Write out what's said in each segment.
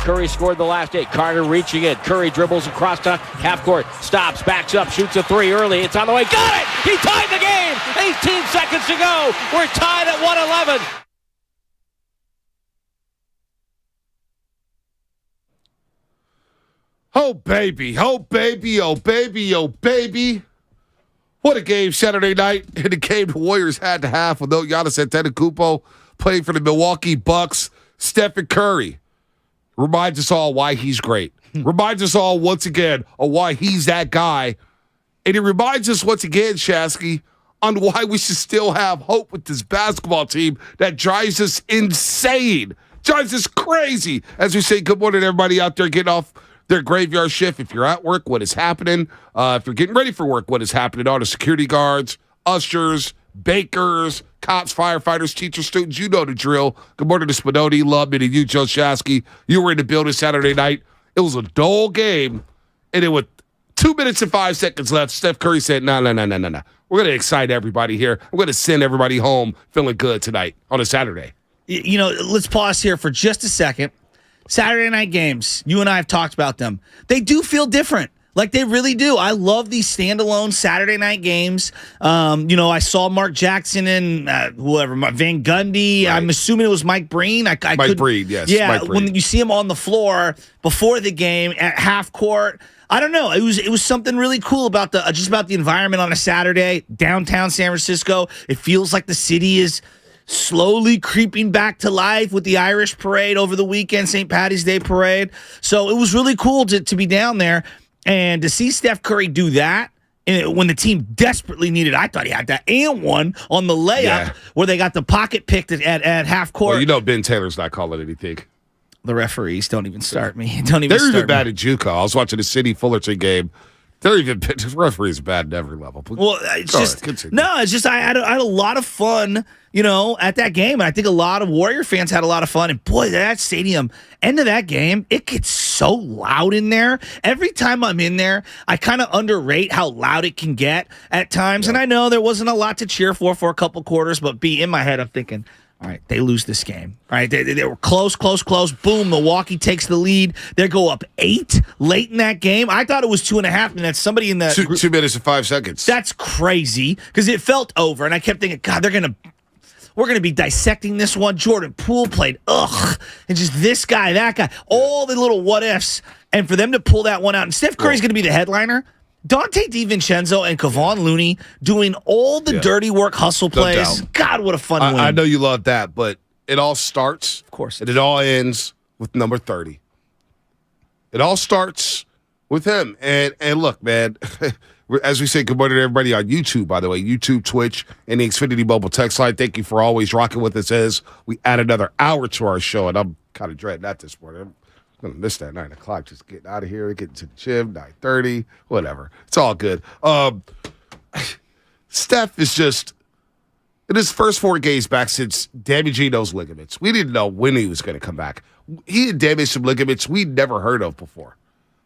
Curry scored the last 8. Carter reaching it. Curry dribbles across to half court. Stops, backs up, shoots a 3 early. It's on the way. Got it! He tied the game! 18 seconds to go. We're tied at 111. Oh, baby. Oh, baby. Oh, baby. Oh, baby. What a game Saturday night. And the game the Warriors had to have with no Giannis Antetokounmpo playing for the Milwaukee Bucks. Stephen Curry reminds us all why he's great. Reminds us all once again of why he's that guy. And it reminds us once again, Shasky, on why we should still have hope with this basketball team that drives us insane, drives us crazy. As we say, good morning, everybody out there getting off their graveyard shift. If you're at work, what is happening? If you're getting ready for work, what is happening? All the security guards, ushers, bakers, cops, firefighters, teachers, students, you know the drill. Good morning to Spadoni, Love, and you, Joe Shasky. You were in the building Saturday night. It was a dull game, and it was 2 minutes and 5 seconds left. Steph Curry said, no. We're going to excite everybody here. We're going to send everybody home feeling good tonight on a Saturday. You know, let's pause here for just a second. Saturday night games, you and I have talked about them. They do feel different. Like, they really do. I love these standalone Saturday night games. I saw Mark Jackson and Van Gundy. Right. I'm assuming it was Mike Breen. Mike Breen, yes. Yeah, Mike Breen. When you see him on the floor before the game at half court, I don't know. It was something really cool about the environment on a Saturday, downtown San Francisco. It feels like the city is slowly creeping back to life with the Irish parade over the weekend, St. Paddy's Day parade. So it was really cool to be down there. And to see Steph Curry do that when the team desperately needed, I thought he had that and one on the layup where they got the pocket picked at half court. Well, you know Ben Taylor's not calling anything. The referees don't even start me. They're even bad at JUCO. I was watching the City Fullerton game. They're even the referees bad at every level. Well, it's just I had a lot of fun, at that game. And I think a lot of Warrior fans had a lot of fun. And boy, that stadium, end of that game, it gets so loud in there. Every time I'm in there, I kind of underrate how loud it can get at times. Yeah. And I know there wasn't a lot to cheer for a couple quarters, but in my head, I'm thinking, all right, they lose this game. All right, they were close. Boom, Milwaukee takes the lead. They go up 8 late in that game. I thought it was 2.5 minutes. Somebody in the 2 minutes and 5 seconds. That's crazy because it felt over, and I kept thinking, God, we're gonna be dissecting this one. Jordan Poole played, and just this guy, that guy, all the little what ifs, and for them to pull that one out. And Steph Curry's gonna be the headliner. Dante DiVincenzo and Kevon Looney doing all the dirty work, hustle plays. God, what a fun win. I know you love that, but it all starts, of course, and it all ends with number 30. It all starts with him. And look, man, as we say, good morning to everybody on YouTube, by the way, YouTube, Twitch, and the Xfinity Mobile text line. Thank you for always rocking with us as we add another hour to our show, and I'm kind of dreading that this morning. I'm going to miss that 9 o'clock, just getting out of here, getting to the gym, 9:30, whatever. It's all good. Steph is just, in his first 4 games back since damaging those ligaments, we didn't know when he was going to come back. He had damaged some ligaments we'd never heard of before.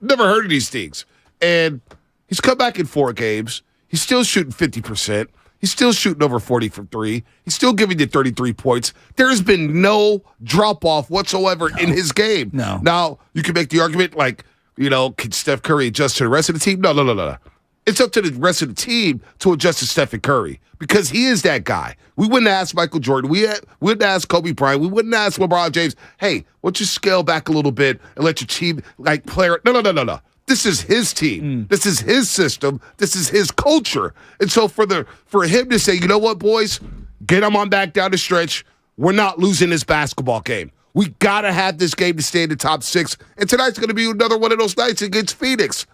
Never heard of these things. And he's come back in 4 games. He's still shooting 50%. He's still shooting over 40 from 3. He's still giving you 33 points. There's been no drop-off whatsoever in his game. No. Now, you can make the argument like, can Steph Curry adjust to the rest of the team? No. It's up to the rest of the team to adjust to Stephen Curry because he is that guy. We wouldn't ask Michael Jordan. We wouldn't ask Kobe Bryant. We wouldn't ask LeBron James, hey, why don't you scale back a little bit and let your team, play? No. This is his team. This is his system. This is his culture. And so for him to say, you know what, boys, get him on back down the stretch. We're not losing this basketball game. We got to have this game to stay in the top 6. And tonight's going to be another one of those nights against Phoenix.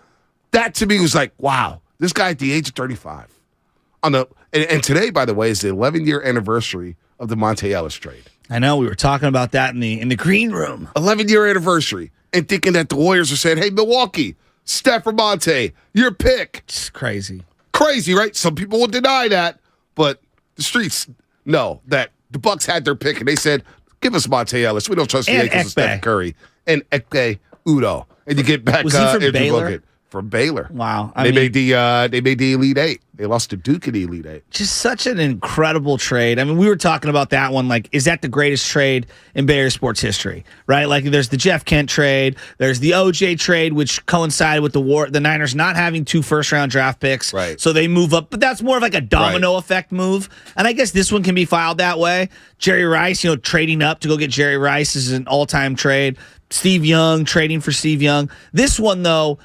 That to me was like, wow, this guy at the age of 35. And today, by the way, is the 11-year anniversary of the Monte Ellis trade. I know, we were talking about that in the green room. 11-year anniversary. And thinking that the Warriors are saying, hey, Milwaukee, Steph or Monte, your pick. It's crazy. Crazy, right? Some people will deny that, but the streets know that the Bucks had their pick, and they said, give us Monte Ellis. We don't trust the Yankees with Steph Curry. And Ekpe Udo. And you get back was he from Andrew Baylor? Bogut from Baylor. Wow. They made the Elite Eight. They lost to Duke in the Elite Eight. Just such an incredible trade. I mean, we were talking about that one. Like, is that the greatest trade in Bay Area sports history? Right? Like, there's the Jeff Kent trade. There's the OJ trade, which coincided with the Niners not having 2 first-round draft picks. Right. So they move up. But that's more of like a domino effect move. And I guess this one can be filed that way. Jerry Rice, trading up to go get Jerry Rice is an all-time trade. Steve Young, trading for Steve Young. This one, though,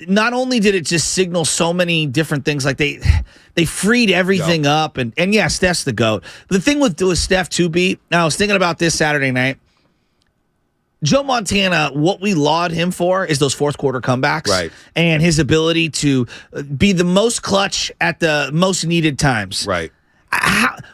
not only did it just signal so many different things, like they freed everything up, and yeah, Steph's the GOAT. The thing with Steph too, B, now I was thinking about this Saturday night. Joe Montana, what we laud him for is those fourth quarter comebacks, right, and his ability to be the most clutch at the most needed times. Right.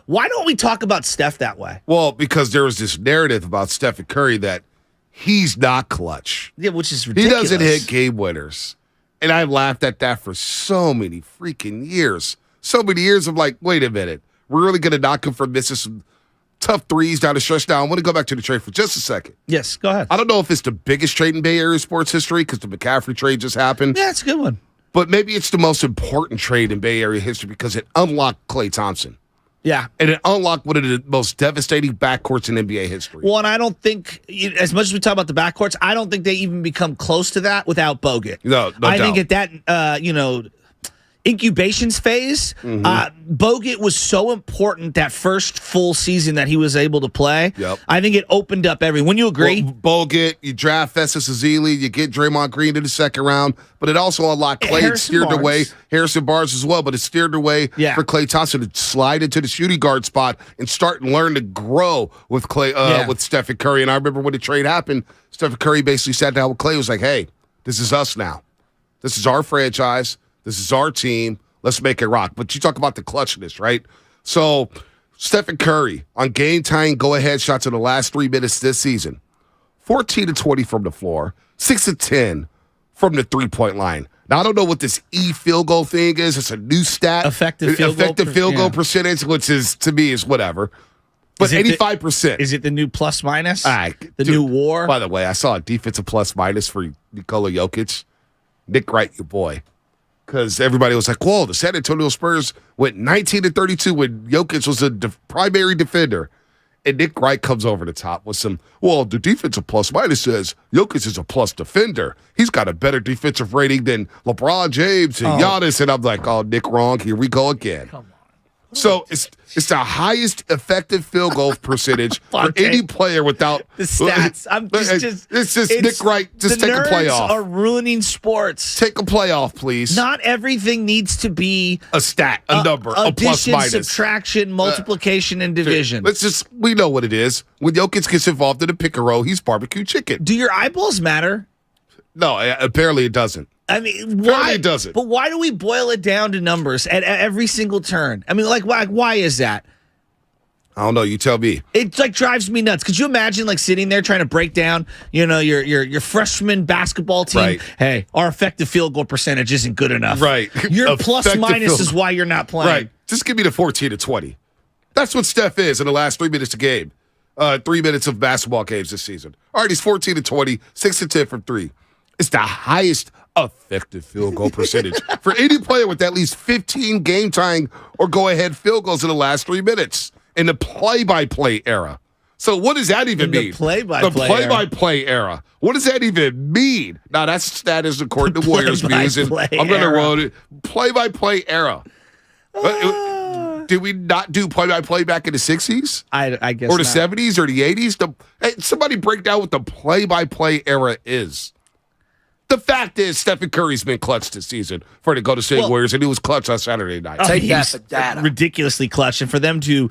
Why don't we talk about Steph that way? Well, because there was this narrative about Stephen Curry that he's not clutch. Yeah, which is ridiculous. He doesn't hit game winners. And I laughed at that for so many freaking years. So many years of like, wait a minute. We're really going to knock him for missing some tough threes down the stretch. Now, I want to go back to the trade for just a second. Yes, go ahead. I don't know if it's the biggest trade in Bay Area sports history because the McCaffrey trade just happened. Yeah, it's a good one. But maybe it's the most important trade in Bay Area history because it unlocked Klay Thompson. Yeah. And it unlocked one of the most devastating backcourts in NBA history. Well, and I don't think, as much as we talk about the backcourts, I don't think they even become close to that without Bogut. No I doubt. think at that, incubations phase, Bogut was so important that first full season that he was able to play. Yep. I think it opened up everything. Wouldn't you agree? Well, Bogut, you draft Festus Ezeli, you get Draymond Green in the second round, but it also unlocked Klay and steered away Harrison Barnes as well, but it steered away for Klay Thompson to slide into the shooting guard spot and start and learn to grow with Klay, with Stephen Curry. And I remember when the trade happened, Stephen Curry basically sat down with Klay and was like, hey, this is us now. This is our franchise. This is our team. Let's make it rock. But you talk about the clutchness, right? So Stephen Curry on game-tying go-ahead shots in the last 3 minutes this season. 14-20 from the floor. 6-10 from the three-point line. Now, I don't know what this field goal thing is. It's a new stat. Effective field goal percentage, which is, to me, is whatever. But 85%. Is it the new plus-minus? New war? By the way, I saw a defensive plus-minus for Nikola Jokic. Nick Wright, your boy. Because everybody was like, whoa, the San Antonio Spurs went 19-32 when Jokic was a primary defender. And Nick Wright comes over the top with some, well, the defensive plus-minus says Jokic is a plus defender. He's got a better defensive rating than LeBron James and Giannis. And I'm like, oh, Nick, wrong. Here we go again. Come on. So it's the highest effective field goal percentage for any player without the stats. It's just Nick Wright. Just take a playoff. Are ruining sports. Take a playoff, please. Not everything needs to be a stat, a number, a plus minus, subtraction, multiplication, and division. We know what it is. When Jokic gets involved in a pick and roll, he's barbecue chicken. Do your eyeballs matter? No, apparently it doesn't. I mean, why it doesn't? But why do we boil it down to numbers at every single turn? I mean, why is that? I don't know. You tell me. It drives me nuts. Could you imagine sitting there trying to break down, your freshman basketball team? Right. Hey, our effective field goal percentage isn't good enough. Right. Your plus minus is why you're not playing. Right. Just give me the 14-20. That's what Steph is in the last 3 minutes of game. 3 minutes of basketball games this season. All right, he's 14-20, 6-10 from three. It's the highest effective field goal percentage for any player with at least 15 game-tying or go-ahead field goals in the last 3 minutes in the play-by-play era. So what does that even mean? The play-by-play era. What does that even mean? Now, that's status according to Warriors views, and I'm going to roll it. Play-by-play era. Did we not do play-by-play back in the 60s? I guess or the not. 70s or the 80s? Somebody break down what the play-by-play era is. The fact is, Stephen Curry's been clutch this season for the Golden State Warriors, and he was clutch on Saturday night. Take that for data. Ridiculously clutch. And for them to,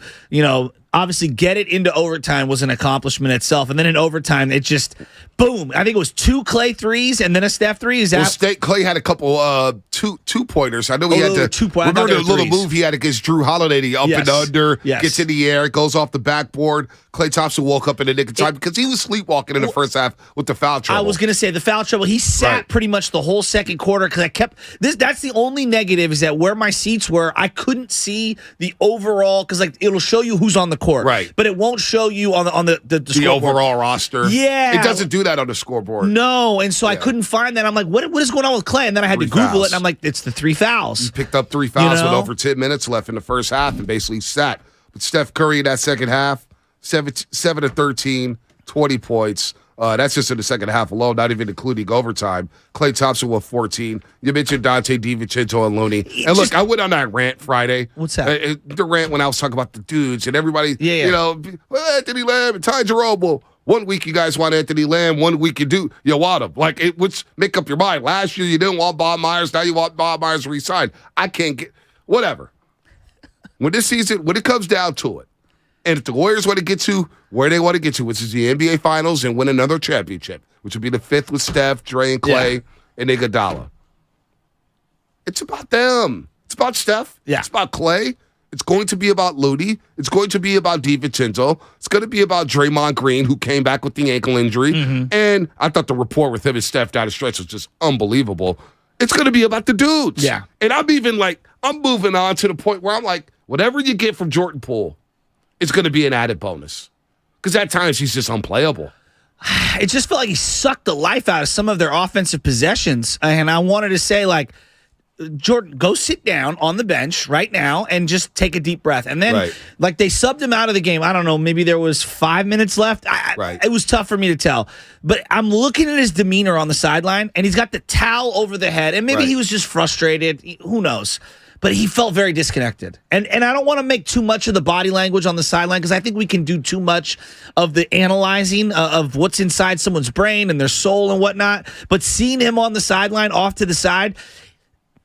obviously get it into overtime was an accomplishment itself. And then in overtime, it just, boom. I think it was 2 Klay threes and then a Steph three. Is that? Klay had a couple two-pointers. I know he had to. 2 pointers. Remember the little move he had against Drew Holiday? The up and under, gets in the air, goes off the backboard. Klay Thompson woke up in the nick of time because he was sleepwalking in the first half with the foul trouble. I was going to say the foul trouble. He sat pretty much the whole second quarter because I kept this. That's the only negative is that where my seats were, I couldn't see the overall because it'll show you who's on the court. Right. But it won't show you on the scoreboard. Overall roster. Yeah. It doesn't do that on the scoreboard. No, and so I couldn't find that. I'm like, what is going on with Clay? And then I had to Google it, and I'm like, it's the 3 fouls. He picked up 3 fouls with over 10 minutes left in the first half and basically sat. But Steph Curry in that second half, 7 of 13, 20 points. That's just in the second half alone, not even including overtime. Klay Thompson with 14. You mentioned Dante DiVincenzo and Looney. And look, I went on that rant Friday. What's that? The rant when I was talking about the dudes and everybody, yeah. Anthony Lamb and Ty Jerome. Well, 1 week you guys want Anthony Lamb, 1 week you want him. Like, make up your mind. Last year you didn't want Bob Myers, now you want Bob Myers to resign. I can't get, whatever. When it comes down to it, and if the Warriors want to get to where they want to get to, which is the NBA Finals and win another championship, which would be the 5th with Steph, Dre, and Clay, and Iguodala. It's about them. It's about Steph. Yeah. It's about Clay. It's going to be about Looney. It's going to be about DiVincenzo. It's going to be about Draymond Green, who came back with the ankle injury. Mm-hmm. And I thought the rapport with him and Steph down the stretch was just unbelievable. It's going to be about the dudes. Yeah. And I'm moving on to the point where I'm like, whatever you get from Jordan Poole, it's going to be an added bonus. Because at times he's just unplayable. It just felt like he sucked the life out of some of their offensive possessions. And I wanted to say, like, Jordan, go sit down on the bench right now and just take a deep breath. And then, like, they subbed him out of the game. I don't know, maybe there was 5 minutes left. It was tough for me to tell. But I'm looking at his demeanor on the sideline, and he's got the towel over the head. And maybe he was just frustrated. Who knows? But he felt very disconnected. And I don't want to make too much of the body language on the sideline because I think we can do too much of the analyzing of what's inside someone's brain and their soul and whatnot. But seeing him on the sideline, off to the side,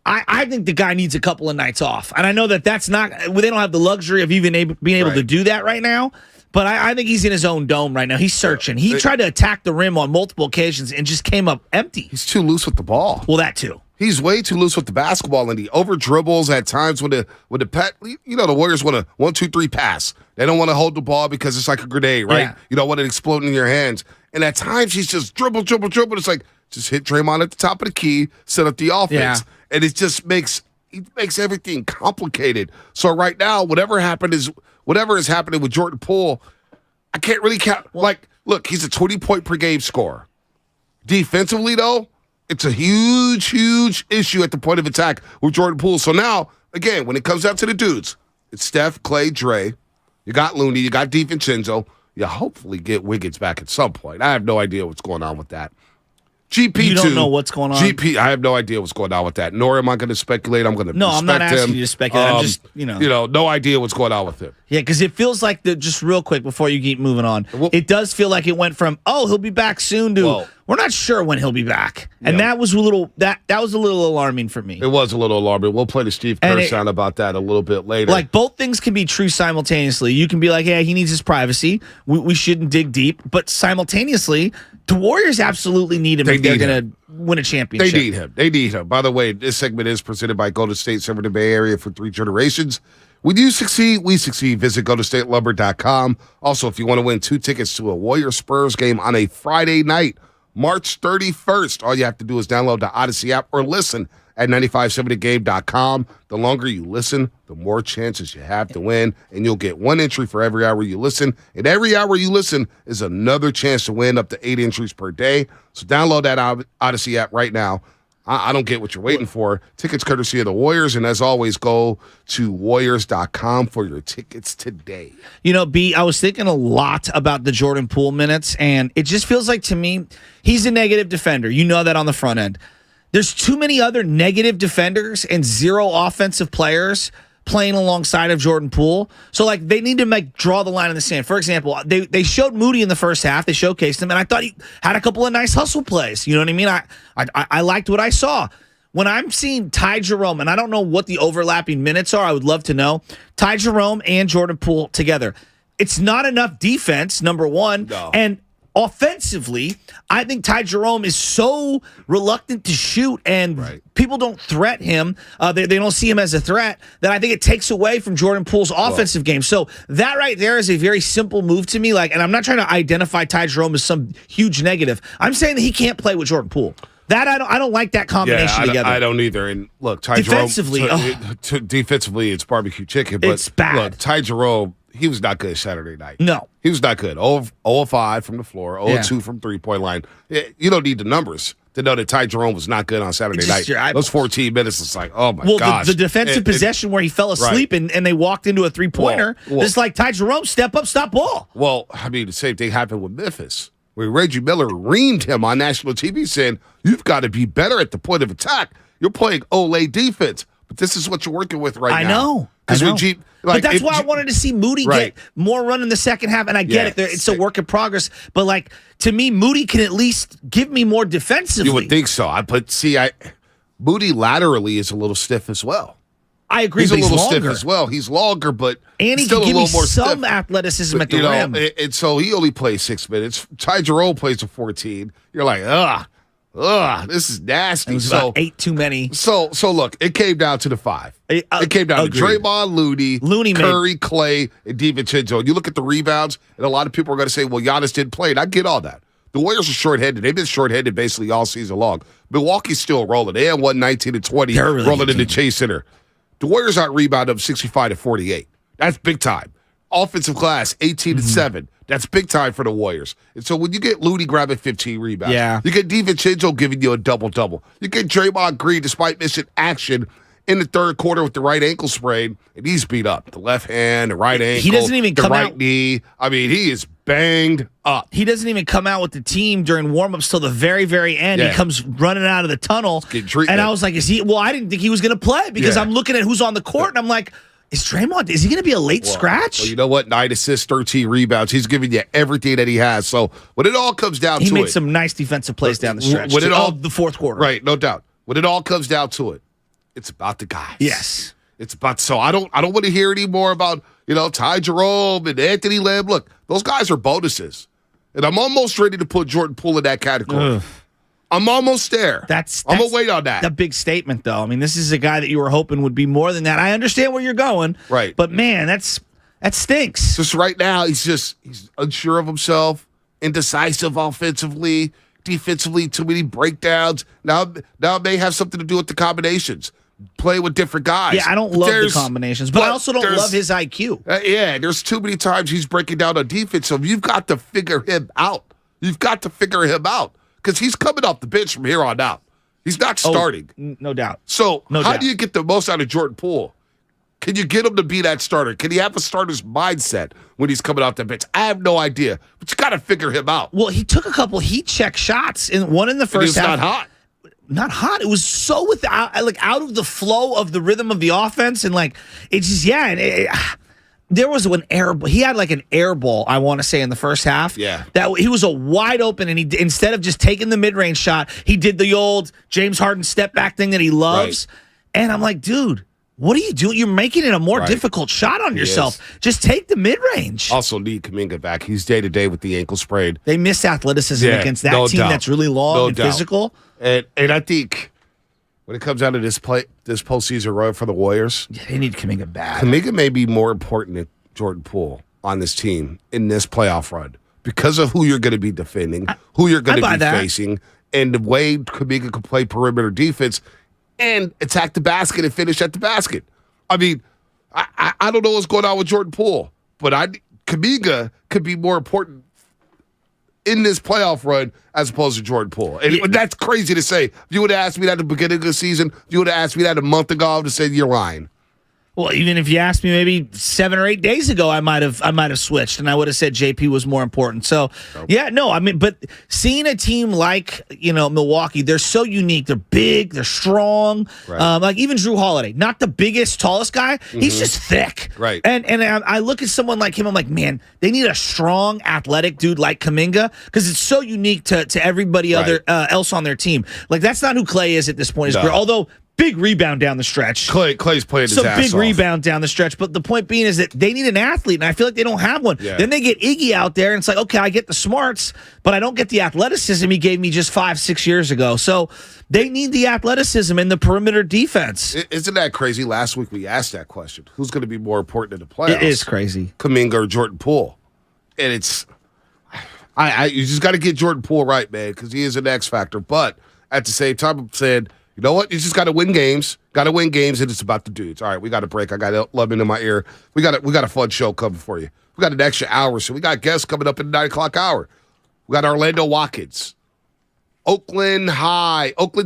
I think the guy needs a couple of nights off. And I know that's not – they don't have the luxury of even being able to do that right now. But I think he's in his own dome right now. He's searching. He tried to attack the rim on multiple occasions and just came up empty. He's too loose with the ball. Well, that too. He's way too loose with the basketball, and he over dribbles at times with the pet. You know, the Warriors want a 1-2-3 pass. They don't want to hold the ball because it's like a grenade, right? Yeah. You don't want it exploding in your hands. And at times he's just dribble. It's like just hit Draymond at the top of the key, set up the offense, and it just makes everything complicated. So right now, whatever is happening with Jordan Poole, I can't really count. Like, look, he's a 20-point per game scorer. Defensively, though, it's a huge, huge issue at the point of attack with Jordan Poole. So now, again, when it comes down to the dudes, it's Steph, Clay, Dre. You got Looney. You got DiVincenzo. You hopefully get Wiggins back at some point. I have no idea what's going on with that. GP2. You don't know what's going on? I have no idea what's going on with that. Nor am I going to speculate. I'm going to I'm not asking you to speculate. I'm just, no idea what's going on with him. Yeah, because it feels like just real quick before you keep moving on, it does feel like it went from, he'll be back soon to, we're not sure when he'll be back. And that was a little alarming for me. It was a little alarming. We'll play the Steve Kerr sound about that a little bit later. Like, both things can be true simultaneously. You can be like, he needs his privacy. We shouldn't dig deep. But simultaneously, the Warriors absolutely need him if they're going to win a championship. They need him. By the way, this segment is presented by Golden State, serving the Bay Area for 3 generations. When you succeed, we succeed. Visit GoldenStateLumber.com. Also, if you want to win 2 tickets to a Warriors-Spurs game on a Friday night, March 31st, all you have to do is download the Odyssey app or listen at 957thegame.com. The longer you listen, the more chances you have to win, and you'll get 1 entry for every hour you listen. And every hour you listen is another chance to win up to 8 entries per day. So download that Odyssey app right now. I don't get what you're waiting for. Tickets courtesy of the Warriors, and as always, go to Warriors.com for your tickets today. B, I was thinking a lot about the Jordan Poole minutes, and it just feels like to me, he's a negative defender. You know that on the front end. There's too many other negative defenders and 0 offensive players playing alongside of Jordan Poole. So, like, they need to draw the line in the sand. For example, they showed Moody in the first half. They showcased him, and I thought he had a couple of nice hustle plays. You know what I mean? I liked what I saw. When I'm seeing Ty Jerome, and I don't know what the overlapping minutes are, I would love to know, Ty Jerome and Jordan Poole together. It's not enough defense, number one. No. And offensively, I think Ty Jerome is so reluctant to shoot, and people don't threat him. They don't see him as a threat, that I think it takes away from Jordan Poole's offensive game. So that right there is a very simple move to me. And I'm not trying to identify Ty Jerome as some huge negative. I'm saying that he can't play with Jordan Poole. That I don't like that combination together. I don't either. And look, Ty defensively, Jerome, defensively, it's barbecue chicken. But it's bad. Look, Ty Jerome, he was not good Saturday night. No. He was not good. 0 of 5 from the floor, 0 of 2 from three-point line. You don't need the numbers to know that Ty Jerome was not good on Saturday night. Those 14 minutes, it's like, oh, my gosh. The defensive possession where he fell asleep and they walked into a three-pointer, it's like Ty Jerome, step up, stop ball. Well, I mean, the same thing happened with Memphis, where Reggie Miller reamed him on national TV saying, you've got to be better at the point of attack. You're playing Olay defense, but this is what you're working with right now. I know. But that's why I wanted to see Moody get more run in the second half, and I get it. It's a work in progress. But, like, to me, Moody can at least give me more defensively. You would think so. Moody laterally is a little stiff as well. I agree, he's a little longer. stiff as well. He's longer, but and he still can give a little me more some stiff. athleticism at the rim. And so he only plays 6 minutes. Ty Jerome plays a 14. You're like, this is nasty. It was about 8 too many. So look, it came down to the 5. It came down to Draymond, Looney, Curry, Clay, and DiVincenzo. And you look at the rebounds, and a lot of people are going to say, well, Giannis didn't play, and I get all that. The Warriors are shorthanded. They've been shorthanded basically all season long. Milwaukee's still rolling. They had 19 and 20 rolling in the Chase Center. The Warriors out-rebounded them 65 to 48. That's big time. Offensive class, 18 and 7. That's big time for the Warriors. And so when you get Looney grabbing 15 rebounds, you get DiVincenzo giving you a double-double. You get Draymond Green, despite missing action in the third quarter with the right ankle sprain, and he's beat up. The left hand, the right ankle, he doesn't even come right out. knee. I mean, he is banged up. He doesn't even come out with the team during warm-ups till the very, very end. He comes running out of the tunnel. And I was like, is he? Well, I didn't think he was going to play because I'm looking at who's on the court, and I'm like, is he going to be a late scratch? Well, you know what? 9 assists, 13 rebounds. He's giving you everything that he has. So when it all comes down to it. He made some nice defensive plays down the stretch. The fourth quarter. Right, no doubt. When it all comes down to it, it's about the guys. Yes. It's about, so I don't want to hear any more about, Ty Jerome and Anthony Lamb. Look, those guys are bonuses. And I'm almost ready to put Jordan Poole in that category. Ugh. I'm almost there. I'm going to wait on that. A big statement, though. I mean, this is a guy that you were hoping would be more than that. I understand where you're going. Right. But, man, that stinks. Just right now, he's unsure of himself, indecisive offensively, defensively, too many breakdowns. Now it may have something to do with the combinations. Play with different guys. Yeah, I don't love the combinations, but I also don't love his IQ. There's too many times he's breaking down on defense, so you've got to figure him out. Because he's coming off the bench from here on out. He's not starting. No doubt. So how do you get the most out of Jordan Poole? Can you get him to be that starter? Can he have a starter's mindset when he's coming off the bench? I have no idea, but you got to figure him out. Well, he took a couple heat check shots, one in the first half. Not hot. Not hot. It was so out of the flow of the rhythm of the offense, and it's just there was an air. He had an air ball, I want to say, in the first half. Yeah, that he was a wide open, and he instead of just taking the mid range shot, he did the old James Harden step back thing that he loves. Right. And I'm like, dude, what are you doing? You're making it a more difficult shot on yourself. Just take the mid range. Also need Kuminga back. He's day to day with the ankle sprain. They missed athleticism against that team that's really long and physical. And I think when it comes down to this postseason run for the Warriors, they need Kuminga back. Kuminga may be more important than Jordan Poole on this team in this playoff run because of who you're going to be defending, who you're going to be facing, and the way Kuminga can play perimeter defense and attack the basket and finish at the basket. I mean, I don't know what's going on with Jordan Poole, but Kuminga could be more important in this playoff run as opposed to Jordan Poole. And that's crazy to say. If you would have asked me that at the beginning of the season, if you would have asked me that a month ago, I would have said you're lying. Well, even if you asked me maybe 7 or 8 days ago, I might have switched, and I would have said JP was more important. So, but seeing a team like Milwaukee, they're so unique. They're big, they're strong. Right. Even Drew Holiday, not the biggest, tallest guy. He's just thick. Right. And I look at someone like him. I'm like, man, they need a strong, athletic dude like Kuminga because it's so unique to everybody else on their team. That's not who Clay is at this point in his career. Although. Big rebound down the stretch. Clay's playing his ass off. Big rebound down the stretch. But the point being is that they need an athlete, and I feel like they don't have one. Yeah. Then they get Iggy out there, and it's like, okay, I get the smarts, but I don't get the athleticism he gave me just 5-6 years ago. So they need the athleticism and the perimeter defense. Isn't that crazy? Last week we asked that question. Who's going to be more important in the playoffs? It is crazy. Kuminga or Jordan Poole? And it's you just got to get Jordan Poole right, man, because he is an X factor. But at the same time, I'm saying, You know what? You just got to win games. Got to win games, and it's about the dudes. All right, we got a break. I got Lubman in my ear. We got a fun show coming for you. We got an extra hour, so we got guests coming up in the 9 o'clock hour. We got Orlando Watkins, Oakland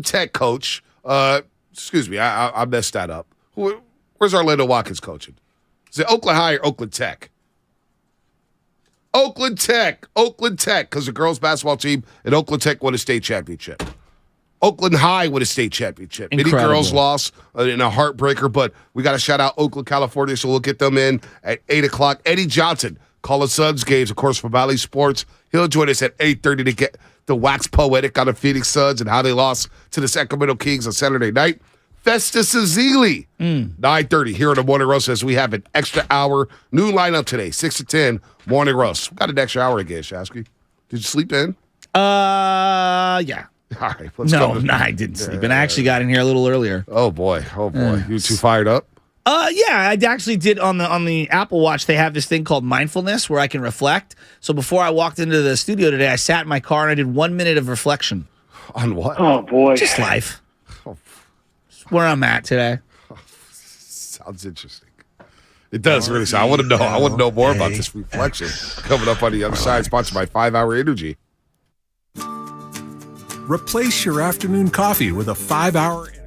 Tech coach. Excuse me, I messed that up. Where's Orlando Watkins coaching? Is it Oakland High or Oakland Tech? Oakland Tech, because the girls' basketball team and Oakland Tech won a state championship. Oakland High won a state championship. Incredible. Many girls lost in a heartbreaker, but we got to shout out Oakland, California, so we'll get them in at 8 o'clock. Eddie Johnson, Call of Suns games, of course, for Valley Sports. He'll join us at 8:30 to get the wax poetic on the Phoenix Suns and how they lost to the Sacramento Kings on Saturday night. Festus Ezeli, 9:30 here on the Morning Roast as we have an extra hour. New lineup today, 6 to 10, Morning Roast. We got an extra hour again, Shasky. Did you sleep in? Yeah. All right, let's No, go. I didn't sleep. And I actually got in here a little earlier. Oh boy. You too fired up? Yeah, I actually did on the Apple Watch. They have this thing called mindfulness where I can reflect. So before I walked into the studio today, I sat in my car and I did 1 minute of reflection. On what? Oh, boy. Just life. Just where I'm at today. Sounds interesting. It does really sound. I want to know. I want to know more about this reflection coming up on the other side. Sponsored by 5 Hour Energy. Replace your afternoon coffee with a 5-hour energy.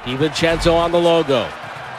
DiVincenzo on the logo.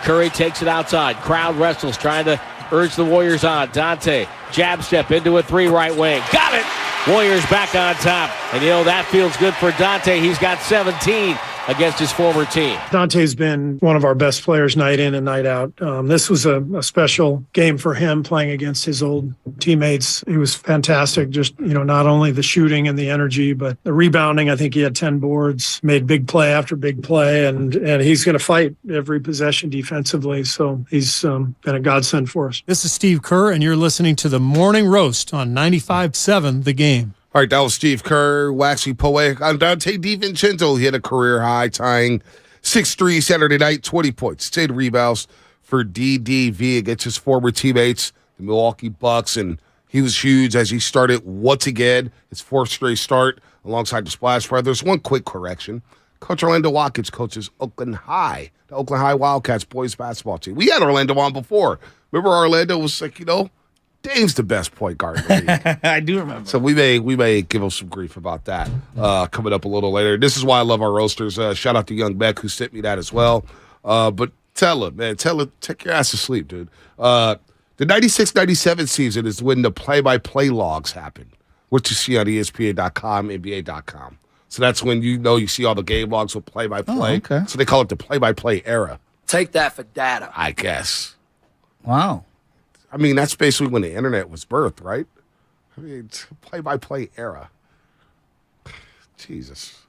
Curry takes it outside. Crowd wrestles, trying to urge the Warriors on. Dante, jab step into a 3 right wing. Got it! Warriors back on top. And, that feels good for Dante. He's got 17 against his former team. Dante's been one of our best players night in and night out. This was a special game for him playing against his old teammates. He was fantastic. Just, not only the shooting and the energy, but the rebounding. I think he had 10 boards, made big play after big play, and he's going to fight every possession defensively. So he's been a godsend for us. This is Steve Kerr, and you're listening to the Morning Roast on 95.7 The Game. All right, that was Steve Kerr, waxing poetic on Dante DiVincenzo. He had a career high, tying 6-3 Saturday night, 20 points, 10 rebounds for DDV against his former teammates, the Milwaukee Bucks, and he was huge as he started once again his 4th straight start alongside the Splash Brothers. One quick correction. Coach Orlando Watkins coaches Oakland High, the Oakland High Wildcats boys basketball team. We had Orlando on before. Remember Orlando was like, Dame's the best point guard in the league. I do remember. So we may give him some grief about that coming up a little later. This is why I love our roasters. Shout out to Young Beck, who sent me that as well. But tell him, take your ass to sleep, dude. The 96-97 season is when the play-by-play logs happen, which you see on ESPN.com, NBA.com. So that's when you see all the game logs with play-by-play. Oh, okay. So they call it the play-by-play era. Take that for data. I guess. Wow. I mean, that's basically when the internet was birthed, right? I mean, it's play-by-play era. Jesus.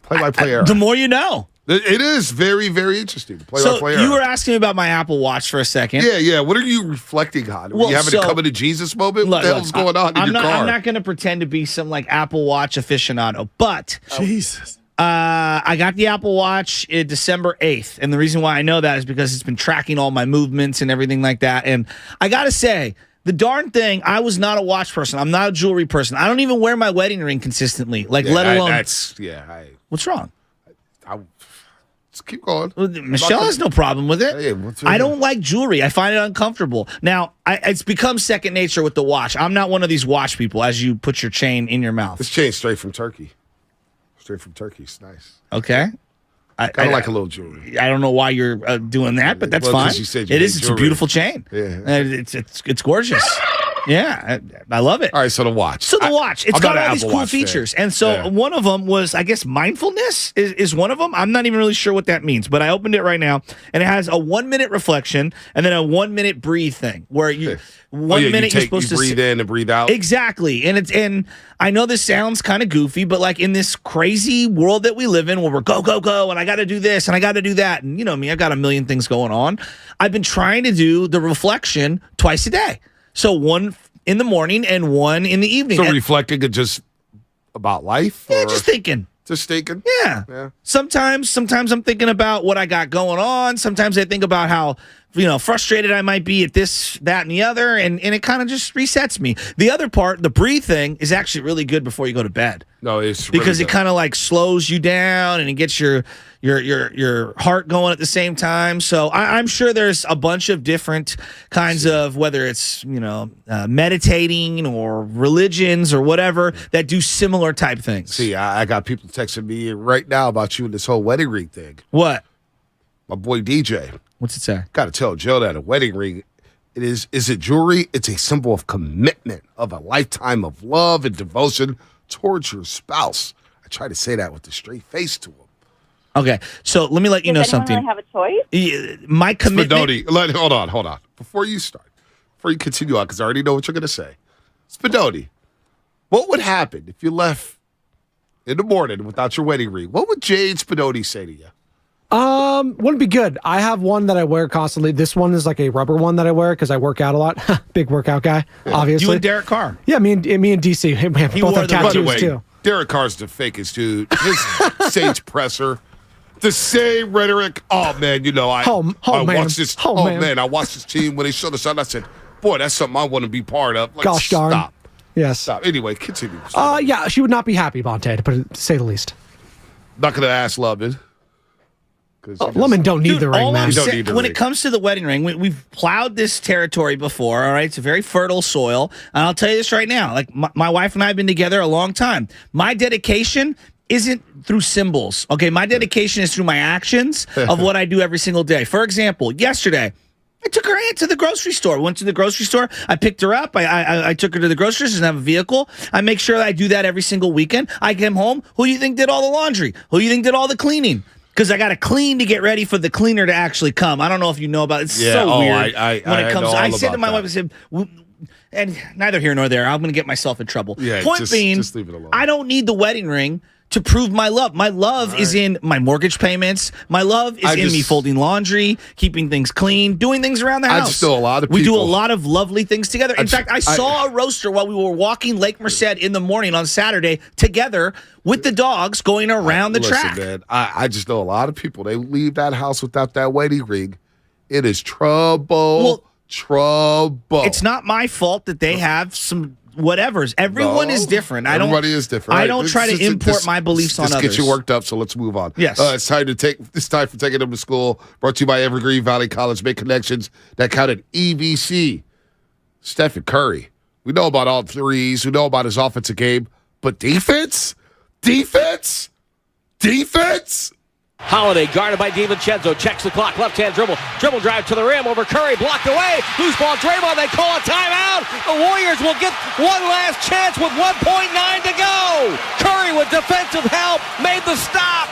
Play-by-play era. The more you know. It is very, very interesting. Play-by-play era. You were asking me about my Apple Watch for a second. Yeah. What are you reflecting on? Were you having a coming to Jesus moment? What the hell's going on in your car? I'm not going to pretend to be some Apple Watch aficionado, but Jesus. I got the Apple Watch December 8th, and the reason why I know that is because it's been tracking all my movements and everything like that. And I got to say, the darn thing, I was not a watch person. I'm not a jewelry person. I don't even wear my wedding ring consistently, let alone. What's wrong? Just keep going. Michelle has no problem with it. Hey, I don't like jewelry. I find it uncomfortable. Now, it's become second nature with the watch. I'm not one of these watch people as you put your chain in your mouth. This chain's straight from Turkey. Straight from Turkey. It's nice. Okay. I like a little jewelry. I don't know why you're doing that, but that's fine. You said It's a beautiful chain. Yeah. It's gorgeous. Yeah, I love it. All right, so the watch. It's got all these cool features. And so one of them was, I guess, mindfulness is one of them. I'm not even really sure what that means, but I opened it right now, and it has a 1-minute reflection and then a 1-minute breathe thing where you minute you're supposed to breathe in and breathe out. Exactly. And I know this sounds kind of goofy, but in this crazy world that we live in where we're go, and I got to do this and I got to do that. And you know me, I got a million things going on. I've been trying to do the reflection twice a day. So one in the morning and one in the evening. So reflecting just about life? Yeah, just thinking. Just thinking? Yeah. Sometimes I'm thinking about what I got going on. Sometimes I think about how frustrated I might be at this, that, and the other, and it kind of just resets me. The other part, the breathe thing, is actually really good before you go to bed. No, it's because really it kind of slows you down and it gets your heart going at the same time. So I'm sure there's a bunch of different kinds of, whether it's meditating or religions or whatever, that do similar type things. See, I got people texting me right now about you and this whole wedding ring thing. What? My boy DJ. What's it say? Got to tell Joe that a wedding ring, is it jewelry? It's a symbol of commitment, of a lifetime of love and devotion towards your spouse. I try to say that with a straight face to him. Okay, so let me let you know something. Does anyone really have a choice? My commitment. Spadoni, hold on. Before you continue on, because I already know what you're going to say. Spadoni, what would happen if you left in the morning without your wedding ring? What would Jade Spadoni say to you? Wouldn't be good. I have one that I wear constantly. This one is like a rubber one that I wear because I work out a lot. Big workout guy, obviously. You and Derek Carr. Yeah, me and DC. Hey, man, both have tattoos too. Derek Carr's the fakest dude. His stage presser, the same rhetoric. Oh man, I watched this. I watched this team when they showed us out. I said, boy, that's something I want to be part of. Gosh darn. Stop. Yes. Stop. Anyway, continue. Yeah, she would not be happy, Bonte, to say the least. Not gonna ask Lovin. Women don't need the ring, man. When it comes to the wedding ring, we've plowed this territory before, all right? It's a very fertile soil. And I'll tell you this right now. My wife and I have been together a long time. My dedication isn't through symbols. Okay, my dedication is through my actions of what I do every single day. For example, yesterday, I took her aunt to the grocery store. Went to the grocery store. I picked her up. I took her to the grocery store. She doesn't have a vehicle. I make sure that I do that every single weekend. I came home. Who do you think did all the laundry? Who do you think did all the cleaning? Because I got to clean to get ready for the cleaner to actually come. I don't know if you know about it. It's so weird when it comes. I said to my wife, I said, and neither here nor there, I'm going to get myself in trouble. Yeah, Point being, just leave it alone. I don't need the wedding ring to prove my love. My love is in my mortgage payments. My love is in me folding laundry, keeping things clean, doing things around the house. I just know a lot of people. We do a lot of lovely things together. In fact, I saw a roaster while we were walking Lake Merced in the morning on Saturday together with the dogs going around the track. Man, I just know a lot of people. They leave that house without that wedding ring. It is trouble. Trouble. It's not my fault that they have some whatevers. Everyone is different. Everybody is different. I don't try to import my beliefs on others. Just get you worked up, so let's move on. Yes. It's time for taking them to school. Brought to you by Evergreen Valley College. Make connections that count at EVC. Stephen Curry. We know about all threes. We know about his offensive game. But defense? Defense? Defense? Holiday guarded by DiVincenzo. Checks the clock. Left-hand dribble. Dribble drive to the rim over Curry. Blocked away. Loose ball. Draymond. They call a timeout. The Warriors will get one last chance with 1.9 to go. Curry with defensive help made the stop.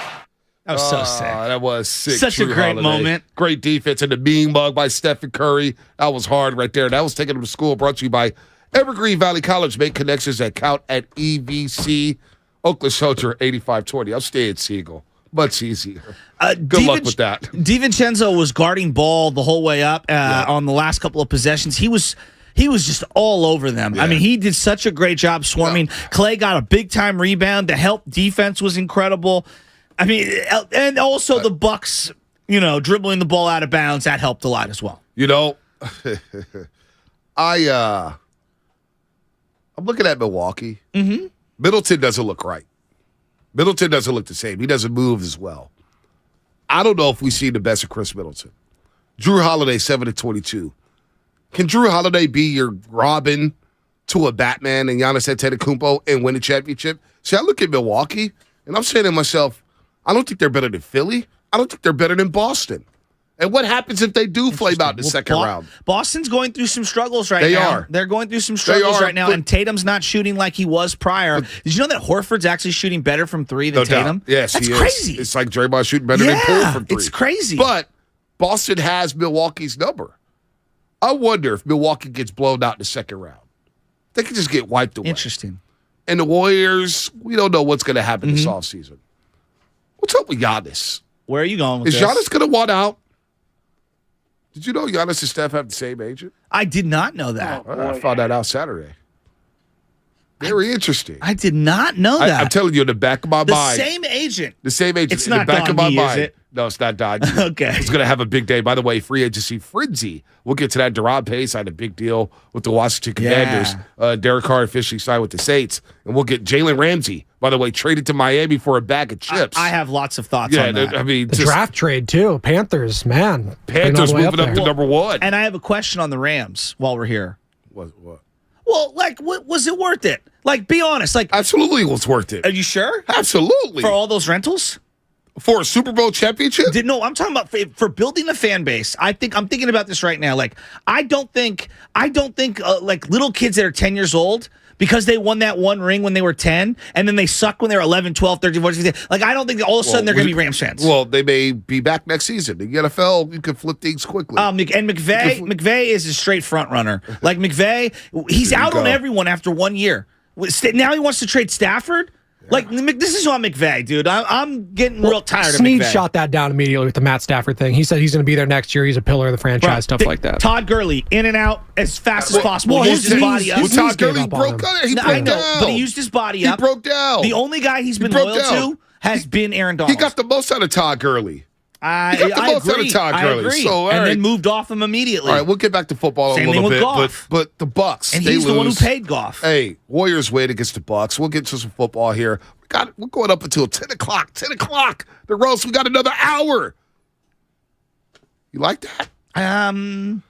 That was so sick. That was sick. Such a great moment. Great defense and the bean mug by Stephen Curry. That was hard right there. That was taking him to school. Brought to you by Evergreen Valley College. Make connections that count at EVC. Oakland Shelter 8520. I'm staying Siegel. Much easier. Good luck with that. DiVincenzo was guarding ball the whole way up on the last couple of possessions. He was just all over them. Yeah. I mean, he did such a great job swarming. Yeah. Clay got a big-time rebound. The help defense was incredible. I mean, and also the Bucks, dribbling the ball out of bounds, that helped a lot as well. I'm looking at Milwaukee. Mm-hmm. Middleton doesn't look right. Middleton doesn't look the same. He doesn't move as well. I don't know if we see the best of Chris Middleton. Drew Holiday, 7-22. Can Drew Holiday be your Robin to a Batman and Giannis Antetokounmpo and win a championship? See, I look at Milwaukee, and I'm saying to myself, I don't think they're better than Philly. I don't think they're better than Boston. And what happens if they do flame out in the second round? Boston's going through some struggles right now. They're going through some struggles right now, and Tatum's not shooting like he was prior. Did you know that Horford's actually shooting better from three than Tatum? Yes, that's he is. Crazy. It's like Draymond shooting better than Poole from three. It's crazy. But Boston has Milwaukee's number. I wonder if Milwaukee gets blown out in the second round. They could just get wiped away. Interesting. And the Warriors, we don't know what's going to happen this offseason. What's up with Giannis? Where are you going with this? Is Giannis going to want out? Did you know Giannis and Steph have the same agent? I did not know that. I found that out Saturday. Very interesting. I did not know that. I'm telling you, in the back of my mind. The same agent. The same agent. It's in not the back Don of my Mee, mind. is it? No, it's not Don. Okay. It's going to have a big day. By the way, free agency frenzy. We'll get to that. Durant Pace signed a big deal with the Washington Commanders. Derek Carr officially signed with the Saints. And we'll get Jalen Ramsey, by the way, traded to Miami for a bag of chips. I have lots of thoughts on that. I mean, the draft trade, too. Panthers, man. Panthers moving up to number one. And I have a question on the Rams while we're here. What? Well, was it worth it? Be honest. Absolutely it was worth it. Are you sure? Absolutely. For all those rentals? For a Super Bowl championship? No, I'm talking about for building a fan base. I'm thinking about this right now. I don't think little kids that are 10 years old, because they won that one ring when they were 10 and then they suck when they're 11, 12, 13, 14, 15. I don't think all of a sudden they're going to be Rams fans. Well, they may be back next season. In the NFL, you can flip things quickly. And McVay is a straight front runner. McVay, he's out on everyone after 1 year. Now he wants to trade Stafford? This is on McVay, dude. I'm getting real tired of McVay. Snead shot that down immediately with the Matt Stafford thing. He said he's going to be there next year. He's a pillar of the franchise, stuff like that. Todd Gurley, in and out as fast as possible. He used his body up. Todd Gurley broke down. I know, but he used his body up. He broke down. The only guy he's been loyal to has been Aaron Donald. He got the most out of Todd Gurley. I agree. So, and then moved off him immediately. All right, we'll get back to football Same a little bit. Goff. But the Bucks, and they he's lose. the one who paid Goff. Hey, Warriors win against the Bucks. We'll get to some football here. We're going up until 10 o'clock. 10 o'clock. The roast. We got another hour. You like that? I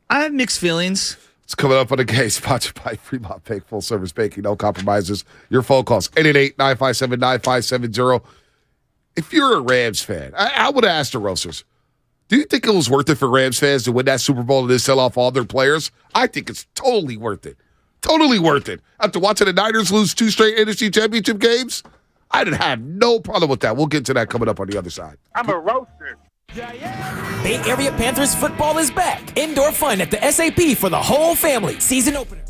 have mixed feelings. It's coming up on the game, sponsored by Fremont Bank, full service banking, no compromises. Your phone calls, 888-957-9570. If you're a Rams fan, I would ask the Roasters, do you think it was worth it for Rams fans to win that Super Bowl and then sell off all their players? I think it's totally worth it. Totally worth it. After watching the Niners lose 2 straight NFC championship games, I'd have no problem with that. We'll get to that coming up on the other side. I'm a roaster. Bay Area Panthers football is back. Indoor fun at the SAP for the whole family. Season opener.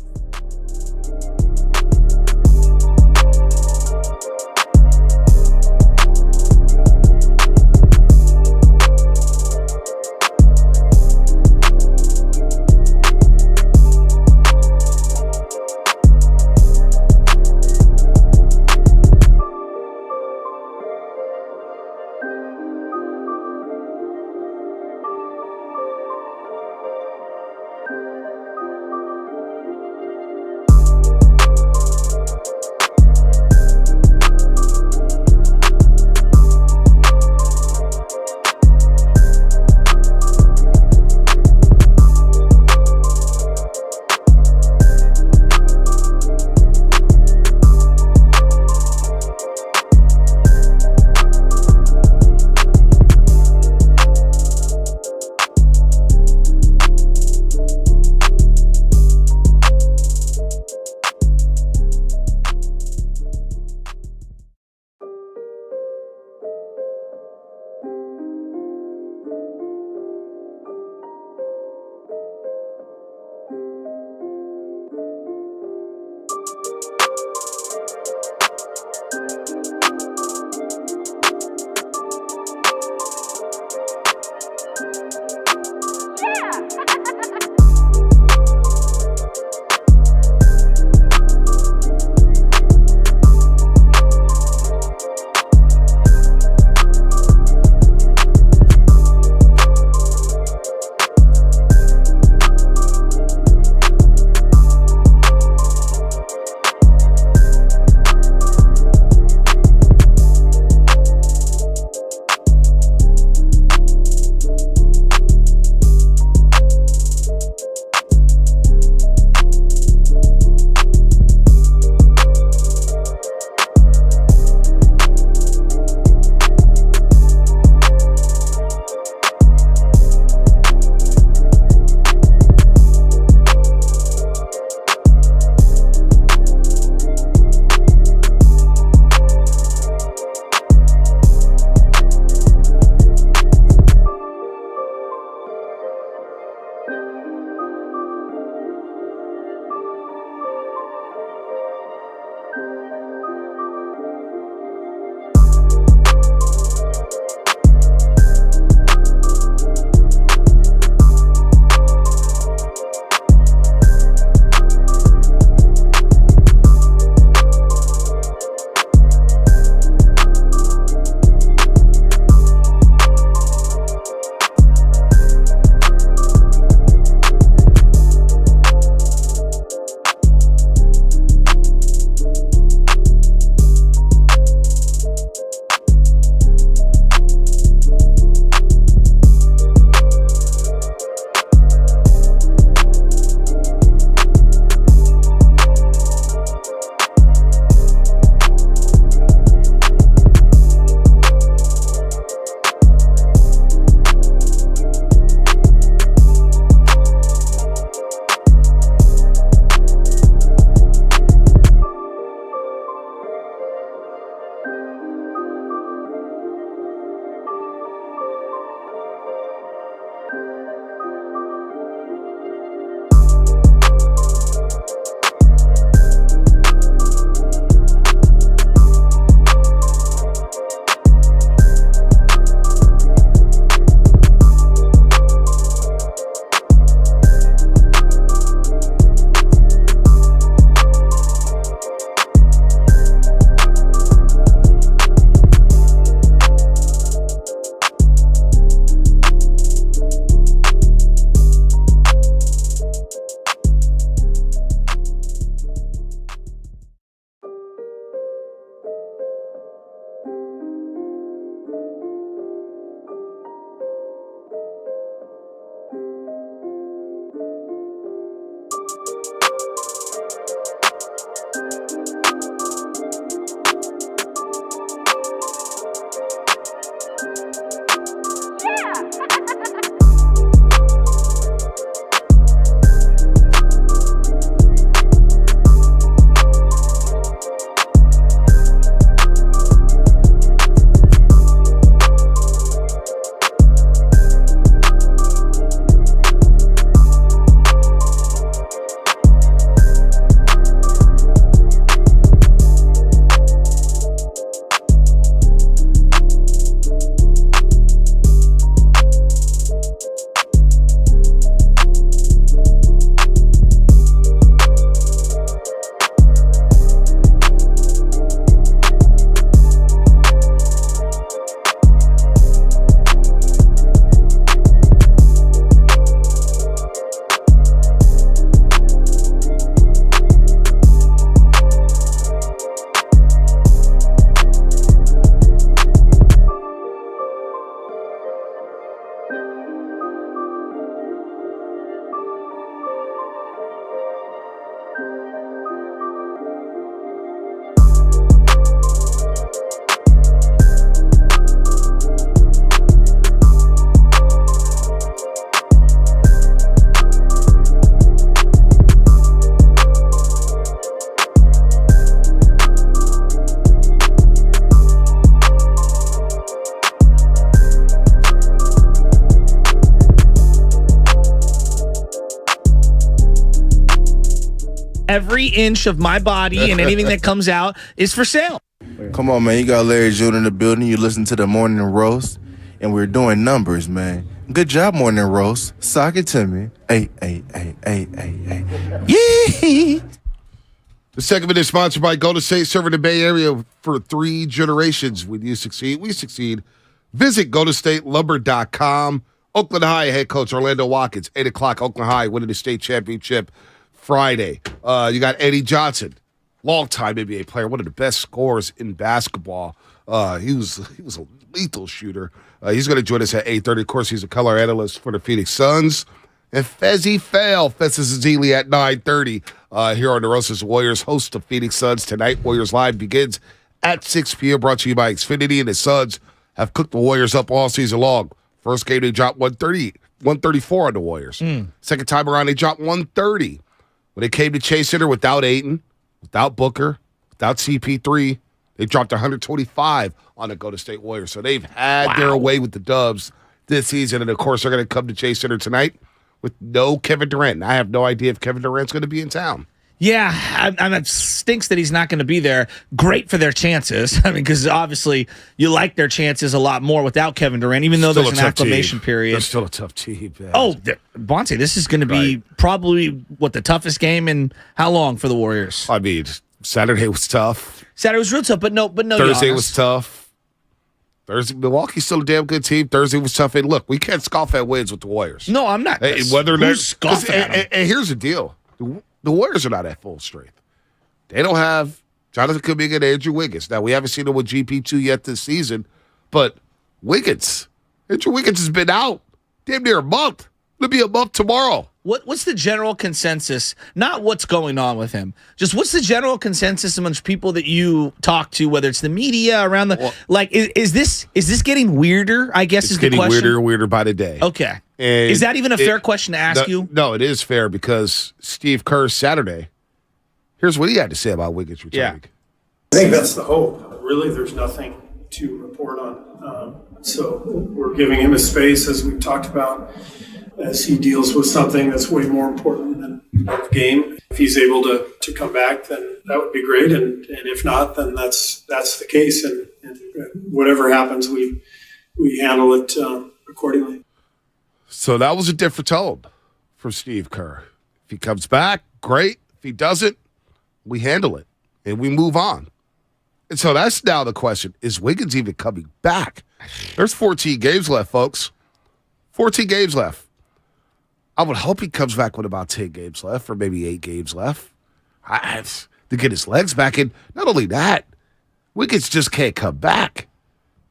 Every inch of my body and anything that comes out is for sale. Come on, man. You got Larry June in the building. You listen to the Morning Roast, and we're doing numbers, man. Good job, Morning Roast. Sock it to me. Hey. Yee! The segment is sponsored by Golden State, serving the Bay Area for 3 generations. When you succeed, we succeed. Visit GoldenStateLumber.com. Oakland High head coach Orlando Watkins, 8 o'clock, Oakland High winning the state championship Friday. You got Eddie Johnson, longtime NBA player, one of the best scorers in basketball. He was a lethal shooter. He's going to join us at 8:30. Of course, he's a color analyst for the Phoenix Suns. And Fezzy Fail, Festus Azili at 9:30 here on the Roses Warriors, host of Phoenix Suns tonight. Warriors Live begins at 6 p.m. Brought to you by Xfinity, and the Suns have cooked the Warriors up all season long. First game, they dropped 134 on the Warriors. Second time around, they dropped 130. When they came to Chase Center without Ayton, without Booker, without CP3, they dropped 125 on the Golden State Warriors. So they've had their way with the Dubs this season. And, of course, they're going to come to Chase Center tonight with no Kevin Durant. And I have no idea if Kevin Durant's going to be in town. Yeah, it stinks that he's not going to be there. Great for their chances. I mean, because obviously you like their chances a lot more without Kevin Durant, even though there's an acclimation period. They're still a tough team, man. Oh, Bonte, this is going to be probably, the toughest game in how long for the Warriors? I mean, Saturday was tough. Saturday was real tough, but no. Thursday Giannis. was tough. Milwaukee's still a damn good team. Thursday was tough. And look, we can't scoff at wins with the Warriors. No, I'm not. Who's scoffing at them? And here's the deal. The Warriors are not at full strength. They don't have Jonathan Kuminga and Andrew Wiggins. Now, we haven't seen them with GP2 yet this season, but Andrew Wiggins has been out damn near a month. It'll be a month tomorrow. What's the general consensus? Not what's going on with him. Just what's the general consensus amongst people that you talk to, whether it's the media around the is this getting weirder? I guess is the question. It's getting weirder by the day. Okay. And is that even a fair question to ask you? No, it is fair because Steve Kerr Saturday. Here's what he had to say about Wiggins returning. I think that's the hope. Really, there's nothing to report on. So we're giving him his space, as we've talked about, as he deals with something that's way more important than the game. If he's able to come back, then that would be great. And if not, then that's the case. And whatever happens, we handle it accordingly. So that was a different tone for Steve Kerr. If he comes back, great. If he doesn't, we handle it and we move on. And so that's now the question. Is Wiggins even coming back? There's 14 games left, folks. 14 games left. I would hope he comes back with about 10 games left or maybe 8 games left to get his legs back in. Not only that, Wiggins just can't come back.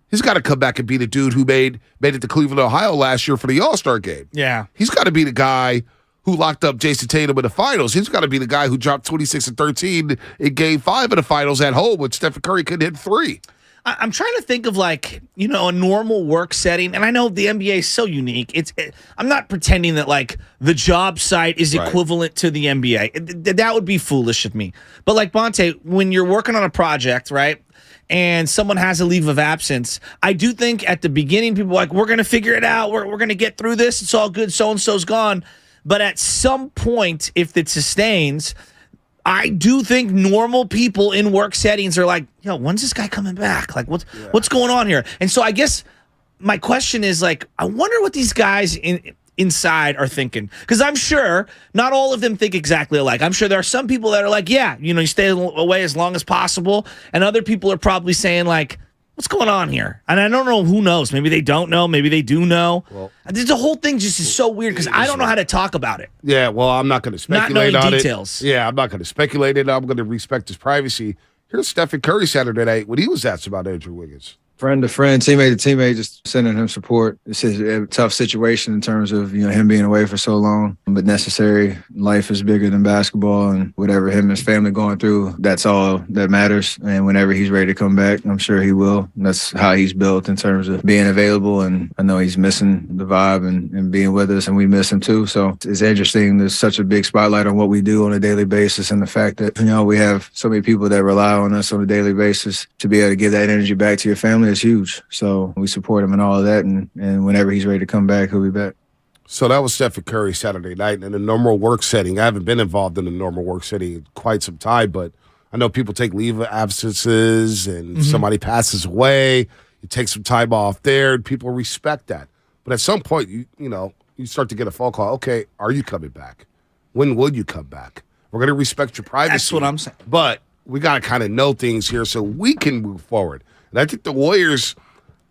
He's got to come back and be the dude who made it to Cleveland, Ohio last year for the All-Star game. Yeah. He's got to be the guy who locked up Jason Tatum in the finals. He's got to be the guy who dropped 26 and 13 in Game 5 of the finals at home when Stephen Curry couldn't hit 3. I'm trying to think of a normal work setting, and I know the NBA is so unique. I'm not pretending that the job site is equivalent to the NBA. That would be foolish of me. But Bonte, when you're working on a project, right, and someone has a leave of absence, I do think at the beginning people are we're going to figure it out. We're going to get through this. It's all good. So-and-so's gone. But at some point, if it sustains, I do think normal people in work settings are when's this guy coming back? What's going on here? And so I guess my question is I wonder what these guys inside are thinking. Because I'm sure not all of them think exactly alike. I'm sure there are some people that are you stay away as long as possible. And other people are probably saying what's going on here? And I don't know, who knows? Maybe they don't know. Maybe they do know. Well, the whole thing just is so weird because I don't know how to talk about it. Yeah, well, I'm not going to speculate not knowing on details. It. Yeah, I'm not going to speculate it. I'm going to respect his privacy. Here's Stephen Curry Saturday night when he was asked about Andrew Wiggins. Friend to friend, teammate to teammate, just sending him support. This is a tough situation in terms of him being away for so long, but necessary. Life is bigger than basketball, and whatever him and his family going through, that's all that matters. And whenever he's ready to come back, I'm sure he will. That's how he's built in terms of being available, and I know he's missing the vibe and being with us, and we miss him too. So it's interesting. There's such a big spotlight on what we do on a daily basis, and the fact that we have so many people that rely on us on a daily basis to be able to give that energy back to your family is huge. So we support him in all of that, and whenever he's ready to come back, he'll be back. So that was Stephen Curry Saturday night in a normal work setting. I haven't been involved in a normal work setting in quite some time, but I know people take leave of absences and somebody passes away. You take some time off there, and people respect that. But at some point, you start to get a phone call. Okay, are you coming back? When will you come back? We're going to respect your privacy. That's what I'm saying. But we got to kind of know things here so we can move forward. And I think the Warriors,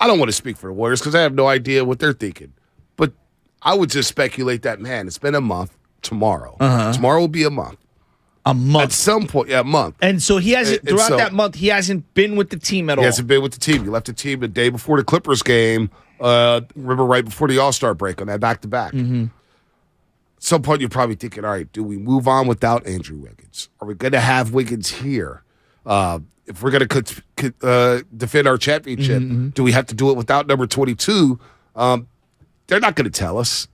I don't want to speak for the Warriors because I have no idea what they're thinking. But I would just speculate that, man, it's been a month tomorrow. Tomorrow will be a month. A month. At some point, a month. And so he hasn't, throughout that month, he hasn't been with the team at all. He hasn't been with the team. He left the team the day before the Clippers game. Remember, right before the All-Star break on that back-to-back. At some point, you're probably thinking, all right, do we move on without Andrew Wiggins? Are we going to have Wiggins here? If we're going to defend our championship, do we have to do it without number 22? They're not going to tell us.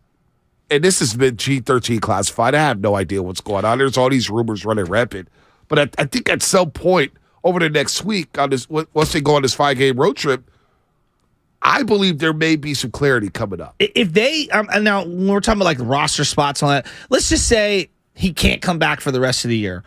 And this has been G13 classified. I have no idea what's going on. There's all these rumors running rampant. But I think at some point over the next week, once they go on this 5-game road trip, I believe there may be some clarity coming up. If they now, when we're talking about like roster spots on that, let's just say he can't come back for the rest of the year.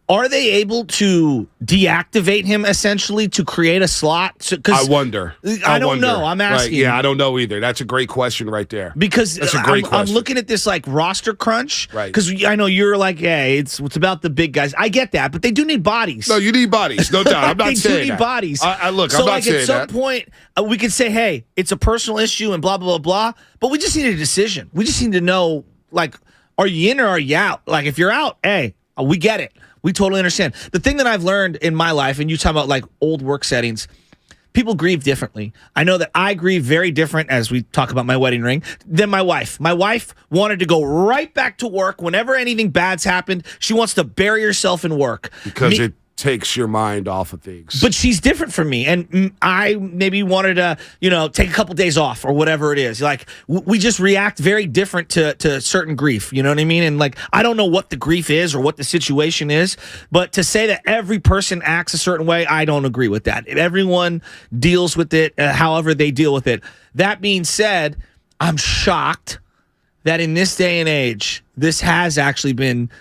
Are they able to deactivate him essentially to create a slot? I wonder. I don't know. I'm asking. Right. Yeah, I don't know either. That's a great question right there. Because that's a great question. I'm looking at this like roster crunch. Right. Because I know you're like, hey, it's about the big guys. I get that, but they do need bodies. No, you need bodies. No doubt. I'm not they saying do need that. bodies. So I'm not saying at some point, we could say, hey, it's a personal issue and blah, blah, blah, blah. But we just need a decision. We just need to know, like, are you in or are you out? Like, if you're out, hey, we get it. We totally understand. The thing that I've learned in my life, and you talk about like old work settings, people grieve differently. I know that I grieve very different, as we talk about my wedding ring, than my wife. My wife wanted to go right back to work whenever anything bad's happened. She wants to bury herself in work. Because it takes your mind off of things. But she's different from me, and I maybe wanted to, take a couple days off or whatever it is. Like we just react very different to certain grief. You know what I mean? And like I don't know what the grief is or what the situation is, but to say that every person acts a certain way, I don't agree with that. Everyone deals with it however they deal with it. That being said, I'm shocked that in this day and age, this has actually been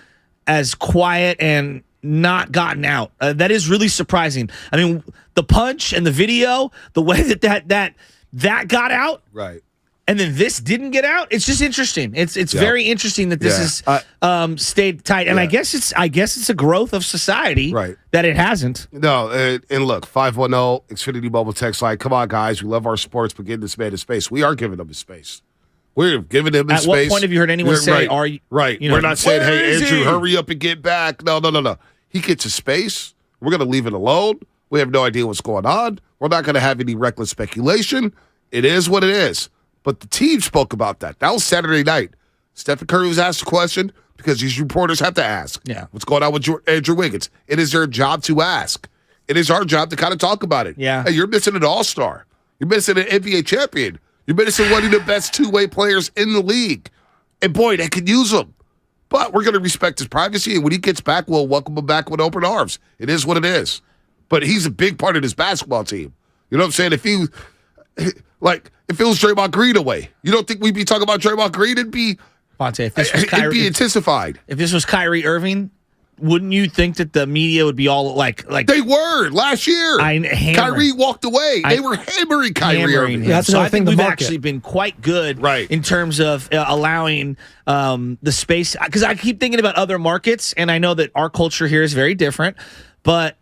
as quiet and not gotten out. That is really surprising. I mean, the punch and the video, the way that got out, right, and then this didn't get out. It's just interesting. It's very interesting that this is stayed tight. And I guess it's a growth of society, right, that it hasn't. No, and look, 510 Xfinity Mobile text line. Come on, guys, we love our sports, but give this man his space. We are giving him his space. We're giving him his space. At what point have you heard anyone say, "Are you?" Right. We're not saying, "Hey, Andrew, hurry up and get back." No. He gets his space. We're going to leave it alone. We have no idea what's going on. We're not going to have any reckless speculation. It is what it is. But the team spoke about that. That was Saturday night. Stephen Curry was asked a question because these reporters have to ask. Yeah. What's going on with Andrew Wiggins? It is their job to ask. It is our job to kind of talk about it. Yeah. Hey, you're missing an all-star. You're missing an NBA champion. You're missing one of the best two-way players in the league. And boy, they could use him. But we're going to respect his privacy, and when he gets back, we'll welcome him back with open arms. It is what it is. But he's a big part of this basketball team. You know what I'm saying? If it was Draymond Green away, you don't think we'd be talking about Draymond Green? It'd be intensified. If this was Kyrie Irving, wouldn't you think that the media would be all like they were last year? Kyrie walked away. They were hammering Kyrie Irving. That's so another I thing. think we've actually been quite good, in terms of allowing the space. Because I keep thinking about other markets, and I know that our culture here is very different. But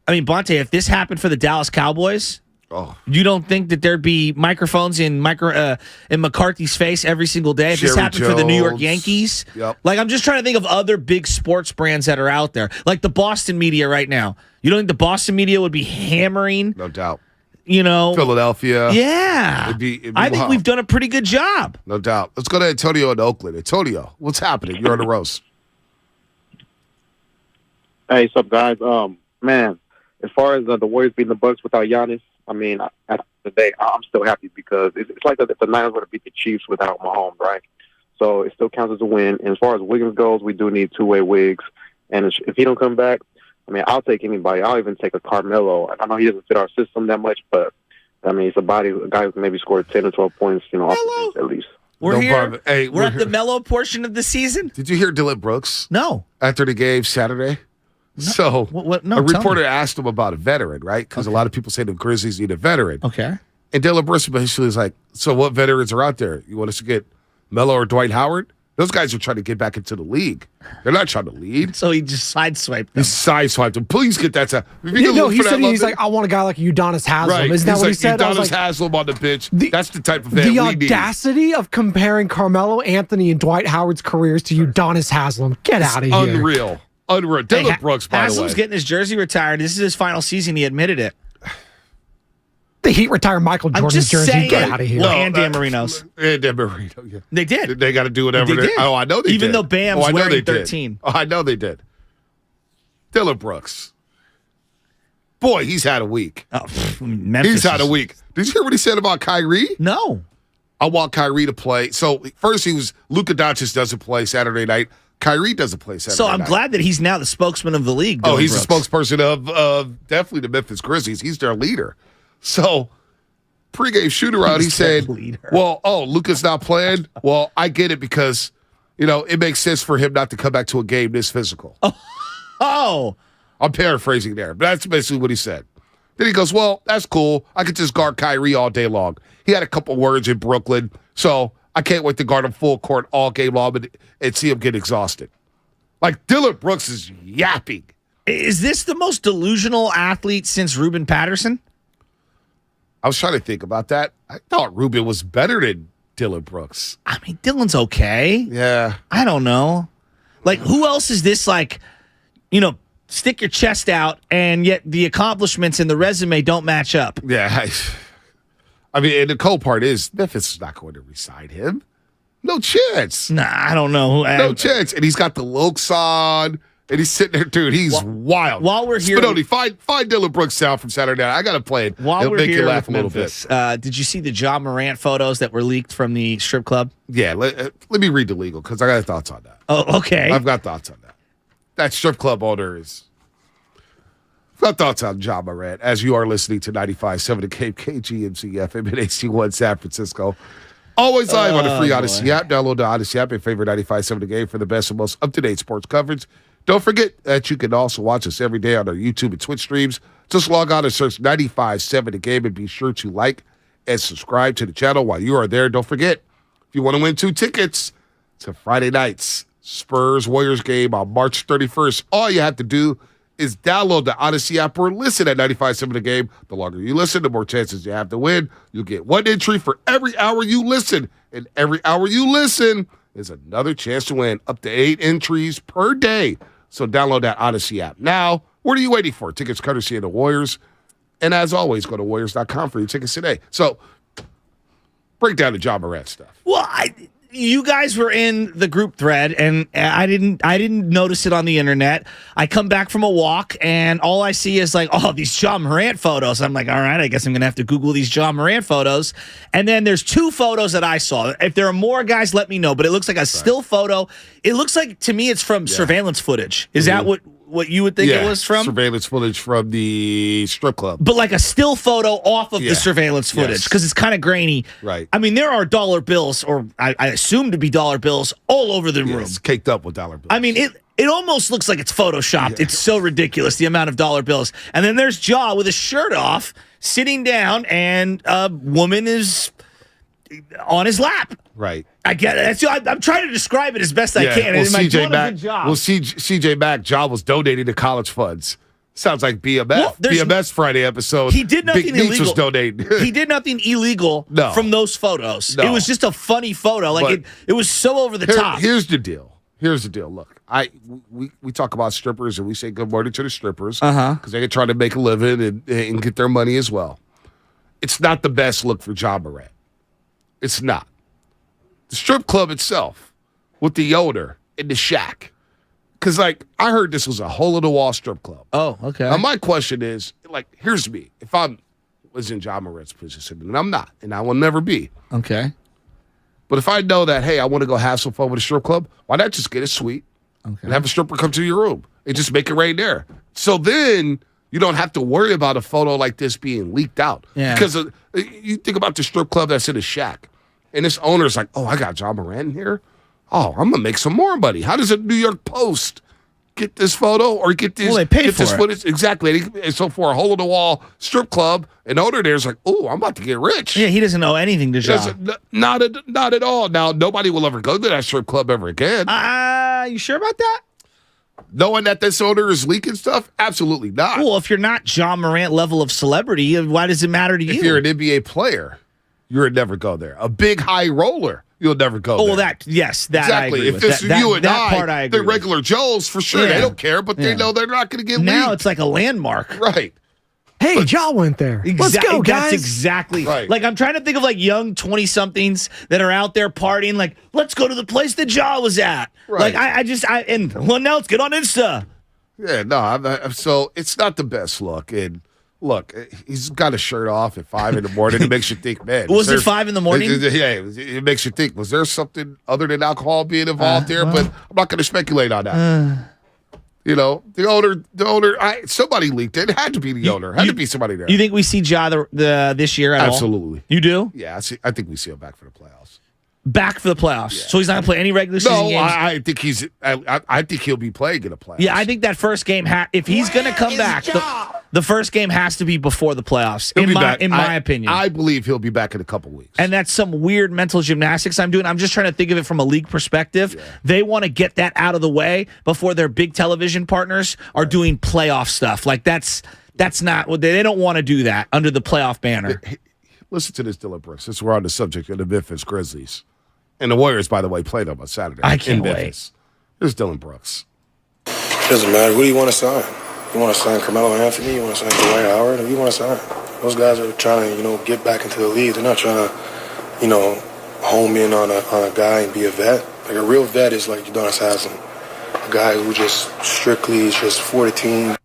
I mean, Bonte, if this happened for the Dallas Cowboys. Oh. You don't think that there'd be microphones in McCarthy's face every single day if this happened for the New York Yankees? Yep. Like, I'm just trying to think of other big sports brands that are out there, like the Boston media right now. You don't think the Boston media would be hammering? No doubt. Philadelphia. Yeah. It'd be I think we've done a pretty good job. No doubt. Let's go to Antonio in Oakland. Antonio, what's happening? You're on the roast. Hey, what's up, guys? Man, as far as the Warriors beating the Bucks without Giannis, I mean, at the end of the day, I'm still happy because it's like if the Niners were to beat the Chiefs without Mahomes, right? So it still counts as a win. And as far as Wiggins goes, we do need two-way Wiggs. And if he don't come back, I mean, I'll take anybody. I'll even take a Carmelo. I know he doesn't fit our system that much, but, I mean, it's a guy who can maybe score 10 or 12 points, off the bench at least. We're No here. problem. Hey, we're at the mellow portion of the season. Did you hear Dylan Brooks? No. After the game Saturday? No. So What? No, a tell reporter me. asked him about a veteran, right? Because a lot of people say the Grizzlies need a veteran. Okay. And Dylan Brooks basically is like, so what veterans are out there? You want us to get Melo or Dwight Howard? Those guys are trying to get back into the league. They're not trying to lead. So he just sideswiped them. He sideswiped him. Please get that. He said he's like, I want a guy like Udonis Haslem. Right. Isn't that He's what he like, said? I was Udonis like, Haslem on the bench. That's the type of fan the we need. audacity of comparing Carmelo Anthony and Dwight Howard's careers to Udonis Haslem. Get out of here. Unreal. Dylan Brooks, by the way. Haslam's getting his jersey retired. This is his final season. He admitted it. The Heat retired Michael Jordan's jersey. Saying, Get out of here. Well, and Dan Marino's. And Dan Marino, yeah. They did. They got to do whatever They did. Oh, I know they did. Even though Bam's I know wearing they did. 13. Oh, I know they did. Dylan Brooks. Boy, he's had a week. Oh, Memphis he's had a week. Did you hear what he said about Kyrie? No. I want Kyrie to play. So first he was Luka Doncic doesn't play Saturday night. Kyrie doesn't play Saturday night. So I'm glad that he's now the spokesman of the league. Oh, he's Brooks. the spokesperson of definitely the Memphis Grizzlies. He's their leader. So pregame shoot around, he said, Luka's not playing. Well, I get it because, it makes sense for him not to come back to a game this physical. Oh. I'm paraphrasing there, but that's basically what he said. Then he goes, well, that's cool. I could just guard Kyrie all day long. He had a couple words in Brooklyn, so I can't wait to guard him full court all game long and see him get exhausted. Like, Dylan Brooks is yapping. Is this the most delusional athlete since Ruben Patterson? I was trying to think about that. I thought Ruben was better than Dylan Brooks. I mean, Dylan's okay. Yeah. I don't know. Like, who else is this, like, stick your chest out, and yet the accomplishments in the resume don't match up? Yeah. I mean, and the cool part is Memphis is not going to re-sign him. No chance. Nah, I don't know. No chance. And he's got the looks on. And he's sitting there, dude. He's wild. While we're here, Spinoni, find Dylan Brooks sound from Saturday night. I got to play it. While It'll we're make here you laugh a with little Memphis, bit. did you see the Ja Morant photos that were leaked from the strip club? Yeah, let me read the legal because I got thoughts on that. Oh, okay. I've got thoughts on that. That strip club owner is. I've got thoughts on Ja Morant as you are listening to 95.7 The Cape, KGMC FM in AC1 San Francisco. Always live on the free Odyssey app. Download the Odyssey app and favorite 95.7 The Game for the best and most up-to-date sports coverage. Don't forget that you can also watch us every day on our YouTube and Twitch streams. Just log on and search 95.7 The Game and be sure to like and subscribe to the channel while you are there. Don't forget, if you want to win 2 tickets to Friday night's Spurs-Warriors game on March 31st, all you have to do is download the Odyssey app or listen at 95.7 The Game. The longer you listen, the more chances you have to win. You'll get 1 entry for every hour you listen. And every hour you listen is another chance to win up to 8 entries per day. So download that Odyssey app now. What are you waiting for? Tickets courtesy of the Warriors. And as always, go to Warriors.com for your tickets today. So break down the Ja Morant stuff. Well, you guys were in the group thread, and I didn't notice it on the internet. I come back from a walk, and all I see is like, oh, these Ja Morant photos. I'm like, all right, I guess I'm gonna have to Google these Ja Morant photos. And then there's 2 photos that I saw. If there are more, guys, let me know. But it looks like a still photo. It looks like to me it's from surveillance footage. Is that what you would think it was from? Surveillance footage from the strip club. But like a still photo off of the surveillance footage because it's kind of grainy. Right. I mean, there are dollar bills, or I assume to be dollar bills, all over the room. It's caked up with dollar bills. I mean, it almost looks like it's photoshopped. Yeah. It's so ridiculous, the amount of dollar bills. And then there's Ja with his shirt off, sitting down, and a woman is on his lap. Right. I get it. I'm trying to describe it as best I can. Well, Am I doing a good job? Well, CJ Mack, Ja was donating to college funds. Sounds like BMF. Well, BMS Friday episode. He did nothing Big Meats illegal. Was donating. He did nothing illegal from those photos. No. It was just a funny photo. Like it was so over the top. Here's the deal. Look, we talk about strippers and we say good morning to the strippers because they can try to make a living and get their money as well. It's not the best look for Ja Morant. It's not. The strip club itself with the owner in the shack. Because, I heard this was a hole-in-the-wall strip club. Oh, okay. Now, my question is, here's me. If I was in Ja Morant's position, and I'm not, and I will never be. Okay. But if I know that, hey, I want to go have some fun with a strip club, why not just get a suite and have a stripper come to your room and just make it right there? So then you don't have to worry about a photo like this being leaked out. Yeah. Because you think about the strip club that's in a shack. And this owner's like, oh, I got John Morant in here. Oh, I'm going to make some more money. How does the New York Post get this photo or get this? Well, they paid get for this it. footage? Exactly. And so for a hole-in-the-wall strip club, an owner there's like, oh, I'm about to get rich. Yeah, he doesn't know anything to Ja. Not at all. Now, nobody will ever go to that strip club ever again. You sure about that? Knowing that this owner is leaking stuff? Absolutely not. Well, if you're not John Morant level of celebrity, why does it matter to you? If you're an NBA player, you would never go there. A big high roller, you'll never go there. Well, that exactly. I agree If with. this is you and that part I agree they're regular Joes for sure. Yeah. They don't care, but they know they're not going to get now leaked. it's like a landmark. Right. Hey, Ja went there. Let's go, guys. That's exactly right. Like I'm trying to think of like young 20-somethings that are out there partying. Like, let's go to the place that Ja was at. Right. Like and now let's get on Insta. Yeah, no. So it's not the best look. And look, he's got his shirt off at 5 in the morning. It makes you think, man. Was it 5 in the morning? Yeah, it makes you think. Was there something other than alcohol being involved there? But I'm not going to speculate on that. You know, the owner. Somebody leaked it. It had to be the owner. Had to be somebody there. You think we see Ja this year at all? Absolutely. You do? Yeah, I think we see him back for the playoffs. Back for the playoffs. Yeah. So he's not going to play any regular season games? No, I think he'll be playing in the playoffs. Yeah, I think that first game, if he's going to come back, the first game has to be before the playoffs, in my opinion. I believe he'll be back in a couple weeks. And that's some weird mental gymnastics I'm doing. I'm just trying to think of it from a league perspective. Yeah. They want to get that out of the way before their big television partners are doing playoff stuff. Like, that's not what they don't want to do that under the playoff banner. Listen to this, Dylan Brooks, since we're on the subject of the Memphis Grizzlies. And the Warriors, by the way, played them on Saturday. I can't wait. Memphis. Here's Dylan Brooks. Doesn't matter. Who do you want to sign? You want to sign Carmelo Anthony? You want to sign Dwight Howard? Who you want to sign? Those guys are trying to, get back into the league. They're not trying to, home in on a guy and be a vet. Like a real vet is like Udonis Haslem, a guy who just strictly is just for the team.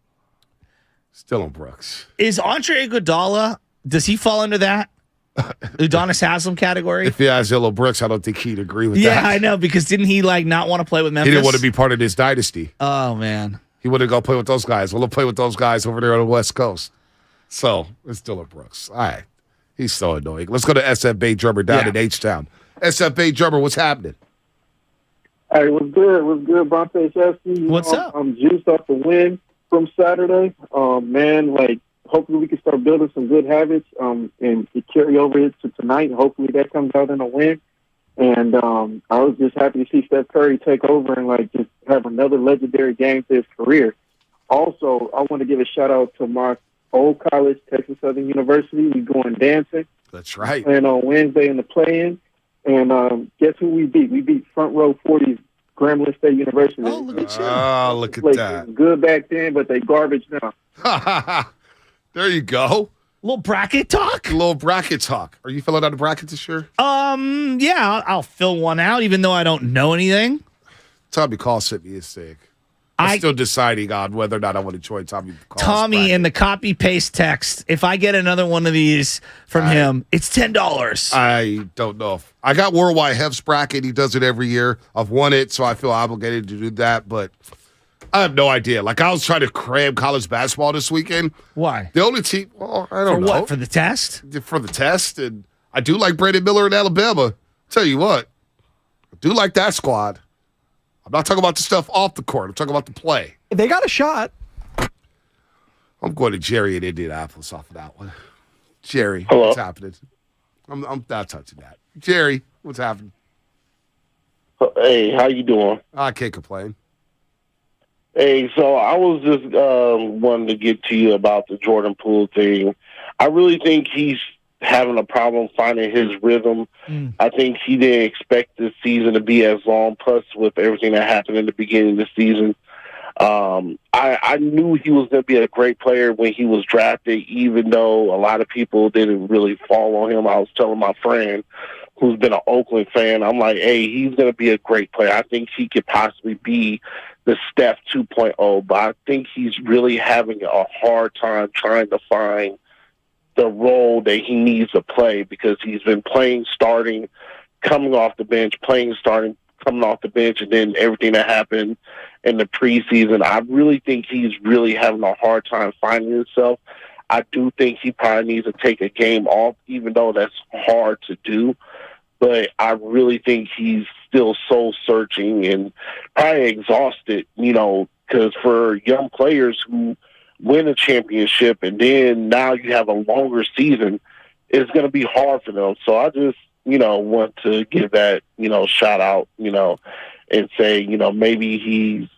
Dylan Brooks. Is Andre Iguodala? Does he fall under that? Udonis Haslem category? If he has Dylan Brooks, I don't think he'd agree with that. Yeah, I know, because didn't he not want to play with Memphis? He didn't want to be part of this dynasty. Oh, man. He wanted to go play with those guys. We'll play with those guys over there on the West Coast. So, it's Dylan Brooks. All right. He's so annoying. Let's go to SF Bay Drummer down in H-Town. SF Bay Drummer, what's happening? Hey, what's good? What's good, Bronte Chesky? What's up? I'm juiced off the win from Saturday. Hopefully we can start building some good habits and carry over it to tonight. Hopefully that comes out in a win. And I was just happy to see Steph Curry take over and just have another legendary game to his career. Also, I want to give a shout out to my old college, Texas Southern University. We going dancing. That's right. And on Wednesday in the play-in. And guess who we beat? We beat Front Row 40's Grambling State University. Oh, look at you. Oh, look at that. Good back then, but they garbage now. There you go. Little bracket talk? A little bracket talk. Are you filling out a bracket this year? Yeah, I'll fill one out, even though I don't know anything. Tommy Call sent me his sig. I'm still deciding on whether or not I want to join Tommy Call's Tommy bracket. in the copy-paste text, if I get another one of these from him, it's $10. I don't know. I got Worldwide Hef's bracket. He does it every year. I've won it, so I feel obligated to do that, but I have no idea. I was trying to cram college basketball this weekend. Why? The only team, I don't know. For what? For the test? For the test, and I do like Brandon Miller in Alabama. Tell you what, I do like that squad. I'm not talking about the stuff off the court. I'm talking about the play. They got a shot. I'm going to Jerry in Indianapolis off of that one. Jerry, Hello. What's happening? I'm not touching that. Jerry, what's happening? Hey, how you doing? I can't complain. Hey, so I was just wanting to get to you about the Jordan Poole thing. I really think he's having a problem finding his rhythm. I think he didn't expect this season to be as long, plus with everything that happened in the beginning of the season. I knew he was going to be a great player when he was drafted, even though a lot of people didn't really fall on him. I was telling my friend who's been an Oakland fan, I'm like, hey, he's going to be a great player. I think he could possibly be the Steph 2.0, but I think he's really having a hard time trying to find the role that he needs to play because he's been playing, starting, coming off the bench, playing, starting, coming off the bench, and then everything that happened in the preseason. I really think he's really having a hard time finding himself. I do think he probably needs to take a game off, even though that's hard to do. but I really think he's still soul searching and probably exhausted, because for young players who win a championship and then now you have a longer season, it's going to be hard for them. So I just, want to give that, shout out, and say, maybe he's,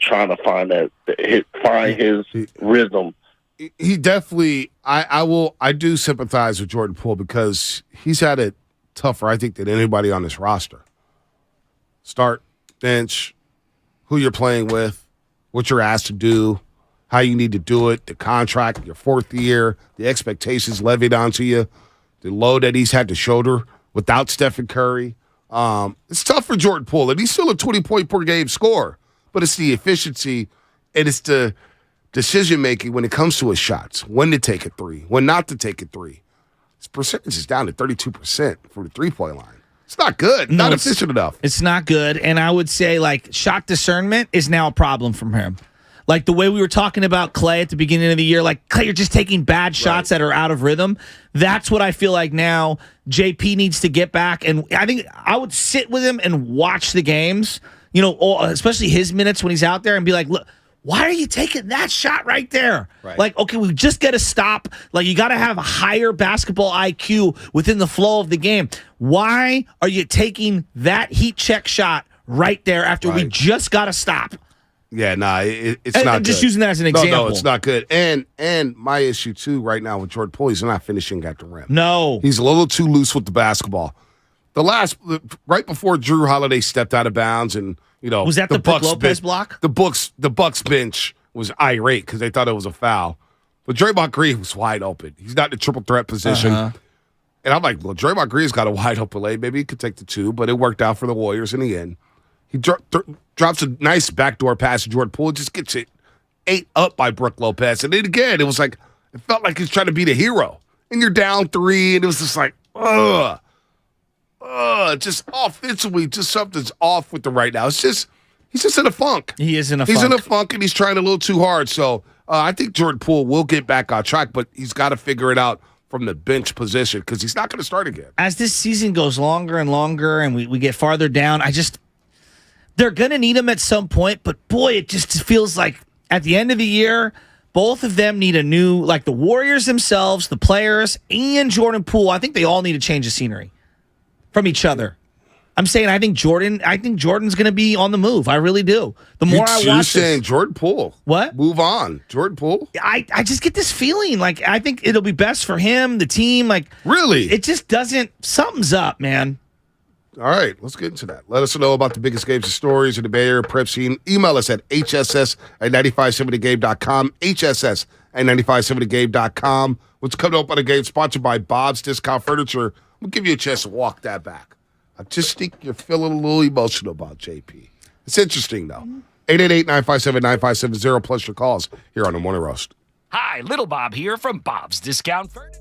trying to find his rhythm. He definitely, I do sympathize with Jordan Poole because he's had it tougher, I think, than anybody on this roster. Start, bench, who you're playing with, what you're asked to do, how you need to do it, the contract, your fourth year, the expectations levied onto you, the load that he's had to shoulder without Stephen Curry. It's tough for Jordan Poole, and he's still a 20-point per game scorer, but it's the efficiency and it's the decision-making when it comes to his shots, when to take a three, when not to take a three. His percentage is down to 32% from the three-point line. It's not good. Not efficient enough. It's not good, and I would say, shot discernment is now a problem from him. Like the way we were talking about Clay at the beginning of the year, Clay, you're just taking bad shots that are out of rhythm. That's what I feel like now JP needs to get back. And I think I would sit with him and watch the games, especially his minutes when he's out there and be like, look, why are you taking that shot right there? Right. Okay, we just got to stop. You got to have a higher basketball IQ within the flow of the game. Why are you taking that heat check shot right there after we just got to stop? Yeah, it's not good. Just using that as an example. No, it's not good. And my issue, too, right now with Jordan Poole, he's not finishing at the rim. No. He's a little too loose with the basketball. Right before Drew Holiday stepped out of bounds and, was that the Brook Lopez block? The Bucks bench was irate because they thought it was a foul. But Draymond Green was wide open. He's not in the triple threat position. And I'm like, well, Draymond Green's got a wide open lane. Maybe he could take the two, but it worked out for the Warriors in the end. He drops a nice backdoor pass to Jordan Poole, just gets it ate up by Brook Lopez. And then again, it felt like he's trying to be the hero. And you're down 3, and it was just like, just offensively, just something's off with the right now. He's just in a funk. He is in a funk. He's in a funk, and he's trying a little too hard. So I think Jordan Poole will get back on track, but he's got to figure it out from the bench position because he's not going to start again. As this season goes longer and longer and we get farther down, they're going to need him at some point, but boy, it just feels like at the end of the year, both of them need a new, the Warriors themselves, the players, and Jordan Poole. I think they all need to change the scenery from each other. I'm saying I think Jordan's going to be on the move. I really do. The more I watch You're saying Jordan Poole. What? Move on. Jordan Poole? I just get this feeling I think it'll be best for him, the team. Really? It just doesn't, something's up, man. All right, let's get into that. Let us know about the biggest games and stories in the Bay Area prep scene. Email us at hss@957thegame.com, hss@957thegame.com. What's coming up on the game, sponsored by Bob's Discount Furniture. We'll give you a chance to walk that back. I just think you're feeling a little emotional about JP. It's interesting, though. 888-957-9570 plus your calls here on the Morning Roast. Hi, Little Bob here from Bob's Discount Furniture.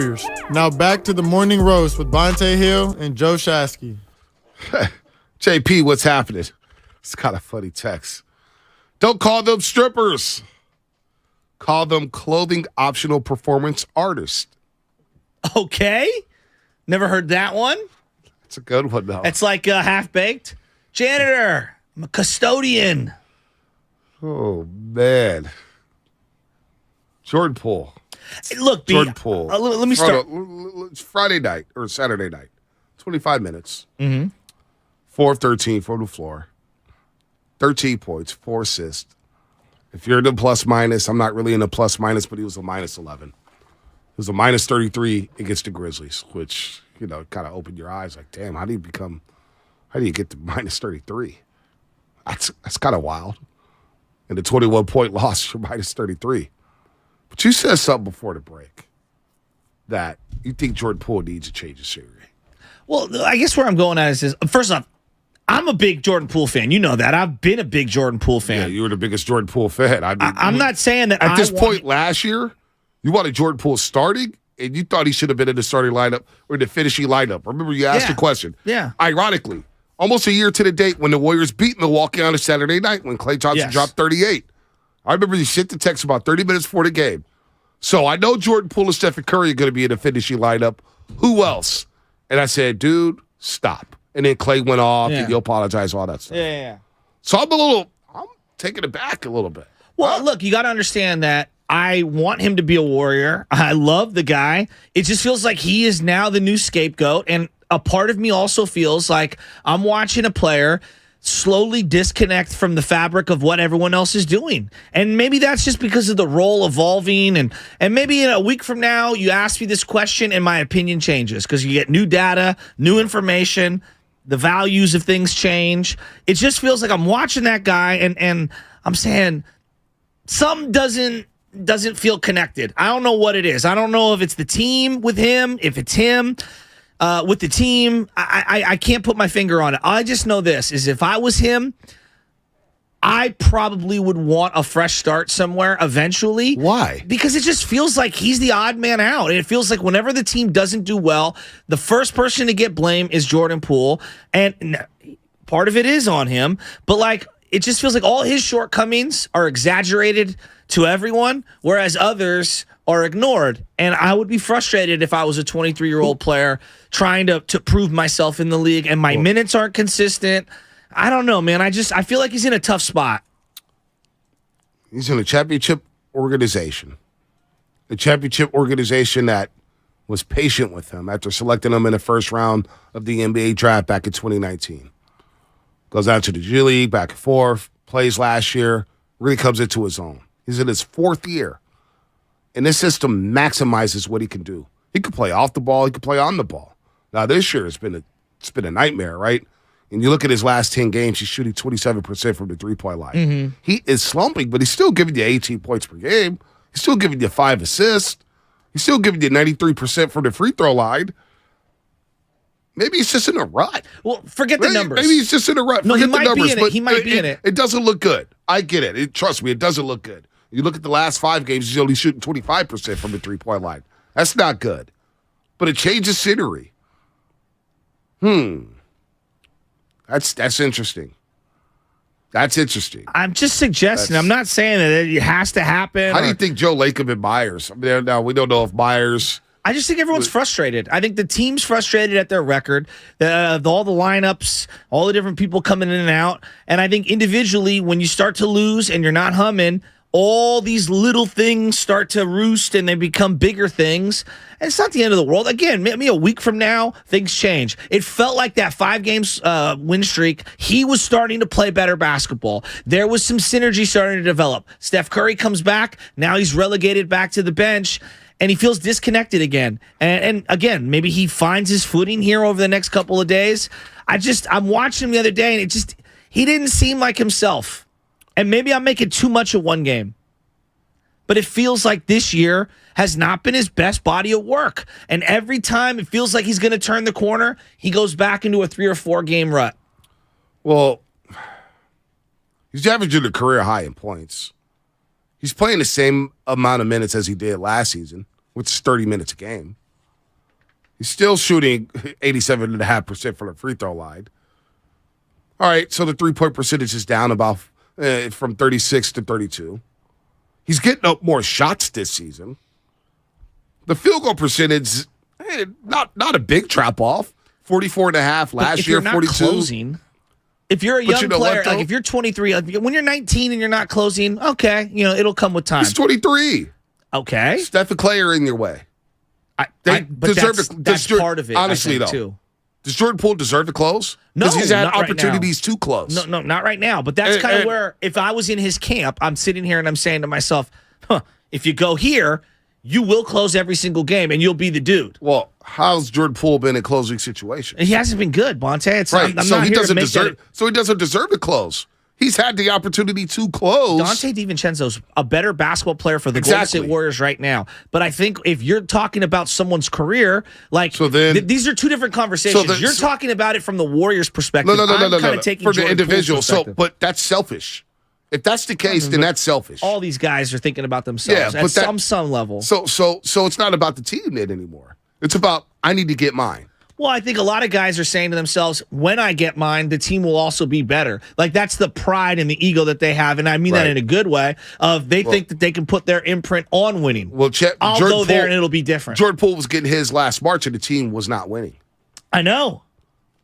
Warriors. Now back to the morning roast with Bonte Hill and Joe Shasky. JP, what's happening? It's kind of funny text. Don't call them strippers. Call them clothing optional performance artists. Okay. Never heard that one. It's a good one, though. It's like half-baked. Janitor. I'm a custodian. Oh, man. Jordan Poole. Look, Jordan Poole. Let me start. It's Friday night or Saturday night. 25 minutes. Mm-hmm. 4 of 13 from the floor. 13 points, 4 assists. If you're in the plus-minus, I'm not really in the plus-minus, but he was a minus 11. He was a minus 33 against the Grizzlies, which, kind of opened your eyes like, damn, how do you get to minus 33? That's kind of wild. And the 21-point loss for minus 33. But you said something before the break that you think Jordan Poole needs a change of scenery. Well, I guess where I'm going at is first off, I'm a big Jordan Poole fan. You know that. I've been a big Jordan Poole fan. Yeah, you were the biggest Jordan Poole fan. I mean, I'm not saying that at this point last year, you wanted Jordan Poole starting, and you thought he should have been in the starting lineup or the finishing lineup. Remember, you asked the question. Yeah. Ironically, almost a year to the date when the Warriors beat Milwaukee on a Saturday night when Klay Thompson dropped 38. I remember you sent the text about 30 minutes before the game. So I know Jordan Poole and Stephen Curry are going to be in the finishing lineup. Who else? And I said, dude, stop. And then Klay went off, and you apologize, all that stuff. Yeah. So I'm taking it back a little bit. Well, look, you got to understand that I want him to be a Warrior. I love the guy. It just feels like he is now the new scapegoat. And a part of me also feels like I'm watching a player slowly disconnect from the fabric of what everyone else is doing. And maybe that's just because of the role evolving. And maybe in a week from now, you ask me this question and my opinion changes because you get new data, new information, the values of things change. It just feels like I'm watching that guy and I'm saying something doesn't feel connected. I don't know what it is. I don't know if it's the team with him, if it's him. With the team, I can't put my finger on it. I just know this, is if I was him, I probably would want a fresh start somewhere eventually. Why? Because it just feels like he's the odd man out. And it feels like whenever the team doesn't do well, the first person to get blamed is Jordan Poole. And part of it is on him. But, it just feels like all his shortcomings are exaggerated to everyone, whereas others are ignored. And I would be frustrated if I was a 23-year-old player trying to prove myself in the league and my minutes aren't consistent. I don't know, man. I feel like he's in a tough spot. He's in a championship organization. A championship organization that was patient with him after selecting him in the first round of the NBA draft back in 2019. Goes out to the G League, back and forth, plays last year, really comes into his own. He's in his 4th year. And this system maximizes what he can do. He can play off the ball. He can play on the ball. Now, this year it's been a nightmare, right? And you look at his last 10 games, he's shooting 27% from the three-point line. Mm-hmm. He is slumping, but he's still giving you 18 points per game. He's still giving you 5 assists. He's still giving you 93% from the free throw line. Maybe he's just in a rut. Well, forget the numbers. Maybe he's just in a rut. No, Forget he might the numbers, be in it. He might be in it. It doesn't look good. I get it. Trust me, it doesn't look good. You look at the last 5 games, he's only shooting 25% from the three-point line. That's not good. But it changes scenery. That's interesting. That's interesting. I'm just suggesting. I'm not saying that it has to happen. How do you think Joe Lacob and Myers? I mean, now we don't know if Myers. I just think everyone's frustrated. I think the team's frustrated at their record, all the lineups, all the different people coming in and out. And I think individually, when you start to lose and you're not humming, all these little things start to roost and they become bigger things. And it's not the end of the world. Again, maybe a week from now, things change. It felt like that 5 games win streak, he was starting to play better basketball. There was some synergy starting to develop. Steph Curry comes back. Now he's relegated back to the bench. And he feels disconnected again. And again, maybe he finds his footing here over the next couple of days. I'm watching him the other day, and he didn't seem like himself. And maybe I'm making too much of one game. But it feels like this year has not been his best body of work. And every time it feels like he's going to turn the corner, he goes back into a 3 or 4 game rut. Well, he's averaging a career high in points. He's playing the same amount of minutes as he did last season, which is 30 minutes a game. He's still shooting 87.5% from the free throw line. All right, so the three-point percentage is down about from 36 to 32. He's getting up more shots this season. The field goal percentage, not a big drop-off. 44.5 last year, 42. Closing, if you're a young player, like if you're 23, when you're 19 and you're not closing, okay, it'll come with time. He's 23. Okay. Steph and Clay are in your way. They deserve that's part of it. Honestly, though. Too. Does Jordan Poole deserve to close? No, because he's had not opportunities right to close. No, not right now. But that's kind of where, if I was in his camp, I'm sitting here and I'm saying to myself, if you go here, you will close every single game and you'll be the dude. Well, how's Jordan Poole been in closing situations? He hasn't been good, Bonte. Right. So he doesn't deserve to close. He's had the opportunity to close. Dante DiVincenzo's a better basketball player for the Golden State Warriors right now. But I think if you're talking about someone's career, these are two different conversations. You're talking about it from the Warriors' perspective. No. Taking for the Jordan individual. Poole's But that's selfish. If that's the case, then that's selfish. All these guys are thinking about themselves at some level. So it's not about the team then anymore. It's about, I need to get mine. Well, I think a lot of guys are saying to themselves, when I get mine, the team will also be better. Like, that's the pride and the ego that they have, and I mean that in a good way, think that they can put their imprint on winning. Well, I'll go there and it'll be different. Jordan Poole was getting his last March, and the team was not winning. I know.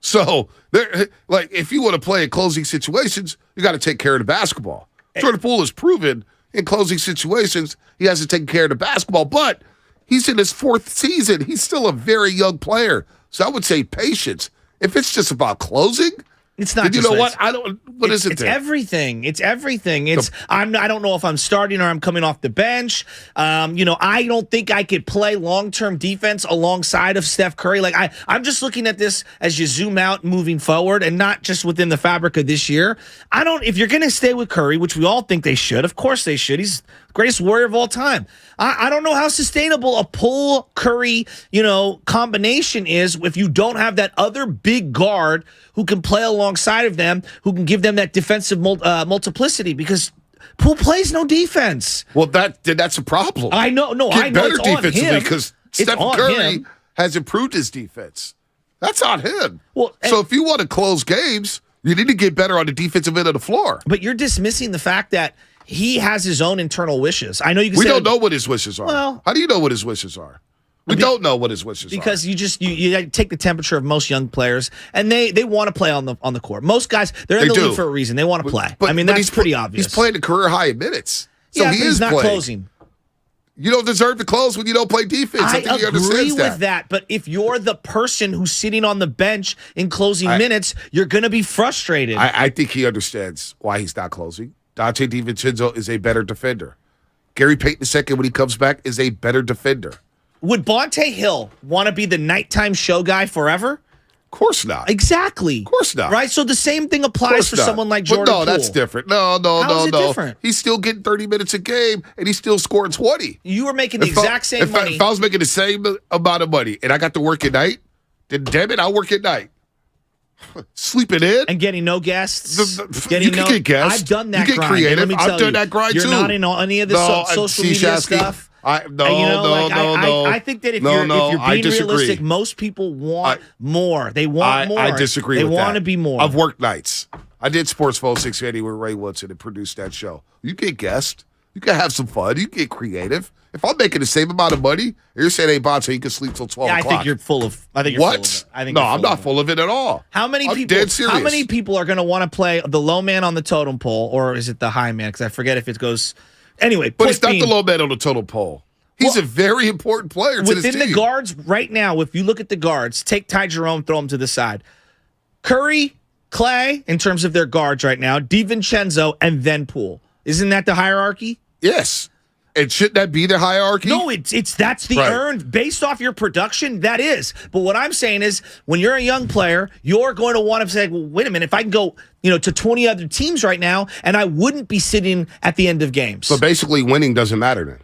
So, if you want to play in closing situations, you got to take care of the basketball. Jordan Poole has proven in closing situations he hasn't taken care of the basketball, but he's in his 4th season. He's still a very young player. So I would say patience. If it's just about closing, it's not. You know what? I don't. What is it? It's everything. It's everything. I don't know if I'm starting or I'm coming off the bench. I don't think I could play long-term defense alongside of Steph Curry. I'm just looking at this as you zoom out, moving forward, and not just within the fabric of this year. If you're going to stay with Curry, which we all think they should, of course they should. He's the greatest Warrior of all time. I don't know how sustainable a Poole Curry, combination is if you don't have that other big guard who can play alongside of them, who can give them that defensive multiplicity, because Poole plays no defense. Well, that's a problem. I know. No, Get I know better it's on defensively him. because Steph Curry has improved his defense. That's on him. Well, so if you want to close games, you need to get better on the defensive end of the floor. But you're dismissing the fact that he has his own internal wishes. I know you can We don't know what his wishes are. Well, how do you know what his wishes are? We don't know what his wishes are. Because you take the temperature of most young players, and they want to play on the court. Most guys, they're in the league for a reason. They want to play. But that's pretty obvious. He's playing a career high in minutes. So he's not closing. You don't deserve to close when you don't play defense. I think he understands with that. But if you're the person who's sitting on the bench in closing minutes, you're going to be frustrated. I think he understands why he's not closing. Dante DiVincenzo is a better defender. Gary Payton II, when he comes back, is a better defender. Would Bonte Hill want to be the nighttime show guy forever? Of course not. Exactly. Of course not. Right? So the same thing applies for someone like Jordan Poole. No, that's different. No. How is it different? He's still getting 30 minutes a game, and he's still scoring 20. You were making the exact same money. If I was making the same amount of money, and I got to work at night, then damn it, I'll work at night. Sleeping in. And getting no guests. You can get guests. I've done that you get grind. creative. I've done that grind, you're too. You're not in any of the social media stuff. No. I think that if you're being realistic, most people want more. They want more. I disagree with that. They want to be more. I've worked nights. I did Sports 680 with Ray Woodson and produced that show. You get guests. You can have some fun. You can get creative. If I'm making the same amount of money, you're saying, hey, Bonte, you can sleep till 12 o'clock. I think you're full of what? Full of it. I'm not full of it at all. How many people are going to want to play the low man on the totem pole, or is it the high man? Because I forget if it goes. Anyway, but it's not the low man on the totem pole. He's a very important player to this team. Within the guards right now, if you look at the guards, take Ty Jerome, throw him to the side. Curry, Clay, in terms of their guards right now, DiVincenzo, and then Poole. Isn't that the hierarchy? Yes. And shouldn't that be the hierarchy? No, that's the earned based off your production. That is. But what I'm saying is, when you're a young player, you're going to want to say, well, wait a minute, if I can go, to 20 other teams right now, and I wouldn't be sitting at the end of games. So basically, winning doesn't matter then.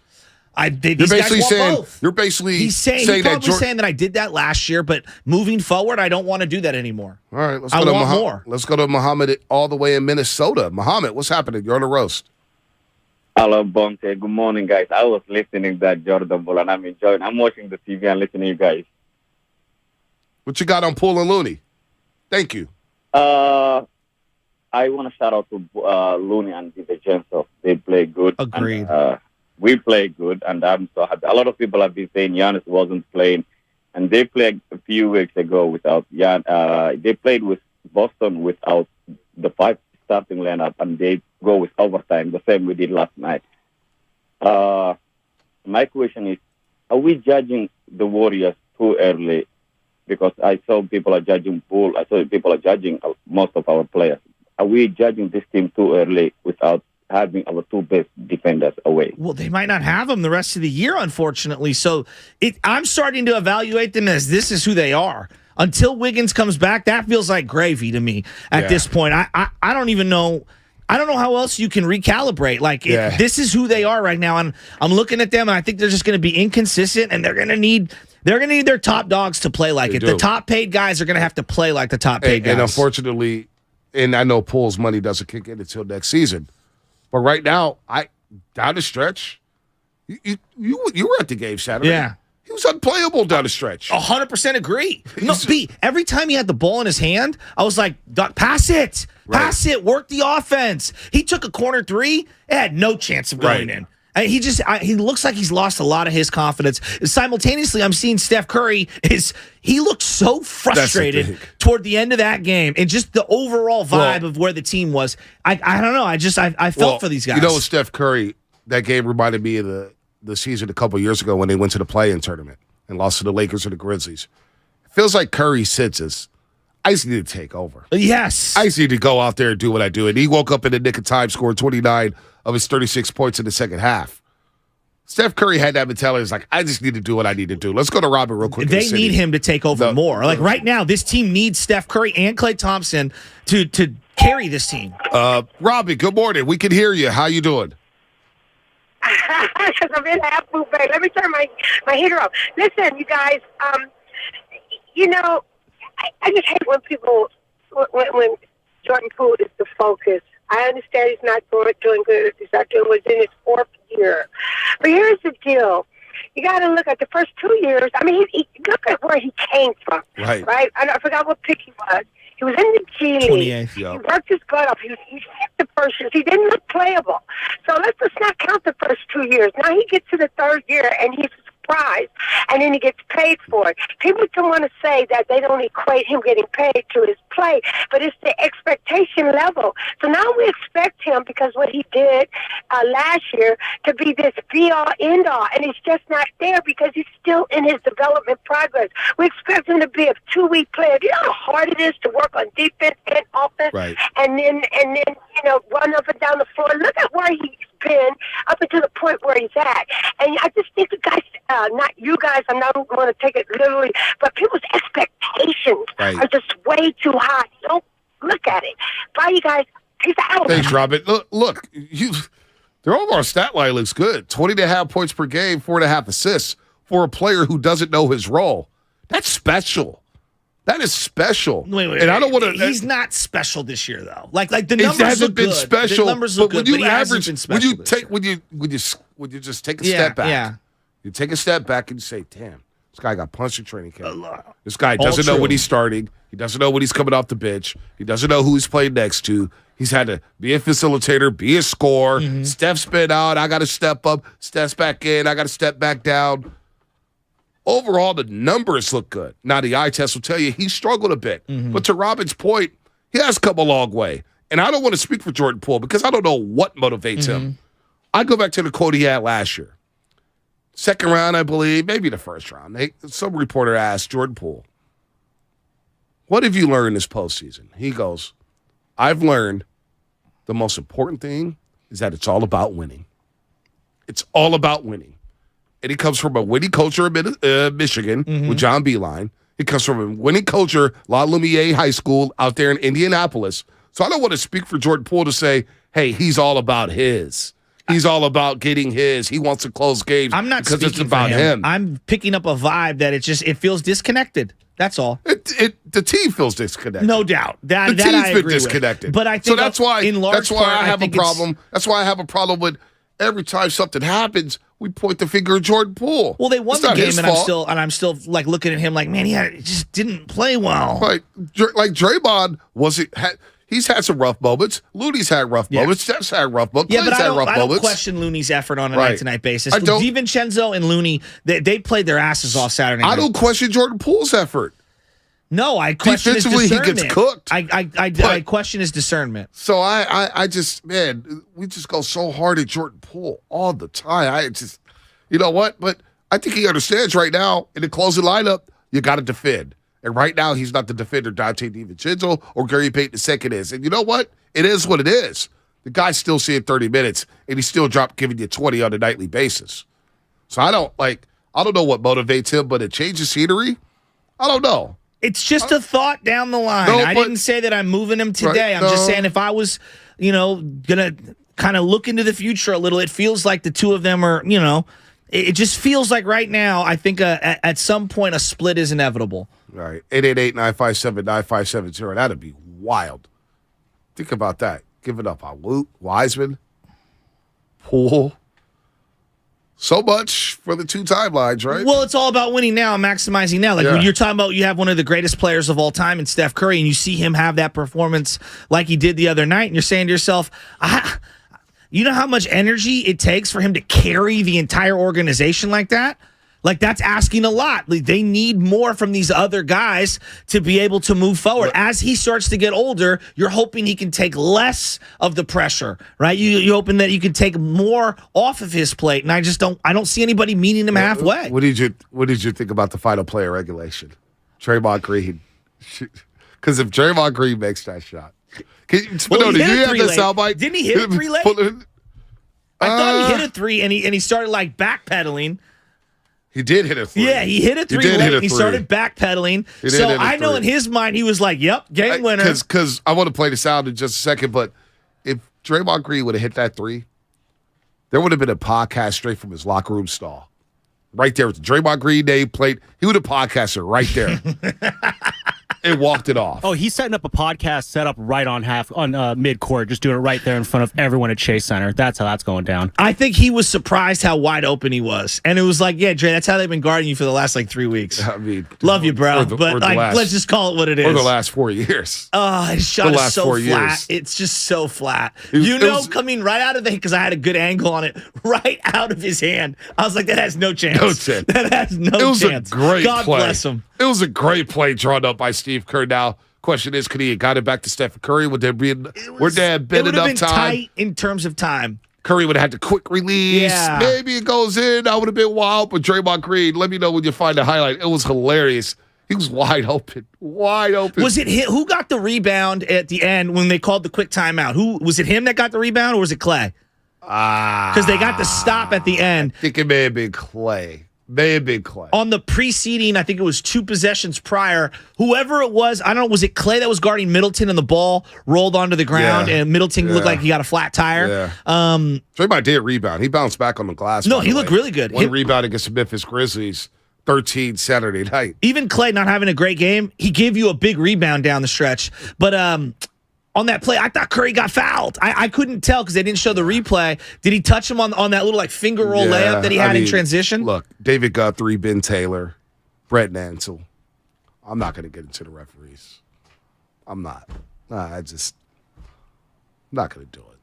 You're basically saying both. You're basically he's saying that I did that last year, but moving forward, I don't want to do that anymore. All right, let's go to more. Let's go to Muhammad all the way in Minnesota. Muhammad, what's happening? You're on the roast. Hello, Bonte. Good morning, guys. I was listening to that Jordan Poole, and I'm enjoying. I'm watching the TV and listening to you guys. What you got on Poole and Looney? Thank you. I want to shout out to Looney and DiVincenzo. They play good. Agreed. And, we play good, and I'm so happy. A lot of people have been saying Giannis wasn't playing, and they played a few weeks ago without Jan. They played with Boston without the 5 starting lineup, and they go with overtime, the same we did last night. My question is, are we judging the Warriors too early? Because I saw people are judging Poole. I saw people are judging most of our players. Are we judging this team too early without having our 2 best defenders away? Well, they might not have them the rest of the year, unfortunately. So I'm starting to evaluate them as this is who they are. Until Wiggins comes back, that feels like gravy to me at this point. I don't even know. I don't know how else you can recalibrate. This is who they are right now, and I'm looking at them, and I think they're just going to be inconsistent, and they're going to need their top dogs to play like it. The top paid guys are going to have to play like the top paid guys. And unfortunately, and I know Poole's money doesn't kick in until next season, but right now, down the stretch, you were at the game Saturday. Yeah. He was unplayable down the stretch. 100% agree. No, B, every time he had the ball in his hand, I was like, pass it. Pass it. Work the offense. He took a corner 3. It had no chance of going in. And he looks like he's lost a lot of his confidence. Simultaneously, I'm seeing Steph Curry he looks so frustrated toward the end of that game, and just the overall vibe of where the team was. I don't know. I felt for these guys. You know, with Steph Curry, that game reminded me of the season a couple years ago when they went to the play-in tournament and lost to the Lakers or the Grizzlies. It feels like Curry senses, I just need to take over. Yes. I just need to go out there and do what I do. And he woke up in the nick of time, scored 29 of his 36 points in the second half. Steph Curry had that mentality. It's like, I just need to do what I need to do. Let's go to Robert real quick. They need him to take over more. Like right now, this team needs Steph Curry and Klay Thompson to carry this team. Robbie, good morning. We can hear you. How you doing? Because I'm in half food bag. Let me turn my heater off. Listen, you guys, you know, I just hate when people, when Jordan Poole is the focus. I understand he's not doing good. He's not doing what's in his 4th year. But here's the deal. You got to look at the first 2 years. I mean, look at where he came from. Right? I forgot what pick he was. He was in the G League. He worked his butt off. He hit the first year. He didn't look playable. So let's not count the first 2 years. Now he gets to the 3rd year, and he's surprised, and then he gets paid for it. People don't want to say that they don't equate him getting paid to his play, but it's the expectation level. So now we expect him, because what he did last year, to be this be-all, end-all, and it's just not there because he's still in his development progress. We expect him to be a 2-week player. You know how hard it is to work on defense and offense, and then you know, run up and down the floor. Look at where he's been up until the point where he's at. And I just think the guys, not you guys, I'm not going to take it literally, but people's expectations are just way too high. Don't look at it. Bye, you guys. Peace out. Thanks, Robin. Look, their overall stat line looks good. 20.5 points per game, 4.5 assists for a player who doesn't know his role. That's special. That is special. Wait. And I don't want to. He's not special this year, though. Like the numbers hasn't been good. special. The numbers look but when good, you but he average, hasn't been special when you just take a step back, you take a step back and you say, "Damn, this guy got punched in training camp. This guy doesn't know when he's starting. He doesn't know when he's coming off the bench. He doesn't know who he's playing next to. He's had to be a facilitator, be a scorer. Steph's been out. I got to step up. Steph's back in. I got to step back down." Overall, the numbers look good. Now, the eye test will tell you he struggled a bit. But to Robin's point, he has come a long way. And I don't want to speak for Jordan Poole because I don't know what motivates him. I go back to the quote he had last year. Second round, I believe, maybe the first round. Some reporter asked Jordan Poole, "What have you learned this postseason?" He goes, "I've learned the most important thing is that it's all about winning. It's all about winning." And he comes from a winning culture in Michigan with John Beilein. He comes from a winning culture, La Lumiere High School out there in Indianapolis. So I don't want to speak for Jordan Poole to say, hey, he's all about his. He's all about getting his. He wants to close games. I'm not because it's speaking about for him. I'm picking up a vibe that it feels disconnected. That's all. The team feels disconnected. No doubt. The team's been disconnected. But I think so that's why in large I have a problem. it's... That's why I have a problem with every time something happens, we point the finger at Jordan Poole. Well, they won It's the not game, his and fault. I'm still like looking at him like, man, he just didn't play well. Right. Like Draymond he's had some rough moments. Looney's had rough moments. Steph's had rough moments. Yeah, but Clay's had rough I don't moments. question Looney's effort on a Right. night-to-night basis. I don't- DiVincenzo and Looney, they played their asses off Saturday night. I don't question Jordan Poole's effort. No, I question his Defensively, discernment. he gets cooked. I question his discernment. So I just, man, we just go so hard at Jordan Poole all the time. I just, you know what? But I think he understands right now in the closing lineup, you got to defend. And right now, he's not the defender Dante DiVincenzo or Gary Payton II is. And you know what? It is what it is. The guy's still seeing 30 minutes, and he's still giving you 20 on a nightly basis. So I don't know what motivates him, but it changes scenery. I don't know. It's just a thought down the line. No, I didn't say that I'm moving him today. I'm just saying if I was, going to kind of look into the future a little, it feels like the two of them are, it just feels like right now, I think at some point a split is inevitable. All right. 888-957-9570. That'd be wild. Think about that. Give it up on Luke, Wiseman, Poole. So much for the two timelines, right? Well, it's all about winning now and maximizing now. Like when you're talking about you have one of the greatest players of all time in Steph Curry, and you see him have that performance like he did the other night, and you're saying to yourself, you know how much energy it takes for him to carry the entire organization like that? Like, that's asking a lot. Like, they need more from these other guys to be able to move forward. As he starts to get older, you're hoping he can take less of the pressure, right? You're hoping that you can take more off of his plate. And I don't see anybody meeting him halfway. What did you think about the final play of regulation? Draymond Green. Because if Draymond Green makes that shot. Did you have the soundbite? Didn't he hit it 3 late? I thought he hit a 3 and he started like backpedaling. He did hit a 3. Yeah, he hit a 3 late, and he started backpedaling. So I know in his mind he was like, yep, game winner. Because I want to play this out in just a second, but if Draymond Green would have hit that 3, there would have been a podcast straight from his locker room stall. Right there with the Draymond Green name plate. He would have podcasted right there. And walked it off. Oh, he's setting up a podcast set up right on mid-court, just doing it right there in front of everyone at Chase Center. That's how that's going down. I think he was surprised how wide open he was. And it was like, yeah, Dre, that's how they've been guarding you for the last 3 weeks. I mean, love you, bro. Let's just call it what it is. For the last 4 years. Oh, his shot is so flat. It's just so flat. Coming right out of the, because I had a good angle on it, right out of his hand. I was like, that has no chance. No chance. That has no chance. It was a great God play. bless him. It was a great play drawn up by Steve Kerr. Now, question is, could he have got it back to Stephen Curry? Would there have been enough time? Tight in terms of time. Curry would have had the quick release. Yeah. Maybe it goes in. That would have been wild. But Draymond Green, let me know when you find the highlight. It was hilarious. He was wide open. Wide open. Was it him? Who got the rebound at the end when they called the quick timeout? Was it him that got the rebound, or was it Clay? Because they got the stop at the end. I think it may have been Clay. On the preceding, I think it was 2 possessions prior, whoever it was, I don't know, was it Clay that was guarding Middleton and the ball rolled onto the ground and Middleton looked like he got a flat tire? Yeah. Draymond did rebound. He bounced back on the glass. No, he looked really good. One rebound against the Memphis Grizzlies, 13 Saturday night. Even Clay not having a great game, he gave you a big rebound down the stretch. But on that play, I thought Curry got fouled. I couldn't tell because they didn't show the replay. Did he touch him on that little finger roll layup that he had in transition? Look, David Guthrie, Ben Taylor, Brett Nansel. I'm not going to get into the referees. I'm not. I'm not going to do it.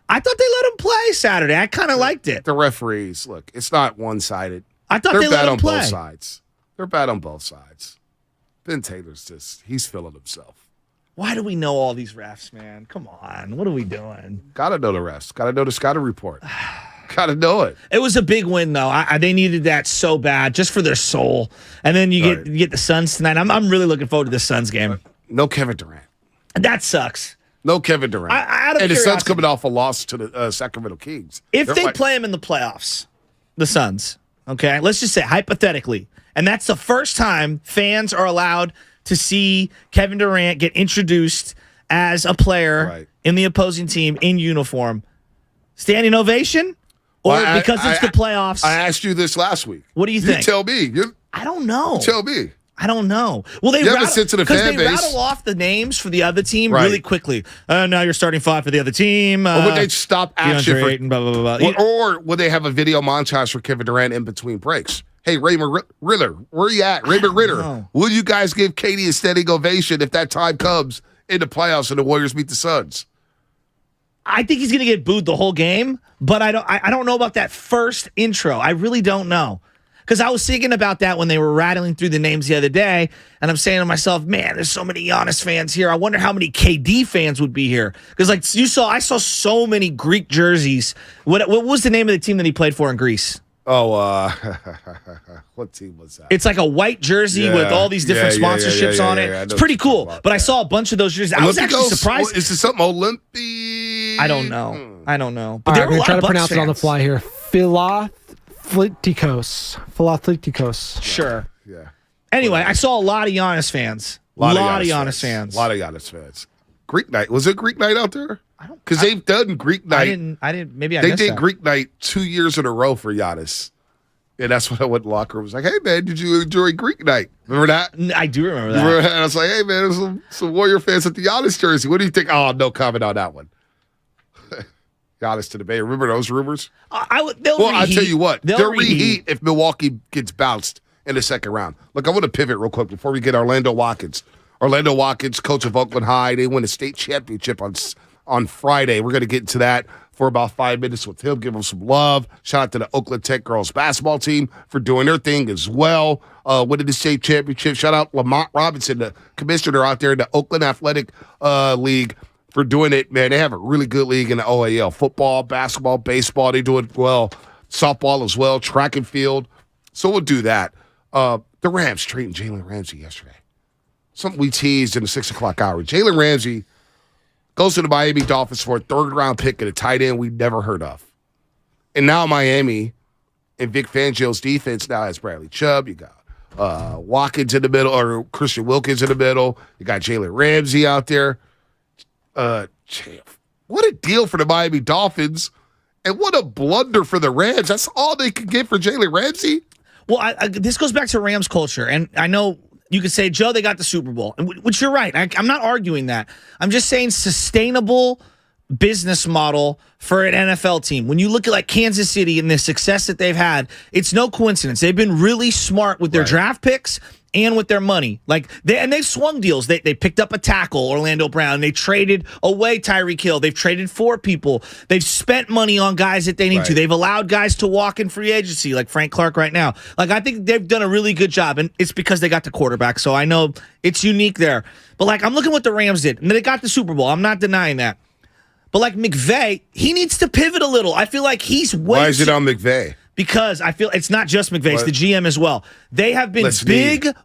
I thought they let him play Saturday. I kind of liked it. The referees, look, it's not one-sided. I thought they let him play. Both sides. They're bad on both sides. Ben Taylor's he's feeling himself. Why do we know all these refs, man? Come on. What are we doing? Got to know the refs. Got to know the scouting report. Got to know it. It was a big win, though. They needed that so bad, just for their soul. And then you get the Suns tonight. I'm really looking forward to the Suns game. No Kevin Durant. That sucks. No Kevin Durant. And the Suns coming off a loss to the Sacramento Kings. If they play him in the playoffs, the Suns, okay, let's just say hypothetically, and that's the first time fans are allowed to see Kevin Durant get introduced as a player in the opposing team in uniform. Standing ovation? Or because it's the playoffs? I asked you this last week. What do you think? You tell me. I don't know. You tell me. I don't know. Well, they You have a sense of the fan base. rattle off the names for the other team Right. really quickly. Now you're starting 5 for the other team. Or would they stop action for and blah, blah, blah, blah. Or would they have a video montage for Kevin Durant in between breaks? Hey, Raymond Ritter, where you at? Raymond Ritter, will you guys give Katie a standing ovation if that time comes in the playoffs and the Warriors beat the Suns? I think he's going to get booed the whole game, but I don't know about that first intro. I really don't know. Because I was thinking about that when they were rattling through the names the other day, and I'm saying to myself, man, there's so many Giannis fans here. I wonder how many KD fans would be here. Because like I saw so many Greek jerseys. What was the name of the team that he played for in Greece? Oh, what team was that? It's like a white jersey with all these different sponsorships on it. It's pretty cool. But I saw a bunch of those jerseys. I was actually surprised. Is it something Olympi? I don't know. But all right, there I'm were a going to lot try of to pronounce Bucks it on the fans. fly here. Philathletikos. Sure. Yeah. Anyway, I saw a lot of Giannis fans. A lot of Giannis fans. A lot of Giannis fans. Greek night. Was it Greek night out there? Because they've done Greek night. I didn't. Maybe I They missed did that. Greek night 2 years in a row for Giannis. And that's when I went in the locker room. I was like, hey, man, did you enjoy Greek night? Remember that? I do remember that. And I was like, hey, man, there's some Warrior fans at the Giannis jersey. What do you think? Oh, no comment on that one. Giannis to the Bay. Remember those rumors? I'll tell you what. They'll reheat reheat if Milwaukee gets bounced in the second round. Look, I want to pivot real quick before we get Orlando Watkins. Orlando Watkins, coach of Oakland High. They win a state championship on Friday. We're going to get into that for about 5 minutes with him. Give him some love. Shout out to the Oakland Tech girls basketball team for doing their thing as well. Winning the state championship. Shout out Lamont Robinson, the commissioner out there in the Oakland Athletic League, for doing it. Man, they have a really good league in the OAL. Football, basketball, baseball, they do it well. Softball as well, track and field. So we'll do that. The Rams trading Jalen Ramsey yesterday. Something we teased in the 6 o'clock hour. Jalen Ramsey goes to the Miami Dolphins for a third-round pick and a tight end we've never heard of. And now Miami and Vic Fangio's defense now has Bradley Chubb. You got Watkins in the middle, or Christian Wilkins in the middle. You got Jalen Ramsey out there. What a deal for the Miami Dolphins, and what a blunder for the Rams. That's all they could get for Jalen Ramsey. Well, this goes back to Rams culture, and I know you could say, Joe, they got the Super Bowl, which you're right. I'm not arguing that. I'm just saying sustainable business model for an NFL team. When you look at like Kansas City and the success that they've had, it's no coincidence. They've been really smart with their draft picks and with their money. They've swung deals. They picked up a tackle, Orlando Brown. They traded away Tyreek Hill. They've traded for people. They've spent money on guys that they need to. They've allowed guys to walk in free agency, like Frank Clark right now. I think they've done a really good job, and it's because they got the quarterback. So I know it's unique there. But I'm looking what the Rams did, and they got the Super Bowl. I'm not denying that. But McVay, he needs to pivot a little. I feel like he's Why is it on McVay? Because I feel it's not just McVay, it's the GM as well. They have been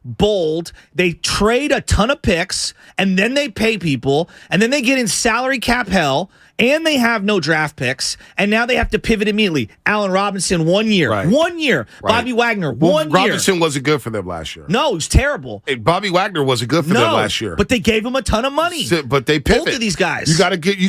bold. They trade a ton of picks, and then they pay people, and then they get in salary cap hell, and they have no draft picks, and now they have to pivot immediately. Allen Robinson, 1 year. 1 year. Bobby Wagner, 1 year. Robinson wasn't good for them last year. No, he was terrible. And Bobby Wagner wasn't good for them last year. But they gave him a ton of money. But they pivot. Both of these guys. You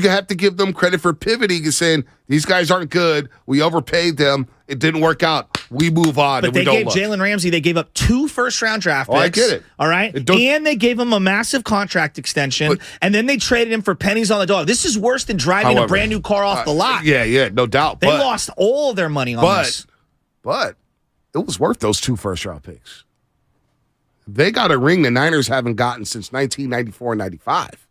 have to give them credit for pivoting and saying, these guys aren't good. We overpaid them. It didn't work out. We move on. But they gave Jalen Ramsey, they gave up 2 first-round draft picks. I get it. All right? And they gave him a massive contract extension, and then they traded him for pennies on the dollar. This is worse than driving a brand-new car off the lot. Yeah, no doubt. They lost all their money on this. But it was worth those 2 first-round picks. They got a ring the Niners haven't gotten since 1994 and 95.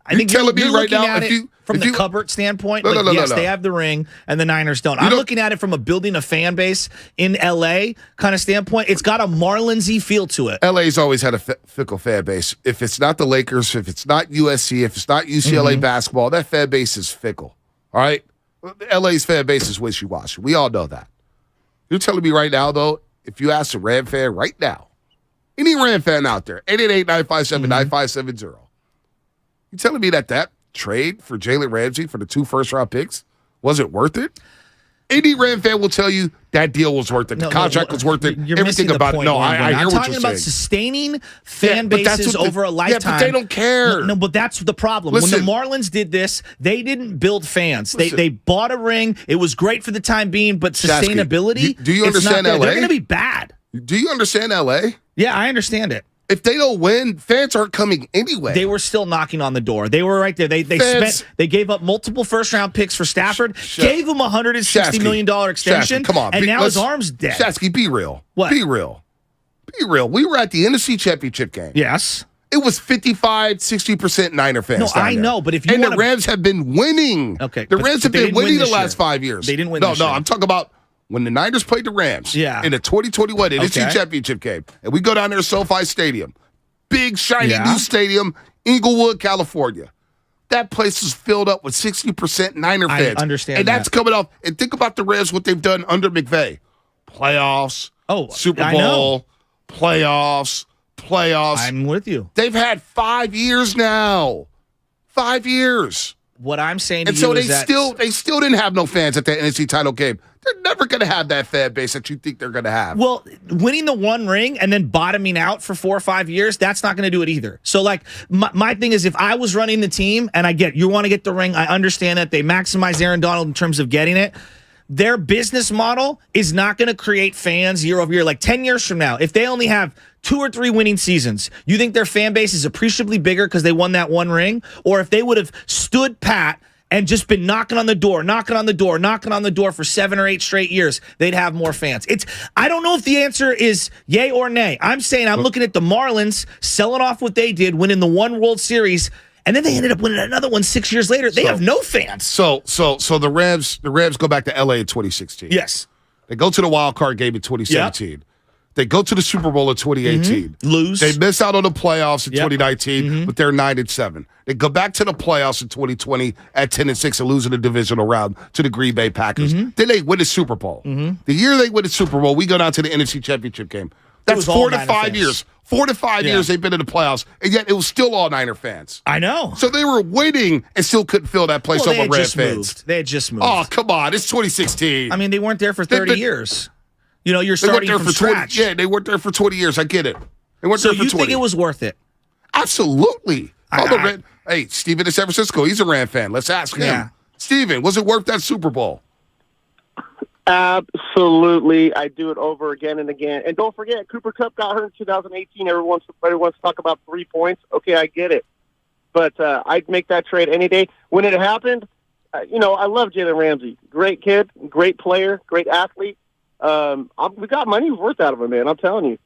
I think you're looking at it from the Cubbert standpoint. Yes, they have the ring, and the Niners don't. I'm looking at it from a building a fan base in L.A. kind of standpoint. It's got a Marlins-y feel to it. L.A.'s always had a fickle fan base. If it's not the Lakers, if it's not USC, if it's not UCLA basketball, that fan base is fickle. All right? L.A.'s fan base is wishy-washy. We all know that. You're telling me right now, though, if you ask a Ram fan right now, any Ram fan out there, 888-957-9570, you telling me that trade for Jalen Ramsey for the 2 first-round picks wasn't worth it? Any Ram fan will tell you that deal was worth it. The contract was worth it. You're Everything about it. No, I hear what you're saying. I'm talking about sustaining fan bases over a lifetime. Yeah, but they don't care. No, but that's the problem. Listen, when the Marlins did this, they didn't build fans. They bought a ring. It was great for the time being, but sustainability. Do you understand LA? They're going to be bad. Do you understand LA? Yeah, I understand it. If they don't win, fans aren't coming anyway. They were still knocking on the door. They were right there. They gave up multiple first-round picks for Stafford, gave him a $160 million extension, come on, and now his arm's dead. Shasky, be real. What? Be real. Be real. We were at the NFC Championship game. Yes. It was 55-60% Niner fans. No, I know, but if you the Rams have been winning. Okay, the Rams have been winning the last year. 5 years. They didn't win. No, this year. I'm talking about when the Niners played the Rams. Yeah. In the 2021 NFC Championship game, and we go down there to SoFi Stadium, big shiny new stadium, Inglewood, California. That place is filled up with 60% Niner fans. I understand, and that's coming off. And think about the Rams, what they've done under McVay: playoffs, Super Bowl, playoffs. I'm with you. They've had 5 years now. 5 years. What I'm saying to and so you they is that still didn't have no fans at the NFC title game. They're never going to have that fan base that you think they're going to have. Well, winning the one ring and then bottoming out for 4 or 5 years, that's not going to do it either. So, like, my thing is, if I was running the team, and I get you want to get the ring, I understand that they maximize Aaron Donald in terms of getting it. Their business model is not going to create fans year over year. Like 10 years from now, if they only have 2 or 3 winning seasons, you think their fan base is appreciably bigger because they won that one ring? Or if they would have stood pat and just been knocking on the door for 7 or 8 straight years, they'd have more fans. I don't know if the answer is yay or nay. I'm saying I'm looking at the Marlins selling off what they did, winning the one World Series, and then they ended up winning another one 6 years later. They have no fans. So the Rams go back to LA in 2016. Yes. They go to the wild card game in 2017. Yep. They go to the Super Bowl in 2018. Lose. They miss out on the playoffs in 2019, but they're 9-7. They go back to the playoffs in 2020 at 10-6 and lose in the divisional round to the Green Bay Packers. Then they win the Super Bowl. The year they win the Super Bowl, we go down to the NFC Championship game. That's 4 to 5 years. 4 to 5 years they've been in the playoffs, and yet it was still all Niner fans. I know. So they were winning and still couldn't fill that place over Red fans. They had just moved. Oh, come on. It's 2016. I mean, they weren't there for 30 years. You know, you're starting from scratch. They weren't there for 20 years. I get it. They weren't so there for 20. So you think it was worth it? Absolutely. Hey, Steven in San Francisco, he's a Ram fan. Let's ask him. Steven, was it worth that Super Bowl? Absolutely. I do it over again and again. And don't forget, Cooper Kupp got hurt in 2018. Everyone wants to talk about 3 points. Okay, I get it. But I'd make that trade any day. When it happened, I love Jalen Ramsey. Great kid, great player, great athlete. We got money worth out of him, man. I'm telling you.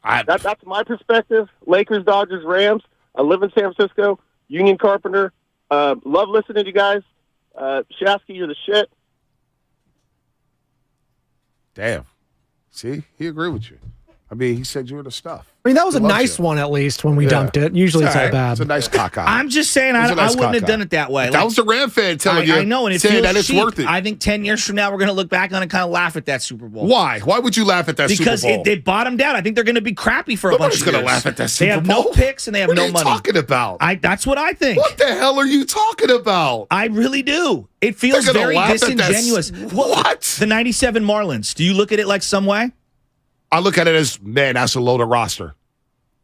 That's my perspective. Lakers, Dodgers, Rams. I live in San Francisco. Union Carpenter. Love listening to you guys. Shasky, you're the shit. Damn. See? He agreed with you. I mean, he said you were the stuff. I mean, that was a nice one, at least, when we dumped it. Usually it's not bad. It's a nice cock eye. I'm just saying I wouldn't have done it that way. That was the Ram fan telling you. I know, and it saying feels that it's cheap. worth it. I think 10 years from now, we're going to look back on it and kind of laugh at that Super Bowl. Why? Why would you laugh at that Super Bowl? Because they bottomed out. I think they're going to be crappy for a bunch of years. Nobody's going to laugh at that Super Bowl. They have no picks and they have no money. What are you talking about? That's what I think. What the hell are you talking about? I really do. It feels very disingenuous. What? The 97 Marlins. Do you look at it like some way? I look at it as, man, that's a loaded roster.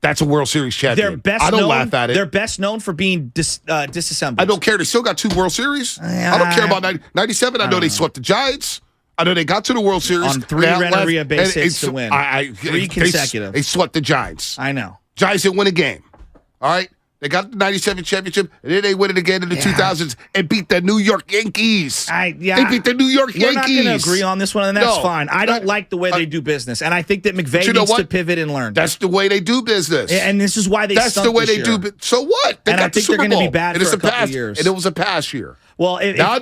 That's a World Series champion. I don't laugh at it. They're best known for being disassembled. I don't care. They still got 2 World Series. I don't care about 97. I know they swept the Giants. I know they got to the World Series. On 3 Renneria base hits to win. 3 consecutive. They swept the Giants. I know. Giants didn't win a game. All right? They got the 97 championship, and then they win it again in the 2000s and beat the New York Yankees. They beat the New York Yankees. We're not going to agree on this one, and that's fine. I don't like the way they do business, and I think that McVay needs to pivot and learn. That's the way they do business. And this is why they That's the way they do So what? They and got I think the they're going to be bad for a couple years. And it was a pass year. Well,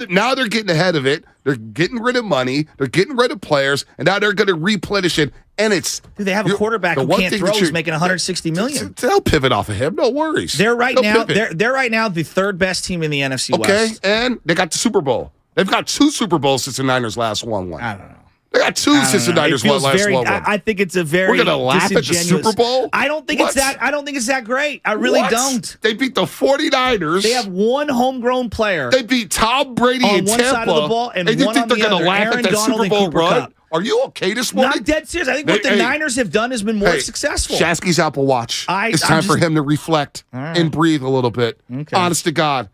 now they're getting ahead of it. They're getting rid of money. They're getting rid of players, and now they're going to replenish it. And they have a quarterback who can't throw who's making $160 million. They'll pivot off of him. No worries. They're right now the 3rd best team in the NFC West. Okay, and they got the Super Bowl. They've got 2 Super Bowls since the Niners last won one. I don't know. They got 2 since the Niners won last one. I think it's a very. We're gonna laugh at the Super Bowl. I don't think it's that. I don't think it's that great. I really don't. They beat the 49ers. They have 1 homegrown player. They beat Tom Brady on in one Tampa. side of the ball and you one think on they're the gonna other. laugh Aaron at that Donald Super Bowl and Cooper run? Kupp. Are you okay this morning? Not dead serious. I think what the Niners have done has been more successful. Shasky's Apple Watch. It's time for him to reflect and breathe a little bit. Okay. Honest to God.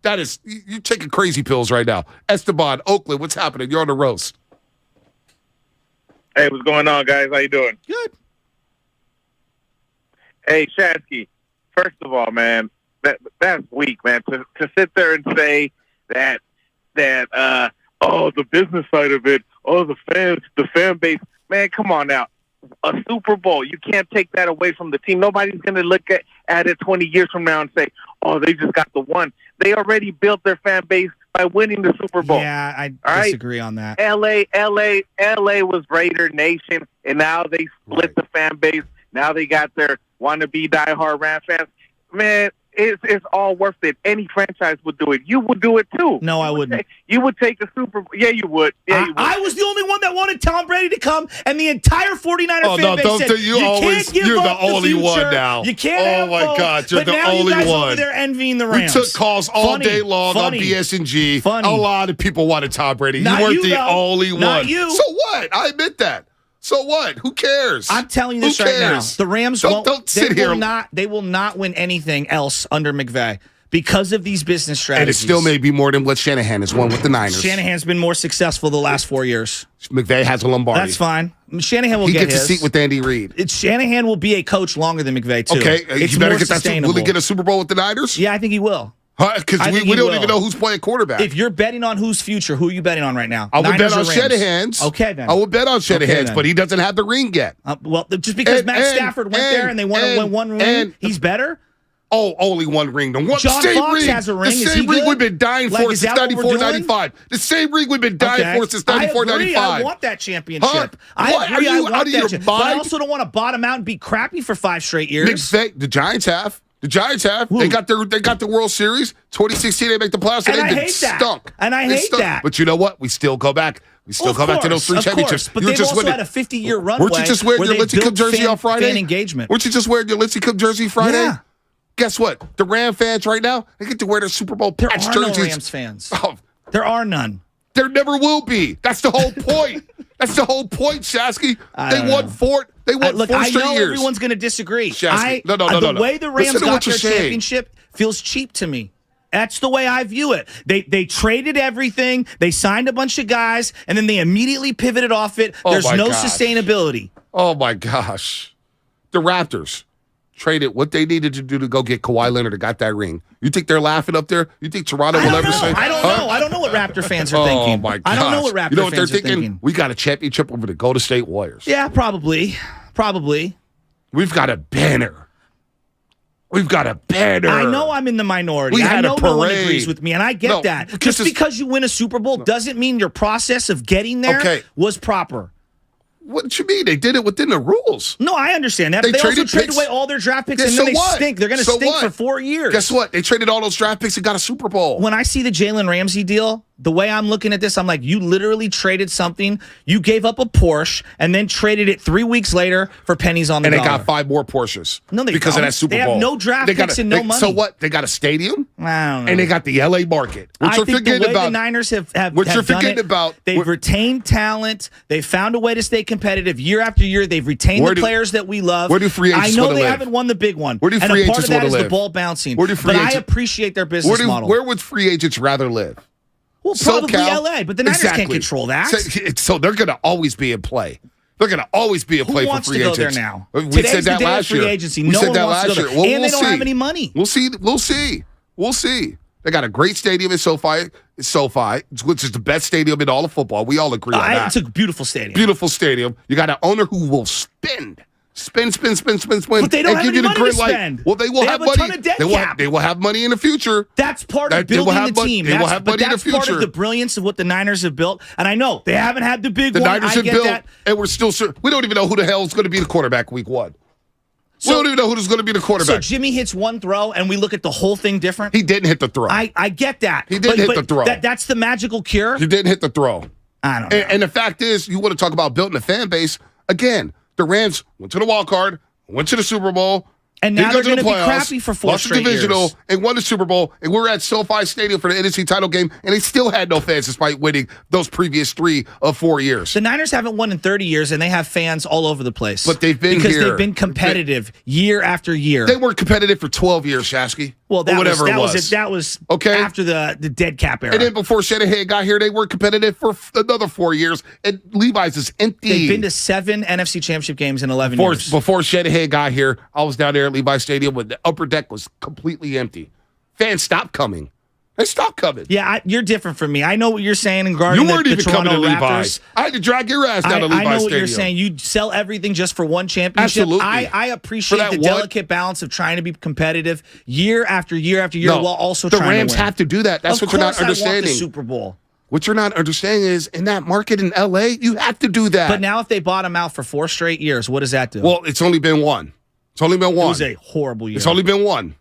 That is, you're taking crazy pills right now. Esteban, Oakland, what's happening? You're on the roast. Hey, what's going on, guys? How you doing? Good. Hey, Shasky, first of all, man, that's weak, man. To sit there and say that the business side of it, the fan base, man, come on now. A Super Bowl, you can't take that away from the team. Nobody's going to look at it 20 years from now and say, oh, they just got the one. They already built their fan base by winning the Super Bowl. Yeah, I disagree on that. LA was Raider Nation, and now they split the fan base. Now they got their wannabe diehard Rams fans. Man, it's all worth it. Any franchise would do it. You would do it too. No, I wouldn't. You would take a Super Bowl. Yeah, you would. Yeah, you would. I was the only one that wanted Tom Brady to come, and the entire 49er fan base said, you're the only one now. You can't have both. God, you're but the now only you guys one. Over there envying the Rams. We took calls all day long on BS&G. A lot of people wanted Tom Brady. You weren't the only one. Not you. So what? I admit that. So what? Who cares? I'm telling you this right now. The Rams they will not win anything else under McVay because of these business strategies. And it still may be more than what Shanahan has won with the Niners. Shanahan's been more successful the last 4 years. McVay has a Lombardi. That's fine. Shanahan will get his. He gets a seat with Andy Reid. Shanahan will be a coach longer than McVay, too. Okay. It's you better more get that. sustainable. Will he get a Super Bowl with the Niners? Yeah, I think he will. Because we don't even know who's playing quarterback. If you're betting on whose future, who are you betting on right now? I would bet on Shanahan's. Okay, then. I would bet on Shanahan's, but he doesn't have the ring yet. Well, just because Matt Stafford went there and they want to win one ring, he's better? Oh, only one ring. The John Fox has a ring. The same ring we've been dying for since 94-95. The same ring we've been dying for since 94-95. I want that championship. Huh? I agree. I want that championship. But I mind? also don't want to bottom out and be crappy for 5 straight years. The Giants have. The Giants have. They got the World Series. 2016, they make the playoffs, and I they hate stunk. That. And I hate that. But you know what? We still go back. We still go back to those 3 championships. But they've also had a 50-year runway. Weren't you just wearing your Lindsey Cup jersey on Friday? Fan engagement. Weren't you just wearing your Lindsey Cup jersey Friday? Yeah. Guess what? The Ram fans right now, they get to wear their Super Bowl patch jerseys. There are no Rams fans. Oh. There are none. There never will be. That's the whole point. That's the whole point, Shasky. They won 4 straight years. I know everyone's going to disagree. Shasky. No. The way the Rams got their championship feels cheap to me. That's the way I view it. They traded everything. They signed a bunch of guys, and then they immediately pivoted off it. There's no sustainability. Oh, my gosh. The Raptors traded what they needed to do to go get Kawhi Leonard and got that ring. You think they're laughing up there? You think Toronto will ever say? I don't know. I don't know what Raptor fans are thinking. Oh, my gosh. I don't know what Raptor you know what fans they're are thinking? We got a championship over the Golden State Warriors. Yeah, probably. We've got a banner. I know I'm in the minority. I know no one agrees with me, and I get that. Just because you win a Super Bowl doesn't mean your process of getting there was proper. What you mean? They did it within the rules. No, I understand that. But they also traded away all their draft picks, and then they stink. They're going to stink for 4 years. Guess what? They traded all those draft picks and got a Super Bowl. When I see the Jalen Ramsey deal, the way I'm looking at this, I'm like, you literally traded something. You gave up a Porsche and then traded it 3 weeks later for pennies on the dollar. And they got 5 more Porsches. No, they because don't. of that Super Bowl. They have no draft picks and no money. So what? They got a stadium. I don't know. And they got the LA market. I think the way the Niners have done it, they've retained talent. They've found a way to stay competitive year after year. They've retained the players that we love. Where do free agents I know they haven't won the big one. Where do free agents want to live? And a part of that is the ball bouncing. But I appreciate their business model. Where would free agents rather live? Well, probably LA, but the Niners can't control that. So they're going to always be in play. They're going to always be in play for free agents. Who wants to go there now? We said that last year. Free agency. No one wants to go there. Well, and they don't have any money. We'll see. They got a great stadium in SoFi, which is the best stadium in all of football. We all agree on that. It's a beautiful stadium. Beautiful stadium. You got an owner who will spend. But they don't have any money to spend. Well, they will have money. A ton of debt cap. They will have money in the future. That's part of building the team. They will have money in the future. That's part of the brilliance of what the Niners have built. And I know they haven't had the big one. The Niners have built, that. And we're still we don't even know who the hell is going to be the quarterback week 1. We don't even know who's going to be the quarterback. So Jimmy hits one throw, and we look at the whole thing different? He didn't hit the throw. I get that. He didn't hit the throw. That's the magical cure? He didn't hit the throw. I don't know. And the fact is, you want to talk about building a fan base. Again, the Rams went to the wild card, went to the Super Bowl. And now they're going to be crappy for 4 straight years. Lost the divisional and won the Super Bowl. And we're at SoFi Stadium for the NFC title game, and they still had no fans despite winning those previous 3 of 4 years. The Niners haven't won in 30 years, and they have fans all over the place. But they've been because they've been competitive year after year. They weren't competitive for 12 years, Shasky. Well, that was okay after the dead cap era. And then before Shanahan got here, they were competitive for another 4 years, and Levi's is empty. They've been to 7 NFC Championship games in 11 years. Before Shanahan got here, I was down there at Levi Stadium when the upper deck was completely empty. Fans stopped coming. They stopped coming. Yeah, you're different from me. I know what you're saying regarding you weren't the even Toronto coming to Raptors. Levi's. I had to drag your ass down to Levi's Stadium. I know what you're saying. You sell everything just for one championship. Absolutely. I appreciate the delicate balance of trying to be competitive year after year after year while also trying to win. The Rams have to do that. That's what you're not understanding. I want the Super Bowl. What you're not understanding is in that market in L.A., you have to do that. But now if they bottom out for 4 straight years, what does that do? Well, it's only been one. It was a horrible year. It's only been one.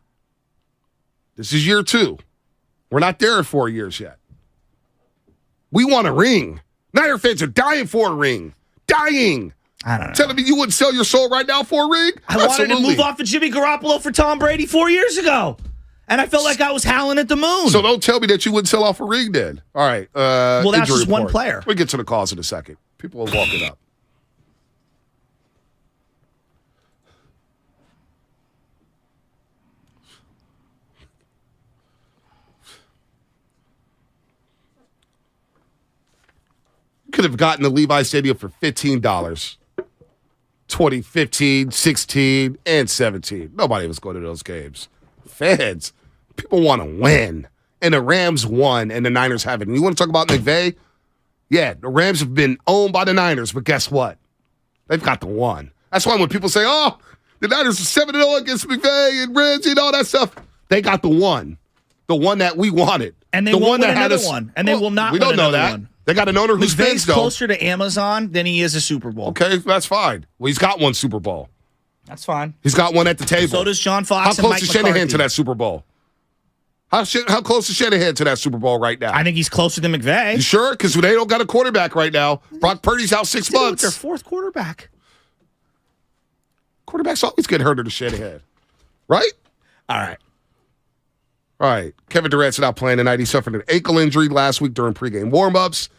This is year 2. We're not there in 4 years yet. We want a ring. Niner fans are dying for a ring. Dying. I don't know. Telling me you wouldn't sell your soul right now for a ring? I wanted to move off of Jimmy Garoppolo for Tom Brady 4 years ago. And I felt like I was howling at the moon. So don't tell me that you wouldn't sell off a ring then. All right. Well, that's just one player. We'll get to the calls in a second. People will walk it up. Could have gotten the Levi Stadium for $15. 2015, 16, and 17. Nobody was going to those games. Fans, people want to win. And the Rams won, and the Niners haven't. You want to talk about McVay? Yeah, the Rams have been owned by the Niners, but guess what? They've got the one. That's why when people say, oh, the Niners are 7-0 against McVay and Ramsey and all that stuff, they got the one. The one that we wanted. And they won't win another one. And they will not win another one. They got an owner who spins, though. Closer to Amazon than he is a Super Bowl. Okay, that's fine. Well, he's got one Super Bowl. That's fine. He's got one at the table. So does John Fox and Mike McCarthy. How close is Shanahan to that Super Bowl? How close is Shanahan to that Super Bowl right now? I think he's closer than McVay. You sure? Because they don't got a quarterback right now. Brock Purdy's out 6 months. Their 4th quarterback. Quarterbacks always get hurt to Shanahan. Right? All right. All right. Kevin Durant's not playing tonight. He suffered an ankle injury last week during pregame warmups,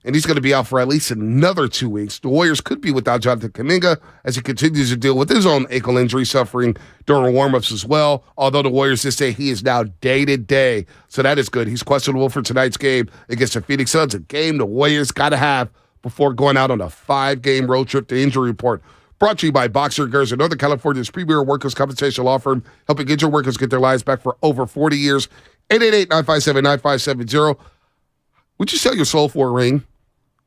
and he's going to be out for at least another 2 weeks. The Warriors could be without Jonathan Kuminga as he continues to deal with his own ankle injury suffering during warmups as well, although the Warriors just say he is now day-to-day. So that is good. He's questionable for tonight's game against the Phoenix Suns, a game the Warriors got to have before going out on a 5-game road trip to injury report. Brought to you by Boxer Garza, Northern California's premier workers' compensation law firm, helping injured workers get their lives back for over 40 years. 888-957-9570. Would you sell your soul for a ring?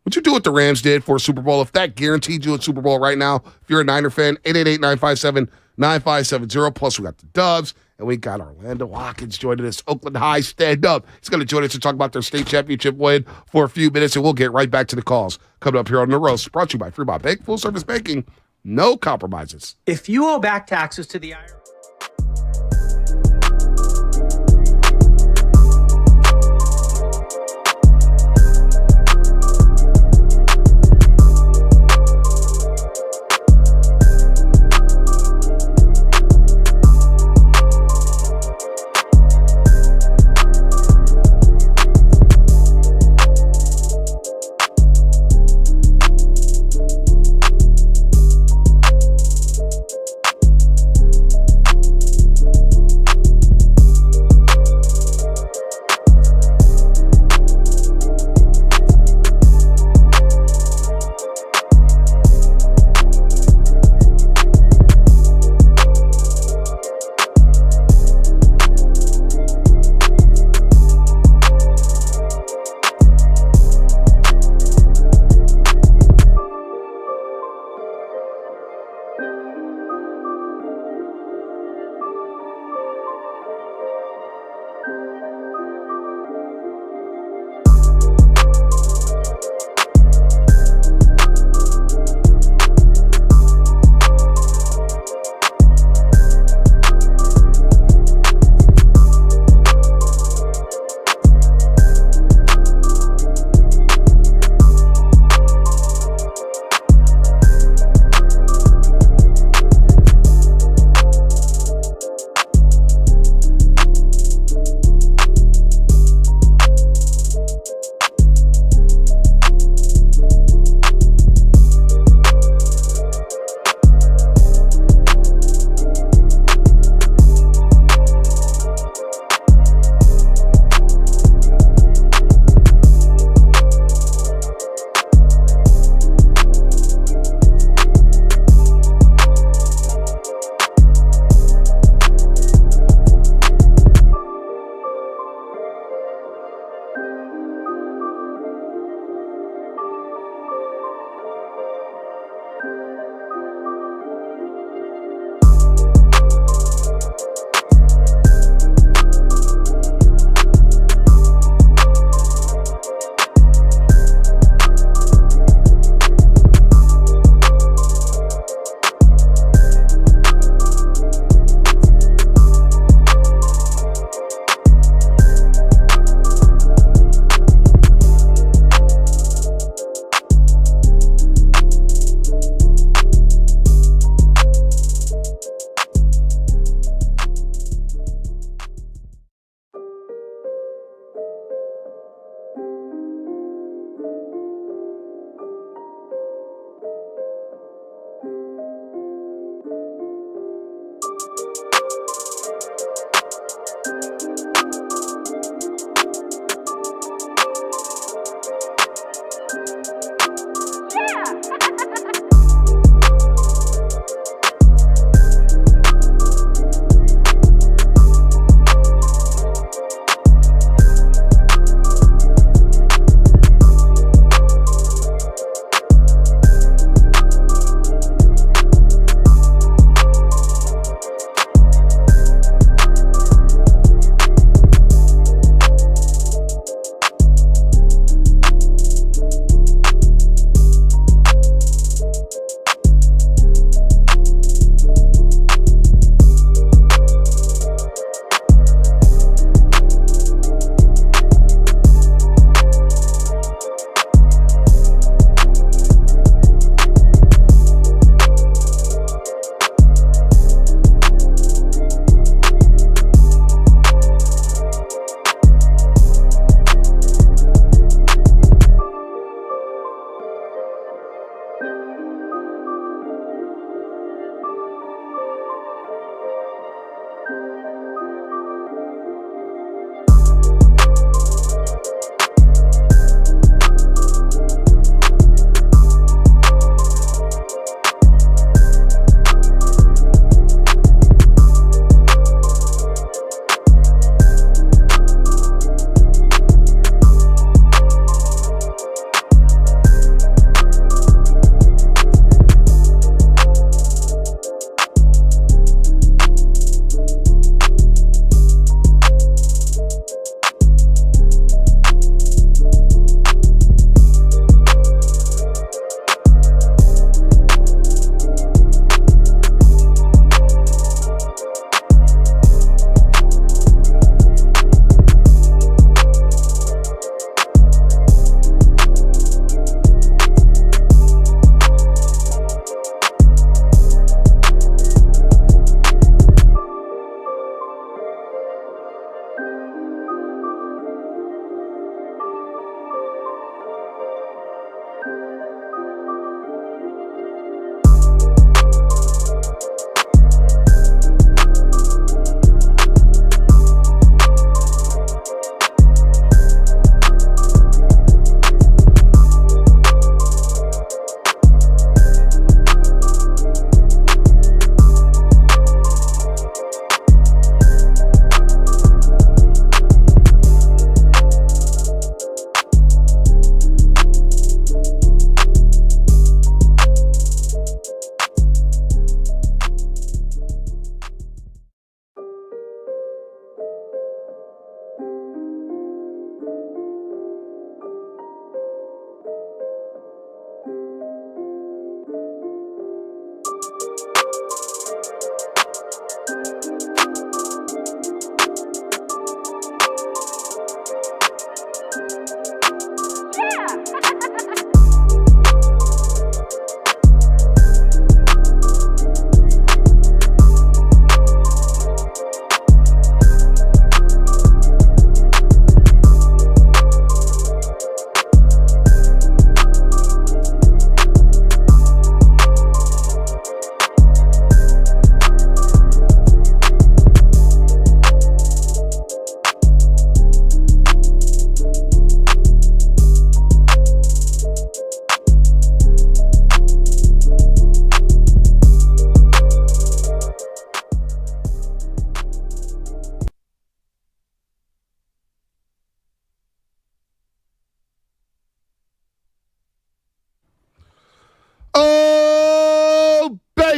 Would you do what the Rams did for a Super Bowl? If that guaranteed you a Super Bowl right now, if you're a Niner fan, 888-957-9570. Plus, we got the Dubs, and we got Orlando Hawkins joining us. Oakland High stand-up. He's going to join us to talk about their state championship win for a few minutes, and we'll get right back to the calls. Coming up here on The Roast, brought to you by Fremont Bank, full-service banking. No compromises. If you owe back taxes to the IRS,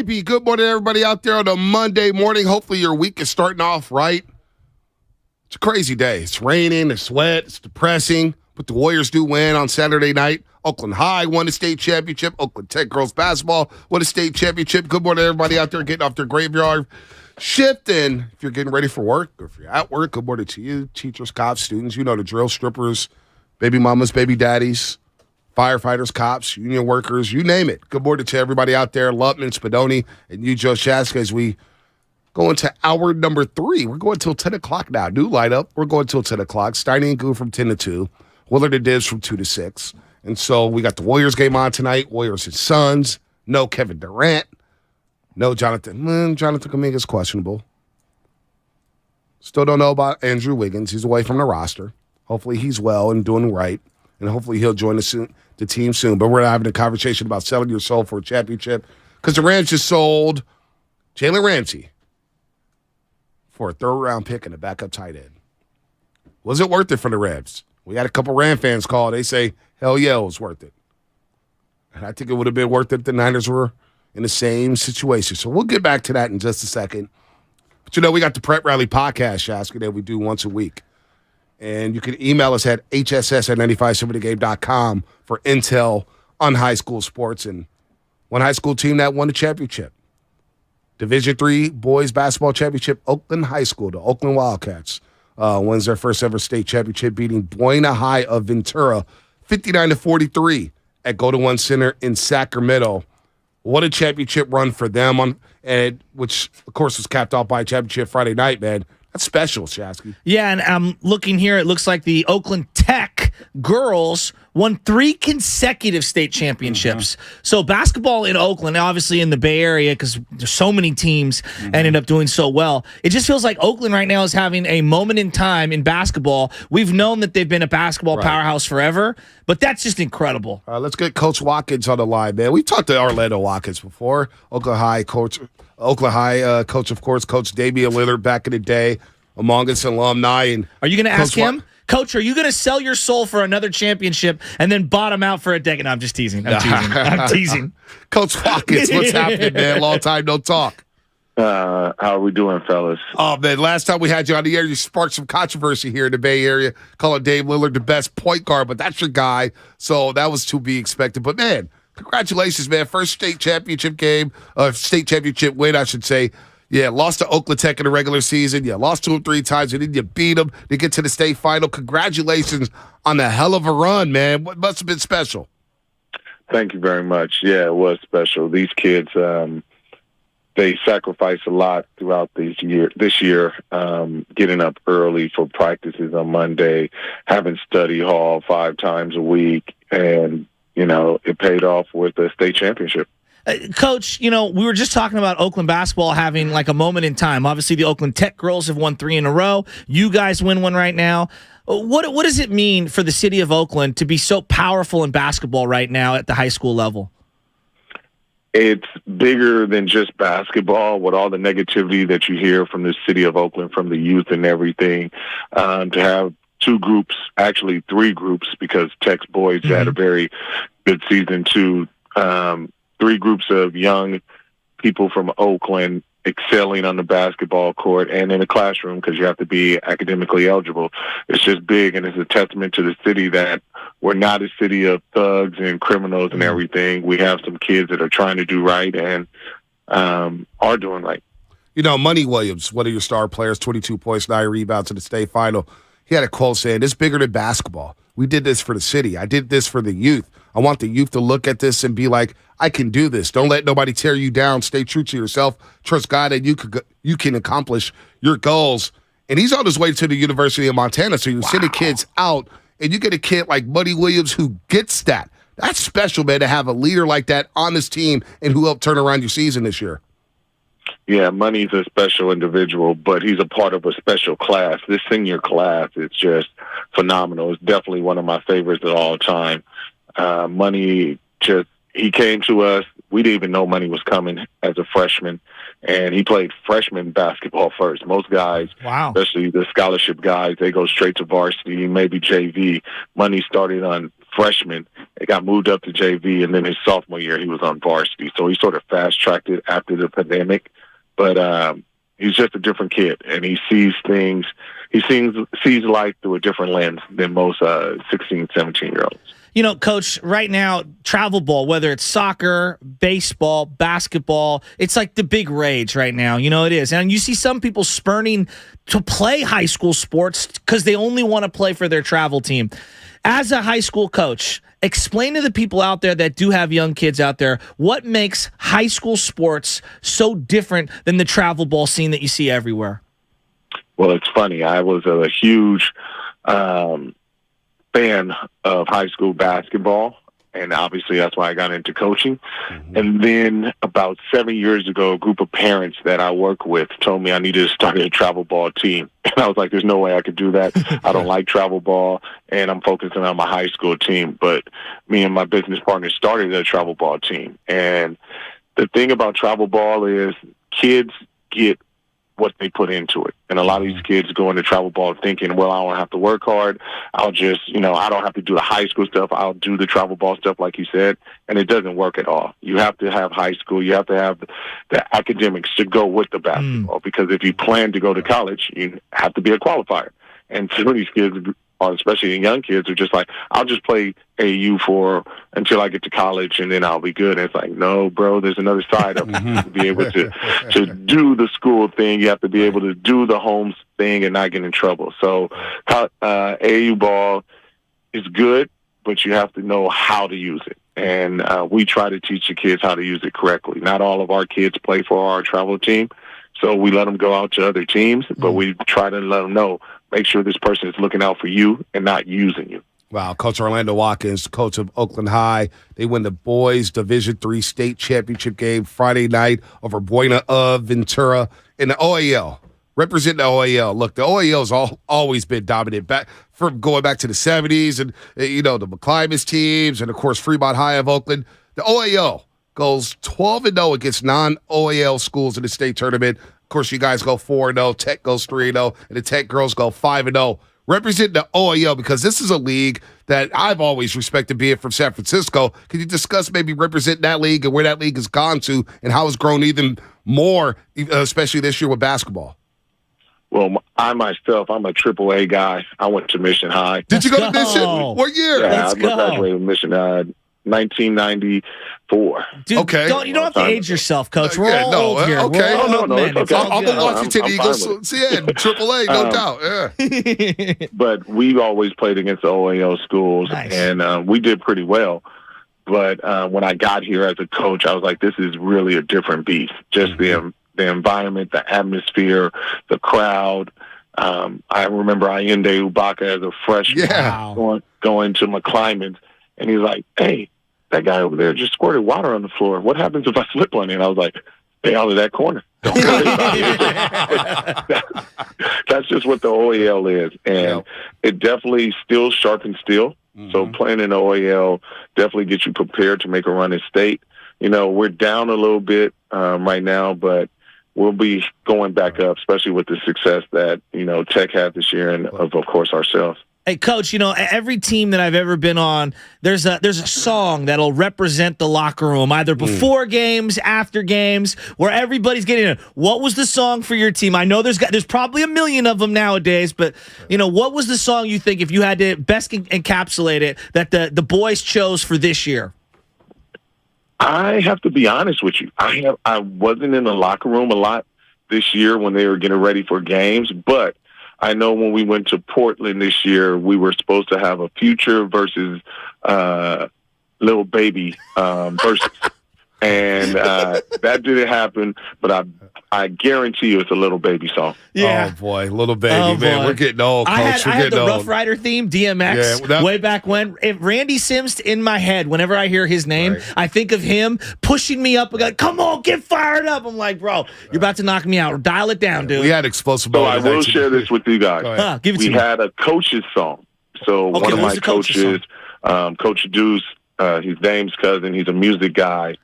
baby. Good morning, everybody out there on a Monday morning. Hopefully your week is starting off right. It's a crazy day. It's raining, it's wet, it's depressing, but the Warriors do win on Saturday night. Oakland High won the state championship. Oakland Tech girls basketball won a state championship. Good morning, everybody out there getting off their graveyard shift. And if you're getting ready for work or if you're at work, good morning to you, teachers, cops, students. You know the drill, strippers, baby mamas, baby daddies, firefighters, cops, union workers, you name it. Good morning to everybody out there, Lutman, Spadoni, and you, Joe Shaska, as we go into hour number 3. We're going till 10 o'clock now. New lineup. We're going till 10 o'clock. Steiny and Goo from 10 to 2. Willard and Dibbs from 2 to 6. And so we got the Warriors game on tonight. Warriors and Suns. No Kevin Durant. No Jonathan. Jonathan Kuminga's questionable. Still don't know about Andrew Wiggins. He's away from the roster. Hopefully he's well and doing right. And hopefully he'll join the team soon. But we're having a conversation about selling your soul for a championship because the Rams just sold Jalen Ramsey for a third-round pick and a backup tight end. Was it worth it for the Rams? We had a couple Ram fans call. They say, hell yeah, it was worth it. And I think it would have been worth it if the Niners were in the same situation. So we'll get back to that in just a second. But, we got the Prep Rally podcast, Shaska, that we do once a week. And you can email us at hss@957thegame.com for intel on high school sports. And one high school team that won the championship. Division III boys basketball championship, Oakland High School, the Oakland Wildcats. Wins their first ever state championship, beating Buena High of Ventura 59-43 at Go to One Center in Sacramento. What a championship run for them, which, of course, was capped off by a championship Friday night, man. That's special, Shasky. Yeah, and I'm looking here. It looks like the Oakland Tech girls won 3 consecutive state championships. So basketball in Oakland, obviously in the Bay Area, because there's so many teams ended up doing so well. It just feels like Oakland right now is having a moment in time in basketball. We've known that they've been a basketball powerhouse forever, but that's just incredible. Let's get Coach Watkins on the line, man. We talked to Orlando Watkins before, Oakland High coach, of course, Coach Damian Lillard back in the day, Among Us alumni. And are you going to ask him? Coach, are you going to sell your soul for another championship and then bottom out for a decade? No, I'm just teasing. I'm teasing. Coach Watkins, what's happening, man? Long time no talk. How are we doing, fellas? Oh, man, last time we had you on the air, you sparked some controversy here in the Bay Area, calling Dame Lillard the best point guard, but that's your guy, so that was to be expected. But, man, congratulations, man. First state championship game, state championship win, I should say. Yeah, lost to Oakland Tech in the regular season. Yeah, lost to them 3 times, and then you beat them to get to the state final. Congratulations on the hell of a run, man. What must have been special? Thank you very much. Yeah, it was special. These kids, they sacrificed a lot throughout this year, getting up early for practices on Monday, having study hall 5 times a week, and, it paid off with the state championship. Coach, we were just talking about Oakland basketball having like a moment in time. Obviously, the Oakland Tech girls have won 3 in a row. You guys win one right now. What does it mean for the city of Oakland to be so powerful in basketball right now at the high school level? It's bigger than just basketball with all the negativity that you hear from the city of Oakland, from the youth and everything. To have 2 groups, actually 3 groups, because Tech's boys had a very good season too. 3 groups of young people from Oakland excelling on the basketball court and in the classroom, because you have to be academically eligible. It's just big, and it's a testament to the city that we're not a city of thugs and criminals and everything. We have some kids that are trying to do right and are doing right. Money Williams, one of your star players, 22 points, 9 rebounds in the state final. He had a quote saying, "It's bigger than basketball. We did this for the city. I did this for the youth. I want the youth to look at this and be like, I can do this. Don't let nobody tear you down. Stay true to yourself. Trust God, and you can accomplish your goals." And he's on his way to the University of Montana, so you're sending kids out, and you get a kid like Money Williams who gets that. That's special, man, to have a leader like that on this team and who helped turn around your season this year. Yeah, Money's a special individual, but he's a part of a special class. This senior class is just phenomenal. It's definitely one of my favorites of all time. Money he came to us. We didn't even know Money was coming as a freshman, and he played freshman basketball first. Most guys, especially the scholarship guys, they go straight to varsity, maybe JV. Money started on freshman. It got moved up to JV, and then his sophomore year he was on varsity. So he sort of fast-tracked it after the pandemic. But he's just a different kid, and he sees things. He sees life through a different lens than most 16, 17-year-olds. You know, Coach, right now, travel ball, whether it's soccer, baseball, basketball, it's like the big rage right now. You know, it is. And you see some people spurning to play high school sports because they only want to play for their travel team. As a high school coach, explain to the people out there that do have young kids out there, what makes high school sports so different than the travel ball scene that you see everywhere? Well, it's funny. I was a huge fan of high school basketball, and obviously that's why I got into coaching. Mm-hmm. And then about 7 years ago, a group of parents that I work with told me I needed to start a travel ball team. And I was like, there's no way I could do that. I don't like travel ball, and I'm focusing on my high school team. But me and my business partner started a travel ball team. And the thing about travel ball is kids get what they put into it. And a lot of these kids go into travel ball thinking, well, I don't have to work hard. I'll just, I don't have to do the high school stuff. I'll do the travel ball stuff, like you said. And it doesn't work at all. You have to have high school. You have to have the academics to go with the basketball. Because if you plan to go to college, you have to be a qualifier. And some of these kids, especially the young kids, are just like, I'll just play AU until I get to college, and then I'll be good. And it's like, no, bro, there's another side of it. You have to be able to do the school thing. You have to be able to do the home thing and not get in trouble. So AU ball is good, but you have to know how to use it. And we try to teach the kids how to use it correctly. Not all of our kids play for our travel team, so we let them go out to other teams, but we try to let them know, make sure this person is looking out for you and not using you. Wow, Coach Orlando Watkins, coach of Oakland High. They win the boys Division III state championship game Friday night over Buena Ventura in the OAL. Representing the OAL. Look, the OAL's always been dominant back from going back to the 70s and, the McClimas teams and, of course, Fremont High of Oakland. The OAL goes 12-0 against non-OAL schools in the state tournament. Of course, you guys go 4-0. Tech goes 3-0, and the Tech girls go 5-0. Represent the OAL because this is a league that I've always respected being from San Francisco. Can you discuss maybe represent that league and where that league has gone to and how it's grown even more, especially this year with basketball? Well, I'm a AAA guy. I went to Mission High. Did you go to Mission? What year? Yeah, I graduated from Mission High. 1994. Dude, okay. You don't have to age yourself, Coach. We're all old here. Okay. Okay. I'm the Washington Eagles. AAA, no doubt. Yeah. But we've always played against the OAL schools, and we did pretty well. But when I got here as a coach, I was like, this is really a different beast. Just the environment, the atmosphere, the crowd. I remember Allende Ubaka as a freshman going to McClimas, and he's like, hey, that guy over there just squirted water on the floor. What happens if I slip on it? And I was like, stay out of that corner. Don't worry about it. That's just what the OAL is. And it definitely still sharpens steel. Mm-hmm. So playing in the OAL definitely gets you prepared to make a run in state. We're down a little bit right now, but we'll be going back up, especially with the success that, Tech had this year and, of course, ourselves. Hey, Coach, every team that I've ever been on, there's a song that'll represent the locker room, either before games, after games, where everybody's getting it. What was the song for your team? I know there's probably a million of them nowadays, but, what was the song you think, if you had to best encapsulate it, that the boys chose for this year? I have to be honest with you. I wasn't in the locker room a lot this year when they were getting ready for games, but I know when we went to Portland this year, we were supposed to have a Future versus Lil Baby versus. And that didn't happen, but I guarantee you it's a Lil Baby song. Yeah. Oh, boy. Little Baby, man. We're getting old, Coach. I had the Rough Rider theme, DMX, way back when. If Randy Sims in my head, whenever I hear his name, I think of him pushing me up and going, come on, get fired up. I'm like, bro, you're about to knock me out. Dial it down, dude. We had explosive. So I will share this with you guys. Give it to me. We had a coach's song. So one of my coaches, Coach Deuce, he's Dame's cousin. He's a music guy.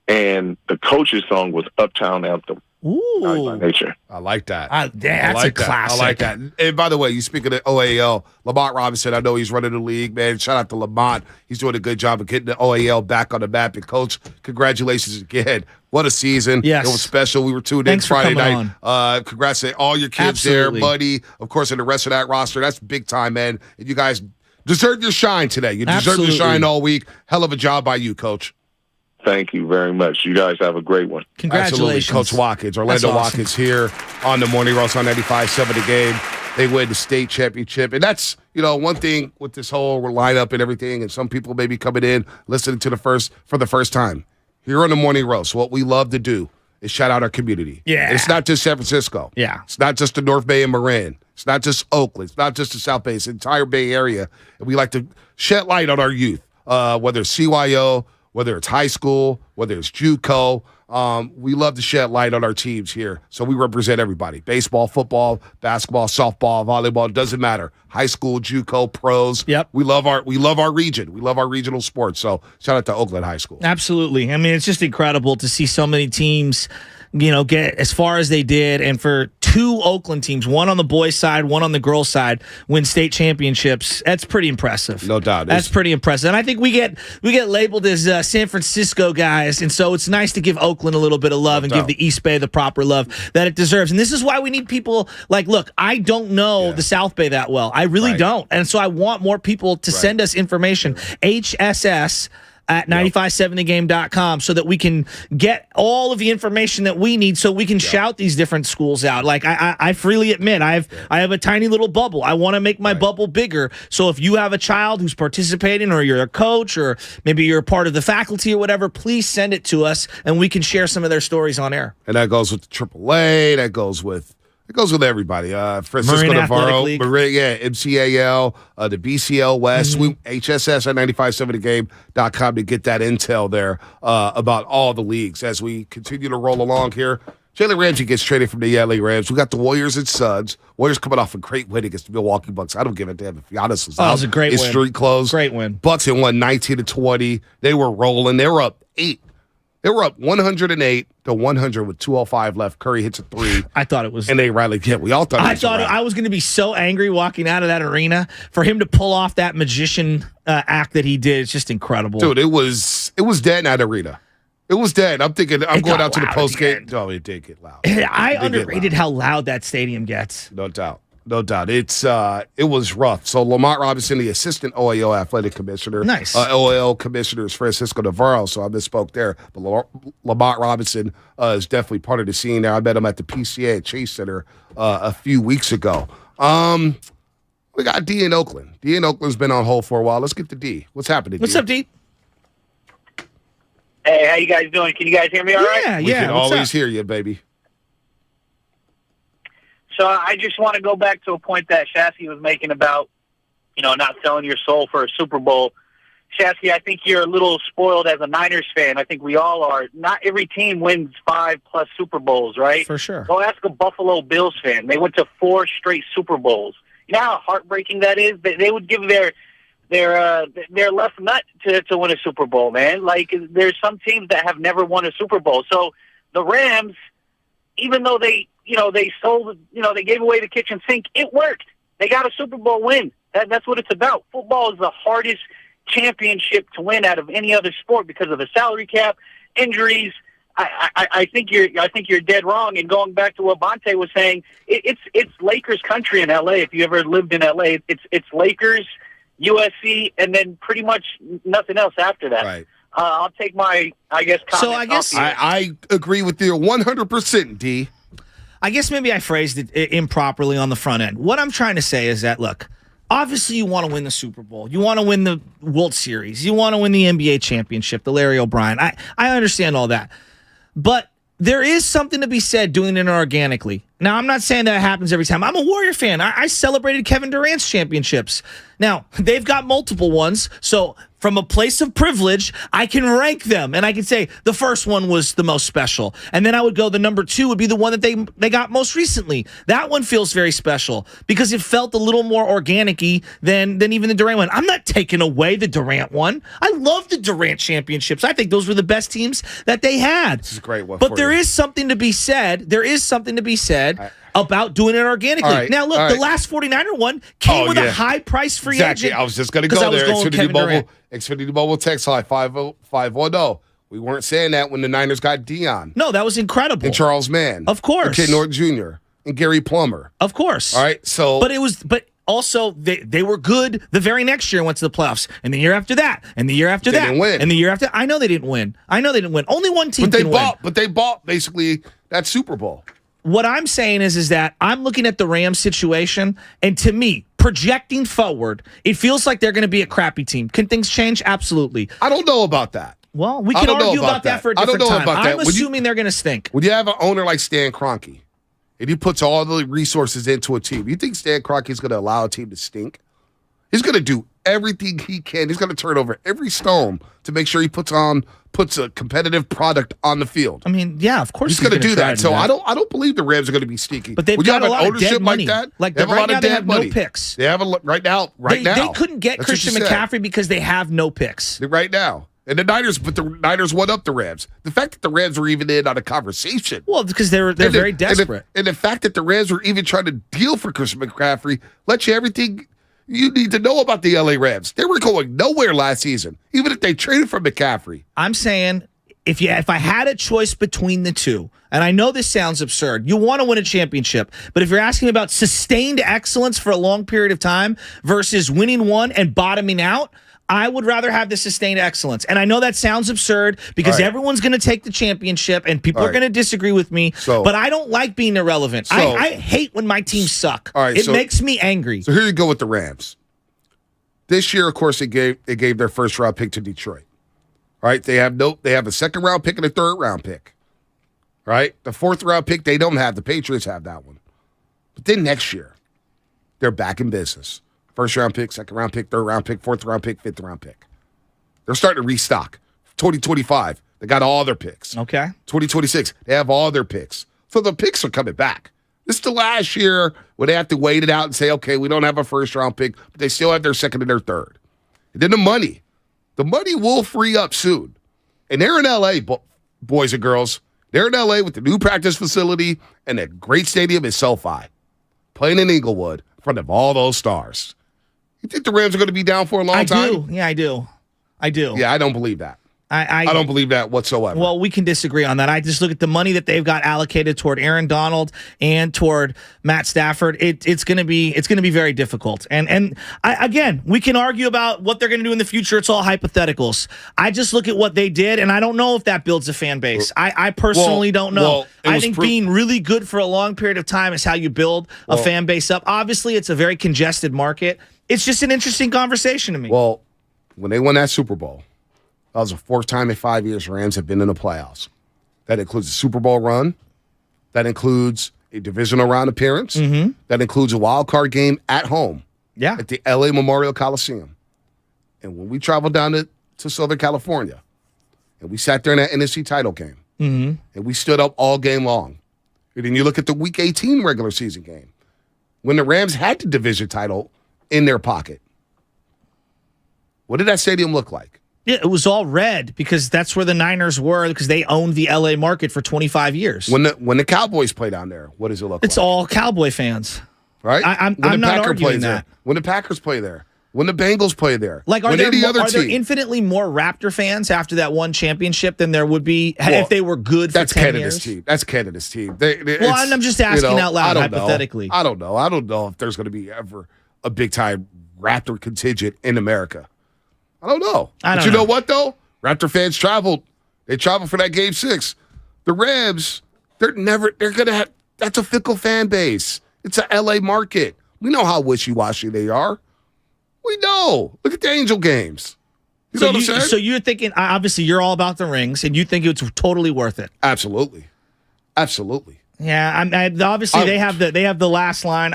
and the coach's song was Uptown Anthem. Ooh. By Nature. I like that. That's a classic. I like that. And by the way, you speaking of OAL, Lamont Robinson, I know he's running the league, man. Shout out to Lamont. He's doing a good job of getting the OAL back on the map. And, Coach, congratulations again. What a season. Yes. It was special. We were tuned Thanks in for Friday coming night. Congrats to all your kids Absolutely. there, Buddy, of course, and the rest of that roster. That's big time, man. And you guys deserve your shine today. You deserve Absolutely. your shine all week. Hell of a job by you, Coach. Thank you very much. You guys have a great one. Congratulations. Absolutely. Coach Watkins, Orlando That's awesome. Watkins here on the Morning Roast on 95.7 The Game. They win the state championship. And that's, one thing with this whole lineup and everything, and some people may be coming in, listening to for the first time. Here on the Morning Roast, what we love to do is shout out our community. Yeah. And it's not just San Francisco. Yeah. It's not just the North Bay and Marin. It's not just Oakland. It's not just the South Bay. It's the entire Bay Area. And we like to shed light on our youth, whether it's CYO, whether it's high school, whether it's JUCO. We love to shed light on our teams here. So we represent everybody. Baseball, football, basketball, softball, volleyball, doesn't matter. High school, JUCO, pros. Yep. We love our region. We love our regional sports. So shout out to Oakland High School. Absolutely. I mean, it's just incredible to see so many teams, get as far as they did, and for two Oakland teams, one on the boys' side, one on the girls' side, win state championships. That's pretty impressive. No doubt. That's pretty impressive. And I think we get labeled as San Francisco guys, and so it's nice to give Oakland a little bit of love and give the East Bay the proper love that it deserves. And this is why we need people look, I don't know the South Bay that well. I really don't. And so I want more people to send us information. HSS at 957thegame.com so that we can get all of the information that we need so we can shout these different schools out. Like I freely admit, I have a tiny little bubble. I want to make my bubble bigger. So if you have a child who's participating, or you're a coach, or maybe you're a part of the faculty or whatever, please send it to us and we can share some of their stories on air. And that goes with the AAA. That goes with everybody. Francisco Marin Navarro, Athletic League. Marin, MCAL, the BCL West, HSS at 957thegame.com to get that intel there about all the leagues as we continue to roll along here. Jalen Ramsey gets traded from the LA Rams. We got the Warriors and Suns. Warriors coming off a great win against the Milwaukee Bucks. I don't give a damn if Giannis was out. It was a great win. Street clothes. Great win. Bucks had won 19-20. They were rolling. They were up 8. They were up 108 to 100 with 2:05 left. Curry hits a 3. I thought it was. And they rallied. Yeah, we all thought I was going to be so angry walking out of that arena for him to pull off that magician act that he did. It's just incredible. Dude, it was dead in that arena. It was dead. I'm thinking, I'm going out to the post game. Oh, it did get loud. I underrated how loud that stadium gets. No doubt. No doubt. It was rough. So Lamont Robinson, the assistant OAO athletic commissioner. Nice. OAO commissioner is Francisco Navarro, so I misspoke there. But Lamont Robinson is definitely part of the scene there. I met him at the PCA at Chase Center a few weeks ago. We got D in Oakland. D in Oakland's been on hold for a while. Let's get to D. What's happening, What's D? up, D? Hey, how you guys doing? Can you guys hear me all right? We can always hear you, baby. So I just want to go back to a point that Shasky was making about, not selling your soul for a Super Bowl. Shasky, I think you're a little spoiled as a Niners fan. I think we all are. Not every team wins 5+ Super Bowls, right? For sure. Go ask a Buffalo Bills fan. They went to 4 straight Super Bowls. You know how heartbreaking that is? They would give their left nut to win a Super Bowl, man. Like, there's some teams that have never won a Super Bowl. So the Rams, even though they sold, they gave away the kitchen sink, it worked. They got a Super Bowl win. That's what it's about. Football is the hardest championship to win out of any other sport because of the salary cap, injuries. I think you're dead wrong. And going back to what Bonte was saying, it's Lakers country in LA. If you ever lived in LA, it's Lakers, USC, and then pretty much nothing else after that. Right. I'll take my, comment. So I guess I agree with you 100%, D. I guess maybe I phrased it improperly on the front end. What I'm trying to say is that, look, obviously you want to win the Super Bowl. You want to win the World Series. You want to win the NBA championship, the Larry O'Brien. I understand all that. But there is something to be said doing it organically. Now, I'm not saying that happens every time. I'm a Warrior fan. I celebrated Kevin Durant's championships. Now, they've got multiple ones, so from a place of privilege, I can rank them. And I can say the first one was the most special. And then I would go, the number 2 would be the one that they got most recently. That one feels very special because it felt a little more organic-y than even the Durant one. I'm not taking away the Durant one. I love the Durant championships. I think those were the best teams that they had. This is a great one. But there is something to be said. There is something to be said about doing it organically. Right, now, look, the last 49er one came with a high-priced free agent. I was just going to go there. Xfinity Mobile text line 50510. We weren't saying that when the Niners got Dion. No, that was incredible. And Charles Mann. Of course. And Ken Norton Jr. and Gary Plummer. Of course. All right, so. But also, they were good the very next year and went to the playoffs. And the year after that. And the year after that. They didn't win. And the year after. I know they didn't win. Only one team can win. But they bought basically that Super Bowl. What I'm saying is that I'm looking at the Rams situation, and to me, projecting forward, it feels like they're going to be a crappy team. Can things change? Absolutely. I don't know about that. Well, we can argue about that for a different time. I'm assuming they're going to stink. When you have an owner like Stan Kroenke, and he puts all the resources into a team, you think Stan Kroenke is going to allow a team to stink? He's going to do everything he can. He's going to turn over every stone to make sure he puts a competitive product on the field. I mean, yeah, of course he's going to do that. So I don't believe the Rams are going to be sneaky. But they've got a lot of dead money. Like that, like they have right a lot now, of they dead have money. no picks. They have right now. They couldn't get Christian McCaffrey because they have no picks right now. And the Niners won up the Rams. The fact that the Rams were even in on a conversation. Well, because they're very desperate. And the fact that the Rams were even trying to deal for Christian McCaffrey lets you everything you need to know about the LA Rams. They were going nowhere last season, even if they traded for McCaffrey. I'm saying if I had a choice between the two, and I know this sounds absurd, you want to win a championship, but if you're asking about sustained excellence for a long period of time versus winning one and bottoming out, I would rather have the sustained excellence. And I know that sounds absurd because everyone's going to take the championship and people are going to disagree with me, but I don't like being irrelevant. I hate when my teams suck. It makes me angry. So here you go with the Rams. This year, of course, they gave their first round pick to Detroit. Right? They have a second round pick and a third round pick. Right? The fourth round pick, they don't have. The Patriots have that one. But then next year, they're back in business. First round pick, second round pick, third round pick, fourth round pick, fifth round pick. They're starting to restock. 2025, they got all their picks. Okay. 2026, they have all their picks. So the picks are coming back. This is the last year where they have to wait it out and say, okay, we don't have a first round pick, but they still have their second and their third. And then the money will free up soon. And they're in LA, boys and girls. They're in LA with the new practice facility and a great stadium in SoFi, playing in Inglewood in front of all those stars. You think the Rams are going to be down for a long time? I do. Yeah, I do. Yeah, I don't believe that. I don't believe that whatsoever. Well, we can disagree on that. I just look at the money that they've got allocated toward Aaron Donald and toward Matt Stafford. It's going to be very difficult. And again, we can argue about what they're going to do in the future. It's all hypotheticals. I just look at what they did, and I don't know if that builds a fan base. I personally don't know. I think being really good for a long period of time is how you build a fan base up. Obviously, it's a very congested market. It's just an interesting conversation to me. Well, when they won that Super Bowl, that was the fourth time in 5 years Rams have been in the playoffs. That includes a Super Bowl run. That includes a divisional round appearance. Mm-hmm. That includes a wild card game at home. Yeah. At the LA Memorial Coliseum. And when we traveled down to Southern California, and we sat there in that NFC title game, mm-hmm. and we stood up all game long. And then you look at the Week 18 regular season game, when the Rams had the division title in their pocket. What did that stadium look like? Yeah, it was all red because that's where the Niners were because they owned the LA market for 25 years. When the Cowboys play down there, what does it look like? It's all Cowboy fans. Right? I'm not arguing that. When the Packers play there, when the Bengals play there, like are there infinitely more Raptor fans after that one championship than there would be if they were good for 10 years? That's Canada's team. I'm just asking out loud hypothetically. I don't know if there's going to be ever a big time Raptor contingent in America. I don't know. But you know what, though? Raptor fans traveled. They traveled for that Game 6. The Rams, they're going to have, that's a fickle fan base. It's a L.A. market. We know how wishy-washy they are. We know. Look at the Angel games. You know what I'm saying? So you're thinking, obviously, you're all about the rings, and you think it's totally worth it. Absolutely. Yeah, obviously, they have the last line.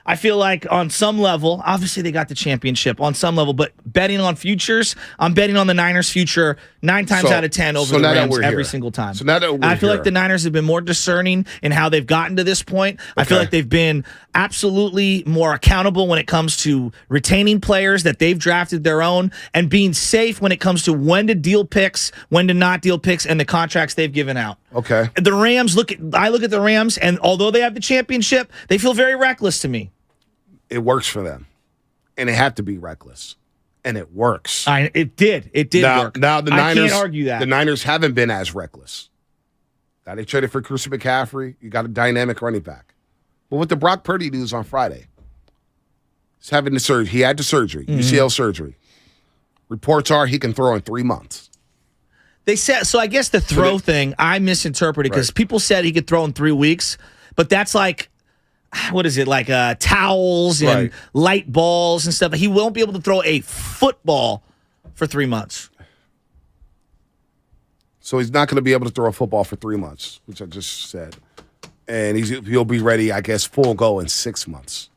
I I feel like on some level, obviously they got the championship on some level, but betting on futures, I'm betting on the Niners' future 9 times out of 10 over the Rams every single time. So now that I feel like the Niners have been more discerning in how they've gotten to this point. I feel like they've been absolutely more accountable when it comes to retaining players that they've drafted their own and being safe when it comes to when to deal picks, when to not deal picks, and the contracts they've given out. Okay. The Rams, I look at the Rams, and although they have the championship, they feel very reckless to me. It works for them. And they have to be reckless. And it works. It did work. Now the Niners, I can't argue that. The Niners haven't been as reckless. Now they traded for Christian McCaffrey. You got a dynamic running back. But with the Brock Purdy news on Friday, he's having the surgery. He had the surgery, UCL surgery. Reports are he can throw in 3 months. They said, so I guess the throw thing, I misinterpreted because people said he could throw in 3 weeks, but that's like, what is it, like towels and light balls and stuff. He won't be able to throw a football for 3 months. So he's not going to be able to throw a football for 3 months, which I just said. And he'll be ready, I guess, full go in 6 months.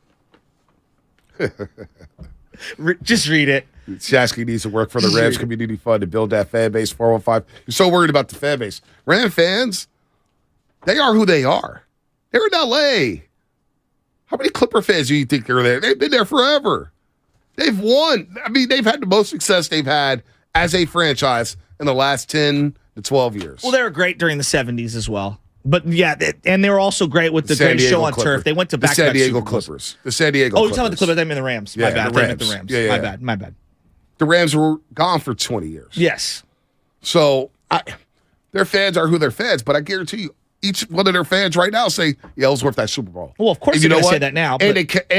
Just read it. Shasky needs to work for the Rams Community Fund to build that fan base. 415. You're so worried about the fan base. Ram fans, they are who they are. They're in L.A. How many Clipper fans do you think are there? They've been there forever. They've won. I mean, they've had the most success they've had as a franchise in the last 10 to 12 years. Well, they were great during the 70s as well. But, yeah, and they were also great with the great show on turf. They went to back-to-back San Diego Super Bowls. Clippers. The San Diego Clippers. Clippers. You're talking about the Clippers. I meant the Rams. Yeah, My bad. the I meant the Rams. Yeah. My bad. The Rams were gone for 20 years. Yes. So their fans are who their fans, but I guarantee you, each one of their fans right now say, yeah, Ellsworth that Super Bowl. Well, of course they're going to say that now. And they kept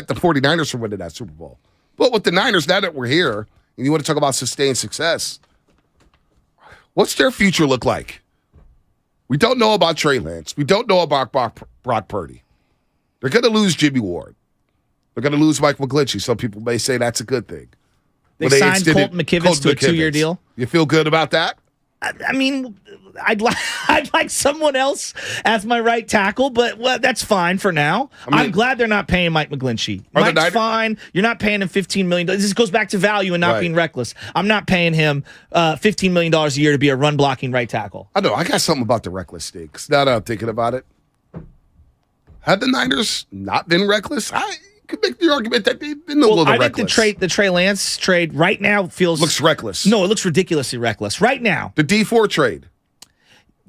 the 49ers from winning that Super Bowl. But with the Niners, now that we're here, and you want to talk about sustained success, what's their future look like? We don't know about Trey Lance. We don't know about Brock Purdy. They're going to lose Jimmy Ward. They're going to lose Mike McGlinchey. Some people may say that's a good thing. They signed Colton McKivitz to a 2-year deal. You feel good about that? I mean, I'd like someone else as my right tackle, but that's fine for now. I'm glad they're not paying Mike McGlinchey. Mike's fine. You're not paying him $15 million. This goes back to value and not being reckless. I'm not paying him $15 million a year to be a run-blocking right tackle. I know. I got something about the reckless thing. Now that I'm thinking about it, had the Niners not been reckless, I could make the argument that they've been a little reckless. I think the Trey Lance trade right now looks reckless. No, it looks ridiculously reckless. Right now. The D4 trade.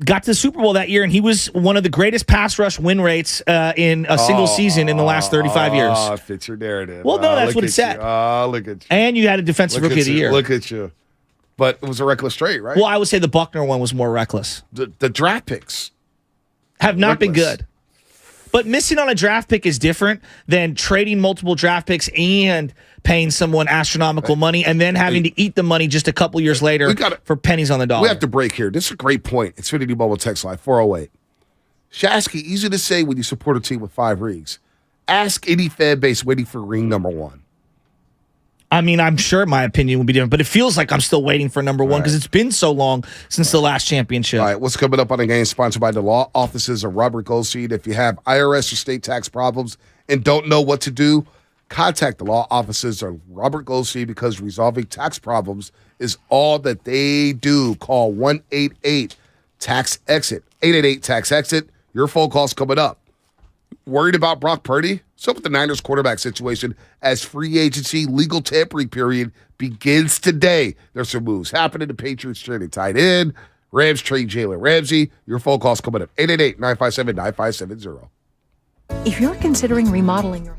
Got to the Super Bowl that year, and he was one of the greatest pass rush win rates in a single season in the last 35 years. Oh, fits your narrative. Well, no, that's what it said. Oh, look at you. And you had a defensive rookie of the year. Look at you. But it was a reckless trade, right? Well, I would say the Buckner one was more reckless. The draft picks have not been good. But missing on a draft pick is different than trading multiple draft picks and paying someone astronomical money and then having to eat the money just a couple years later for pennies on the dollar. We have to break here. This is a great point. Xfinity Mobile text line 408. Shasky, easy to say when you support a team with 5 rings. Ask any fan base waiting for ring number 1. I mean, I'm sure my opinion would be different, but it feels like I'm still waiting for number 1 because it's been so long since the last championship. All right, what's coming up on the game? Sponsored by the law offices of Robert Goldstein. If you have IRS or state tax problems and don't know what to do, contact the law offices of Robert Goldstein because resolving tax problems is all that they do. Call 1-888-TAX-EXIT. 888-TAX-EXIT. Your phone call's coming up. Worried about Brock Purdy? So with the Niners quarterback situation as free agency legal tampering period begins today. There's some moves happening. The Patriots trading tight end. Rams trade Jalen Ramsey. Your phone call's coming up. 888-957-9570. If you're considering remodeling your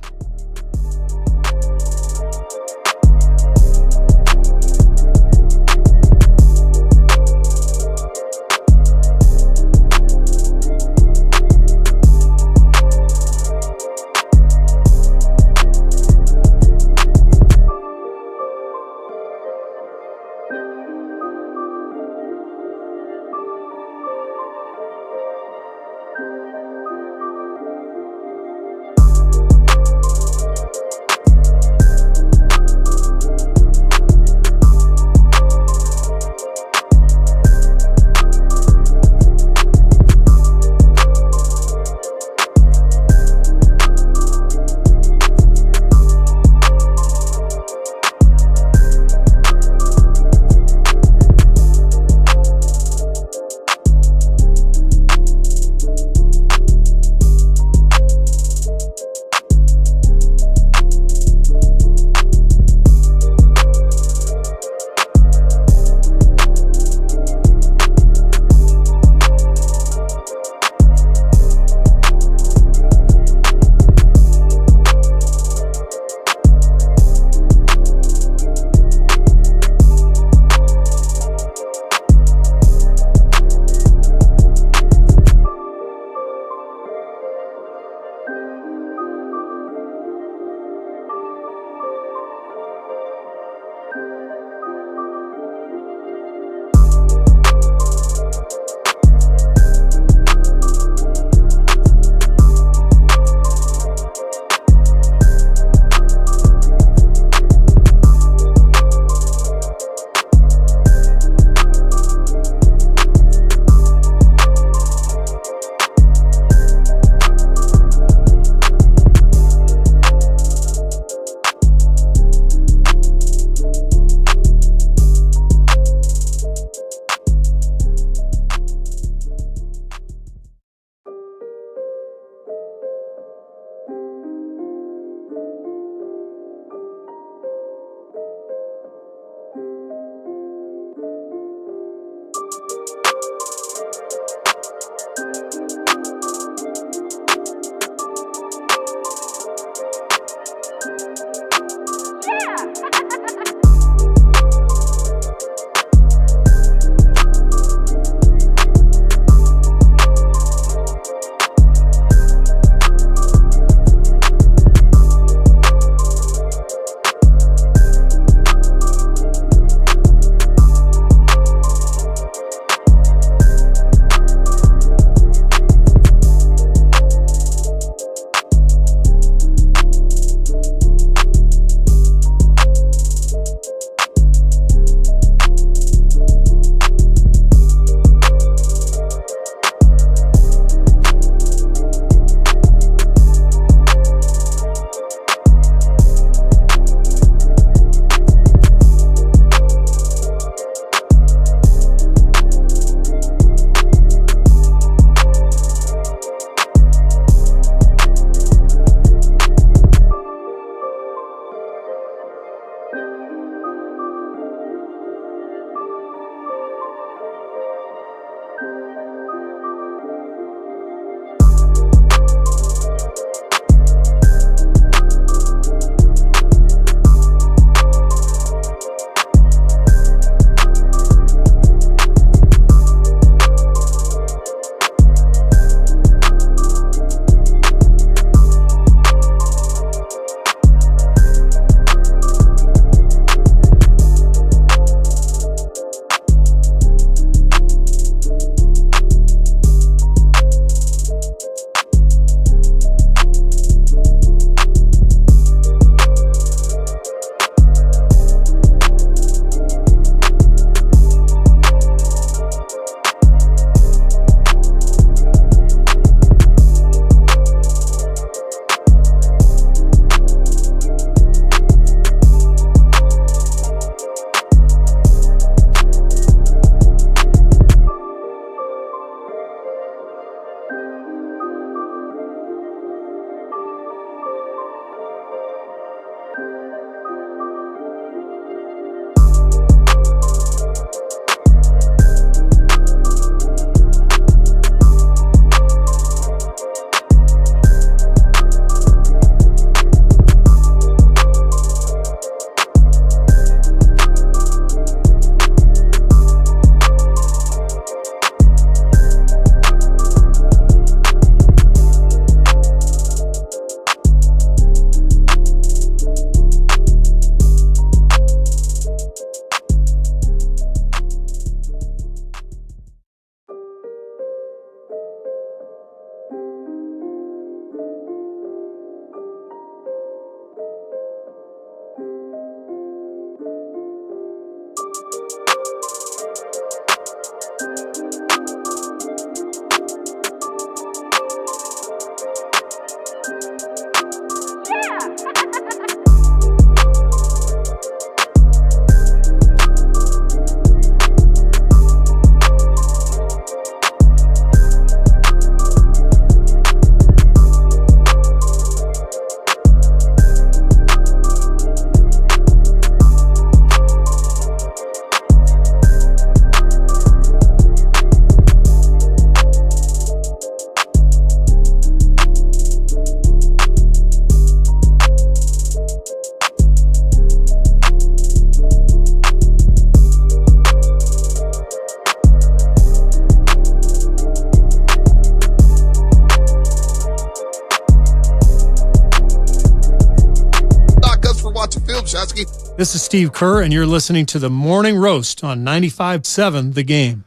This is Steve Kerr, and you're listening to the Morning Roast on 95.7 The Game.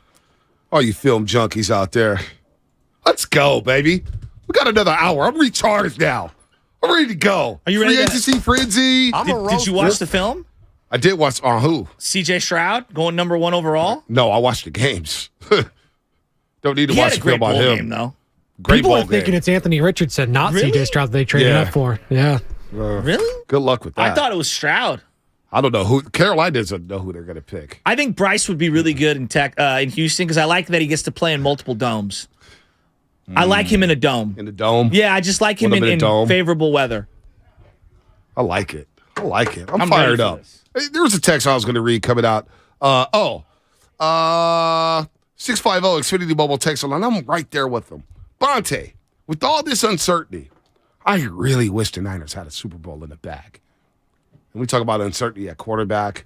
All you film junkies out there, let's go, baby. We got another hour. I'm recharged now. I'm ready to go. Are you ready? Free agency frenzy. Did you watch the film? I did watch. On who? C.J. Stroud going number 1 overall. No, I watched the games. Don't need to He watch had a the great film on bowl him. game, though. Great People ball are thinking game. it's Anthony Richardson, not Really? CJ Stroud that they traded Yeah. up for. Yeah. Really? Good luck with that. I thought it was Stroud. I don't know who. Carolina doesn't know who they're going to pick. I think Bryce would be really good in Houston because I like that he gets to play in multiple domes. I like him in a dome. In the dome? Yeah, I just like him Want him in a in dome? favorable weather. I like it. I'm I'm fired ready for up. Hey, there was a text I was going to read coming out. 650 Xfinity Mobile text line. I'm right there with them. Bonte, with all this uncertainty, I really wish the Niners had a Super Bowl in the bag. And we talk about uncertainty at quarterback,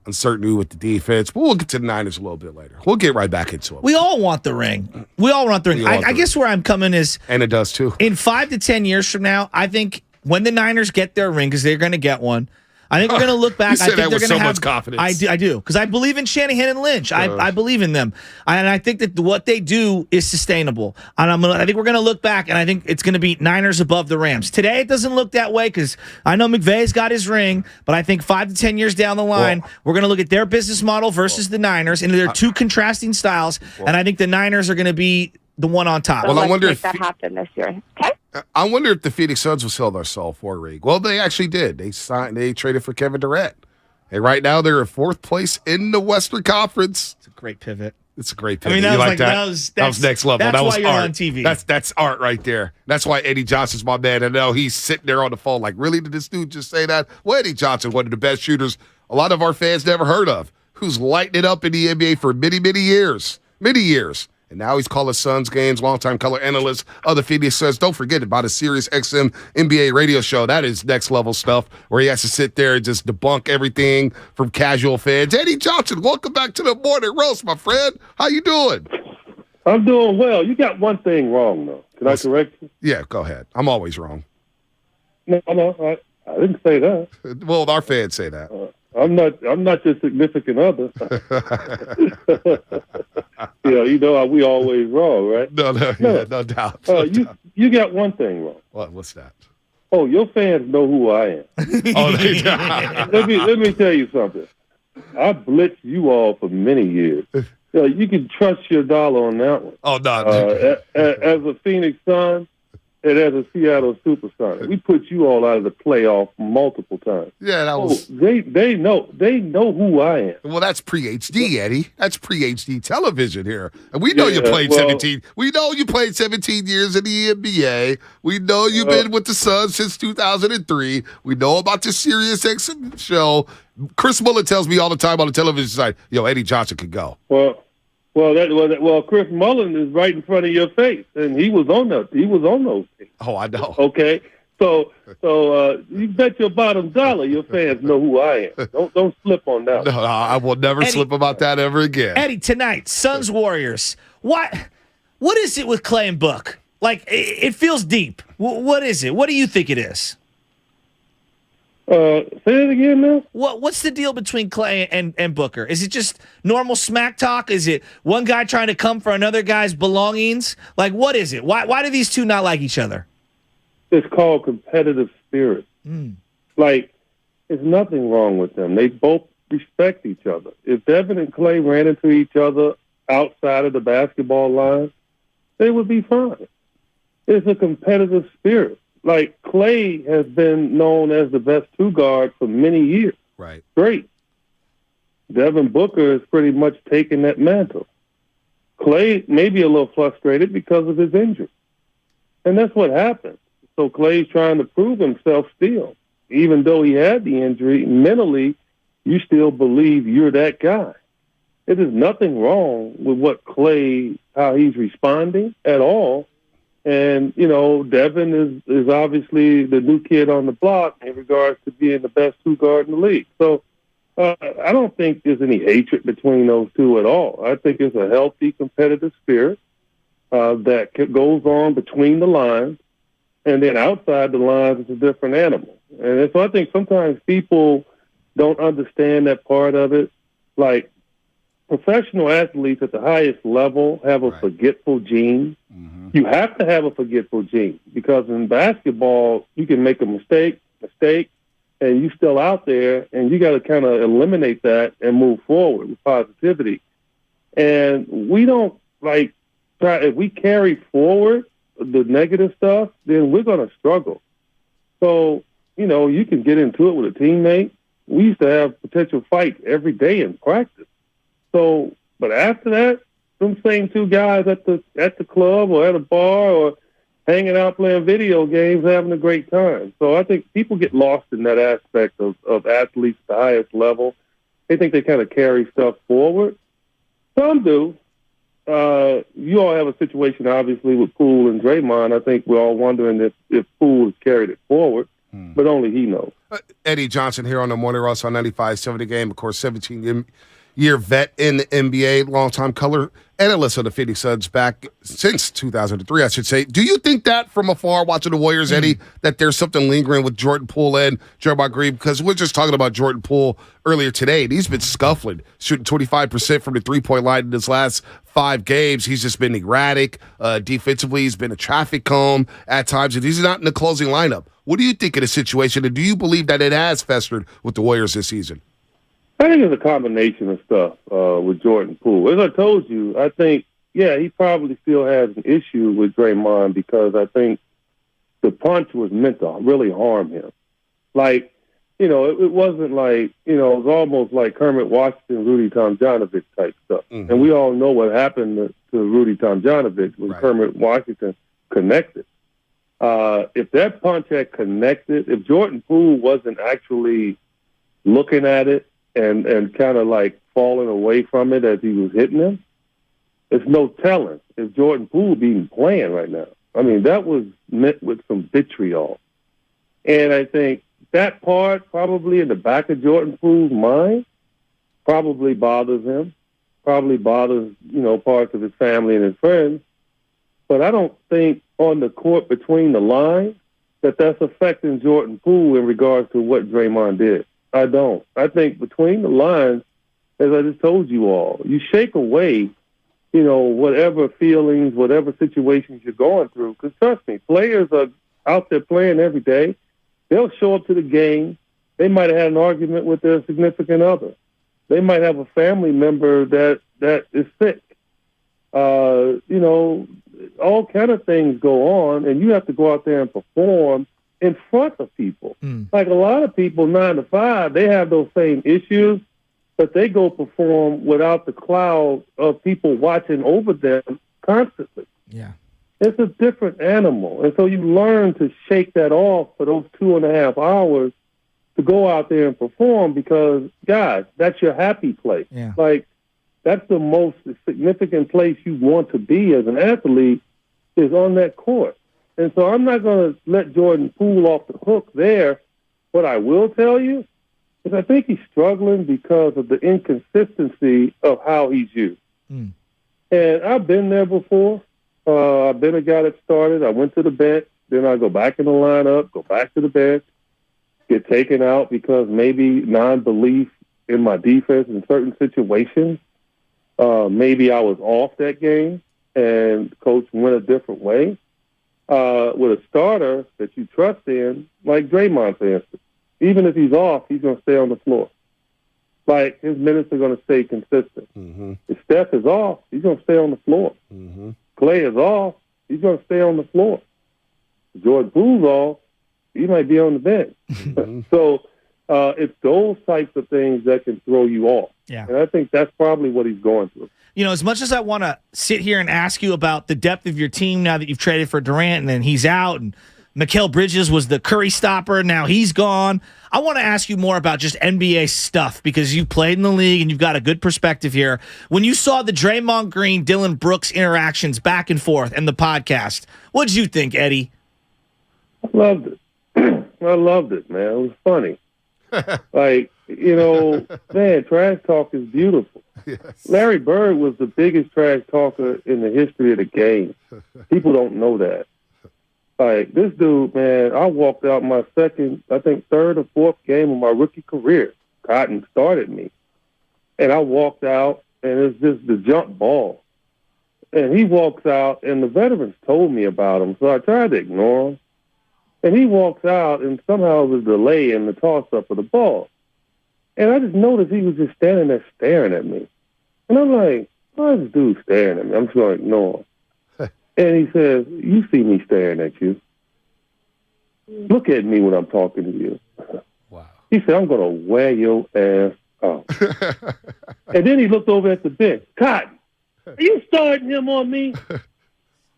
uncertainty with the defense, but we'll get to the Niners a little bit later. We'll get right back into it. We all want the ring. I guess where I'm coming is, and it does too. In 5 to 10 years from now, I think when the Niners get their ring, because they're going to get one, I think we're going to look back. You say I think that they're with going to so have much confidence. I do, because I believe in Shanahan and Lynch. I believe in them, and I think that what they do is sustainable. And I think we're going to look back, and I think it's going to be Niners above the Rams. Today, it doesn't look that way because I know McVay's got his ring, but I think 5 to 10 years down the line, we're going to look at their business model versus the Niners, and they're two contrasting styles. And I think the Niners are going to be the one on top. Well, I wonder if that happened this year. Okay. I wonder if the Phoenix Suns will sell their soul for a ring. Well, they actually did. They traded for Kevin Durant. And right now they're in 4th place in the Western Conference. It's a great pivot. It's a great pivot. I mean, that you was like that? That was next level. That's that was why you're art. on TV. That's art right there. That's why Eddie Johnson's my man. I know he's sitting there on the phone like, really, did this dude just say that? Well, Eddie Johnson, one of the best shooters a lot of our fans never heard of, who's lighting it up in the NBA for many, many years. Many years. And now he's calling Suns games, longtime color analyst of the Phoenix Suns. Don't forget about his Sirius XM NBA radio show. That is next level stuff where he has to sit there and just debunk everything from casual fans. Eddie Johnson, welcome back to the Morning Roast, my friend. How you doing? I'm doing well. You got one thing wrong, though. Can I correct you? Yeah, go ahead. I'm always wrong. No, I didn't say that. Well, our fans say that. I'm not your significant other. You know how we always wrong, right? No doubt. You got one thing wrong. What's that? Oh, your fans know who I am. Let me tell you something. I blitzed you all for many years. You can trust your dollar on that one. Oh no. As a Phoenix Sun and as a Seattle Supersonic, we put you all out of the playoff multiple times. Yeah, that was. They know who I am. Well, that's pre-HD, Eddie. That's pre-HD television here, and we know you played 17. We know you played 17 years in the NBA. We know you've been with the Suns since 2003. We know about the Sirius XM show. Chris Mullin tells me all the time on the television side, "Yo, Eddie Johnson could go." Well, Chris Mullin is right in front of your face, and he was on those teams. Oh, I know. Okay, so you bet your bottom dollar your fans know who I am. Don't slip on that. No, I will never slip about that ever again. Eddie, tonight, Suns Warriors. What is it with Clay and Book? Like, it feels deep. What is it? What do you think it is? Say it again now. What's the deal between Clay and Booker? Is it just normal smack talk? Is it one guy trying to come for another guy's belongings? Like, what is it? Why do these two not like each other? It's called competitive spirit. Like, there's nothing wrong with them. They both respect each other. If Devin and Clay ran into each other outside of the basketball line, they would be fine. It's a competitive spirit. Like, Clay has been known as the best two guard for many years. Right. Great. Devin Booker has pretty much taken that mantle. Clay may be a little frustrated because of his injury. And that's what happened. So Clay's trying to prove himself still. Even though he had the injury, mentally, you still believe you're that guy. There's nothing wrong with what Clay, how he's responding at all. And, Devin is obviously the new kid on the block in regards to being the best two guard in the league. So I don't think there's any hatred between those two at all. I think it's a healthy competitive spirit that goes on between the lines. And then outside the lines, it's a different animal. And so I think sometimes people don't understand that part of it. Like, professional athletes at the highest level have a forgetful gene. You have to have a forgetful gene because in basketball, you can make a mistake, and you're still out there, and you got to kind of eliminate that and move forward with positivity. And we don't, if we carry forward the negative stuff, then we're going to struggle. So, you can get into it with a teammate. We used to have potential fights every day in practice. So, but after that, them same two guys at the club or at a bar or hanging out playing video games, having a great time. So I think people get lost in that aspect of athletes at the highest level. They think they kind of carry stuff forward. Some do. You all have a situation, obviously, with Poole and Draymond. I think we're all wondering if Poole has carried it forward, but only he knows. Eddie Johnson here on the Morning Rush on 95.7 Game. Of course, 17-year vet in the NBA, longtime color analyst of the Phoenix Suns back since 2003, I should say. Do you think that from afar, watching the Warriors, Eddie, that there's something lingering with Jordan Poole and Draymond Green? Because we're just talking about Jordan Poole earlier today, and he's been scuffling, shooting 25% from the three-point line in his last 5 games. He's just been erratic. Defensively, he's been a traffic cone at times, and he's not in the closing lineup. What do you think of the situation, and do you believe that it has festered with the Warriors this season? I think it's a combination of stuff with Jordan Poole. As I told you, I think, he probably still has an issue with Draymond because I think the punch was meant to really harm him. Like, it wasn't like, it was almost like Kermit Washington, Rudy Tomjanovich type stuff. Mm-hmm. And we all know what happened to Rudy Tomjanovich when Kermit Washington connected. If that punch had connected, if Jordan Poole wasn't actually looking at it, and kind of like falling away from it as he was hitting him, it's no telling if Jordan Poole would be even playing right now. I mean, that was met with some vitriol. And I think that part probably in the back of Jordan Poole's mind probably bothers him, probably bothers, parts of his family and his friends. But I don't think on the court between the lines that's affecting Jordan Poole in regards to what Draymond did. I don't. I think between the lines, as I just told you all, you shake away, whatever feelings, whatever situations you're going through. Because trust me, players are out there playing every day. They'll show up to the game. They might have had an argument with their significant other. They might have a family member that is sick. All kind of things go on, and you have to go out there and perform in front of people. Like a lot of people, 9 to 5, they have those same issues, but they go perform without the cloud of people watching over them constantly. Yeah. It's a different animal. And so you learn to shake that off for those 2.5 hours to go out there and perform because, guys, that's your happy place. Yeah. Like, that's the most significant place you want to be as an athlete is on that court. And so I'm not going to let Jordan Poole off the hook there. What I will tell you is I think he's struggling because of the inconsistency of how he's used. And I've been there before. I've been a guy that started. I went to the bench. Then I go back in the lineup, go back to the bench, get taken out because maybe non-belief in my defense in certain situations. Maybe I was off that game and coach went a different way. With a starter that you trust in, like Draymond, for instance, even if he's off, he's going to stay on the floor. Like, his minutes are going to stay consistent. Mm-hmm. If Steph is off, he's going to stay on the floor. Mm-hmm. Clay is off, he's going to stay on the floor. If Jordan Poole's off, he might be on the bench. Mm-hmm. So it's those types of things that can throw you off. Yeah. And I think that's probably what he's going through. As much as I want to sit here and ask you about the depth of your team now that you've traded for Durant and then he's out and Mikal Bridges was the Curry stopper, now he's gone. I want to ask you more about just NBA stuff because you played in the league and you've got a good perspective here. When you saw the Draymond Green, Dylan Brooks interactions back and forth and the podcast, what did you think, Eddie? I loved it. I loved it, man. It was funny. Like, man, trash talk is beautiful. Yes. Larry Bird was the biggest trash talker in the history of the game. People don't know that. Like, this dude, man, I walked out my third or fourth game of my rookie career. Cotton started me. And I walked out, and it's just the jump ball. And he walks out, and the veterans told me about him, so I tried to ignore him. And he walks out, and somehow it was a delay in the toss-up of the ball. And I just noticed he was just standing there staring at me. And I'm like, why is this dude staring at me? I'm just going to ignore him. And he says, you see me staring at you. Look at me when I'm talking to you. Wow. He said, I'm going to wear your ass out. And then he looked over at the bench. Cotton, are you starting him on me?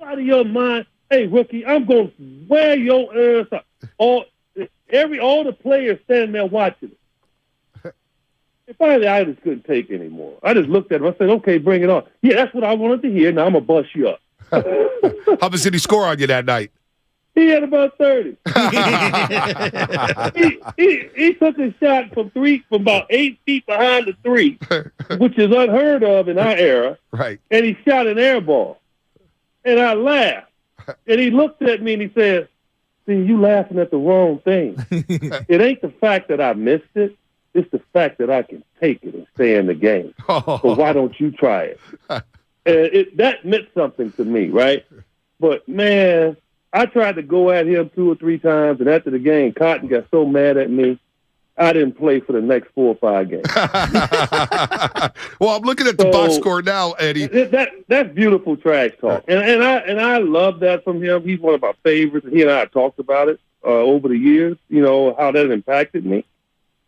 Out of your mind. Hey, rookie, I'm going to wear your ass out. All the players standing there watching it. finally, I just couldn't take anymore. I just looked at him. I said, okay, bring it on. Yeah, that's what I wanted to hear. Now I'm going to bust you up. How much did he score on you that night? He had about 30. he took a shot from about 8 feet behind the three, which is unheard of in our era. Right. And he shot an air ball. And I laughed. And he looked at me and he said, see, you laughing at the wrong thing. It ain't the fact that I missed it. It's the fact that I can take it and stay in the game. So why don't you try it? That meant something to me, right? But, man, I tried to go at him 2 or 3 times, and after the game, Cotton got so mad at me, I didn't play for the next 4 or 5 games. Well, I'm looking at the box score now, Eddie. That's beautiful trash talk, and I love that from him. He's one of my favorites. He and I have talked about it over the years. You know how that impacted me,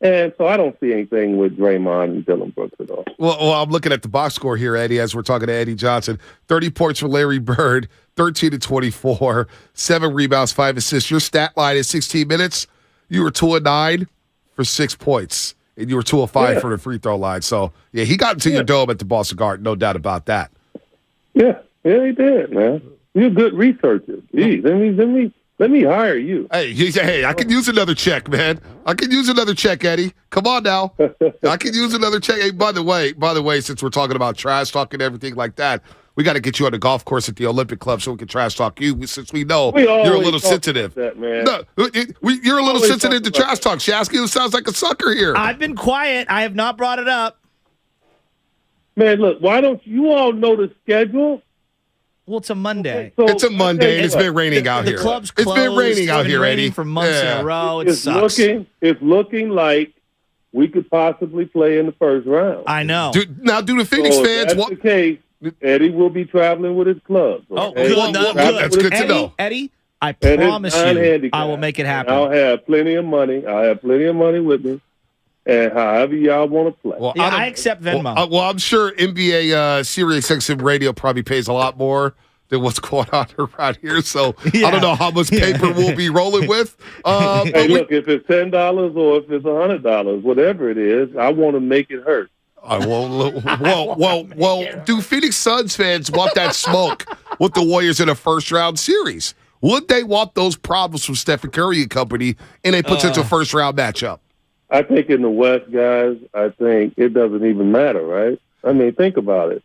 and so I don't see anything with Draymond and Dylan Brooks at all. Well, I'm looking at the box score here, Eddie, as we're talking to Eddie Johnson. 30 points for Larry Bird, 13-24, 7 rebounds, 5 assists. Your stat line is 16 minutes. You were 2 of 9 for 6 points, and you were 2 of 5 for the free throw line. So, yeah, he got into your dome at the Boston Garden, no doubt about that. Yeah, he did, man. You're a good researcher. Geez, let me hire you. Hey, I can use another check, man. I can use another check, Eddie. Come on now. I can use another check. Hey, by the way, since we're talking about trash talk and everything like that, we got to get you on the golf course at the Olympic Club so we can trash talk you, since we know you're a little sensitive. That, man. No, you're a little sensitive to trash talk. Shasky, who sounds like a sucker here. I've been quiet. I have not brought it up. Man, look, why don't you all know the schedule? Well, it's a Monday. Okay, it's a Monday, and it's been raining out here. The club's closed. It's been raining out here, Eddie. For months in a row. It sucks. It's looking like we could possibly play in the first round. I know. Do the Phoenix fans if that's the case, Eddie will be traveling with his club. Oh, good. That's good to know. Eddie, I promise you, I will make it happen. I'll have plenty of money. I have plenty of money with me. And however y'all want to play. Well, I accept Venmo. Well, I'm sure NBA Sirius XM Radio probably pays a lot more than what's going on around here. So I don't know how much paper we'll be rolling with. Hey, look, if it's $10 or if it's $100, whatever it is, I want to make it hurt. Well, do Phoenix Suns fans want that smoke with the Warriors in a first-round series? Would they want those problems from Stephen Curry and company in a potential first-round matchup? I think in the West, guys, I think it doesn't even matter, right? I mean, think about it.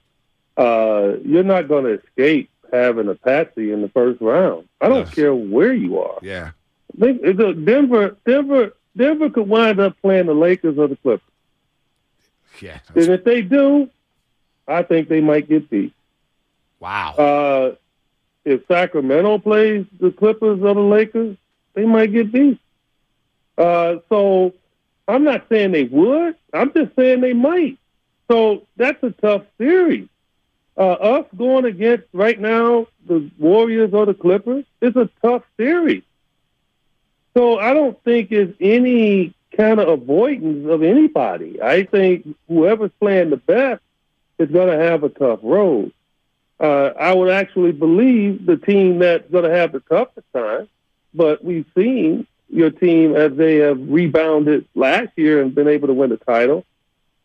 You're not going to escape having a patsy in the first round. I don't care where you are. Yeah. Denver could wind up playing the Lakers or the Clippers. Yeah. And if they do, I think they might get beat. Wow. If Sacramento plays the Clippers or the Lakers, they might get beat. So I'm not saying they would. I'm just saying they might. So that's a tough series. Us going against, right now, the Warriors or the Clippers, it's a tough series. So I don't think it's any kind of avoidance of anybody. I think whoever's playing the best is going to have a tough road. I would actually believe the team that's going to have the toughest time, but we've seen your team as they have rebounded last year and been able to win the title.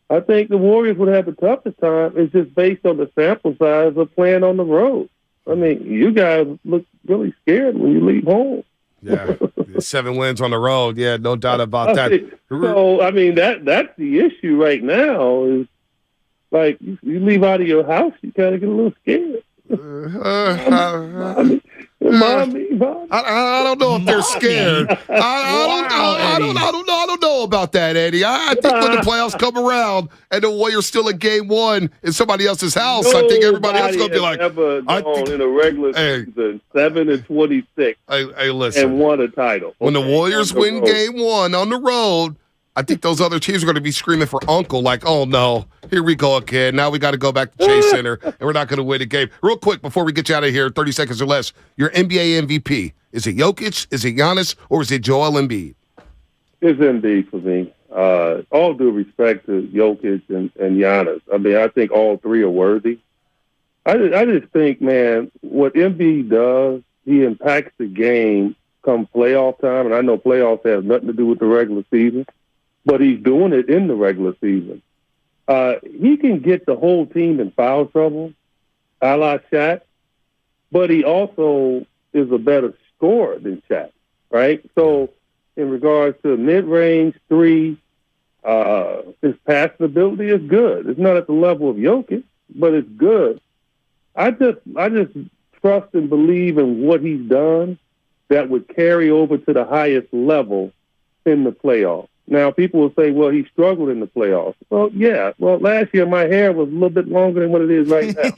I think the Warriors would have the toughest time. It's just based on the sample size of playing on the road. I mean, you guys look really scared when you leave home. Yeah, 7 wins on the road. Yeah, no doubt about that. So, I mean, that's the issue right now is, like, you leave out of your house, you kind of get a little scared. I don't know if they're scared. I don't know about that, Eddie. I think when the playoffs come around and the Warriors still in game 1 in somebody else's house, I think everybody else is going to be like, in a regular season 7-26 hey, listen, and won a title. When the Warriors win game 1 on the road, I think those other teams are going to be screaming for uncle, like, oh, no, here we go again. Now we got to go back to Chase Center, and we're not going to win a game. Real quick, before we get you out of here, 30 seconds or less, your NBA MVP. Is it Jokic, is it Giannis, or is it Joel Embiid? It's Embiid for me. All due respect to Jokic and Giannis. I mean, I think all three are worthy. I just think, man, what Embiid does, he impacts the game come playoff time, and I know playoffs have nothing to do with the regular season. but he's doing it in the regular season. He can get the whole team in foul trouble, a la Shaq, but he also is a better scorer than Shaq, right? So in regards to mid-range three, his passing ability is good. It's not at the level of Jokic, but it's good. I just trust and believe in what he's done that would carry over to the highest level in the playoffs. Now, people will say, well, he struggled in the playoffs. Well, yeah. Well, last year my hair was a little bit longer than what it is right now.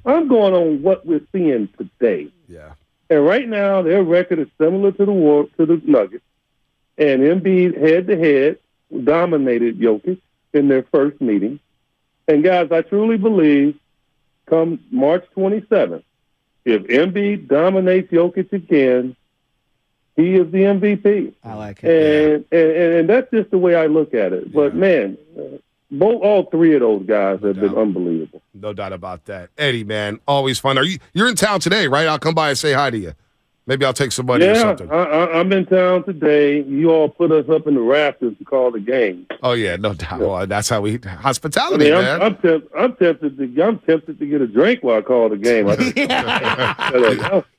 I'm going on what we're seeing today. Yeah. And right now, their record is similar to the Nuggets. And Embiid head-to-head dominated Jokic in their first meeting. And, guys, I truly believe come March 27th, if Embiid dominates Jokic again, he is the MVP. I like it. And that's just the way I look at it. But, man, all three of those guys have been unbelievable. No doubt about that. Eddie, man, always fun. You're in town today, right? I'll come by and say hi to you. Maybe I'll take some money or something. I'm in town today. You all put us up in the rafters to call the game. Oh, yeah, no doubt. Yeah. Well, that's how we – hospitality, man. I'm tempted to get a drink while I call the game.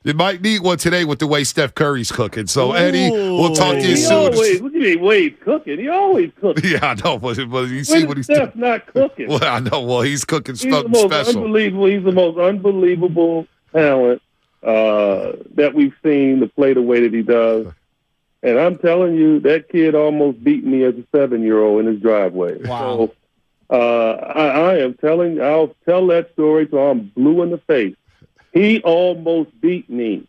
You might need one today with the way Steph Curry's cooking. So, Eddie, we'll talk to you soon. What do you mean Wade's cooking? He always cooking. Yeah, I know. But you see what he's doing. Steph's not cooking. Well, I know. Well, he's cooking something special. He's the most unbelievable talent that we've seen to play the way that he does. And I'm telling you, that kid almost beat me as a 7-year-old in his driveway. Wow. So I'll tell that story till I'm blue in the face. He almost beat me.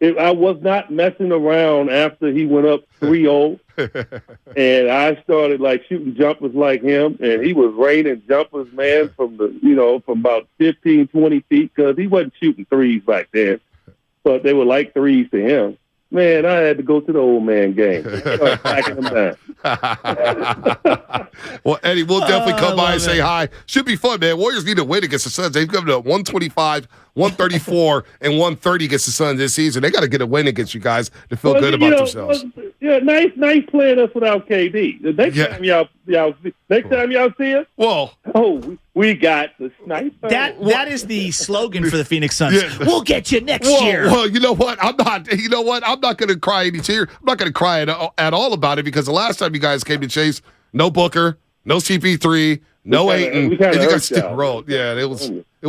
I was not messing around after he went up 3-0. And I started shooting jumpers like him, and he was raining jumpers, man, from about 15, 20 feet, because he wasn't shooting threes back then, but they were like threes to him. Man, I had to go to the old man game. Start backing him down. Well, Eddie, we'll definitely come by and say hi. Should be fun, man. Warriors need a win against the Suns. They've come to 125, 134, and 130 against the Suns this season. They got to get a win against you guys to feel good about themselves. Yeah, nice playing us without KD. The next time y'all see us, we got the sniper. That is the slogan for the Phoenix Suns. Yeah. We'll get you next year. Well, you know what? I'm not going to cry any tear. I'm not going to cry at all about it, because the last time you guys came to Chase, no Booker, no CP3, no Ayton, and you guys still rolled. Yeah, it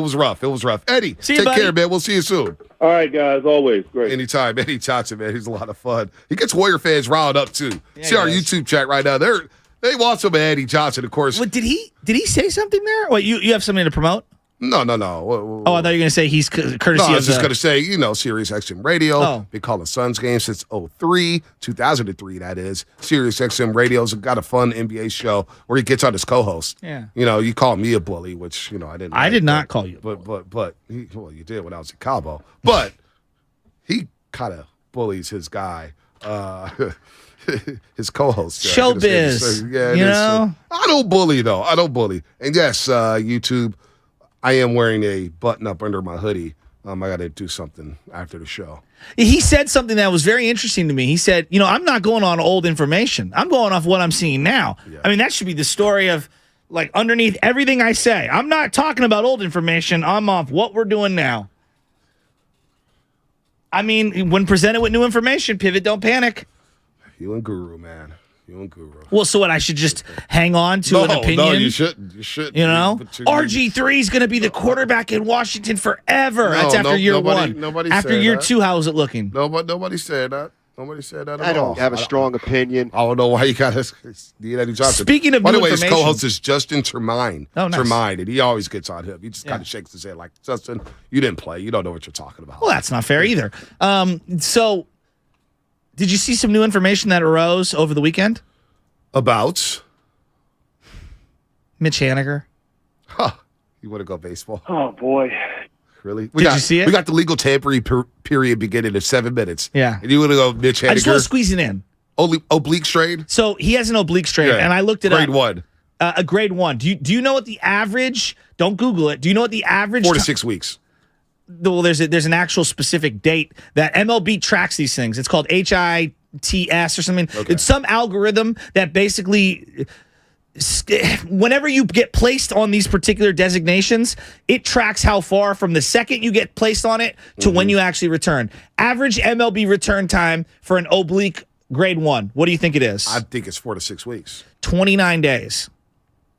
was rough. It was rough. Eddie, take care, man. We'll see you soon. All right, guys. Always great. Anytime. Eddie Johnson, man. He's a lot of fun. He gets Warrior fans riled up too. Yeah, see our YouTube chat right now. They want some Eddie Johnson, of course. Well, did he say something there? Wait, you have something to promote? No. I thought you were going to say he's courtesy of I was just going to say, Sirius XM Radio. Oh. Been calling Suns games since 2003, that is. Sirius XM Radio's got a fun NBA show where he gets on his co-host. Yeah. You call me a bully, which, I didn't. I did not call you. But you did when I was in Cabo. But he kind of bullies his guy. His co-host. Showbiz. I don't bully, though. I don't bully. And yes, YouTube, I am wearing a button-up under my hoodie. I got to do something after the show. He said something that was very interesting to me. He said, I'm not going on old information. I'm going off what I'm seeing now. Yeah. I mean, that should be the story of, underneath everything I say. I'm not talking about old information. I'm off what we're doing now. I mean, when presented with new information, pivot, don't panic. You and Guru, man. You and Guru. Well, so what? I should just hang on to an opinion? No, you shouldn't. RG3 is going to be the quarterback in Washington forever. That's after year one. After year two, how is it looking? Nobody said that. Nobody said that at all. I don't have a strong opinion. I don't know why you got to need Eddie Johnson. Speaking of by the way, his co-host is Justin Termine. Oh, nice. Termine, and he always gets on him. He just kind of shakes his head like, Justin, you didn't play. You don't know what you're talking about. Well, that's not fair either. So, did you see some new information that arose over the weekend? About? Mitch Haniger. Huh. You want to go baseball? Oh, boy. Really? Did you see it? We got the legal tampering period beginning in 7 minutes. Yeah. And you want to go Mitch Haniger? I just want to squeeze it in. Oblique strain? So he has an oblique strain, and I looked it up. Grade 1. A grade 1. Do you know what the average, don't Google it, do you know what the average? 4 to 6 weeks. Well, there's an actual specific date that MLB tracks these things. It's called HIT, TS or something. It's some algorithm that basically, whenever you get placed on these particular designations, it tracks how far from the second you get placed on it to when you actually return. Average MLB return time for an oblique grade 1. What do you think it is? I think it's 4 to 6 weeks. 29 days.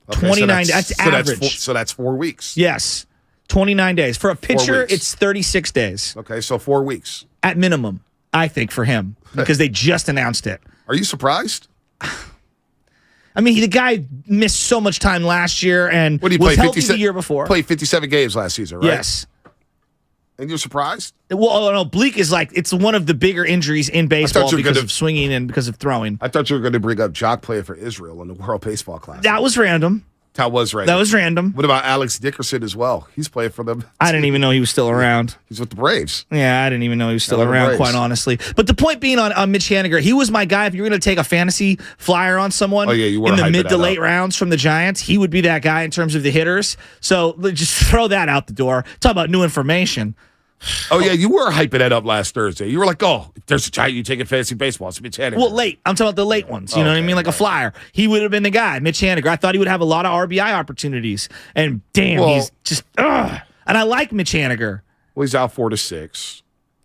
Okay, 29 that's average. So that's 4 weeks. Yes. 29 days. For a pitcher, it's 36 days. Okay, so 4 weeks. At minimum, I think, for him, because they just announced it. Are you surprised? I mean, the guy missed so much time last year and What did he was play? healthy the year before. Played 57 games last season, right? Yes. And you're surprised? Well, no, oblique is like, it's one of the bigger injuries in baseball because of swinging and because of throwing. I thought you were going to bring up Jock playing for Israel in the World Baseball Classic. That was random. That was random. That was random. What about Alex Dickerson as well? He's playing for them. I didn't even know he was still around. He's with the Braves. Yeah, I didn't even know he was still around, Braves. quite honestly. But the point being on Mitch Haniger, he was my guy. If you're going to take a fantasy flyer on someone you were in the hyping mid that to up. late rounds from the Giants, he would be that guy in terms of the hitters. So just throw that out the door. Talk about new information. Oh, yeah, you were hyping that up last Thursday. You were like, oh, if there's a Giant, you taking fantasy baseball. It's Mitch Haniger. Well, late. I'm talking about the late ones. You know what I mean? Like a flyer. He would have been the guy, Mitch Haniger. I thought he would have a lot of RBI opportunities. And damn, he's just, ugh. And I like Mitch Haniger. Well, he's out 4 to 6.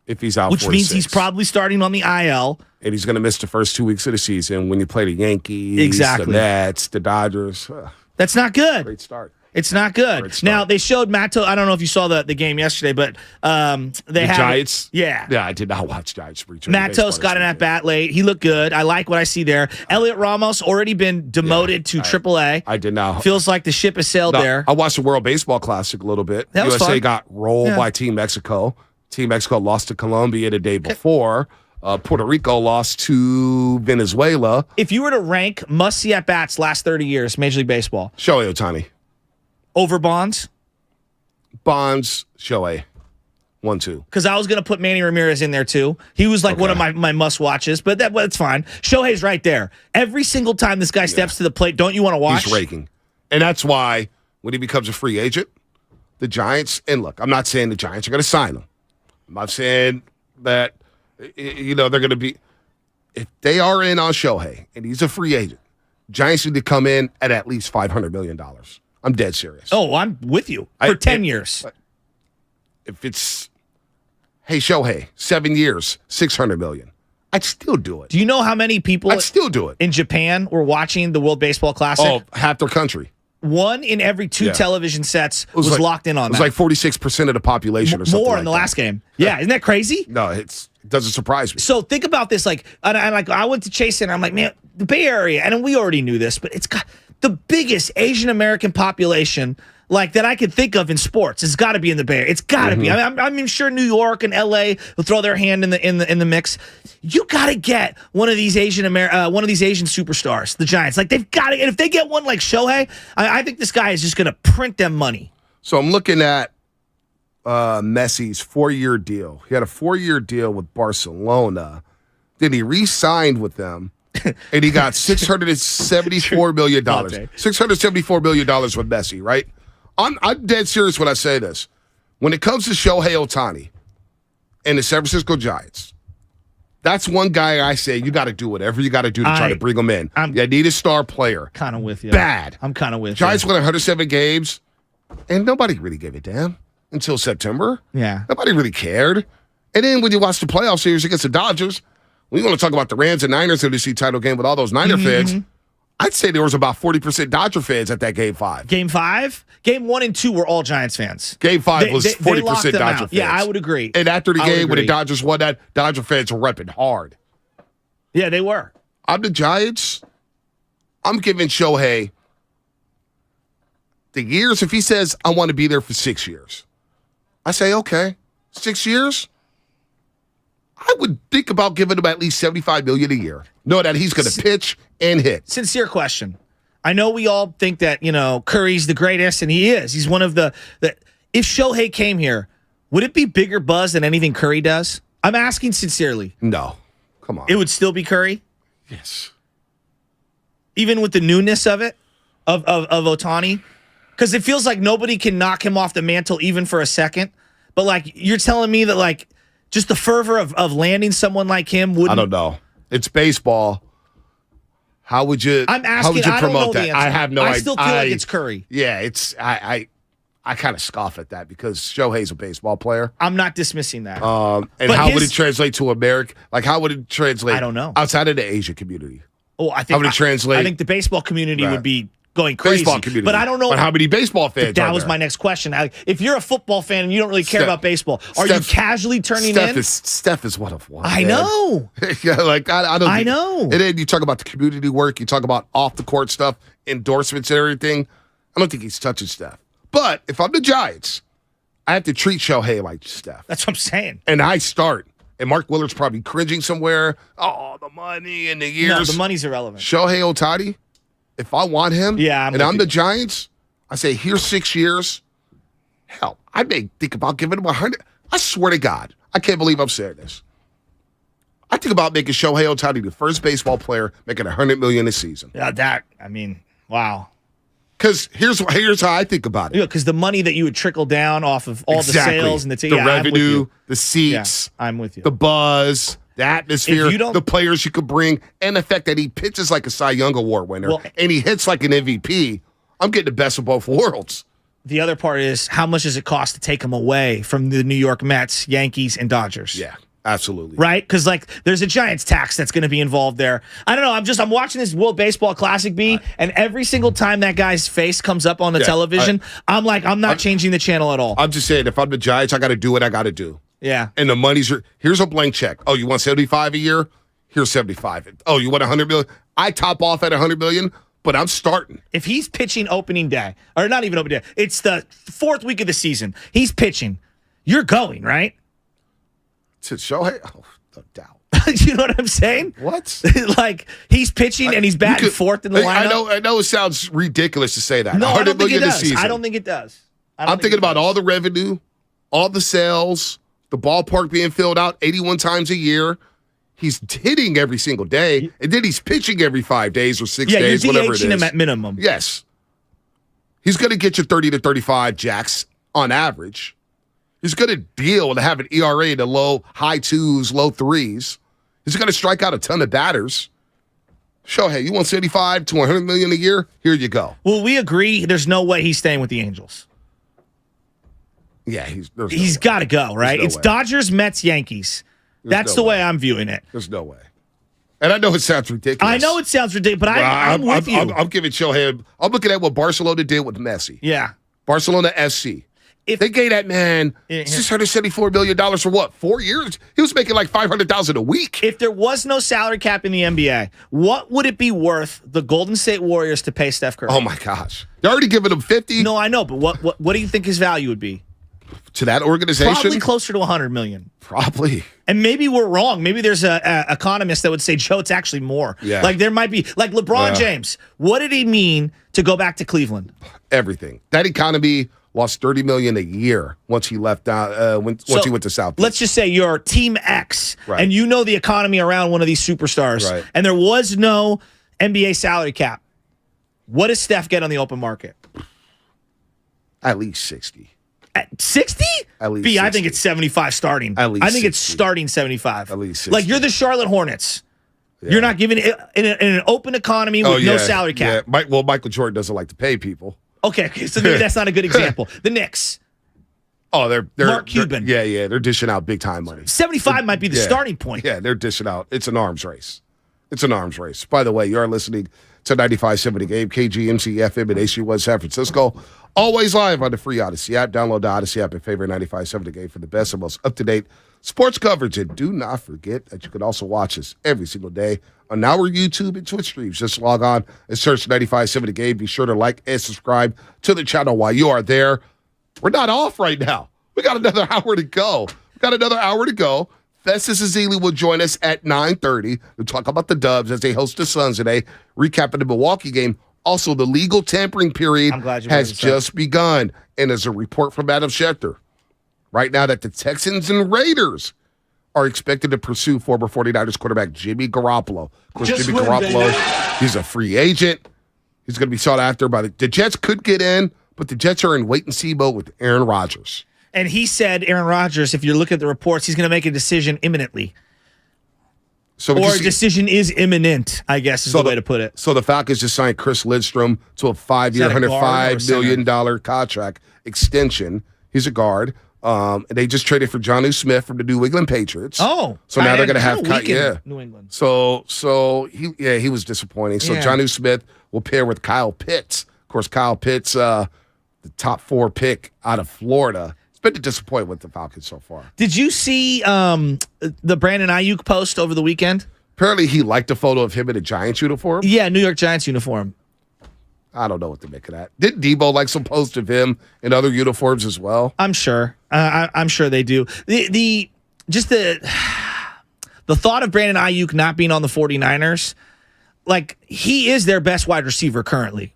If he's out Which 4 to means 6. he's probably starting on the IL. And he's going to miss the first 2 weeks of the season when you play the Yankees, the Nets, the Dodgers. That's not good. Great start. It's not good. Now, they showed Matto. I don't know if you saw the game yesterday, but they had Giants? Yeah. Yeah, I did not watch Giants. Matos got an at-bat late. He looked good. I like what I see there. Elliot Ramos already been demoted to AAA. I did not. Feels like the ship has sailed there. I watched the World Baseball Classic a little bit. That was USA fun. got rolled by Team Mexico. Team Mexico lost to Colombia the day before. Puerto Rico lost to Venezuela. If you were to rank must-see at-bats last 30 years, Major League Baseball. Shohei Ohtani. Over Bonds? Bonds, Shohei. 1-2. Because I was going to put Manny Ramirez in there, too. He was like one of my must-watches, but that's fine. Shohei's right there. Every single time this guy steps to the plate, don't you want to watch? He's raking. And that's why when he becomes a free agent, the Giants, and look, I'm not saying the Giants are going to sign him. I'm not saying that, they're going to be, if they are in on Shohei and he's a free agent, Giants need to come in at least $500 million. I'm dead serious. Oh, I'm with you. For 10 years. If it's, hey, Shohei, 7 years, $600 million, I'd still do it. Do you know how many people I'd still do it. in Japan were watching the World Baseball Classic? Oh, half their country. 1 in every 2 television sets was like, locked in on that. It was like 46% of the population or something more like in the that. last game. Yeah, isn't that crazy? No, it doesn't surprise me. So think about this. I went to Chase Center. I'm like, man, the Bay Area, and we already knew this, but it's got the biggest Asian American population like that I could think of in sports. It's got to be in the Bay Area. It's got to be. I'm sure New York and LA will throw their hand in the mix. You got to get one of these Asian superstars, the Giants. Like they've got to. And if they get one like Shohei, I think this guy is just going to print them money. So I'm looking at Messi's 4-year deal. He had a 4-year deal with Barcelona. Then he re-signed with them. And he got $674 million. $674 million with Messi, right? I'm dead serious when I say this. When it comes to Shohei Ohtani and the San Francisco Giants, that's one guy I say you got to do whatever you got to do to try to bring him in. You need a star player. Kind of with you. Bad. I'm kind of with Giants you. won 107 games, and nobody really gave a damn until September. Yeah. Nobody really cared. And then when you watch the playoff series against the Dodgers, we want to talk about the Rams and Niners in the DC title game with all those Niner fans. I'd say there was about 40% Dodger fans at that Game 5. Game 5? Game 1 and 2 were all Giants fans. Game 5 was 40% Dodger fans. Yeah, I would agree. And after the game, when the Dodgers won that, Dodger fans were repping hard. Yeah, they were. I'm the Giants. I'm giving Shohei the years. If he says, I want to be there for 6 years, I say, okay, 6 years? I would think about giving him at least $75 million a year. Know that he's going to pitch and hit. Sincere question. I know we all think that, Curry's the greatest, and he is. He's one of the if Shohei came here, would it be bigger buzz than anything Curry does? I'm asking sincerely. No. Come on. It would still be Curry? Yes. Even with the newness of it, of Ohtani? Because it feels like nobody can knock him off the mantle even for a second. But, you're telling me that, just the fervor of landing someone like him wouldn't. I don't know. It's baseball. How would you? I'm asking. How would you I don't know promote the that? answer. I have no idea. I still feel like it's Curry. Yeah, it's I kind of scoff at that because Shohei's a baseball player. I'm not dismissing that. And But how would it translate to America? Like, how would it translate? I don't know. Outside of the Asian community. Oh, I think how would it translate? I think the baseball community Right. would be going crazy. Baseball community. But I don't know. But how many baseball fans That are was there? my next question. If you're a football fan and you don't really care Steph- about baseball, are you Steph- casually turning in? Steph is one of one. I man. know. Yeah, like I don't. I know. And then you talk about the community work. You talk about off the court stuff, endorsements, and everything. I don't think he's touching Steph. But if I'm the Giants, I have to treat Shohei like Steph. That's what I'm saying. And I start. And Mark Willard's probably cringing somewhere. Oh, the money and the years. No, the money's irrelevant. Shohei Ohtani, if I want him, and I'm the Giants, I say, here's 6 years. Hell, I may think about giving him 100. I swear to God, I can't believe I'm saying this. I think about making Shohei Ohtani the first baseball player making $100 million a season. Yeah, wow. Because here's how I think about it. Yeah, because the money that you would trickle down off of all the sales and the revenue, the seats, I'm with you. The buzz, the atmosphere, If you don't- the players you could bring, and the fact that he pitches like a Cy Young Award winner and he hits like an MVP. I'm getting the best of both worlds. The other part is how much does it cost to take him away from the New York Mets, Yankees, and Dodgers? Yeah, absolutely. Right? Because there's a Giants tax that's going to be involved there. I don't know. I'm watching this World Baseball Classic and every single time that guy's face comes up on the television, I'm not changing the channel at all. I'm just saying, if I'm the Giants, I got to do what I got to do. Yeah. And the money's here's a blank check. Oh, you want 75 a year? Here's 75. Oh, you want 100 million? I top off at 100 million. But I'm starting. If he's pitching opening day, or not even opening day, it's the 4th week of the season. He's pitching. You're going, right? To Shohei? Oh, no doubt. You know what I'm saying? What? Like, he's pitching and he's batting 4th in the lineup? I know it sounds ridiculous to say that. No, I don't think it this does. season. I don't think it does. I'm thinking about all the revenue, all the sales, the ballpark being filled out 81 times a year. He's hitting every single day, and then he's pitching every 5 days or 6 days, you're whatever it DHing is. him at minimum. Yes. He's going to get you 30 to 35 jacks on average. He's going to deal to have an ERA in the high 2s, low 3s. He's going to strike out a ton of batters. Shohei, you want 75 to 100 million a year? Here you go. Well, we agree there's no way he's staying with the Angels. Yeah, he's got to go, right? No it's way. Dodgers, Mets, Yankees. That's the way I'm viewing it. There's no way. And I know it sounds ridiculous. I know it sounds ridiculous, but I'm with you. I'm giving Shohei. I'm looking at what Barcelona did with Messi. Yeah. Barcelona SC. If they gave that man $674 million for what? 4 years? He was making like $500,000 a week. If there was no salary cap in the NBA, what would it be worth the Golden State Warriors to pay Steph Curry? Oh my gosh. They're already giving him 50. No, I know, but what do you think his value would be? To that organization? Probably closer to $100 million. Probably. And maybe we're wrong. Maybe there's a economist that would say, Joe, it's actually more. Yeah. Like there might be, like LeBron James. What did he mean to go back to Cleveland? Everything. That economy lost $30 million a year once he left. Once he went to South Beach. Let's just say you're Team X, Right. and you know the economy around one of these superstars, Right. and there was no NBA salary cap. What does Steph get on the open market? At least 60. At 60? At least B, 60. I think it's 75 starting. At least I think it's 60. starting 75. At least 60. Like you're the Charlotte Hornets. Yeah. You're not giving it in an open economy with no salary cap. Yeah. Michael Jordan doesn't like to pay people. Okay, so maybe that's not a good example. The Knicks. Oh, they're Mark Cuban. They're dishing out big time money. 75 might be the starting point. Yeah, they're dishing out. It's an arms race. It's an arms race. By the way, you are listening to 95.7 The Game, KGMC FM in HG1 San Francisco. Always live on the free Odyssey app. Download the Odyssey app and favorite 95.7 The Game for the best and most up-to-date sports coverage. And do not forget that you can also watch us every single day on our YouTube and Twitch streams. Just log on and search 95.7 The Game. Be sure to like and subscribe to the channel while you are there. We're not off right now. We got another hour to go. Festus Ezeli will join us at 9:30 to talk about the Dubs as they host the Suns today, recapping the Milwaukee game. Also, the legal tampering period has just begun. And there's a report from Adam Schefter right now that the Texans and Raiders are expected to pursue former 49ers quarterback Jimmy Garoppolo. Of course, Jimmy Garoppolo, he's a free agent. He's going to be sought after by the Jets could get in, but the Jets are in wait-and-see mode with Aaron Rodgers. And he said, Aaron Rodgers, if you look at the reports, he's going to make a decision imminently. So or a decision is imminent, I guess is the way to put it. So the Falcons just signed Chris Lidstrom to a 5-year, $105 million contract extension. He's a guard. And they just traded for Jonnu Smith from the New England Patriots. Oh, so now they're going to have New England. So he was disappointing. So Jonnu Smith will pair with Kyle Pitts. Of course, Kyle Pitts, the top 4 pick out of Florida. It's been a disappointment with the Falcons so far. Did you see the Brandon Ayuk post over the weekend? Apparently, he liked a photo of him in a Giants uniform. Yeah, New York Giants uniform. I don't know what to make of that. Didn't Debo like some posts of him in other uniforms as well? I'm sure. I'm sure they do. The thought of Brandon Ayuk not being on the 49ers, like he is their best wide receiver currently.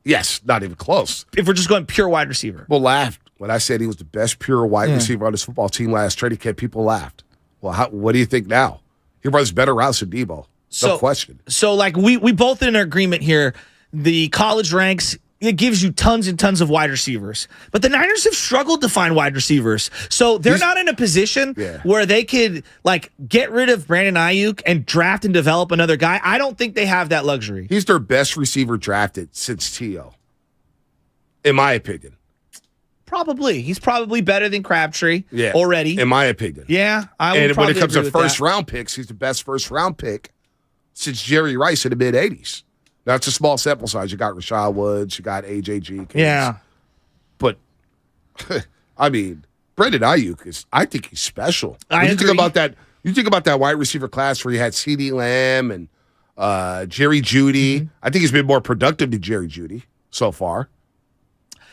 Yes, not even close. If we're just going pure wide receiver. People laughed when I said he was the best pure wide receiver on this football team last training camp. People laughed. Well, what do you think now? He runs better routes than Debo. No question. So like we both in agreement here. The college ranks, it gives you tons and tons of wide receivers. But the Niners have struggled to find wide receivers. So they're not in a position where they could like get rid of Brandon Ayuk and draft and develop another guy. I don't think they have that luxury. He's their best receiver drafted since T.O., in my opinion. Probably. He's probably better than Crabtree already. In my opinion. Yeah, I would And when it comes to agree with first-round picks, he's the best first-round pick since Jerry Rice in the mid-'80s. Now, it's a small sample size. You got Rashad Woods. You got A.J. Jenkins. Yeah. But, I mean, Brandon Ayuk I think he's special. I agree. You think about that wide receiver class where you had CeeDee Lamb and Jerry Jeudy. Mm-hmm. I think he's been more productive than Jerry Jeudy so far.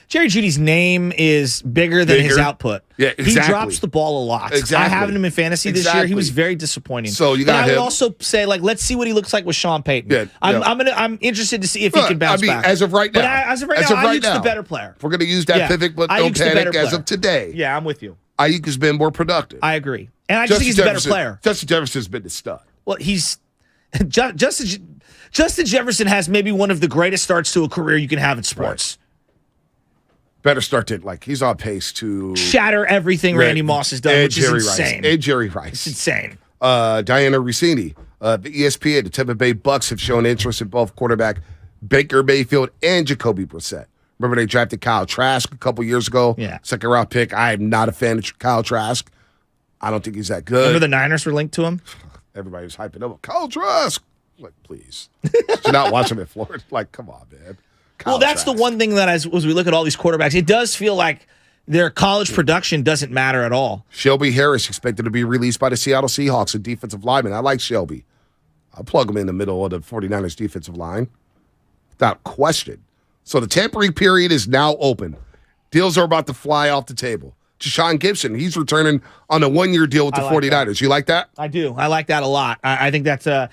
Jerry Jeudy's name is bigger than his output. Yeah, exactly. He drops the ball a lot. Exactly. I have him in fantasy this year. He was very disappointing. So you got I would him. also say, like, let's see what he looks like with Sean Payton. Yeah, I'm interested to see if he can bounce back. As of right now. But as of right now, Ayuk's the better player. If we're going to use that pivot, but don't panic as of today. Yeah, I'm with you. Ayuk has been more productive. I agree. And I just think he's a better player. Justin Jefferson's been the stud. Well, Justin Jefferson has maybe one of the greatest starts to a career you can have in sports. Right. Better start to, he's on pace to shatter everything Randy Moss has done, which is insane. And Jerry Rice. It's insane. Diana Rossini, the ESPN, the Tampa Bay Bucks have shown interest in both quarterback Baker Mayfield and Jacoby Brissett. Remember they drafted Kyle Trask a couple years ago? Yeah. Second-round pick. I am not a fan of Kyle Trask. I don't think he's that good. Remember the Niners were linked to him? Everybody was hyping up. Kyle Trask. Like, please. Did you not watch him at Florida? Like, come on, man. Well, that's the one thing that as we look at all these quarterbacks, it does feel like their college production doesn't matter at all. Shelby Harris expected to be released by the Seattle Seahawks, a defensive lineman. I like Shelby. I'll plug him in the middle of the 49ers defensive line without question. So the tampering period is now open. Deals are about to fly off the table. Deshaun Gibson, he's returning on a 1-year deal with the 49ers. You like that? I do. I like that a lot. I think that's a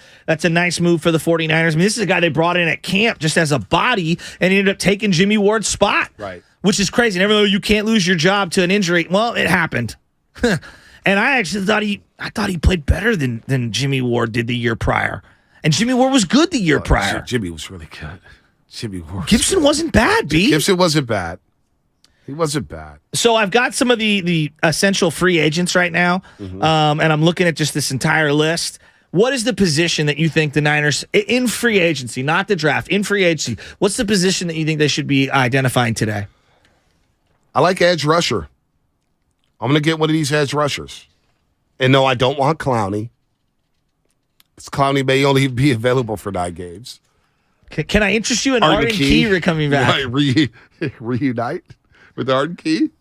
nice move for the 49ers. I mean, this is a guy they brought in at camp just as a body and ended up taking Jimmy Ward's spot. Right. Which is crazy. Never know you can't lose your job to an injury. Well, it happened. And I actually thought he played better than Jimmy Ward did the year prior. And Jimmy Ward was good the year prior. Jimmy was really good. Jimmy Ward. Gibson wasn't bad, B. Gibson wasn't bad. He wasn't bad. So I've got some of the essential free agents right now, and I'm looking at just this entire list. What is the position that you think the Niners, in free agency, not the draft, in free agency, what's the position that you think they should be identifying today? I like edge rusher. I'm going to get one of these edge rushers. And no, I don't want Clowney. Because Clowney may only be available for 9 games. Can I interest you in Arden Key coming back? Reunite with Arden Key.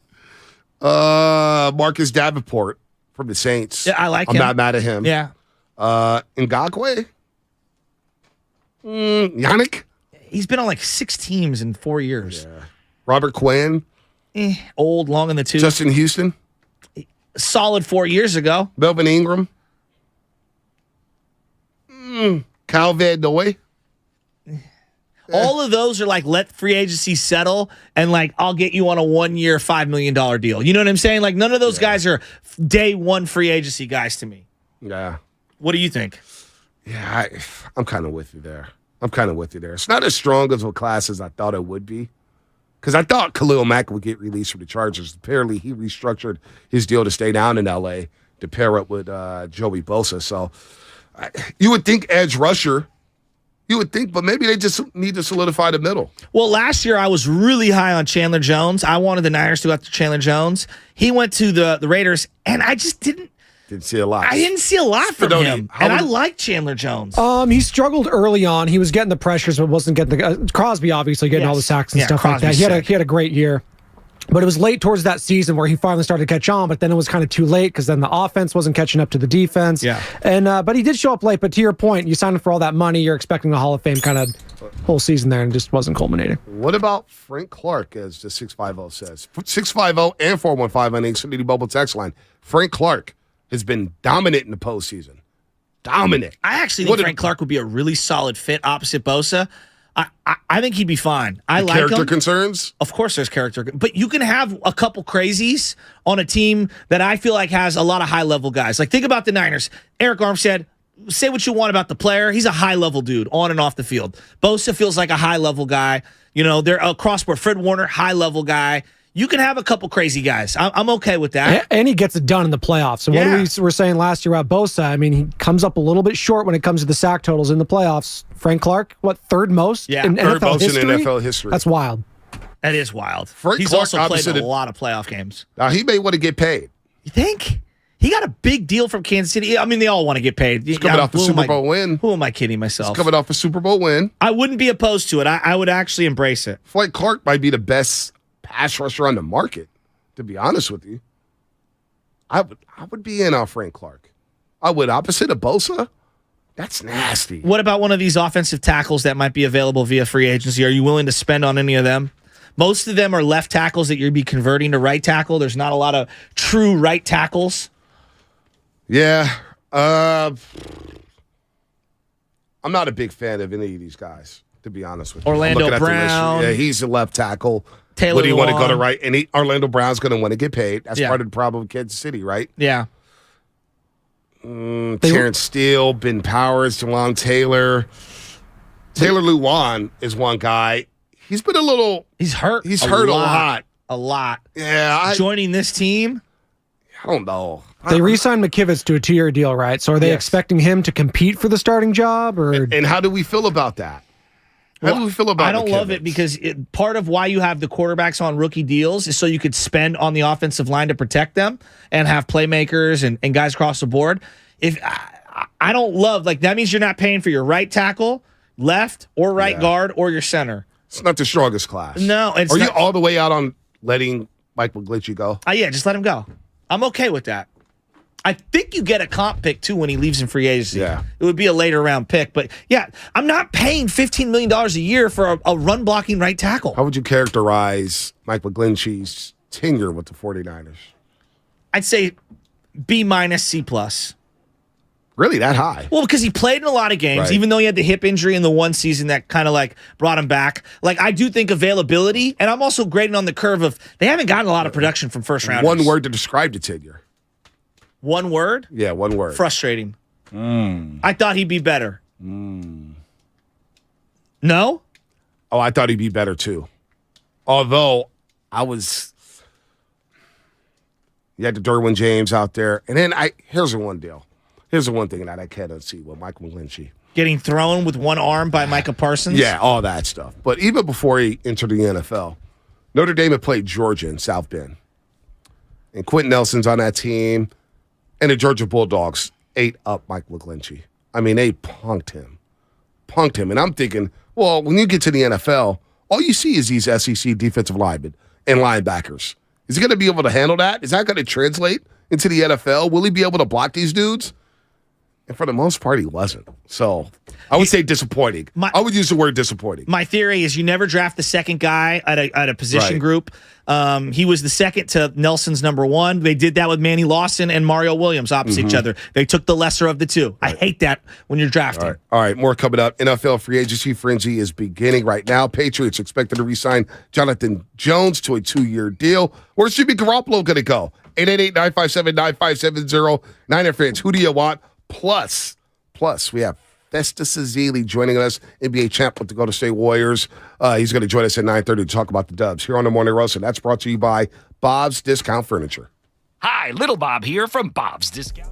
Marcus Davenport from the Saints. Yeah, I like him. him. I'm not mad at him. Yeah. Ngakwe. Yannick. He's been on like 6 teams in 4 years. Yeah. Robert Quinn. Old, long in the tooth. Justin Houston. Solid 4 years ago. Melvin Ingram. Kyle Van Noy. All of those are like, let free agency settle and like, I'll get you on a 1-year, $5 million deal. You know what I'm saying? Like, none of those guys are day one free agency guys to me. Yeah. What do you think? Yeah, I'm kind of with you there. It's not as strong as a class as I thought it would be. Because I thought Khalil Mack would get released from the Chargers. Apparently, he restructured his deal to stay down in L.A. to pair up with Joey Bosa. So You would think edge rusher. You would think, but maybe they just need to solidify the middle. Well, last year I was really high on Chandler Jones. I wanted the Niners to go after Chandler Jones. He went to the Raiders, and I just didn't see a lot. I didn't see a lot from him, and I like Chandler Jones. He struggled early on. He was getting the pressures, but wasn't getting the Crosby obviously getting all the sacks and stuff like that. He had a great year. But it was late towards that season where he finally started to catch on, but then it was kind of too late because then the offense wasn't catching up to the defense. Yeah. And but he did show up late. But to your point, you signed him for all that money. You're expecting a Hall of Fame kind of whole season there, and just wasn't culminating. What about Frank Clark, as the 650 says? 650 and 415 on the Xfinity Mobile text line. Frank Clark has been dominant in the postseason. Dominant. I actually think Frank Clark would be a really solid fit opposite Bosa. I think he'd be fine. I like him. Character concerns? Of course there's character. But you can have a couple crazies on a team that I feel like has a lot of high-level guys. Like, think about the Niners. Eric Armstead, say what you want about the player. He's a high-level dude on and off the field. Bosa feels like a high-level guy. You know, they're a crossboard. Fred Warner, high-level guy. You can have a couple crazy guys. I'm okay with that. And he gets it done in the playoffs. So what we were saying last year about Bosa, I mean, he comes up a little bit short when it comes to the sack totals in the playoffs. Frank Clark, what, third most in third NFL most history? in NFL history. That's wild. That is wild. He's also played in a lot of playoff games. Now, he may want to get paid. You think? He got a big deal from Kansas City. I mean, they all want to get paid. He's coming off a Super Bowl win. Who am I kidding myself? He's coming off a Super Bowl win. I wouldn't be opposed to it. I would actually embrace it. Frank Clark might be the best pass rusher on the market, to be honest with you. I would be in on Frank Clark. I would. Opposite of Bosa? That's nasty. What about one of these offensive tackles that might be available via free agency? Are you willing to spend on any of them? Most of them are left tackles that you'd be converting to right tackle. There's not a lot of true right tackles. Yeah. I'm not a big fan of any of these guys, to be honest with you. Orlando Brown. Yeah, he's a left tackle. Taylor Would he want to go to Lewan. right? And Orlando Brown's going to want to get paid. That's Yeah. part of the problem with Kansas City, right? Yeah. Terrence Steele, Ben Powers, Jawan Taylor. Taylor Lewan is one guy. He's been a little... He's hurt. He's hurt a lot. A lot. Yeah. Joining this team? I don't know. They re-signed McKivitz to a 2-year deal, right? So are they expecting him to compete for the starting job? Or And how do we feel about that? How do we feel about I don't love McKivitz? it because part of why you have the quarterbacks on rookie deals is so you could spend on the offensive line to protect them and have playmakers and guys across the board. If I don't love, like, that means you're not paying for your right tackle, left or right guard, or your center. It's not the strongest class. No, it's Are you not. all the way out on letting Mike McGlinchey go? Yeah, just let him go. I'm okay with that. I think you get a comp pick, too, when he leaves in free agency. Yeah. It would be a later round pick. But, yeah, I'm not paying $15 million a year for a run-blocking right tackle. How would you characterize Mike McGlinchey's tenure with the 49ers? I'd say B-, C+. Really, that high? Well, because he played in a lot of games, Right. even though he had the hip injury in the one season that kind of like brought him back. Like, I do think availability, and I'm also grading on the curve of they haven't gotten a lot of production from first rounders. One word to describe the tenure. One word? Yeah, one word. Frustrating. I thought he'd be better. No? Oh, I thought he'd be better too. Although you had the Derwin James out there. And then here's the one deal. Here's the one thing that I cannot see with Mike McGlinchey. Getting thrown with one arm by Micah Parsons? Yeah, all that stuff. But even before he entered the NFL, Notre Dame had played Georgia in South Bend. And Quentin Nelson's on that team. And the Georgia Bulldogs ate up Mike McGlinchey. I mean, they punked him. And I'm thinking, well, when you get to the NFL, all you see is these SEC defensive linemen and linebackers. Is he going to be able to handle that? Is that going to translate into the NFL? Will he be able to block these dudes? And for the most part, he wasn't. So I would say disappointing. I would use the word disappointing. My theory is you never draft the second guy at a position Right. group. He was the second to Nelson's number one. They did that with Manny Lawson and Mario Williams opposite each other. They took the lesser of the two. I hate that when you're drafting. All right, more coming up. NFL free agency frenzy is beginning right now. Patriots expected to re-sign Jonathan Jones to a 2-year deal. Where's Jimmy Garoppolo going to go? 888-957-9570. Niner fans, who do you want? Plus, we have Festus Ezeli joining us, NBA champ with the Golden State Warriors. He's going to join us at 9:30 to talk about the Dubs here on the Morning Roast, and that's brought to you by Bob's Discount Furniture. Hi, Little Bob here from Bob's Discount.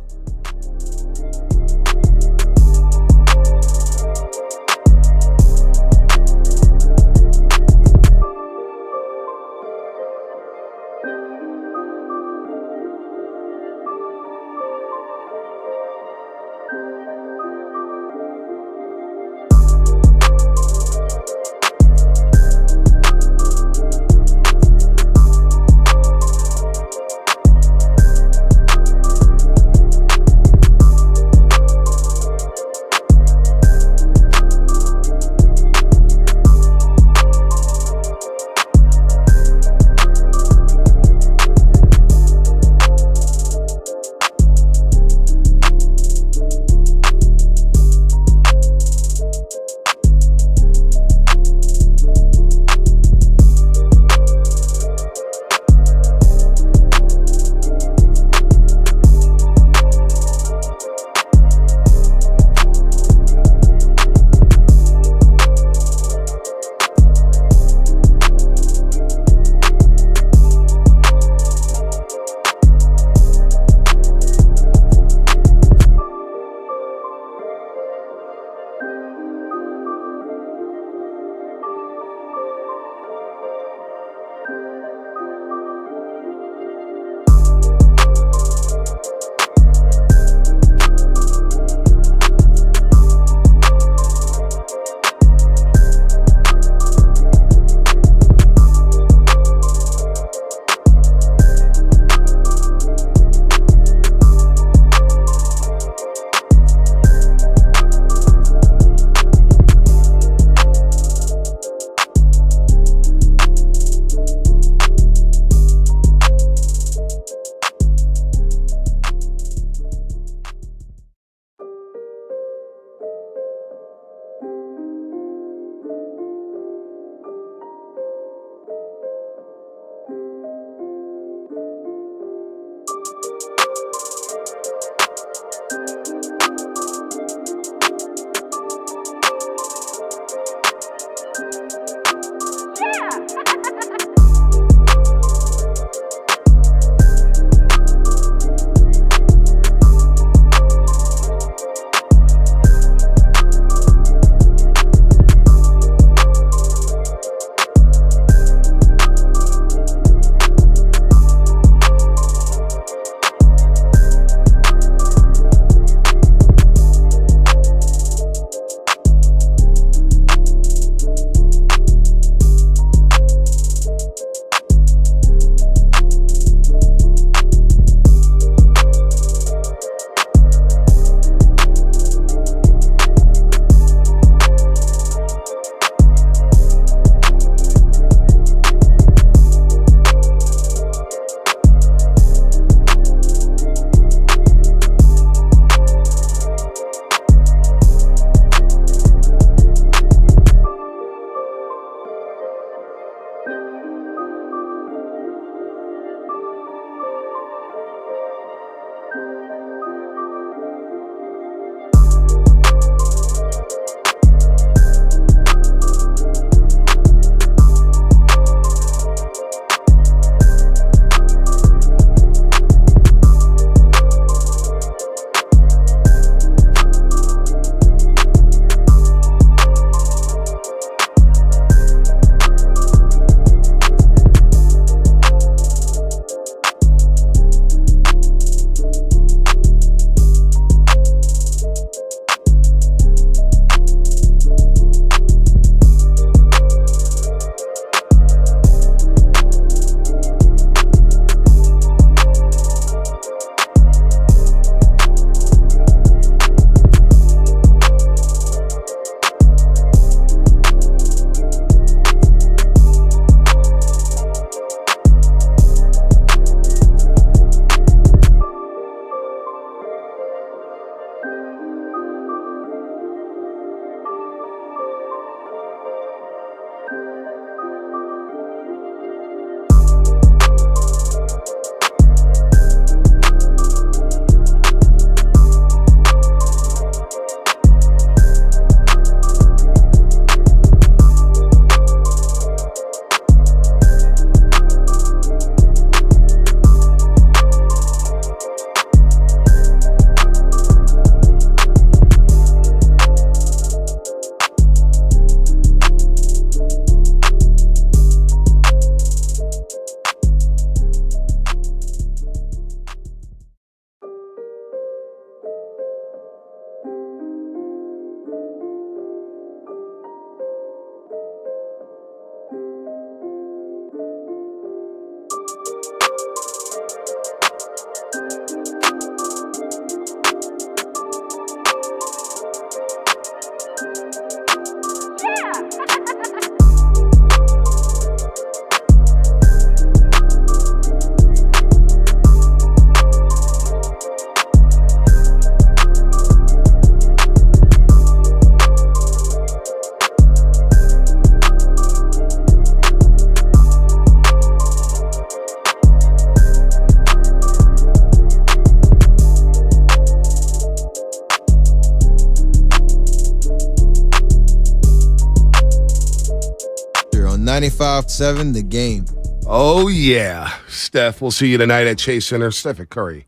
95-7, the game. Oh, yeah. Steph, we'll see you tonight at Chase Center. Stephen Curry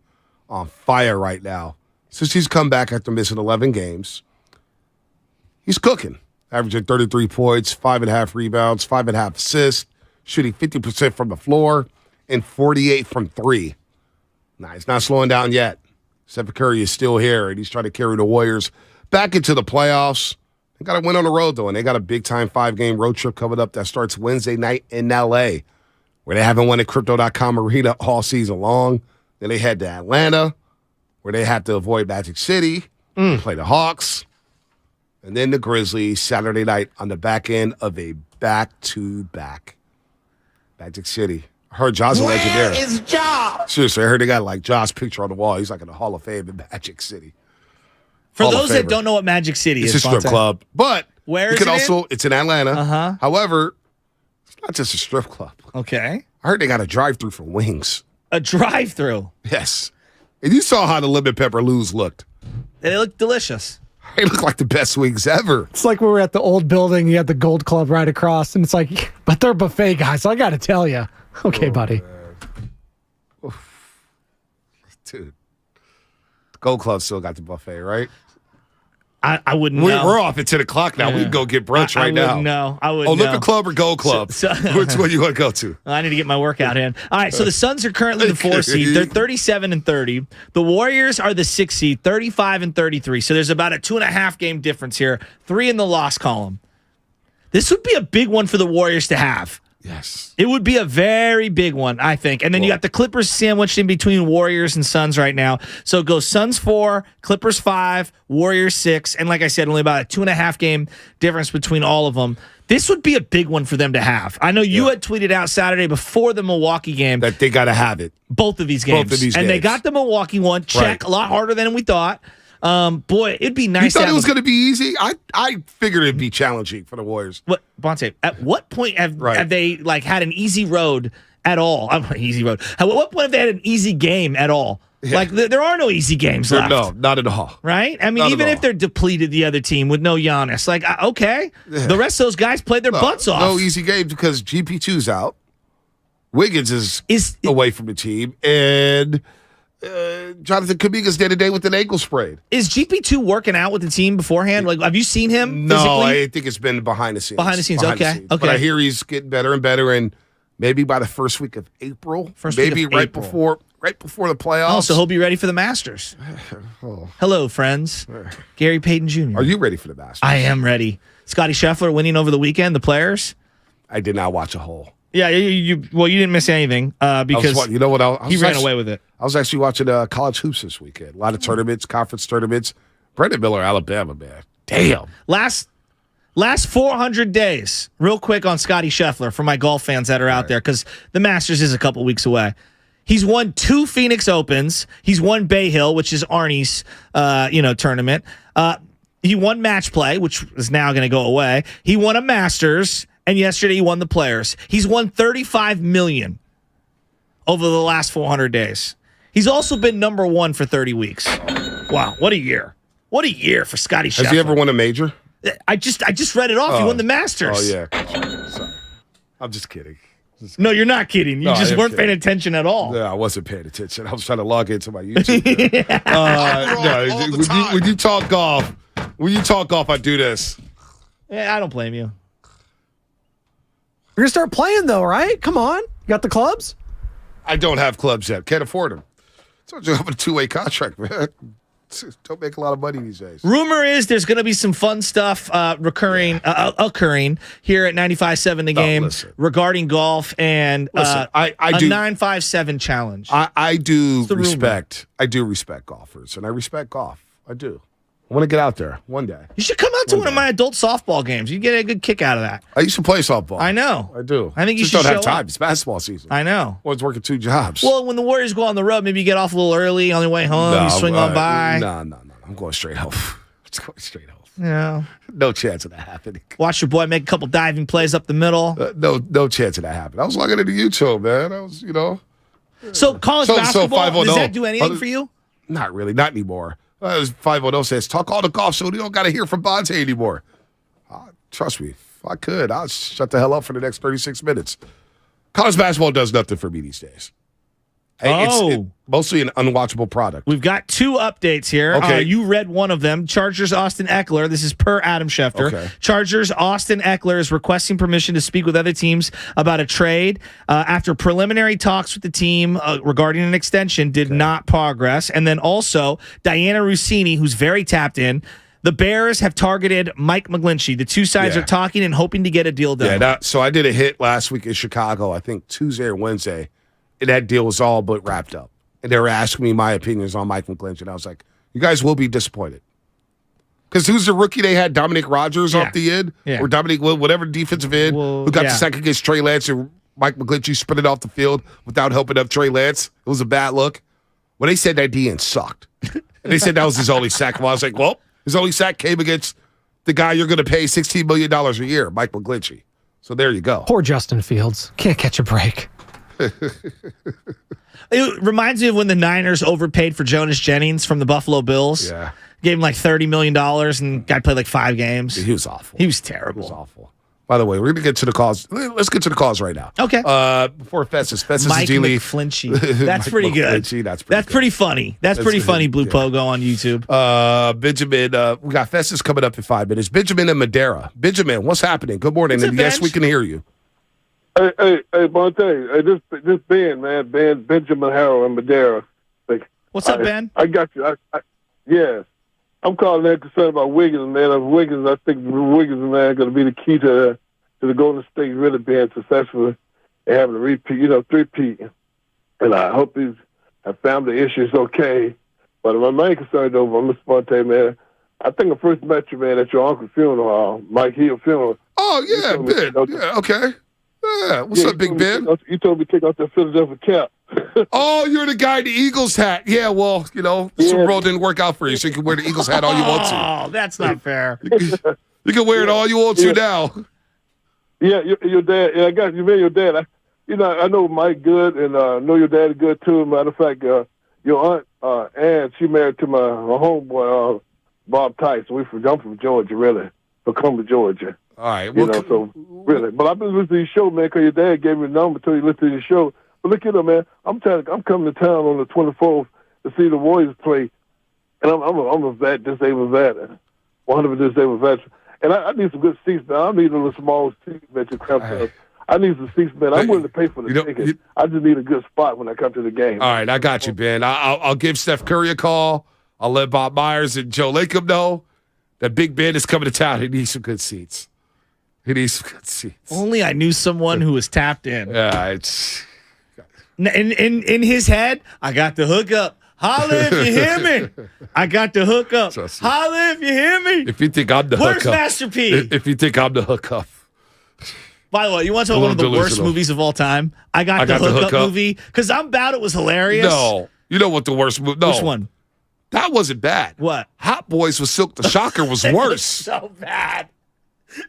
on fire right now. Since he's come back after missing 11 games, he's cooking. Averaging 33 points, 5.5 rebounds, 5.5 assists, shooting 50% from the floor, and 48 from three. Nah, he's not slowing down yet. Stephen Curry is still here, and he's trying to carry the Warriors back into the playoffs. They got to win on the road, though, and they got a big-time 5-game road trip coming up that starts Wednesday night in L.A., where they haven't won at Crypto.com Arena all season long. Then they head to Atlanta, where they have to avoid Magic City, play the Hawks, and then the Grizzlies Saturday night on the back end of a back-to-back. Magic City. I heard Ja's a legendary. Where is Ja? Seriously, I heard they got like Ja's picture on the wall. He's like in the Hall of Fame in Magic City. For Hall of those that Famer. don't know what Magic City It's is, a strip Bonte. club, but Where you is could it also it's in Atlanta. Uh-huh. However, it's not just a strip club. Okay. I heard they got a drive-through for wings. A drive-through. Yes, and you saw how the lemon pepper loos looked. They look delicious. They look like the best wings ever. It's like we were at the old building. You had the Gold Club right across, and it's like, but they're buffet guys. So I got to tell you, okay, buddy. Dude, the Gold Club still got the buffet, right? I wouldn't know. We're off at 10 o'clock now. We can go get brunch right now. I wouldn't Olympic know. Club or Gold Club? Which one you want to go to? I need to get my workout in. All right, so the Suns are currently the 4 seed. They're 37-30. The Warriors are the 6 seed, 35-33. So there's about a 2.5 game difference here. 3 in the loss column. This would be a big one for the Warriors to have. Yes. It would be a very big one, I think. And then you got the Clippers sandwiched in between Warriors and Suns right now. So it goes Suns 4, Clippers 5, Warriors 6. And like I said, only about a 2.5 game difference between all of them. This would be a big one for them to have. I know you had tweeted out Saturday before the Milwaukee game that they got to have it. Both of these games. And they got the Milwaukee one. Check. A lot harder than we thought. Boy, it'd be nice. You thought it was going to be easy? I figured it'd be challenging for the Warriors. What, Bonte? At what point have they like had an easy road at all? Easy road. At what point have they had an easy game at all? Yeah. Like there are no easy games left. No, not at all. Right? I mean, even if they're depleted, the other team with no Giannis, like okay, the rest of those guys played their butts off. No easy games because GP2's out. Wiggins is away from the team, and Jonathan Kuminga's day-to-day with an ankle sprain. Is GP2 working out with the team beforehand? Like, have you seen him physically? No, I think it's been behind the scenes. Behind the scenes, okay. But I hear he's getting better and better, and maybe by the first week of April, maybe right before the playoffs. Oh, so he'll be ready for the Masters. Hello, friends. Gary Payton Jr. Are you ready for the Masters? I am ready. Scotty Scheffler winning over the weekend, the Players. I did not watch a hole. Yeah, you didn't miss anything because you know what? He ran away with it. I was actually watching college hoops this weekend. A lot of tournaments, conference tournaments. Brendan Miller, Alabama, man. Damn. Last 400 days, real quick on Scotty Scheffler for my golf fans that are out there, because the Masters is a couple weeks away. He's won 2 Phoenix Opens. He's won Bay Hill, which is Arnie's tournament. He won Match Play, which is now going to go away. He won a Masters. And yesterday he won the Players. He's won $35 million over the last 400 days. He's also been number 1 for 30 weeks. Wow, what a year! What a year for Scotty Scheffler. Has he ever won a major? I just read it off. He won the Masters. Oh yeah. Sorry. I'm just kidding. No, you're not kidding. You just weren't paying attention at all. No, I wasn't paying attention. I was trying to log into my YouTube. When you talk golf, I do this. Yeah, I don't blame you. You're going to start playing, though, right? Come on. You got the clubs? I don't have clubs yet. Can't afford them. So I'm just having a 2-way contract, man. Don't make a lot of money these days. Rumor is there's going to be some fun stuff occurring here at 95.7 The Game regarding golf and I a do 957 challenge. I do respect golfers, and I respect golf. I do. I want to get out there one day. You should come out to one of my adult softball games. You get a good kick out of that. I used to play softball. I know. I do. I think you just should don't have show time. up. It's basketball season. I know. Well, it's working 2 jobs. Well, when the Warriors go on the road, maybe you get off a little early on your way home. You swing on by. No. I'm going straight home. It's going straight home. Yeah. No chance of that happening. Watch your boy make a couple diving plays up the middle. No chance of that happening. I was logging into YouTube, man. I was, So college basketball, does that do anything for you? Not really. Not anymore. 510 says, talk all the golf, so you don't got to hear from Bonte anymore. Trust me. If I could, I'll shut the hell up for the next 36 minutes. College basketball does nothing for me these days. It's mostly an unwatchable product. We've got 2 updates here. Okay. You read one of them. Chargers Austin Eckler. This is per Adam Schefter. Okay. Chargers Austin Eckler is requesting permission to speak with other teams about a trade after preliminary talks with the team regarding an extension did not progress. And then also Diana Rossini, who's very tapped in. The Bears have targeted Mike McGlinchey. The two sides are talking and hoping to get a deal done. Yeah, so I did a hit last week in Chicago, I think Tuesday or Wednesday, and that deal was all but wrapped up. And they were asking me my opinions on Mike McGlinchey, and I was like, you guys will be disappointed. Because who's the rookie they had? Dominic Rogers off the end? Yeah. Or Dominic, whatever defensive end, who got the sack against Trey Lance, and Mike McGlinchey sprinted off the field without helping up Trey Lance. It was a bad look. When they said that DN sucked, and they said that was his only sack, well, I was like, well, his only sack came against the guy you're going to pay $16 million a year, Mike McGlinchey. So there you go. Poor Justin Fields. Can't catch a break. It reminds me of when the Niners overpaid for Jonas Jennings from the Buffalo Bills. Yeah. Gave him like $30 million, and guy played like 5 games. He was awful. He was terrible. He was awful. By the way, we're going to get to the calls. Let's get to the calls right now. Okay. Before Festus Mike and McFlinchy. That's Mike pretty good. McFlinchy, that's pretty funny. That's pretty funny, Blue Pogo on YouTube. Benjamin, we got Festus coming up in 5 minutes. Benjamin and Madera. Benjamin, what's happening? Good morning. What's And up, yes, Benj? we can hear you. Hey, Monte. Hey, this Ben, man, Benjamin Harrell and Madera. Like, what's up, Ben? I got you. Yeah. I'm calling that concerned about Wiggins, man. I think Wiggins, man, going to be the key to the Golden State really being successful and having a repeat, three-peat. And I hope his family issues okay. But my main concern, though, Mr. Fonte, man, I think I first met you, man, at your uncle's funeral, Mike Hill funeral. Oh, yeah, Ben. Yeah, okay. Yeah, what's up, Big Ben? You told me to take off that Philadelphia cap. Oh, you're the guy in the Eagles hat. Yeah, well, Super Bowl didn't work out for you, so you can wear the Eagles hat all you want to. Oh, that's not fair. You can wear it all you want to now. Yeah, your dad. Yeah, I got you, man. Your dad. I know Mike good, and know your dad good too. Matter of fact, your aunt Ann, she married to my homeboy Bob Tice. I'm from Georgia, really, from Columbia, Georgia. All right, so really, but I've been listening to your show, man. Because your dad gave me a number till you listen to your show. But look at him, man. I'm coming to town on the 24th to see the Warriors play, and I'm a disabled vet, 100% disabled veteran. And I need some good seats, man. I need a little small seat that you come to. I need some seats, man. I'm willing to pay for the ticket. I just need a good spot when I come to the game. All right, I got you, Ben. I'll give Steph Curry a call. I'll let Bob Myers and Joe Lacob know that Big Ben is coming to town. He needs some good seats. Only I knew someone who was tapped in. Yeah, it's in his head. I got the hookup. Holla if you hear me. I got the hookup. Holla if you hear me. If you think I'm the Where's hookup. Master P? If you think I'm the hookup. By the way, you want to talk about one of the worst movies of all time? I got the hookup movie. Because I'm About It was hilarious. No. You know what the worst movie? No. Which one? That wasn't bad. What? Hot Boys with Silk the Shocker was It worse. was so bad.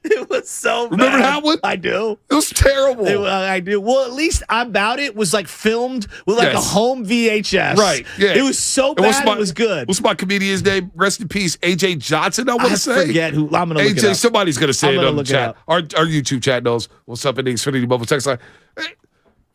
It was so bad. Remember that one? I do. It was terrible. I do. Well, at least I'm About It was like filmed with like a home VHS. Right. Yeah. It was so bad. It was good. What's my comedian's name? Rest in peace, AJ Johnson. I want to say. Forget who. I'm gonna look it AJ. up. Somebody's gonna say it on the look chat. Our YouTube chat knows what's up in the Xfinity Mobile text line.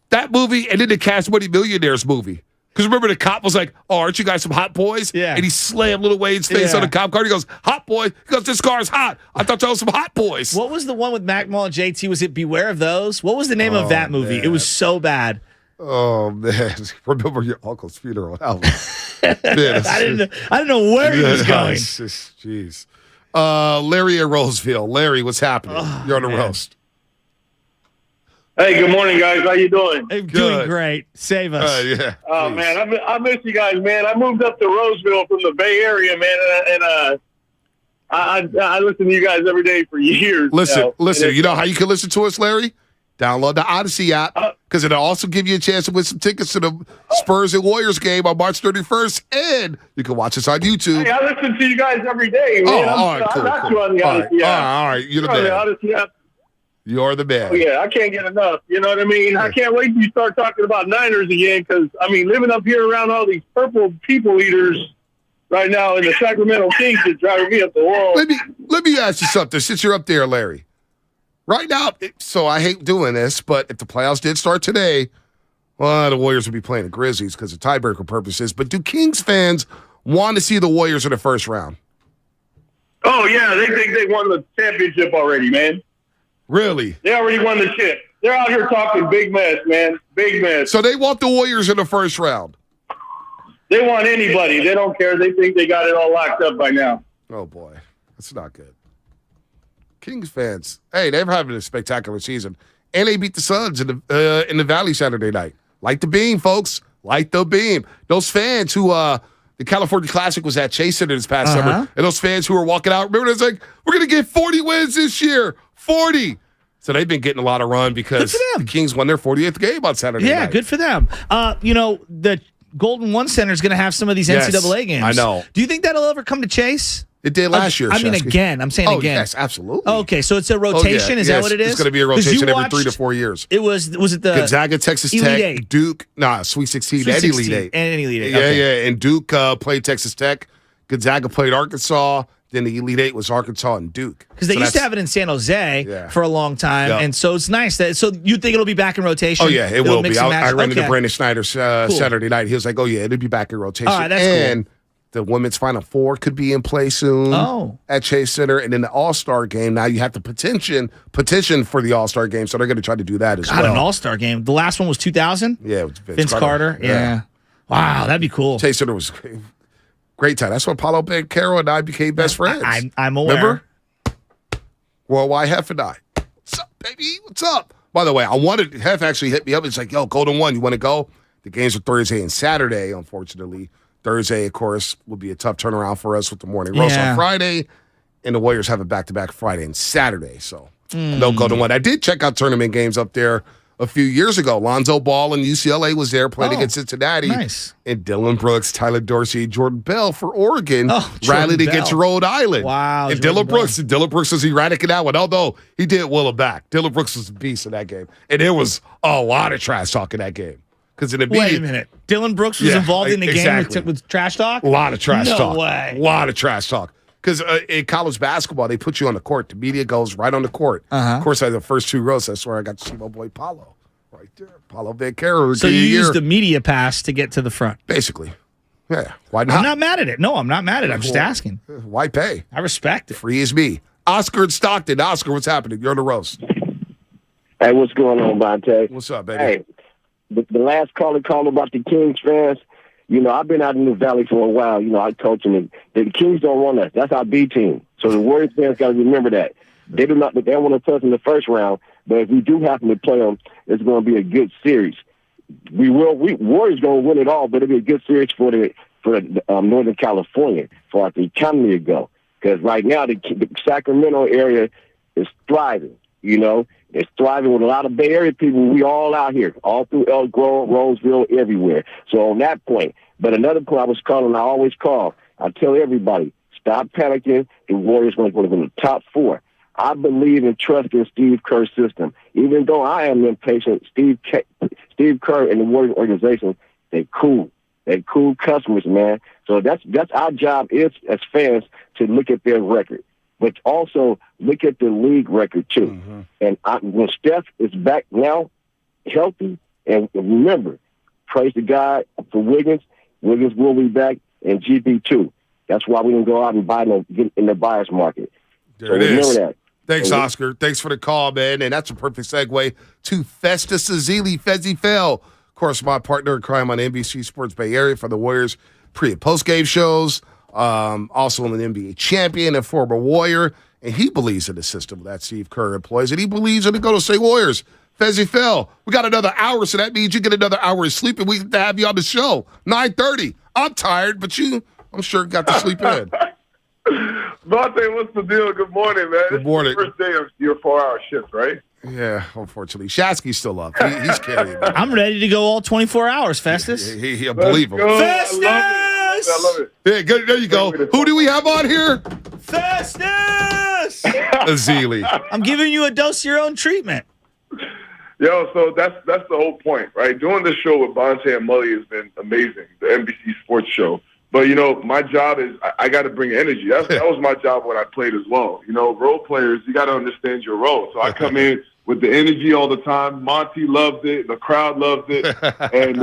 That movie and then the Cash Money Millionaires movie. Because remember, the cop was like, "Oh, aren't you guys some hot boys?" Yeah. And he slammed Lil Wayne's face on the cop car. He goes, "Hot boy." He goes, "This car is hot. I thought y'all was some hot boys." What was the one with Mac Mall and JT? Was it Beware of Those? What was the name of that movie? Man. It was so bad. Oh man! Remember your uncle's funeral? Man, I didn't know where he was going. Jeez. Larry at Roseville. Larry, what's happening? You're on the roast. Hey, good morning, guys. How you doing? I'm doing great. Save us. Yeah. Oh, man, I miss you guys, man. I moved up to Roseville from the Bay Area, man, and I listen to you guys every day for years. Listen. And You know how you can listen to us, Larry? Download the Odyssey app because it'll also give you a chance to win some tickets to the Spurs and Warriors game on March 31st, and you can watch us on YouTube. Hey, I listen to you guys every day, man. All right, cool. I got you on the Odyssey app. All right, you're the man. The Odyssey app. You're the man. Oh, yeah, I can't get enough. You know what I mean? I can't wait till you start talking about Niners again because, I mean, living up here around all these purple people eaters right now in the Sacramento Kings is driving me up the wall. Let me ask you something since you're up there, Larry. Right now, so I hate doing this, but if the playoffs did start today, well, the Warriors would be playing the Grizzlies because of tiebreaker purposes. But do Kings fans want to see the Warriors in the first round? Oh, yeah. They think they won the championship already, man. Really? They already won the shit. They're out here talking big mess, man. Big mess. So they want the Warriors in the first round? They want anybody. They don't care. They think they got it all locked up by now. Oh, boy. That's not good. Kings fans, hey, they're having a spectacular season. And they beat the Suns in the Valley Saturday night. Light the beam, folks. Light the beam. Those fans who the California Classic was at Chase Center this past summer, and those fans who were walking out, remember, it's like, we're going to get 40 wins this year. 40. So they've been getting a lot of run because the Kings won their 40th game on Saturday night. Yeah, good for them. The Golden One Center is going to have some of these NCAA games. I know. Do you think that'll ever come to Chase? It did last year. I mean, again. I'm saying again. Yes, absolutely. Okay, so it's a rotation. Is that what it is? It's going to be a rotation every 3 to 4 years. Was it the Gonzaga, Texas Tech, Duke? Sweet 16, and Elite Eight. And Elite Eight. Yeah, okay. yeah. And Duke played Texas Tech. Gonzaga played Arkansas. Then the Elite Eight was Arkansas and Duke. Because they used to have it in San Jose for a long time, and so it's nice that. So you think it'll be back in rotation? Oh yeah, it will be. I ran into Okay. Brandon Snyder Saturday night. He was like, "Oh yeah, it'll be back in rotation." All right, that's and the women's Final Four could be in play soon. At Chase Center, and then the All-Star game. Now you have to petition for the All-Star game, so they're going to try to do that as well. An All-Star game. The last one was 2000. Yeah, it was Vince Carter. Yeah. Wow, that'd be cool. Chase Center was great time. That's when Paulo Banchero and I became best friends. I'm aware. Remember? Worldwide Hef and I. What's up, baby? What's up? By the way, Hef actually hit me up. It's like, yo, Golden One, you want to go? The games are Thursday and Saturday, unfortunately. Thursday, of course, will be a tough turnaround for us with the morning roast on Friday. And the Warriors have a back-to-back Friday and Saturday. So no Golden One. I did check out tournament games up there a few years ago. Lonzo Ball and UCLA was there playing against Cincinnati. Nice. And Dylan Brooks, Tyler Dorsey, Jordan Bell for Oregon rallied against Rhode Island. Wow. And Dylan Brooks was erratic in that one, although he did will it back. Dylan Brooks was a beast in that game. And there was a lot of trash talk in that game. Wait a minute. Dylan Brooks was involved in the game with trash talk? A lot of trash talk. No way. A lot of trash talk. Because in college basketball, they put you on the court. The media goes right on the court. Of course, I had the first 2 rows. That's where I got to see my boy Paulo. Right there. Paulo Banchero. So you used the media pass to get to the front? Basically. Yeah. Why not? I'm not mad at it. No, I'm not mad at it. I'm just asking. Why pay? I respect it. Free as me. Oscar in Stockton. Oscar, what's happening? You're on the roast. Hey, what's going on, Bonte? What's up, baby? Hey, the last caller called about the Kings fans. You know, I've been out in the Valley for a while. You know, I coach them. The Kings don't want us. That's our B team. So the Warriors fans got to remember that. They don't want to touch in the first round, but if we do happen to play them, it's going to be a good series. Warriors going to win it all, but it'll be a good series for Northern California, for the economy to go. Because right now the Sacramento area is thriving. You know, it's thriving with a lot of Bay Area people. We all out here, all through Elk Grove, Roseville, everywhere. So on that point, but another point I was calling, I always call. I tell everybody, stop panicking. The Warriors going to go in the top 4. I believe and trust in Steve Kerr's system. Even though I am impatient, Steve Kerr and the Warriors organization, they cool. They're cool customers, man. So that's our job is as fans to look at their record, but also look at the league record too. And when Steph is back now, healthy, and remember, praise to God for Wiggins. Wiggins will be back, and GB too. That's why we didn't go out and get in the buyer's market. There it is. That. Thanks, Oscar. Thanks for the call, man. And that's a perfect segue to Festus Ezeli, Fezzy Fell. Of course, my partner in crime on NBC Sports Bay Area for the Warriors pre- and post-game shows. Also an NBA champion and former Warrior. And he believes in the system that Steve Kerr employs. And he believes in the Golden State Warriors. Fezzy Fell, we got another hour, so that means you get another hour of sleep, and we get to have you on the show. 9:30. I'm tired, but I'm sure, got to sleep in. Monte, what's the deal? Good morning, man. Good morning. This is the first day of your 4-hour shift, right? Yeah, unfortunately. Shasky's still up. He's carrying it. I'm ready to go all 24 hours, Festus. He believe him. Festus! I love it. Yeah, good. There you go. Who do we have on here? Festus! Ezeli. I'm giving you a dose of your own treatment. Yo, so that's the whole point, right? Doing this show with Bonte and Mully has been amazing. The NBC Sports Show. But, my job is I got to bring energy. That was my job when I played as well. Role players, you got to understand your role. So I come in with the energy all the time. Monty loves it. The crowd loves it. And,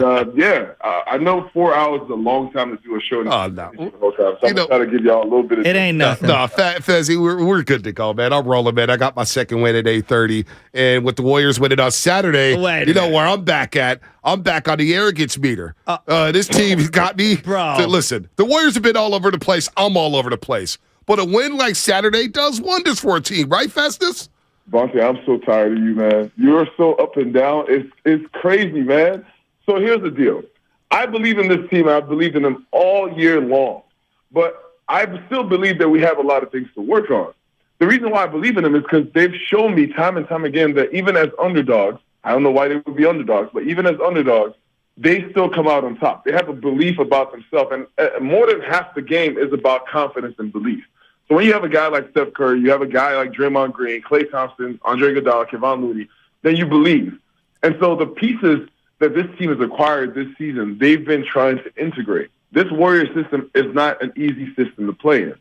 I know 4 hours is a long time to do a show. Oh, no. The whole time. So I'm going to try to give y'all a little bit of it ain't nothing. No, Fezzy, we're good to go, man. I'm rolling, man. I got my second win at 8:30. And with the Warriors winning on Saturday, where I'm back at? I'm back on the arrogance meter. This team got me. Bro. Listen, the Warriors have been all over the place. I'm all over the place. But a win like Saturday does wonders for a team, right, Festus? Bonte, I'm so tired of you, man. You're so up and down. It's crazy, man. So here's the deal. I believe in this team. I've believed in them all year long. But I still believe that we have a lot of things to work on. The reason why I believe in them is because they've shown me time and time again that even as underdogs, I don't know why they would be underdogs, but even as underdogs, they still come out on top. They have a belief about themselves. And more than half the game is about confidence and belief. So when you have a guy like Steph Curry, you have a guy like Draymond Green, Klay Thompson, Andre Iguodala, Kevon Looney, then you believe. And so the pieces that this team has acquired this season, they've been trying to integrate. This Warrior system is not an easy system to play in.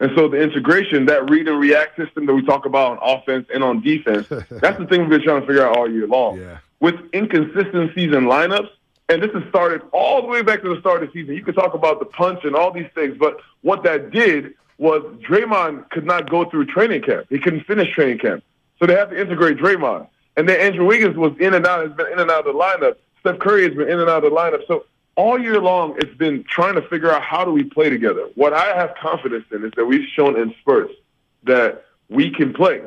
And so the integration, that read and react system that we talk about on offense and on defense, that's the thing we've been trying to figure out all year long. Yeah. With inconsistencies in lineups, and this has started all the way back to the start of the season. You could talk about the punch and all these things, but what that did was Draymond could not go through training camp. He couldn't finish training camp. So they have to integrate Draymond. And then Andrew Wiggins was in and out, has been in and out of the lineup. Steph Curry has been in and out of the lineup. So all year long, it's been trying to figure out how do we play together. What I have confidence in is that we've shown in spurts that we can play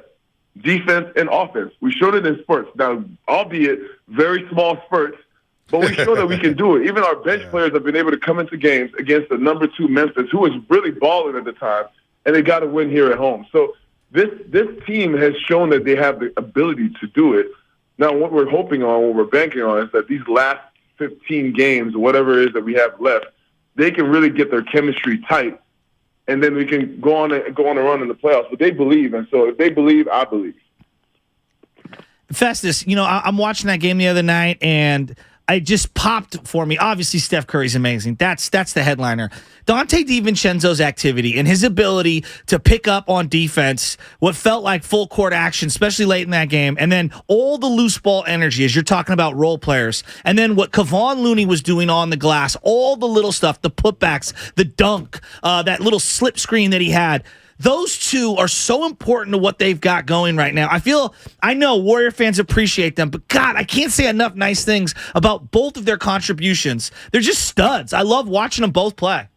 defense and offense. We showed it in spurts. Now, albeit very small spurts, but we show that we can do it. Even our bench players have been able to come into games against the number 2 Memphis, who was really balling at the time, and they got to win here at home. So this team has shown that they have the ability to do it. Now, what we're hoping on, what we're banking on, is that these last 15 games, whatever it is that we have left, they can really get their chemistry tight, and then we can go on a run in the playoffs. But they believe, and so if they believe, I believe. Festus, I'm watching that game the other night, and it just popped for me. Obviously, Steph Curry's amazing. That's the headliner. Dante DiVincenzo's activity and his ability to pick up on defense, what felt like full court action, especially late in that game, and then all the loose ball energy as you're talking about role players, and then what Kevon Looney was doing on the glass, all the little stuff, the putbacks, the dunk, that little slip screen that he had. Those two are so important to what they've got going right now. I know Warrior fans appreciate them, but God, I can't say enough nice things about both of their contributions. They're just studs. I love watching them both play.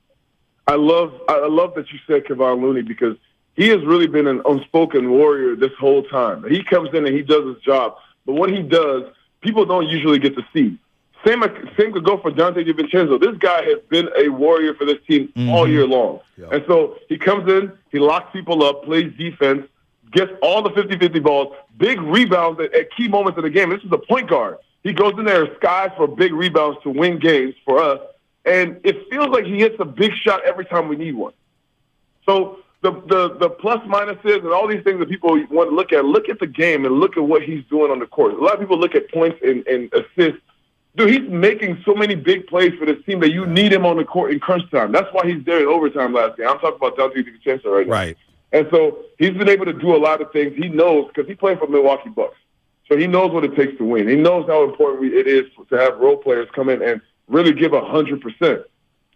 I love that you said Kevon Looney because he has really been an unspoken Warrior this whole time. He comes in and he does his job, but what he does, people don't usually get to see. Same could go for Dante DiVincenzo. This guy has been a Warrior for this team all year long. Yep. And so he comes in, he locks people up, plays defense, gets all the 50-50 balls, big rebounds at key moments of the game. This is the point guard. He goes in there, skies for big rebounds to win games for us. And it feels like he hits a big shot every time we need one. So the plus minuses and all these things that people want to look at the game and look at what he's doing on the court. A lot of people look at points and assists. Dude, he's making so many big plays for this team that you need him on the court in crunch time. That's why he's there in overtime last game. I'm talking about Dante DiVincenzo right now. Right. And so he's been able to do a lot of things. He knows, because he played for Milwaukee Bucks. So he knows what it takes to win. He knows how important it is to have role players come in and really give 100%.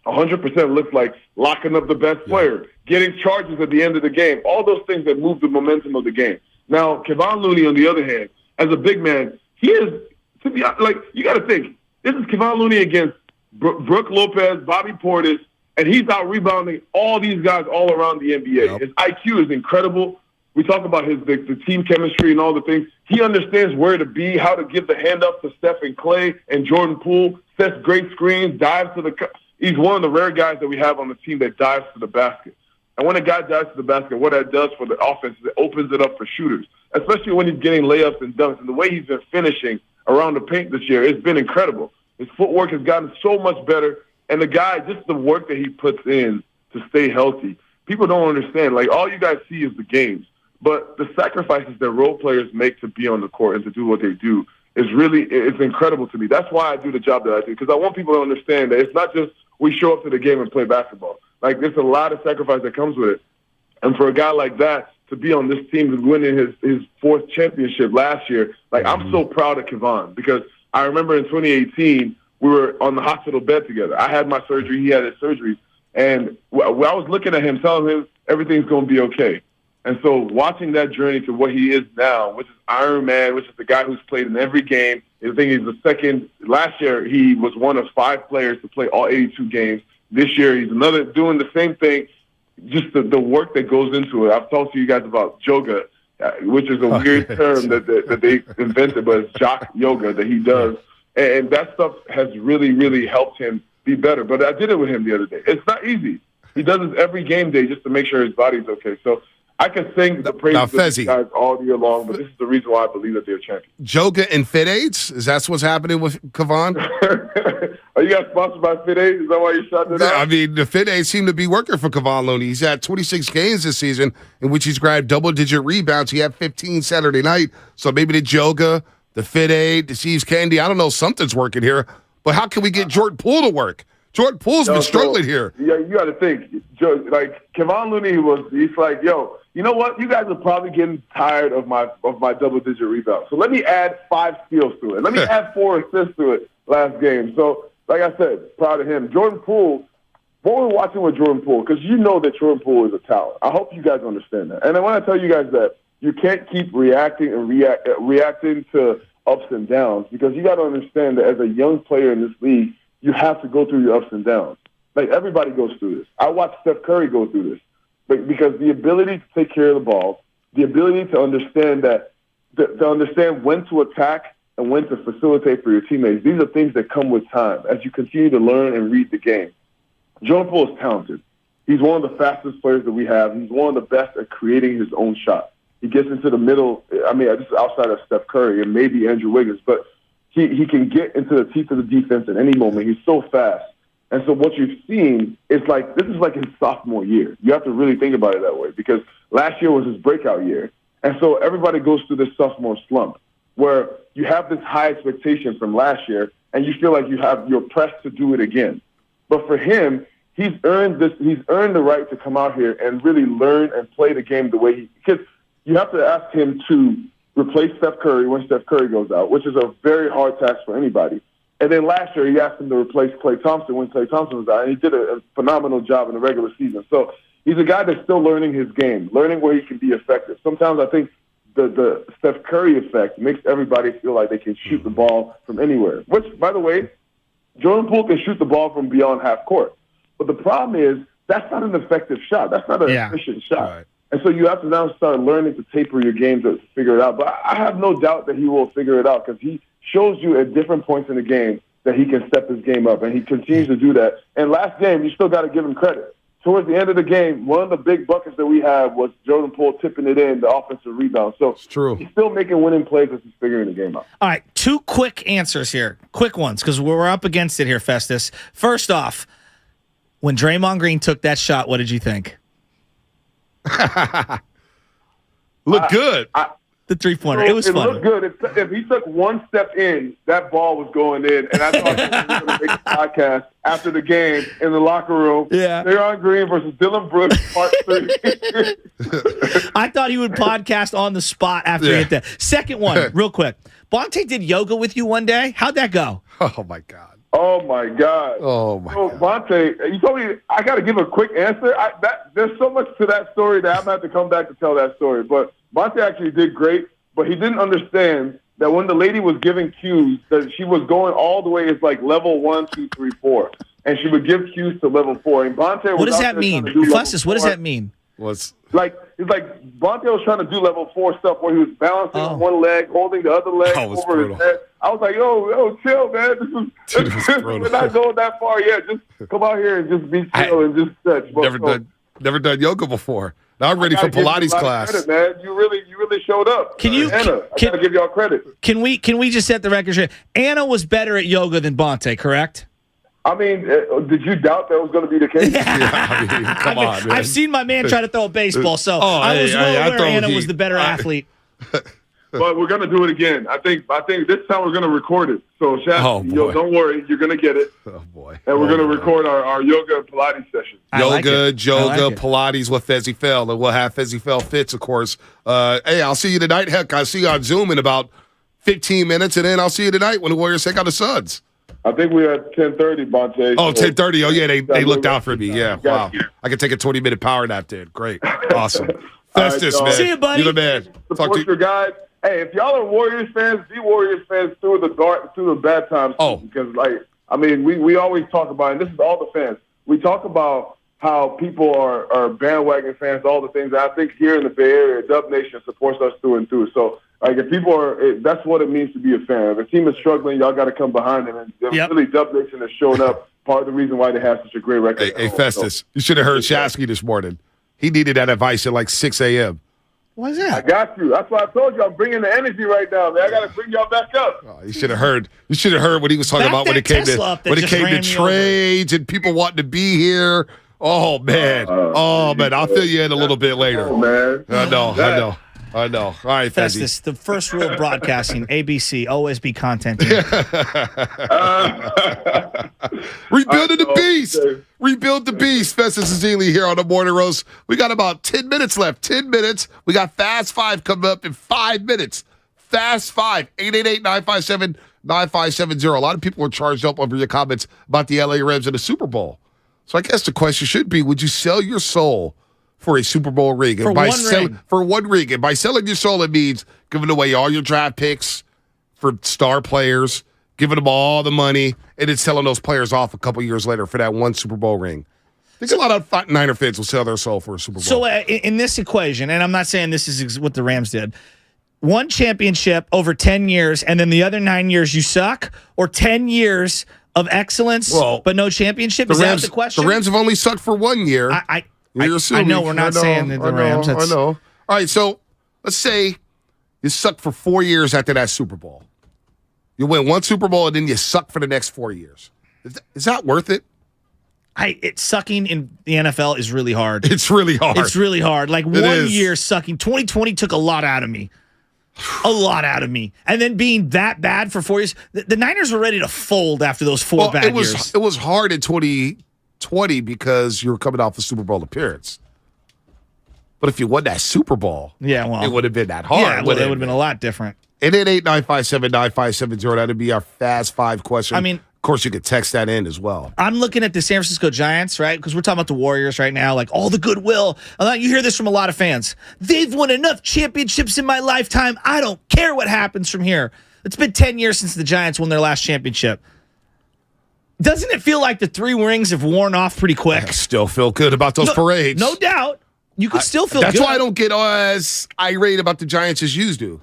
100% looks like locking up the best player, getting charges at the end of the game, all those things that move the momentum of the game. Now, Kevon Looney, on the other hand, as a big man, he is, to be like, you got to think, this is Kevon Looney against Brook Lopez, Bobby Portis, and he's out rebounding all these guys all around the NBA. Yep. His IQ is incredible. We talk about the team chemistry and all the things. He understands where to be, how to give the hand up to Steph and Klay and Jordan Poole, sets great screens, dives to the he's one of the rare guys that we have on the team that dives to the basket. And when a guy dives to the basket, what that does for the offense is it opens it up for shooters, especially when he's getting layups and dunks. And the way he's been finishing around the paint this year, it's been incredible. His footwork has gotten so much better. And the guy, just the work that he puts in to stay healthy, people don't understand. Like, all you guys see is the games. But the sacrifices that role players make to be on the court and to do what they do is really, it's incredible to me. That's why I do the job that I do, because I want people to understand that it's not just we show up to the game and play basketball. Like, there's a lot of sacrifice that comes with it. And for a guy like that to be on this team and winning his fourth championship last year, like, I'm so proud of Kevon, because I remember in 2018, we were on the hospital bed together. I had my surgery. He had his surgery. And I was looking at him, telling him everything's going to be okay. And so watching that journey to what he is now, which is Iron Man, which is the guy who's played in every game. I think he's the second. Last year, he was one of 5 players to play all 82 games. This year, he's doing the same thing, just the work that goes into it. I've talked to you guys about yoga, which is a weird term that they invented, but it's jock yoga that he does. And that stuff has really, really helped him be better. But I did it with him the other day. It's not easy. He does this every game day just to make sure his body's okay. So I can sing the praises of these guys all year long, but this is the reason why I believe that they're champions. Joga and Fit Aids? Is that what's happening with Kevon? Are you guys sponsored by Fit Aids? Is that why you shot it out? I mean, the Fit Aids seem to be working for Kevon Looney. He's had 26 games this season in which he's grabbed double-digit rebounds. He had 15 Saturday night. So maybe the Joga, the Fit Aid, the Steve's Candy, I don't know, something's working here. But how can we get Jordan Poole to work? Jordan Poole's been struggling here. Yeah, you got to think. Like, Kevon Looney he's like, yo, you know what? You guys are probably getting tired of my double-digit rebounds. So let me add 5 steals to it. Let me add 4 assists to it last game. So, like I said, proud of him. Jordan Poole, what we're watching with Jordan Poole, because you know that Jordan Poole is a talent. I hope you guys understand that. And I want to tell you guys that you can't keep reacting to ups and downs, because you got to understand that as a young player in this league, you have to go through your ups and downs. Like, everybody goes through this. I watched Steph Curry go through this. But because the ability to take care of the ball, the ability to understand to understand when to attack and when to facilitate for your teammates, these are things that come with time as you continue to learn and read the game. Jordan Poole is talented. He's one of the fastest players that we have. He's one of the best at creating his own shot. He gets into the middle. I mean, this is outside of Steph Curry and maybe Andrew Wiggins, but he can get into the teeth of the defense at any moment. He's so fast. And so what you've seen is this is like his sophomore year. You have to really think about it that way, because last year was his breakout year. And so everybody goes through this sophomore slump where you have this high expectation from last year and you feel like you're pressed to do it again. But for him, he's earned the right to come out here and really learn and play the game the way because you have to ask him to replace Steph Curry when Steph Curry goes out, which is a very hard task for anybody. And then last year, he asked him to replace Klay Thompson when Klay Thompson was out, and he did a phenomenal job in the regular season. So he's a guy that's still learning his game, learning where he can be effective. Sometimes I think the Steph Curry effect makes everybody feel like they can shoot the ball from anywhere, which, by the way, Jordan Poole can shoot the ball from beyond half court. But the problem is that's not an effective shot. That's not an efficient shot. Right. And so you have to now start learning to taper your game to figure it out. But I have no doubt that he will figure it out, because he shows you at different points in the game that he can step his game up, and he continues to do that. And last game, you still got to give him credit. Towards the end of the game, one of the big buckets that we have was Jordan Poole tipping it in, the offensive rebound. So it's true. He's still making winning plays as he's figuring the game out. All right, 2 quick answers here. Quick ones, because we're up against it here, Festus. First off, when Draymond Green took that shot, what did you think? Looked good. The 3-pointer. It was fun. It looked good. If he took one step in, that ball was going in. And I thought he was going to make a podcast after the game in the locker room. Yeah. Draymond Green versus Dylan Brooks, part 3. I thought he would podcast on the spot after he hit that. Second one, real quick. Bonte did yoga with you one day. How'd that go? Oh, my God. Oh, my God. Oh, my God. Bonte, you told me I got to give a quick answer. There's so much to that story that I'm going to have to come back to tell that story. But Bonte actually did great, but he didn't understand that when the lady was giving cues, that she was going all the way. It's like level 1, 2, 3, 4. And she would give cues to level 4. And Bonte was What does that mean? Festus, what does that mean? It's like Bonte was trying to do level 4 stuff where he was balancing on one leg, holding the other leg over his head. I was like, yo, chill, man. We're not going that far yet. Just come out here and just be chill and just stretch. Never done yoga before. Now I'm ready for Pilates class. Credit, man. You really showed up. Anna, I gotta give y'all credit. Can we just set the record straight? Anna was better at yoga than Bonte, correct? I mean, did you doubt that was going to be the case? I mean, come on, man. I've seen my man try to throw a baseball, so I was well aware Anna was the better athlete. but we're gonna do it again. I think this time we're gonna record it. So Shaq, don't worry, you're gonna get it. Oh boy! And we're gonna record our yoga and Pilates session. Yoga, Pilates with Fezzy Fell, and we'll have Fezzy Fell Fits, of course. Hey, I'll see you tonight. Heck, I'll see you on Zoom in about 15 minutes, and then I'll see you tonight when the Warriors take on the Suns. I think we're at 10:30, Bonte. Oh, 10:30. Oh, yeah, they looked out for me. Yeah, wow. I could take a 20-minute power nap, dude. Great. Awesome. Festus, man. See you, buddy. You're the man. Support your guys. Hey, if y'all are Warriors fans, be Warriors fans through the bad times. Oh. Because, we always talk about, and this is all the fans, we talk about how people are bandwagon fans, all the things. I think here in the Bay Area, Dub Nation supports us through and through. So, if people that's what it means to be a fan. If a team is struggling, y'all got to come behind them. And really, Dub Nation has shown up. Part of the reason why they have such a great record. Hey, Festus, you should have heard Shasky this morning. He needed that advice at like 6 a.m. What is that? I got you. That's why I told you I'm bringing the energy right now, man. I got to bring y'all back up. Oh, you should have heard. You should have heard what he was talking about when it came to trades and people wanting to be here. Oh man, man. I'll fill you in a little bit later. Oh, man. I know. All right, Fezzy. Festus, the first rule of broadcasting, ABC, always be content. Rebuilding the beast. Rebuild the beast. Festus Ezeli here on the Morning Roast. We got about 10 minutes left. 10 minutes. We got Fast 5 coming up in 5 minutes. Fast 5. 888-957-9570. A lot of people were charged up over your comments about the LA Rams and the Super Bowl. So I guess the question should be, would you sell your soul for a Super Bowl ring? For one ring. And by selling your soul, it means giving away all your draft picks for star players, giving them all the money, and then selling those players off a couple years later for that one Super Bowl ring. I think a lot of Niner fans will sell their soul for a Super Bowl. So in this equation, and I'm not saying this is what the Rams did, one championship over 10 years, and then the other 9 years you suck, or 10 years of excellence but no championship? Is that the question? The Rams have only sucked for 1 year. I know we're not saying that the Rams. I know. All right, so let's say you suck for 4 years after that Super Bowl. You win one Super Bowl, and then you suck for the next 4 years. Is that worth it? It's sucking in the NFL is really hard. It's really hard. It's really hard. Like 1 year sucking. 2020 took a lot out of me. A lot out of me. And then being that bad for 4 years. The Niners were ready to fold after those four bad years. It was hard in 2020 because you were coming off a Super Bowl appearance. But if you won that Super Bowl, it would have been that hard. Yeah, it would have been a lot different. 888-957-9570. That'd be our Fast 5 question. I mean, of course, you could text that in as well. I'm looking at the San Francisco Giants, right? Because we're talking about the Warriors right now, like all the goodwill. You hear this from a lot of fans. They've won enough championships in my lifetime. I don't care what happens from here. It's been 10 years since the Giants won their last championship. Doesn't it feel like the 3 rings have worn off pretty quick? I still feel good about those parades. No doubt. You could still feel good. That's why I don't get as irate about the Giants as you do.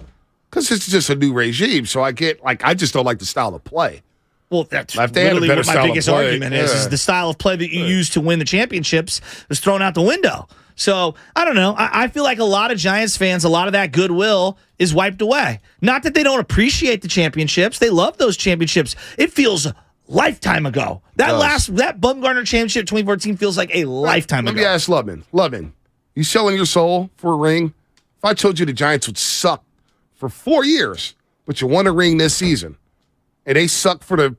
Because it's just a new regime. So I just don't like the style of play. Well, that's literally what my biggest argument is the style of play that you use to win the championships is thrown out the window. So, I don't know. I feel like a lot of Giants fans, a lot of that goodwill is wiped away. Not that they don't appreciate the championships. They love those championships. It feels a lifetime ago. That Bumgarner championship 2014 feels like a lifetime ago. Let me ask Lubman, you selling your soul for a ring? If I told you the Giants would suck for 4 years, but you won a ring this season, and they suck for the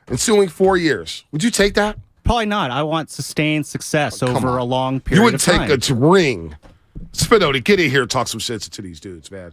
ensuing 4 years, would you take that? Probably not. I want sustained success over a long period of time. You wouldn't take a ring. Spinoni, get in here and talk some sense to these dudes, man.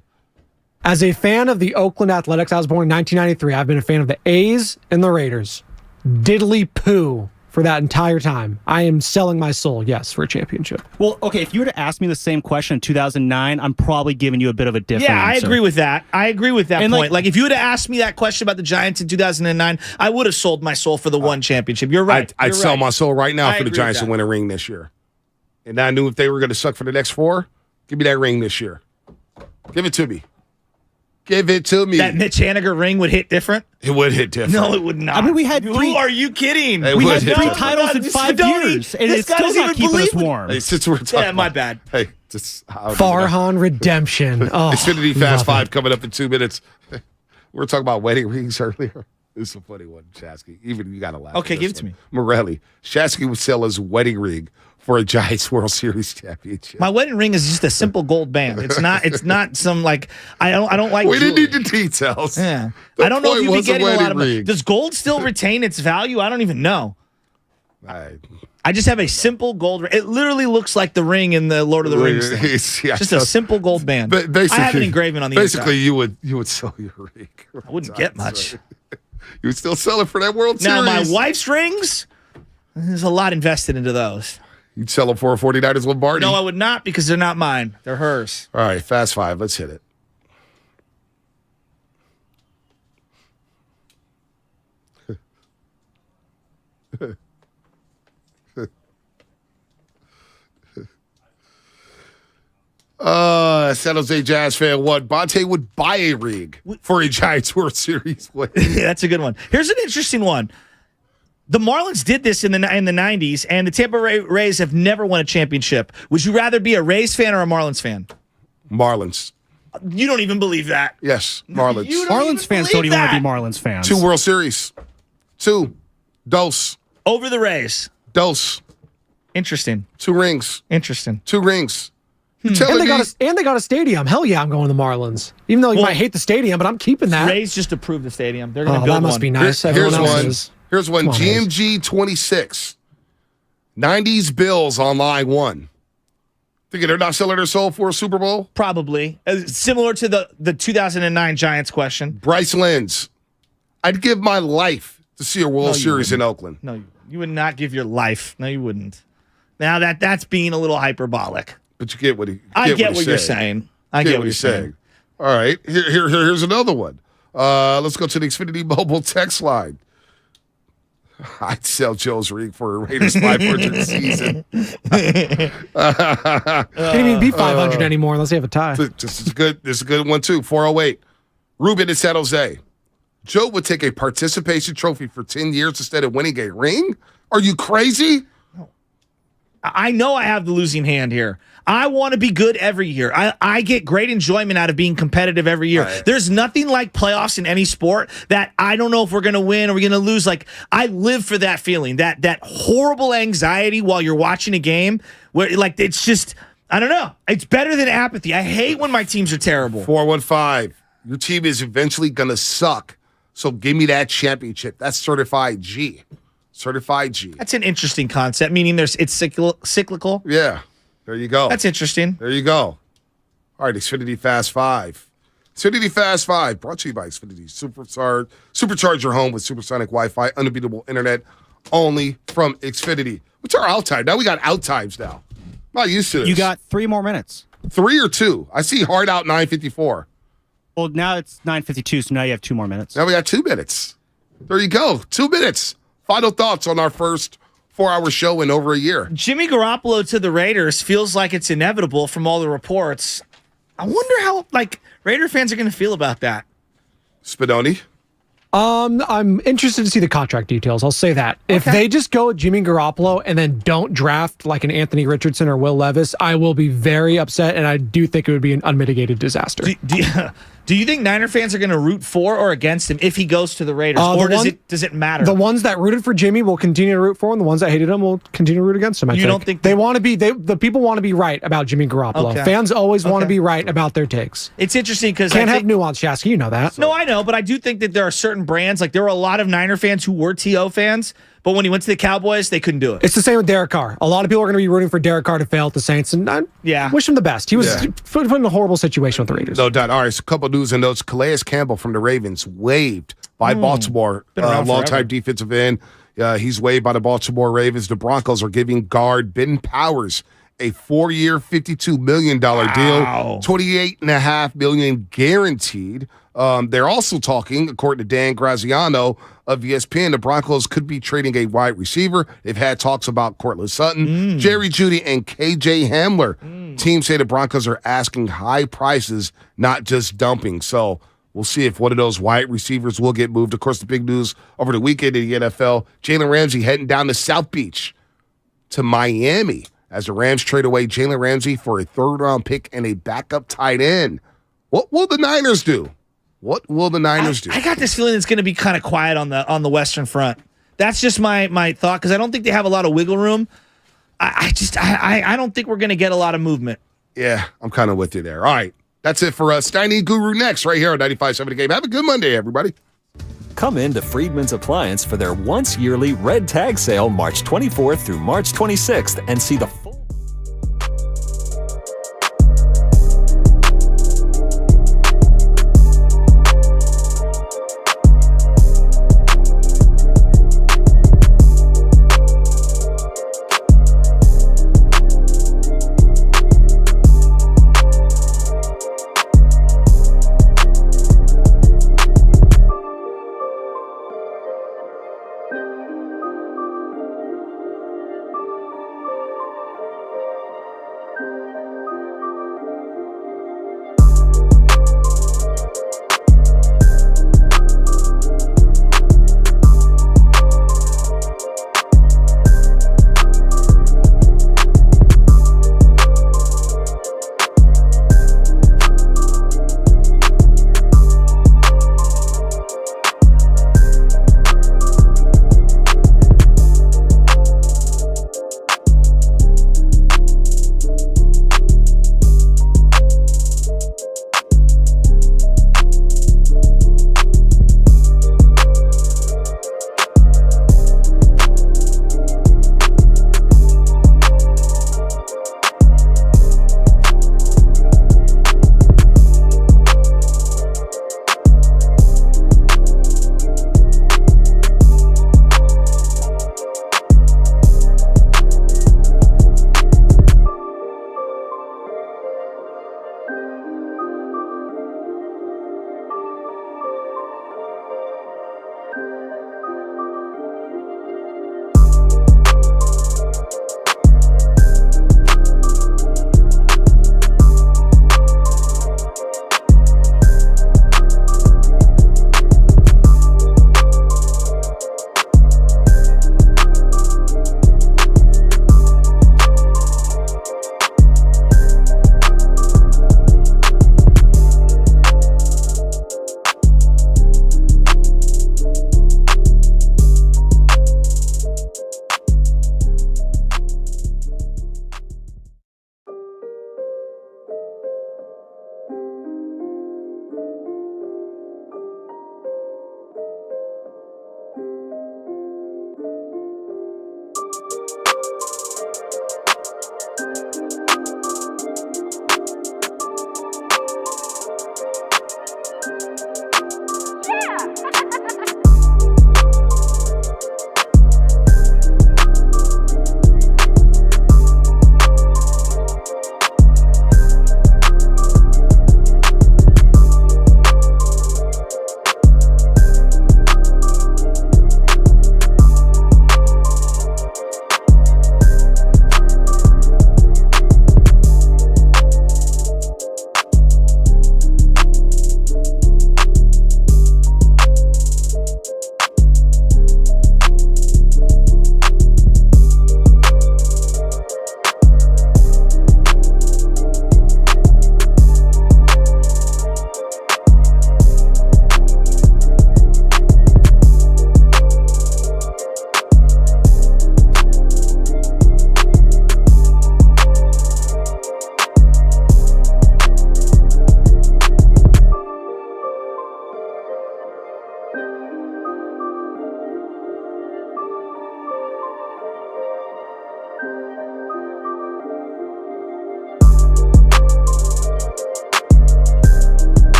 As a fan of the Oakland Athletics, I was born in 1993. I've been a fan of the A's and the Raiders. Diddly poo for that entire time. I am selling my soul, yes, for a championship. Well, okay, if you were to ask me the same question in 2009, I'm probably giving you a bit of a different answer. I agree with that. I agree with that point. Like, if you would have asked me that question about the Giants in 2009, I would have sold my soul for the one championship. You're right. I'd sell my soul right now for the Giants to win a ring this year. And I knew if they were going to suck for the next 4, give me that ring this year. Give it to me. Give it to me. That Mitch Haniger ring would hit different? It would hit different. No, it would not. I mean, we had Who are you kidding? We had 3 titles in 5 years, and it's still not keeping us warm. Hey, since we're talking my bad. Hey, Farhan redemption. Oh, Xfinity Fast 5 coming up in 2 minutes. We were talking about wedding rings earlier. This is a funny one, Shasky. Even you got to laugh. Okay, give it to me. Morelli. Shasky would sell his wedding ring for a Giants World Series championship. My wedding ring is just a simple gold band. It's not some like I don't like. We jewelry. didn't need the details. Yeah, The I don't know if point you'd be was a getting a lot of wedding money. ring. Does gold still retain its value? I don't even know. I just have a simple gold ring. It literally looks like the ring in the Lord of the Rings thing. Yeah, Just a simple gold band. But basically, I have an engraving on the basically, inside. you would sell your ring. I wouldn't get much. You would still sell it for that World Now, Series. my wife's rings, there's a lot invested into those. You'd sell them for a 49ers Lombardi. No, I would not because they're not mine. They're hers. All right, fast five. Let's hit it. San Jose Jazz fan one. Bonte would buy a ring for a Giants World Series win. That's a good one. Here's an interesting one. The Marlins did this in the 90s, and the Tampa Rays have never won a championship. Would you rather be a Rays fan or a Marlins fan? Marlins. You don't even believe that. Yes, Marlins. Marlins fans don't even want to be Marlins fans. 2 World Series. 2. Dose. Over the Rays. Dose. Interesting. 2 rings. Interesting. 2 rings. And they got a stadium. Hell yeah, I'm going to the Marlins. Even though you might hate the stadium, but I'm keeping that. Rays just approved the stadium. They're going to Oh, build that must one. be nice. Everyone else is. Here's one. Come on, Hayes. GMG 26. 90s Bills on line 1. Thinking they're not selling their soul for a Super Bowl? Probably. Similar to the 2009 Giants question. Bryce Lenz. I'd give my life to see a World Series in Oakland. No, you would not give your life. No, you wouldn't. Now that's being a little hyperbolic. But you get what he. I get what you're saying. I get what you're saying. All right, here's another one. Let's go to the Xfinity Mobile text line. I'd sell Joe's ring for a Raiders 500 season. Can't even be 500 anymore unless they have a tie. This is good. This is a good one too. 408. Ruben in San Jose. Joe would take a participation trophy for 10 years instead of winning a ring? Are you crazy? I know I have the losing hand here. I want to be good every year. I get great enjoyment out of being competitive every year. Right. There's nothing like playoffs in any sport that I don't know if we're going to win or we're going to lose. Like, I live for that feeling, that horrible anxiety while you're watching a game where, like, it's just, I don't know. It's better than apathy. I hate when my teams are terrible. 415. Your team is eventually going to suck. So give me that championship. That's certified G. Certified G. That's an interesting concept, meaning it's cyclical. Yeah. There you go. That's interesting. There you go. All right, Xfinity Fast 5. Xfinity Fast 5 brought to you by Xfinity. Supercharge your home with supersonic Wi-Fi, unbeatable internet, only from Xfinity. What's our out time? Now we got out times now. I'm not used to this. You got 3 more minutes. 3 or 2? I see hard out 9:54. Well, now it's 9:52, so now you have 2 more minutes. Now we got 2 minutes. There you go. 2 minutes. Final thoughts on our first 4-hour show in over a year. Jimmy Garoppolo to the Raiders feels like it's inevitable from all the reports. I wonder how, Raider fans are going to feel about that. Spinoni? I'm interested to see the contract details. I'll say that. Okay. If they just go with Jimmy Garoppolo and then don't draft like an Anthony Richardson or Will Levis, I will be very upset, and I do think it would be an unmitigated disaster. Do you think Niner fans are going to root for or against him if he goes to the Raiders, or does it matter? The ones that rooted for Jimmy will continue to root for him. The ones that hated him will continue to root against him. I don't think they want to be? The people want to be right about Jimmy Garoppolo. Okay. Fans always want to be right about their takes. It's interesting because can't have nuance, Shasky. You know that. No, I know, but I do think that there are certain brands. Like there were a lot of Niner fans who were TO fans, but when he went to the Cowboys, they couldn't do it. It's the same with Derek Carr. A lot of people are going to be rooting for Derek Carr to fail at the Saints, and I wish him the best. He was put in a horrible situation with the Raiders. No doubt. All right, so a couple news and notes. Calais Campbell from the Ravens waived by Baltimore, longtime defensive end. He's waived by the Baltimore Ravens. The Broncos are giving guard Ben Powers a 4-year, $52 million deal, $28.5 million guaranteed. They're also talking, according to Dan Graziano of ESPN, the Broncos could be trading a wide receiver. They've had talks about Cortland Sutton, Jerry Jeudy, and KJ Hamler. Teams say the Broncos are asking high prices, not just dumping. So we'll see if one of those wide receivers will get moved. Of course, the big news over the weekend in the NFL, Jalen Ramsey heading down to South Beach to Miami as the Rams trade away Jalen Ramsey for a 3rd-round pick and a backup tight end. What will the Niners do? What will the Niners do? I got this feeling it's going to be kind of quiet on the Western Front. That's just my thought because I don't think they have a lot of wiggle room. I don't think we're going to get a lot of movement. Yeah, I'm kind of with you there. All right. That's it for us. Steiny Guru next, right here on 95.7 The Game. Have a good Monday, everybody. Come in to Friedman's Appliance for their once-yearly Red Tag Sale March 24th through March 26th and see the full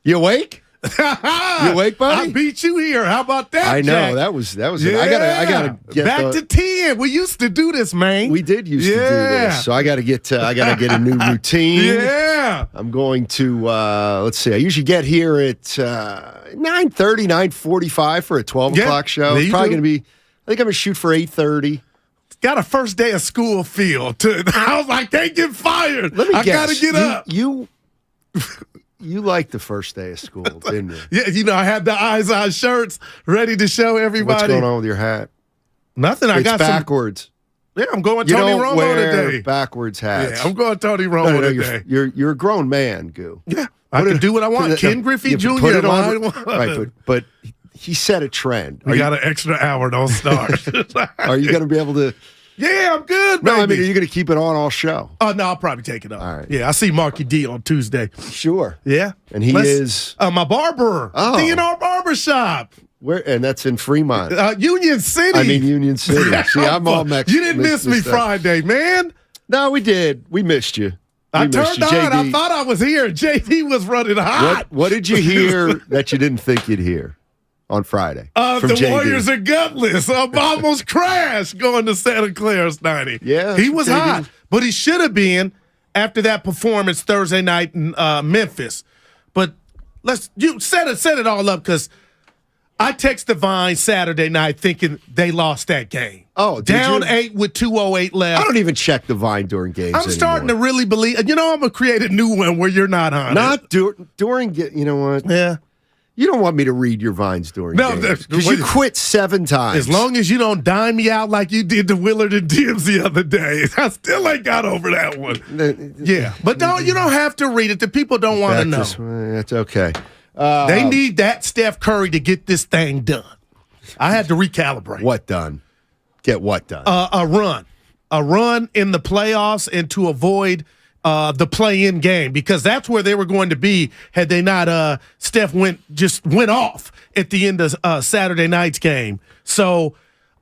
You awake? You awake, buddy? I beat you here. How about that? I know Jack? that was. Yeah. I gotta get back to 10. We used to do this, man. We did used to do this, so I gotta get a new routine. Yeah. I'm going to let's see. I usually get here at 9:30, 9:45 for a 12 o'clock show. It's probably gonna be. I think I'm gonna shoot for 8:30. Got a first day of school feel to it. I was like, can't get fired. Let me guess. Gotta get up. You liked the first day of school, didn't you? Yeah, I had the eyes on shirts ready to show everybody. What's going on with your hat? Nothing. I got backwards. Yeah, I'm going Tony you don't Romo wear today. Backwards hats. Yeah, I'm going Tony Romo today. You're a grown man, Goo. Yeah, I can do what I want. Ken Griffey Jr. Put it on, line right, but he set a trend. We got an extra hour. Don't start. Are you going to be able to? Yeah, I'm good, No, baby. I mean, are you going to keep it on all show? Oh, no, I'll probably take it off. All right. Yeah, I see Marky D on Tuesday. Sure. Yeah. And he is? my barber. Oh. DNR Barbershop. Where? And that's in Fremont. Union City. I mean, Union City. See, I'm all mixed. You didn't miss me Friday, man. No, we did. We missed you. I turned on. I thought I was here. JD was running hot. What did you hear that you didn't think you'd hear on Friday? The JD? Warriors are gutless. I almost crashed going to Santa Clara, Snidey. Yeah. He was hot, but he should have been after that performance Thursday night in Memphis. But you set it all up because I texted Vine Saturday night thinking they lost that game. Oh, down 8 with 2:08 left. I don't even check the Vine during games I'm starting to really believe. I'm going to create a new one where you're not on it. During. You know what? Yeah. You don't want me to read your Vines during games. Because you quit 7 times. As long as you don't dime me out like you did to Willard and Dibbs the other day. I still ain't got over that one. Yeah. But you don't have to read it. The people don't want to know. That's okay. They need that Steph Curry to get this thing done. I had to recalibrate. What done? Get what done? A run in the playoffs and to avoid the play-in game because that's where they were going to be had they not Steph went off at the end of Saturday night's game. So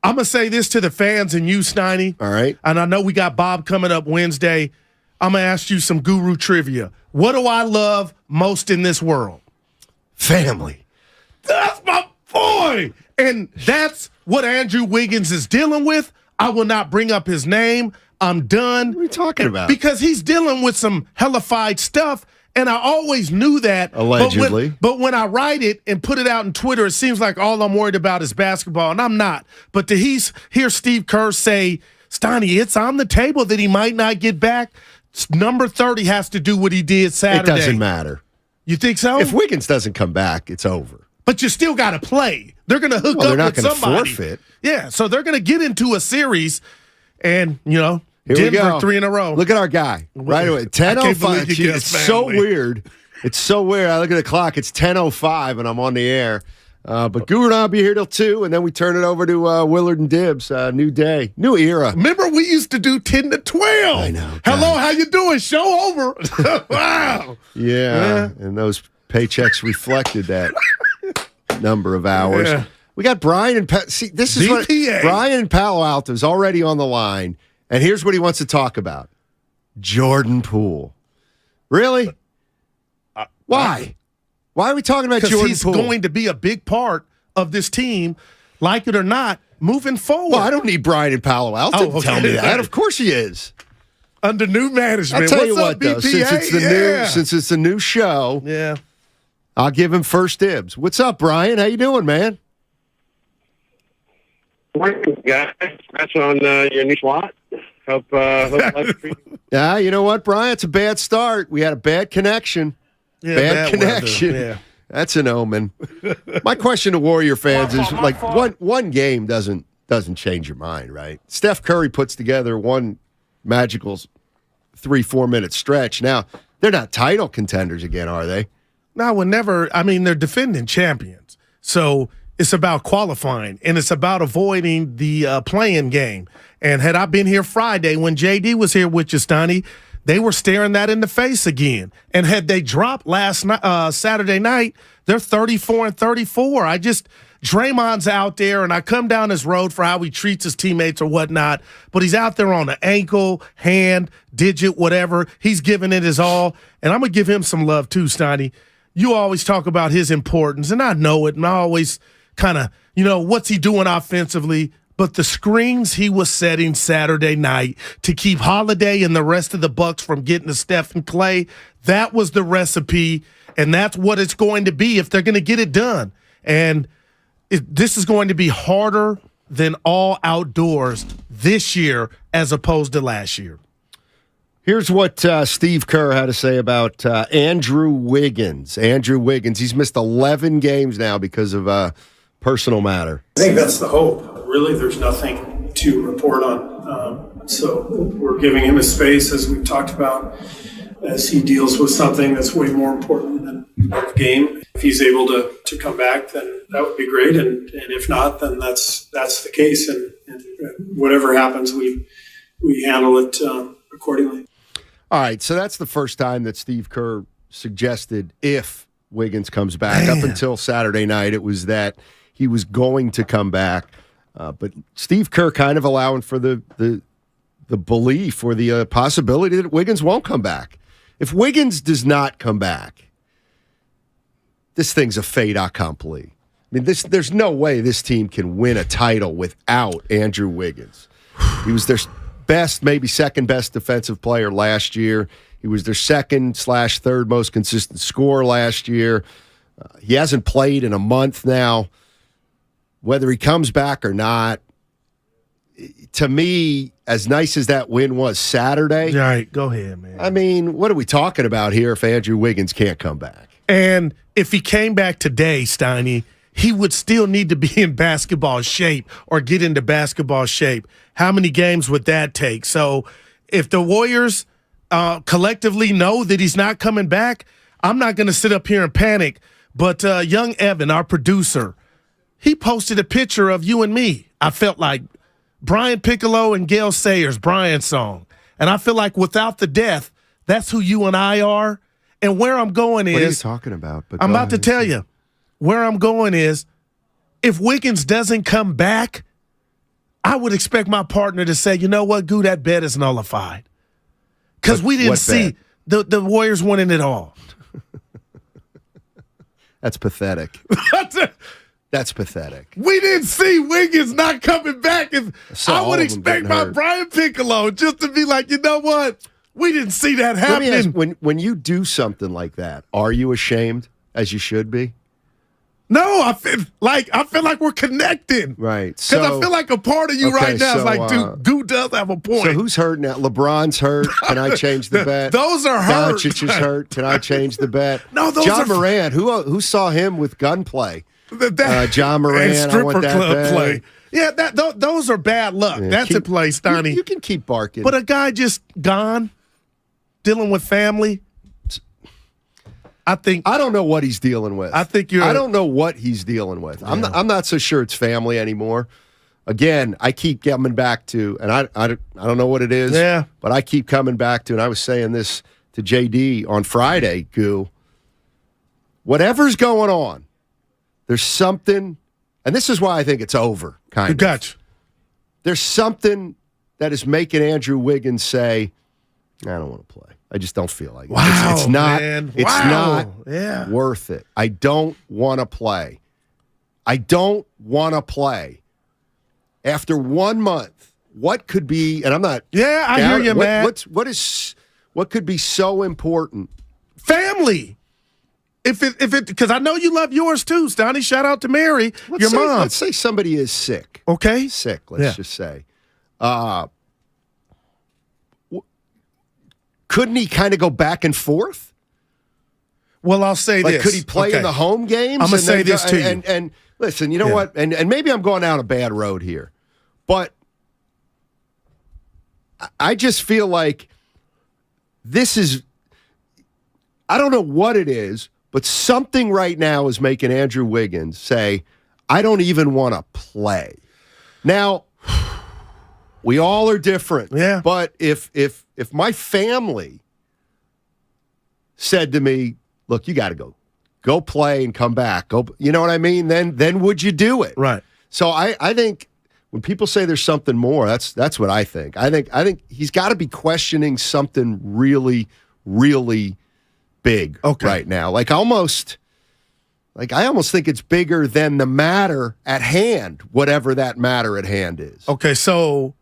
I'm going to say this to the fans and you, Snidey. All right. And I know we got Bob coming up Wednesday. I'm going to ask you some guru trivia. What do I love most in this world? Family. That's my boy. And that's what Andrew Wiggins is dealing with. I will not bring up his name. I'm done. What are you talking about? Because he's dealing with some hellified stuff, and I always knew that. Allegedly. But when I write it and put it out on Twitter, it seems like all I'm worried about is basketball, and I'm not. But to hear Steve Kerr say, Stoney, it's on the table that he might not get back. Number 30 has to do what he did Saturday. It doesn't matter. You think so? If Wiggins doesn't come back, it's over. But you still got to play. They're going to hook they're up not with gonna somebody. Forfeit. Yeah, so they're going to get into a series, and, Here Denver we go. 3 in a row. Look at our guy right away. 10:05. It's so weird. It's so weird. I look at the clock. It's 10:05, and I'm on the air. But Guru and I'll be here till 2, and then we turn it over to Willard and Dibbs. New day, new era. Remember, we used to do 10 to 12. I know. Hello, how you doing? Show over. Wow. Yeah, and those paychecks reflected that number of hours. Yeah. We got Brian and see. This is what Brian in Palo Alto is already on the line, and here's what he wants to talk about: Jordan Poole. Really? Why? Why are we talking about Jordan he's Poole? going to be a big part of this team, like it or not, moving forward. Well, I don't need Brian in Palo Alto to tell me that. Of course he is. Under new management. I'll tell you What's what, up, though, BPA? since it's the new show, yeah, I'll give him first dibs. What's up, Brian? How you doing, man? Morning, guys. Congrats on your new slot. Hope Yeah, you know what, Brian? It's a bad start. We had a bad connection. Yeah, bad connection. weather. Yeah. That's an omen. My question to Warrior fans is like one game doesn't change your mind, right? Steph Curry puts together one magical 3-4 minute stretch. Now, they're not title contenders again, are they? No, whenever. I mean, they're defending champions. So it's about qualifying, and it's about avoiding the play-in game. And had I been here Friday when JD was here with you, Stoney, they were staring that in the face again. And had they dropped last night, Saturday night, they're 34-34. Draymond's out there, and I come down his road for how he treats his teammates or whatnot, but he's out there on the ankle, hand, digit, whatever. He's giving it his all, and I'm going to give him some love too, Stoney. you always talk about his importance, and I know it, and I always kind of, what's he doing offensively? But the screens he was setting Saturday night to keep Holiday and the rest of the Bucks from getting to Steph and Clay, that was the recipe, and that's what it's going to be if they're going to get it done. And this is going to be harder than all outdoors this year as opposed to last year. Here's what Steve Kerr had to say about Andrew Wiggins. Andrew Wiggins, he's missed 11 games now because of a personal matter. I think that's the hope. Really, there's nothing to report on. So we're giving him a space, as we've talked about, as he deals with something that's way more important than the game. If he's able to come back, then that would be great. And if not, then that's the case. And whatever happens, we handle it accordingly. All right, so that's the first time that Steve Kerr suggested if Wiggins comes back. Up until Saturday night, it was that he was going to come back. But Steve Kerr kind of allowing for the belief or the possibility that Wiggins won't come back. If Wiggins does not come back, this thing's a fait accompli. I mean, there's no way this team can win a title without Andrew Wiggins. He was their best, maybe second best defensive player last year. He was their second/third most consistent scorer last year. He hasn't played in a month now. Whether he comes back or not, to me, as nice as that win was Saturday. All right, go ahead, man. I mean, what are we talking about here if Andrew Wiggins can't come back? And if he came back today, Steiny, he would still need to be in basketball shape or get into basketball shape. How many games would that take? So if the Warriors collectively know that he's not coming back, I'm not going to sit up here and panic. But young Evan, our producer, he posted a picture of you and me. I felt like Brian Piccolo and Gail Sayers, Brian's song. And I feel like without the death, that's who you and I are. And where I'm going is... What are you talking about? I'm about to tell you. Where I'm going is, if Wiggins doesn't come back, I would expect my partner to say, you know what, Goo, that bet is nullified. Because we didn't see the Warriors winning it all. That's pathetic. That's pathetic. We didn't see Wiggins not coming back. I would expect my Brian Piccolo just to be like, you know what? We didn't see that happening. Let me ask, when you do something like that, are you ashamed, as you should be? No, I feel like we're connected. Right. Because I feel like a part of you right now is like, dude, Goo does have a point. So who's hurt now? LeBron's hurt. Can I change the bet? Those are hurt. Doncic is hurt. Can I change the bet? No, those John are Morant. Who saw him with gunplay? John Morant. Stripper I want that club bet. play. Yeah, those are bad luck. Yeah, that's a play, Steiny. You can keep barking. But a guy just gone, dealing with family. I don't know what he's dealing with. I don't know what he's dealing with. Yeah. I'm not so sure it's family anymore. Again, I keep coming back to, and I don't know what it is. Yeah. But I keep coming back to, and I was saying this to JD on Friday, Goo. Whatever's going on, there's something, and this is why I think it's over, kind of. Gotcha. There's something that is making Andrew Wiggins say, I don't want to play. I just don't feel like it. Wow, it's not. Man. It's wow. not worth it. I don't want to play. I don't want to play. After 1 month, what could be? And I'm not. Yeah, I hear you, man. What could be so important? Family. If it because I know you love yours too, Stoney. Shout out to Mary, your mom. Let's say somebody is sick. Okay, sick. Let's just say. Couldn't he kind of go back and forth? Well, I'll say this. Could he play in the home games? I'm going to say this to you. And listen, you know what? And maybe I'm going down a bad road here. But I just feel like this is, I don't know what it is, but something right now is making Andrew Wiggins say, I don't even want to play. Now, we all are different. Yeah. But if my family said to me, look, you got to go play and come back. You know what I mean? Then would you do it? Right. So I think when people say there's something more, that's what I think. I think he's got to be questioning something really, really big right now. Like I almost think it's bigger than the matter at hand, whatever that matter at hand is. Okay, so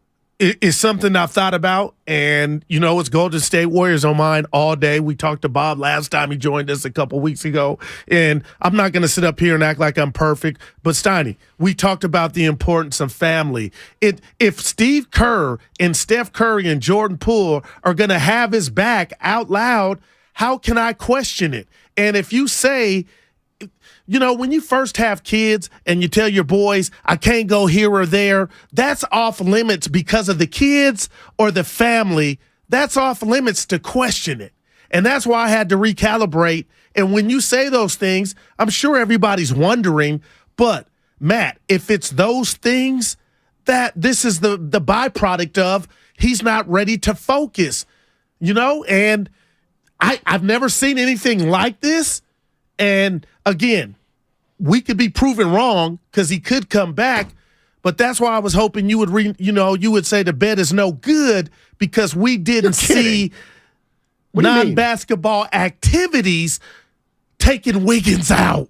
it's something I've thought about, and it's Golden State Warriors on mine all day. We talked to Bob last time he joined us a couple weeks ago, and I'm not going to sit up here and act like I'm perfect, but Steiny, we talked about the importance of family. If Steve Kerr and Steph Curry and Jordan Poole are going to have his back out loud, how can I question it? And if you say, when you first have kids and you tell your boys, I can't go here or there, that's off limits because of the kids or the family. That's off limits to question it. And that's why I had to recalibrate. And when you say those things, I'm sure everybody's wondering, but Matt, if it's those things, that this is the byproduct of he's not ready to focus, and I've never seen anything like this. And again, we could be proven wrong because he could come back, but that's why I was hoping you would you would say the bet is no good because we didn't see non-basketball activities taking Wiggins out.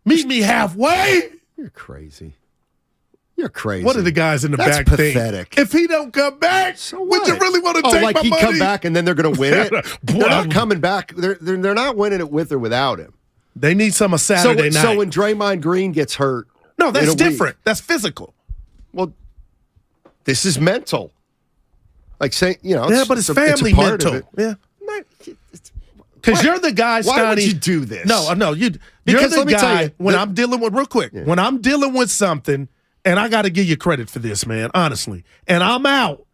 Meet me halfway. You're crazy. You're crazy. What are the guys in the That's back pathetic. think? If he don't come back, would you really want to take like my he money? come back and then they're going to win it? They're not coming back. They're not winning it with or without him. They need some of Saturday night. So when Draymond Green gets hurt, no, that's different. That's physical. Well, this is mental. Like saying, but it's family mental. Yeah. Because you're the guy, Why Scotty. would you do this? No, you're the guy. When I'm dealing with, real quick, when I'm dealing with something, and I got to give you credit for this, man, honestly, and I'm out,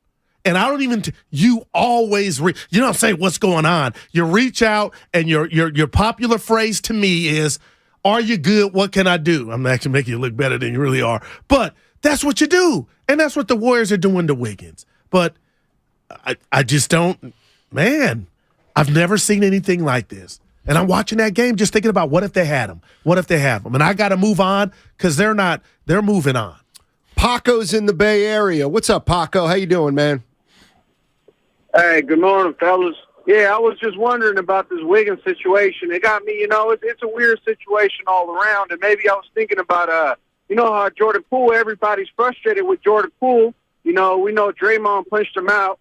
and I don't even, you always, you don't say what's going on. You reach out, and your popular phrase to me is, are you good? What can I do? I'm actually making you look better than you really are. But that's what you do, and that's what the Warriors are doing to Wiggins. But I just don't, man, I've never seen anything like this. And I'm watching that game just thinking about what if they had him? What if they have him? And I got to move on because they're moving on. Paco's in the Bay Area. What's up, Paco? How you doing, man? Hey, good morning, fellas. Yeah, I was just wondering about this Wiggins situation. It got me, it's a weird situation all around. And maybe I was thinking about, how Jordan Poole, everybody's frustrated with Jordan Poole. We know Draymond punched him out.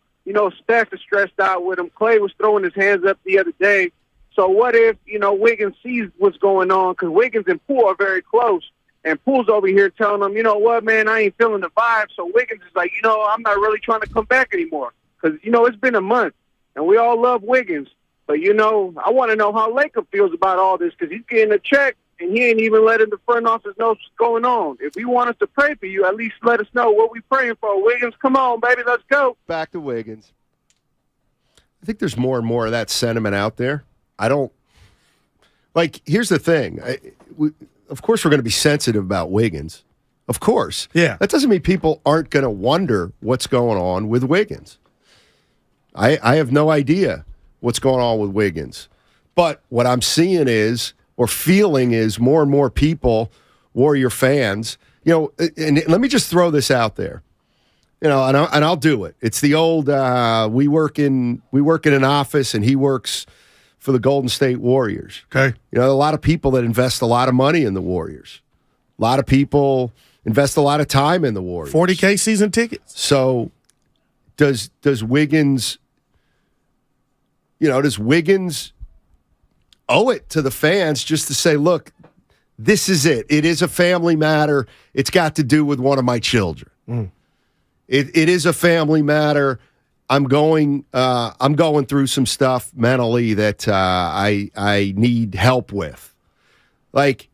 Steph is stressed out with him. Clay was throwing his hands up the other day. So what if, Wiggins sees what's going on? Because Wiggins and Poole are very close. And Poole's over here telling him, you know what, man, I ain't feeling the vibe. So Wiggins is like, I'm not really trying to come back anymore. Because, it's been a month. And we all love Wiggins. But, I want to know how Laker feels about all this. Because he's getting a check. And he ain't even letting the front office know what's going on. If you want us to pray for you, at least let us know what we praying for. Wiggins, come on, baby, let's go. Back to Wiggins. I think there's more and more of that sentiment out there. Here's the thing. Of course we're going to be sensitive about Wiggins. Of course. Yeah. That doesn't mean people aren't going to wonder what's going on with Wiggins. I have no idea what's going on with Wiggins. But what I'm seeing or feeling is more and more people, Warrior fans, and let me just throw this out there, and I'll do it. It's the old we work in an office and he works for the Golden State Warriors. Okay, a lot of people that invest a lot of money in the Warriors. A lot of people invest a lot of time in the Warriors. 40K season tickets. So does Wiggins? Does Wiggins owe it to the fans just to say, look, this is it. It is a family matter. It's got to do with one of my children. It is a family matter. I'm going through some stuff mentally that I need help with. Like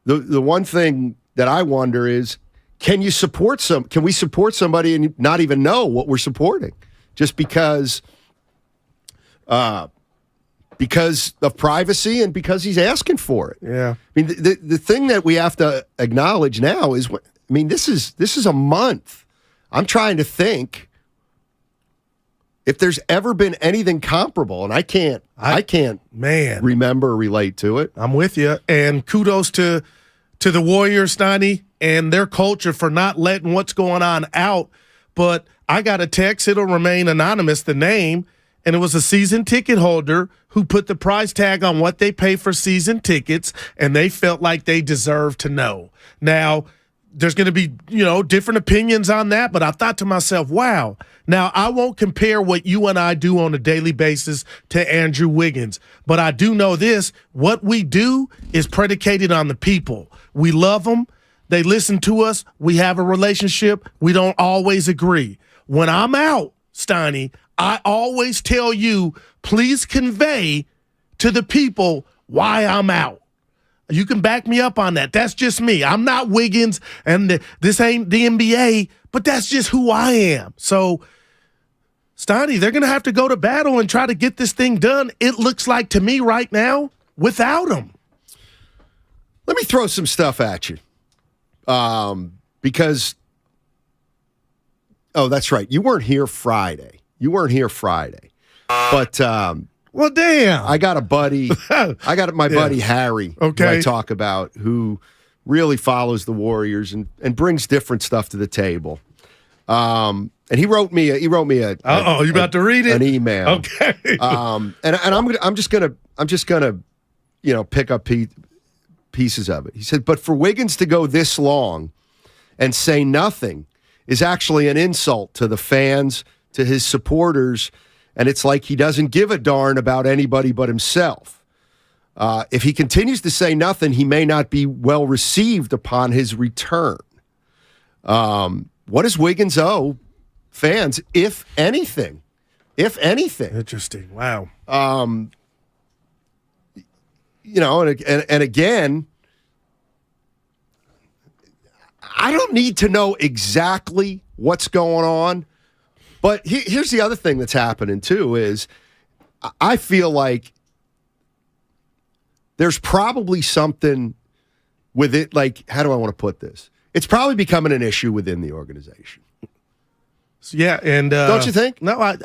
the one thing that I wonder is, can we support somebody and not even know what we're supporting just because of privacy and because he's asking for it. Yeah. I mean, the thing that we have to acknowledge now is, this is a month. I'm trying to think if there's ever been anything comparable, and I can't remember or relate to it. I'm with you. And kudos to the Warriors, Steiny, and their culture for not letting what's going on out. But I got a text, it'll remain anonymous, the name, and it was a season ticket holder who put the price tag on what they pay for season tickets, and they felt like they deserved to know. Now, there's going to be, different opinions on that, but I thought to myself, wow. Now, I won't compare what you and I do on a daily basis to Andrew Wiggins, but I do know this. What we do is predicated on the people. We love them. They listen to us. We have a relationship. We don't always agree. When I'm out, Steiny, I always tell you, please convey to the people why I'm out. You can back me up on that. That's just me. I'm not Wiggins, and this ain't the NBA, but that's just who I am. So, Steiny, they're going to have to go to battle and try to get this thing done, it looks like to me right now, without him. Let me throw some stuff at you. Because, that's right. You weren't here Friday. But, well, damn. I got a buddy. I got my buddy Harry, who I talk about, who really follows the Warriors and brings different stuff to the table. And he wrote me a. You about to read it? An email. Okay. And I'm just gonna pick up pieces of it. He said, but for Wiggins to go this long and say nothing is actually an insult to the fans, to his supporters. And it's like he doesn't give a darn about anybody but himself. If he continues to say nothing, he may not be well received upon his return. What does Wiggins owe fans, if anything? If anything. Interesting. Wow. And again, I don't need to know exactly what's going on. But here's the other thing that's happening, too, is I feel like there's probably something with it. Like, how do I want to put this? It's probably becoming an issue within the organization. Yeah, and don't you think? No,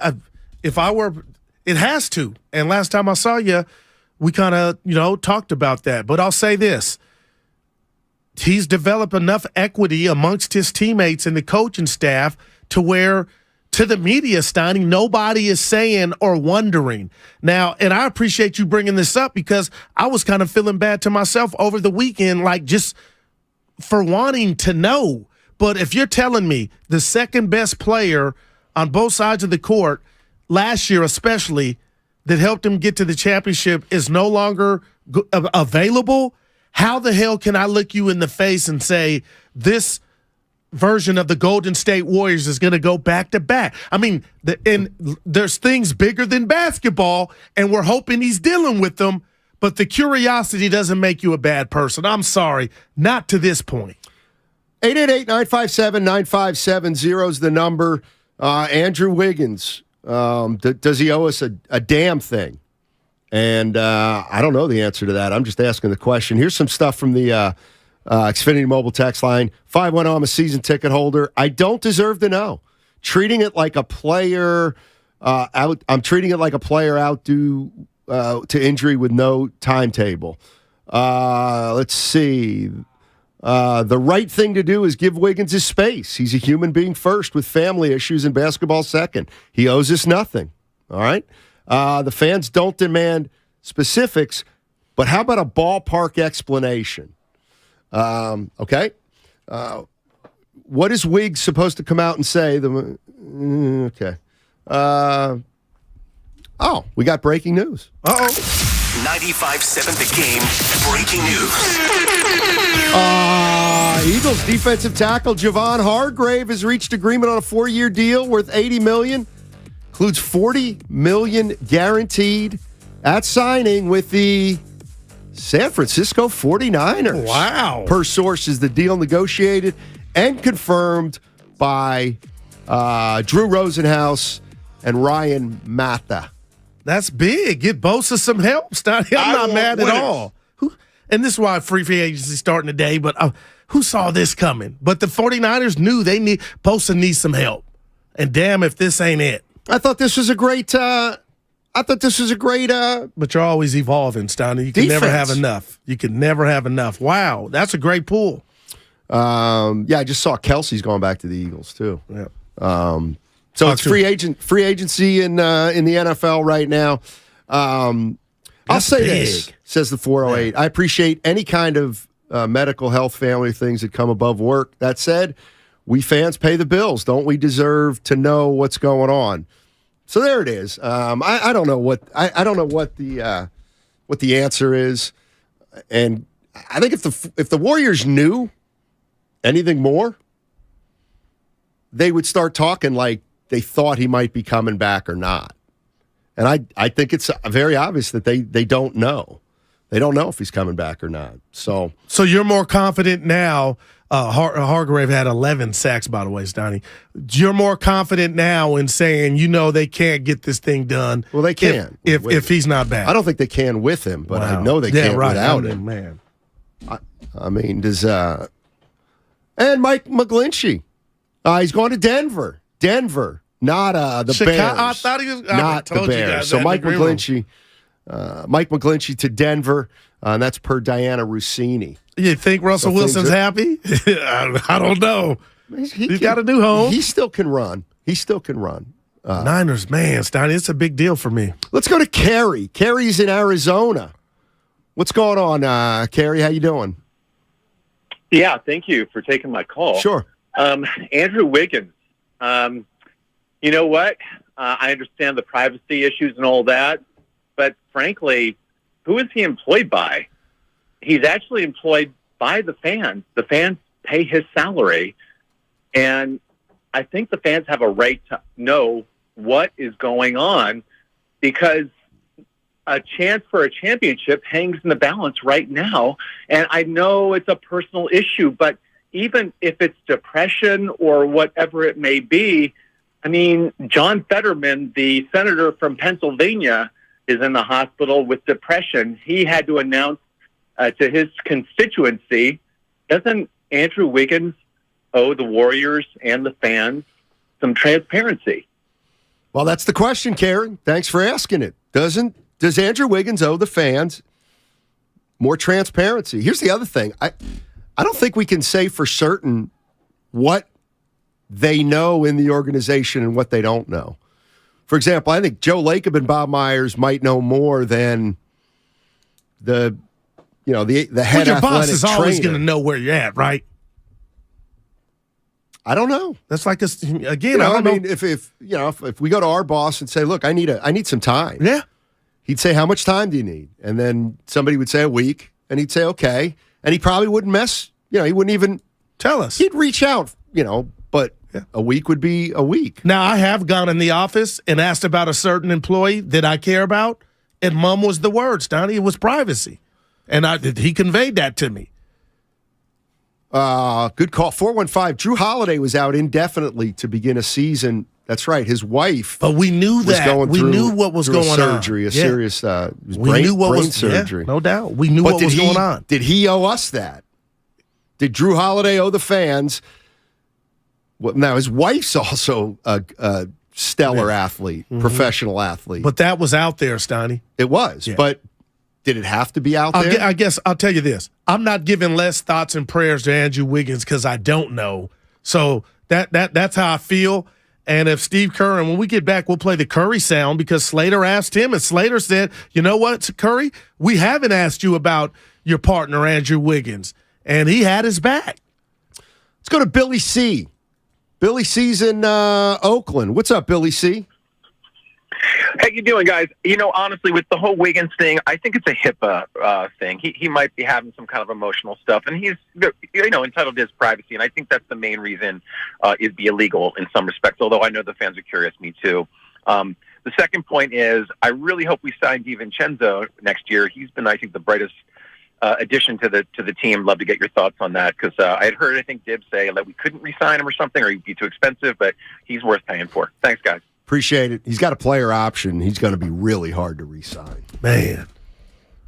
if I were, it has to. And last time I saw you, we kind of, talked about that. But I'll say this. He's developed enough equity amongst his teammates and the coaching staff to where, to the media, Steiny, nobody is saying or wondering. Now, and I appreciate you bringing this up because I was kind of feeling bad to myself over the weekend, like just for wanting to know. But if you're telling me the second best player on both sides of the court last year especially that helped him get to the championship is no longer available, how the hell can I look you in the face and say this version of the Golden State Warriors is going to go back to back? I mean, there's things bigger than basketball, and we're hoping he's dealing with them, but the curiosity doesn't make you a bad person. I'm sorry, not to this point. 888-957-9570 is the number. Andrew Wiggins, does he owe us a damn thing? And I don't know the answer to that. I'm just asking the question. Here's some stuff from the Xfinity Mobile text line. 510, I'm a season ticket holder. I don't deserve to know. Treating it like a player out. I'm treating it like a player out due to injury with no timetable. Let's see. The right thing to do is give Wiggins his space. He's a human being first with family issues and basketball second. He owes us nothing. All right? The fans don't demand specifics, but how about a ballpark explanation? Okay. What is Wiggs supposed to come out and say? Okay. We got breaking news. Uh-oh. 95.7 The Game, breaking news. Eagles defensive tackle Javon Hargrave has reached agreement on a 4-year deal worth $80 million. Includes $40 million guaranteed at signing with the San Francisco 49ers. Wow. Per sources, the deal negotiated and confirmed by Drew Rosenhaus and Ryan Matha. That's big. Get Bosa some help, Steiny. I'm not mad at all. And this is why free agency starting today, but who saw this coming? But the 49ers knew Bosa needs some help. And damn if this ain't it. I thought this was a great but you're always evolving, Steiny. You can never have enough. You can never have enough. Wow, that's a great pull. I just saw Kelsey's going back to the Eagles too. Yeah. So it's free agency in the NFL right now. I'll say this, says the 408. I appreciate any kind of medical, health, family things that come above work. That said, we fans pay the bills. Don't we deserve to know what's going on? So there it is. I don't know what the answer is, and I think if the Warriors knew anything more, they would start talking like they thought he might be coming back or not. And I think it's very obvious that they don't know. They don't know if he's coming back or not. So you're more confident now. Hargrave had 11 sacks, by the way, Stoney. You're more confident now in saying, they can't get this thing done. Well, they can. If he's not back. I don't think they can with him, but I know they can't without him. Man. I mean, and Mike McGlinchey. He's going to Denver. Not the Chicago, Bears. I thought he was not the Bears. So Mike McGlinchey to Denver, and that's per Diana Rossini. You think Russell Wilson's happy? I don't know. He's got a new home. He still can run. Niners, man, Stoney, it's a big deal for me. Let's go to Carrie. Carrie's in Arizona. What's going on, Carrie? How you doing? Yeah, thank you for taking my call. Sure. Andrew Wiggins. You know what? I understand the privacy issues and all that, but frankly, who is he employed by? He's actually employed by the fans. The fans pay his salary, and I think the fans have a right to know what is going on because a chance for a championship hangs in the balance right now. And I know it's a personal issue, but even if it's depression or whatever it may be, I mean, John Fetterman, the senator from Pennsylvania, is in the hospital with depression. He had to announce to his constituency, doesn't Andrew Wiggins owe the Warriors and the fans some transparency? Well, that's the question, Karen. Thanks for asking it. Does Andrew Wiggins owe the fans more transparency? Here's the other thing. I don't think we can say for certain what they know in the organization and what they don't know. For example, I think Joe Lacob and Bob Myers might know more than the head athletic your boss is trainer. Always going to know where you're at, right? I don't know. That's like again. I mean, if we go to our boss and say, "Look, I need some time," yeah, he'd say, "How much time do you need?" And then somebody would say a week, and he'd say, "Okay," and he probably wouldn't mess. He wouldn't even tell us. He'd reach out, but a week would be a week. Now, I have gone in the office and asked about a certain employee that I care about, and mum was the words, Donnie. It was privacy, and he conveyed that to me. Good call. 415. Drew Holiday was out indefinitely to begin a season. That's right. His wife. But we knew that. We knew what was going on. Surgery, a serious brain surgery. No doubt. We knew what was going on. Did he owe us that? Did Drew Holiday owe the fans? Well, now, his wife's also a stellar athlete, professional athlete. But that was out there, Stoney. It was. Yeah. But did it have to be out there? I guess I'll tell you this. I'm not giving less thoughts and prayers to Andrew Wiggins because I don't know. So that's how I feel. And if Steve Kerr, and when we get back, we'll play the Curry sound because Slater asked him, and Slater said, you know what, Curry, we haven't asked you about your partner, Andrew Wiggins. And he had his back. Let's go to Billy C. Billy C's in Oakland. What's up, Billy C? How you doing, guys? Honestly, with the whole Wiggins thing, I think it's a HIPAA thing. He might be having some kind of emotional stuff, and he's entitled to his privacy, and I think that's the main reason it'd be illegal in some respects, although I know the fans are curious, me too. The second point is I really hope we sign DiVincenzo next year. He's been, I think, the brightest addition to the team. Love to get your thoughts on that because I had heard, I think, Dib say that we couldn't re-sign him or something, or he'd be too expensive, but he's worth paying for. Thanks, guys. Appreciate it. He's got a player option. He's going to be really hard to re-sign. Man.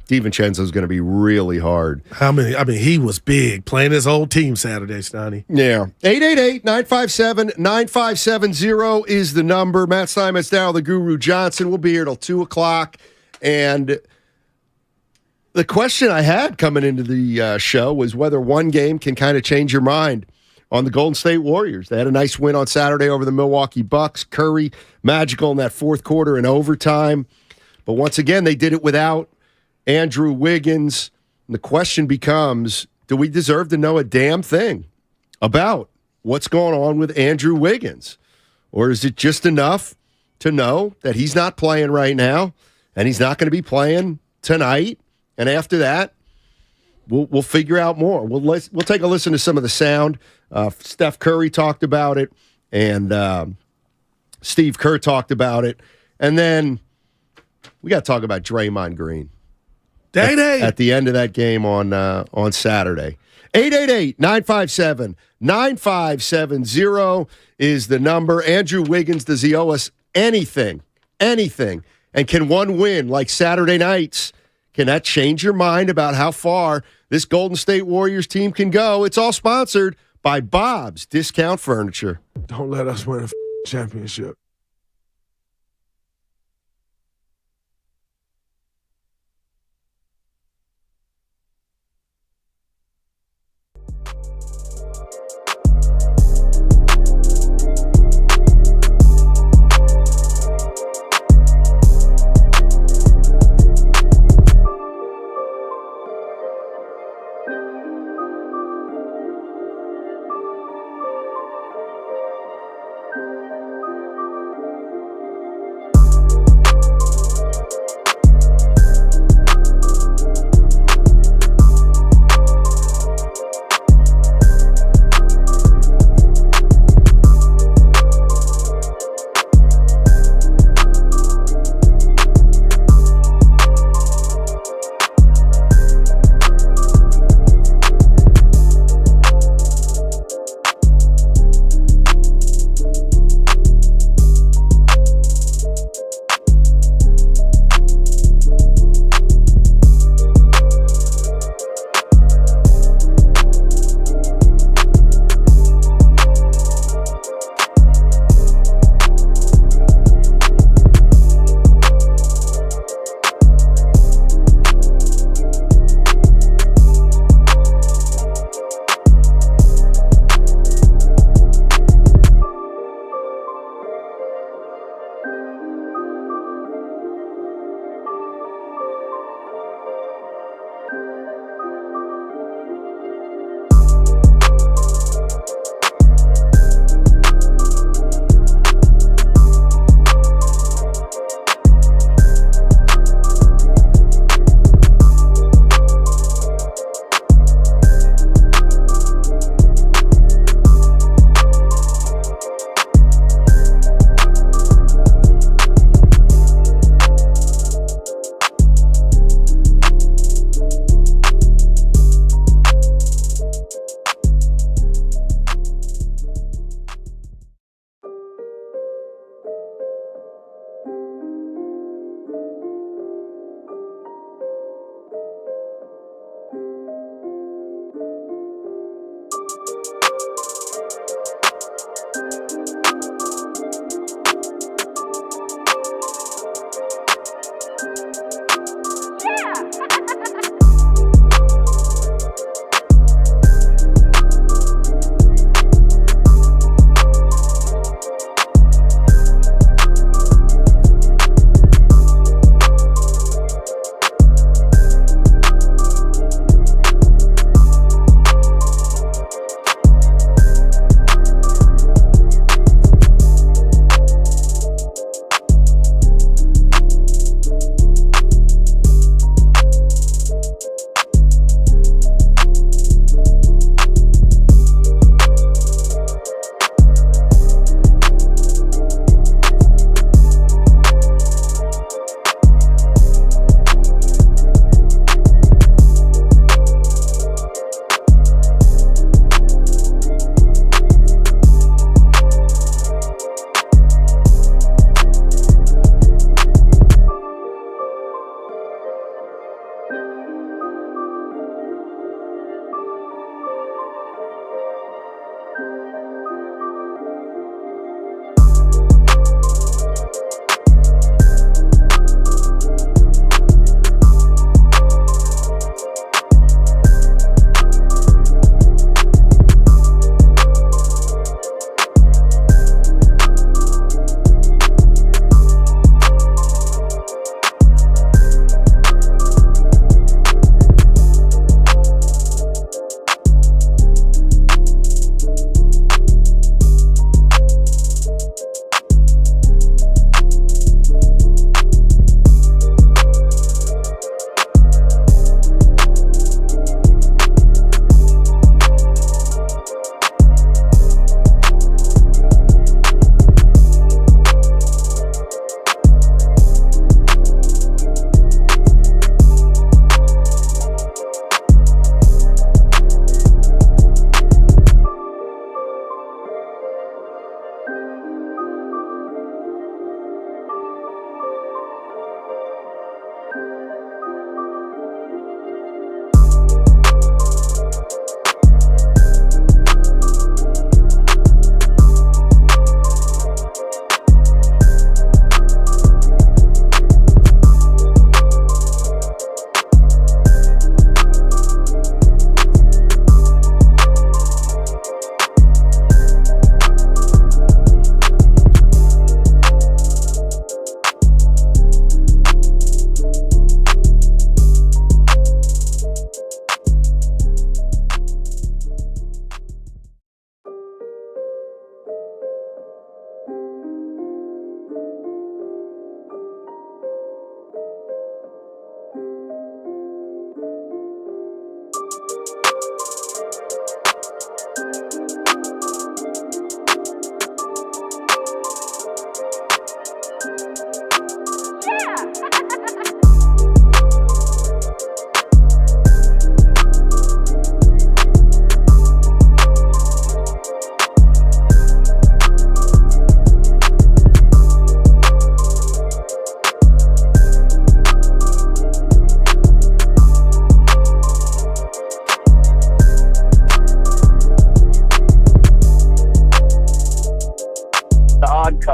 DiVincenzo's going to be really hard. He was big playing his whole team Saturday, Stoney. Yeah. 888-957-9570 is the number. Matt Simons, Darryl the Guru Johnson. We'll be here till 2 o'clock. And the question I had coming into the show was whether one game can kind of change your mind. on the Golden State Warriors. They had a nice win on Saturday over the Milwaukee Bucks. Curry, magical in that fourth quarter in overtime. But once again, they did it without Andrew Wiggins. And the question becomes, do we deserve to know a damn thing about what's going on with Andrew Wiggins? Or is it just enough to know that he's not playing right now and he's not going to be playing tonight? And after that, we'll figure out more. We'll take a listen to some of the sound. Steph Curry talked about it, and Steve Kerr talked about it. And then we got to talk about Draymond Green. At the end of that game on Saturday. 888-957-9570 is the number. Andrew Wiggins, does he owe us anything? Anything? And can one win like Saturday nights, can that change your mind about how far this Golden State Warriors team can go? It's all sponsored by Bob's Discount Furniture. Don't let us win a championship.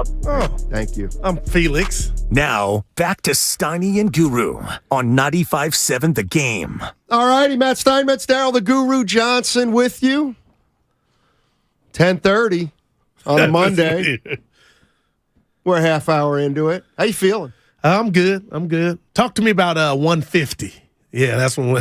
up. Oh, thank you. I'm Felix. Now, back to Steiny and Guru on 95.7 The Game. All righty, Matt Steinmetz, Daryl the Guru Johnson with you. 10:30 on a Monday. We're a half hour into it. How you feeling? I'm good. Talk to me about 150. Yeah, that's when, you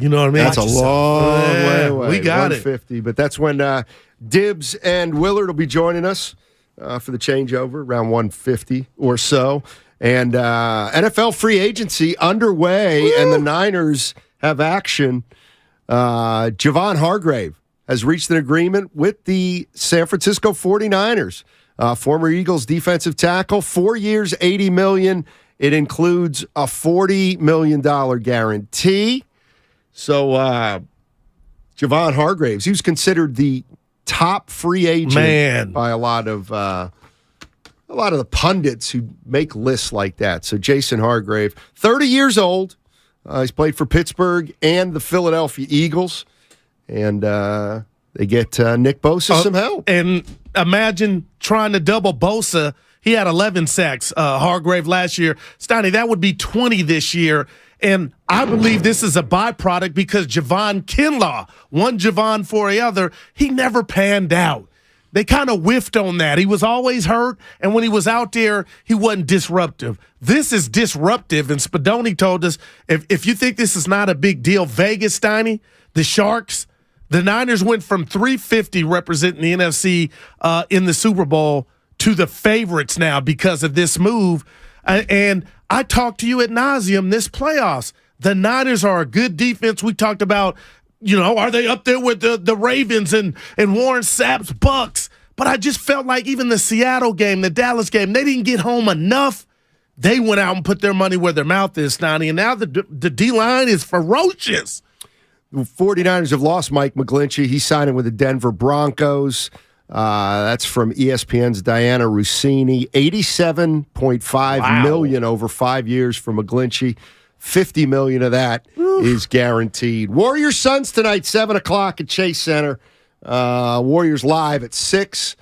know what I mean? That's a long way away. We got 150, but that's when Dibbs and Willard will be joining us for the changeover, around 150 or so. And NFL free agency underway, Woo! And the Niners have action. Javon Hargrave has reached an agreement with the San Francisco 49ers. Former Eagles defensive tackle, 4 years, $80 million. It includes a $40 million guarantee. So Javon Hargraves, he was considered the top free agent by a lot of the pundits who make lists like that. So Jason Hargrave, 30 years old. He's played for Pittsburgh and the Philadelphia Eagles. And they get Nick Bosa some help. And imagine trying to double Bosa. He had 11 sacks, Hargrave, last year. Steiny, that would be 20 this year. And I believe this is a byproduct because Javon Kinlaw, one Javon for the other, he never panned out. They kind of whiffed on that. He was always hurt, and when he was out there, he wasn't disruptive. This is disruptive, and Spadoni told us, if you think this is not a big deal, Vegas, Steiny, the Sharks, the Niners went from 350 representing the NFC in the Super Bowl to the favorites now because of this move. And I talked to you ad nauseum this playoffs. The Niners are a good defense. We talked about, are they up there with the Ravens and Warren Sapp's Bucks? But I just felt like even the Seattle game, the Dallas game, they didn't get home enough. They went out and put their money where their mouth is, Steiny, and now the D-line is ferocious. The 49ers have lost Mike McGlinchey. He's signing with the Denver Broncos. That's from ESPN's Diana Rossini. $87.5 million over 5 years for McGlinchey. $50 million of that is guaranteed. Warriors Suns tonight, 7 o'clock at Chase Center. Warriors live at 6.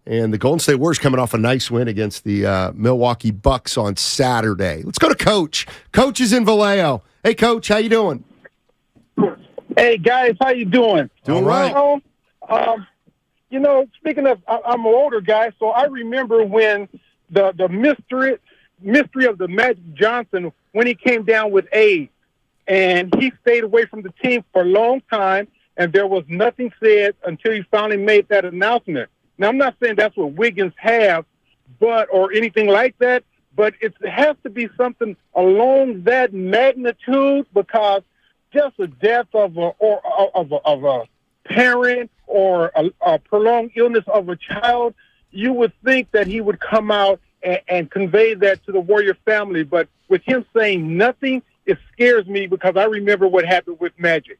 And the Golden State Warriors coming off a nice win against the Milwaukee Bucks on Saturday. Let's go to Coach. Coach is in Vallejo. Hey, Coach, how you doing? Hey, guys, how you doing? Doing right. Speaking of, I'm an older guy, so I remember when the mystery of the Magic Johnson, when he came down with AIDS, and he stayed away from the team for a long time, and there was nothing said until he finally made that announcement. Now, I'm not saying that's what Wiggins have, or anything like that, but it has to be something along that magnitude, because just the death of a parent or a prolonged illness of a child, you would think that he would come out and convey that to the Warrior family. But with him saying nothing, it scares me because I remember what happened with Magic.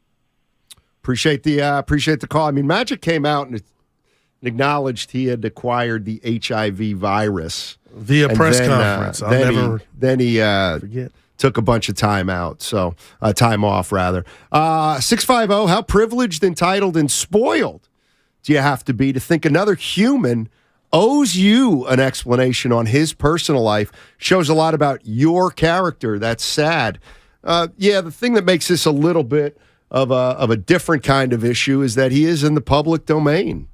Appreciate the call. I mean, Magic came out and acknowledged he had acquired the HIV virus via press conference. Then he forget. Took a bunch of time off, rather. 650, how privileged, entitled, and spoiled do you have to be to think another human owes you an explanation on his personal life? Shows a lot about your character. That's sad. The thing that makes this a little bit of a different kind of issue is that he is in the public domain.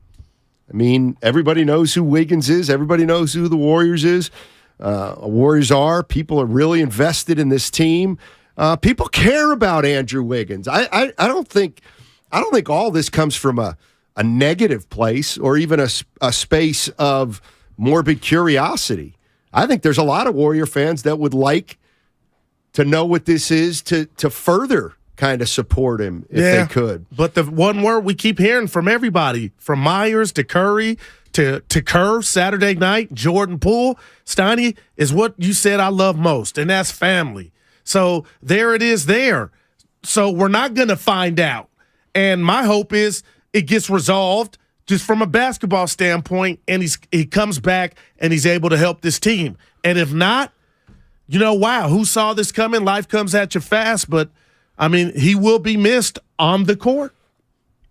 I mean, everybody knows who Wiggins is. Everybody knows who the Warriors is. Warriors are. People are really invested in this team. People care about Andrew Wiggins. I don't think all this comes from a negative place or even a space of morbid curiosity. I think there's a lot of Warrior fans that would like to know what this is to further kind of support him if they could. But the one word we keep hearing from everybody, from Myers to Curry to Kerr Saturday night, Jordan Poole, Steiny, is what you said I love most, and that's family. So there it is there. So we're not going to find out. And my hope is it gets resolved just from a basketball standpoint, and he comes back and he's able to help this team. And if not, wow, who saw this coming? Life comes at you fast, but, I mean, he will be missed on the court.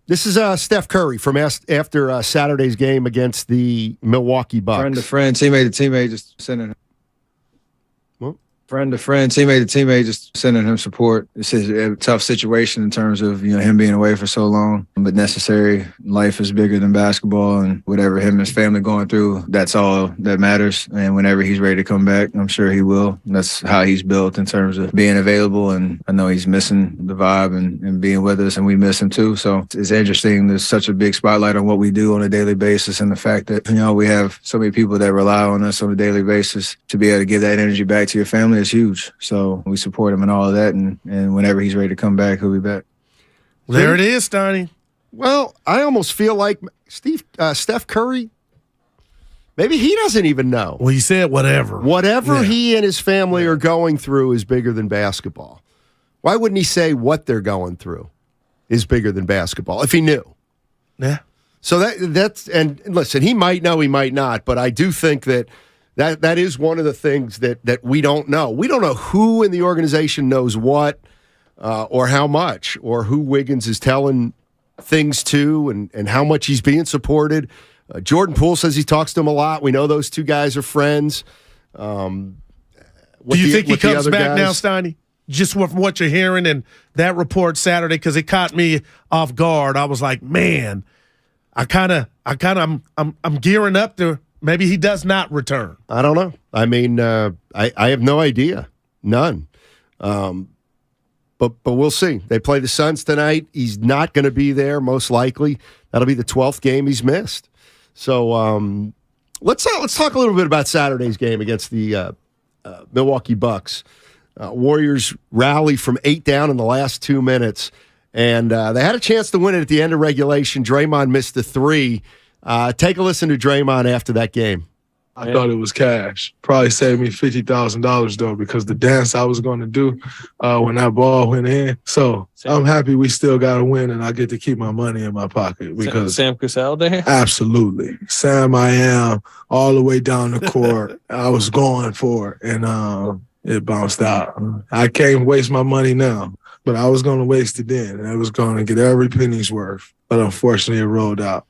This is Steph Curry from after Saturday's game against the Milwaukee Bucks. Friend to friend, teammate to teammate, just sending. Friend to friend, teammate to teammate, just sending him support. This is a tough situation in terms of him being away for so long, but necessary. Life is bigger than basketball, and whatever him and his family going through, that's all that matters. And whenever he's ready to come back, I'm sure he will. That's how he's built in terms of being available, and I know he's missing the vibe and being with us, and we miss him too. So it's interesting. There's such a big spotlight on what we do on a daily basis, and the fact that we have so many people that rely on us on a daily basis to be able to give that energy back to your family is huge. So we support him and all of that, and whenever he's ready to come back, he'll be back. There it is, Stoney. Well, I almost feel like Steph Curry, maybe he doesn't even know. Well, he said whatever. Whatever he and his family are going through is bigger than basketball. Why wouldn't he say what they're going through is bigger than basketball if he knew? Yeah. So that's and listen, he might know, he might not, but I do think that is one of the things that we don't know. We don't know who in the organization knows what or how much, or who Wiggins is telling things to and how much he's being supported. Jordan Poole says he talks to him a lot. We know those two guys are friends. Do you think he comes back now, Steiny? Just from what you're hearing and that report Saturday, because it caught me off guard. I was like, man, I'm gearing up to maybe he does not return. I don't know. I mean, I have no idea. None. But we'll see. They play the Suns tonight. He's not going to be there, most likely. That'll be the 12th game he's missed. So let's talk a little bit about Saturday's game against the Milwaukee Bucks. Warriors rally from 8 down in the last 2 minutes, and they had a chance to win it at the end of regulation. Draymond missed the 3. Take a listen to Draymond after that game. I thought it was cash. Probably saved me $50,000 though, because the dance I was going to do when that ball went in. So I'm happy we still got to win, and I get to keep my money in my pocket because Sam Cassell there. Absolutely, Sam. I am all the way down the court. I was going for it, and it bounced out. I can't waste my money now, but I was going to waste it then, and I was going to get every penny's worth. But unfortunately, it rolled out.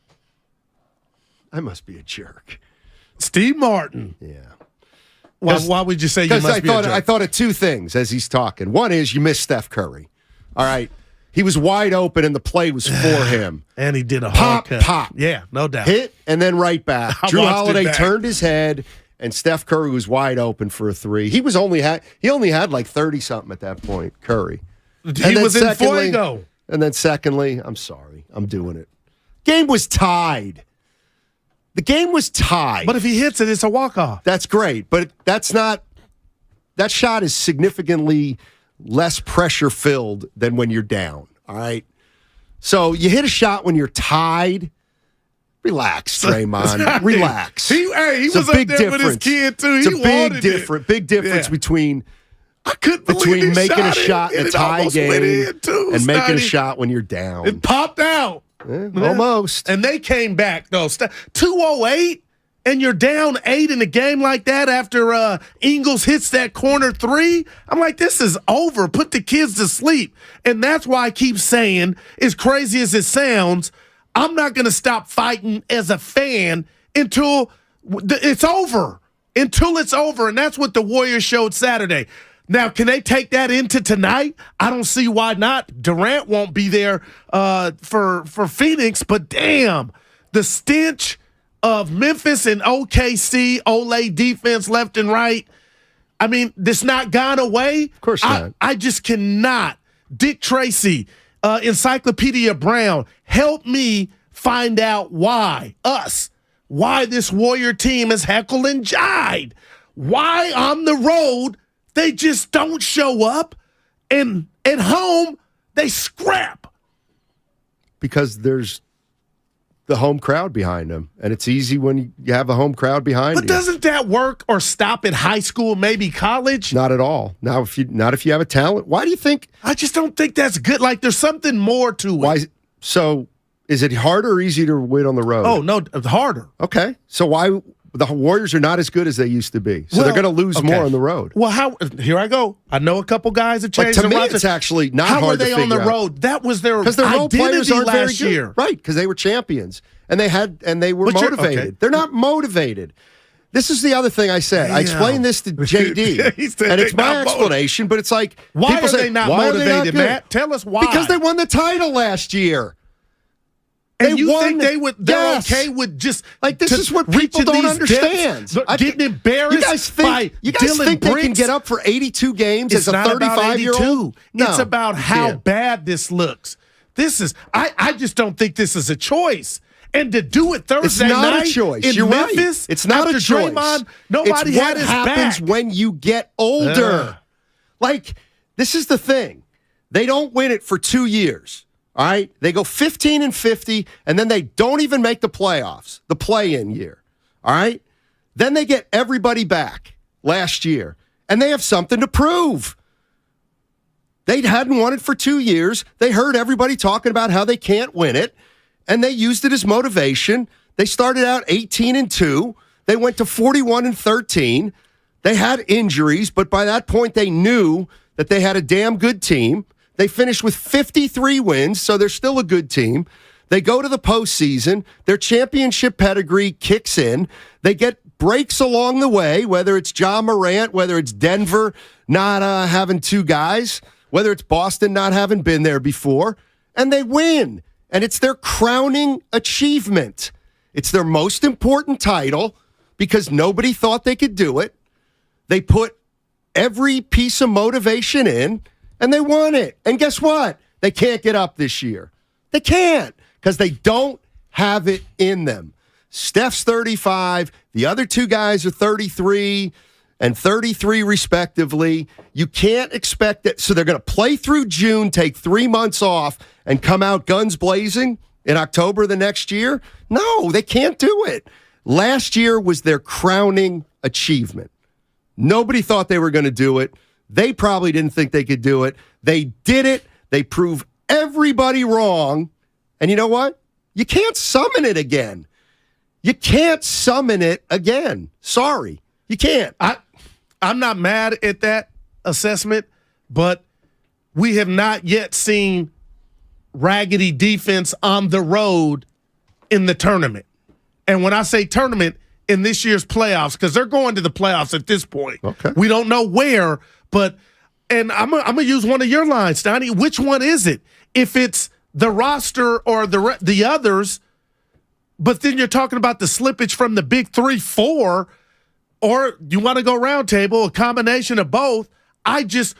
I must be a jerk. Steve Martin. Yeah. Why would you say you must be a jerk? I thought of two things as he's talking. One is you missed Steph Curry. All right. He was wide open, and the play was for him. And he did a hard cut. Pop. Yeah, no doubt. Hit, and then right back. Drew Holiday turned his head, and Steph Curry was wide open for a 3. He only had like 30-something at that point, Curry. He was in fuego. And then secondly, I'm sorry. I'm doing it. Game was tied. The game was tied. But if he hits it, it's a walk-off. That's great, but that's not – that shot is significantly less pressure-filled than when you're down, all right? So you hit a shot when you're tied. Relax, Draymond. Relax. He was up there with his kid, too. It's a big difference between making a shot in a tie game and making a shot when you're down. It popped out. Almost. And they came back, though. 208, and you're down 8 in a game like that after Ingles hits that corner 3. I'm like, this is over. Put the kids to sleep. And that's why I keep saying, as crazy as it sounds, I'm not going to stop fighting as a fan until it's over. Until it's over. And that's what the Warriors showed Saturday. Now, can they take that into tonight? I don't see why not. Durant won't be there for Phoenix, but damn, the stench of Memphis and OKC, Olay defense left and right. I mean, this not gone away. Of course not. I just cannot. Dick Tracy, Encyclopedia Brown, help me find out why this Warrior team is heckle and jived. Why on the road they just don't show up, and at home they scrap. Because there's the home crowd behind them, and it's easy when you have a home crowd behind you. But doesn't that work or stop at high school, maybe college? Not at all. Not if you have a talent. Why do you think? I just don't think that's good. Like there's something more to it. Why? So is it harder or easier to win on the road? Oh no, harder. Okay. So why? The Warriors are not as good as they used to be, so they're going to lose more on the road. Well, here I go. I know a couple guys have changed. But to me, it's actually not how hard to figure out. How were they on the road? That was their because their role players aren't very good. Year. Right? Because they were champions and they were motivated. Okay. They're not motivated. This is the other thing I said. I explained this to JD, and it's my explanation. But it's like why people are say, they not why motivated, are they not Matt? Tell us why. Because they won the title last year. And you think they're okay with just like this is what people don't understand. Getting embarrassed by Dylan think Briggs? They can get up for 82 games as a 35-year-old? No, it's about how bad this looks. This is I just don't think this is a choice. And to do it Thursday night a choice. in You're Memphis, right. It's not a choice. Draymond, nobody it's had his back. What happens when you get older? Like this is the thing. They don't win it for 2 years. All right, they go 15-50, and then they don't even make the playoffs, the play-in year. All right, then they get everybody back last year, and they have something to prove. They hadn't won it for 2 years. They heard everybody talking about how they can't win it, and they used it as motivation. They started out 18-2. They went to 41-13. They had injuries, but by that point, they knew that they had a damn good team. They finished with 53 wins, so they're still a good team. They go to the postseason. Their championship pedigree kicks in. They get breaks along the way, whether it's Ja Morant, whether it's Denver not having two guys, whether it's Boston not having been there before, and they win. And it's their crowning achievement. It's their most important title because nobody thought they could do it. They put every piece of motivation in, and they won it. And guess what? They can't get up this year. They can't because they don't have it in them. Steph's 35. The other two guys are 33 and 33 respectively. You can't expect it. So they're going to play through June, take 3 months off, and come out guns blazing in October the next year? No, they can't do it. Last year was their crowning achievement. Nobody thought they were going to do it. They probably didn't think they could do it. They did it. They proved everybody wrong. And you know what? You can't summon it again. You can't summon it again. Sorry. You can't. I'm not mad at that assessment, but we have not yet seen raggedy defense on the road in the tournament. And when I say tournament, in this year's playoffs, because they're going to the playoffs at this point. Okay. We don't know where, and I'm gonna use one of your lines, Donnie. Which one is it? If it's the roster or the others, but then you're talking about the slippage from the big 3-4, or you want to go round table, a combination of both.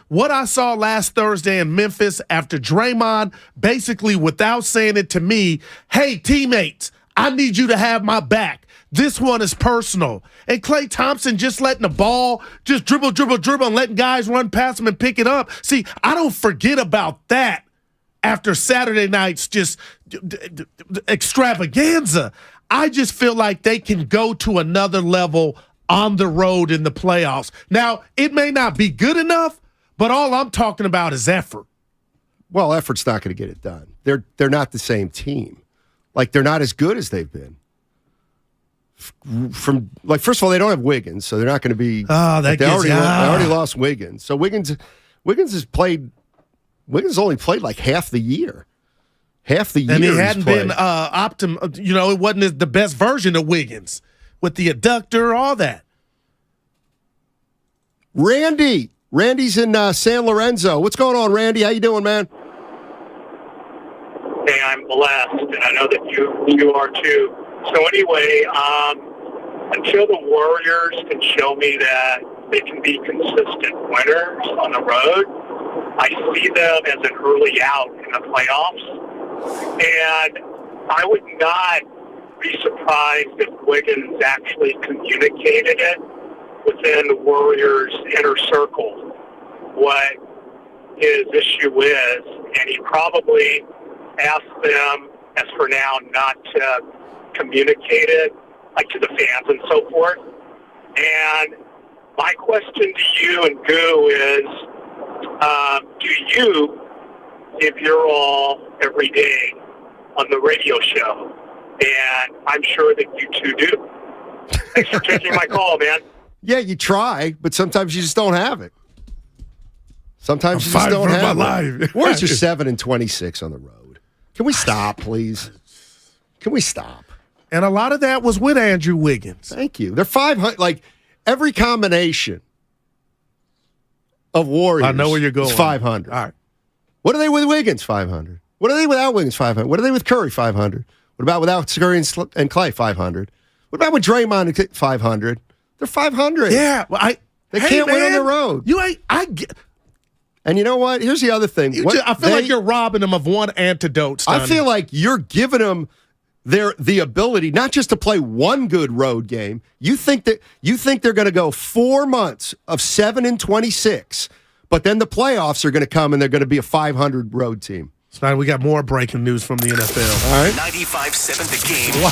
What I saw last Thursday in Memphis after Draymond, basically without saying it to me, hey, teammates, I need you to have my back. This one is personal. And Klay Thompson just letting the ball just dribble, and letting guys run past him and pick it up. See, I don't forget about that after Saturday night's just extravaganza. I just feel like they can go to another level on the road in the playoffs. Now, it may not be good enough, but all I'm talking about is effort. Well, effort's not going to get it done. They're not the same team. Like, they're not as good as they've been. First of all, they don't have Wiggins, so they're not going to be. Oh, they already lost Wiggins. So Wiggins only played like half the year. Half the year, and he hadn't been optimal. It wasn't the best version of Wiggins with the adductor, all that. Randy's in San Lorenzo. What's going on, Randy? How you doing, man? Hey, I'm blessed, and I know that you are too. So anyway, until the Warriors can show me that they can be consistent winners on the road, I see them as an early out in the playoffs. And I would not be surprised if Wiggins actually communicated it within the Warriors' inner circle what his issue is. And he probably asked them, as for now, not to communicate it, like to the fans and so forth. And my question to you and Goo is, do you give your all every day on the radio show? And I'm sure that you two do. Thanks for taking my call, man. Yeah, you try, but sometimes you just don't have it. Sometimes you just fighting don't for have my it. life. Where's your 7-26 on the road? Can we stop, please? Can we stop? And a lot of that was with Andrew Wiggins. Thank you. They're 500. Like every combination of Warriors. I know where you're going. Is 500. All right. What are they with Wiggins? 500. What are they without Wiggins? 500. What are they with Curry? 500. What about without Curry and Clay? 500. What about with Draymond? 500. They're 500. Yeah, well, they can't win on the road. And you know what? Here's the other thing. I feel like you're robbing them of one antidote, Stoney. I feel like you're giving them the ability not just to play one good road game. You think they're going to go 4 months of 7-26, but then the playoffs are going to come and they're going to be a 500 road team. Stoney, we got more breaking news from the NFL. All right. 95.7 The Game. Wow.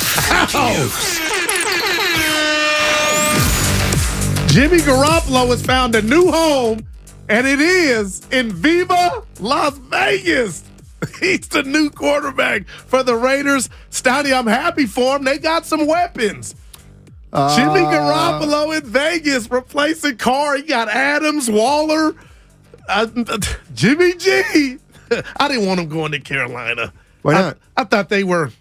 Jimmy Garoppolo has found a new home, and it is in Viva Las Vegas. He's the new quarterback for the Raiders. Stoney, I'm happy for him. They got some weapons. Jimmy Garoppolo in Vegas replacing Carr. He got Adams, Waller, Jimmy G. I didn't want him going to Carolina. Why not? I thought they were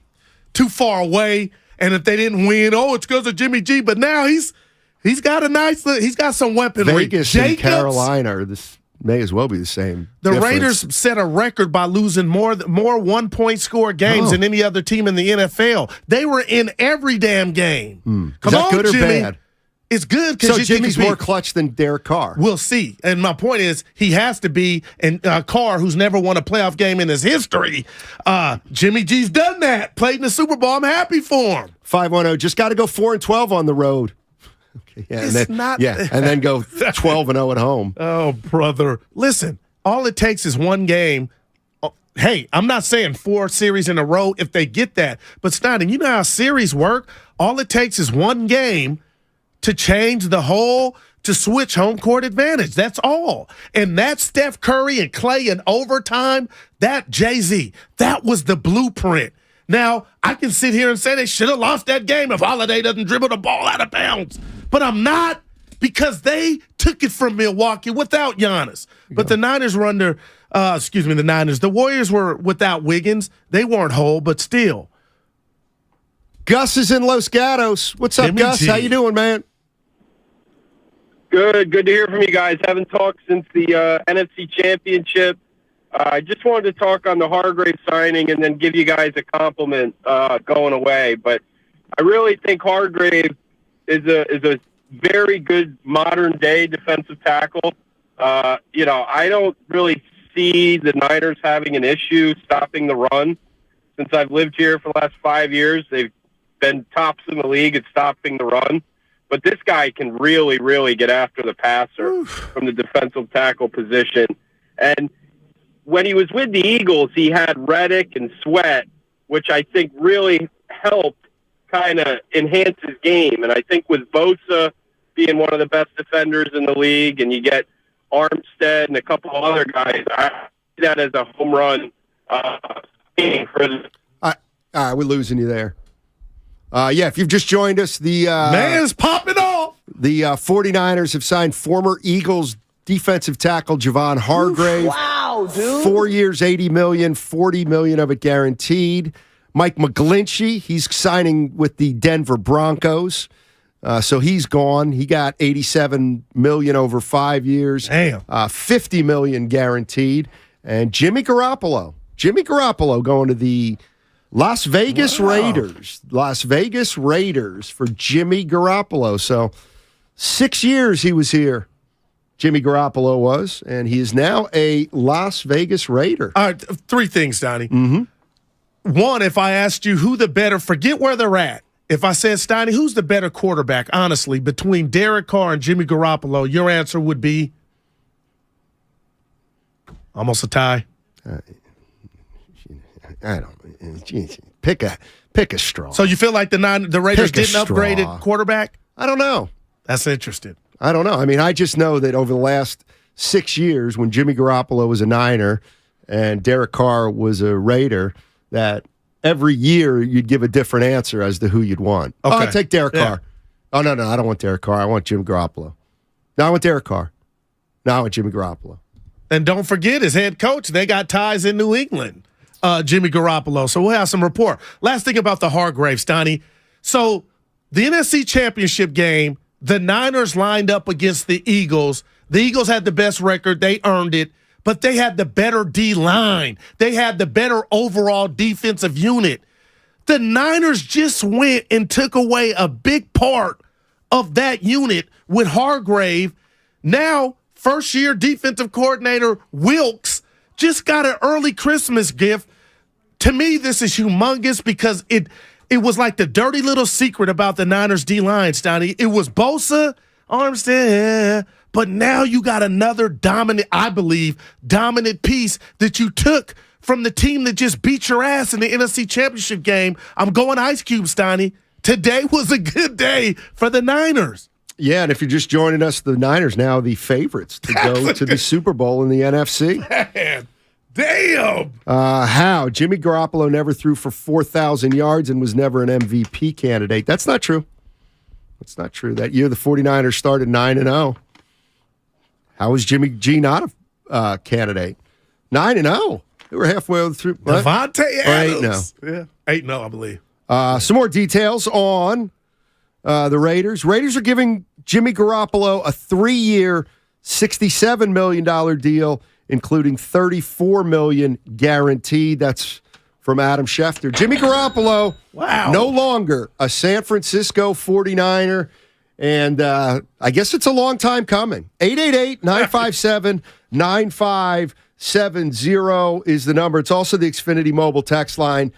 too far away, and if they didn't win, it's because of Jimmy G. But now he's got he's got some weaponry. Vegas and Carolina, this may as well be the same. The difference. Raiders set a record by losing more 1-point score games than any other team in the NFL. They were in every damn game. Is that good or Jimmy. bad? It's good because Jimmy's more clutch than Derek Carr. We'll see. And my point is, he has to be. And Carr, who's never won a playoff game in his history, Jimmy G's done that. Played in the Super Bowl. I'm happy for him. 510. Just got to go 4-12 on the road. Okay, yeah, and then go 12-0 at home. Oh, brother. Listen, all it takes is one game. Hey, I'm not saying 4 series in a row if they get that. But, Stoney, you know how series work? All it takes is one game to change to switch home court advantage. That's all. And that Steph Curry and Clay in overtime, that Jay-Z, that was the blueprint. Now, I can sit here and say they should have lost that game if Holiday doesn't dribble the ball out of bounds. But I'm not, because they took it from Milwaukee without Giannis. But the Niners were under, the Warriors were without Wiggins. They weren't whole, but still. Gus is in Los Gatos. What's up, Gus? How you doing, man? Good to hear from you guys. Haven't talked since the NFC Championship. I just wanted to talk on the Hargrave signing and then give you guys a compliment going away. But I really think Hargrave is a very good modern-day defensive tackle. I don't really see the Niners having an issue stopping the run. Since I've lived here for the last 5 years, they've been tops in the league at stopping the run. But this guy can really, really get after the passer from the defensive tackle position. And when he was with the Eagles, he had Reddick and Sweat, which I think really helped kind of enhance his game. And I think with Bosa being one of the best defenders in the league, and you get Armstead and a couple of other guys, I see that as a home run. All right, we're losing you there. If you've just joined us, the man's popping off. The 49ers have signed former Eagles defensive tackle Javon Hargrave. Wow, dude. 4 years, $80 million, $40 million of it guaranteed. Mike McGlinchey, he's signing with the Denver Broncos. So he's gone. He got $87 million over 5 years. Damn. $50 million guaranteed. And Jimmy Garoppolo going to the Las Vegas Raiders. Las Vegas Raiders for Jimmy Garoppolo. So 6 years he was here. Jimmy Garoppolo was, and he is now a Las Vegas Raider. All right, 3 things, Stoney. Mm-hmm. One, if I asked you who the better, forget where they're at. If I said, Stoney, who's the better quarterback, honestly, between Derek Carr and Jimmy Garoppolo, your answer would be almost a tie. I don't. Pick a straw. So you feel like the Raiders didn't upgrade at quarterback? I don't know. That's interesting. I don't know. I mean, I just know that over the last 6 years, when Jimmy Garoppolo was a Niner and Derek Carr was a Raider, that every year you'd give a different answer as to who you'd want. Okay. I'll take Derek Carr. Oh, no, I don't want Derek Carr. I want Jimmy Garoppolo. No, I want Derek Carr. No, I want Jimmy Garoppolo. And don't forget his head coach. They got ties in New England, Jimmy Garoppolo. So we'll have some report. Last thing about the Hargrave, Stoney. So the NFC Championship game, the Niners lined up against the Eagles. The Eagles had the best record. They earned it. But they had the better D-line. They had the better overall defensive unit. The Niners just went and took away a big part of that unit with Hargrave. Now, first-year defensive coordinator Wilkes just got an early Christmas gift. To me, this is humongous because it was like the dirty little secret about the Niners D-line, Stoney. It was Bosa, Armstead, but now you got another dominant piece that you took from the team that just beat your ass in the NFC Championship game. I'm going Ice Cube, Stoney. Today was a good day for the Niners. Yeah, and if you're just joining us, the Niners now the favorites to go to the Super Bowl in the NFC. Man, damn. How? Jimmy Garoppolo never threw for 4,000 yards and was never an MVP candidate. That's not true. That's not true. That year, the 49ers started 9-0. How was Jimmy G not a candidate? 9-0. They were halfway through. Devontae Adams. 8-0. Yeah, 8-0, I believe. Some more details on the Raiders. Raiders are giving Jimmy Garoppolo a 3-year, $67 million deal, including $34 million guaranteed. That's from Adam Schefter. Jimmy Garoppolo, no longer a San Francisco 49er. And I guess it's a long time coming. 888-957-9570 is the number. It's also the Xfinity mobile text line.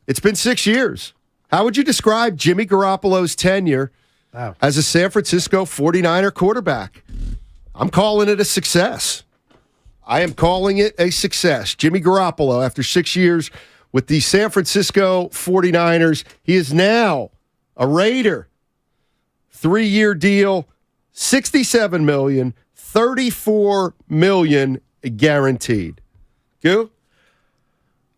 It's been 6 years. How would you describe Jimmy Garoppolo's tenure as a San Francisco 49er quarterback? I'm calling it a success. I am calling it a success. Jimmy Garoppolo, after 6 years with the San Francisco 49ers, he is now a Raider. 3-year deal, $67 million, $34 million guaranteed. Goo?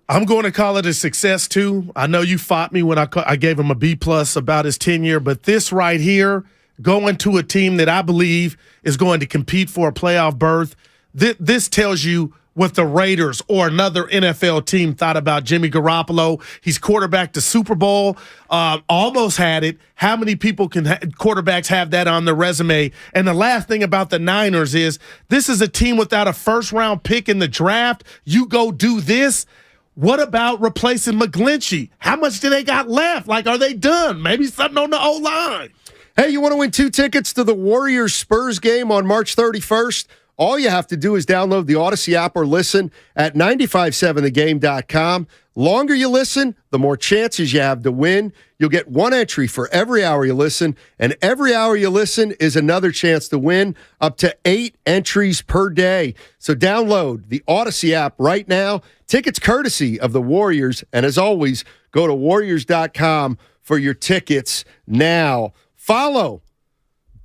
I'm going to call it a success, too. I know you fought me when I gave him a B+ about his tenure, but this right here, going to a team that I believe is going to compete for a playoff berth, this tells you what the Raiders or another NFL team thought about Jimmy Garoppolo. He's quarterbacked the Super Bowl, almost had it. How many people can quarterbacks have that on their resume? And the last thing about the Niners is this is a team without a first-round pick in the draft. You go do this. What about replacing McGlinchey? How much do they got left? Like, are they done? Maybe something on the O-line. Hey, you want to win 2 tickets to the Warriors-Spurs game on March 31st? All you have to do is download the Odyssey app or listen at 957thegame.com. Longer you listen, the more chances you have to win. You'll get 1 entry for every hour you listen, and every hour you listen is another chance to win, up to 8 entries per day. So download the Odyssey app right now. Tickets courtesy of the Warriors, and as always, go to warriors.com for your tickets now. Follow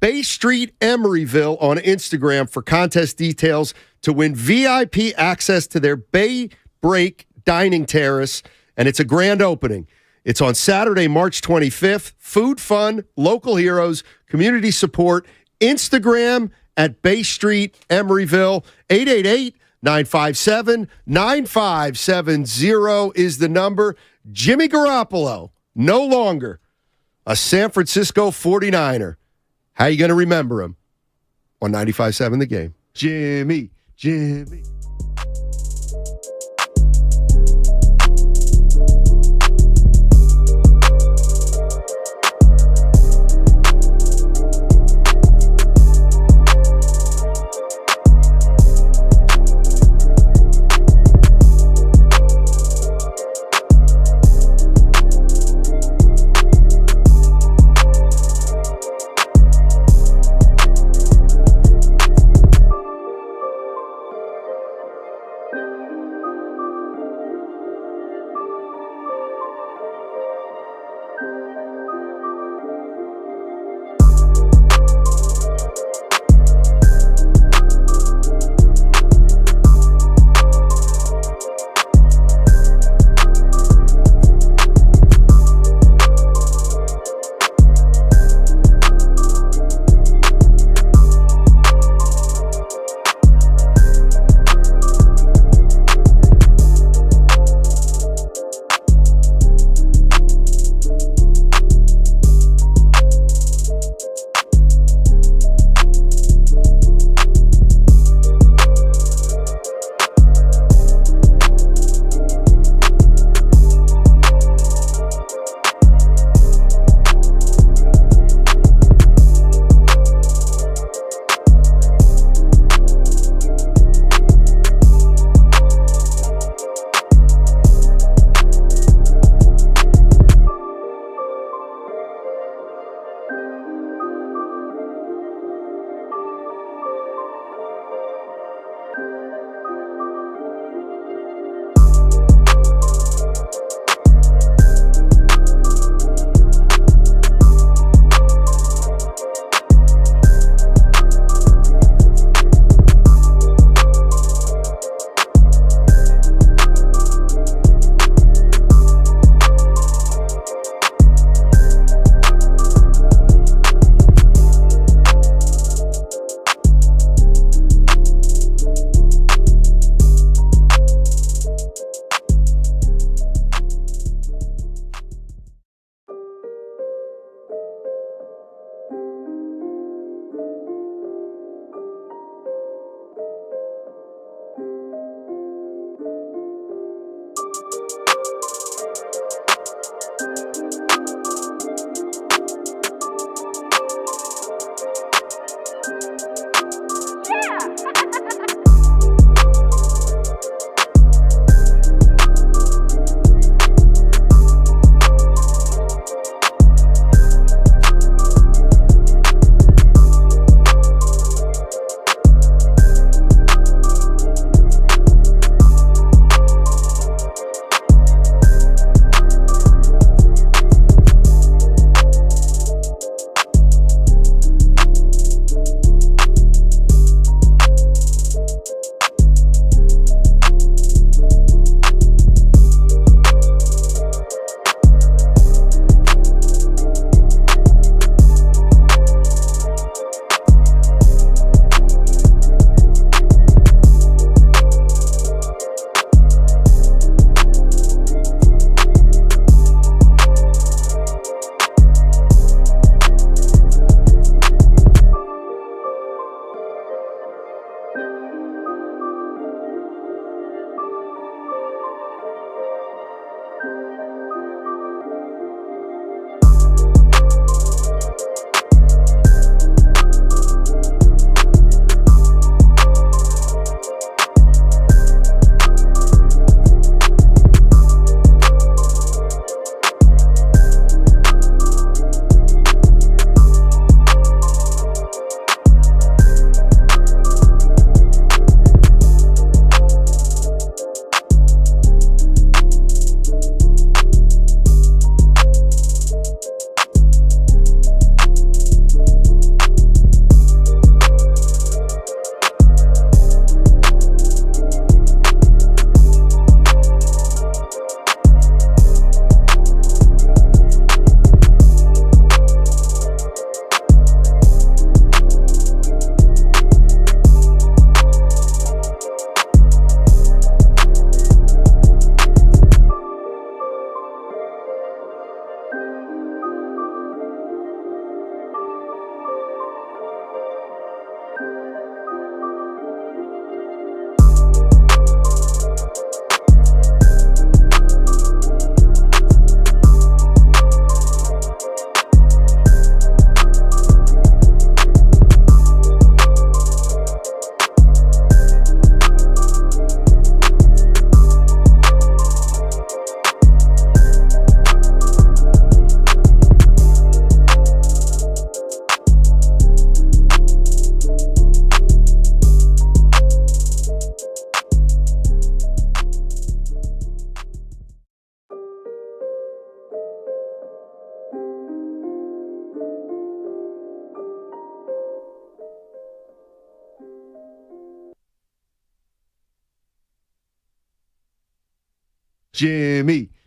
Bay Street Emeryville on Instagram for contest details to win VIP access to their Bay Break Dining Terrace, and it's a grand opening. It's on Saturday, March 25th. Food, fun, local heroes, community support. Instagram at Bay Street Emeryville. 888-957-9570 is the number. Jimmy Garoppolo, no longer a San Francisco 49er. How you going to remember him? On 95.7 The Game. Jimmy.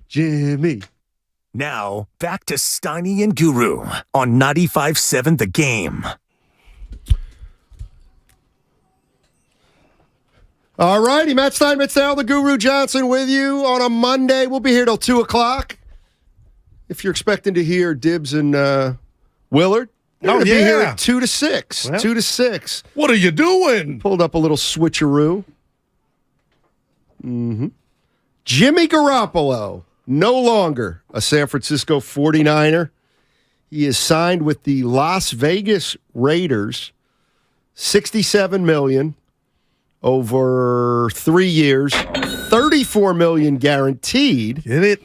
Jimmy. Now, back to Steiny and Guru on 95.7 The Game. All righty, Matt Steinmetz, the Guru Johnson with you on a Monday. We'll be here till 2 o'clock. If you're expecting to hear Dibbs and Willard, they're going to be here at 2 to 6. Well, 2 to 6. What are you doing? Pulled up a little switcheroo. Jimmy Garoppolo, no longer a San Francisco 49er. He is signed with the Las Vegas Raiders, $67 million over 3 years, $34 million guaranteed. Get it?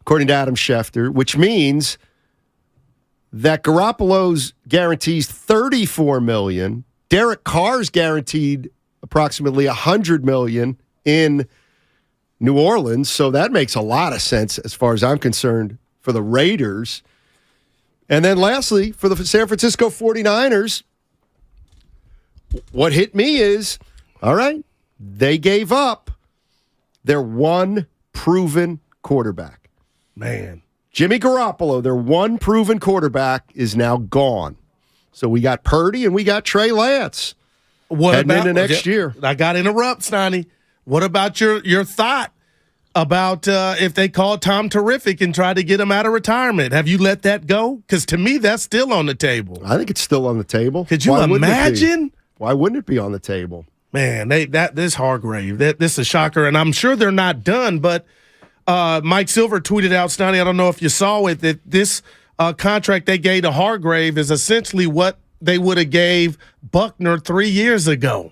According to Adam Schefter, which means that Garoppolo's guarantees $34 million. Derek Carr's guaranteed approximately $100 million in New Orleans, so that makes a lot of sense as far as I'm concerned for the Raiders. And then lastly, for the San Francisco 49ers, what hit me is, all right, they gave up their one proven quarterback. Man. Jimmy Garoppolo, their one proven quarterback, is now gone. So we got Purdy and we got Trey Lance heading into next year. I got to interrupt, Stoney. What about your thought about if they called Tom Terrific and tried to get him out of retirement? Have you let that go? Because to me, that's still on the table. I think it's still on the table. Could you imagine? Why wouldn't it be on the table? Man, this Hargrave, this is a shocker, and I'm sure they're not done. But Mike Silver tweeted out, Stoney, I don't know if you saw it, that this contract they gave to Hargrave is essentially what they would have gave Buckner 3 years ago,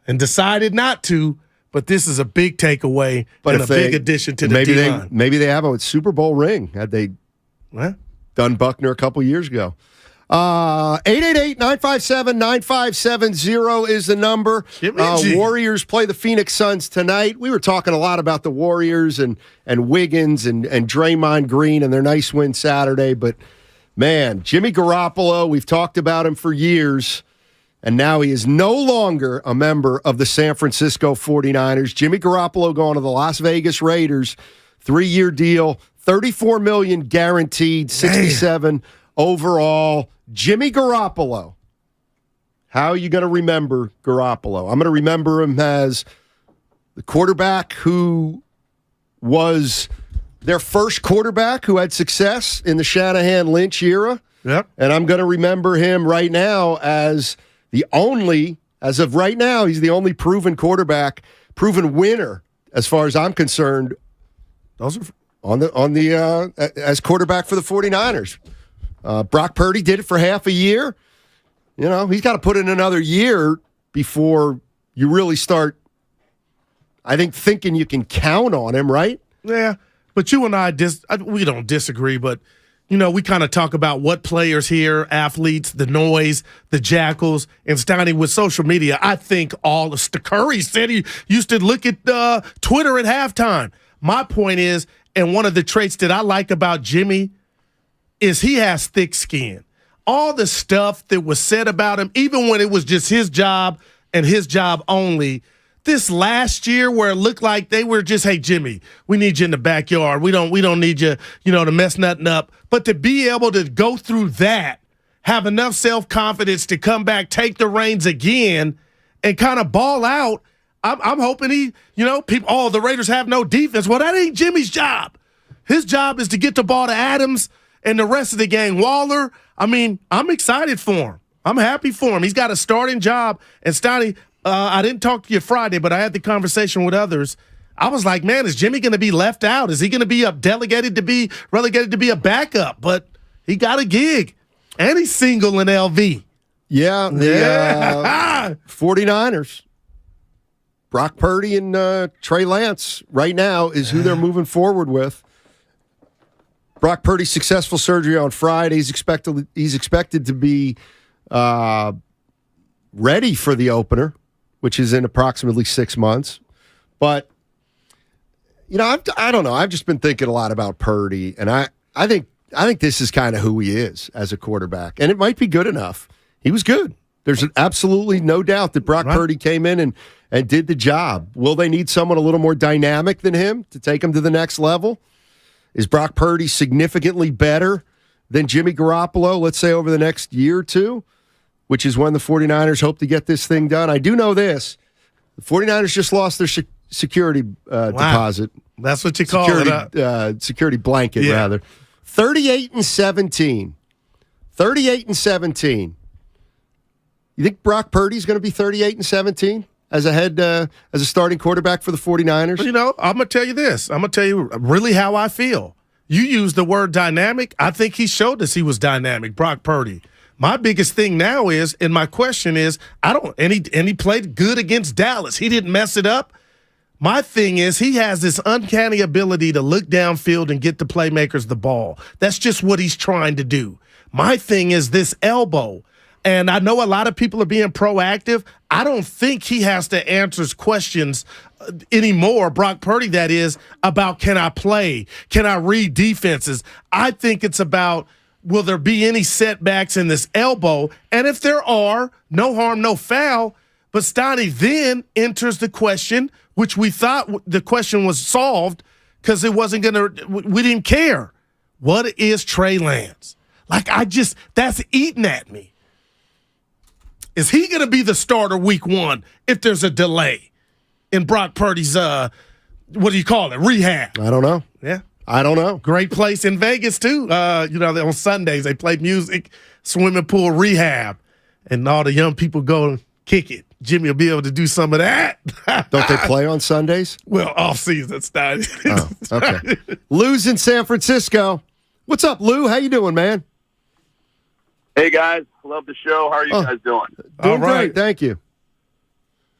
and decided not to. But this is a big takeaway and a big addition to the D-line. Maybe they have a Super Bowl ring had they done Buckner a couple years ago. 888-957-9570 is the number. Warriors play the Phoenix Suns tonight. We were talking a lot about the Warriors and Wiggins and Draymond Green and their nice win Saturday. But, man, Jimmy Garoppolo, we've talked about him for years. And now he is no longer a member of the San Francisco 49ers. Jimmy Garoppolo going to the Las Vegas Raiders. 3-year deal, $34 million guaranteed, $67 overall. Jimmy Garoppolo. How are you going to remember Garoppolo? I'm going to remember him as the quarterback who was their first quarterback who had success in the Shanahan-Lynch era. Yep. And I'm going to remember him right now as as of right now, he's the only proven quarterback, proven winner, as far as I'm concerned. Those are as quarterback for the 49ers. Brock Purdy did it for half a year. You know, he's got to put in another year before you really start, I think, thinking you can count on him, right? Yeah, but you and I, we don't disagree, but you know, we kind of talk about what players here, athletes, the noise, the jackals, and Stoney with social media. I think all of Curry said he used to look at Twitter at halftime. My point is, and one of the traits that I like about Jimmy is he has thick skin. All the stuff that was said about him, even when it was just his job and his job only, this last year where it looked like they were just, hey, Jimmy, we need you in the backyard. We don't need you, to mess nothing up. But to be able to go through that, have enough self-confidence to come back, take the reins again, and kind of ball out, I'm hoping people, the Raiders have no defense. Well, that ain't Jimmy's job. His job is to get the ball to Adams and the rest of the gang. Waller, I'm excited for him. I'm happy for him. He's got a starting job. And Stoney, I didn't talk to you Friday, but I had the conversation with others. I was like, man, is Jimmy going to be left out? Is he going to be relegated to be a backup? But he got a gig, and he's single in LV. Yeah, the 49ers. Brock Purdy and Trey Lance right now is who they're moving forward with. Brock Purdy's successful surgery on Friday. He's expected to be ready for the opener, which is in approximately 6 months. But, I don't know. I've just been thinking a lot about Purdy, and I think this is kind of who he is as a quarterback, and it might be good enough. He was good. There's absolutely no doubt that Brock Purdy came in and did the job. Will they need someone a little more dynamic than him to take him to the next level? Is Brock Purdy significantly better than Jimmy Garoppolo, let's say, over the next year or two, which is when the 49ers hope to get this thing done? I do know this. The 49ers just lost their security deposit. That's what you call it. Security blanket, rather. 38-17. 38-17. You think Brock Purdy's going to be 38-17 as a starting quarterback for the 49ers? You know, I'm going to tell you this. I'm going to tell you really how I feel. You used the word dynamic. I think he showed us he was dynamic, Brock Purdy. My biggest thing now is, and my question is, and he played good against Dallas. He didn't mess it up. My thing is, he has this uncanny ability to look downfield and get the playmakers the ball. That's just what he's trying to do. My thing is this elbow. And I know a lot of people are being proactive. I don't think he has to answer questions anymore, Brock Purdy, that is, about can I play? Can I read defenses? I think it's about, will there be any setbacks in this elbow? And if there are, no harm, no foul. But Stoney then enters the question, which we thought the question was solved because it wasn't going to, we didn't care. What is Trey Lance? That's eating at me. Is he going to be the starter week 1 if there's a delay in Brock Purdy's, what do you call it, rehab? I don't know. Yeah. I don't know. Great place in Vegas, too. On Sundays, they play music, swimming pool rehab, and all the young people go and kick it. Jimmy will be able to do some of that. Don't they play on Sundays? Well, off season started. Oh, okay. Lou's in San Francisco. What's up, Lou? How you doing, man? Hey, guys. Love the show. How are you guys doing? Doing great. Thank you.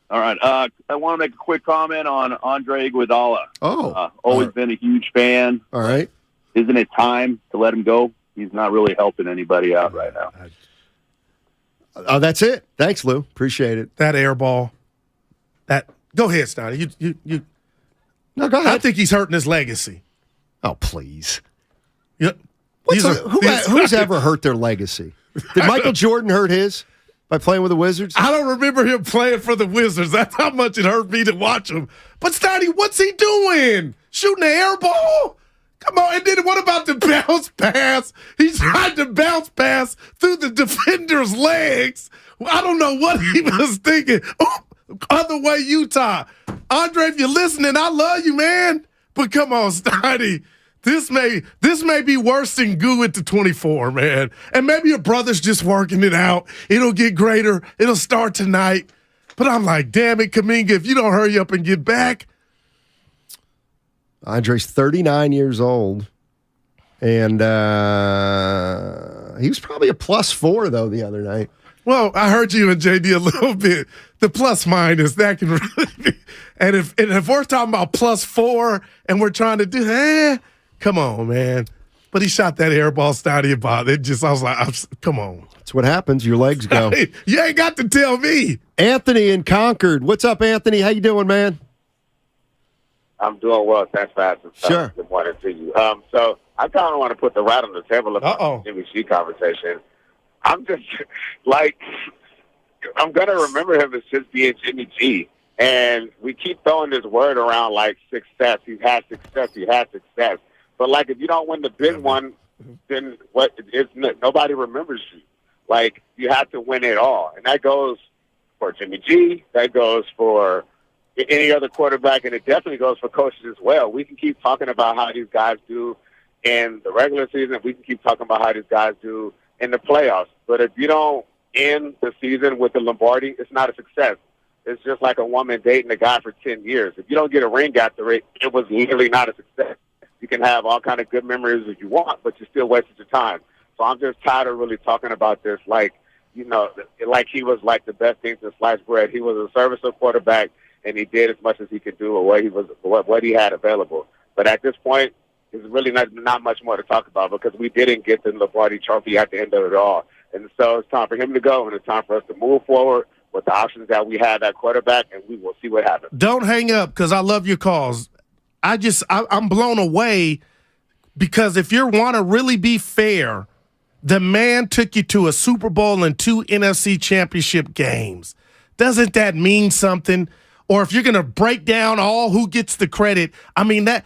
All right. I want to make a quick comment on Andre Iguodala. Always been a huge fan. All right. Isn't it time to let him go? He's not really helping anybody out right now. Oh, that's it. Thanks, Lou. Appreciate it. That air ball. Go ahead, Stoney. You. No, go ahead. I think he's hurting his legacy. Oh, please. Yeah. Who's ever hurt their legacy? Did Michael Jordan hurt his by playing with the Wizards? I don't remember him playing for the Wizards. That's how much it hurt me to watch him. But, Stoney, what's he doing? Shooting an air ball? Come on. And then what about the bounce pass? He tried to bounce pass through the defender's legs. I don't know what he was thinking. Oh, other way, Utah. Andre, if you're listening, I love you, man. But come on, Stoney. This may be worse than goo at the 24, man. And maybe your brother's just working it out. It'll get greater. It'll start tonight. But I'm like, damn it, Kuminga, if you don't hurry up and get back. Andre's 39 years old. And he was probably a +4, though, the other night. Well, I heard you and JD a little bit. The plus minus, that can really be. And if we're talking about +4 and we're trying to do, come on, man. But he shot that air ball Stoney about it. I was like, come on. That's what happens. Your legs go. You ain't got to tell me. Anthony in Concord. What's up, Anthony? How you doing, man? I'm doing well. Thanks for asking. Sure. Good morning to you. So I kind of want to put the rat on the table of the Jimmy G conversation. I'm just like, I'm going to remember him as just being Jimmy G. And we keep throwing this word around like success. He's had success. He had success. But like, if you don't win the big one, then nobody remembers you. Like, you have to win it all. And that goes for Jimmy G. That goes for any other quarterback. And it definitely goes for coaches as well. We can keep talking about how these guys do in the regular season. We can keep talking about how these guys do in the playoffs. But if you don't end the season with the Lombardi, it's not a success. It's just like a woman dating a guy for 10 years. If you don't get a ring after it, it was literally not a success. You can have all kind of good memories if you want, but you still wasted your time. So I'm just tired of really talking about this like, like he was like the best thing to slice bread. He was a serviceable quarterback, and he did as much as he could do with what he had available. But at this point, there's really not much more to talk about because we didn't get the Lombardi trophy at the end of it all. And so it's time for him to go, and it's time for us to move forward with the options that we have at quarterback, and we will see what happens. Don't hang up because I love your calls. I'm blown away because if you want to really be fair, the man took you to a Super Bowl and 2 NFC championship games. Doesn't that mean something? or if you're going to break down all who gets the credit, I mean, that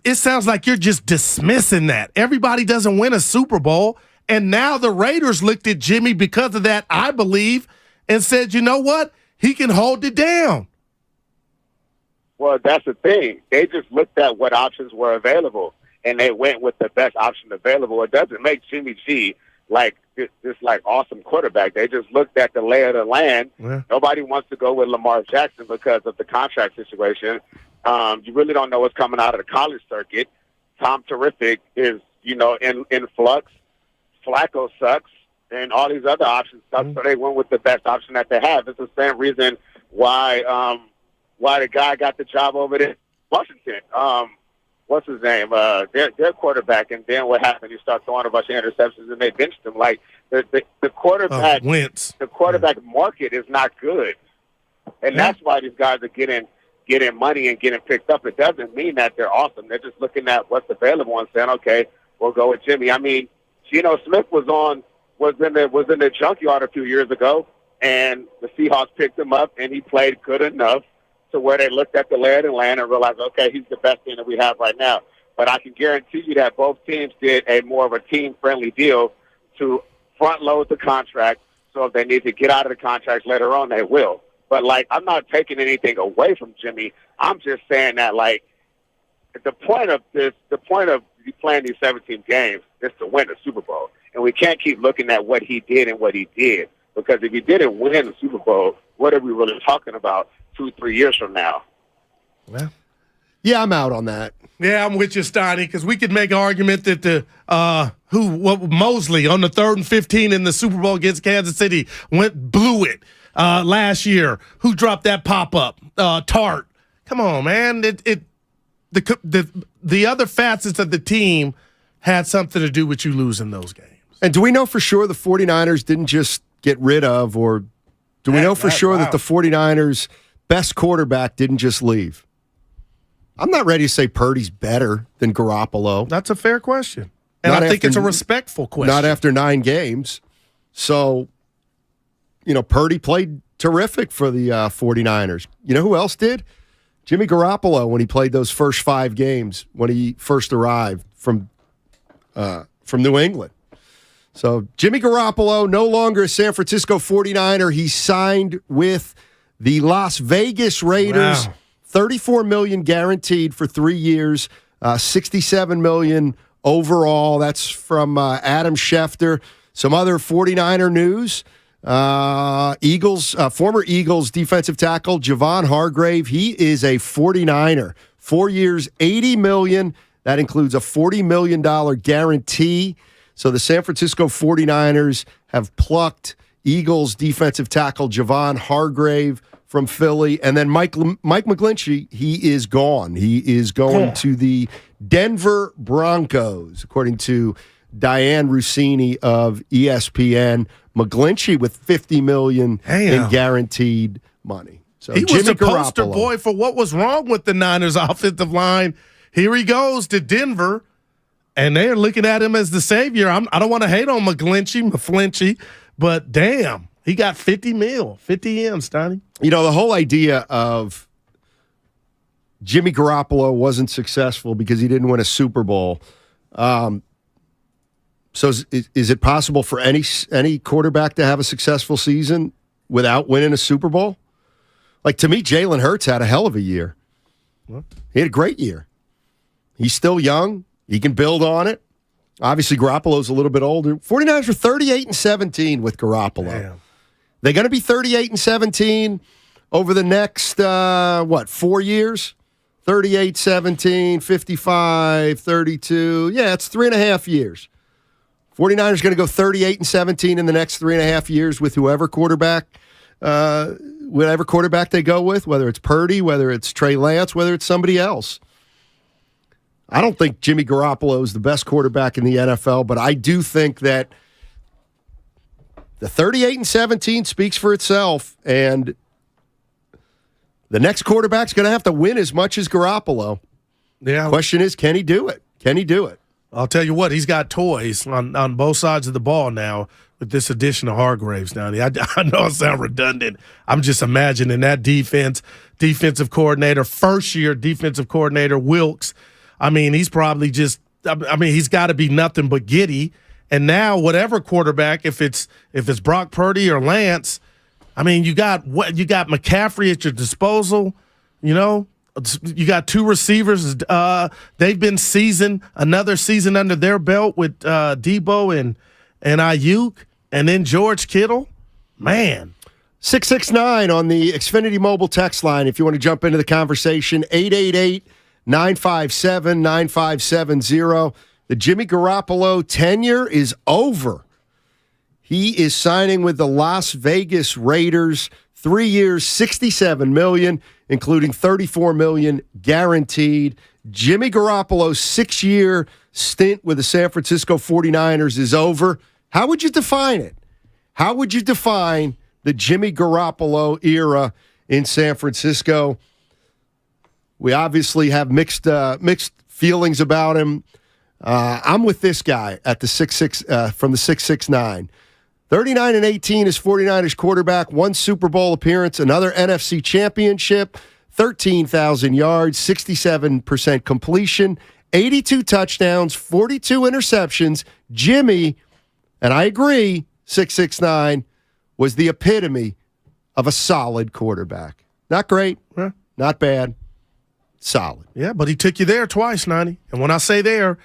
it sounds like you're just dismissing that. Everybody doesn't win a Super Bowl. And now the Raiders looked at Jimmy because of that, I believe, and said, you know what? He can hold it down. Well, that's the thing. They just looked at what options were available, and they went with the best option available. It doesn't make Jimmy G like this like awesome quarterback. They just looked at the lay of the land. Yeah. Nobody wants to go with Lamar Jackson because of the contract situation. You really don't know what's coming out of the college circuit. Tom Terrific is, in flux. Flacco sucks, and all these other options suck. So they went with the best option that they have. It's the same reason why the guy got the job over there in Washington. What's his name? Their quarterback, and then what happened? He started throwing a bunch of interceptions, and they benched him. Like the quarterback, Wentz. The quarterback market is not good, and that's why these guys are getting money and getting picked up. It doesn't mean that they're awesome. They're just looking at what's available and saying, okay, we'll go with Jimmy. I mean, Geno Smith was in the junkyard a few years ago, and the Seahawks picked him up, and he played good enough to where they looked at the lay of the land and realized, okay, he's the best thing that we have right now. But I can guarantee you that both teams did a more of a team-friendly deal to front-load the contract, so if they need to get out of the contract later on, they will. But, I'm not taking anything away from Jimmy. I'm just saying that, the point of playing these 17 games is to win the Super Bowl. And we can't keep looking at what he did and what he did. Because if he didn't win the Super Bowl, what are we really talking about 2-3 years from now? Well, yeah, I'm out on that. Yeah, I'm with you, Steiny, because we could make an argument that Mosley on the 3rd and 15 in the Super Bowl against Kansas City blew it last year. Who dropped that pop-up? Tart. Come on, man. The other facets of the team had something to do with you losing those games. And do we know for sure the 49ers didn't just get rid of, or do we know for sure that the 49ers' best quarterback didn't just leave? I'm not ready to say Purdy's better than Garoppolo. That's a fair question. And I think it's a respectful question. Not after 9 games. So, Purdy played terrific for the 49ers. You know who else did? Jimmy Garoppolo, when he played those first 5 games, when he first arrived from New England. So Jimmy Garoppolo, no longer a San Francisco 49er. He signed with the Las Vegas Raiders. Wow. $34 million guaranteed for 3 years, $67 million overall. That's from Adam Schefter. Some other 49er news. Former Eagles defensive tackle Javon Hargrave. He is a 49er. 4 years, $80 million. That includes a $40 million guarantee. So the San Francisco 49ers have plucked Eagles defensive tackle Javon Hargrave from Philly. And then Mike McGlinchey, he is gone. He is going to the Denver Broncos, according to Diane Rossini of ESPN. McGlinchey with $50 million in guaranteed money. So he was the poster Garoppolo. Boy for what was wrong with the Niners offensive line. Here he goes to Denver, and they're looking at him as the savior. I don't want to hate on McGlinchey, but damn, he got 50 mil, 50 M, Steiny. The whole idea of Jimmy Garoppolo wasn't successful because he didn't win a Super Bowl. So is it possible for any quarterback to have a successful season without winning a Super Bowl? To me, Jalen Hurts had a hell of a year. What? He had a great year. He's still young. He can build on it. Obviously, Garoppolo's a little bit older. 49ers are 38-17 with Garoppolo. Damn. They're going to be 38-17 over the next, 4 years? 38-17, 55, 32. Yeah, it's 3.5 years. 49ers going to go 38-17 in the next 3.5 years with whatever quarterback they go with, whether it's Purdy, whether it's Trey Lance, whether it's somebody else. I don't think Jimmy Garoppolo is the best quarterback in the NFL, but I do think that the 38-17 speaks for itself, and the next quarterback's going to have to win as much as Garoppolo. Yeah. Question is, can he do it? Can he do it? I'll tell you what, he's got toys on both sides of the ball now with this addition of Hargraves, Donnie. I know I sound redundant. I'm just imagining that defensive coordinator, first-year defensive coordinator, Wilkes. I mean, he's probably just – he's got to be nothing but giddy. And now whatever quarterback, if it's Brock Purdy or Lance, I mean, you got McCaffrey at your disposal, you know. You got two receivers. They've been seasoned, another season under their belt with Debo and Ayuk, and then George Kittle. Man. 669 on the Xfinity Mobile text line if you want to jump into the conversation. 888-957-9570. The Jimmy Garoppolo tenure is over. He is signing with the Las Vegas Raiders. 3 years, $67 million, including $34 million guaranteed. Jimmy Garoppolo's 6-year stint with the San Francisco 49ers is over. How would you define it? How would you define the Jimmy Garoppolo era in San Francisco? We obviously have mixed feelings about him. I'm with this guy at the 6'6", from the 6'6'9". 39-18 is 49ers quarterback, one Super Bowl appearance, another NFC championship, 13,000 yards, 67% completion, 82 touchdowns, 42 interceptions. Jimmy, and I agree, 6'9", was the epitome of a solid quarterback. Not great, not bad, solid. Yeah, but he took you there twice, 90. And when I say there,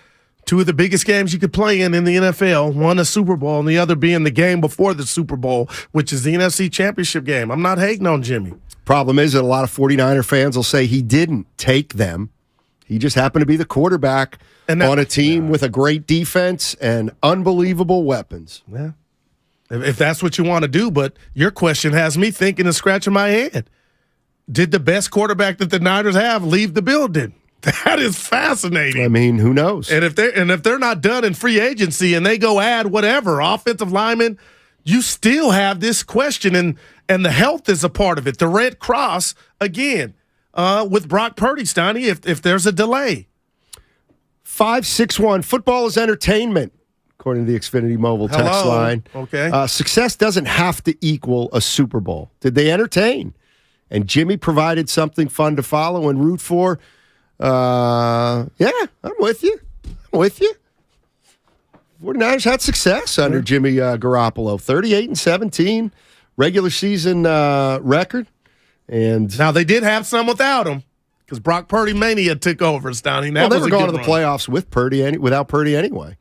two of the biggest games you could play in the NFL, one a Super Bowl and the other being the game before the Super Bowl, which is the NFC Championship game. I'm not hating on Jimmy. Problem is that a lot of 49er fans will say he didn't take them. He just happened to be the quarterback on a team with a great defense and unbelievable weapons. Yeah, if that's what you want to do, but your question has me thinking and scratching my head. Did the best quarterback that the Niners have leave the building? That is fascinating. I mean, who knows? And if they're not done in free agency and they go add whatever offensive lineman, you still have this question, and the health is a part of it. The Red Cross again with Brock Purdy, Steiny. If there's a delay, 561 football is entertainment, according to the Xfinity Mobile text line. Okay, success doesn't have to equal a Super Bowl. Did they entertain? And Jimmy provided something fun to follow and root for. Yeah, I'm with you. 49ers had success under Jimmy Garoppolo. 38-17 regular season record. And now they did have some without him because Brock Purdy mania took over, Stoney. They were going to the playoffs with Purdy without Purdy anyway.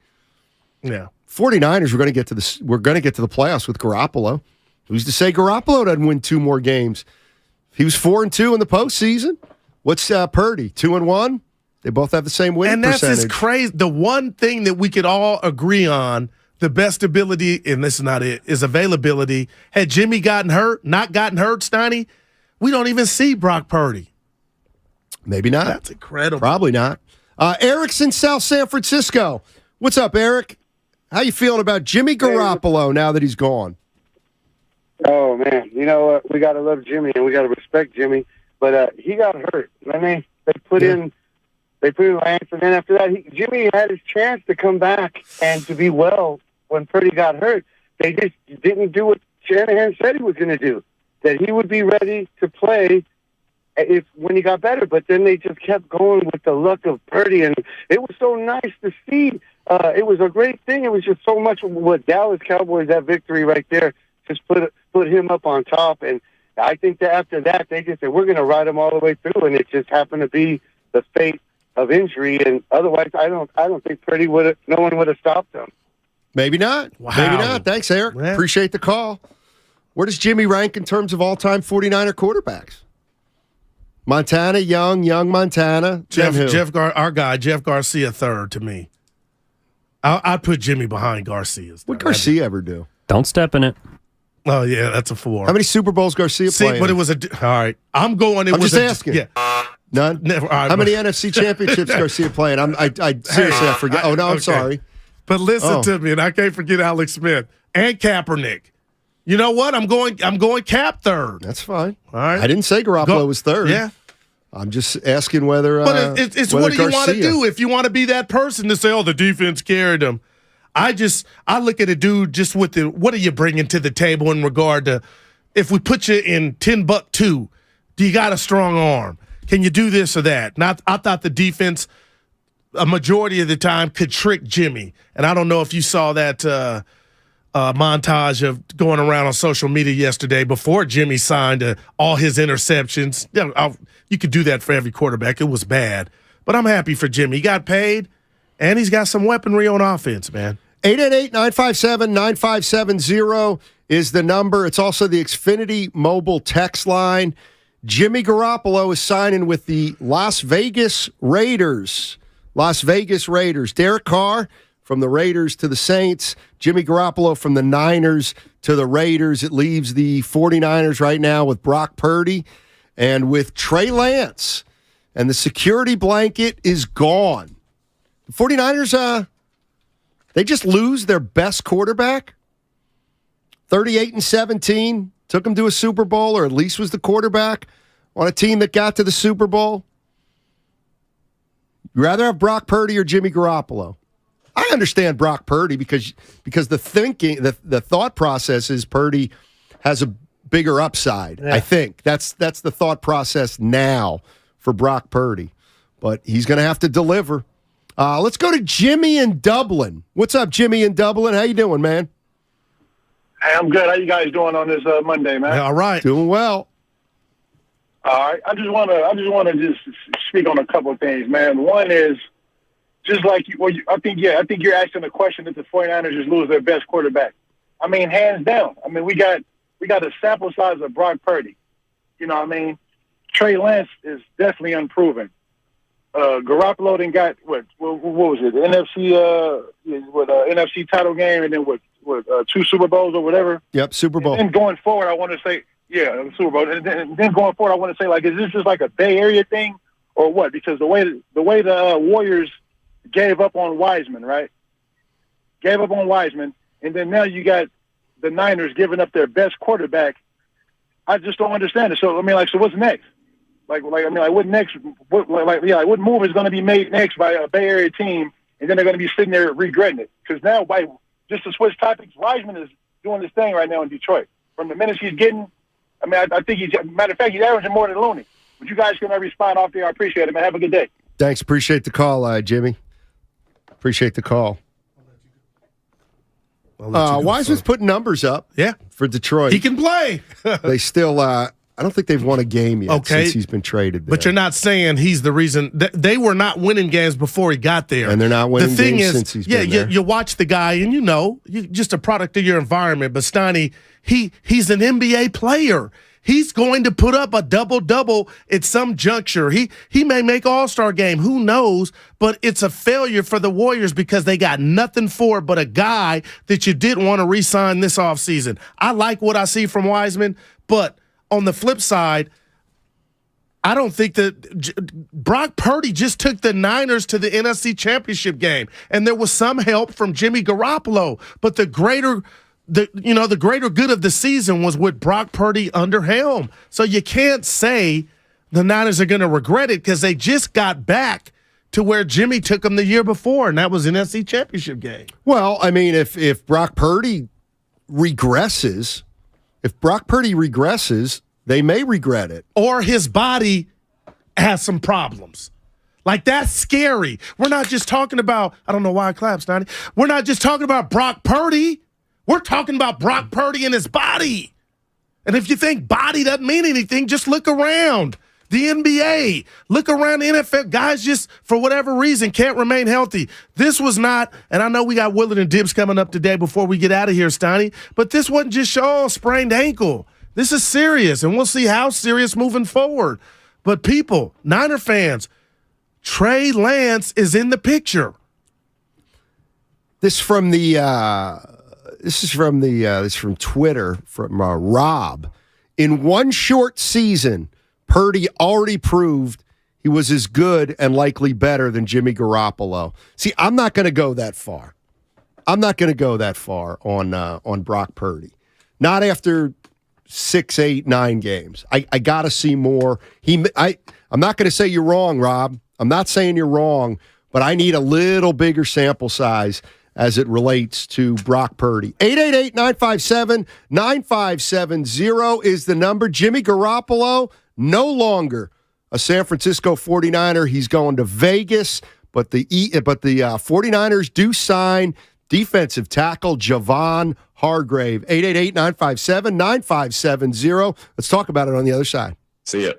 Yeah. 49ers were going to get to the playoffs with Garoppolo. Who's to say Garoppolo doesn't win two more games? He was 4-2 in the postseason. What's Purdy? 2-1? They both have the same win percentage. And that's just crazy. The one thing that we could all agree on, the best ability, and this is not it, is availability. Had Jimmy not gotten hurt, Steiny, we don't even see Brock Purdy. Maybe not. That's incredible. Probably not. Eric's in South San Francisco. What's up, Eric? How you feeling about Jimmy Garoppolo now that he's gone? Oh, man. You know what? We got to love Jimmy and we got to respect Jimmy. But he got hurt. I mean, they put in Lance, and then after that, Jimmy had his chance to come back and to be well when Purdy got hurt. They just didn't do what Shanahan said he was going to do, that he would be ready to play when he got better. But then they just kept going with the luck of Purdy, and it was so nice to see. It was a great thing. It was just so much what Dallas Cowboys, that victory right there, just put him up on top. And I think that after that, they just said, we're going to ride him all the way through, and it just happened to be the fate of injury. And otherwise, I don't think Purdy no one would have stopped him. Maybe not. Wow. Maybe not. Thanks, Eric. Yeah. Appreciate the call. Where does Jimmy rank in terms of all-time 49er quarterbacks? Montana, young Montana. Our guy, Jeff Garcia, third to me. I'd put Jimmy behind Garcia's. What Garcia ever do? Don't step in it. Oh, yeah, that's a 4. How many Super Bowls Garcia played? But it was all right. I'm just asking. Yeah. None? Never, right, How many NFC championships Garcia playing? I seriously, I forget. Oh, no, I'm sorry. But listen to me, and I can't forget Alex Smith and Kaepernick. You know what? I'm going Cap third. That's fine. All right. I didn't say Garoppolo was third. Yeah. I'm just asking whether. But it's whether what do you want to do if you want to be that person to say, "Oh, the defense carried him." I look at a dude just with what are you bringing to the table in regard to if we put you in 10-2, do you got a strong arm? Can you do this or that? And I thought the defense, a majority of the time, could trick Jimmy. And I don't know if you saw that montage of going around on social media yesterday before Jimmy signed all his interceptions. You could do that for every quarterback. It was bad. But I'm happy for Jimmy. He got paid, and he's got some weaponry on offense, man. 888-957-9570 is the number. It's also the Xfinity mobile text line. Jimmy Garoppolo is signing with the Las Vegas Raiders. Derek Carr from the Raiders to the Saints. Jimmy Garoppolo from the Niners to the Raiders. It leaves the 49ers right now with Brock Purdy and with Trey Lance. And the security blanket is gone. The 49ers, they just lose their best quarterback. 38-17, took them to a Super Bowl, or at least was the quarterback on a team that got to the Super Bowl. You rather have Brock Purdy or Jimmy Garoppolo? I understand Brock Purdy because the thinking, the thought process is Purdy has a bigger upside. Yeah. I think that's the thought process now for Brock Purdy, but he's going to have to deliver. Let's go to Jimmy in Dublin. What's up, Jimmy in Dublin? How you doing, man? Hey, I'm good. How you guys doing on this Monday, man? All right, doing well. All right. I just want to speak on a couple of things, man. One is just like I think you're asking a question that the 49ers just lose their best quarterback. I mean, hands down. I mean, we got a sample size of Brock Purdy. You know what I mean? Trey Lance is definitely unproven. Garoppolo then got what was it? The NFC title game, and then what 2 Super Bowls or whatever. Yep, Super Bowl. And going forward, I want to say, the Super Bowl. And then going forward, I want to say, like, is this just like a Bay Area thing or what? Because the way the Warriors gave up on Wiseman, right? Gave up on Wiseman, and then now you got the Niners giving up their best quarterback. I just don't understand it. So I mean, so what's next? What next? What move is going to be made next by a Bay Area team, and then they're going to be sitting there regretting it? Because now, just to switch topics, Wiseman is doing this thing right now in Detroit. From the minutes he's getting, I mean, I think matter of fact, he's averaging more than Looney. But you guys can respond off there. I appreciate it, man. Have a good day. Thanks. Appreciate the call, Jimmy. Appreciate the call. Wiseman's putting numbers up. Yeah, for Detroit. He can play. They still. I don't think they've won a game yet since he's been traded there. But you're not saying he's the reason. They were not winning games before he got there. And they're not winning games since he's been there. You watch the guy, and you're just a product of your environment. But Steiny, he's an NBA player. He's going to put up a double-double at some juncture. He may make All-Star game. Who knows? But it's a failure for the Warriors because they got nothing for it but a guy that you didn't want to re-sign this offseason. I like what I see from Wiseman, but on the flip side, I don't think that Brock Purdy just took the Niners to the NFC Championship game, and there was some help from Jimmy Garoppolo. But the greater good of the season was with Brock Purdy under helm. So you can't say the Niners are going to regret it because they just got back to where Jimmy took them the year before, and that was an NFC Championship game. Well, I mean, if Brock Purdy regresses. If Brock Purdy regresses, they may regret it. Or his body has some problems. Like, that's scary. We're not just talking about, I don't know why I clapped, Snotty. We're not just talking about Brock Purdy. We're talking about Brock Purdy and his body. And if you think body doesn't mean anything, just look around. The NBA, look around the NFL. Guys just, for whatever reason, can't remain healthy. This was not, and I know we got Willard and Dibbs coming up today before we get out of here, Steiny, but this wasn't just sprained ankle. This is serious, and we'll see how serious moving forward. But people, Niner fans, Trey Lance is in the picture. This is from Twitter from Rob. In one short season, Purdy already proved he was as good and likely better than Jimmy Garoppolo. See, I'm not going to go that far. I'm not going to go that far on Brock Purdy. Not after 6, 8, 9 games. I got to see more. I'm not going to say you're wrong, Rob. I'm not saying you're wrong, but I need a little bigger sample size. as it relates to Brock Purdy. 888-957-9570 is the number. Jimmy Garoppolo, no longer a San Francisco 49er. He's going to Vegas, but the 49ers do sign defensive tackle Javon Hargrave. 888-957-9570. Let's talk about it on the other side. See ya.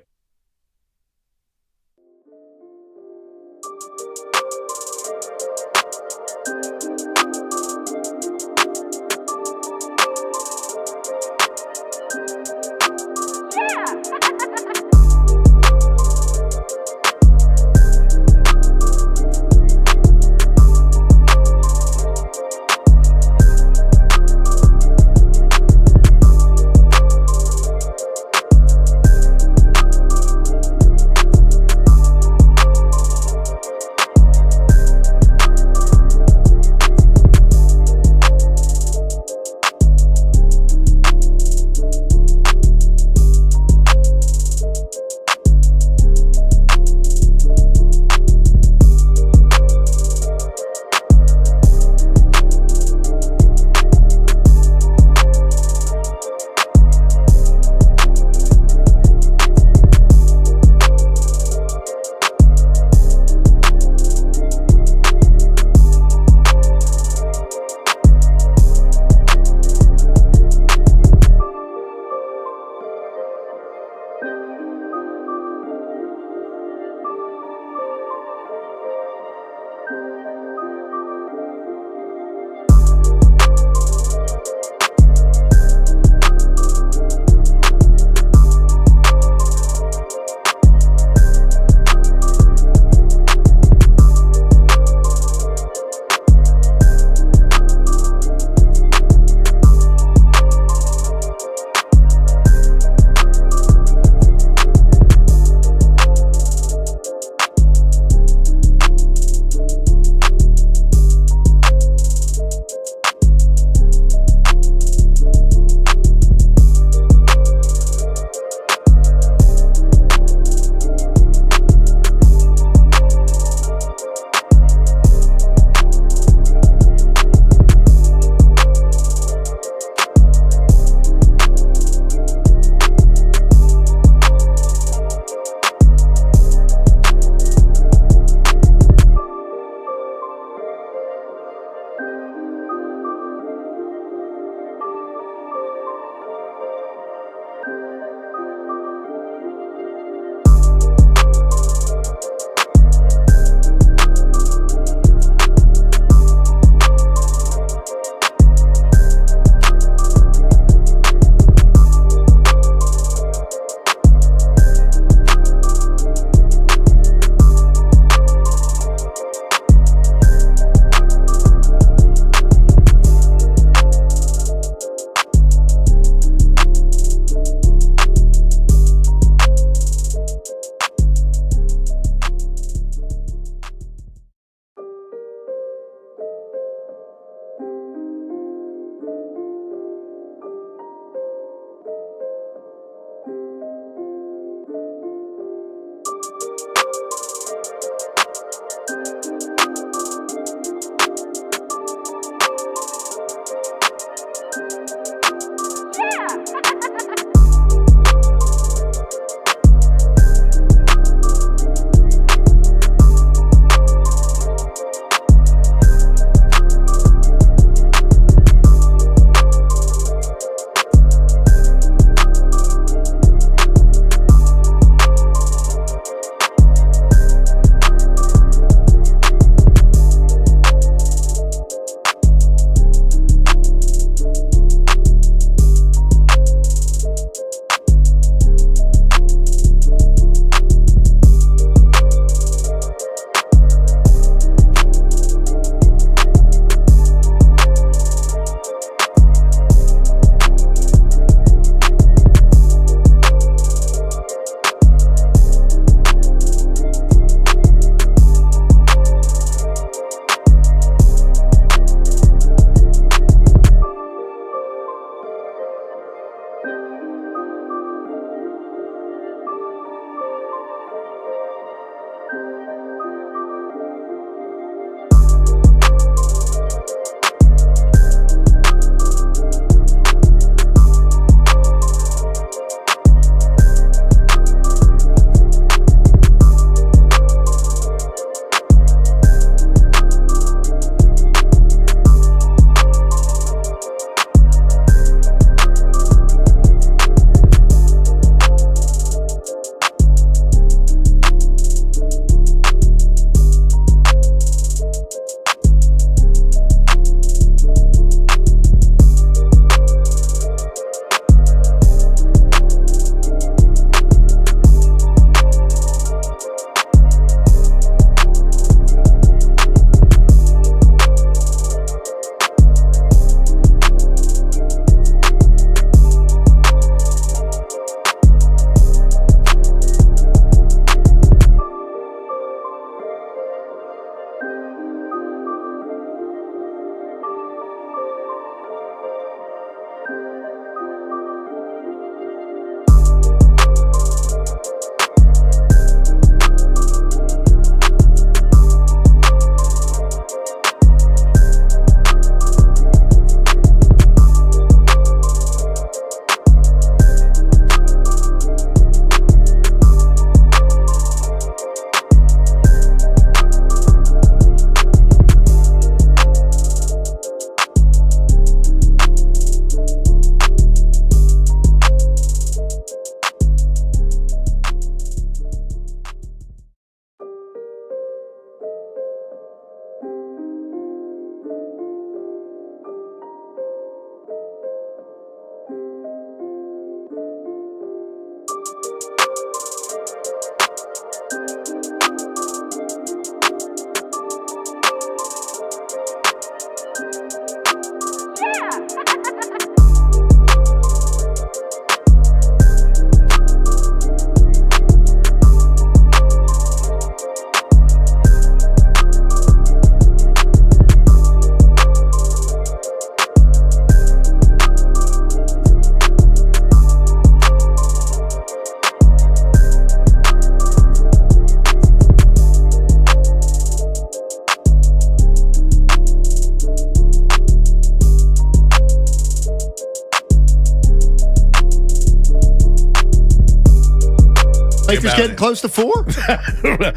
Lakers about getting it. close to 4?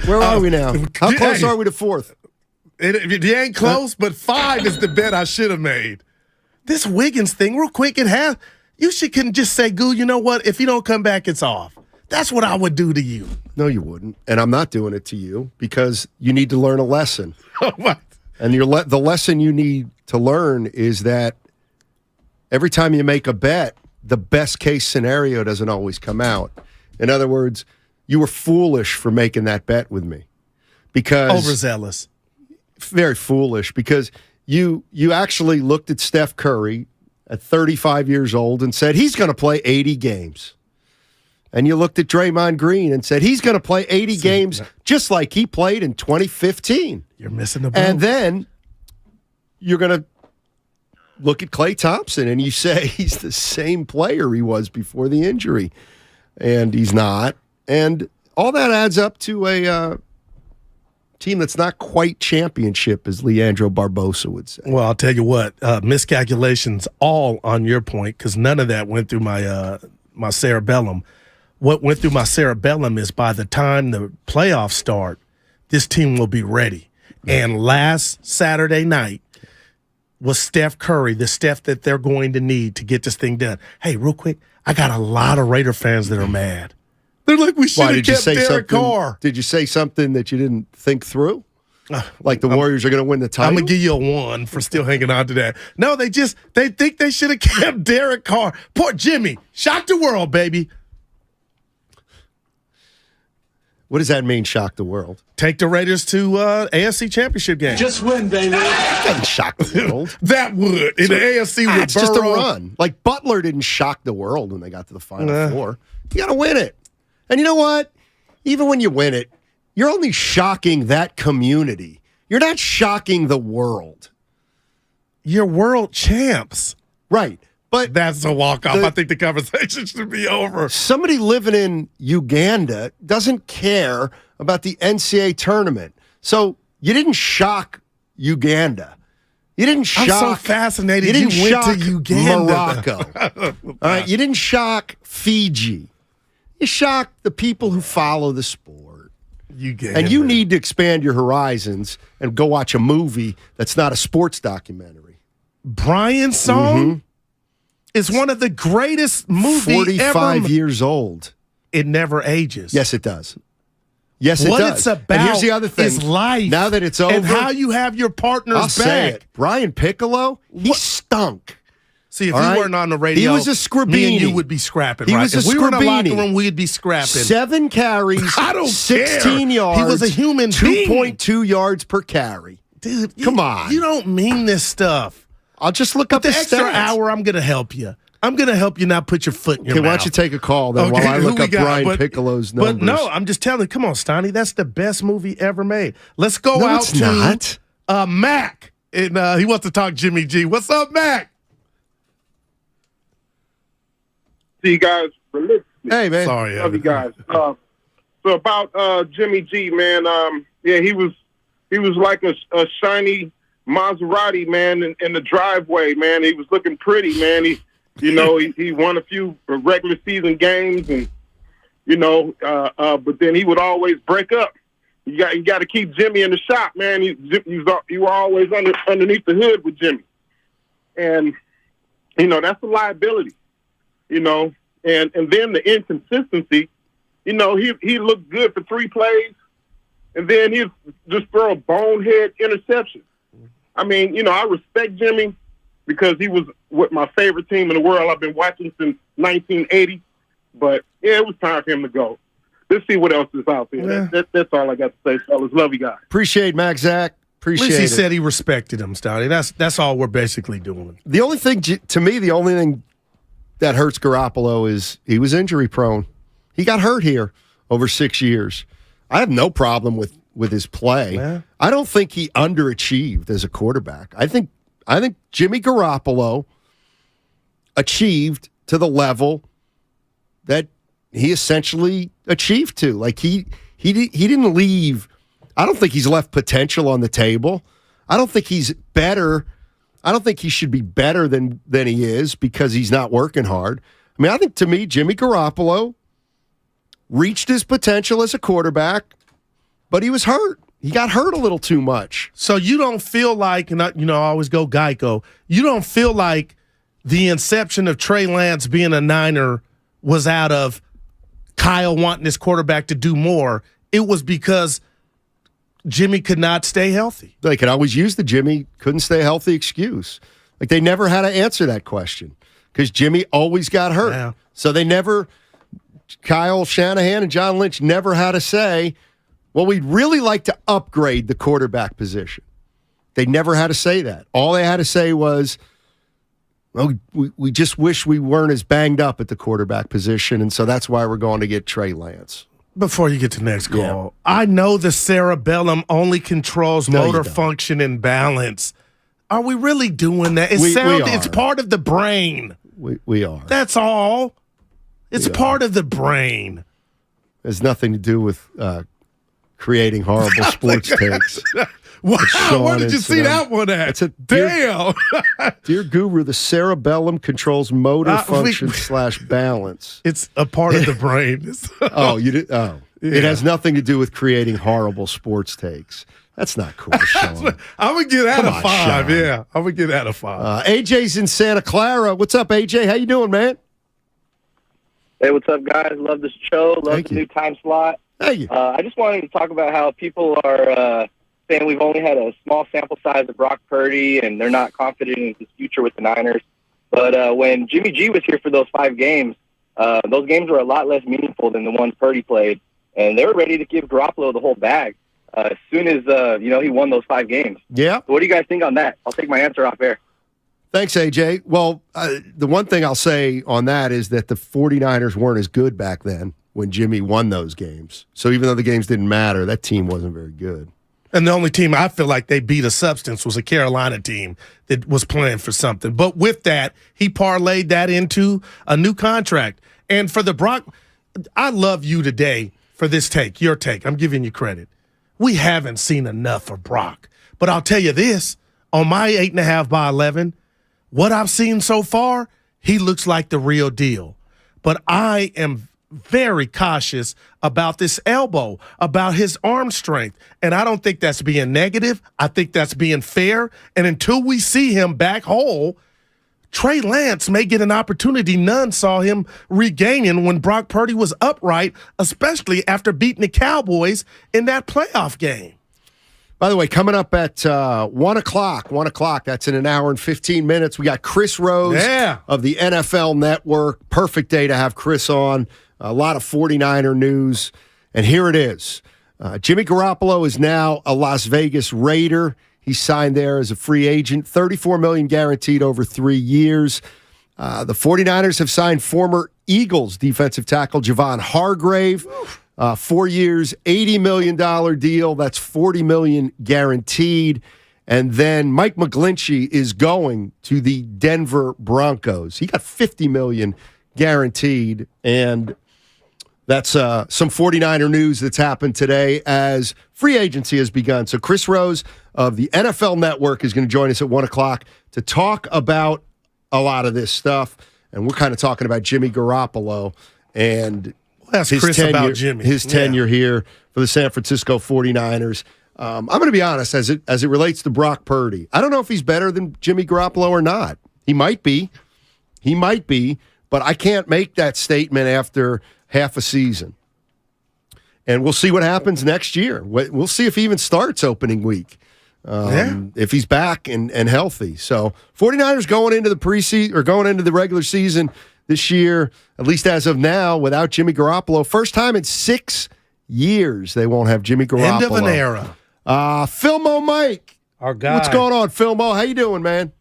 Where are we now? How close are we to 4th? It ain't close, but 5 is the bet I should have made. This Wiggins thing, real quick, you couldn't just say, Goo, you know what? If you don't come back, it's off. That's what I would do to you. No, you wouldn't. And I'm not doing it to you because you need to learn a lesson. What? And the lesson you need to learn is that every time you make a bet, the best case scenario doesn't always come out. In other words, you were foolish for making that bet with me. Because overzealous. Very foolish because you actually looked at Steph Curry at 35 years old and said he's going to play 80 games. And you looked at Draymond Green and said he's going to play 80 games just like he played in 2015. You're missing the boat. And then you're going to look at Klay Thompson and you say he's the same player he was before the injury. And he's not. And all that adds up to a team that's not quite championship, as Leandro Barbosa would say. Well, I'll tell you what, miscalculations all on your point because none of that went through my cerebellum. What went through my cerebellum is by the time the playoffs start, this team will be ready. And last Saturday night was Steph Curry, the Steph that they're going to need to get this thing done. Hey, real quick, I got a lot of Raider fans that are mad. They're like, we should have kept Derek Carr. Did you say something that you didn't think through? Like the Warriors are going to win the title? I'm going to give you a 1 for still hanging on to that. No, they think they should have kept Derek Carr. Poor Jimmy. Shock the world, baby. What does that mean, shock the world? Take the Raiders to AFC Championship game. Just win, baby. That doesn't shock the world. That would. In the AFC with it's just a run. Like Butler didn't shock the world when they got to the Final Four. You got to win it. And you know what? Even when you win it, you're only shocking that community. You're not shocking the world. You're world champs. Right. But that's a walk-off. I think the conversation should be over. Somebody living in Uganda doesn't care about the NCAA tournament. So you didn't shock Uganda. You didn't shock. I'm so fascinated. You didn't went shock to Uganda. Morocco. All right. You didn't shock Fiji. You shock the people who follow the sport. Uganda. And you need to expand your horizons and go watch a movie that's not a sports documentary. Brian's song is one of the greatest movies 45 years old. It never ages. Yes, it does. Yes, it what does. It's about and here's the other thing. Is life. Now that it's over. And how you have your partners I'll back. Say it. Brian Piccolo, he stunk. See, if you weren't on the radio, he was a Scribini. Me and you would be scrapping. He right? was a if we were in the locker Scribini. room, we'd be scrapping. 7 carries, I don't 16 care. yards. He was a human being. 2.2 yards per carry. Dude, come on. You don't mean this stuff. I'll just look up the the extra stats. hour. I'm going to help you. I'm going to help you not put your foot in your Okay, mouth. why don't you take a call then while I look up Brian Piccolo's numbers? But no, I'm just telling you, come on, Stoney, that's the best movie ever made. Let's go out it's not. to Mac. And he wants to talk Jimmy G. What's up, Mac? See you guys religiously. Hey, man. Sorry, love you guys. So about Jimmy G, man. Yeah, he was like a shiny Maserati, man, in the driveway, man. He was looking pretty, man. He won a few regular season games, and but then he would always break up. You got to keep Jimmy in the shop, man. You were always underneath the hood with Jimmy, and that's a liability. And then the inconsistency. He looked good for 3 plays, and then he'd just throw a bonehead interception. I mean, I respect Jimmy because he was with my favorite team in the world. I've been watching since 1980. But, yeah, it was time for him to go. Let's see what else is out there. Yeah. That's all I got to say, fellas. Love you guys. Appreciate Mac, Zach. Appreciate it. At least he said he respected him, Stoney. That's all we're basically doing. The only thing that hurts Garoppolo is he was injury prone. He got hurt here over 6 years. I have no problem with his play. Yeah. I don't think he underachieved as a quarterback. I think Jimmy Garoppolo achieved to the level that he essentially achieved to. Like he didn't leave. I don't think he's left potential on the table. I don't think he's better. I don't think he should be better than he is because he's not working hard. I mean, I think to me, Jimmy Garoppolo reached his potential as a quarterback, but he was hurt. He got hurt a little too much. So you don't feel like, and I always go Geico, you don't feel like the inception of Trey Lance being a Niner was out of Kyle wanting his quarterback to do more. It was because Jimmy could not stay healthy. They could always use the Jimmy couldn't stay healthy excuse. Like they never had to answer that question because Jimmy always got hurt. Yeah. So they never, Kyle Shanahan and John Lynch never had to say, well, we'd really like to upgrade the quarterback position. They never had to say that. All they had to say was, well, we just wish we weren't as banged up at the quarterback position, and so that's why we're going to get Trey Lance. Before you get to the next call, I know the cerebellum only controls motor function and balance. Are we really doing that? It's part of the brain. We are. That's all. It's part of the brain. It has nothing to do with creating horrible sports takes. Wow, where did you see that one at? It's a damn. Dear Guru, the cerebellum controls motor function / balance. It's a part of the brain. Oh, you did? Oh. Yeah. It has nothing to do with creating horrible sports takes. That's not cool, Sean. I would get out of 5. Sean. Yeah, I would get out of 5. AJ's in Santa Clara. What's up, AJ? How you doing, man? Hey, what's up, guys? Love this show. Love the new time slot. Thank you. I just wanted to talk about how people are saying we've only had a small sample size of Brock Purdy, and they're not confident in his future with the Niners. But when Jimmy G was here for those 5 games, those games were a lot less meaningful than the ones Purdy played, and they were ready to give Garoppolo the whole bag as soon as he won those 5 games. Yeah. So what do you guys think on that? I'll take my answer off air. Thanks, AJ. Well, the one thing I'll say on that is that the 49ers weren't as good back then when Jimmy won those games. So even though the games didn't matter, that team wasn't very good. And the only team I feel like they beat a substance was a Carolina team that was playing for something. But with that, he parlayed that into a new contract. And for the Brock, I love you today for this take, your take. I'm giving you credit. We haven't seen enough of Brock. But I'll tell you this, on my 8.5 by 11, what I've seen so far, he looks like the real deal. But I am very cautious about this elbow, about his arm strength. And I don't think that's being negative. I think that's being fair. And until we see him back whole, Trey Lance may get an opportunity none saw him regaining when Brock Purdy was upright, especially after beating the Cowboys in that playoff game. By the way, coming up at 1 o'clock, that's in an hour and 15 minutes, we got Chris Rose of the NFL Network. Perfect day to have Chris on. A lot of 49er news. And here it is. Jimmy Garoppolo is now a Las Vegas Raider. He signed there as a free agent, $34 million guaranteed over 3 years. The 49ers have signed former Eagles defensive tackle Javon Hargrave. 4 years, $80 million deal. That's $40 million guaranteed. And then Mike McGlinchey is going to the Denver Broncos. He got $50 million guaranteed. And that's some 49er news that's happened today as free agency has begun. So Chris Rose of the NFL Network is going to join us at 1 o'clock to talk about a lot of this stuff. And we're kind of talking about Jimmy Garoppolo and ask Chris about Jimmy. His tenure here for the San Francisco 49ers. I'm going to be honest, as it relates to Brock Purdy, I don't know if he's better than Jimmy Garoppolo or not. He might be, but I can't make that statement after half a season. And we'll see what happens next year. We'll see if he even starts opening week, if he's back and healthy. So 49ers going into the preseason or going into the regular season this year, at least as of now, without Jimmy Garoppolo. First time in 6 years they won't have Jimmy Garoppolo. End of an era. Filmo Mike. Our guy. What's going on, Filmo? How you doing, man?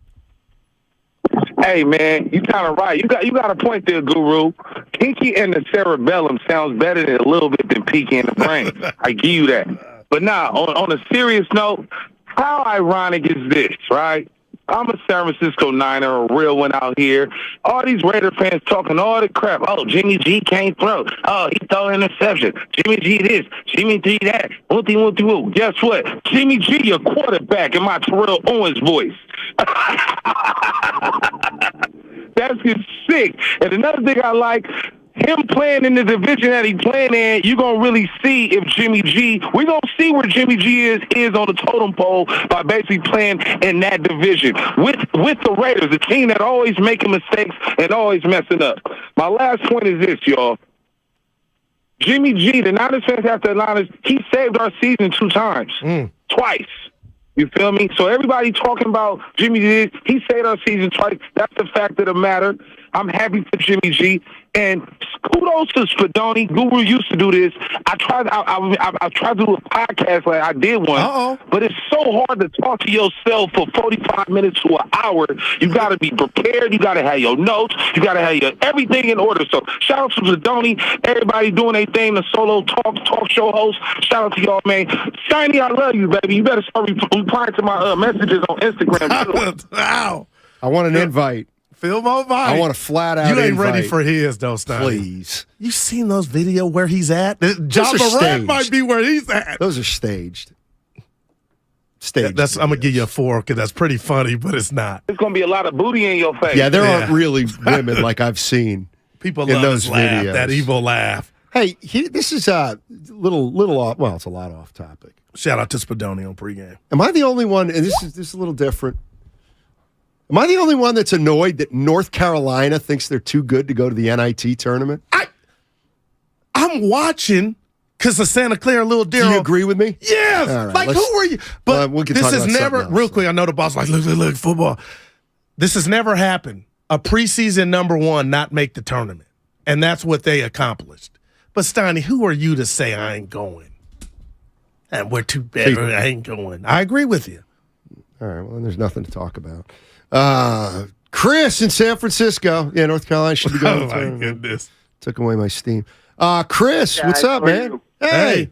Hey, man, you kind of right. You got a point there, Guru. Pinky and the cerebellum sounds better than a little bit than Pinky and the brain. I give you that. But now, on a serious note, how ironic is this, right? I'm a San Francisco Niner, a real one out here. All these Raider fans talking all the crap. Oh, Jimmy G can't throw. Oh, he throw interception. Jimmy G this. Jimmy G that. Woo. Guess what? Jimmy G, your quarterback in my Terrell Owens voice. That's just sick. And another thing I like, him playing in the division that he playing in, you're going to really see if Jimmy G, we're going to see where Jimmy G is on the totem pole by basically playing in that division with the Raiders, the team that always making mistakes and always messing up. My last point is this, y'all. Jimmy G, the Niners fans have to acknowledge, he saved our season 2 times. Twice. You feel me? So everybody talking about Jimmy G, he saved our season twice. That's the fact of the matter. I'm happy for Jimmy G. And kudos to Spadoni. Guru used to do this. I tried to do a podcast, like I did one. But it's so hard to talk to yourself for 45 minutes to an hour. You got to be prepared. You got to have your notes. You got to have your everything in order. So shout out to Spadoni. Everybody doing their thing. The solo talk show host. Shout out to y'all, man. Shiny, I love you, baby. You better start replying to my messages on Instagram. Wow. I want an invite. Phil Movite. I want a flat out. You ain't invite. ready for his, though, Stein. Please. You seen those videos where he's at? John Durant might be where he's at. Those are staged. I'm gonna give you a 4 because that's pretty funny, but it's not. It's gonna be a lot of booty in your face. Yeah, there aren't really women like I've seen. People in love those his laugh, videos. that evil laugh. Hey, this is a little off. Well, it's a lot off topic. Shout out to Spadoni on pregame. Am I the only one? And this is a little different. Am I the only one that's annoyed that North Carolina thinks they're too good to go to the NIT tournament? I'm watching because of Santa Clara, Little Daryl. Do you agree with me? Yes. All right, like, who are you? But we can this talk is about never, something else. real quick, I know the boss like, look, football. This has never happened. A preseason number 1 not make the tournament. And that's what they accomplished. But, Steiny, who are you to say I ain't going? And we're too bad. I ain't going. I agree with you. All right, well, then there's nothing to talk about. Chris in San Francisco. Yeah, North Carolina should be going. Oh, my goodness. Took away my steam. Chris, what's up, how are man? you? Hey.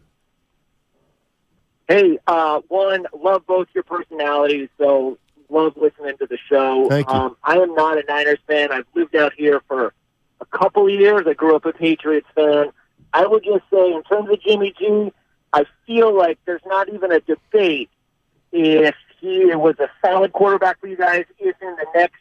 Hey, one, love both your personalities, so love listening to the show. Thank you. I am not a Niners fan. I've lived out here for a couple of years. I grew up a Patriots fan. I would just say, in terms of Jimmy G, I feel like there's not even a debate if he was a solid quarterback for you guys, if in the next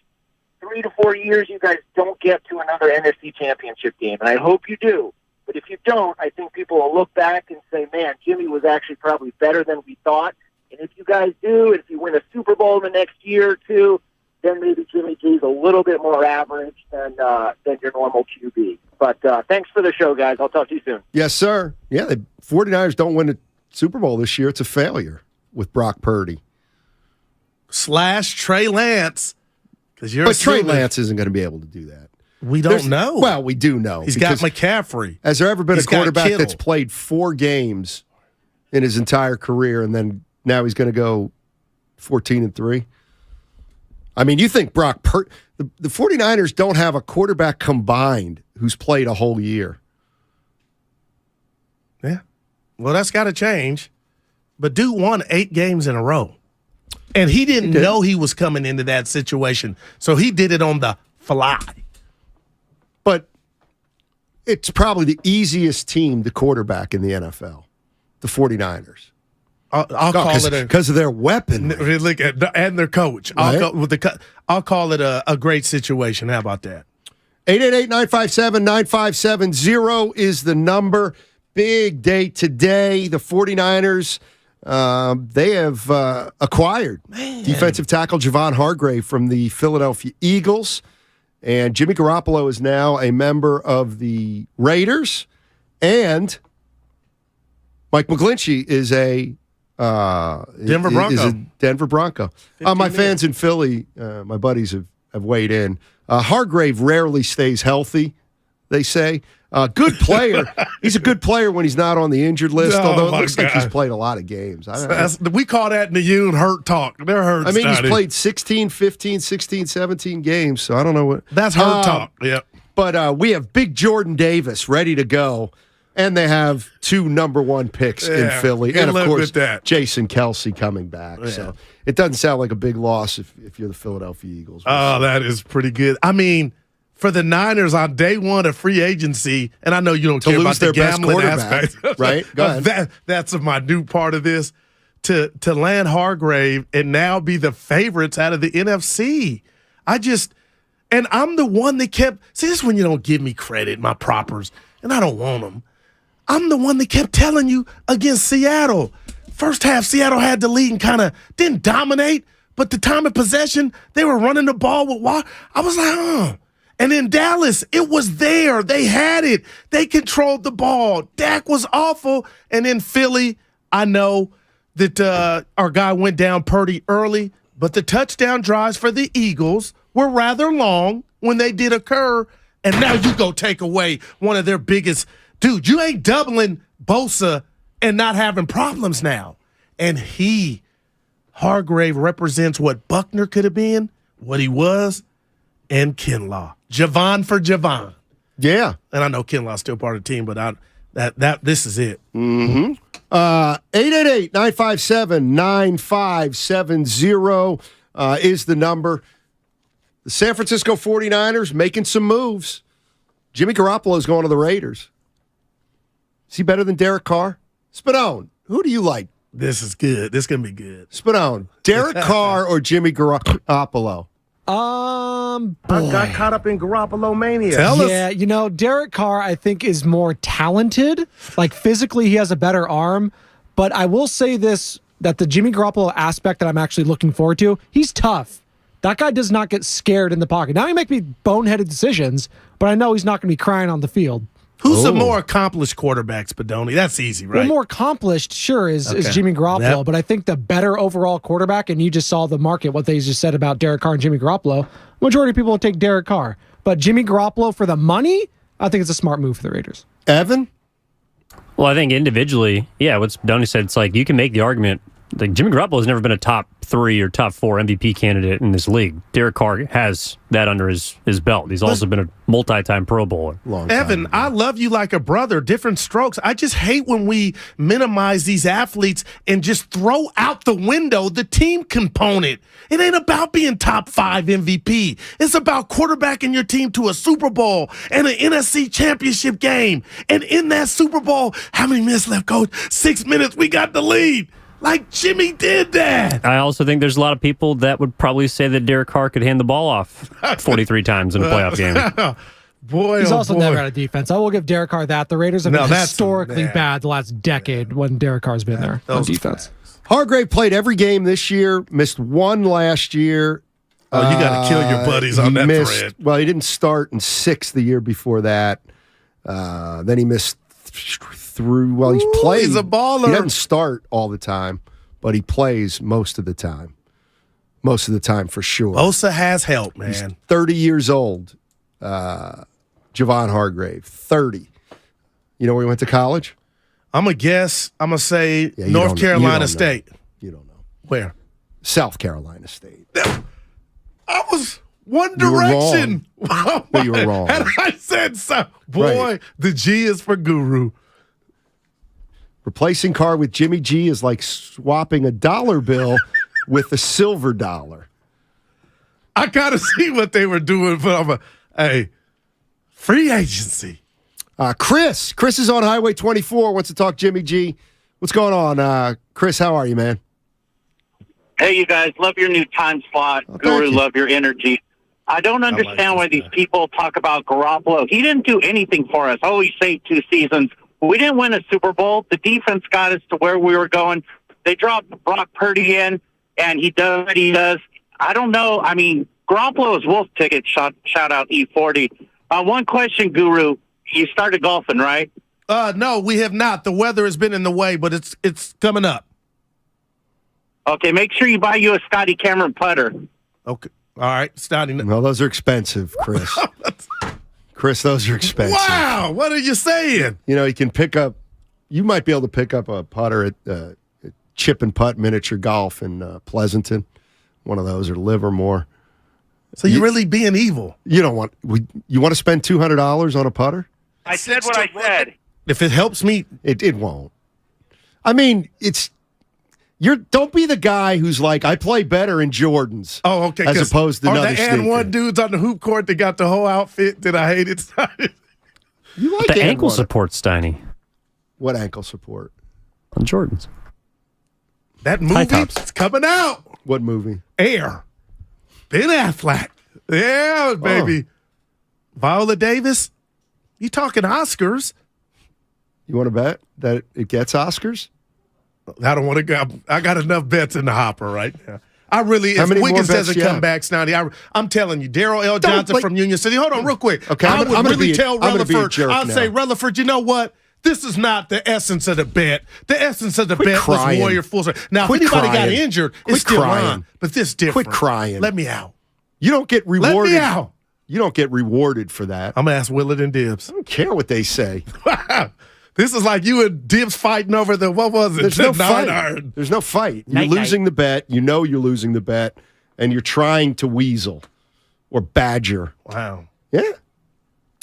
3 to 4 years you guys don't get to another NFC championship game. And I hope you do. But if you don't, I think people will look back and say, man, Jimmy was actually probably better than we thought. And if you guys do, and if you win a Super Bowl in the next year or two, then maybe Jimmy G's a little bit more average than your normal QB. But thanks for the show, guys. I'll talk to you soon. Yes, sir. Yeah, the 49ers don't win the Super Bowl this year. It's a failure with Brock Purdy. / Trey Lance. But Trey Lance isn't going to be able to do that. We don't know. Well, we do know. He's got McCaffrey. Has there ever been He's a got quarterback Kittle. that's played 4 games in his entire career and then now he's going to go 14-3? I mean, you think the 49ers don't have a quarterback combined who's played a whole year. Yeah. Well, that's got to change. But dude won 8 games in a row. And he didn't know he was coming into that situation. So he did it on the fly. But it's probably the easiest team to quarterback in the NFL, the 49ers. I'll call it because of their weapon and their coach. Right? I'll call it a great situation. How about that? 888-957-9570 is the number. Big day today. The 49ers, they have acquired defensive tackle Javon Hargrave from the Philadelphia Eagles. And Jimmy Garoppolo is now a member of the Raiders. And Mike McGlinchey is a Denver Bronco. My fans in Philly, my buddies have weighed in. Hargrave rarely stays healthy, they say. Good player. He's a good player when he's not on the injured list, although it looks like he's played a lot of games. We call that in the union hurt talk. They're hurt. I mean, he's played 16, 15, 16, 17 games, so I don't know what. That's hurt talk. Yep. But we have big Jordan Davis ready to go. And they have 2 number 1 picks in Philly. And, of course, Jason Kelsey coming back. Yeah. So it doesn't sound like a big loss if you're the Philadelphia Eagles. Oh, that is pretty good. I mean, for the Niners on day 1 of free agency, and I know you don't care about the gambling aspect. Right? Go ahead. That's my new part of this. To land Hargrave and now be the favorites out of the NFC. And I'm the one that kept – see, this is when you don't give me credit, my propers, and I don't want them. I'm the one that kept telling you against Seattle. First half, Seattle had the lead and kind of didn't dominate, but the time of possession, they were running the ball with Watt. I was like, oh. And in Dallas, it was there. They had it. They controlled the ball. Dak was awful. And in Philly, I know that our guy went down Purdy early, but the touchdown drives for the Eagles were rather long when they did occur. And now you go take away one of their biggest. Dude, you ain't doubling Bosa and not having problems now. And Hargrave represents what Buckner could have been, what he was, and Kinlaw. Javon for Javon. Yeah. And I know Kinlaw's still part of the team, but this is it. Mm-hmm. 888-957-9570 is the number. The San Francisco 49ers making some moves. Jimmy Garoppolo's going to the Raiders. Is he better than Derek Carr? Spadone, who do you like? This is good. This is going to be good. Spadone, Derek Carr or Jimmy Garoppolo? I got caught up in Garoppolo mania. Yeah, Derek Carr, I think, is more talented. Like, physically, he has a better arm. But I will say this, that the Jimmy Garoppolo aspect that I'm actually looking forward to, he's tough. That guy does not get scared in the pocket. Now, he make me boneheaded decisions, but I know he's not going to be crying on the field. Who's the more accomplished quarterback, Spadoni? That's easy, right? The more accomplished, sure, is Jimmy Garoppolo. Yep. But I think the better overall quarterback, and you just saw the market, what they just said about Derek Carr and Jimmy Garoppolo, majority of people will take Derek Carr. But Jimmy Garoppolo for the money, I think it's a smart move for the Raiders. Evan? Well, I think individually, what Spadoni said, it's like you can make the argument. Like Jimmy Garoppolo has never been a top 3 or top 4 MVP candidate in this league. Derek Carr has that under his belt. He's also been a multi-time Pro Bowler. Evan, I love you like a brother, different strokes. I just hate when we minimize these athletes and just throw out the window the team component. It ain't about being top 5 MVP. It's about quarterbacking your team to a Super Bowl and an NFC championship game. And in that Super Bowl, how many minutes left, Coach? 6 minutes, we got the lead. Like Jimmy did that. I also think there's a lot of people that would probably say that Derek Carr could hand the ball off 43 times in a playoff game. He's also never had a defense. I will give Derek Carr that. The Raiders have been historically bad the last decade when Derek Carr's been there on defense. Hargrave played every game this year, missed one last year. Oh, you got to kill your buddies on that thread. Well, he didn't start in 6 the year before that. Then he missed through. Well, he's played. He's a baller. He doesn't start all the time, but he plays most of the time. Most of the time, for sure. Bosa has help, man. He's 30 years old. Javon Hargrave, 30. You know where he went to college? I'm going to guess. I'm going to say North Carolina State. You don't know. Where? South Carolina State. I was one direction. No, you were wrong. And I said so. Boy, the G is for Guru. Replacing Carr with Jimmy G is like swapping a dollar bill with a silver dollar. I got to see what they were doing, but free agency. Chris is on Highway 24, wants to talk Jimmy G. What's going on? Chris, how are you, man? Hey, you guys, love your new time slot. Guru, love your energy. I don't understand why these people talk about Garoppolo. He didn't do anything for us. Oh, he saved 2 seasons. We didn't win a Super Bowl. The defense got us to where we were going. They dropped Brock Purdy in, and he does what he does. I don't know. I mean, Garoppolo is Wolf ticket. Shout out E40. One question, Guru. You started golfing, right? No, we have not. The weather has been in the way, but it's coming up. Okay, make sure you buy you a Scotty Cameron putter. Okay. All right, Scotty. No, those are expensive, Chris. Chris, those are expensive. Wow, what are you saying? You know, you might be able to pick up a putter at Chip and Putt Miniature Golf in Pleasanton. One of those, or Livermore. So you're really being evil. You want to spend $200 on a putter? I said what I said. If it helps me, it won't. I mean, don't be the guy who's like, I play better in Jordans. Oh, okay. As opposed to another sneaker. And one dudes on the hoop court that got the whole outfit that I hated. You like the ankle support, Steiny. What ankle support? On Jordans. That movie is coming out. What movie? Air. Ben Affleck. Yeah, baby. Viola Davis, you talking Oscars? You want to bet that it gets Oscars? I don't want to go. I got enough bets in the hopper right now. I really, How if many more Wiggins bets doesn't you come have? back, Snotty, I'm telling you, Daryl L. Johnson from Union City. Hold on real quick. Okay, I I'm would gonna really be- tell I'm gonna be a Rutherford, jerk I'll now. say, Rutherford, you know what? This is not the essence of the bet. The essence of the Quit bet crying. was Warrior full strength. Now, Quit if anybody got crying. injured, Quit it's still crying. on. But this different. Quit crying. Let me out. You don't get rewarded. Let me out. You don't get rewarded for that. I'm going to ask Willard and Dibbs. I don't care what they say. This is like you and Dibbs fighting over the, what was it? There's no Nine fight. iron. There's no fight. You're Night-night. losing the bet. You know you're losing the bet, and you're trying to weasel or badger. Wow. Yeah.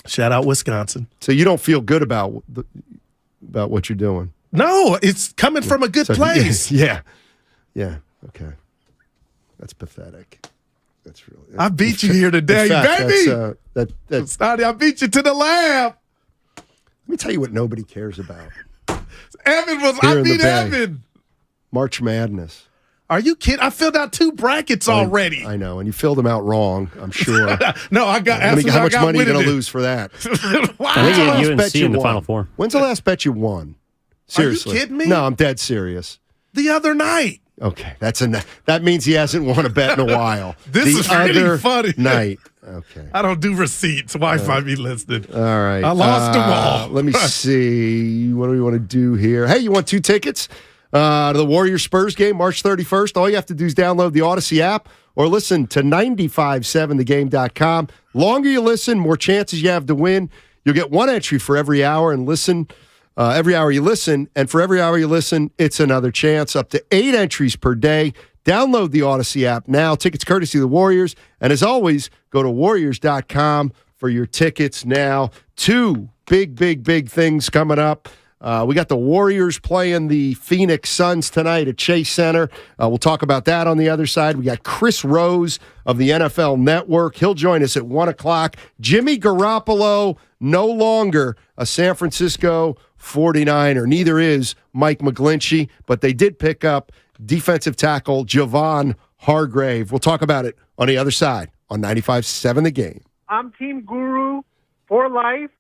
Shout out Wisconsin. So you don't feel good about what you're doing. No, it's coming from a good So, place. Yeah. Yeah. Okay. That's pathetic. That's really. I beat you here today, In fact, baby. That's Snotty, I beat you to the lab. Let me tell you what nobody cares about. Evan was, Here I in the beat Bay. Evan. March Madness. Are you kidding? I filled out 2 brackets already. I know, and you filled them out wrong, I'm sure. No, I got. How I much got money are you going winning to it. lose for that? Wow. I think the last UNC bet you in the won? Final Four. When's the last bet you won? Seriously. kidding me? No, I'm dead serious. The other night. Okay, that means he hasn't won a bet in a while. This the is really other funny. night. Okay. I don't do receipts. Wi-Fi be listed. All right. I lost them all. Let me see. What do we want to do here? Hey, you want 2 tickets to the Warriors-Spurs game, March 31st? All you have to do is download the Odyssey app or listen to 957thegame.com. Longer you listen, more chances you have to win. You'll get 1 entry for every hour and listen. Every hour you listen, and for every hour you listen, it's another chance. Up to 8 entries per day. Download the Odyssey app now. Tickets courtesy of the Warriors. And as always, go to warriors.com for your tickets now. 2 big things coming up. We got the Warriors playing the Phoenix Suns tonight at Chase Center. We'll talk about that on the other side. We got Chris Rose of the NFL Network. He'll join us at 1 o'clock. Jimmy Garoppolo, no longer a San Francisco 49er. Neither is Mike McGlinchey, but they did pick up defensive tackle Javon Hargrave. We'll talk about it on the other side on 95.7 The Game. I'm Team Guru for life.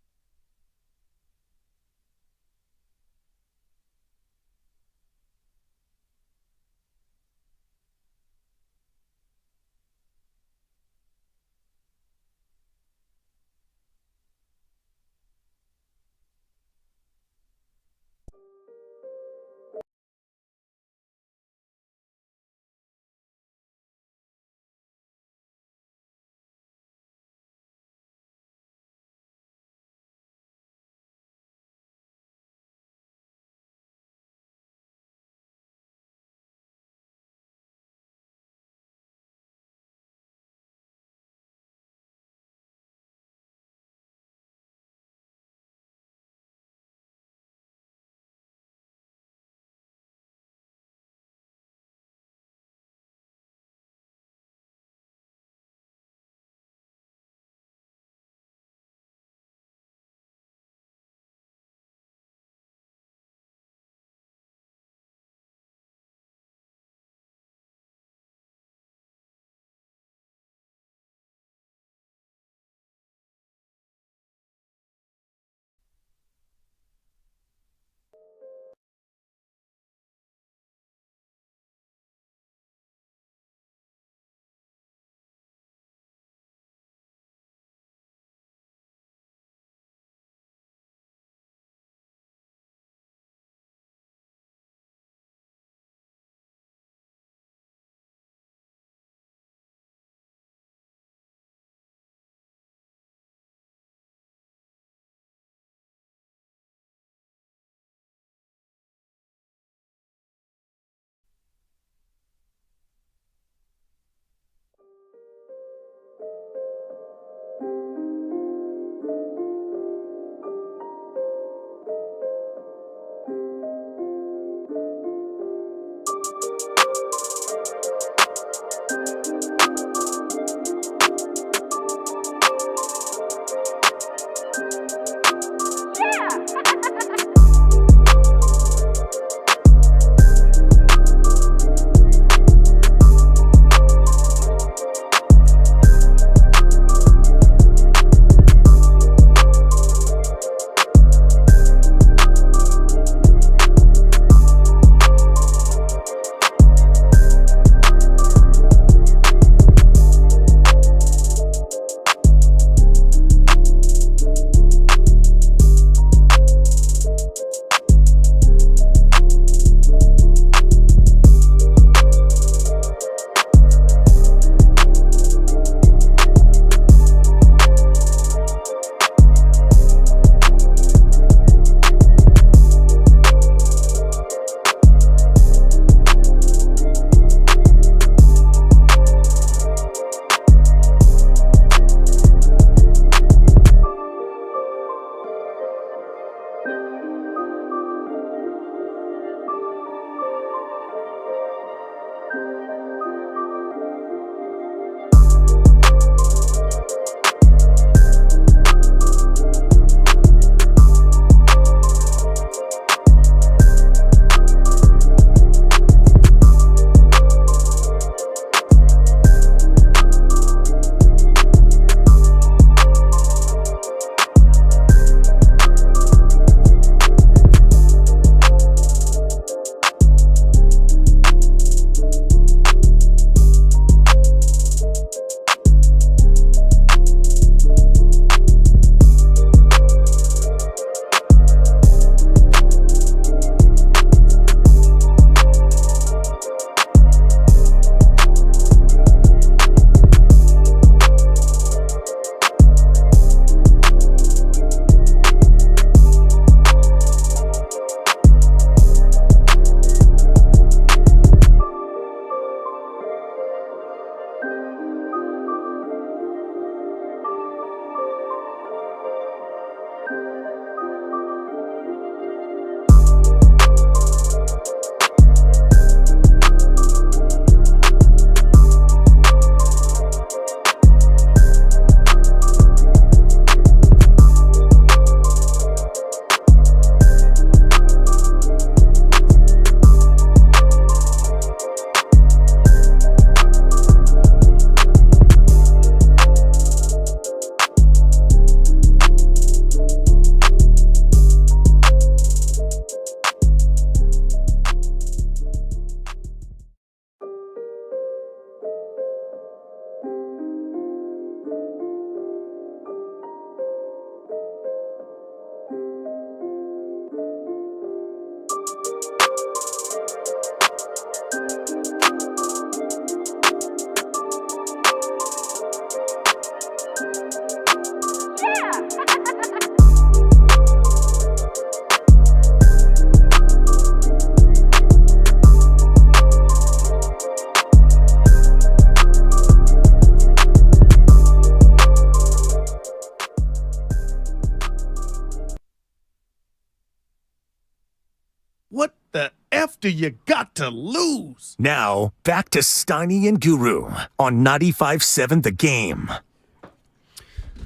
do you got to lose? Now, back to Steiny and Guru on 95.7 The Game.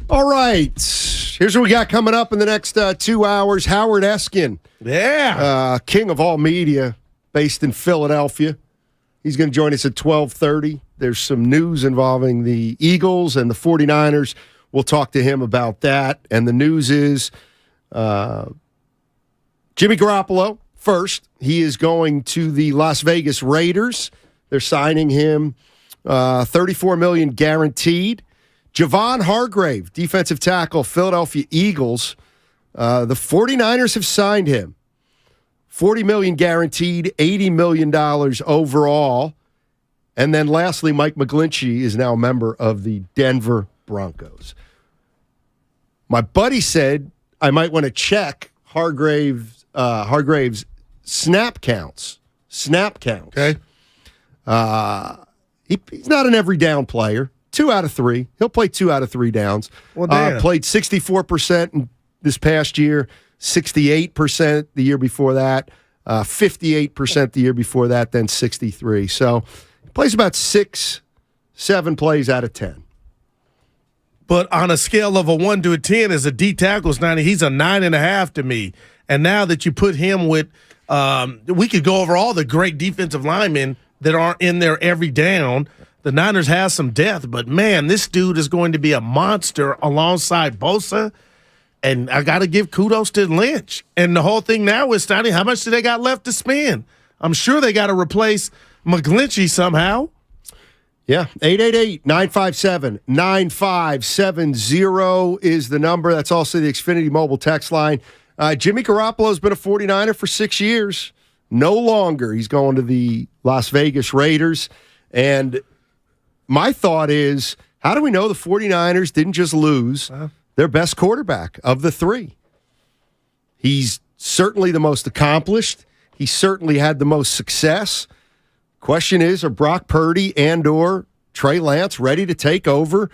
All right. Here's what we got coming up in the next 2 hours. Howard Eskin. Yeah. King of all media, based in Philadelphia. He's going to join us at 12:30. There's some news involving the Eagles and the 49ers. We'll talk to him about that. And the news is Jimmy Garoppolo first. He is going to the Las Vegas Raiders. They're signing him $34 million guaranteed. Javon Hargrave, defensive tackle, Philadelphia Eagles. The 49ers have signed him. $40 million guaranteed, $80 million overall. And then lastly, Mike McGlinchey is now a member of the Denver Broncos. My buddy said I might want to check Hargrave's snap counts. Okay. He's not an every down player. 2 out of 3. He'll play 2 out of 3 downs. Well, damn. Played 64% this past year, 68% the year before that, 58% the year before that, then 63%. So he plays about 6-7 plays out of 10. But on a scale of a 1 to a 10, as a D tackle, he's a 9.5 to me. And now that you put him with, we could go over all the great defensive linemen that aren't in there every down. The Niners have some depth, but man, this dude is going to be a monster alongside Bosa. And I got to give kudos to Lynch. And the whole thing now is, Steiny, how much do they got left to spend? I'm sure they got to replace McGlinchey somehow. Yeah, 888-957-9570 is the number. That's also the Xfinity mobile text line. Jimmy Garoppolo's been a 49er for 6 years. No longer. He's going to the Las Vegas Raiders. And my thought is, how do we know the 49ers didn't just lose their best quarterback of the 3? He's certainly the most accomplished. He certainly had the most success. Question is, are Brock Purdy and or Trey Lance ready to take over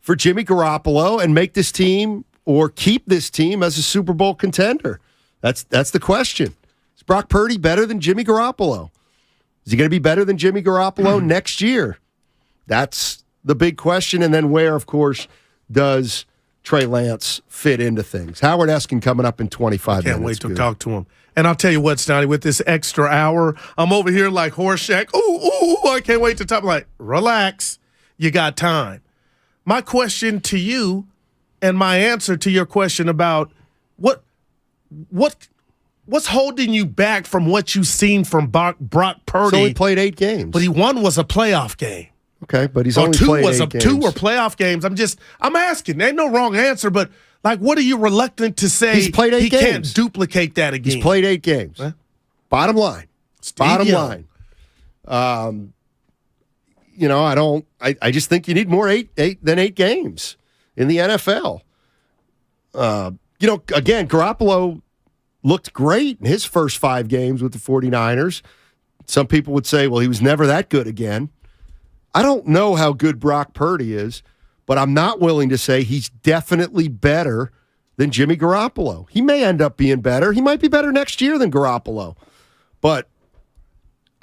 for Jimmy Garoppolo and make this team or keep this team as a Super Bowl contender? That's the question. Is Brock Purdy better than Jimmy Garoppolo? Is he going to be better than Jimmy Garoppolo next year? That's the big question. And then where, of course, does Trey Lance fit into things? Howard Eskin coming up in 25 minutes. Can't wait to talk to him. And I'll tell you what, Stoney, with this extra hour, I'm over here like Horseshack. Ooh, I can't wait to talk. I'm like, relax. You got time. My question to you and my answer to your question about what's holding you back from what you've seen from Brock Purdy? So he played 8 games. But one was a playoff game. Okay, but he's only played 8 games. 2 were playoff games. I'm asking. There ain't no wrong answer, but what are you reluctant to say? He's played 8 games. Can't duplicate that again? He's played 8 games. Huh? Bottom line. I just think you need more 8 than 8 games in the NFL. Again, Garoppolo looked great in his first 5 games with the 49ers. Some people would say, well, he was never that good again. I don't know how good Brock Purdy is, but I'm not willing to say he's definitely better than Jimmy Garoppolo. He may end up being better. He might be better next year than Garoppolo. But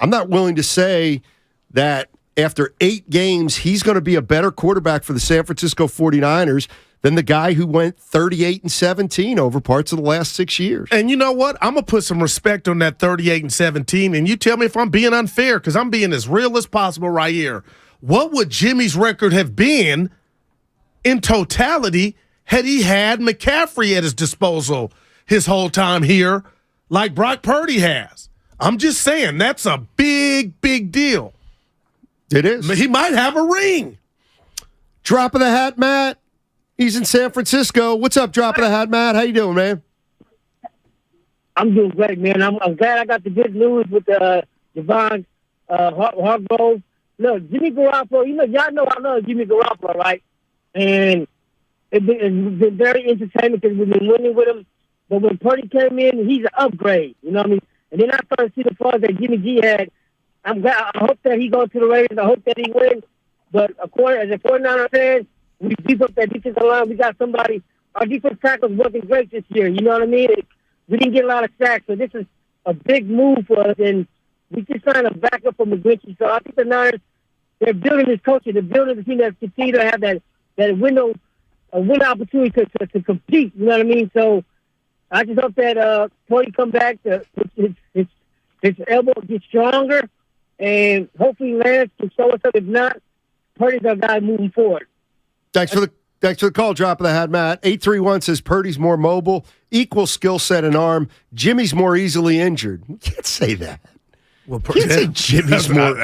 I'm not willing to say that after 8 games, he's going to be a better quarterback for the San Francisco 49ers than the guy who went 38-17 over parts of the last 6 years. And you know what? I'm going to put some respect on that 38-17, and you tell me if I'm being unfair, because I'm being as real as possible right here. What would Jimmy's record have been in totality had he had McCaffrey at his disposal his whole time here like Brock Purdy has? I'm just saying, that's a big, big deal. It is. He might have a ring. Drop of the hat, Matt. He's in San Francisco. What's up, Drop of the Hat, Matt? How you doing, man? I'm doing great, man. I'm glad I got the good news with Javon Hargrove. Look, Jimmy Garoppolo, y'all know I love Jimmy Garoppolo, right? And it's been very entertaining because we've been winning with him. But when Purdy came in, he's an upgrade, you know what I mean? And then I started to see the flaws that Jimmy G had. I'm glad. I hope that he goes to the Raiders. I hope that he wins. But as a 49er fan, we beef up that defensive line. We got somebody. Our defense tackle's working great this year. You know what I mean? We didn't get a lot of sacks, so this is a big move for us, and we just signed a backup from McGlinchey. So I think the Niners, they're building this culture. They're building the team that continue to have that window, a window opportunity to compete. You know what I mean? So I just hope that Purdy come back, his elbow gets stronger, and hopefully Lance can show us up. If not, Purdy's our guy moving forward. Thanks for the call. Drop of the hat, Matt. 831 says Purdy's more mobile, equal skill set and arm. Jimmy's more easily injured. You can't say that. Well, Can't say Jimmy's more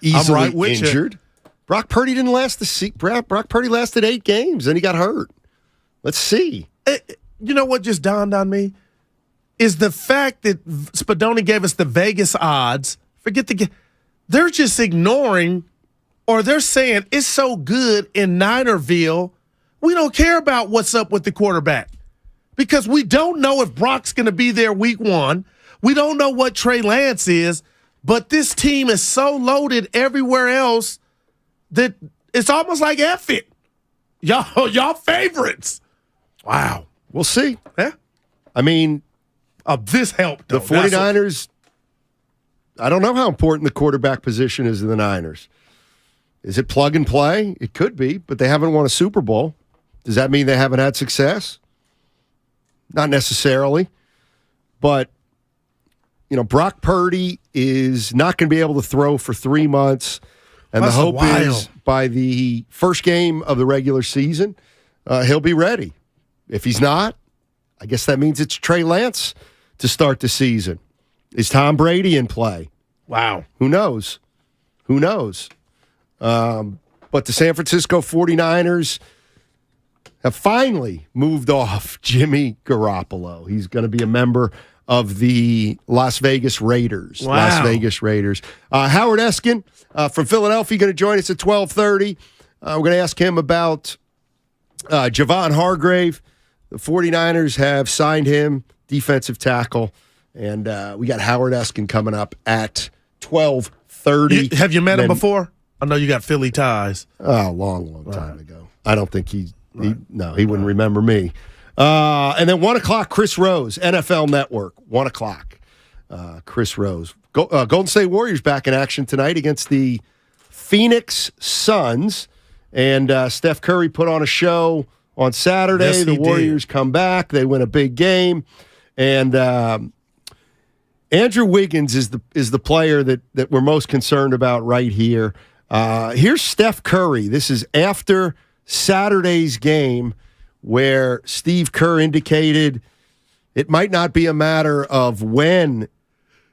easily I'm right with injured. You. Brock Purdy didn't last Brock Purdy lasted 8 games, and he got hurt. Let's see. You know what just dawned on me? Is the fact that Spadoni gave us the Vegas odds. Forget they're just ignoring, or they're saying it's so good in Ninerville, we don't care about what's up with the quarterback. Because we don't know if Brock's going to be there week 1. We don't know what Trey Lance is. But this team is so loaded everywhere else that it's almost like F it. Y'all favorites. Wow. We'll see. Yeah. I mean, this helped, though. The 49ers, I don't know how important the quarterback position is in the Niners. Is it plug and play? It could be, but they haven't won a Super Bowl. Does that mean they haven't had success? Not necessarily. But, Brock Purdy is not going to be able to throw for 3 months. And That's the hope is by the first game of the regular season, he'll be ready. If he's not, I guess that means it's Trey Lance to start the season. Is Tom Brady in play? Wow. Who knows? But the San Francisco 49ers have finally moved off Jimmy Garoppolo. He's going to be a member of the Las Vegas Raiders. Wow. Las Vegas Raiders. Howard Eskin from Philadelphia going to join us at 12:30. We're going to ask him about Javon Hargrave. The 49ers have signed him, defensive tackle. And we got Howard Eskin coming up at 12:30. Have you met him before? I know you got Philly ties. Oh, long time ago. I don't think he wouldn't remember me. And then 1 o'clock, Chris Rose, NFL Network, 1 o'clock. Chris Rose. Golden State Warriors back in action tonight against the Phoenix Suns. And Steph Curry put on a show on Saturday. Yes, the Warriors come back. They win a big game. And Andrew Wiggins is the player that we're most concerned about right here. Here's Steph Curry. This is after Saturday's game where Steve Kerr indicated it might not be a matter of when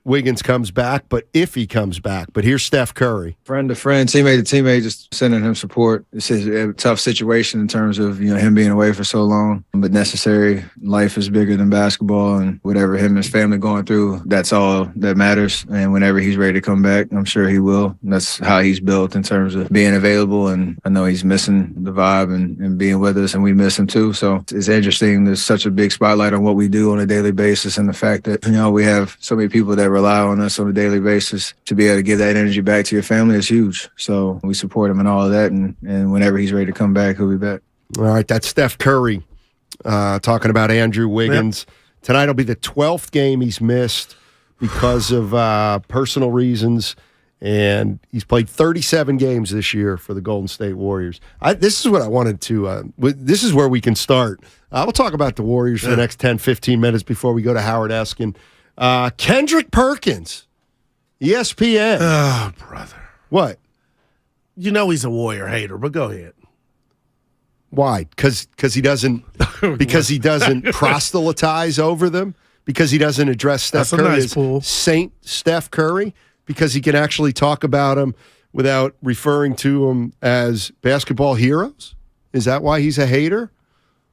Wiggins comes back, but if he comes back. But here's Steph Curry. Friend to friend, teammate to teammate, just sending him support. This is a tough situation in terms of him being away for so long, but necessary. Life is bigger than basketball, and whatever him and his family going through, that's all that matters. And whenever he's ready to come back, I'm sure he will. That's how he's built in terms of being available, and I know he's missing the vibe and being with us, and we miss him too. So it's interesting. There's such a big spotlight on what we do on a daily basis, and the fact that we have so many people that rely on us on a daily basis. To be able to give that energy back to your family is huge. So we support him in all of that, and whenever he's ready to come back, he'll be back. All right, that's Steph Curry talking about Andrew Wiggins. Yep. Tonight will be the 12th game he's missed because of personal reasons, and he's played 37 games this year for the Golden State Warriors. This is what I wanted to this is where we can start. We'll talk about the Warriors for the next 10, 15 minutes before we go to Howard Eskin. Kendrick Perkins, ESPN. Oh, brother. What? He's a Warrior hater, but go ahead. Why? Because he doesn't proselytize over them? Because he doesn't address Steph Curry as Saint Steph Curry? Because he can actually talk about him without referring to him as basketball heroes? Is that why he's a hater?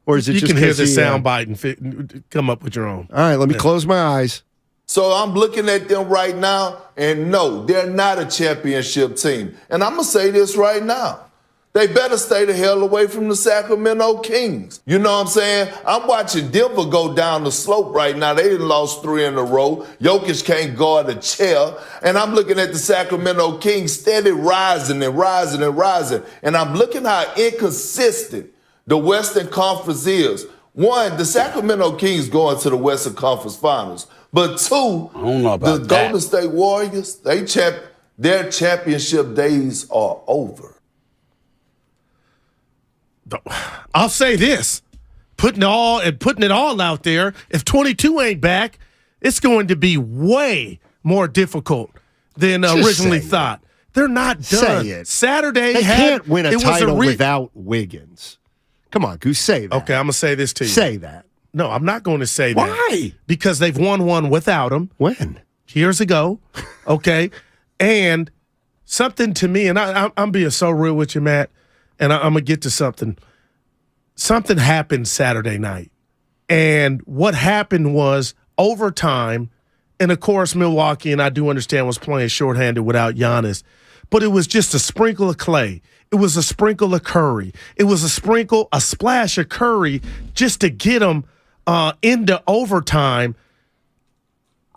Or is it you just can hear the soundbite and come up with your own? All right, let me close my eyes. So I'm looking at them right now, and no, they're not a championship team. And I'm going to say this right now. They better stay the hell away from the Sacramento Kings. You know what I'm saying? I'm watching Denver go down the slope right now. They lost 3 in a row. Jokic can't guard a chair. And I'm looking at the Sacramento Kings steady rising and rising and rising. And I'm looking how inconsistent the Western Conference is. one, the Sacramento Kings going to the Western Conference Finals. But two, I don't know about the that. Golden State Warriors, their championship days are over. I'll say this, putting it all out there, if 22 ain't back, it's going to be way more difficult than originally thought. They're not done. Say it. Saturday They can't win a title without Wiggins. Come on, Goose, say that. Okay, I'm going to say this to you. Say that. No, I'm not going to say that. Why? Because they've won one without him. When? Years ago. Okay. And something to me, and I'm being so real with you, Matt, and I'm going to get to something. Something happened Saturday night. And what happened was overtime, and of course, Milwaukee, and I do understand, was playing shorthanded without Giannis, but it was just a sprinkle of Clay. It was a sprinkle of Curry. It was a splash of Curry just to get them into overtime.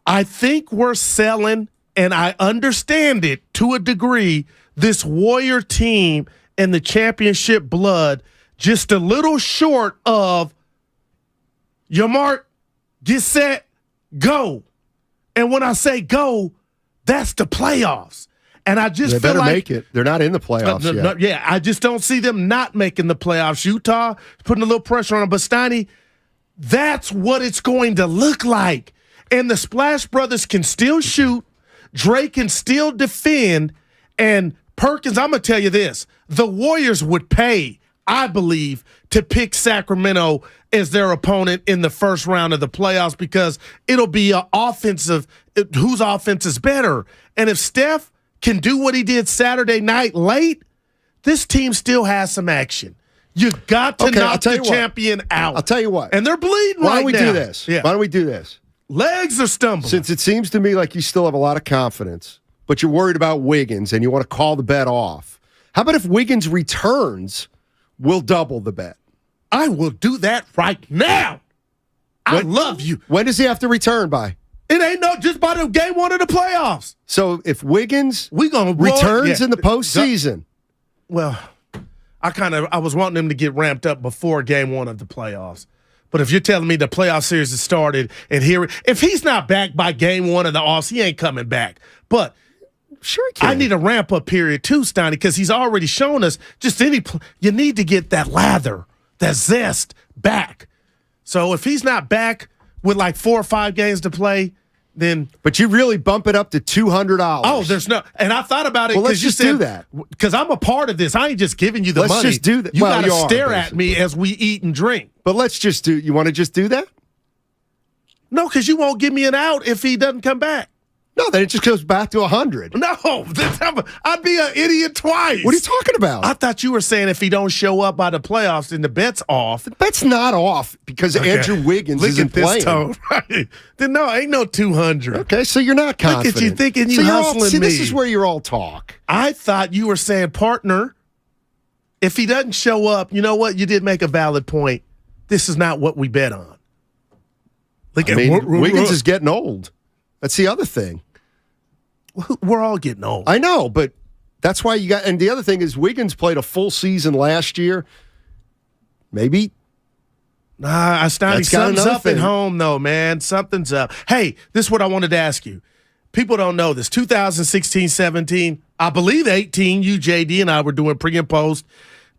I think we're selling, and I understand it to a degree, this Warrior team and the championship blood just a little short of your mark, get set, go. And when I say go, that's the playoffs. And I just feel like better make it. They're not in the playoffs yet. I just don't see them not making the playoffs. Utah putting a little pressure on them. But Steiny, that's what it's going to look like. And the Splash Brothers can still shoot. Drake can still defend. And Perkins, I'm going to tell you this. The Warriors would pay, I believe, to pick Sacramento as their opponent in the first round of the playoffs because it'll be an offensive, whose offense is better. And if Steph can do what he did Saturday night late, this team still has some action. You got to knock the champion out. I'll tell you what. And they're bleeding right now. Why don't we do this? Yeah. Why don't we do this? Legs are stumbling. Since it seems to me like you still have a lot of confidence, but you're worried about Wiggins and you want to call the bet off. How about if Wiggins returns, we'll double the bet? I will do that right now. I love you. When does he have to return by? It ain't just by the game one of the playoffs. So if Wiggins returns in the postseason. Well, I was wanting him to get ramped up before game one of the playoffs. But if you're telling me the playoff series has started and if he's not back by game one of the offs, he ain't coming back. But sure he can. I need a ramp up period too, Steiny, because he's already shown us you need to get that lather, that zest back. So if he's not back with like 4 or 5 games to play, then. But you really bump it up to $200. Oh, there's no. And I thought about it. Well, let's just do that. Because I'm a part of this. I ain't just giving you the money. Let's just do that. You got to stare at me as we eat and drink. But let's just do. You want to just do that? No, because you won't give me an out if he doesn't come back. No, then it just goes back to 100. No, I'd be an idiot twice. What are you talking about? I thought you were saying if he don't show up by the playoffs, then the bet's off. The bet's not off because Andrew Wiggins isn't playing. Tone, right? Then no, ain't no 200. Okay, so you're not confident. Look at you thinking you hustling me. This is where you're all talk. I thought you were saying, partner, if he doesn't show up, you know what? You did make a valid point. This is not what we bet on. Wiggins is getting old. That's the other thing. We're all getting old. I know, but that's why you got. And the other thing is, Wiggins played a full season last year. Maybe. Something's up at home, though, man. Something's up. Hey, this is what I wanted to ask you. People don't know this. 2016-17, I believe 18, you, JD, and I were doing pre and post,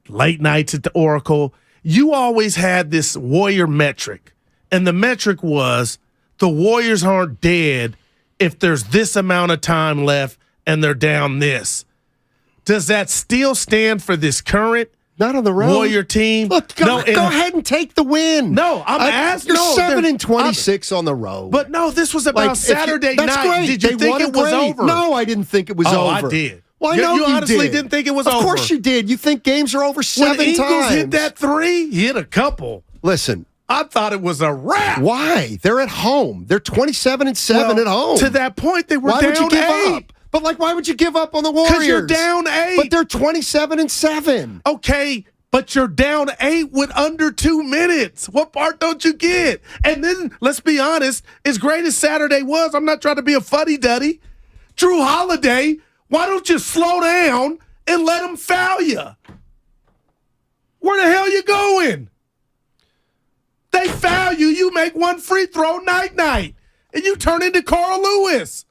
late nights at the Oracle. You always had this Warrior metric, and the metric was the Warriors aren't dead if there's this amount of time left and they're down this. Does that still stand for this current not on the road Warrior team? Look, go ahead and take the win. No, I'm asking. You're 7-26 on the road. But no, this was about Saturday night. That's great. Did you think it was over? No, I didn't think it was over. I did. Well, I know you honestly didn't think it was over. Of course you did. You think games are over 7 times. When Ingles hit that 3, he hit a couple. Listen. I thought it was a wrap. Why? They're at home. They're 27-7 at home. To that point, they were down 8. Why would you give up? But why would you give up on the Warriors? Because you're down 8. But they're 27-7. Okay, but you're down 8 with under 2 minutes. What part don't you get? And then, let's be honest, as great as Saturday was, I'm not trying to be a fuddy-duddy. Drew Holiday, why don't you slow down and let him foul you? Where the hell you going? They they foul you, you make one free throw night, and you turn into Carl Lewis.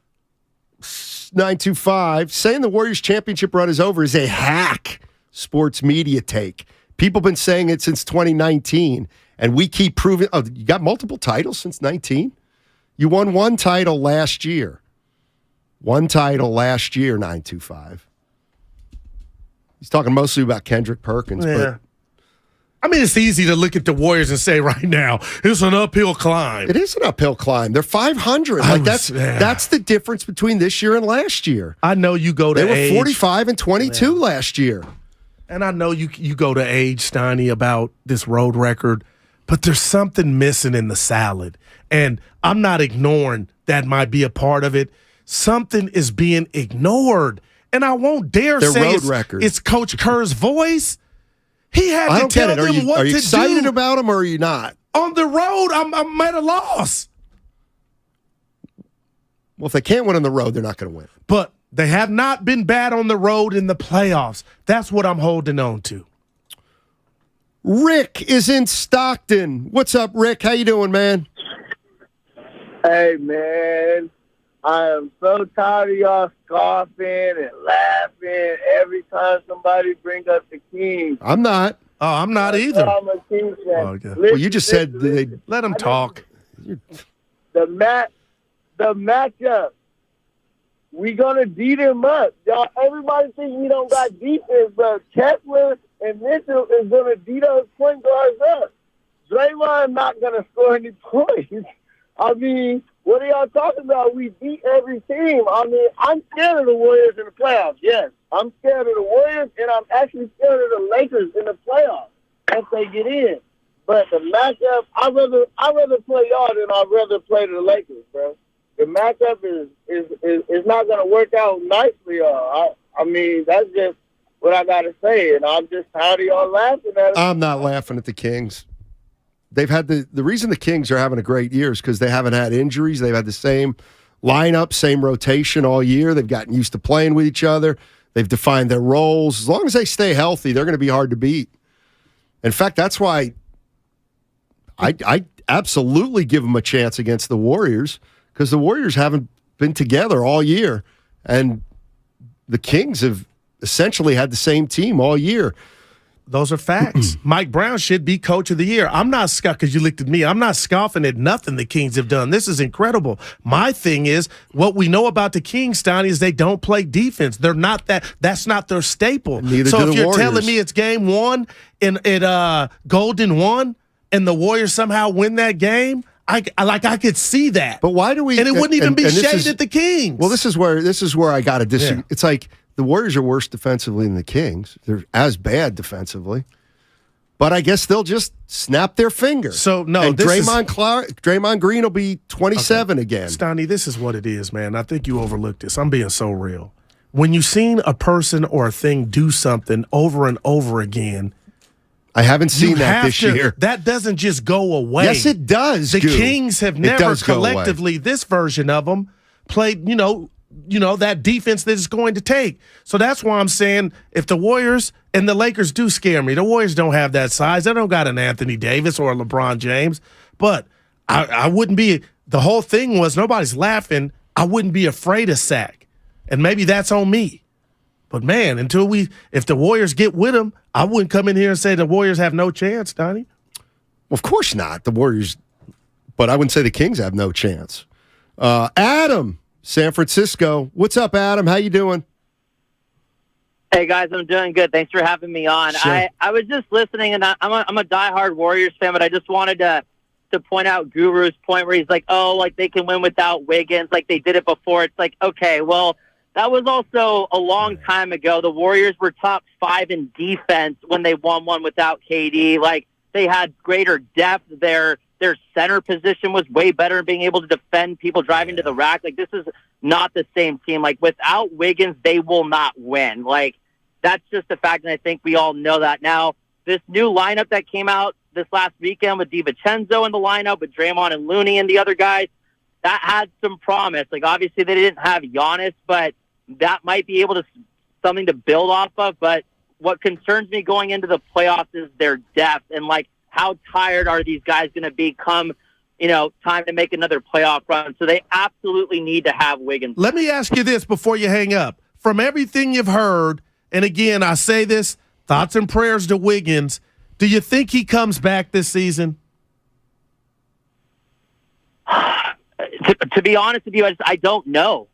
925, saying the Warriors championship run is over is a hack sports media take. People have been saying it since 2019, and we keep proving. Oh, you got multiple titles since 19? You won one title last year. 925. He's talking mostly about Kendrick Perkins. Yeah. But I mean, it's easy to look at the Warriors and say right now, it's an uphill climb. it is an uphill climb. They're 500. That's the difference between this year and last year. I know you go to They were 45 and 22 last year. And I know you go to age, Steiny, about this road record, but there's something missing in the salad. And I'm not ignoring that might be a part of it. Something is being ignored. And I won't dare Their say road record. it's Coach Kerr's voice. He had I to don't get tell it. them what Are you to excited do. about them or are you not? On the road, I'm at a loss. Well, if they can't win on the road, they're not going to win. But they have not been bad on the road in the playoffs. That's what I'm holding on to. Rick is in Stockton. What's up, Rick? How you doing, man? Hey, man, I am so tired of y'all scoffing and laughing every time somebody brings up the Kings. I'm not. Oh, I'm not either. I'm a Kings fan. Okay. Well, you just said they Let them talk. The matchup. We gonna beat him up. Y'all, everybody thinks we don't got defense, but Kessler and Mitchell is gonna beat those point guards up. Draymond not gonna score any points. I mean, what are y'all talking about? We beat every team. I mean, I'm scared of the Warriors in the playoffs. Yes, I'm scared of the Warriors, and I'm actually scared of the Lakers in the playoffs if they get in. But the matchup, I'd rather play y'all than I'd rather play the Lakers, bro. The matchup is not going to work out nicely. I mean, that's just what I got to say, and I'm just tired of y'all laughing at it. I'm not laughing at the Kings. They've had the reason the Kings are having a great year is because they haven't had injuries. They've had the same lineup, same rotation all year. They've gotten used to playing with each other. They've defined their roles. As long as they stay healthy, they're going to be hard to beat. In fact, that's why I absolutely give them a chance against the Warriors because the Warriors haven't been together all year, and the Kings have essentially had the same team all year. Those are facts. Mike Brown should be coach of the year. I'm not because you looked at me. I'm not scoffing at nothing the Kings have done. This is incredible. My thing is what we know about the Kings, Steiny, is they don't play defense. They're not that. That's not their staple. Neither so do if the you're Warriors. telling me it's game one and Golden won, and the Warriors somehow win that game, I could see that. But why do we? And it wouldn't even be this shade is- at the Kings. Well, this is where I got to disagree. Yeah. It's like the Warriors are worse defensively than the Kings. They're as bad defensively. But I guess they'll just snap their fingers. So, no, and this Draymond Green will be 27 again. Steiny, this is what it is, man. I think you overlooked this. I'm being so real. When you've seen a person or a thing do something over and over again, I haven't seen you that have this to- year. That doesn't just go away. Yes, it does. The Goo. Kings have It never does go away. collectively, this version of them, played, that defense that it's going to take. So that's why I'm saying if the Warriors and the Lakers do scare me, the Warriors don't have that size. They don't got an Anthony Davis or a LeBron James. But I wouldn't be – the whole thing was nobody's laughing. I wouldn't be afraid of Sack. And maybe that's on me. But, man, if the Warriors get with them, I wouldn't come in here and say the Warriors have no chance, Donnie. Of course not. The Warriors – but I wouldn't say the Kings have no chance. Adam, San Francisco. What's up, Adam? How you doing? Hey, guys, I'm doing good. Thanks for having me on. Sure. I was just listening, and I'm a diehard Warriors fan, but I just wanted to point out Guru's point where he's like, oh, like they can win without Wiggins, like they did it before. It's like, okay, well, that was also a long time ago. The Warriors were top 5 in defense when they won one without KD. Like, they had greater depth. Their center position was way better in being able to defend people driving to the rack. Like, this is not the same team. Like, without Wiggins, they will not win. Like, that's just a fact, and I think we all know that. Now, this new lineup that came out this last weekend with DiVincenzo in the lineup, with Draymond and Looney and the other guys, that had some promise. Like, obviously, they didn't have Giannis, but that might be able to something to build off of. But what concerns me going into the playoffs is their depth. And, like, how tired are these guys going to be come, time to make another playoff run. So they absolutely need to have Wiggins. Let me ask you this before you hang up. From everything you've heard, and again, I say this, thoughts and prayers to Wiggins, do you think he comes back this season? To be honest with you, I don't know.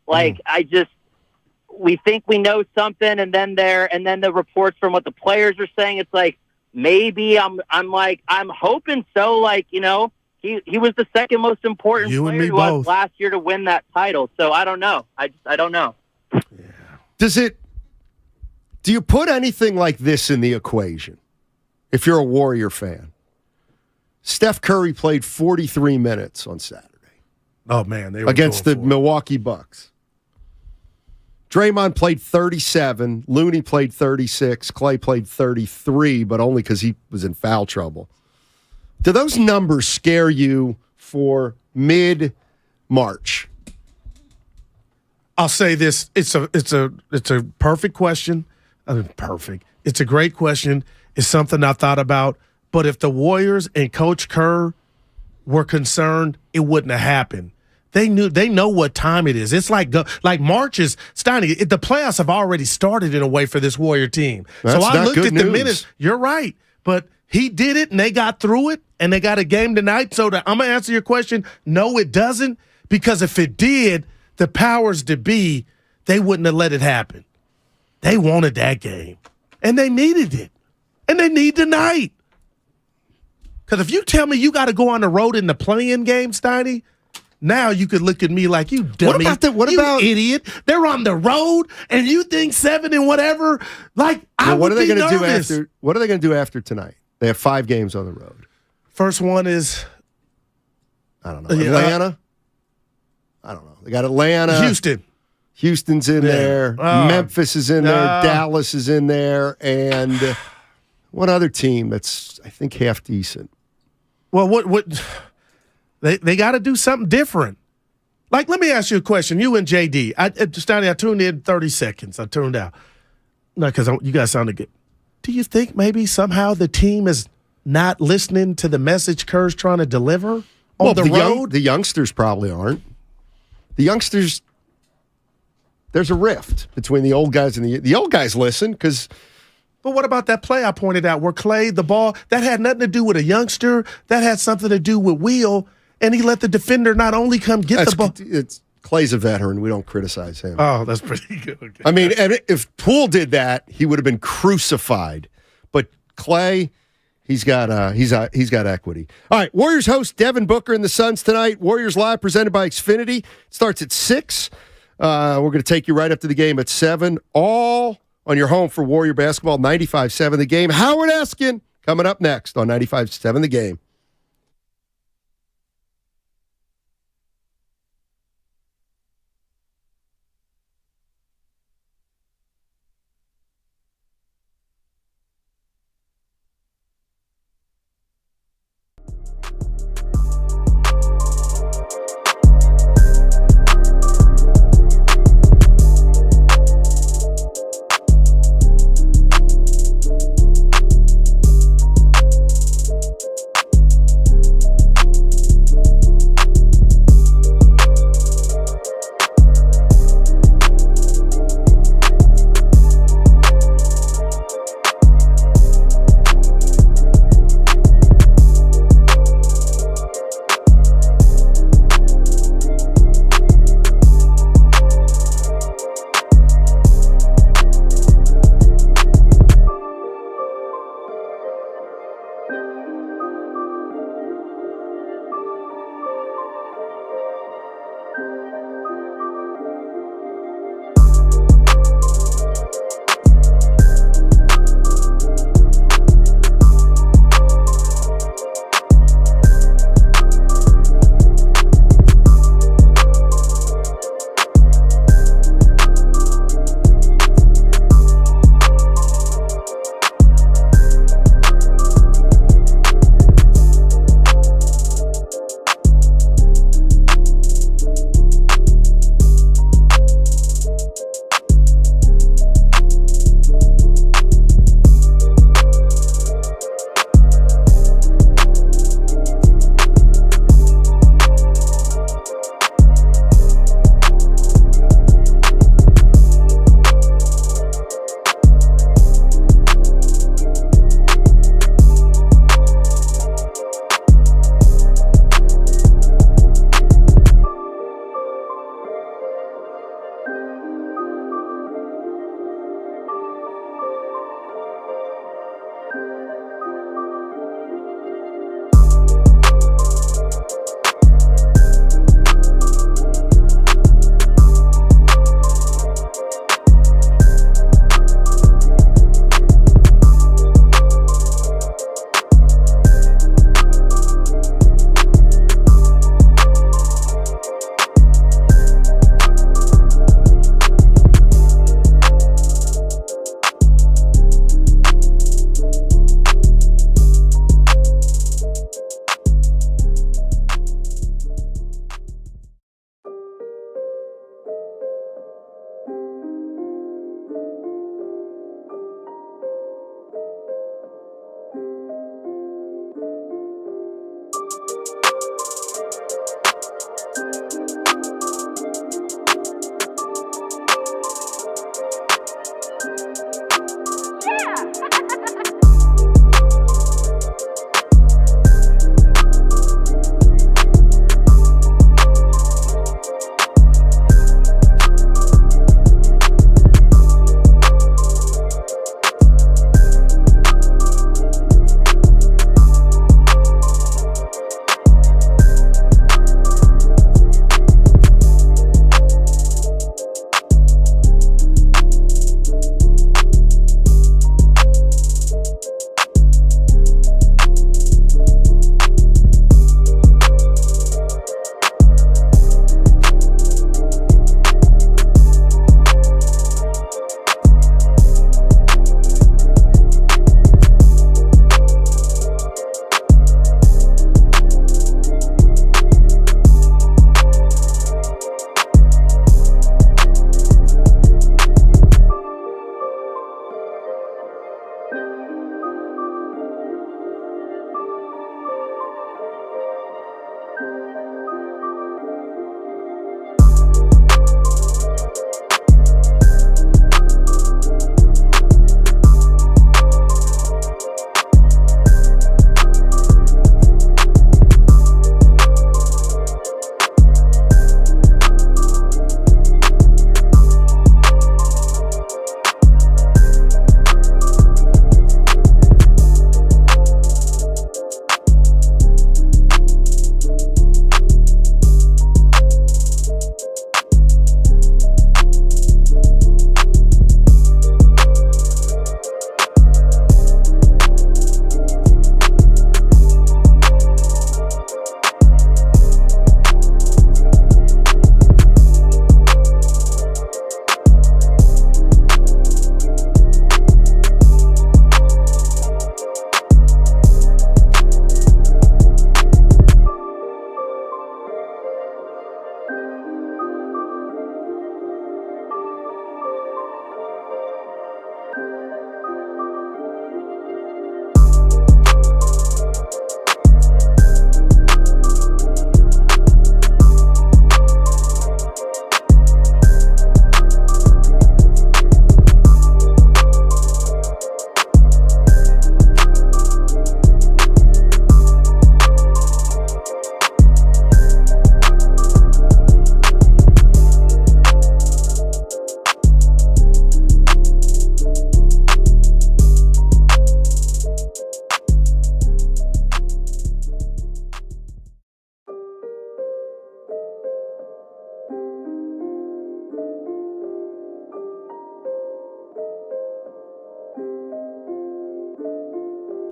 We think we know something, and then the reports from what the players are saying, it's like, maybe I'm hoping so. He was the second most important player to us last year to win that title. So I don't know. I don't know. Do you put anything like this in the equation? If you're a Warrior fan, Steph Curry played 43 minutes on Saturday. Oh man, they were against the Milwaukee Bucks. Draymond played 37. Looney played 36. Clay played 33, but only because he was in foul trouble. Do those numbers scare you for mid-March? I'll say this: it's a perfect question. Perfect. It's a great question. It's something I thought about. But if the Warriors and Coach Kerr were concerned, it wouldn't have happened. They know what time it is. It's like March is Steiny. The playoffs have already started in a way for this Warrior team. That's so I looked at news. the minutes. You're right, but he did it, and they got through it, and they got a game tonight. So I'm gonna answer your question. No, it doesn't, because if it did, the powers to be, they wouldn't have let it happen. They wanted that game, and they needed it, and they need tonight. Because if you tell me you got to go on the road in the play-in game, Steiny, now you could look at me like you dummy. What about idiot? They're on the road, and you think 7 and whatever. What are they going to do after? What are they going to do after tonight? They have 5 games on the road. First one is, I don't know, Atlanta. I don't know. They got Atlanta, Houston. Houston's in there. Memphis is in there. Dallas is in there, and what other team that's I think half decent? Well, what they got to do something different. Let me ask you a question. You and JD, I tuned in 30 seconds. I tuned out. No, because you guys sounded good. Do you think maybe somehow the team is not listening to the message Kerr's trying to deliver on the road? The youngsters probably aren't. The youngsters, there's a rift between the old guys and the old guys listen because. But what about that play I pointed out where Clay, the ball, that had nothing to do with a youngster. That had something to do with Will, and he let the defender not only come get the ball. Clay's a veteran. We don't criticize him. Oh, that's pretty good. I mean, if Poole did that, he would have been crucified. But Clay, he's got equity. All right, Warriors host Devin Booker and the Suns tonight. Warriors Live presented by Xfinity. Starts at 6. We're going to take you right up to the game at 7. All on your home for Warrior basketball, 95.7 The Game. Howard Eskin coming up next on 95.7 The Game.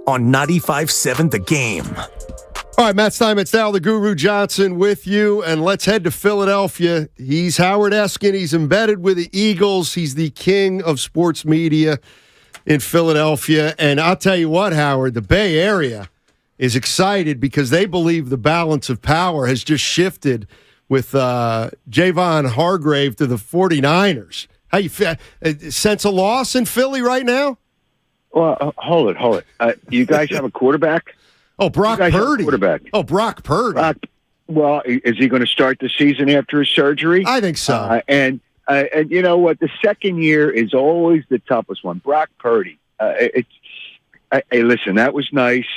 on 95.7 The Game. All right, Matt Steinmetz, Dal the Guru Johnson with you, and let's head to Philadelphia. He's Howard Eskin. He's embedded with the Eagles. He's the king of sports media in Philadelphia. And I'll tell you what, Howard, the Bay Area is excited because they believe the balance of power has just shifted with Javon Hargrave to the 49ers. How you feel? Sense of loss in Philly right now? Well, hold it. You guys have a quarterback? Oh, Brock Purdy. Quarterback. Oh, Brock Purdy. Well, is he going to start the season after his surgery? I think so. And you know what? The second year is always the toughest one. Brock Purdy. Hey, listen, that was nice.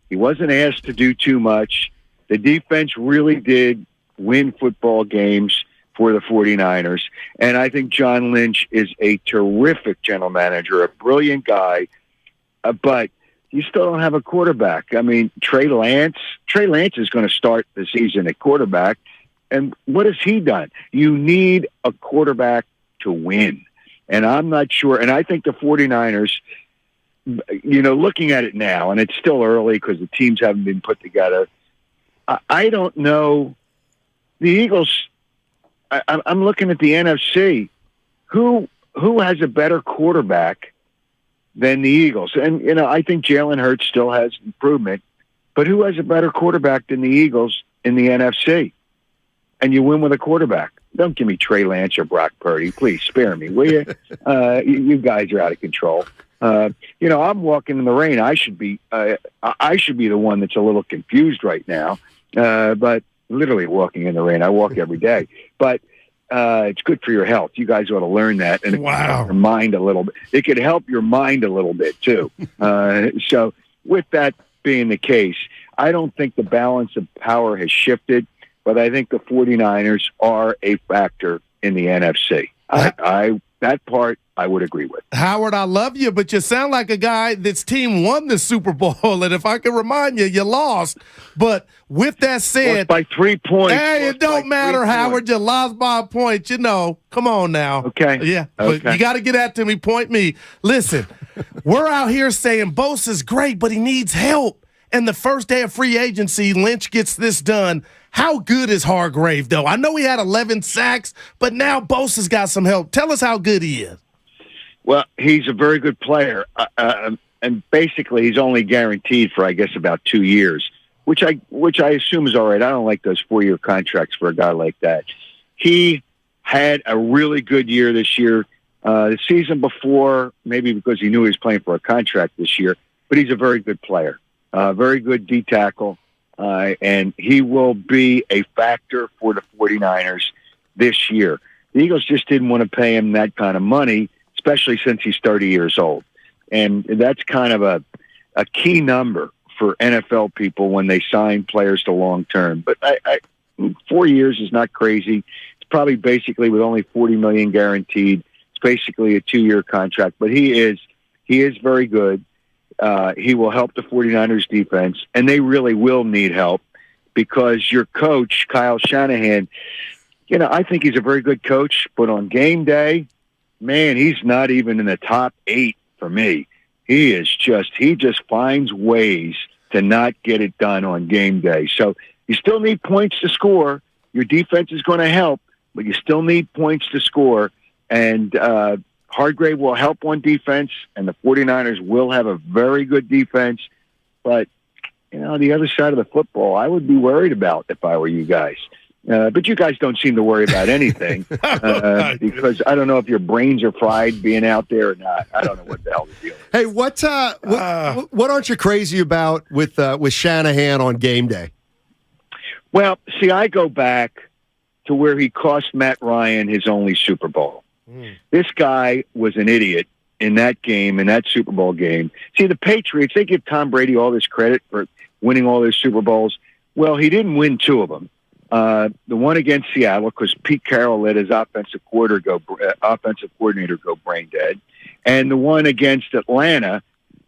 He wasn't asked to do too much. The defense really did win football games for the 49ers. And I think John Lynch is a terrific general manager, a brilliant guy. But you still don't have a quarterback. I mean, Trey Lance is going to start the season at quarterback. And what has he done? You need a quarterback to win. And I'm not sure. And I think the 49ers, you know, looking at it now, and it's still early because the teams haven't been put together. I don't know. The Eagles, I'm looking at the NFC. Who has a better quarterback than the Eagles? And, you know, I think Jalen Hurts still has improvement, but who has a better quarterback than the Eagles in the NFC? And you win with a quarterback. Don't give me Trey Lance or Brock Purdy. Please spare me, will you? You guys are out of control. You know, I'm walking in the rain. I should be the one that's a little confused right now. But literally walking in the rain. I walk every day. But it's good for your health. You guys ought to learn that. And it can help your mind a little bit. It could help your mind a little bit, too. So with that being the case, I don't think the balance of power has shifted, but I think the 49ers are a factor in the NFC. That part I would agree with. Howard, I love you, but you sound like a guy that's team won the Super Bowl. And if I can remind you, you lost. But with that said, lost by 3 points. Hey, it don't matter, Howard. You lost by a point. You know, come on now. Okay. Yeah, but you got to get at to me. Point me. Listen, we're out here saying Bosa's great, but he needs help. And the first day of free agency, Lynch gets this done. How good is Hargrave, though? I know he had 11 sacks, but now Bosa's got some help. Tell us how good he is. Well, he's a very good player, and basically he's only guaranteed for, I guess, about 2 years, which I assume is all right. I don't like those 4-year contracts for a guy like that. He had a really good year this year. The season before, maybe because he knew he was playing for a contract this year, but he's a very good player, very good D tackle, and he will be a factor for the 49ers this year. The Eagles just didn't want to pay him that kind of money, especially since he's 30 years old. And that's kind of a key number for NFL people when they sign players to long term. But 4 years is not crazy. It's probably basically with only $40 million guaranteed. It's basically a 2-year contract, but he is very good. He will help the 49ers defense, and they really will need help because your coach, Kyle Shanahan, you know, I think he's a very good coach, but on game day, man, he's not even in the top 8 for me. He just finds ways to not get it done on game day. So you still need points to score. Your defense is going to help, but you still need points to score. And Hargrave will help on defense, and the 49ers will have a very good defense. But, you know, the other side of the football, I would be worried about if I were you guys. But you guys don't seem to worry about anything because I don't know if your brains are fried being out there or not. I don't know what the hell the deal is. Hey, what aren't you crazy about with Shanahan on game day? Well, see, I go back to where he cost Matt Ryan his only Super Bowl. This guy was an idiot in that game, in that Super Bowl game. See, the Patriots, they give Tom Brady all this credit for winning all those Super Bowls. Well, he didn't win 2 of them. The one against Seattle, because Pete Carroll let his offensive coordinator go brain dead. And the one against Atlanta,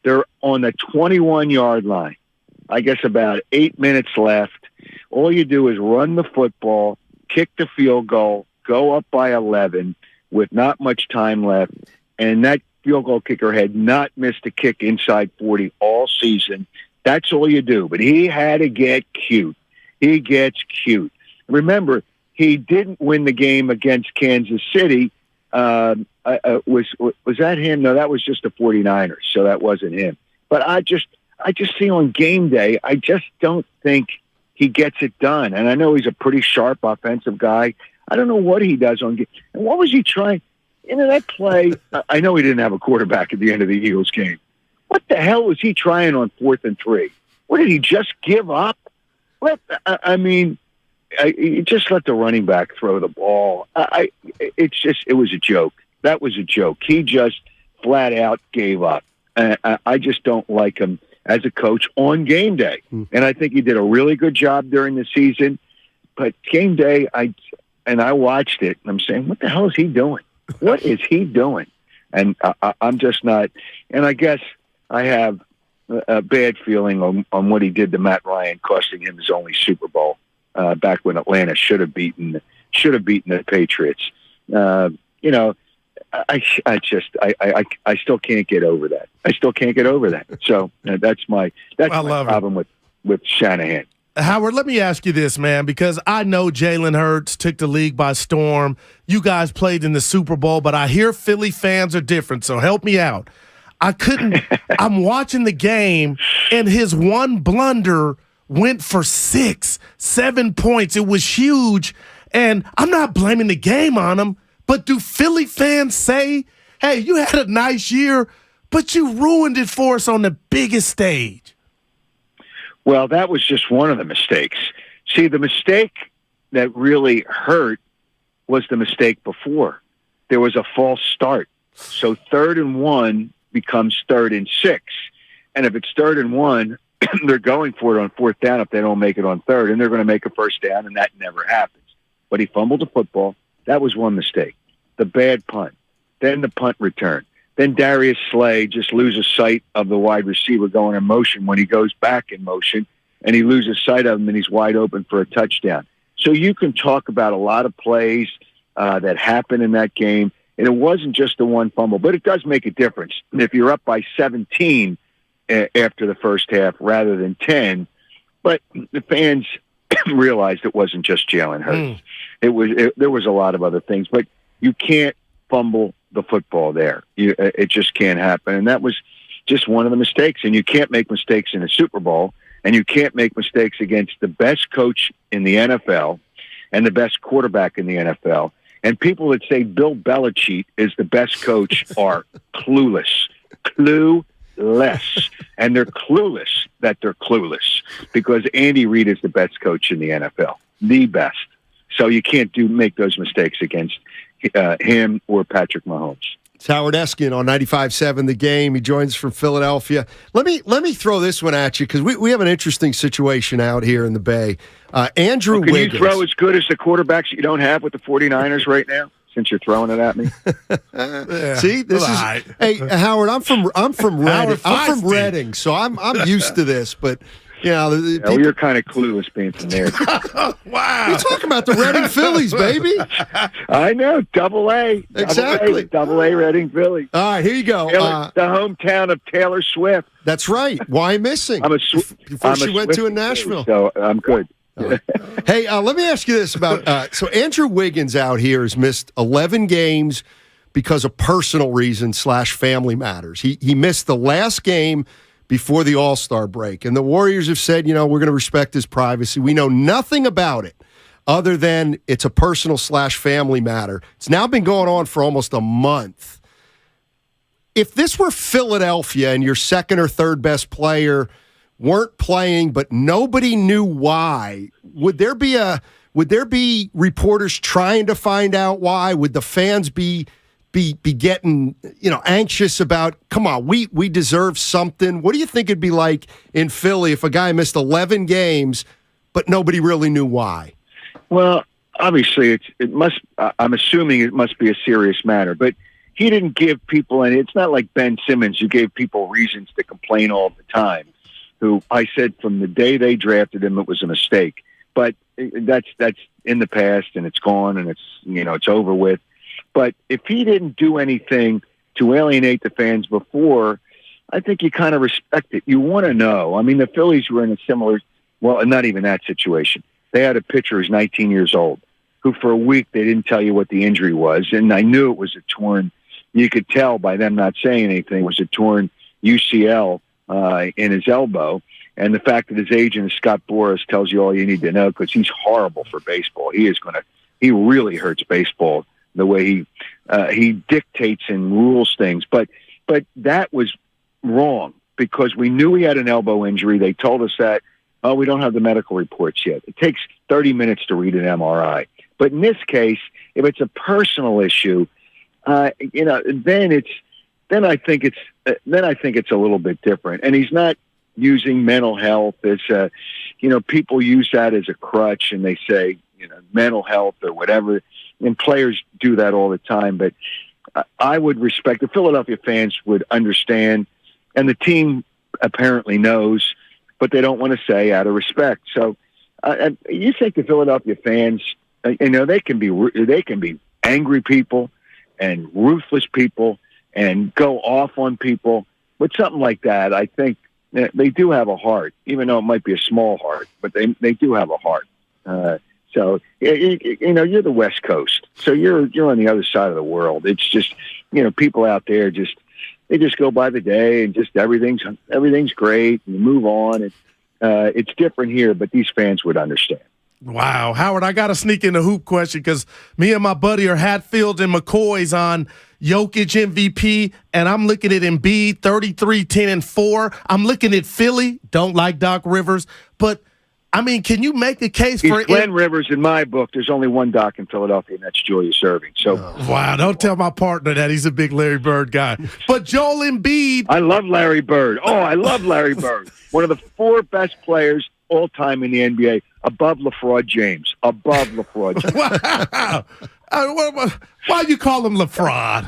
they're on the 21-yard line. I guess about 8 minutes left. All you do is run the football, kick the field goal, go up by 11 with not much time left. And that field goal kicker had not missed a kick inside 40 all season. That's all you do. But he had to get cute. He gets cute. Remember, he didn't win the game against Kansas City. Was that him? No, that was just the 49ers, so that wasn't him. But I just see on game day, I just don't think he gets it done. And I know he's a pretty sharp offensive guy. I don't know what he does on game. And what was he trying? That play, I know he didn't have a quarterback at the end of the Eagles game. What the hell was he trying on 4th and 3? What, did he just give up? You just let the running back throw the ball. It was a joke. That was a joke. He just flat out gave up. I just don't like him as a coach on game day. And I think he did a really good job during the season. But game day, I watched it, and I'm saying, what the hell is he doing? What is he doing? And I'm just not. And I guess I have a bad feeling on what he did to Matt Ryan, costing him his only Super Bowl back when Atlanta should have beaten the Patriots. I still can't get over that. I still can't get over that. So that's my problem with Shanahan. Howard, let me ask you this, man, because I know Jalen Hurts took the league by storm. You guys played in the Super Bowl, but I hear Philly fans are different, so help me out. I'm watching the game, and his one blunder went for 6-7 points. It was huge, and I'm not blaming the game on him, but do Philly fans say, hey, you had a nice year, but you ruined it for us on the biggest stage? Well, that was just one of the mistakes. See, the mistake that really hurt was the mistake before. There was a false start. So 3rd and 1 becomes 3rd and 6. And if it's 3rd and 1, they're going for it on 4th down if they don't make it on 3rd, and they're going to make a 1st down, and that never happens. But he fumbled the football. That was one mistake. The bad punt. Then the punt return. Then Darius Slay just loses sight of the wide receiver going in motion when he goes back in motion, and he loses sight of him, and he's wide open for a touchdown. So you can talk about a lot of plays that happened in that game, and it wasn't just the one fumble, but it does make a difference. If you're up by 17 after the first half rather than 10, but the fans realized it wasn't just Jalen Hurts. There was a lot of other things, but you can't fumble the football there. It just can't happen. And that was just one of the mistakes. And you can't make mistakes in a Super Bowl, and you can't make mistakes against the best coach in the NFL and the best quarterback in the NFL. And people that say Bill Belichick is the best coach are clueless. Clueless. And they're clueless that they're clueless, because Andy Reid is the best coach in the NFL. The best. So you can't make those mistakes against him or Patrick Mahomes. It's Howard Eskin on 95.7 The Game. He joins from Philadelphia. Let me throw this one at you, because we have an interesting situation out here in the Bay. Andrew Wiggins. Can you throw as good as the quarterbacks you don't have with the 49ers right now, since you're throwing it at me? See, this is hey, Howard. I'm from Reading. I'm from Reading, so I'm used to this. But you're kind of clueless being from there. Wow, you're talking about the Reading Phillies, baby. I know, AA. Exactly, AA Reading Phillies. All right, here you go. The hometown of Taylor Swift. That's right. Why missing? Before she went to Nashville. So I'm good. Hey, let me ask you this about so Andrew Wiggins out here has missed 11 games because of personal reasons / family matters. He missed the last game before the All-Star break, and the Warriors have said, we're going to respect his privacy. We know nothing about it other than it's a personal / family matter. It's now been going on for almost a month. If this were Philadelphia and your second or third best player weren't playing, but nobody knew why, would there be reporters trying to find out why? Would the fans be getting anxious about, come on, we deserve something? What do you think it'd be like in Philly if a guy missed 11 games but nobody really knew why? Well, obviously I'm assuming it must be a serious matter, but he didn't give people any. It's not like Ben Simmons, who gave people reasons to complain all the time, who I said from the day they drafted him it was a mistake. But that's in the past, and it's gone, and it's over with. But if he didn't do anything to alienate the fans before, I think you kind of respect it. You want to know. I mean, the Phillies were in a similar, well, not even that situation. They had a pitcher who's 19 years old, who for a week they didn't tell you what the injury was, and I knew it was a torn. You could tell by them not saying anything. It was a torn UCL in his elbow, and the fact that his agent is Scott Boras tells you all you need to know, because he's horrible for baseball. He really hurts baseball the way he dictates and rules things. But that was wrong, because we knew he had an elbow injury. They told us that. Oh, we don't have the medical reports yet. It takes 30 minutes to read an MRI. But in this case, if it's a personal issue, then I think it's a little bit different. And he's not using mental health as people use that as a crutch, and they say mental health or whatever, and players do that all the time. But I would respect, the Philadelphia fans would understand, and the team apparently knows, but they don't want to say out of respect. So you think the Philadelphia fans, they can be angry people and ruthless people and go off on people. But something like that, I think they do have a heart, even though it might be a small heart, but they do have a heart. So you're the West Coast, so you're on the other side of the world. It's just people out there they just go by the day and just everything's great and you move on. And it's different here, but these fans would understand. Wow, Howard, I got to sneak in a hoop question, because me and my buddy are Hatfield and McCoy's on Jokic MVP, and I'm looking at Embiid 33, 10, and 4. I'm looking at Philly. Don't like Doc Rivers, but I mean, can you make a case for Glenn Rivers? In my book, there's only one Doc in Philadelphia, and that's Julius Erving. So, wow, don't tell my partner that. He's a big Larry Bird guy. But Joel Embiid. I love Larry Bird. Oh, I love Larry Bird. One of the 4 best players all time in the NBA, above LaFraud James. Above LaFraud James. Wow. Why you call him LaFraud?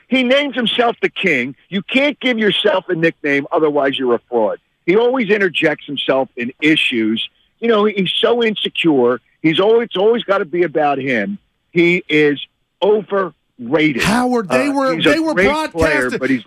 He names himself the king. You can't give yourself a nickname, otherwise you're a fraud. He always interjects himself in issues. He's so insecure. It's always got to be about him. He is overrated. Howard, they were broadcasting. Player, but he's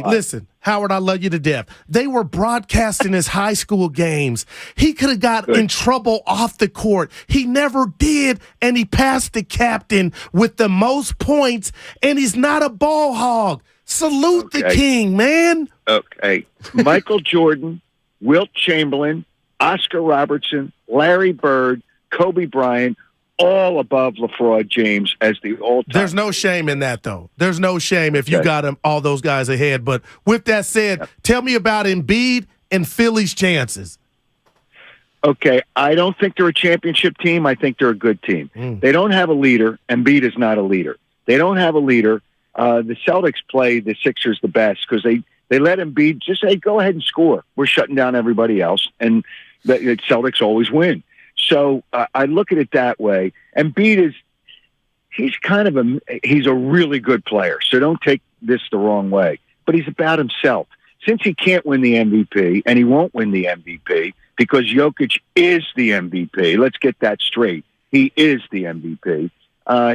listen, Howard, I love you to death. They were broadcasting his high school games. He could have got in trouble off the court. He never did, and he passed the captain with the most points, and he's not a ball hog. Salute the king, man. Okay. Michael Jordan, Wilt Chamberlain, Oscar Robertson, Larry Bird, Kobe Bryant, all above LaFraud James as the all-time. There's no shame in that, though. There's no shame if you got all those guys ahead. But with that said, tell me about Embiid and Philly's chances. Okay, I don't think they're a championship team. I think they're a good team. They don't have a leader. Embiid is not a leader. They don't have a leader. The Celtics play the Sixers the best because they let Embiid just say, go ahead and score. We're shutting down everybody else, and the Celtics always win. So I look at it that way. Embiid he's a really good player. So don't take this the wrong way. But he's about himself. Since he can't win the MVP, and he won't win the MVP because Jokic is the MVP. Let's get that straight. He is the MVP.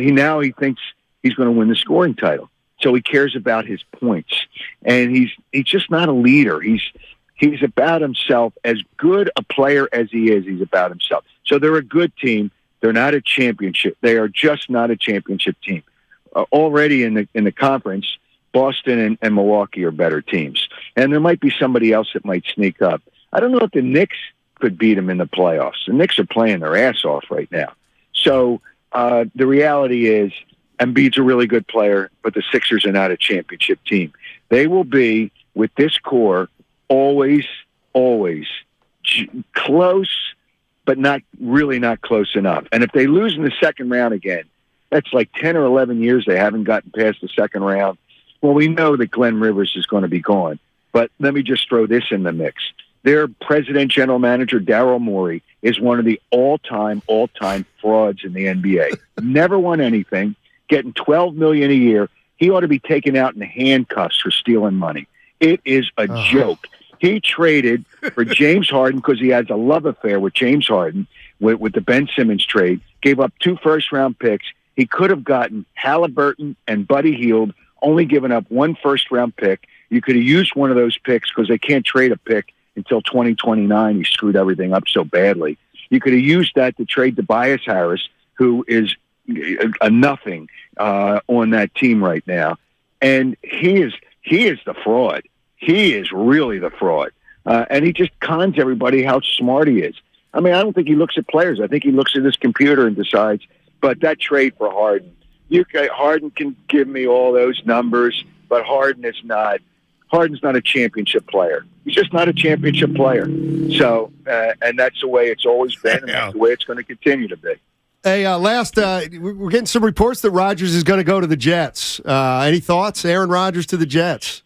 He thinks he's going to win the scoring title. So he cares about his points. And he's just not a leader. He's about himself. As good a player as he is, he's about himself. So they're a good team. They're not a championship. They are just not a championship team. Already in the conference, Boston and Milwaukee are better teams. And there might be somebody else that might sneak up. I don't know if the Knicks could beat them in the playoffs. The Knicks are playing their ass off right now. So the reality is Embiid's a really good player, but the Sixers are not a championship team. They will be, with this core, always close, but not close enough. And if they lose in the second round again, that's like 10 or 11 years they haven't gotten past the second round. Well, we know that Glenn Rivers is going to be gone. But let me just throw this in the mix. Their president, general manager, Daryl Morey, is one of the all-time frauds in the NBA. Never won anything, getting $12 million a year. He ought to be taken out in handcuffs for stealing money. It is a joke. He traded for James Harden because he has a love affair with James Harden with the Ben Simmons trade, gave up 2 first-round picks. He could have gotten Halliburton and Buddy Hield, only given up one first-round pick. You could have used one of those picks because they can't trade a pick until 2029. He screwed everything up so badly. You could have used that to trade Tobias Harris, who is a nothing on that team right now. And he is the fraud. He is really the fraud. And he just cons everybody how smart he is. I mean, I don't think he looks at players. I think he looks at his computer and decides, but that trade for Harden, Harden can give me all those numbers, but Harden's not a championship player. He's just not a championship player. So, and that's the way it's always been, and that's the way it's going to continue to be. Hey, we're getting some reports that Rodgers is going to go to the Jets. Any thoughts? Aaron Rodgers to the Jets?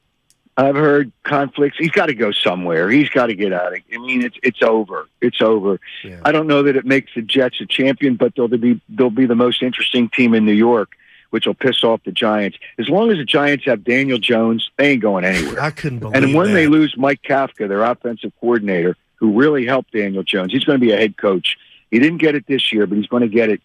I've heard conflicts. He's got to go somewhere. He's got to get out of it. I mean, it's over. It's over. Yeah. I don't know that it makes the Jets a champion, but they'll be the most interesting team in New York, which will piss off the Giants. As long as the Giants have Daniel Jones, they ain't going anywhere. I couldn't believe And when that. they lose Mike Kafka, their offensive coordinator, who really helped Daniel Jones, he's going to be a head coach. He didn't get it this year, but he's going to get it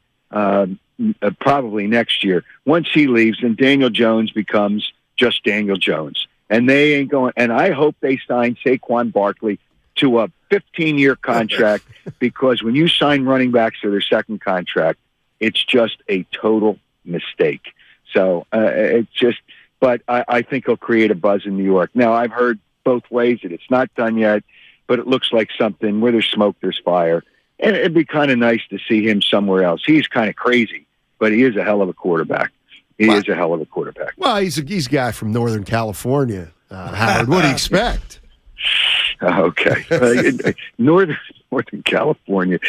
probably next year. Once he leaves, then Daniel Jones becomes just Daniel Jones. And they ain't going. And I hope they sign Saquon Barkley to a 15-year contract because when you sign running backs to their second contract, it's just a total mistake. So it's just. But I think he'll create a buzz in New York. Now I've heard both ways that it's not done yet, but it looks like something where there's smoke, there's fire, and it'd be kind of nice to see him somewhere else. He's kind of crazy, but he is a hell of a quarterback. He is a hell of a quarterback. Well, he's a guy from Northern California, Howard. What do you expect? Okay. Northern California.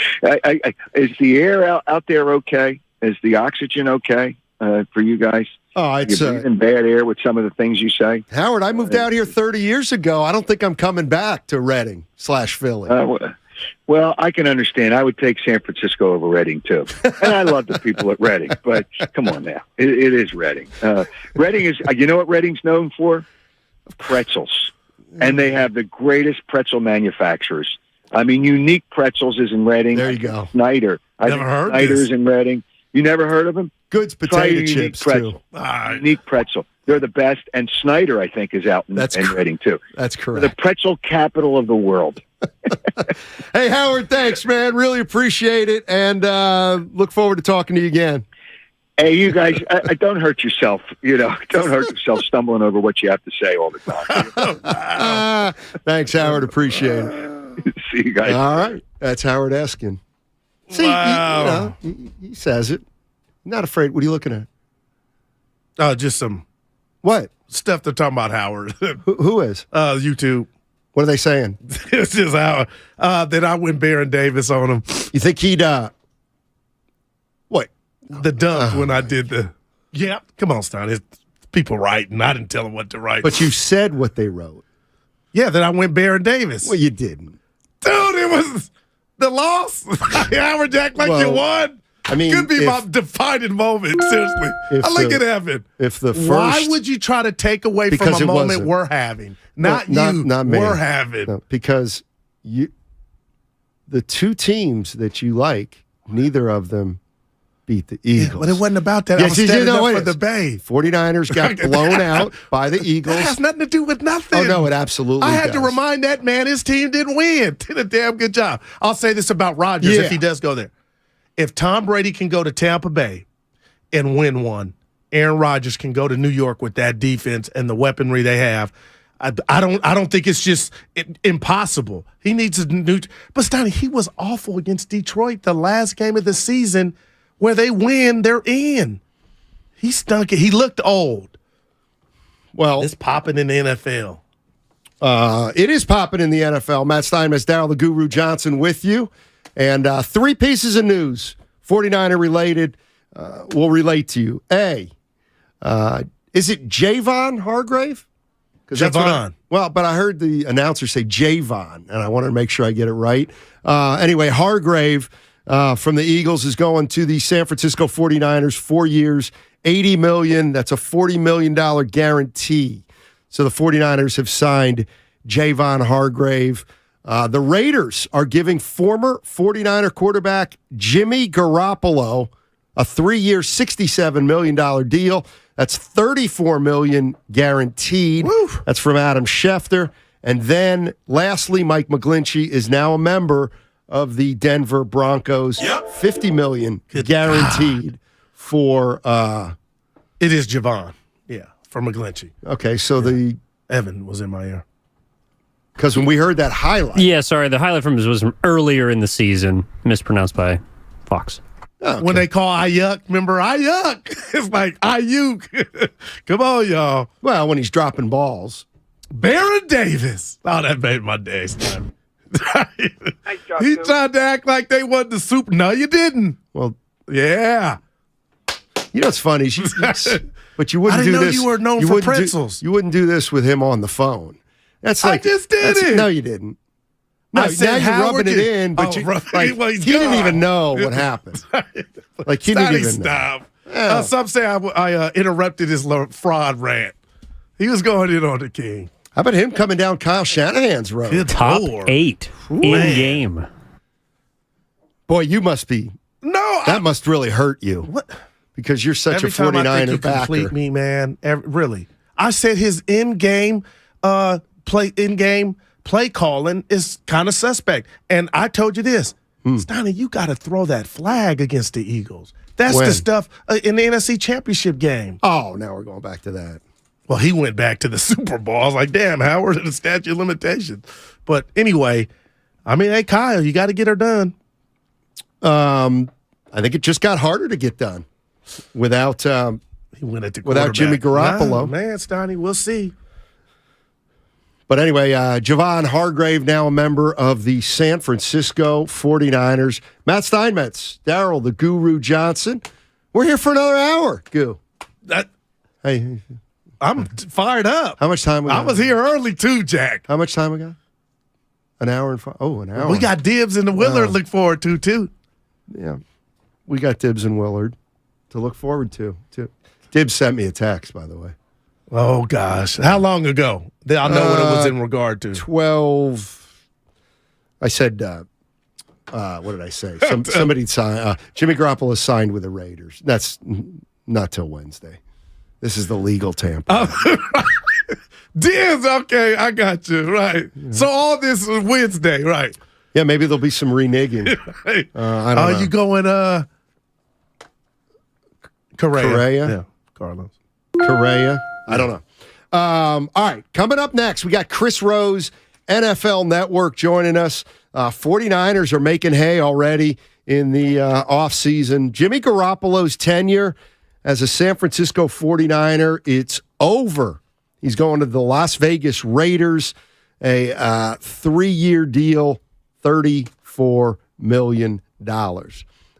Is the air out there okay? Is the oxygen okay for you guys? Oh, it's You're breathing bad air with some of the things you say. Howard, I moved out here 30 years ago. I don't think I'm coming back to Reading/Philly. Well, I can understand. I would take San Francisco over Reading, too. And I love the people at Reading, but come on now. It is Reading. Reading is, you know what Reading's known for? Pretzels. And they have the greatest pretzel manufacturers. I mean, Unique Pretzels is in Reading. There you go. Snyder. Never heard Snyder's in Reading. You never heard of them? Goods potato chips, too. Unique Pretzel. They're the best. And Snyder, I think, is out in Reading, too. That's correct. The pretzel capital of the world. Hey, Howard, thanks, man. Really appreciate it, and look forward to talking to you again. Hey, you guys, don't hurt yourself. Don't hurt yourself stumbling over what you have to say all the time. Thanks, Howard. Appreciate it. See you guys. All right. That's Howard Eskin. See, Wow. he says it. Not afraid. What are you looking at? Just some what stuff they're talking about Howard. Who is? YouTube. What are they saying? It's just Howard. That I went Baron Davis on him. You think he'd what? The dunk when I did the. Yeah, come on, Stein. It's people writing. I didn't tell them what to write. But you said what they wrote. Yeah, that I went Baron Davis. Well, you didn't. Dude, it was the loss. Howard act like you won. I mean, could be my defining moment. Seriously, I like it happen. If the first, why would you try to take away from a moment we're having? Not me. We're having. No, because the two teams that you like, neither of them beat the Eagles. Yeah, but it wasn't about that. I was standing up for the Bay. 49ers got blown out by the Eagles. That has nothing to do with nothing. Oh, no, it absolutely I had does. to remind that man his team didn't win. Did a damn good job. I'll say this about Rodgers if he does go there. If Tom Brady can go to Tampa Bay and win one, Aaron Rodgers can go to New York with that defense and the weaponry they have. I don't think it's just impossible. He needs a new. But Stoney, he was awful against Detroit the last game of the season where they win, they're in. He stunk it. He looked old. Well, it's popping in the NFL. It is popping in the NFL. Matt Steinmetz, Darryl the Guru Johnson with you. And three pieces of news, 49er related, will relate to you. A, is it Javon Hargrave? Javon. But I heard the announcer say Javon, and I wanted to make sure I get it right. Anyway, Hargrave from the Eagles is going to the San Francisco 49ers, 4 years, $80 million. That's a $40 million guarantee. So the 49ers have signed Javon Hargrave. The Raiders are giving former 49er quarterback Jimmy Garoppolo a 3-year, $67 million deal. That's $34 million guaranteed. Woo. That's from Adam Schefter. And then, lastly, Mike McGlinchey is now a member of the Denver Broncos. Yep. $50 million guaranteed for. It is Javon. Yeah, from McGlinchey. Okay, so the Evan was in my ear. Because when we heard that highlight. Yeah, sorry, the highlight from was from earlier in the season, mispronounced by Fox. Okay. When they call Ayuk, remember Ayuk? It's like Ayuk. Come on, y'all. Well, when he's dropping balls. Baron Davis. Oh, that made my day, Stan. He tried to act like they wasn't the super. No, you didn't. Well, yeah. You know what's funny? But you wouldn't I didn't do know this. you were known for pretzels. You wouldn't do this with him on the phone. That's like I just did it. No, you didn't. No, I said, now you're rubbing it you? in, but Well, he didn't even know what happened. Like he didn't even stop. know. Yeah. Some say I interrupted his fraud rant. He was going in on the king. How about him coming down Kyle Shanahan's road? Good Top Lord. 8 in game. Boy, you must be. No, that must really hurt you. What? Because you're such Every a time 49er I think you backer. complete me, man. Really, I said his in-game play calling is kind of suspect, and I told you this, Steiny, you got to throw that flag against the Eagles. That's When? the stuff in the NFC Championship game. Oh, now we're going back to that. Well, he went back to the Super Bowl. I was like, damn, Howard, the statute of limitations. But anyway, I mean, hey, Kyle, you got to get her done. I think it just got harder to get done without he went at the without Jimmy Garoppolo. Nah, man, Steiny, we'll see. But anyway, Javon Hargrave, now a member of the San Francisco 49ers. Matt Steinmetz, Darryl, the Guru Johnson. We're here for another hour, Goo. Hey, I'm fired up. How much time we got? I was here early too, Jack. How much time we got? An hour and an hour. We got Dibs and the Willard to look forward to, too. Yeah. We got Dibs and Willard to look forward to, too. Dibs sent me a text, by the way. Oh, gosh. How long ago? I'll know what it was in regard to. 12. I said, what did I say? Somebody signed. Jimmy Garoppolo signed with the Raiders. That's not till Wednesday. This is the legal tampering. Dibs, okay, I got you. Right. Yeah. So all this is Wednesday, right? Yeah, maybe there'll be some reneging. I don't know. You going Correa? Yeah. Carlos. Correa? I don't know. All right, coming up next, we got Chris Rose, NFL Network, joining us. 49ers are making hay already in the offseason. Jimmy Garoppolo's tenure as a San Francisco 49er, it's over. He's going to the Las Vegas Raiders, a 3-year deal, $34 million. All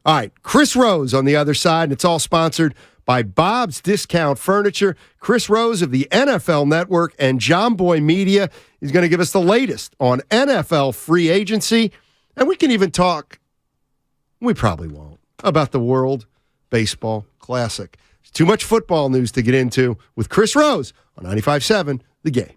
right, Chris Rose on the other side, and it's all sponsored by Bob's Discount Furniture. Chris Rose of the NFL Network and John Boy Media is going to give us the latest on NFL free agency, and we can even talk, we probably won't, about the World Baseball Classic. There's too much football news to get into with Chris Rose on 95.7 The Game.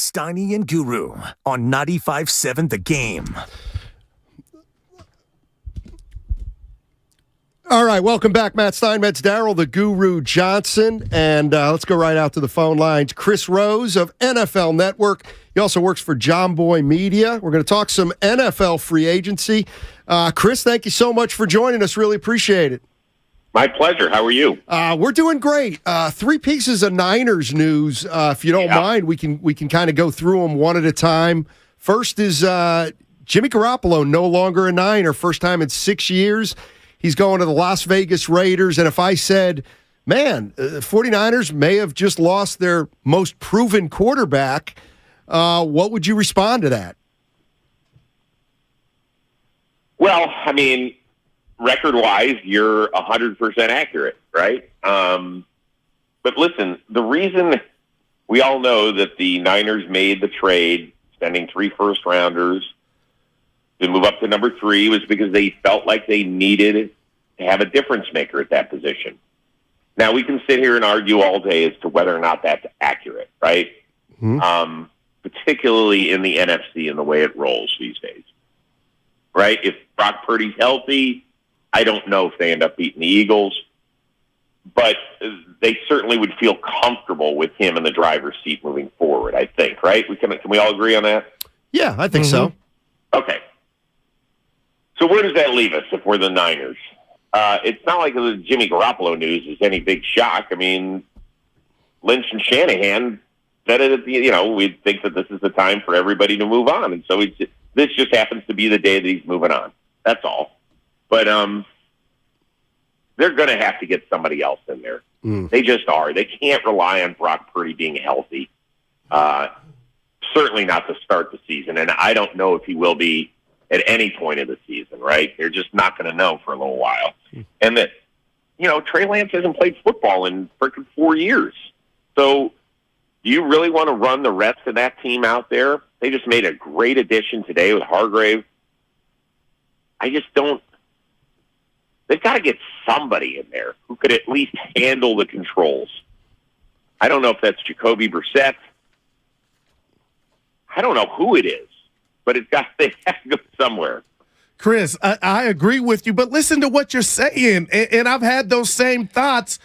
Steiny and Guru on 95.7 The Game. All right, welcome back, Matt Steinmetz, Darryl the Guru Johnson, and let's go right out to the phone lines. Chris Rose of NFL Network. He also works for John Boy Media. We're going to talk some NFL free agency. Chris, thank you so much for joining us. Really appreciate it. My pleasure. How are you? We're doing great. 3 pieces of Niners news, if you don't mind. We can kind of go through them one at a time. First is Jimmy Garoppolo, no longer a Niner, first time in 6 years. He's going to the Las Vegas Raiders. And if I said, man, 49ers may have just lost their most proven quarterback, what would you respond to that? Well, I mean, record-wise, you're 100% accurate, right? But listen, the reason we all know that the Niners made the trade, spending 3 first-rounders, to move up to number 3 was because they felt like they needed to have a difference maker at that position. Now, we can sit here and argue all day as to whether or not that's accurate, right? Mm-hmm. Particularly in the NFC and the way it rolls these days, right? If Brock Purdy's healthy, I don't know if they end up beating the Eagles, but they certainly would feel comfortable with him in the driver's seat moving forward, I think, right? Can we all agree on that? Yeah, I think so. Okay. So where does that leave us if we're the Niners? It's not like the Jimmy Garoppolo news is any big shock. I mean, Lynch and Shanahan said it we think that this is the time for everybody to move on. And so this just happens to be the day that he's moving on. That's all. But they're going to have to get somebody else in there. They just are. They can't rely on Brock Purdy being healthy. Certainly not to start the season. And I don't know if he will be at any point of the season, right? They're just not going to know for a little while. And that, Trey Lance hasn't played football in freaking 4 years. So do you really want to run the rest of that team out there? They just made a great addition today with Hargrave. I just don't. They've got to get somebody in there who could at least handle the controls. I don't know if that's Jacoby Brissett. I don't know who it is, but they have to go somewhere. Chris, I agree with you, but listen to what you're saying, and I've had those same thoughts.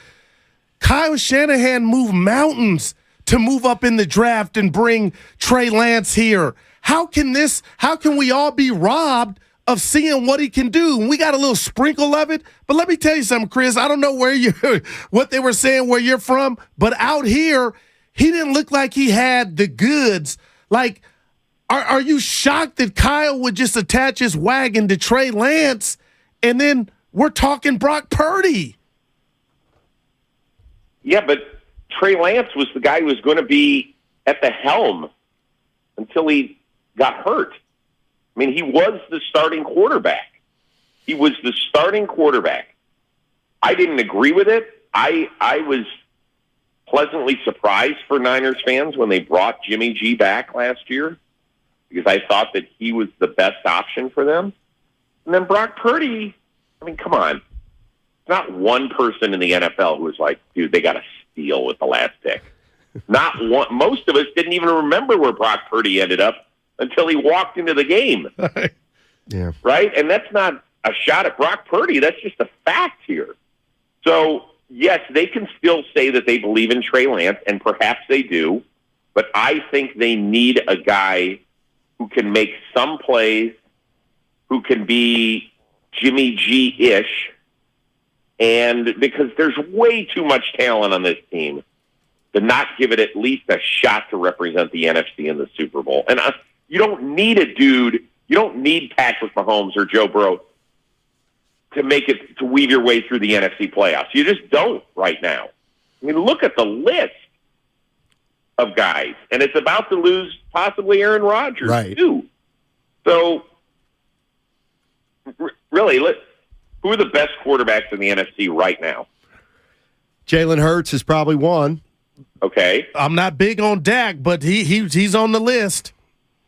Kyle Shanahan moved mountains to move up in the draft and bring Trey Lance here. How can we all be robbed of seeing what he can do? And we got a little sprinkle of it, but let me tell you something, Chris. I don't know what they were saying where you're from, but out here, he didn't look like he had the goods. Like, are you shocked that Kyle would just attach his wagon to Trey Lance, and then we're talking Brock Purdy? Yeah, but Trey Lance was the guy who was going to be at the helm until he got hurt. I mean, he was the starting quarterback. I didn't agree with it. I was pleasantly surprised for Niners fans when they brought Jimmy G back last year, because I thought that he was the best option for them. And then Brock Purdy, I mean, come on. It's not one person in the NFL who was like, dude, they got to steal with the last pick. Not one. Most of us didn't even remember where Brock Purdy ended up until he walked into the game. Yeah. Right? And that's not a shot at Brock Purdy. That's just a fact here. So, yes, they can still say that they believe in Trey Lance, and perhaps they do, but I think they need a guy who can make some plays, who can be Jimmy G-ish, and because there's way too much talent on this team to not give it at least a shot to represent the NFC in the Super Bowl. And you don't need a dude, you don't need Patrick Mahomes or Joe Burrow to weave your way through the NFC playoffs. You just don't right now. I mean, look at the list of guys, and it's about to lose possibly Aaron Rodgers, too. So, really, who are the best quarterbacks in the NFC right now? Jalen Hurts is probably one. Okay. I'm not big on Dak, but he's on the list.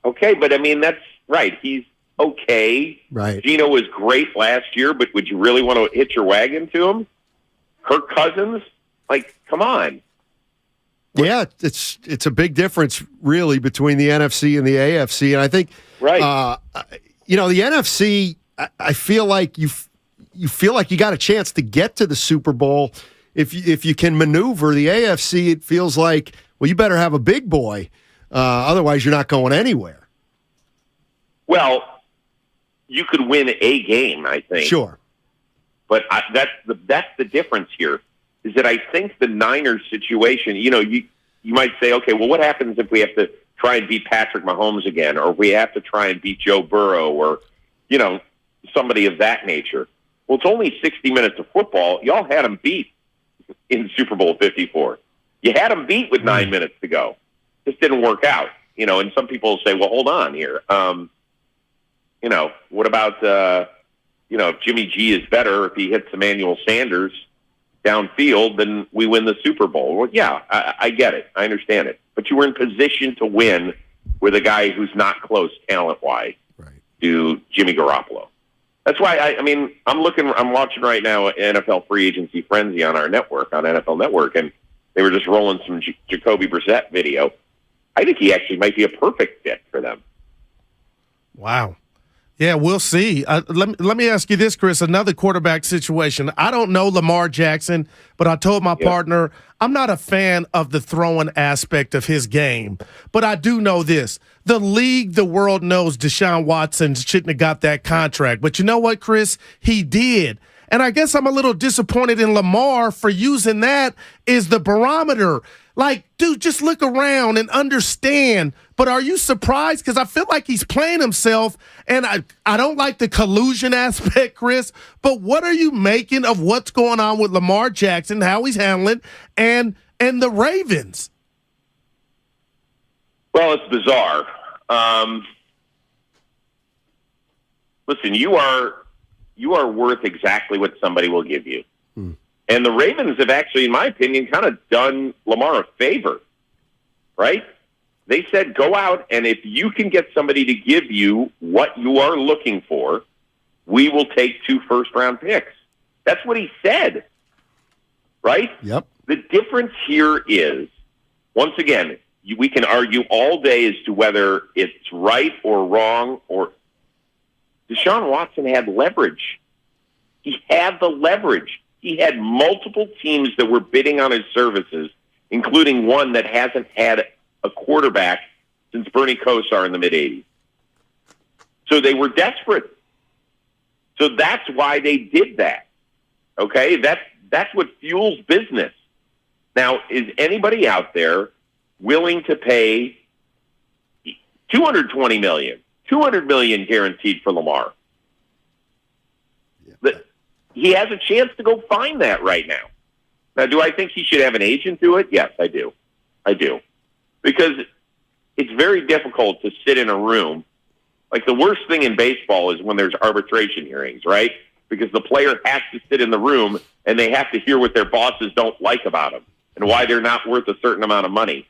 Okay, but I mean, that's right. He's okay. Right. Geno was great last year, but would you really want to hitch your wagon to him? Kirk Cousins? Like, come on. Yeah, it's a big difference, really, between the NFC and the AFC. And I think, the NFC, I feel like you feel like you got a chance to get to the Super Bowl if you can maneuver. The AFC, it feels like, well, you better have a big boy, otherwise you're not going anywhere. Well, you could win a game, I think. Sure, but that's the difference here. Is that I think the Niners situation, you might say, okay, well, what happens if we have to try and beat Patrick Mahomes again, or if we have to try and beat Joe Burrow, or, somebody of that nature? Well, it's only 60 minutes of football. Y'all had them beat in Super Bowl 54. You had them beat with 9 minutes to go. This didn't work out, and some people say, well, hold on here. What about, if Jimmy G is better, if he hits Emmanuel Sanders downfield, then we win the Super Bowl. Well, yeah, I get it. I understand it. But you were in position to win with a guy who's not close talent-wise to Jimmy Garoppolo. That's why, I'm watching right now NFL Free Agency Frenzy on our network, on NFL Network, and they were just rolling some Jacoby Brissett video. I think he actually might be a perfect fit for them. Wow. Yeah, we'll see. Let me ask you this, Chris, another quarterback situation. I don't know Lamar Jackson, but I told my partner I'm not a fan of the throwing aspect of his game. But I do know this. The league, the world knows Deshaun Watson shouldn't have got that contract. But you know what, Chris? He did. And I guess I'm a little disappointed in Lamar for using that as the barometer. Like, dude, just look around and understand. But are you surprised? Because I feel like he's playing himself, and I don't like the collusion aspect, Chris. But what are you making of what's going on with Lamar Jackson, how he's handling, and the Ravens? Well, it's bizarre. Listen, you are worth exactly what somebody will give you. And the Ravens have actually, in my opinion, kind of done Lamar a favor, right? They said, go out, and if you can get somebody to give you what you are looking for, we will take 2 first-round picks. That's what he said, right? Yep. The difference here is, once again, we can argue all day as to whether it's right or wrong, or Deshaun Watson had leverage. He had the leverage. He had multiple teams that were bidding on his services, including one that hasn't had a quarterback since Bernie Kosar in the mid-'80s. So they were desperate. So that's why they did that. Okay? That's what fuels business. Now, is anybody out there willing to pay $220 million, $200 million guaranteed for Lamar? He has a chance to go find that right now. Now, do I think he should have an agent do it? Yes, I do. I do. Because it's very difficult to sit in a room. Like, the worst thing in baseball is when there's arbitration hearings, right? Because the player has to sit in the room and they have to hear what their bosses don't like about them and why they're not worth a certain amount of money.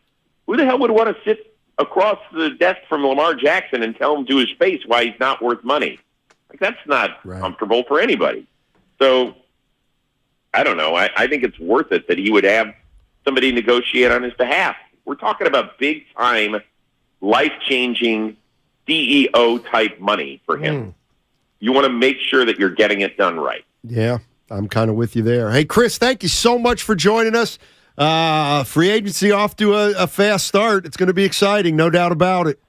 Who the hell would want to sit across the desk from Lamar Jackson and tell him to his face why he's not worth money? Like, that's not comfortable for anybody. So, I don't know. I think it's worth it that he would have somebody negotiate on his behalf. We're talking about big-time, life-changing CEO-type money for him. You want to make sure that you're getting it done right. Yeah, I'm kind of with you there. Hey, Chris, thank you so much for joining us. Free agency off to a fast start. It's going to be exciting, no doubt about it.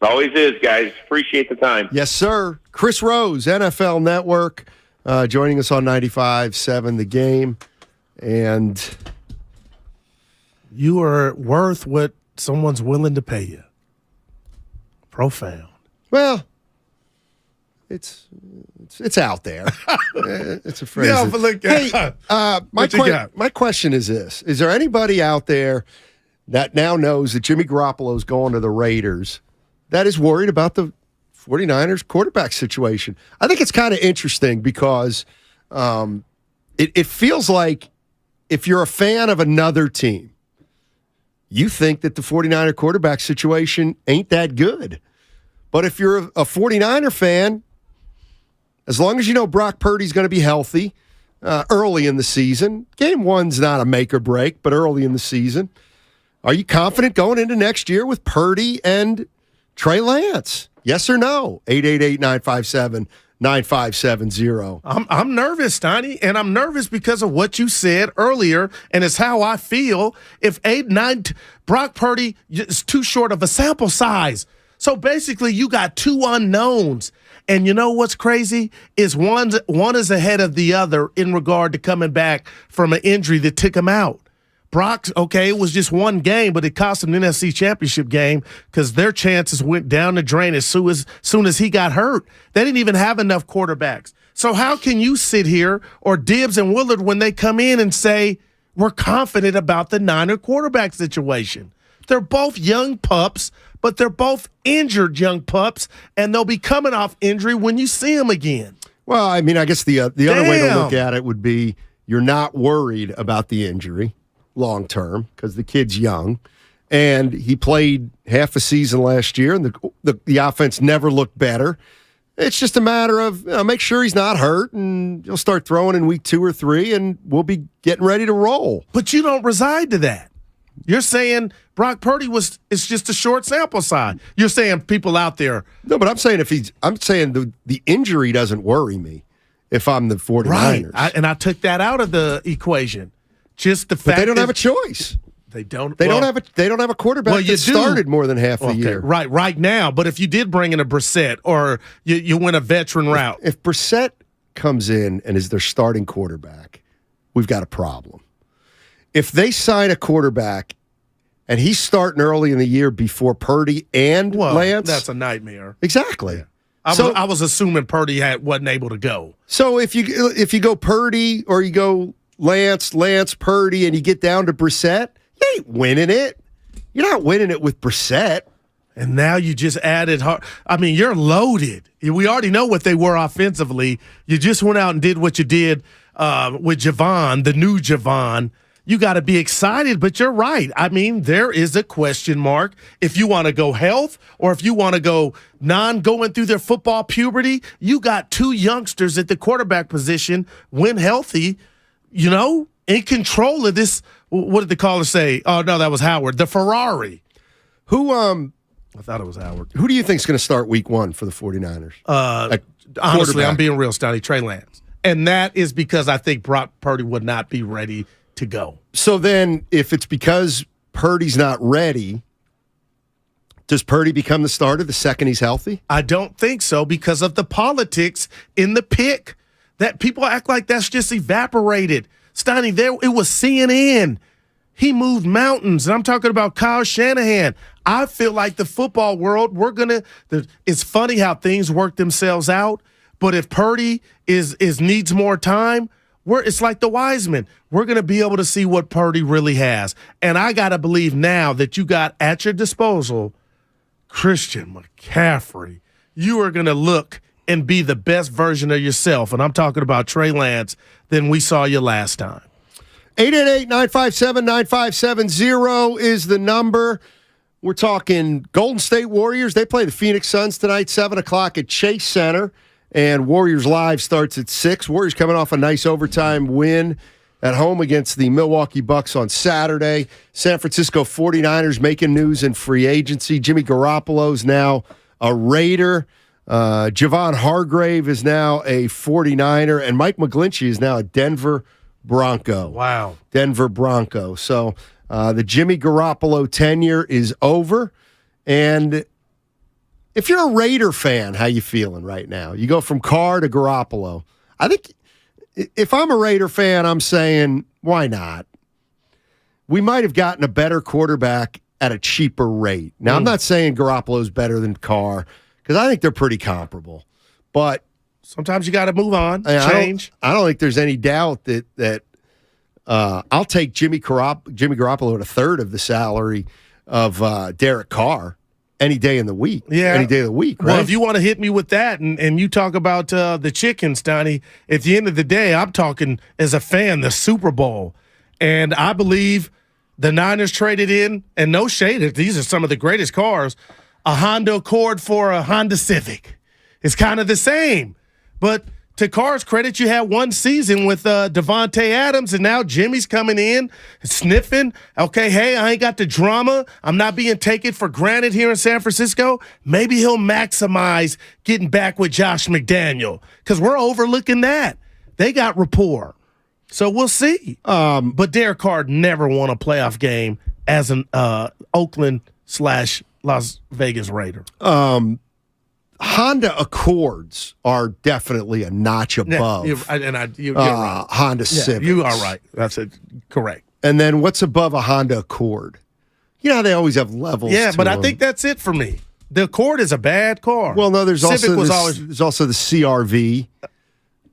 Always is, guys. Appreciate the time. Yes, sir. Chris Rose, NFL Network. Joining us on 95.7 The Game. And you are worth what someone's willing to pay you. Profound. Well, it's out there. It's a phrase. Yeah, but look, hey, my question is this. Is there anybody out there that now knows that Jimmy Garoppolo is going to the Raiders that is worried about the 49ers quarterback situation? I think it's kind of interesting because it feels like if you're a fan of another team, you think that the 49er quarterback situation ain't that good. But if you're a 49er fan, as long as you know Brock Purdy's going to be healthy early in the season, game one's not a make or break, but early in the season, Are you confident going into next year with Purdy and Trey Lance? Yes or no? 888-957-9570. I'm nervous, Steiny, and I'm nervous because of what you said earlier, and it's how I feel. If 8-9, Brock Purdy is too short of a sample size. So basically, you got two unknowns. And you know what's crazy is one is ahead of the other in regard to coming back from an injury that took him out. Brock's, okay, it was just one game, but it cost him an NFC Championship game because their chances went down the drain as soon as he got hurt. They didn't even have enough quarterbacks. So how can you sit here, or Dibbs and Willard, when they come in and say, we're confident about the Niner quarterback situation? They're both young pups, but they're both injured young pups, and they'll be coming off injury when you see them again. Well, I mean, I guess the other way to look at it would be you're not worried about the injury long term because the kid's young, and he played half a season last year, and the offense never looked better. It's just a matter of make sure he's not hurt, and he'll start throwing in week 2 or 3, and we'll be getting ready to roll. But you don't reside to that. You're saying Brock Purdy it's just a short sample size. You're saying people out there. No, but I'm saying the injury doesn't worry me if I'm the 49ers. Right. And I took that out of the equation. Just the fact but they don't have a choice. They don't. They don't have a quarterback that started more than half the year. Right now. But if you did bring in a Brissett, or you went a veteran route. If Brissett comes in and is their starting quarterback, we've got a problem. If they sign a quarterback and he's starting early in the year before Purdy and Lance, that's a nightmare. Exactly. Yeah. I was assuming Purdy wasn't able to go. So if you go Purdy or you go Lance, Purdy, and you get down to Brissett, you ain't winning it. You're not winning it with Brissett. And now you just added I mean, you're loaded. We already know what they were offensively. You just went out and did what you did with Javon, the new Javon. You got to be excited, but you're right. I mean, there is a question mark. If you want to go health, or if you want to go going through their football puberty, you got two youngsters at the quarterback position, when healthy, in control of this. What did the caller say? Oh, no, that was Howard. The Ferrari. I thought it was Howard. Who do you think is going to start week 1 for the 49ers? Honestly, I'm being real, Stoney. Trey Lance. And that is because I think Brock Purdy would not be ready to go. So then if it's because Purdy's not ready, does Purdy become the starter the second he's healthy? I don't think so, because of the politics in the pick. That people act like that's just evaporated. Steiny, it was CNN. He moved mountains, and I'm talking about Kyle Shanahan. I feel like the football world, it's funny how things work themselves out, but if Purdy needs more time, it's like the Wiseman. We're going to be able to see what Purdy really has. And I got to believe now that you got at your disposal Christian McCaffrey. You are going to look and be the best version of yourself, and I'm talking about Trey Lance, than we saw you last time. 888-957-9570 is the number. We're talking Golden State Warriors. They play the Phoenix Suns tonight, 7 o'clock at Chase Center. And Warriors Live starts at 6. Warriors coming off a nice overtime win at home against the Milwaukee Bucks on Saturday. San Francisco 49ers making news in free agency. Jimmy Garoppolo's now a Raider. Javon Hargrave is now a 49er. And Mike McGlinchey is now a Denver Bronco. Wow. Denver Bronco. So the Jimmy Garoppolo tenure is over. And if you're a Raider fan, how you feeling right now? You go from Carr to Garoppolo. I think if I'm a Raider fan, I'm saying, why not? We might have gotten a better quarterback at a cheaper rate. Now, I'm not saying Garoppolo's better than Carr, because I think they're pretty comparable. But sometimes you got to move on, change. I don't think there's any doubt that I'll take Jimmy Garoppolo at a third of the salary of Derek Carr. Any day in the week. Yeah. Any day of the week, right? Well, if you want to hit me with that and you talk about the chicken, Stoney, at the end of the day, I'm talking as a fan, the Super Bowl. And I believe the Niners traded in, and no shade, these are some of the greatest cars, a Honda Accord for a Honda Civic. It's kind of the same. But to Carr's credit, you had one season with Devontae Adams, and now Jimmy's coming in, sniffing. Okay, hey, I ain't got the drama. I'm not being taken for granted here in San Francisco. Maybe he'll maximize getting back with Josh McDaniel because we're overlooking that. They got rapport. So we'll see. But Derek Carr never won a playoff game as an Oakland/Las Vegas Raider. Honda Accords are definitely a notch above. You're right. Honda Civics. You are right. That's it. Correct. And then what's above a Honda Accord? You know how they always have levels. Yeah, but them. I think that's it for me. The Accord is a bad car. Well, no, there's Civic there's also the CRV.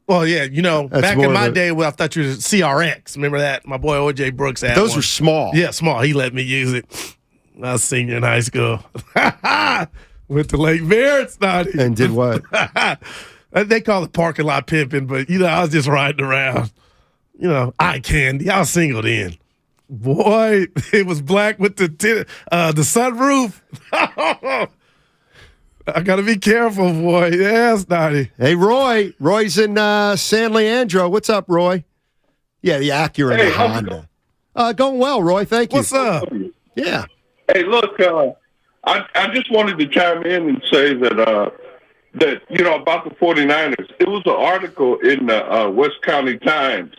Well, yeah, That's back more in of my a- day, I thought you was CRX. Remember that? My boy O.J. Brooks had Those one. were small. Yeah, small. He let me use it. I was senior in high school. Went to Lake Merritt, Snotty. And did what? They call it parking lot pimping, but, I was just riding around. Eye candy. I was singled in. Boy, it was black with the sunroof. I got to be careful, boy. Yeah, Snotty. Hey, Roy. Roy's in San Leandro. What's up, Roy? Yeah, the Acura and the Honda. Going well, Roy. Thank you. What's up? Yeah. Hey, look, I just wanted to chime in and say that about the 49ers. It was an article in the West County Times,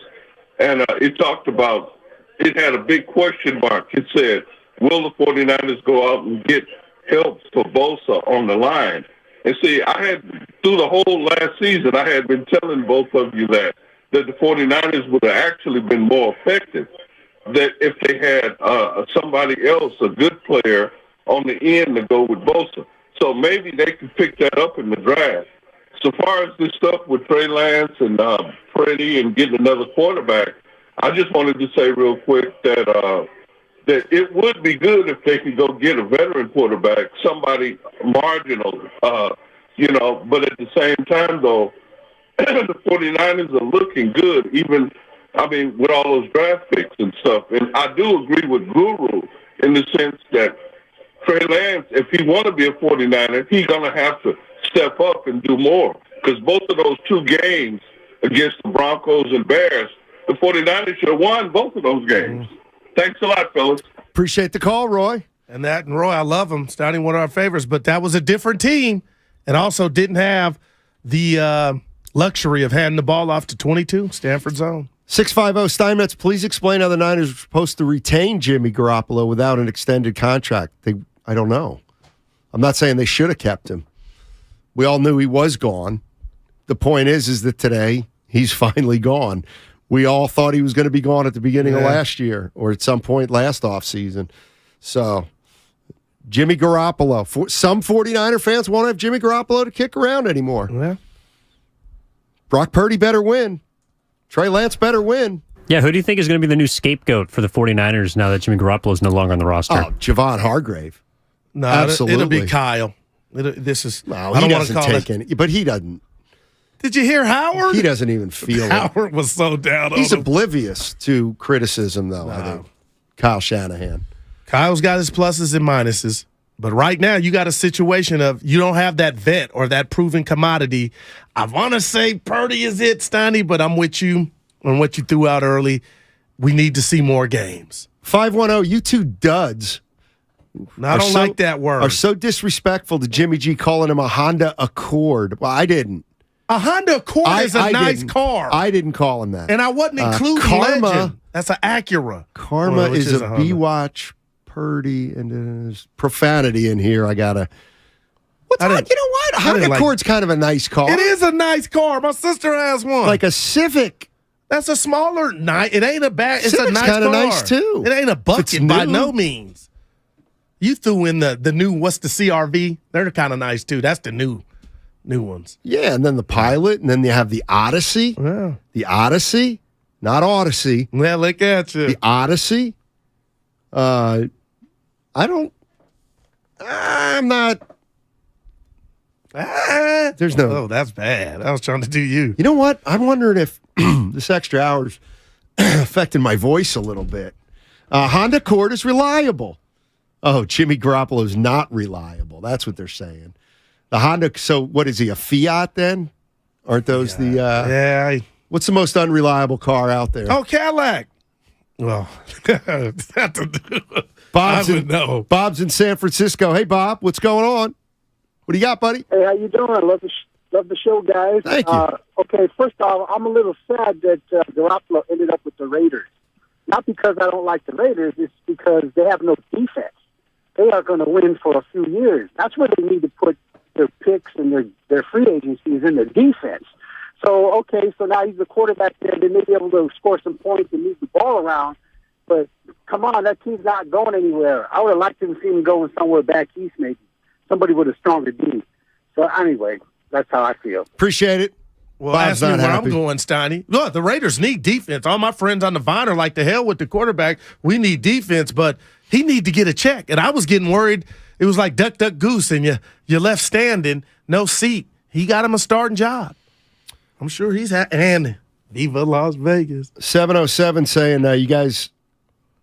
and it talked about it had a big question mark. It said, will the 49ers go out and get help for Bosa on the line? And see, through the whole last season, I had been telling both of you that the 49ers would have actually been more effective that if they had somebody else, a good player, on the end to go with Bosa. So maybe they could pick that up in the draft. So far as this stuff with Trey Lance and Freddie and getting another quarterback, I just wanted to say real quick that it would be good if they could go get a veteran quarterback, somebody marginal, but at the same time, though, the 49ers are looking good, with all those draft picks and stuff. And I do agree with Guru in the sense that Trey Lance, if he want to be a 49er, he's going to have to step up and do more. Because both of those two games against the Broncos and Bears, the 49ers should have won both of those games. Thanks a lot, fellas. Appreciate the call, Roy. And Roy, I love him. Starting one of our favorites, but that was a different team and also didn't have the luxury of handing the ball off to 22, Stanford zone. 650 Steinmetz, please explain how the Niners were supposed to retain Jimmy Garoppolo without an extended contract. I don't know. I'm not saying they should have kept him. We all knew he was gone. The point is that today he's finally gone. We all thought he was going to be gone at the beginning of last year or at some point last offseason. So, Jimmy Garoppolo. Some 49er fans won't have Jimmy Garoppolo to kick around anymore. Yeah. Brock Purdy better win. Trey Lance better win. Yeah, who do you think is going to be the new scapegoat for the 49ers now that Jimmy Garoppolo is no longer on the roster? Oh, Javon Hargrave. No, absolutely. It'll be Kyle. I No, don't he want to doesn't call take it. any, but he doesn't. Did you hear Howard? He doesn't even feel it. Howard was so down He's on him. oblivious to criticism, though, I think. Kyle Shanahan. Kyle's got his pluses and minuses. But right now, you got a situation of you don't have that vet or that proven commodity. I want to say Purdy is it, Steiny, but I'm with you on what you threw out early. We need to see more games. 510, you two duds. I don't like that word. Are so disrespectful to Jimmy G calling him a Honda Accord. Well, I didn't. A Honda Accord is a nice car. I didn't call him that. And I wasn't including Karma. Legend. That's an Acura. Karma Which is a Honda. B-Watch Purdy, and there's profanity in here. I got to... You know what? A Honda Accord's kind of a nice car. It is a nice car. My sister has one. Like a Civic. That's a smaller, it ain't a bad, it's Civic's a nice car. kind of nice, too. It ain't a bucket It's by new. no means. You threw in the new, what's the CRV? They're kind of nice, too. That's the new ones. Yeah, and then the Pilot, and then you have the Odyssey. Yeah. The Odyssey, not Odyssey. Yeah, look at you. The Odyssey. I'm not. There's no. Oh, that's bad. I was trying to do you. You know what? I'm wondering if this extra hour's affecting my voice a little bit. Honda Accord is reliable. Oh, Jimmy Garoppolo is not reliable. That's what they're saying. The Honda. So what is he? A Fiat then? Aren't those the what's the most unreliable car out there? Oh, Cadillac. Well, Bob's in San Francisco. Hey, Bob, what's going on? What do you got, buddy? Hey, how you doing? Love the show, guys. Thank you. Okay, first off, I'm a little sad that Garoppolo ended up with the Raiders. Not because I don't like the Raiders, it's because they have no defense. They are going to win for a few years. That's where they need to put their picks and their free agencies in their defense. So, okay, so now he's the quarterback there. They may be able to score some points and move the ball around. But come on, that team's not going anywhere. I would have liked to see him going somewhere back east, maybe. Somebody with a stronger D. So anyway, that's how I feel. Appreciate it. Well, Bob's ask me not where happy. I'm going, Steiny. Look, the Raiders need defense. All my friends on the Vine are like, the hell with the quarterback. We need defense, but he need to get a check. And I was getting worried. It was like duck, duck, goose, and you left standing, no seat. He got him a starting job. I'm sure he's and Viva Las Vegas. 707 saying you guys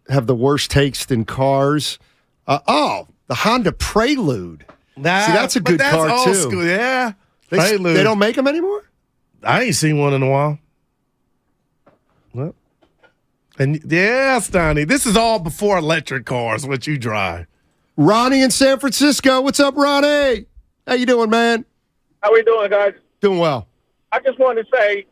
have the worst taste in cars. The Honda Prelude. See, that's a good car, old too. School, yeah. They don't make them anymore? I ain't seen one in a while. Well, and yeah, Steiny, this is all before electric cars, what you drive. Ronnie in San Francisco. What's up, Ronnie? How you doing, man? How we doing, guys? Doing well. I just want to say,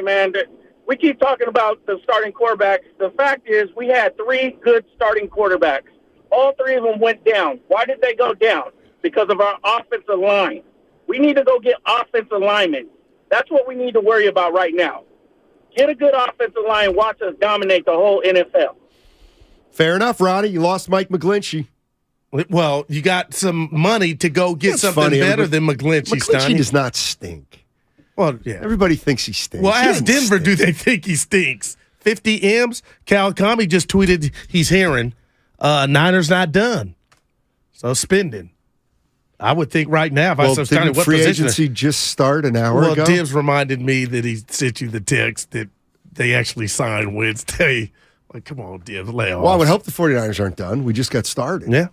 man, that we keep talking about the starting quarterbacks. The fact is, we had 3 good starting quarterbacks. All 3 of them went down. Why did they go down? Because of our offensive line. We need to go get offensive linemen. That's what we need to worry about right now. Get a good offensive line. Watch us dominate the whole NFL. Fair enough, Ronnie. You lost Mike McGlinchey. Well, you got some money to go get something better than McGlinchey. McGlinchey does not stink. Well, yeah. Everybody thinks he stinks. Well, as Denver, do they think he stinks? 50 M's? Cal Kami just tweeted he's hearing Niners not done. So spending. I would think right now, if I saw didn't what free position agency just start an hour ago? Well, Dibs reminded me that he sent you the text that they actually signed Wednesday. Like, come on, Dibs, lay off. Well, I would hope the 49ers aren't done. We just got started. Yeah.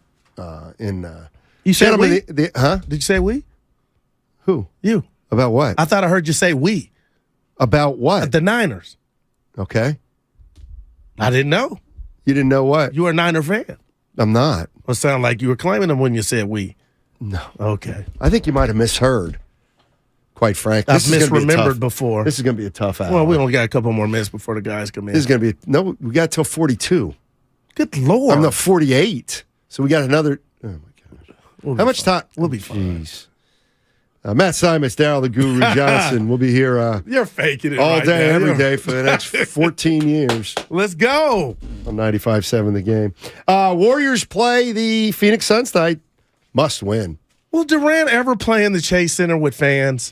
You said we? Huh? Did you say we? Who? You. About what? I thought I heard you say we. About what? The Niners. Okay. I didn't know. You didn't know what? You were a Niner fan. I'm not. Well, it sounded like you were claiming them when you said we. No. Okay. I think you might have misheard, quite frankly. I've misremembered before. This is going to be a tough hour. Well, we only got a couple more minutes before the guys come in. This is going to be, we got till 42. Good Lord. I'm the 48. So we got another, oh my gosh. How much time? We'll be fine. Jeez. Matt Simons, Darryl the Guru Johnson. We'll be here You're faking it all right day, now. every day for the next 14 years. Let's go. On 95.7 The Game. Warriors play the Phoenix Suns tonight. Must win. Will Durant ever play in the Chase Center with fans?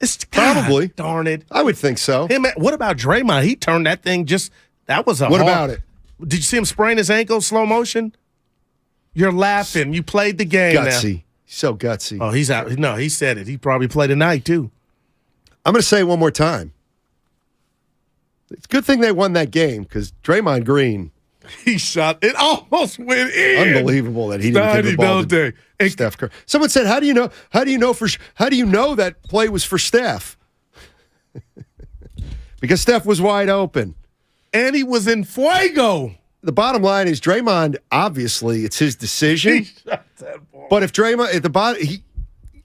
It's Probably. God darn it. I would think so. What about Draymond? He turned that thing that was a What about it? Did you see him sprain his ankle slow motion? You're laughing. You played the game Gutsy. now. So gutsy. Oh, he's out. No, he said it. He probably played tonight, too. I'm going to say it one more time. It's a good thing they won that game because Draymond Green. He shot. It almost went in. Unbelievable that he didn't give the ball to Steph Curry. Someone said, "How do you know that play was for Steph?" Because Steph was wide open, and he was in fuego. The bottom line is Draymond. Obviously, it's his decision. But if Draymond at the bottom,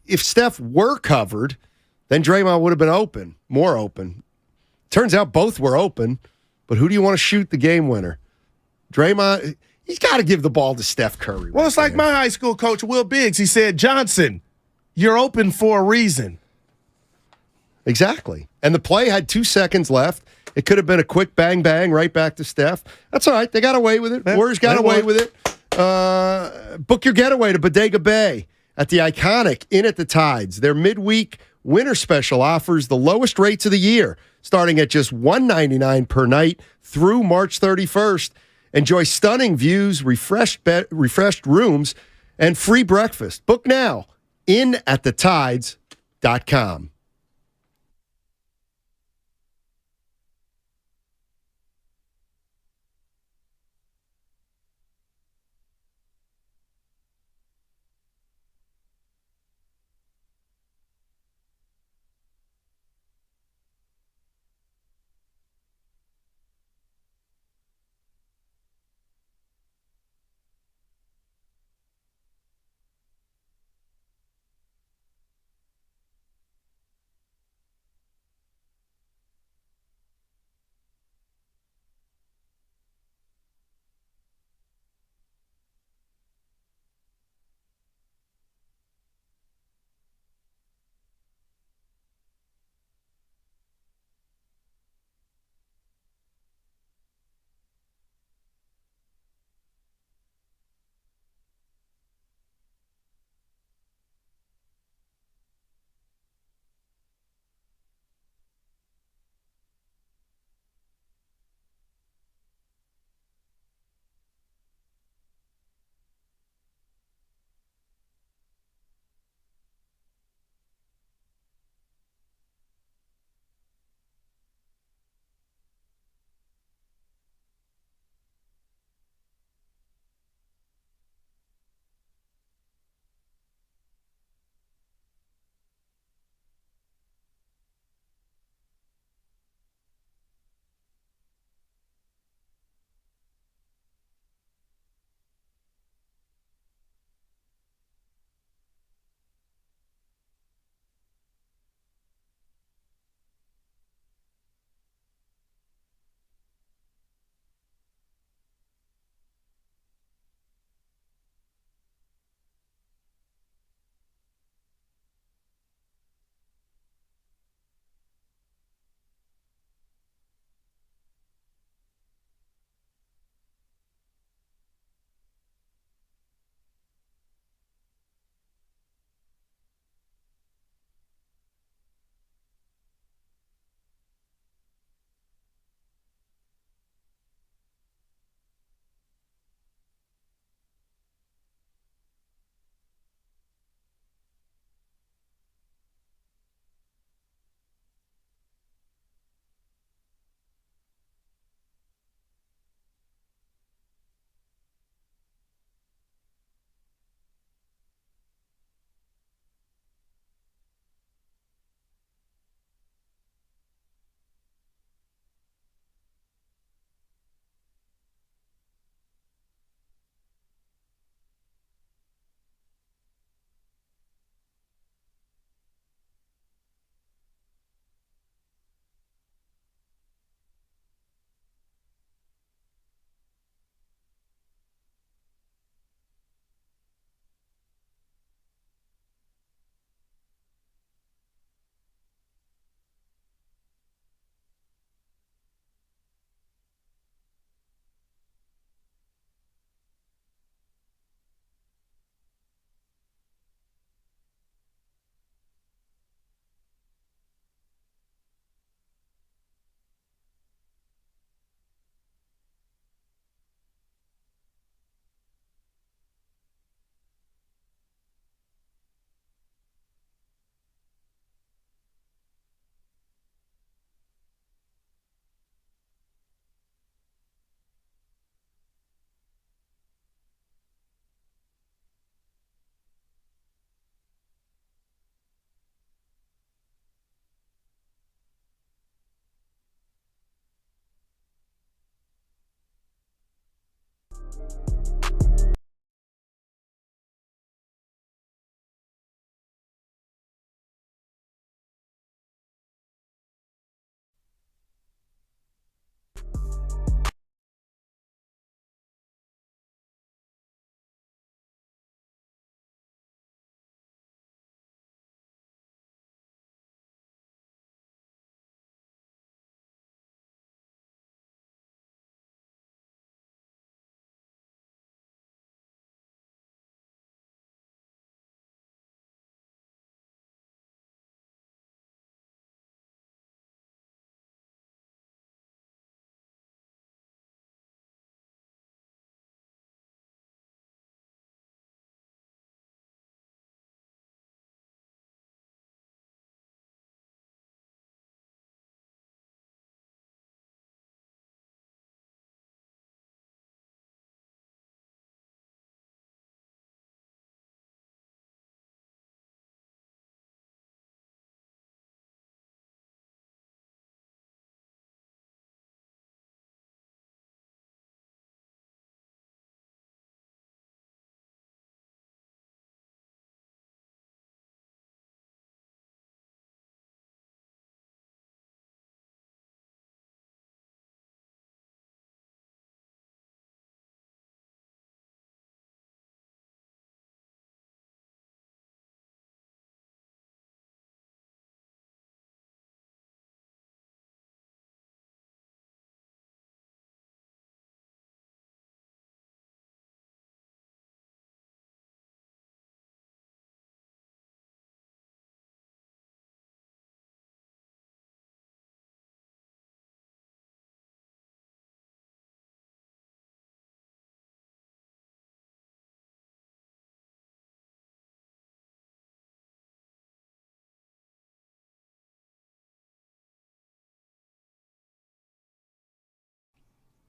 if Steph were covered, then Draymond would have been more open. Turns out both were open. But who do you want to shoot the game winner? Draymond, he's got to give the ball to Steph Curry. Well, it's like my high school coach, Will Biggs. He said, Johnson, you're open for a reason. Exactly. And the play had 2 seconds left. It could have been a quick bang, bang, right back to Steph. That's all right. They got away with it. Warriors got away with it. Book your getaway to Bodega Bay at the iconic Inn at the Tides. Their midweek winter special offers the lowest rates of the year, starting at just $199 per night through March 31st. Enjoy stunning views, refreshed rooms, and free breakfast. Book now. InAtTheTides.com.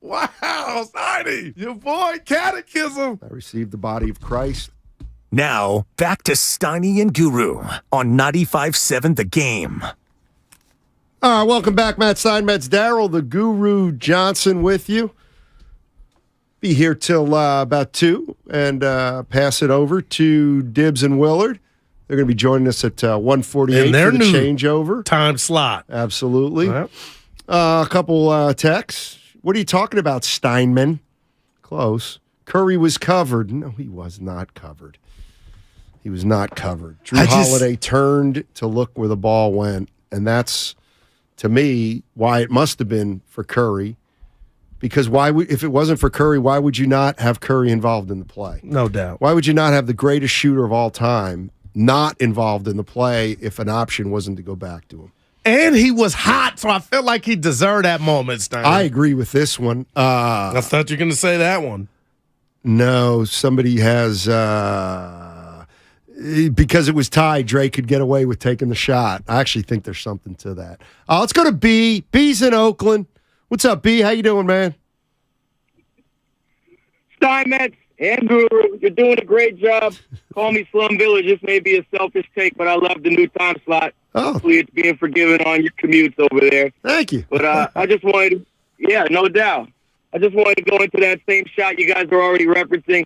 Wow, Steiny, your boy Catechism. I received the body of Christ. Now, back to Steiny and Guru on 95.7 The Game. All right, welcome back, Matt Steinmetz, Darryl, the Guru Johnson with you. Be here till about 2 and pass it over to Dibbs and Willard. They're going to be joining us at 1:48 in their for the new changeover. Time slot. Absolutely. Yep. A couple texts. What are you talking about, Steinman? Close. Curry was covered. No, he was not covered. He was not covered. Drew Holiday turned to look where the ball went, and that's, to me, why it must have been for Curry. Because if it wasn't for Curry, why would you not have Curry involved in the play? No doubt. Why would you not have the greatest shooter of all time not involved in the play if an option wasn't to go back to him? And he was hot, so I felt like he deserved that moment, Steiner. I agree with this one. I thought you were going to say that one. No, somebody has because it was tied, Drake could get away with taking the shot. I actually think there's something to that. Let's go to B. B's in Oakland. What's up, B? How you doing, man? Steinmetz and Guru, you're doing a great job. Call me Slum Village. This may be a selfish take, but I love the new time slot. Oh. Hopefully it's being forgiven on your commutes over there. Thank you. But I just wanted to, no doubt. I just wanted to go into that same shot you guys are already referencing.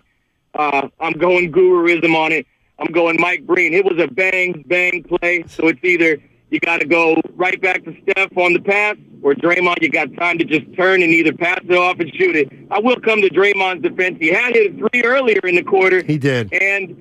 I'm going Guruism on it. I'm going Mike Breen. It was a bang, bang play. So it's either you got to go right back to Steph on the pass, or Draymond, you got time to just turn and either pass it off and shoot it. I will come to Draymond's defense. He had hit a three earlier in the quarter. He did. And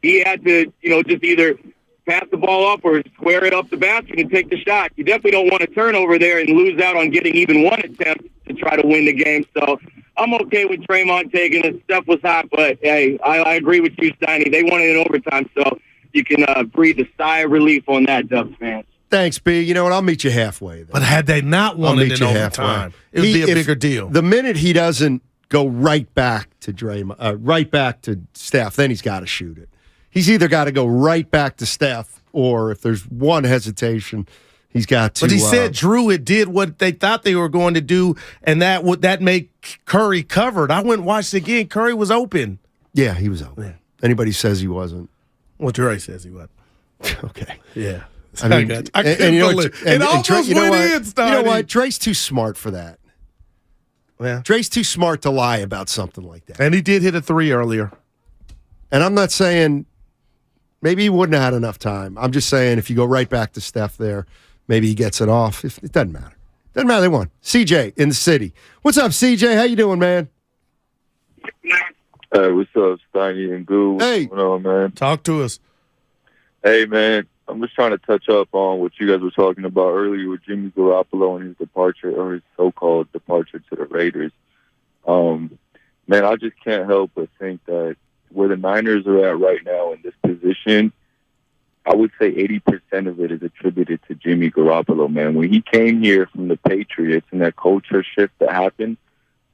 he had to, just either pass the ball up or square it up the basket and take the shot. You definitely don't want to turn over there and lose out on getting even one attempt to try to win the game. So I'm okay with Draymond taking it. Steph was hot, but, hey, I agree with you, Steiny. They won it in overtime, so you can breathe a sigh of relief on that, Dubs fans. Thanks, B. You know what? I'll meet you halfway. Then. But had they not won it in overtime, it would be a bigger deal. The minute he doesn't go right back to Draymond, right back to Steph, then he's got to shoot it. He's either got to go right back to Steph, or if there's one hesitation, he's got to. But he said Drew it did what they thought they were going to do, and that made Curry covered. I went and watched it again. Curry was open. Yeah, he was open. Yeah. Anybody says he wasn't. Well, Dre says he was. Okay. Yeah. I mean, it almost went in, Steiny. You know what? Dre's too smart for that. Yeah. Dre's too smart to lie about something like that. And he did hit a 3 earlier. And I'm not saying maybe he wouldn't have had enough time. I'm just saying if you go right back to Steph there, maybe he gets it off. It doesn't matter. Doesn't matter. They won. CJ in the city. What's up, CJ? How you doing, man? Hey, what's up, Steiny and Goo? What's Hey. going on, man? Talk to us. Hey, man, I'm just trying to touch up on what you guys were talking about earlier with Jimmy Garoppolo and his departure, or his so-called departure to the Raiders. Man, I just can't help but think that where the Niners are at right now in this position, I would say 80% of it is attributed to Jimmy Garoppolo, man. When he came here from the Patriots and that culture shift that happened,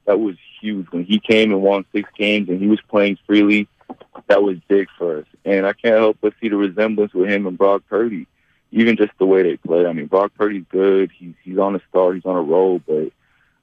that was huge. When he came and won 6 games and he was playing freely, that was big for us. And I can't help but see the resemblance with him and Brock Purdy, even just the way they play. I mean, Brock Purdy's good. He's on a start. He's on a roll. But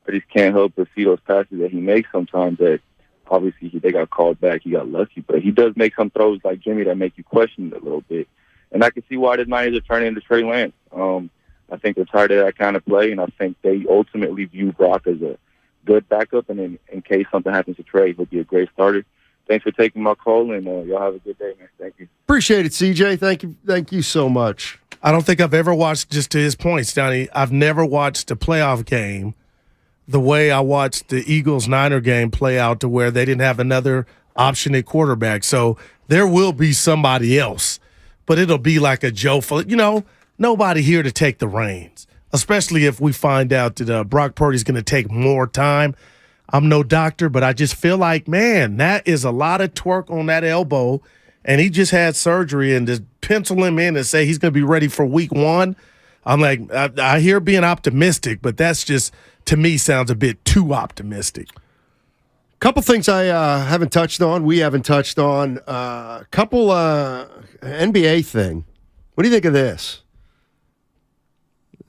I just can't help but see those passes that he makes sometimes that obviously they got called back. He got lucky. But he does make some throws like Jimmy that make you question it a little bit. And I can see why the Niners are turning into Trey Lance. I think they're tired of that kind of play, and I think they ultimately view Brock as a good backup. And then in case something happens to Trey, he'll be a great starter. Thanks for taking my call, and y'all have a good day, man. Thank you. Appreciate it, CJ. Thank you so much. I don't think I've ever watched, just to his points, Donnie, I've never watched a playoff game the way I watched the Eagles-Niner game play out, to where they didn't have another option at quarterback. So there will be somebody else, but it'll be like a Joe. Nobody here to take the reins, especially if we find out that Brock Purdy's going to take more time. I'm no doctor, but I just feel like, man, that is a lot of torque on that elbow, and he just had surgery, and to pencil him in and say he's going to be ready for week 1, I'm like, I hear being optimistic, but that's just, to me, sounds a bit too optimistic. Couple things I haven't touched on. We haven't touched on. Couple NBA thing. What do you think of this?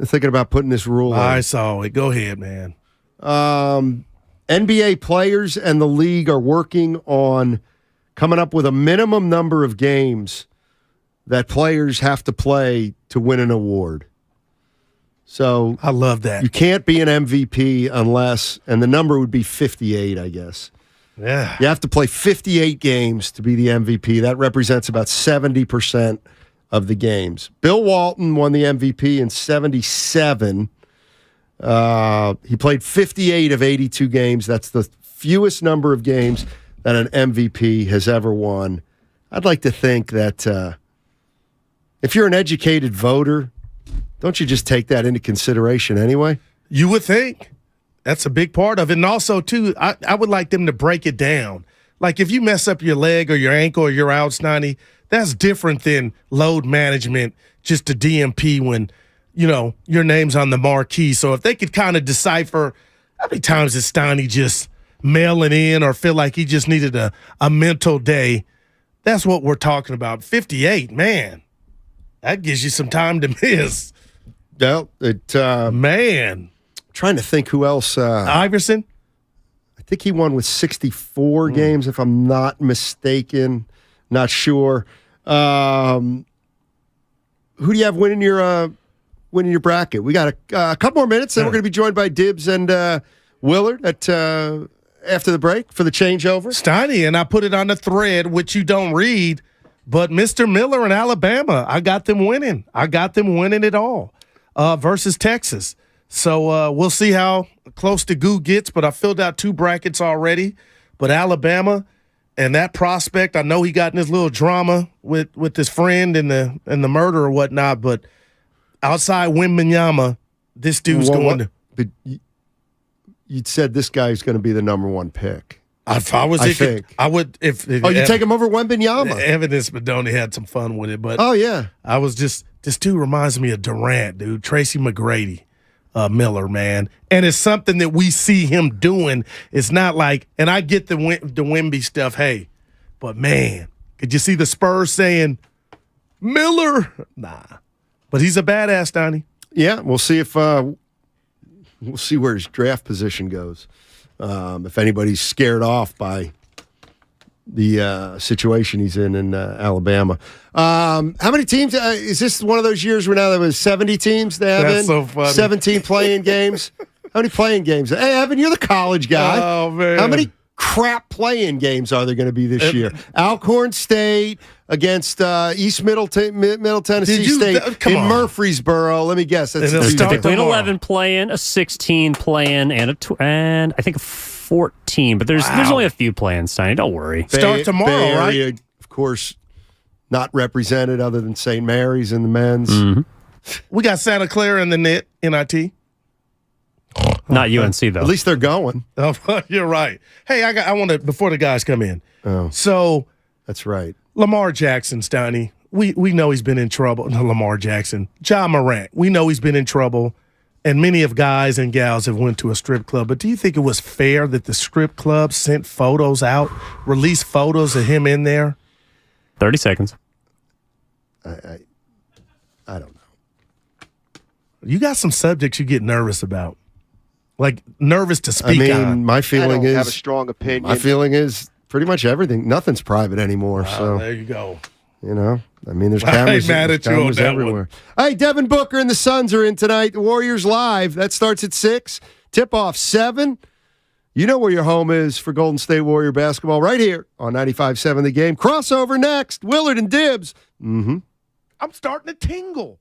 I'm thinking about putting this rule in. I saw it. Go ahead, man. NBA players and the league are working on coming up with a minimum number of games that players have to play to win an award. So I love that. You can't be an MVP unless, and the number would be 58, I guess. Yeah. You have to play 58 games to be the MVP. That represents about 70% of the games. Bill Walton won the MVP in 77. He played 58 of 82 games. That's the fewest number of games that an MVP has ever won. I'd like to think that if you're an educated voter, don't you just take that into consideration anyway? You would think. That's a big part of it. And also, too, I would like them to break it down. Like, if you mess up your leg or your ankle or your out, Snotty, that's different than load management, just a DMP when, your name's on the marquee. So if they could kind of decipher how many times is Steiny just mailing in or feel like he just needed a mental day, that's what we're talking about. 58, man, that gives you some time to miss. No, man. Trying to think who else. Iverson? I think he won with 64 games, if I'm not mistaken. Not sure. Who do you have winning your bracket? We got a couple more minutes, then we're going to be joined by Dibbs and Willard after the break for the changeover. Steiny, and I put it on the thread, which you don't read, but Mr. Miller in Alabama, I got them winning. I got them winning it all versus Texas. So we'll see how close the Goo gets, but I filled out 2 brackets already. But Alabama and that prospect, I know he got in his little drama with his friend and the murder or whatnot, but outside Wembanyama, this dude's going to. But you said this guy's going to be the number 1 pick. If I was, I would. If you take him over Wembanyama? Evidence Badoni had some fun with it, but I was just, this dude reminds me of Durant, dude. Tracy McGrady. Miller, man. And it's something that we see him doing. It's not like, and I get the Wemby stuff, hey, but man, could you see the Spurs saying, Miller? Nah. But he's a badass, Donnie. Yeah, we'll see if we'll see where his draft position goes. If anybody's scared off by the situation he's in Alabama. How many teams? Is this one of those years where now there was 70 teams they have? That's so funny. 17 playing games. How many playing games? Hey, Evan, you're the college guy. Oh, man. How many crap playing games are there going to be this year? Alcorn State against East Middle Tennessee State in Murfreesboro. Let me guess. That's typically an 11 playing, a 16 playing, and I think a 14. But there's only a few playing, Steiny. Don't worry. Start tomorrow, Bay Area, right? Of course, not represented other than St. Mary's in the men's. Mm-hmm. We got Santa Clara in the NIT. Not UNC though. At least they're going. Oh, you're right. Hey, I want to before the guys come in. Oh, so that's right. Lamar Jackson, Steiny. We know he's been in trouble. No, Lamar Jackson. John Morant. We know he's been in trouble, and many of guys and gals have went to a strip club. But do you think it was fair that the strip club sent photos out, released photos of him in there? 30 seconds. I don't know. You got some subjects you get nervous about. Like nervous to speak on. My feeling is have a strong opinion. My feeling is pretty much everything. Nothing's private anymore. So there you go. There's I cameras, ain't mad at you on cameras that everywhere. Hey, Devin Booker and the Suns are in tonight. The Warriors live. That starts at 6. Tip off 7. You know where your home is for Golden State Warrior basketball, right here on 95.7 The Game. Crossover next. Willard and Dibbs. Mm-hmm. I'm starting to tingle.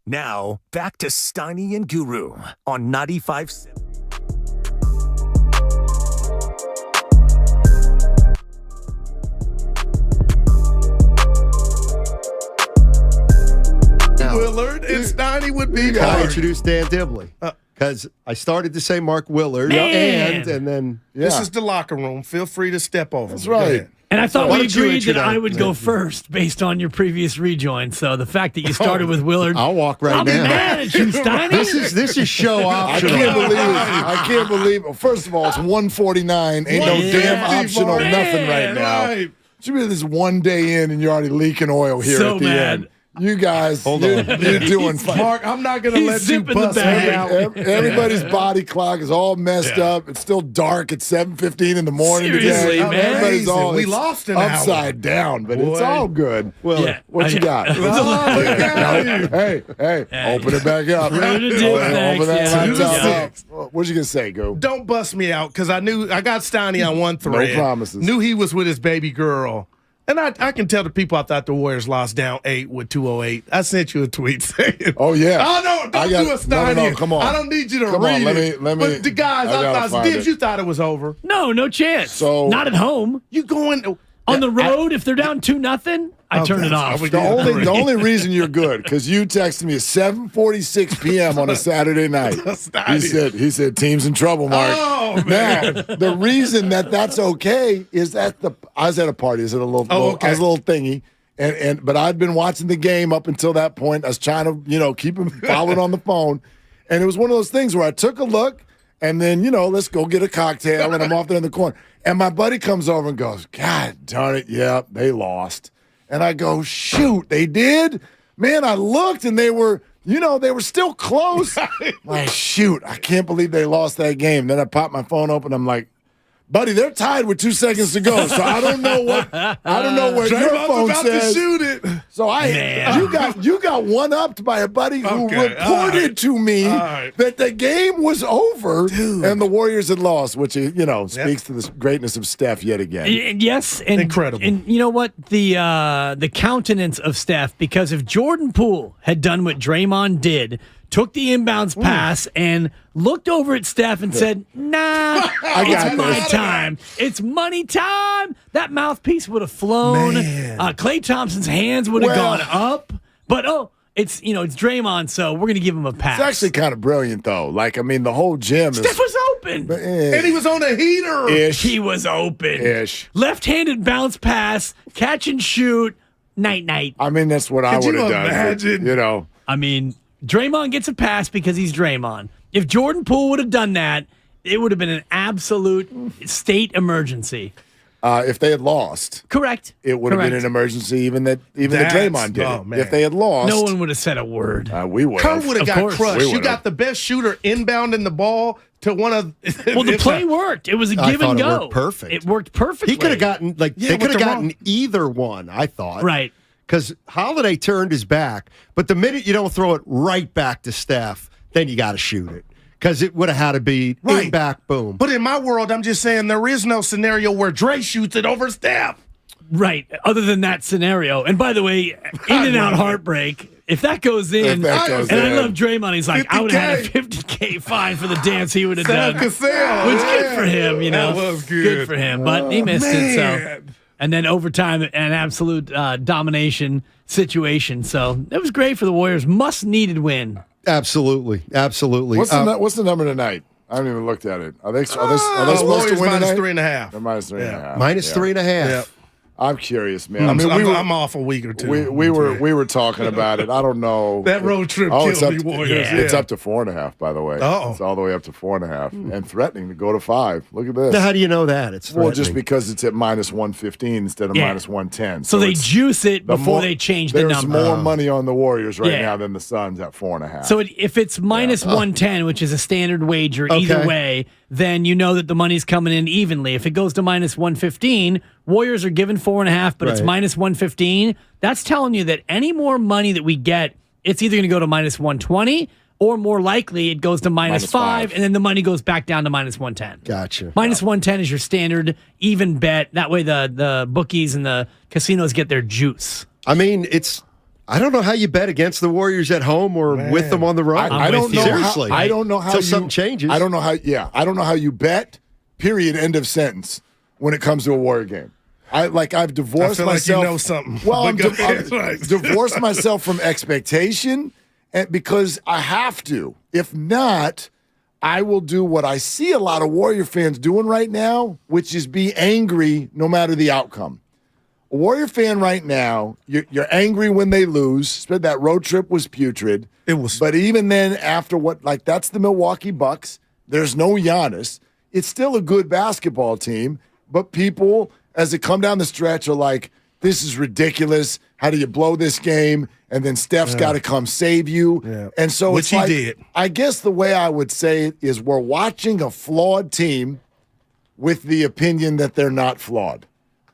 Now, back to Steiny and Guru on 95.7. Willard and Steiny would be. I introduced Dan Dibley because I started to say Mark Willard, and then This is the locker room. Feel free to step over. That's right. And I thought Why we don't you agreed that introduce- I would go first based on your previous rejoin. So the fact that you started with Willard, I'll walk right I'll now. be mad at you, Steiny. This is show I optional. can't believe it. I can't believe it. First of all, it's 1:49. Ain't no damn optional nothing right now. Right. Should be this one day in and you're already leaking oil here So at the mad. end. You guys, Hold you're, on. you're doing fine. Mark, I'm not going to He's let you zipping the bust me bag. out. Everybody's body clock is all messed up. It's still dark at 7:15 in the morning. Seriously, today. man. Everybody's all We it's lost an upside down, but it's Boy. all good. Well, Yeah. What you got? Hey, open it back up. Throw the dip back, Open that yeah. laptop up. What you gonna say, Go? Don't bust me out because I knew I got Steiny on one thread. promises. Knew he was with his baby girl. And I can tell the people I thought the Warriors lost down 8 with 2:08. I sent you a tweet saying, Oh yeah. "Oh no, don't do a Steiny. No, come on. I don't need you to Come read on, let it." me- But the guys, I gotta I thought, find Dibs, it. you thought it was over. No chance. So- not at home. You going On the road, if they're down 2-0, I turn it off. The only reason you're good because you texted me at 7:46 p.m. on a Saturday night. He said team's in trouble, Mark. Oh, Now the reason that's okay is that I was at a party. I was at a little, okay. I was a little thingy. But I'd been watching the game up until that point. I was trying to, keep him followed on the phone. And it was one of those things where I took a look and then, let's go get a cocktail. And I'm off there in the corner. And my buddy comes over and goes, God darn it. Yeah, they lost. And I go, shoot, they did? Man, I looked and they were still close. Like, shoot, I can't believe they lost that game. Then I popped my phone open. I'm like, buddy, they're tied with 2 seconds to go. So I don't know what your Draymond's phone about says. to shoot it. So you got one upped by a buddy who reported to me that the game was over and the Warriors had lost, which speaks to the greatness of Steph yet again. Yes, and Incredible. And you know what? The countenance of Steph, because if Jordan Poole had done what Draymond did, took the inbounds pass and looked over at Steph and said, nah, it's my time. It's money time. That mouthpiece would have flown. Klay Thompson's hands would have gone up. But, it's Draymond, so we're going to give him a pass. It's actually kind of brilliant, though. Like, I mean, the whole gym Steph was open. And he was on a heater. He was open. Ish. Left-handed bounce pass, catch and shoot, night-night. I mean, that's what I would have done. Imagine? I mean, Draymond gets a pass because he's Draymond. If Jordan Poole would have done that, it would have been an absolute state emergency. If they had lost, correct, it would have been an emergency. Even that Draymond did. If they had lost, no one would have said a word. We would. Kerr would have got crushed. We You got the best shooter inbounding the ball to one of. Well, the play worked. It was a give and go. It worked perfect. It worked perfectly. He could have gotten they could have gotten either one. I thought right. Because Holiday turned his back, but the minute you don't throw it right back to Steph, then you got to shoot it. Because it would have had to be in back, boom. But in my world, I'm just saying there is no scenario where Dre shoots it over Steph. Right. Other than that scenario. And by the way, in and out heartbreak. If that goes in, I love Draymond. He's like, I would have had a $50K fine for the dance he would have done. Which good for him, That was good. Good for him. But he missed it. So. And then overtime, an absolute domination situation. So it was great for the Warriors. Must-needed win. Absolutely. What's the number tonight? I haven't even looked at it. Are they supposed to win tonight? -3.5. They're -3.5. Minus 3.5. Yep. I'm curious, man. I'm off a week or two. We were talking about it. I don't know. That road trip it's killed up the Warriors. It's up to 4.5, by the way. Uh-oh. It's all the way up to 4.5, and threatening to go to 5. Look at this. Now, how do you know that? It's just because it's at -115 instead of -110. So they juice it before they change the number. There's more money on the Warriors right now than the Suns at 4.5. So if it's -110, which is a standard wager either way, then you know that the money's coming in evenly. If it goes to -115, Warriors are given 4.5, but it's -115. That's telling you that any more money that we get, it's either going to go to -120 or more likely it goes to -5, and then the money goes back down to -110. Gotcha. -110 is your standard even bet. That way the bookies and the casinos get their juice. I mean, it's I don't know how you bet against the Warriors at home or with them on the road. I don't know. Seriously, I don't know how until something changes. I don't know how. Yeah, I don't know how you bet. Period. End of sentence. When it comes to a Warrior game, I've divorced I feel myself. like you know something. Well, But I've go ahead. divorced myself from expectation, and because I have to. If not, I will do what I see a lot of Warrior fans doing right now, which is be angry no matter the outcome. A Warrior fan right now, you're angry when they lose. That road trip was putrid. It was. But even then, after that's the Milwaukee Bucks. There's no Giannis. It's still a good basketball team. But people, as it come down the stretch, are like, this is ridiculous. How do you blow this game? And then Steph's got to come save you. Yeah. And so Which he did. I guess the way I would say it is we're watching a flawed team with the opinion that they're not flawed.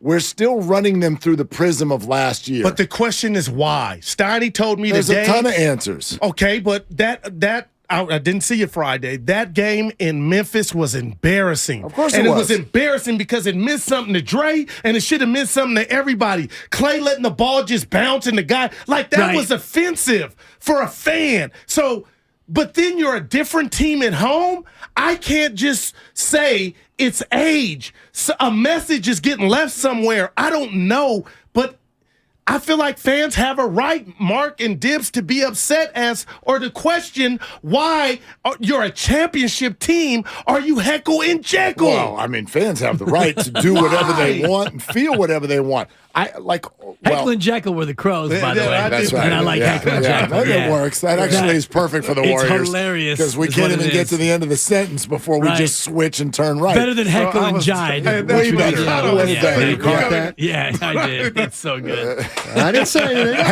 We're still running them through the prism of last year. But the question is why. Steiny told me There's today. a ton of answers. Okay, but that I didn't see it Friday. That game in Memphis was embarrassing. Of course and it was was. embarrassing because it meant something to Dre, and it should have meant something to everybody. Clay letting the ball just bounce in the guy. Like, that was offensive for a fan. So, but then you're a different team at home. I can't just say it's age. So a message is getting left somewhere. I don't know, but I feel like fans have a right, Mark and Dibs, to be upset or to question why you're a championship team. Are you Heckle and Jekyll? Well, I mean, fans have the right to do whatever they want and feel whatever they want. Heckle and Jekyll were the Crows, by the way. That's right. And I like Heckle and Jekyll. That works. That actually is perfect for the Warriors. It's hilarious. Because we can't even get to the end of the sentence before we just switch and turn right. Better than Heckle and Jide. Way better. Way better. You caught that? Yeah, I did. It's so good. I didn't say anything.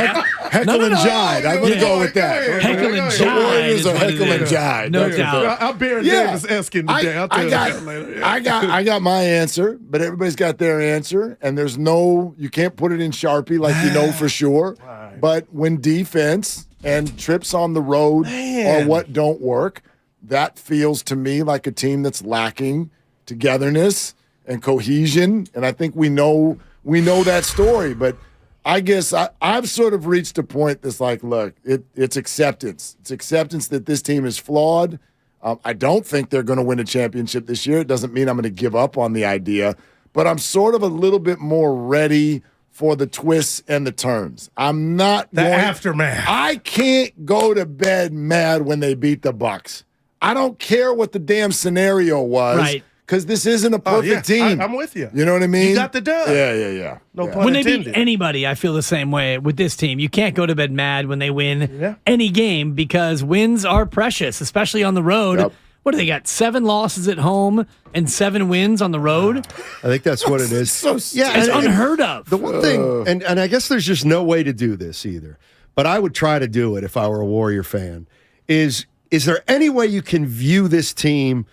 Heckle and Jide. I'm going to go with that. Heckle and The Jide. Warriors are Heckle and Jide. No doubt. I'm Baron Davis-esque today. I'll tell you that later. I got my answer, but everybody's got their answer, and there's you can't put it in Sharpie like you know for sure. Right. But when defense and trips on the road are what don't work, that feels to me like a team that's lacking togetherness and cohesion. And I think we know that story. But I guess I've sort of reached a point that's like, look, it's acceptance. It's acceptance that this team is flawed. I don't think they're going to win a championship this year. It doesn't mean I'm going to give up on the idea. But I'm sort of a little bit more ready for the twists and the turns. I'm not the aftermath. I can't go to bed mad when they beat the Bucks. I don't care what the damn scenario was. Right. Because this isn't a perfect team. I'm with you. You know what I mean? You got the dub. Yeah. No pun When they intended. beat anybody, I feel the same way with this team. You can't go to bed mad when they win any game because wins are precious, especially on the road. Yep. What do they got? 7 losses at home and 7 wins on the road? I think that's what it is. It's unheard of. The one thing, and I guess there's just no way to do this either, but I would try to do it if I were a Warrior fan, is there any way you can view this team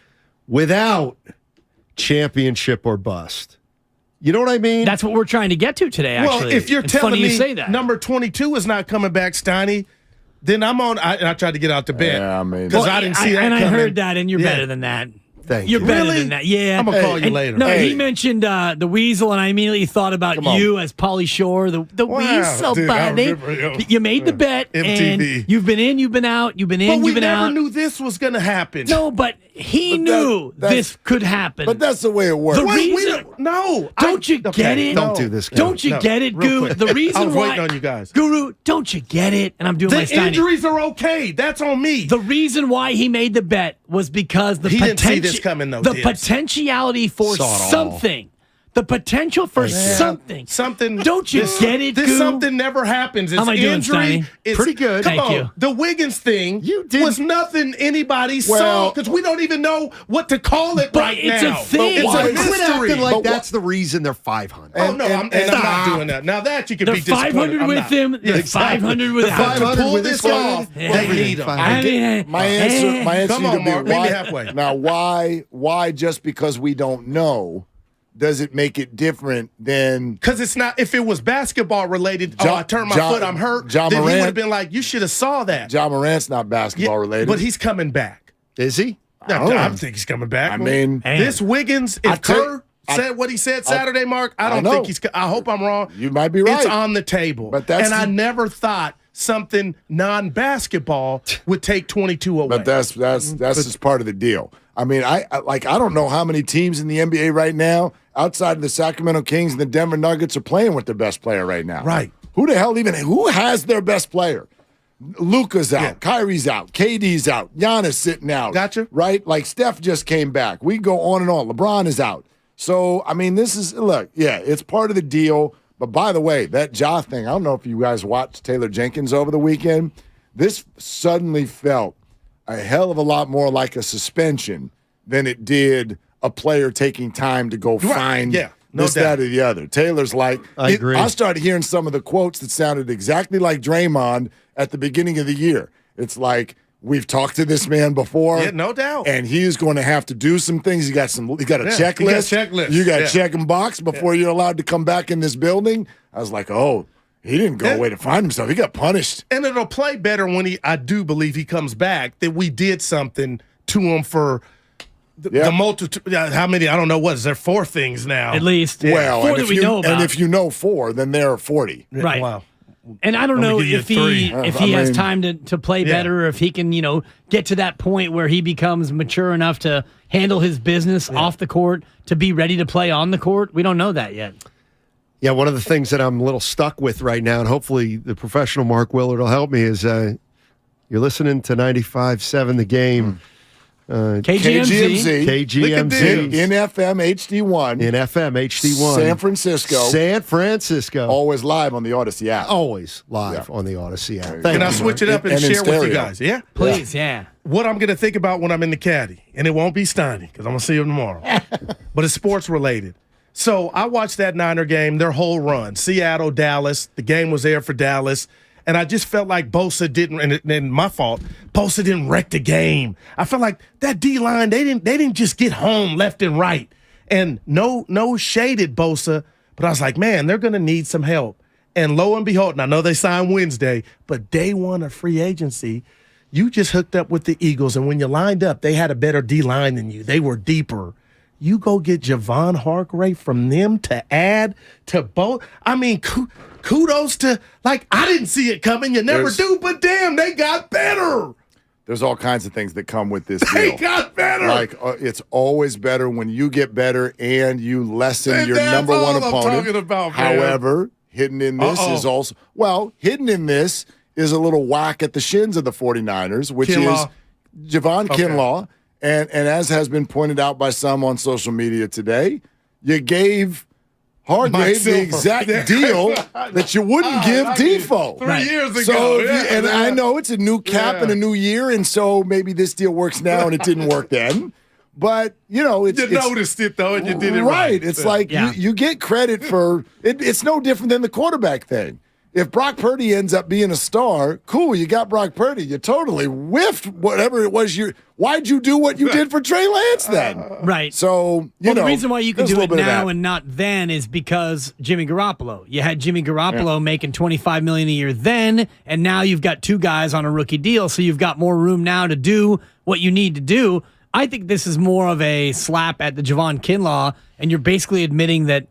without championship or bust? You know what I mean? That's what we're trying to get to today, actually. Well, if you're it's telling funny me you say that. number 22 is not coming back, Steiny, then I'm on. I tried to get out to bed. Yeah, I mean, because I didn't see that and coming. I heard that, and you're better than that. Thank You're you. better Really? than that. Yeah. I'm gonna call you later. No, Hey. he mentioned the Weasel, and I immediately thought about you as Pauly Shore, the Wow, Weasel, dude, I buddy. remember, You made the bet, MTV. and you've been in, you've been out, you've been in, But we you've been never out. knew this was going to happen. No, but he But knew that's- this could happen. But that's the way it works. The Wait, reason- no. Don't you get it? Don't do this, guy. Don't you No, get it, real Goo? quick. The reason I was why, waiting on you guys. Guru, don't you get it? And I'm doing my The Steiny. injuries are okay. That's on me. The reason why he made the bet was because the He didn't see potential, this coming, though, the Dibs. potentiality for Saw it all. something, the potential for something. Something. Don't you get it, This Goo? something never happens. It's How am I doing, injury. Steiny? It's Pretty good. Come Thank on. you. The Wiggins thing was nothing anybody saw Well- because we don't even know what to call it But right it's now. a thing. It's Why- a Quit mystery. acting like But that's the reason they're 500. Oh, no, I'm not doing that. Now that you could They're be disappointed. 500 I'm with not. him. They're 500 The without him. 500 to pull with this this off, guy, they need him. I mean, My answer Come to on, be Mark, meet me why, halfway. Now, why just because we don't know does it make it different than Because it's not. If it was basketball related, I turned my foot, I'm hurt. John then he Morant- would have been like, "You should have saw that." John Morant's not basketball related? but he's coming back. Is he? I think he's coming back. I mean, this Wiggins, I if tell- Kerr said what he said Saturday, Mark, I don't know. think he's – I hope I'm wrong. You might be right. It's on the table. But that's I never thought something non-basketball would take 22 away. But that's just part of the deal. I mean, I don't know how many teams in the NBA right now outside of the Sacramento Kings and the Denver Nuggets are playing with their best player right now. Right. Who has their best player? Luka's out, Kyrie's out, KD's out, Giannis sitting out. Gotcha. Right? Like Steph just came back. We go on and on. LeBron is out. So, I mean, it's part of the deal. But by the way, that Ja thing, I don't know if you guys watched Taylor Jenkins over the weekend. This suddenly felt a hell of a lot more like a suspension than it did a player taking time to go find that, or the other. Taylor's like, I agree. I started hearing some of the quotes that sounded exactly like Draymond at the beginning of the year. It's like, we've talked to this man before. Yeah, no doubt. And he's going to have to do some things. He got a checklist. You got check and box before you're allowed to come back in this building. I was like, oh, he didn't go away to find himself. He got punished. And it'll play better when I do believe he comes back, that we did something to him for the multitude. How many? I don't know. What is there? 4 things now. At least. Well, 4 that we know about. And if you know 4, then there are 40. Right. Wow. And I don't know if he has time to play better, or if he can, get to that point where he becomes mature enough to handle his business off the court to be ready to play on the court. We don't know that yet. Yeah, one of the things that I'm a little stuck with right now, and hopefully the professional Mark Willard will help me, is you're listening to 95.7 The Game. KGMZ. In FM HD1. In FM HD1. San Francisco. Always live on the Odyssey app. Always live on the Odyssey app. Can I switch it up and share with you guys? Yeah? Please, yeah. What I'm going to think about when I'm in the caddy, and it won't be Steiny because I'm going to see him tomorrow, but it's sports related. So I watched that Niner game, their whole run, Seattle, Dallas. The game was there for Dallas. And I just felt like Bosa didn't, and my fault, Bosa didn't wreck the game. I felt like that D-line, they didn't just get home left and right. And no shade at Bosa, but I was like, man, they're going to need some help. And lo and behold, and I know they signed Wednesday, but day one of free agency, you just hooked up with the Eagles, and when you lined up, they had a better D-line than you. They were deeper. You go get Javon Hargrave from them to add to both. I mean, kudos to, I didn't see it coming. You never do, but damn, they got better. There's all kinds of things that come with this deal. They got better. It's always better when you get better and you lessen your number one opponent. I'm talking about, man. However, hidden in this is also, hidden in this is a little whack at the shins of the 49ers, which is Javon Kinlaw. And as has been pointed out by some on social media today, you gave Hargrave the exact deal that you wouldn't give Defoe 3 years ago. So, I know it's a new cap and a new year, and so maybe this deal works now and it didn't work then. But, it's... You noticed it, though, and you did it right. It's like you get credit for... It's no different than the quarterback thing. If Brock Purdy ends up being a star, cool, you got Brock Purdy. You totally whiffed whatever it was. Why'd you do what you did for Trey Lance then? Right. So, the reason why you can do it now and not then is because Jimmy Garoppolo. You had Jimmy Garoppolo making $25 million a year then, and now you've got 2 guys on a rookie deal, so you've got more room now to do what you need to do. I think this is more of a slap at the Javon Kinlaw, and you're basically admitting that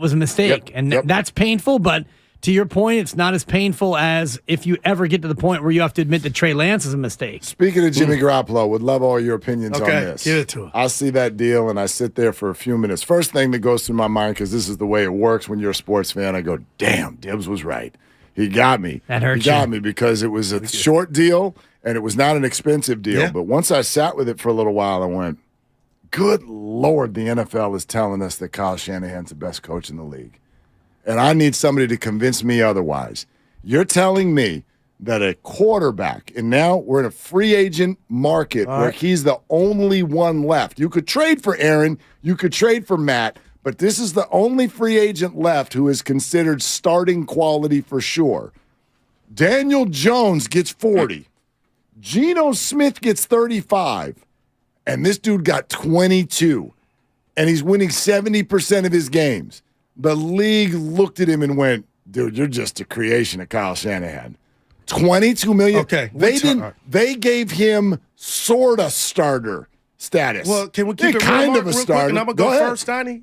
was a mistake. That's painful, but... To your point, it's not as painful as if you ever get to the point where you have to admit that Trey Lance is a mistake. Speaking of Jimmy Garoppolo, would love all your opinions on this. Give it to him. I see that deal, and I sit there for a few minutes. First thing that goes through my mind, because this is the way it works when you're a sports fan, I go, damn, Dibbs was right. He got me. That hurt you. He got me because it was a short deal, and it was not an expensive deal. Yeah. But once I sat with it for a little while, I went, good Lord, the NFL is telling us that Kyle Shanahan's the best coach in the league. And I need somebody to convince me otherwise. You're telling me that a quarterback, and now we're in a free agent market where he's the only one left. You could trade for Aaron, you could trade for Matt, but this is the only free agent left who is considered starting quality for sure. Daniel Jones gets 40. Geno Smith gets 35. And this dude got 22. And he's winning 70% of his games. The league looked at him and went, dude, you're just a creation of Kyle Shanahan. $22 million. Okay. They gave him sort of starter status. Well, can we keep it kind real, of a real starter? Quick, and I'm going to go first, Steiny.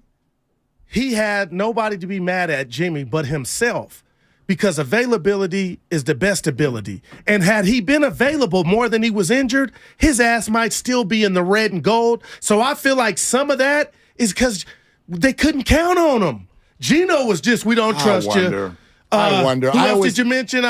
he had nobody to be mad at, Jimmy, but himself, because availability is the best ability. And had he been available more than he was injured, his ass might still be in the red and gold. So I feel like some of that is because they couldn't count on him. Geno was just, we don't trust you. I wonder. Who else did you mention?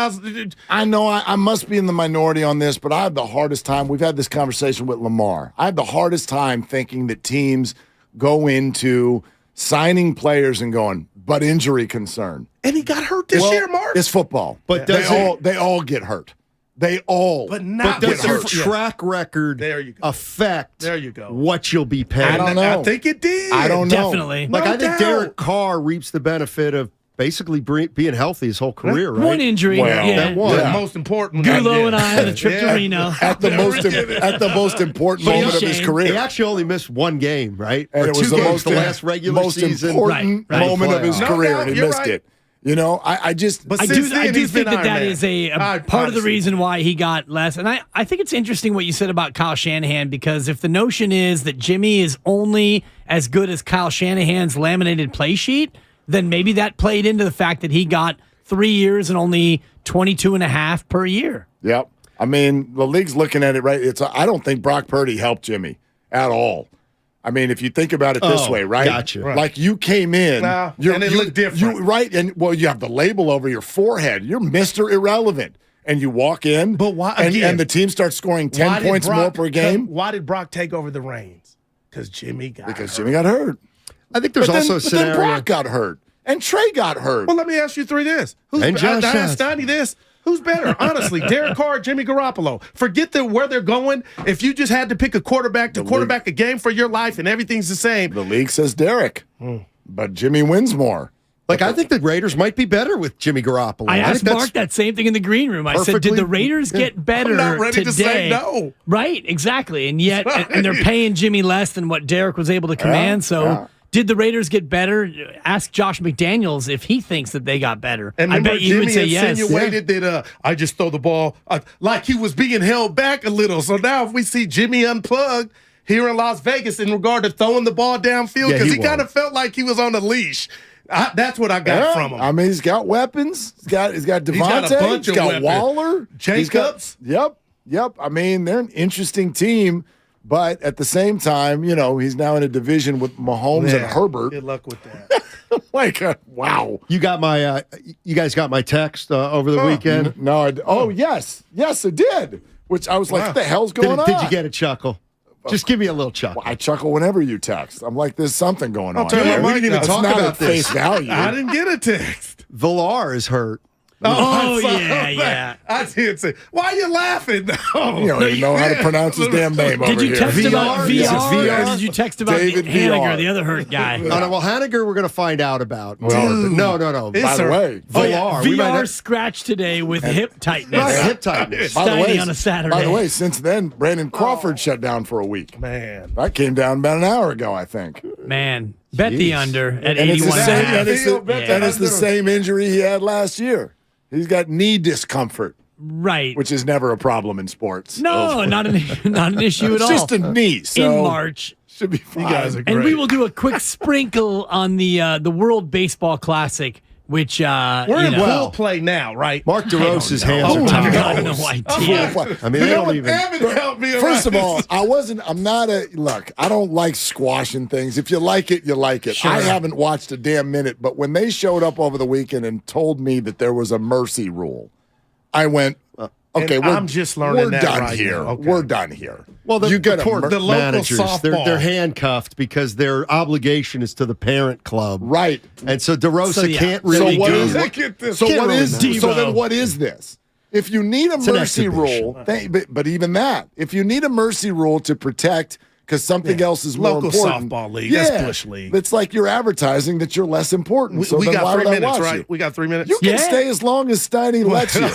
I know I must be in the minority on this, but I have the hardest time. We've had this conversation with Lamar. I have the hardest time thinking that teams go into signing players and going, but injury concern. And he got hurt this year, Mark. It's football. But they all get hurt. They all but does your track record affect what you'll be paid? I don't know. I think it did. I don't know. Definitely. Like, I think Derek Carr reaps the benefit of basically being healthy his whole career, right? One injury. That one. The most important. Gulo and I on a trip to Reno. At the most important moment of his career. He actually only missed one game, right? And it was the last regular season. Important moment of his career, and he missed it. You know, I do think that is a part of the reason why he got less. And I think it's interesting what you said about Kyle Shanahan, because if the notion is that Jimmy is only as good as Kyle Shanahan's laminated play sheet, then maybe that played into the fact that he got 3 years and only 22.5 per year. Yep. I mean, the league's looking at it, right? I don't think Brock Purdy helped Jimmy at all. I mean, if you think about it this way, right? Gotcha. Right. Like you came in, and it looked different. Right? And you have the label over your forehead. You're Mr. Irrelevant. And you walk in, but why, and the team starts scoring 10 points more per game. Why did Brock take over the reins? Because Jimmy got hurt. I think there's also a scenario. But then Brock got hurt. And Trey got hurt. Well, let me ask you this. I asked Stoney this. Who's better? Honestly, Derek Carr, Jimmy Garoppolo. Forget where they're going. If you just had to pick a quarterback to quarterback a game for your life and everything's the same. The league says Derek, but Jimmy wins more. Like, I think the Raiders might be better with Jimmy Garoppolo. I asked Mark that same thing in the green room. I said, did the Raiders get better I'm not ready today? To say no. Right, exactly. And yet, and they're paying Jimmy less than what Derek was able to command. Did the Raiders get better? Ask Josh McDaniels if he thinks that they got better. And I bet you Jimmy would say yes. insinuated that I just throw the ball like he was being held back a little. So now if we see Jimmy unplugged here in Las Vegas in regard to throwing the ball downfield, because he kind of felt like he was on a leach. That's what I got from him. I mean, he's got weapons. He's got Devontae. He's got a bunch he's got weapons. Waller. Jacobs. Yep. I mean, they're an interesting team. But at the same time, you know, he's now in a division with Mahomes and Herbert. Good luck with that. Wow. You got my, you guys got my text over the weekend? No. Yes, I did. Which I was like, what the hell's going on? Did you get a chuckle? Just give me a little chuckle. Well, I chuckle whenever you text. I'm like, there's something going on. We didn't even talk about this. Face value. I didn't get a text. Villar is hurt. Yeah. I did say, why are you laughing? No. You don't even know how to pronounce his damn name over here. Did you text about VR? Or did you text about David Hanniger, the other hurt guy? Well, Hanniger we're going to find out about. Well, no. By the way, Villar. VR scratched today with hip tightness. Right, hip tightness. By the way, on a Saturday. By the way, since then, Brandon Crawford shut down for a week. Man. That came down about an hour ago, I think. Man, bet the under at And 81. It's the same injury he had last year. He's got knee discomfort. Right. Which is never a problem in sports. No, not an issue at all. It's just a knee. So in March. Should be fine. You guys are great. And we will do a quick sprinkle on the World Baseball Classic, which we're in full play now, right? Mark DeRosa's hands are tied. I have no idea. I mean, they don't even. First of all, I don't like squashing things. If you like it, you like it. Sure. I haven't watched a damn minute, but when they showed up over the weekend and told me that there was a mercy rule, I went, okay, I'm just learning that done right here. now. Okay. We're done here. Well, the local managers, softball. they're handcuffed because their obligation is to the parent club. Right. And so DeRosa can't really do it. So then what is this? If you need a mercy rule, but even that, if you need a mercy rule to protect because something else is more local important. Softball league. That's Bush League. It's like you're advertising that you're less important. We got 3 minutes, right? We got 3 minutes. You can stay as long as Steiny lets you.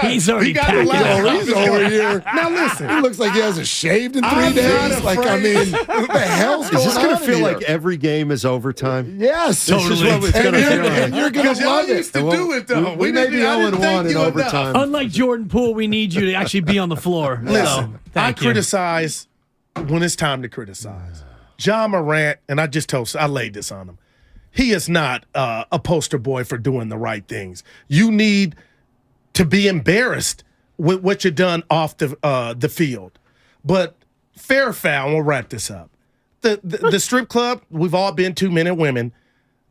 He's already He's over here. Now listen. He looks like he hasn't shaved in 3 days. Like, I mean, what the hell's going on? Is this going to feel here? like every game is overtime? Yes. This is what it's going to feel like. And you're going to love it. used to do it, though. We may be 0-1 in overtime. Unlike Jordan Poole, we need you to actually be on the floor. Listen, So, I criticize when it's time to criticize. John Morant, and I laid this on him. he is not a poster boy for doing the right things. You need to be embarrassed with what you've done off the field. But fair foul, we'll wrap this up. The strip club, we've all been to, men and women.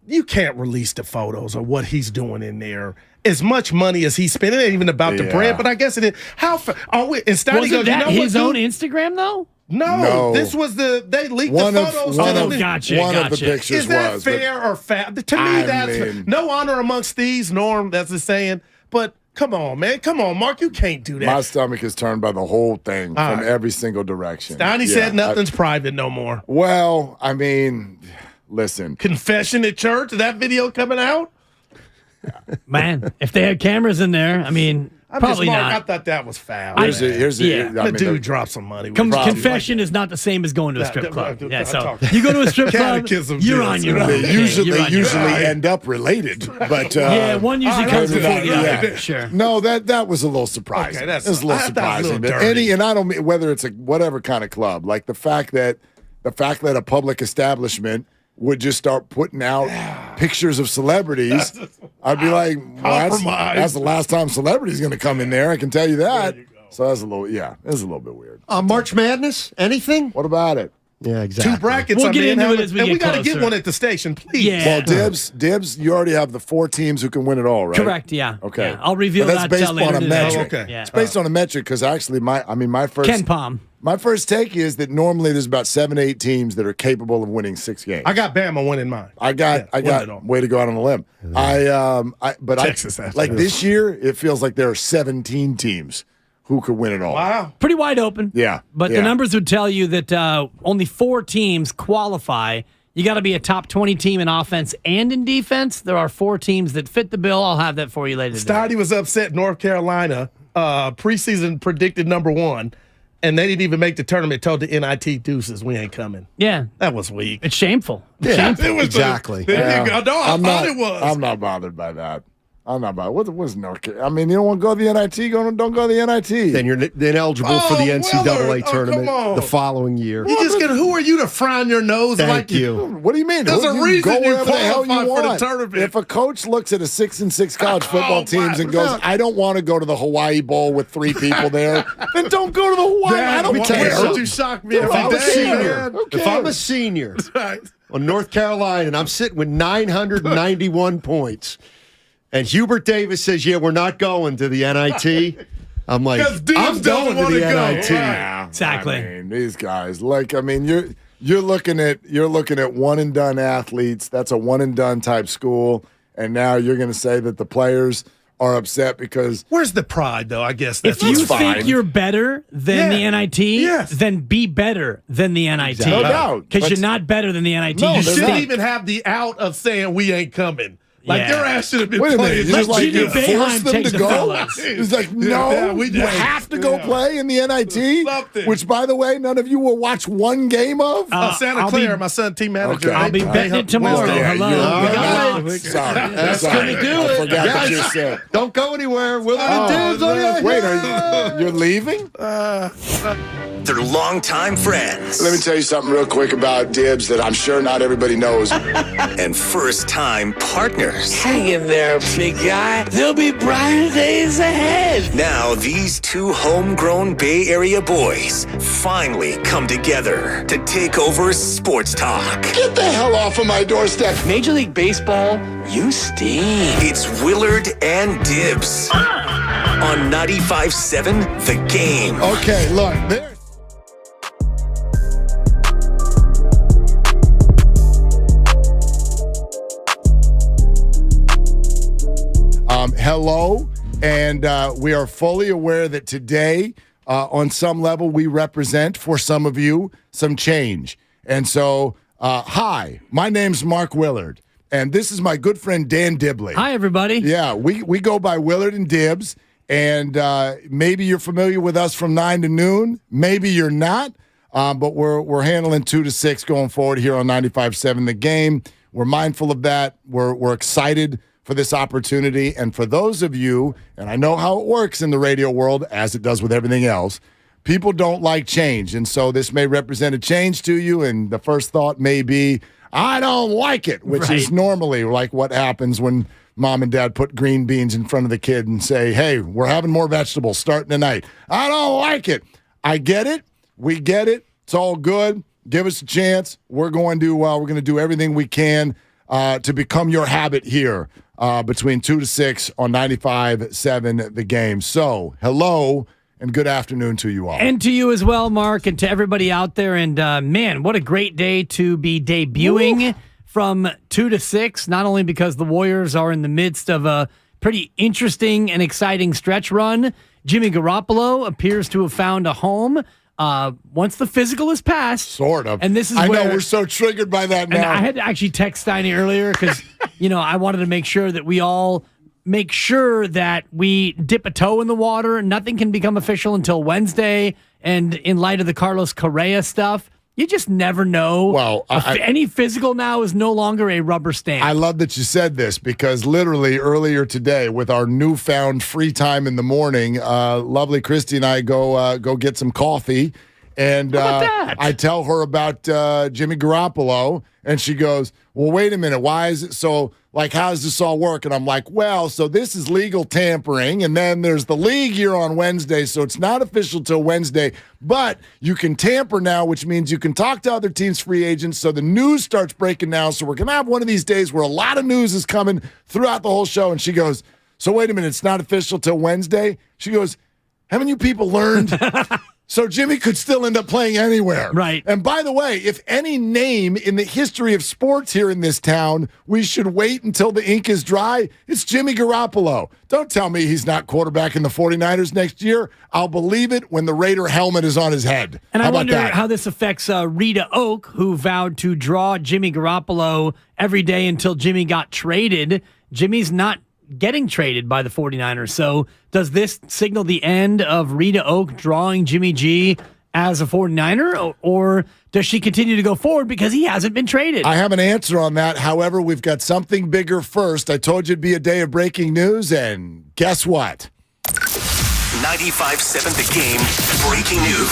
You can't release the photos of what he's doing in there. As much money as he spent, it ain't even about the bread, but I guess it is. How are we? And Steiny Wasn't goes, that you know his what, own dude? Instagram though? No, this was they leaked the photos. One to of the pictures is that was fair or fat? To me, that's no honor amongst thieves. Norm, that's the saying. But come on, man, come on, Mark, you can't do that. My stomach is turned by the whole thing from every single direction. Steiny said nothing's private no more. Well, I mean, listen, confession at church. That video coming out. Man, if they had cameras in there, I mean, probably not. I thought that was foul. The dude dropped some money. Confession is not the same as going to a strip club. Yeah, so you go to a strip club, you're on your own. They usually end up related, but one usually comes before the other. Sure. No, that was a little surprising. Okay, it was a little surprising. But and I don't mean whether it's a whatever kind of club, like the fact that a public establishment would just start putting out pictures of celebrities, I'd be like, well, that's the last time celebrity's going to come in there. I can tell you that. So that's a little, it was a little bit weird. March Madness, anything? What about it? Yeah, exactly. 2 brackets. We'll get into it as we and get we got to closer. get one at the station, please. Yeah. Well, Dibs, you already have the 4 teams who can win it all, right? Correct. Yeah. Okay. Yeah. I'll reveal but that's that based later on a today. metric. Okay. Yeah. It's based on a metric because actually, my first Ken Palm. My first take is that normally there's about 7 to 8 teams that are capable of winning 6 games. I got Bama winning mine. I got way to go out on a limb. Texas, like this year, it feels like there are 17 teams who could win it all. Wow. Pretty wide open. Yeah. But the numbers would tell you that only 4 teams qualify. You got to be a top 20 team in offense and in defense. There are 4 teams that fit the bill. I'll have that for you later today. Stoddy was upset. North Carolina preseason predicted number 1. And they didn't even make the tournament. Told the NIT deuces, we ain't coming. Yeah. That was weak. It's shameful. Yeah, Shameful. It was exactly. There you go. No, I thought it was. I'm not bothered by that. I'm not bothered. What's North Carolina? I mean, you don't want to go to the NIT? Don't go to the NIT. Then you're ineligible for the NCAA tournament the following year. You just get. Who are you to frown your nose Thank like you. What do you mean? There's a reason you qualify for the want. tournament. If a coach looks at a 6-6 college football teams and goes, "I don't want to go to the Hawaii Bowl with 3 people there," then don't go to the Hawaii. I don't care. You shock me If I'm every a day, senior, man. if I'm a senior Right. on North Carolina and I'm sitting with 991 points, and Hubert Davis says, "Yeah, we're not going to the NIT." I'm like, Because Dibs I'm doesn't going to wanna the go. NIT. Right. Exactly. I mean, these guys, you're looking at one and done athletes. That's a one and done type school, and now you're going to say that the players are upset because Where's the pride, though? I guess If that's you fine. think you're better than the NIT, Yes. then be better than the NIT. No doubt. Because you're not better than the NIT. No, you You there's shouldn't not. even have the out of saying we ain't coming. Like Yeah. your ass should have been Wait a minute, playing. you just like Jimmy you Boeheim force them take to the go? fellas. It's like, no, Yeah, we you did. have to go Yeah. play in the NIT, Something. which, by the way, none of you will watch one game of. Santa I'll Clara, be- my son, team manager. Okay. I'll be betting it tomorrow. Yeah, Hello. you- We all got right. it. Sorry. That's Sorry. going to do I it. forgot that Guys, you said. don't go anywhere. Willard and Dibs on your Wait, you're leaving? They're longtime friends Let me tell you something real quick about Dibs that I'm sure not everybody knows. and first-time partners. Hang in there, big guy. There'll be brighter days ahead. Now, these 2 homegrown Bay Area boys finally come together to take over sports talk. Get the hell off of my doorstep. Major League Baseball, you stink. It's Willard and Dibs on 95.7 The Game. Okay, look, there. Hello, and we are fully aware that today, on some level, we represent, for some of you, some change. And so, hi, my name's Mark Willard, and this is my good friend Dan Dibley. Hi, everybody. Yeah, we go by Willard and Dibs, and maybe you're familiar with us from 9 to noon. Maybe you're not, but we're handling 2 to 6 going forward here on 95.7 The Game. We're mindful of that. We're excited for this opportunity. And for those of you, and I know how it works in the radio world, as it does with everything else, people don't like change. And so this may represent a change to you, and the first thought may be, I don't like it, which is normally like what happens when mom and dad put green beans in front of the kid and say, hey, we're having more vegetables starting tonight. I don't like it. I get it. We get it. It's all good. Give us a chance. We're going to do everything we can to become your habit here between 2 to 6 on 95.7 The Game. So, hello and good afternoon to you all. And to you as well, Mark, and to everybody out there. And, man, what a great day to be debuting from 2 to 6, not only because the Warriors are in the midst of a pretty interesting and exciting stretch run. Jimmy Garoppolo appears to have found a home once the physical is passed. Sort of. And this is I where, know, we're so triggered by that now. And I had to actually text Steiny earlier because, I wanted to make sure that we all make sure that we dip a toe in the water. Nothing can become official until Wednesday. And in light of the Carlos Correa stuff, you just never know. Well, any physical now is no longer a rubber stamp. I love that you said this because literally earlier today with our newfound free time in the morning, lovely Christy and I go get some coffee. And I tell her about Jimmy Garoppolo, and she goes, well, wait a minute. Why is it so, how does this all work? And I'm like, well, so this is legal tampering, and then there's the league here on Wednesday, so it's not official till Wednesday, but you can tamper now, which means you can talk to other teams' free agents, so the news starts breaking now, so we're going to have one of these days where a lot of news is coming throughout the whole show, and she goes, so wait a minute, it's not official till Wednesday? She goes, haven't you people learned? So Jimmy could still end up playing anywhere. Right. And by the way, if any name in the history of sports here in this town, we should wait until the ink is dry, it's Jimmy Garoppolo. Don't tell me he's not quarterbacking the 49ers next year. I'll believe it when the Raider helmet is on his head. And How I wonder about that? how this affects Rita Oak, who vowed to draw Jimmy Garoppolo every day until Jimmy got traded. Jimmy's not getting traded by the 49ers. So does this signal the end of Rita Oak drawing Jimmy G as a 49er, or does she continue to go forward because he hasn't been traded? I have an answer on that. However, we've got something bigger first. I told you it'd be a day of breaking news, and guess what? 95.7 The Game breaking news.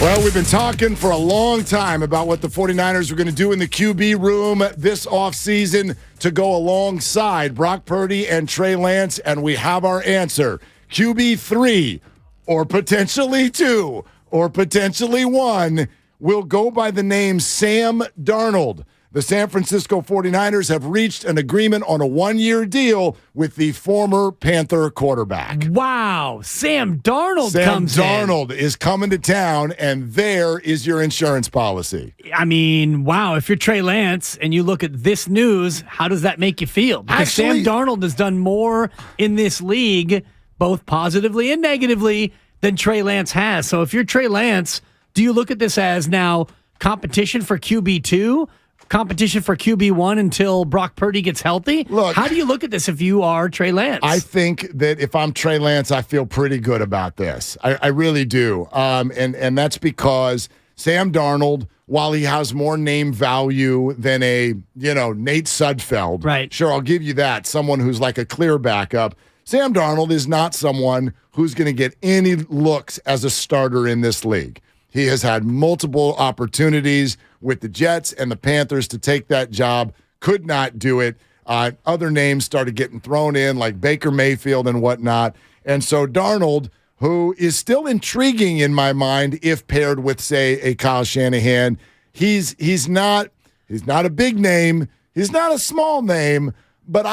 Well, we've been talking for a long time about what the 49ers are going to do in the QB room this offseason to go alongside Brock Purdy and Trey Lance, and we have our answer. QB 3, or potentially 2, or potentially 1, will go by the name Sam Darnold. The San Francisco 49ers have reached an agreement on a 1-year deal with the former Panther quarterback. Wow. Sam Darnold Sam Darnold is coming to town, and there is your insurance policy. I mean, wow. If you're Trey Lance and you look at this news, how does that make you feel? Because Sam Darnold has done more in this league, both positively and negatively, than Trey Lance has. So if you're Trey Lance, do you look at this as now competition for QB2? Competition for QB1 until Brock Purdy gets healthy? Look, how do you look at this if you are Trey Lance? I think that if I'm Trey Lance, I feel pretty good about this. I really do. And that's because Sam Darnold, while he has more name value than a, Nate Sudfeld. Right. Sure, I'll give you that. Someone who's like a clear backup. Sam Darnold is not someone who's going to get any looks as a starter in this league. He has had multiple opportunities with the Jets and the Panthers to take that job, could not do it. Other names started getting thrown in, like Baker Mayfield and whatnot. And so Darnold, who is still intriguing in my mind if paired with, say, a Kyle Shanahan, he's not a big name. He's not a small name. But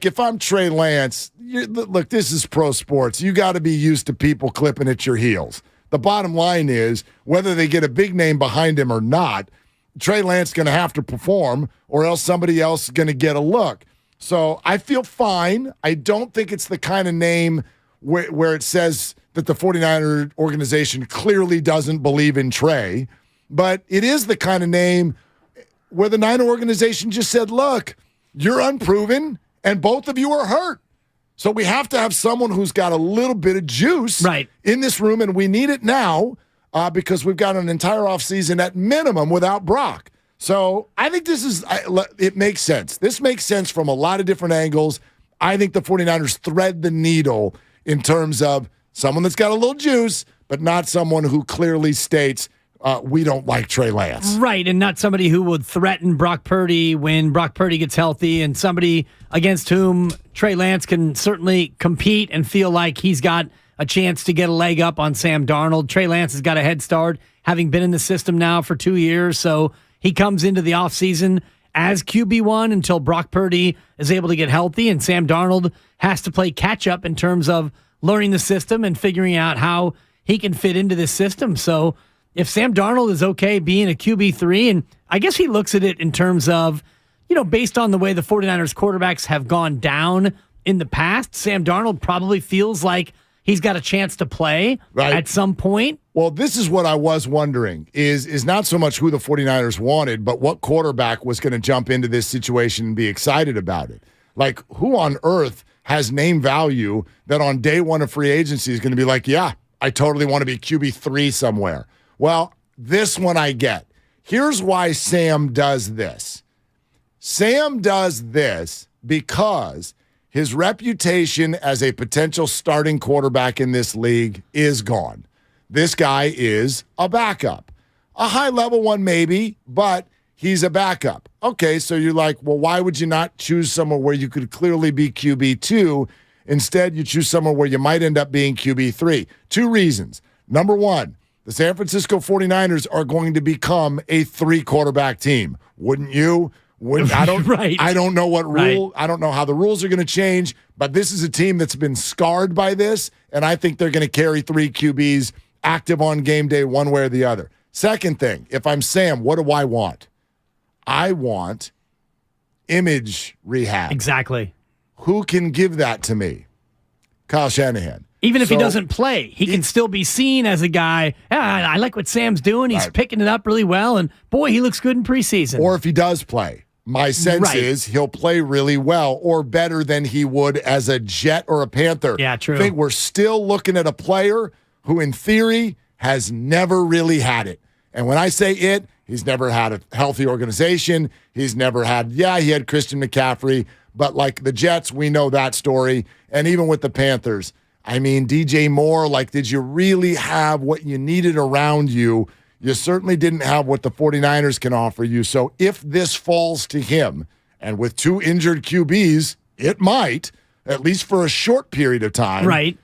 if I'm Trey Lance, look, this is pro sports. You got to be used to people clipping at your heels. The bottom line is, whether they get a big name behind him or not, Trey Lance is going to have to perform, or else somebody else is going to get a look. So I feel fine. I don't think it's the kind of name where it says that the 49er organization clearly doesn't believe in Trey, but it is the kind of name where the Niner organization just said, look, you're unproven, and both of you are hurt. So we have to have someone who's got a little bit of juice in this room, and we need it now because we've got an entire offseason at minimum without Brock. So I think it makes sense. This makes sense from a lot of different angles. I think the 49ers thread the needle in terms of someone that's got a little juice, but not someone who clearly states, we don't like Trey Lance. Right, and not somebody who would threaten Brock Purdy when Brock Purdy gets healthy, and somebody against whom Trey Lance can certainly compete and feel like he's got a chance to get a leg up on Sam Darnold. Trey Lance has got a head start, having been in the system now for 2 years, so he comes into the offseason as QB1 until Brock Purdy is able to get healthy, and Sam Darnold has to play catch-up in terms of learning the system and figuring out how he can fit into this system. So if Sam Darnold is okay being a QB3, and I guess he looks at it in terms of, based on the way the 49ers quarterbacks have gone down in the past, Sam Darnold probably feels like he's got a chance to play at some point. Well, this is what I was wondering, is not so much who the 49ers wanted, but what quarterback was going to jump into this situation and be excited about it. Like, who on earth has name value that on day one of free agency is going to be like, yeah, I totally want to be QB3 somewhere. Well, this one I get. Here's why Sam does this. Sam does this because his reputation as a potential starting quarterback in this league is gone. This guy is a backup. A high-level one maybe, but he's a backup. Okay, so you're like, well, why would you not choose somewhere where you could clearly be QB2? Instead, you choose somewhere where you might end up being QB3. 2 reasons. Number one, the San Francisco 49ers are going to become a 3-quarterback team. Wouldn't you? I don't know what rule. I don't know how the rules are going to change, but this is a team that's been scarred by this, and I think they're going to carry 3 QBs active on game day one way or the other. Second thing, if I'm Sam, what do I want? I want image rehab. Exactly. Who can give that to me? Kyle Shanahan. Even if he doesn't play, he can still be seen as a guy. I like what Sam's doing. He's picking it up really well, and boy, he looks good in preseason. Or if he does play. My sense is he'll play really well or better than he would as a Jet or a Panther. Yeah, true. I think we're still looking at a player who, in theory, has never really had it. And when I say it, he's never had a healthy organization. He's never had, he had Christian McCaffrey, but like the Jets, we know that story. And even with the Panthers, I mean, DJ Moore, did you really have what you needed around you? You certainly didn't have what the 49ers can offer you. So if this falls to him, and with 2 injured QBs, it might, at least for a short period of time. Right.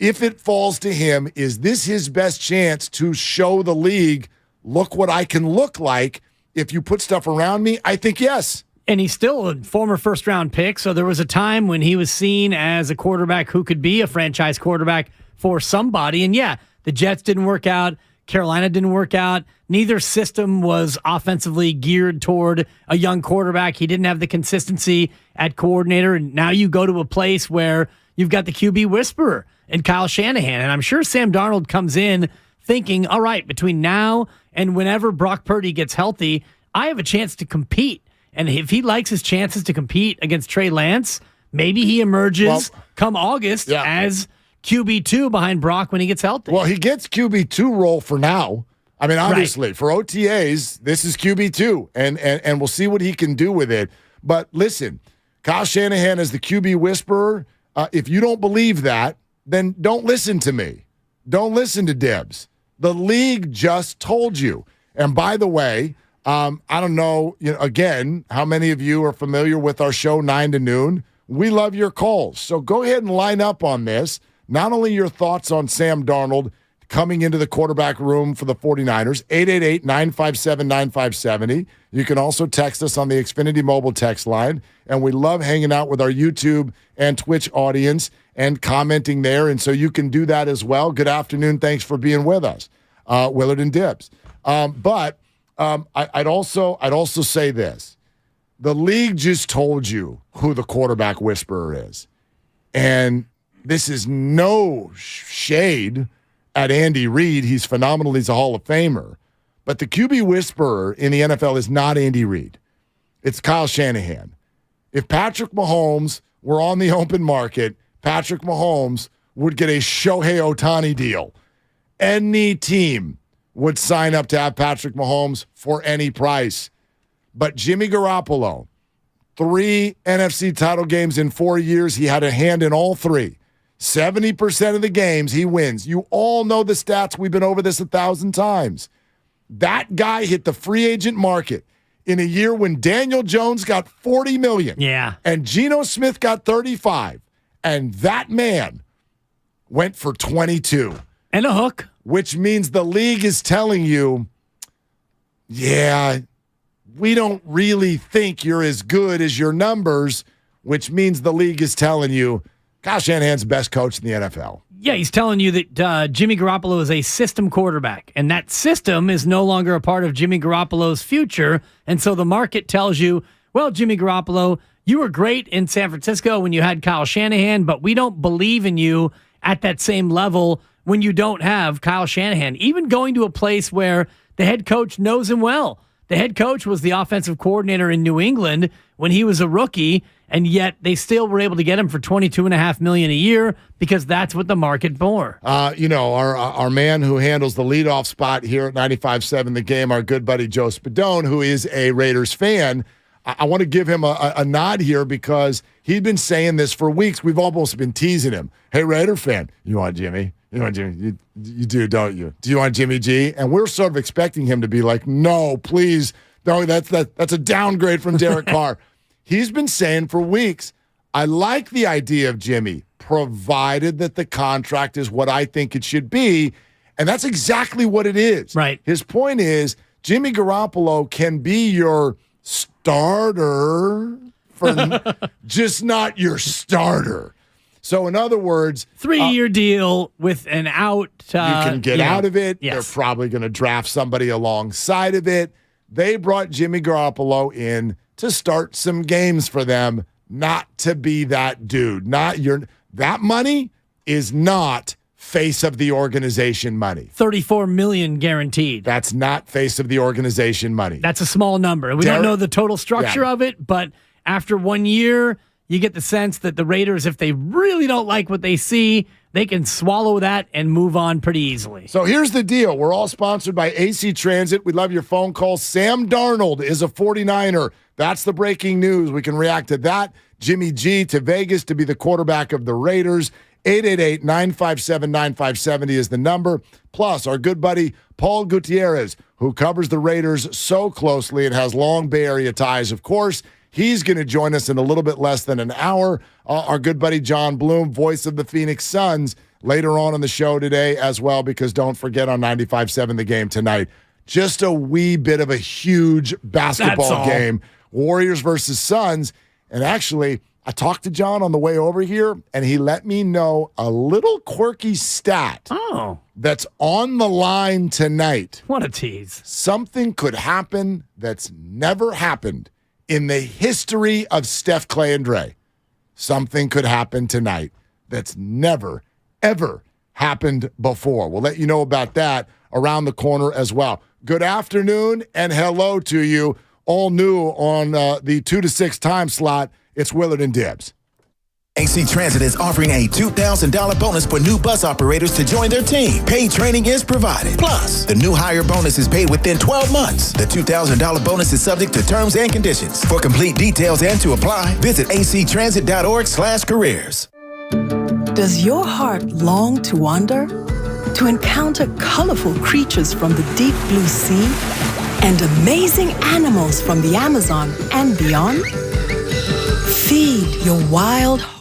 If it falls to him, is this his best chance to show the league, look what I can look like if you put stuff around me? I think yes. And he's still a former first-round pick, so there was a time when he was seen as a quarterback who could be a franchise quarterback for somebody. And the Jets didn't work out. Carolina didn't work out. Neither system was offensively geared toward a young quarterback. He didn't have the consistency at coordinator. And now you go to a place where you've got the QB whisperer and Kyle Shanahan. And I'm sure Sam Darnold comes in thinking, all right, between now and whenever Brock Purdy gets healthy, I have a chance to compete. And if he likes his chances to compete against Trey Lance, maybe he emerges come August as QB2 behind Brock when he gets healthy. Well, he gets QB2 role for now. I mean, obviously, for OTAs, this is QB2, and we'll see what he can do with it. But listen, Kyle Shanahan is the QB whisperer. If you don't believe that, then don't listen to me. Don't listen to Dibs. The league just told you. And by the way, I don't know, again, how many of you are familiar with our show 9 to noon. We love your calls. So go ahead and line up on this. Not only your thoughts on Sam Darnold coming into the quarterback room for the 49ers, 888-957-9570. You can also text us on the Xfinity mobile text line. And we love hanging out with our YouTube and Twitch audience and commenting there. And so you can do that as well. Good afternoon. Thanks for being with us, Willard and Dibs. I'd also say this. The league just told you who the quarterback whisperer is. And this is no shade at Andy Reid. He's phenomenal. He's a Hall of Famer. But the QB whisperer in the NFL is not Andy Reid. It's Kyle Shanahan. If Patrick Mahomes were on the open market, Patrick Mahomes would get a Shohei Ohtani deal. Any team would sign up to have Patrick Mahomes for any price. But Jimmy Garoppolo, 3 NFC title games in 4 years, he had a hand in all 3. 70% of the games he wins. You all know the stats. We've been over this 1,000 times. that guy hit the free agent market in a year when Daniel Jones got $40 million. Yeah. And Geno Smith got $35. And that man went for 22. And a hook. Which means the league is telling you, yeah, we don't really think you're as good as your numbers, which means the league is telling you Kyle Shanahan's the best coach in the NFL. Yeah, he's telling you that Jimmy Garoppolo is a system quarterback, and that system is no longer a part of Jimmy Garoppolo's future. And so the market tells you, well, Jimmy Garoppolo, you were great in San Francisco when you had Kyle Shanahan, but we don't believe in you at that same level when you don't have Kyle Shanahan. Even going to a place where the head coach knows him well. The head coach was the offensive coordinator in New England when he was a rookie, and yet they still were able to get him for $22.5 million a year because that's what the market bore. Our man who handles the leadoff spot here at 95.7 The Game, our good buddy Joe Spadone, who is a Raiders fan. I want to give him a nod here because he'd been saying this for weeks. We've almost been teasing him. Hey, Raider fan, you want Jimmy? You want Jimmy? You do, don't you? Do you want Jimmy G? And we're sort of expecting him to be like, no, please. No, that's a downgrade from Derek Carr. He's been saying for weeks, I like the idea of Jimmy, provided that the contract is what I think it should be. And that's exactly what it is. Right. His point is Jimmy Garoppolo can be your starter, just not your starter. So, in other words, 3-year deal with an out. You can get out of it. Yes. They're probably going to draft somebody alongside of it. They brought Jimmy Garoppolo in to start some games for them, not to be that dude. That money is not face of the organization money. $34 million guaranteed. That's not face of the organization money. That's a small number. We don't know the total structure of it, but after 1 year, you get the sense that the Raiders, if they really don't like what they see, they can swallow that and move on pretty easily. So here's the deal. We're all sponsored by AC Transit. We love your phone calls. Sam Darnold is a 49er. That's the breaking news. We can react to that. Jimmy G to Vegas to be the quarterback of the Raiders. 888-957-9570 is the number. Plus, our good buddy Paul Gutierrez, who covers the Raiders so closely and has long Bay Area ties, of course. He's going to join us in a little bit less than an hour. Our good buddy John Bloom, voice of the Phoenix Suns, later on in the show today as well, because don't forget on 95.7 The Game tonight, just a wee bit of a huge basketball game. Warriors versus Suns. And actually, I talked to John on the way over here, and he let me know a little quirky stat that's on the line tonight. What a tease. Something could happen that's never happened in the history of Steph, Clay, and Dre. Something could happen tonight that's never, ever happened before. We'll let you know about that around the corner as well. Good afternoon and hello to you. All new on the 2 to 6 time slot, it's Willard and Dibbs. AC Transit is offering a $2,000 bonus for new bus operators to join their team. Paid training is provided. Plus, the new hire bonus is paid within 12 months. The $2,000 bonus is subject to terms and conditions. For complete details and to apply, visit actransit.org/careers. Does your heart long to wander? To encounter colorful creatures from the deep blue sea? And amazing animals from the Amazon and beyond? Feed your wild heart.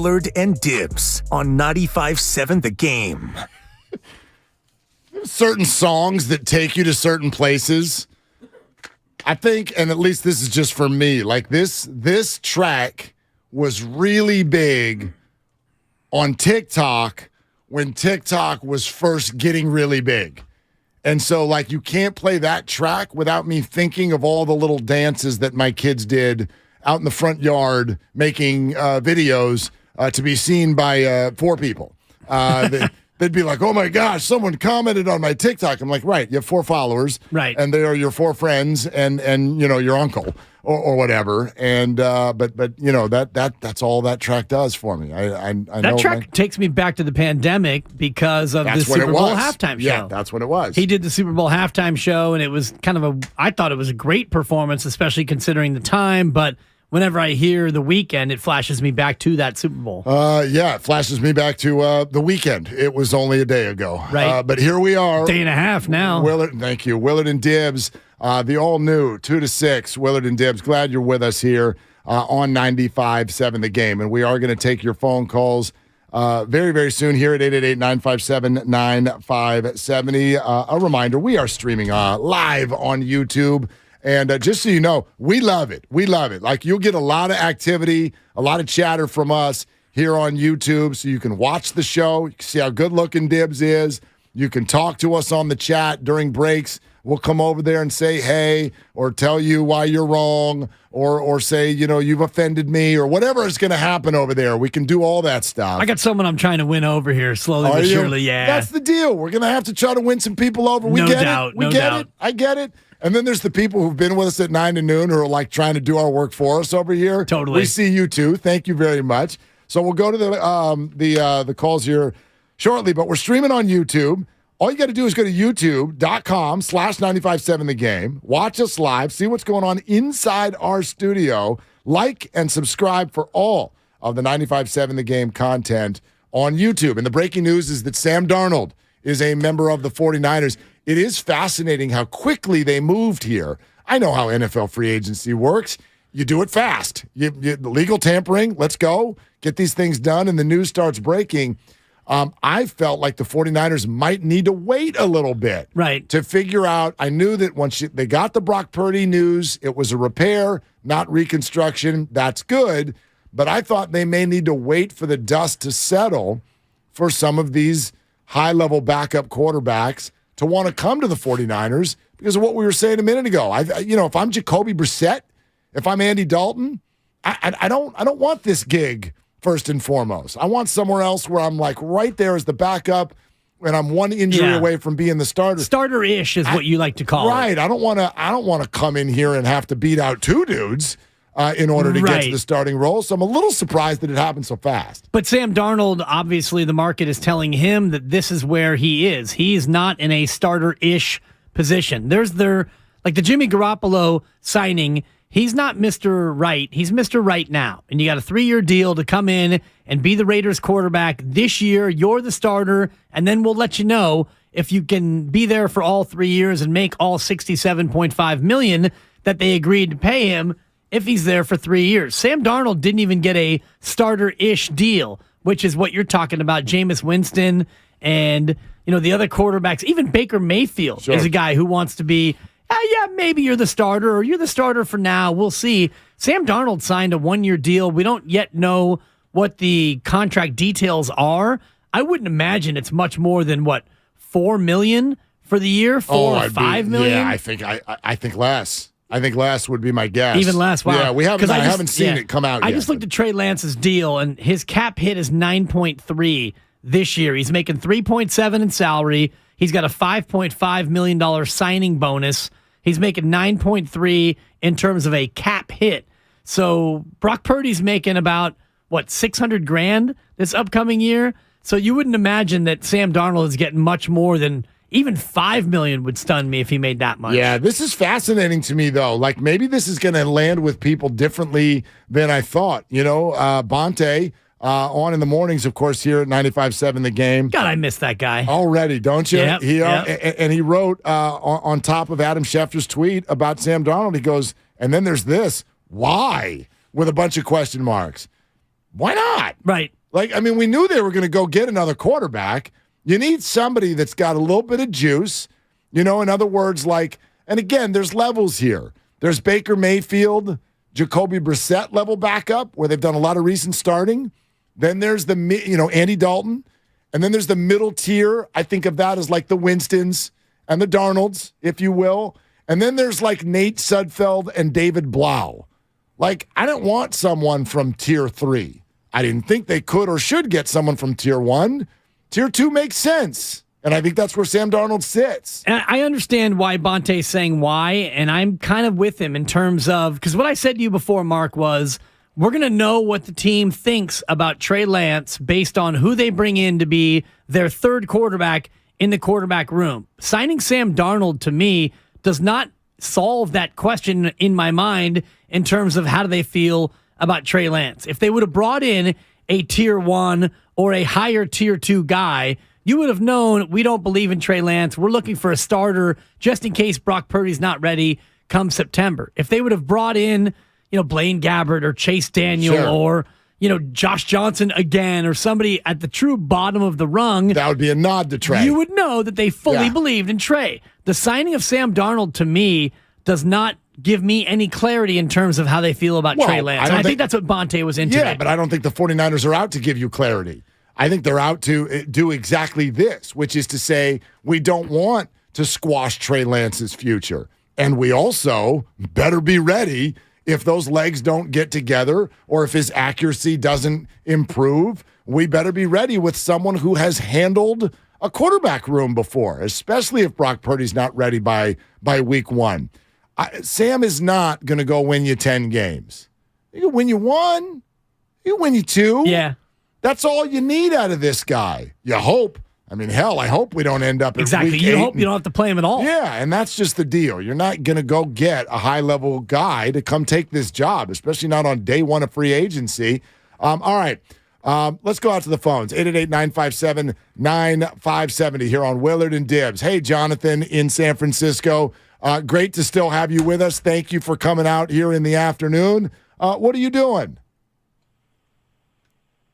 Willard and Dibs on 95.7 The Game. Certain songs that take you to certain places. I think, and at least this is just for me, like this track was really big on TikTok when TikTok was first getting really big. And so, like, you can't play that track without me thinking of all the little dances that my kids did out in the front yard making videos to be seen by 4 people. They'd be like, oh, my gosh, someone commented on my TikTok. I'm like, right, you have 4 followers. Right. And they are your 4 friends and you know, your uncle or whatever. And but you know, that's all that track does for me. I that know track takes me back to the pandemic because of the Super Bowl halftime show. Yeah, that's what it was. He did the Super Bowl halftime show, and it was kind of I thought it was a great performance, especially considering the time, but whenever I hear The Weeknd, it flashes me back to that Super Bowl. Yeah, it flashes me back to The Weeknd. It was only a day ago. Right. But here we are. Day and a half now. Willard, thank you. Willard and Dibs, the all-new 2 to 6. Willard and Dibs, glad you're with us here on 95.7 The Game. And we are going to take your phone calls very, very soon here at 888-957-9570. A reminder, we are streaming live on YouTube. And just so you know, we love it. We love it. Like, you'll get a lot of activity, a lot of chatter from us here on YouTube, so you can watch the show. You can see how good-looking Dibs is. You can talk to us on the chat during breaks. We'll come over there and say hey, or tell you why you're wrong, or say, you know, you've offended me, or whatever is going to happen over there. We can do all that stuff. I got someone I'm trying to win over here, slowly but surely, yeah. That's the deal. We're going to have to try to win some people over. We get it. We get it. I get it. And then there's the people who've been with us at 9 to noon who are like trying to do our work for us over here. Totally. We see you too. Thank you very much. So we'll go to the calls here shortly, but we're streaming on YouTube. All you got to do is go to youtube.com/957 The Game. Watch us live. See what's going on inside our studio. Like and subscribe for all of the 957 The Game content on YouTube. And the breaking news is that Sam Darnold is a member of the 49ers. It is fascinating how quickly they moved here. I know how NFL free agency works. You do it fast. Legal tampering, let's go. Get these things done, and the news starts breaking. I felt like the 49ers might need to wait a little bit to figure out. I knew that once they got the Brock Purdy news, it was a repair, not reconstruction. That's good. But I thought they may need to wait for the dust to settle for some of these high-level backup quarterbacks to want to come to the 49ers because of what we were saying a minute ago. If I'm Jacoby Brissett, if I'm Andy Dalton, I don't want this gig first and foremost. I want somewhere else where I'm like right there as the backup, and I'm one injury away from being the starter. Starter-ish is what you like to call it. Right. I don't want to come in here and have to beat out 2 dudes in order to get to the starting role. So I'm a little surprised that it happened so fast. But Sam Darnold, obviously the market is telling him that this is where he is. He's not in a starter-ish position. Like the Jimmy Garoppolo signing, he's not Mr. Right. He's Mr. Right now. And you got a 3-year deal to come in and be the Raiders quarterback this year. You're the starter, and then we'll let you know if you can be there for all 3 years and make all $67.5 million that they agreed to pay him if he's there for 3 years. Sam Darnold didn't even get a starter-ish deal, which is what you're talking about. Jameis Winston and the other quarterbacks. Even Baker Mayfield is a guy who wants to be, maybe you're the starter or you're the starter for now. We'll see. Sam Darnold signed a 1-year deal. We don't yet know what the contract details are. I wouldn't imagine it's much more than, $4 million for the year? $5 million? Yeah, I think less. I think less would be my guess. Even less, wow. Yeah, I haven't seen it come out yet. I just looked at Trey Lance's deal, and his cap hit is 9.3 this year. He's making 3.7 in salary. He's got a $5.5 million signing bonus. He's making 9.3 in terms of a cap hit. So Brock Purdy's making about, $600,000 this upcoming year? So you wouldn't imagine that Sam Darnold is getting much more than even $5 million would stun me if he made that much. Yeah, this is fascinating to me, though. Like, maybe this is going to land with people differently than I thought. Bonte on in the mornings, of course, here at 95.7 The Game. God, I miss that guy. Already, don't you? Yep, And he wrote on top of Adam Schefter's tweet about Sam Darnold, he goes, and then there's this, why? With a bunch of question marks. Why not? Right. Like, I mean, we knew they were going to go get another quarterback. You need somebody that's got a little bit of juice. You know, in other words, like, and again, there's levels here. There's Baker Mayfield, Jacoby Brissett level backup, where they've done a lot of recent starting. Then there's Andy Dalton. And then there's the middle tier. I think of that as like the Winstons and the Darnolds, if you will. And then there's like Nate Sudfeld and David Blau. Like, I didn't want someone from tier 3. I didn't think they could or should get someone from tier 1. Tier 2 makes sense. And I think that's where Sam Darnold sits. And I understand why Bonte's saying why, and I'm kind of with him in terms of, because what I said to you before, Mark, was we're going to know what the team thinks about Trey Lance based on who they bring in to be their third quarterback in the quarterback room. Signing Sam Darnold, to me, does not solve that question in my mind in terms of how do they feel about Trey Lance. If they would have brought in a tier 1 or a higher tier 2 guy, you would have known we don't believe in Trey Lance. We're looking for a starter just in case Brock Purdy's not ready come September. If they would have brought in, Blaine Gabbert or Chase Daniel or, Josh Johnson again or somebody at the true bottom of the rung. That would be a nod to Trey. You would know that they fully believed in Trey. The signing of Sam Darnold, to me, does not give me any clarity in terms of how they feel about Trey Lance. I think that's what Bonte was into. Yeah, but I don't think the 49ers are out to give you clarity. I think they're out to do exactly this, which is to say we don't want to squash Trey Lance's future. And we also better be ready if those legs don't get together or if his accuracy doesn't improve. We better be ready with someone who has handled a quarterback room before, especially if Brock Purdy's not ready by week 1. Sam is not going to go win you 10 games. He can win you 1. He can win you 2. Yeah. That's all you need out of this guy. You hope. I mean, hell, I hope we don't end up at week 8. You hope you don't have to play him at all. Yeah, and that's just the deal. You're not going to go get a high-level guy to come take this job, especially not on day 1 of free agency. All right, let's go out to the phones. 888-957-9570 here on Willard and Dibbs. Hey, Jonathan in San Francisco. Great to still have you with us. Thank you for coming out here in the afternoon. What are you doing?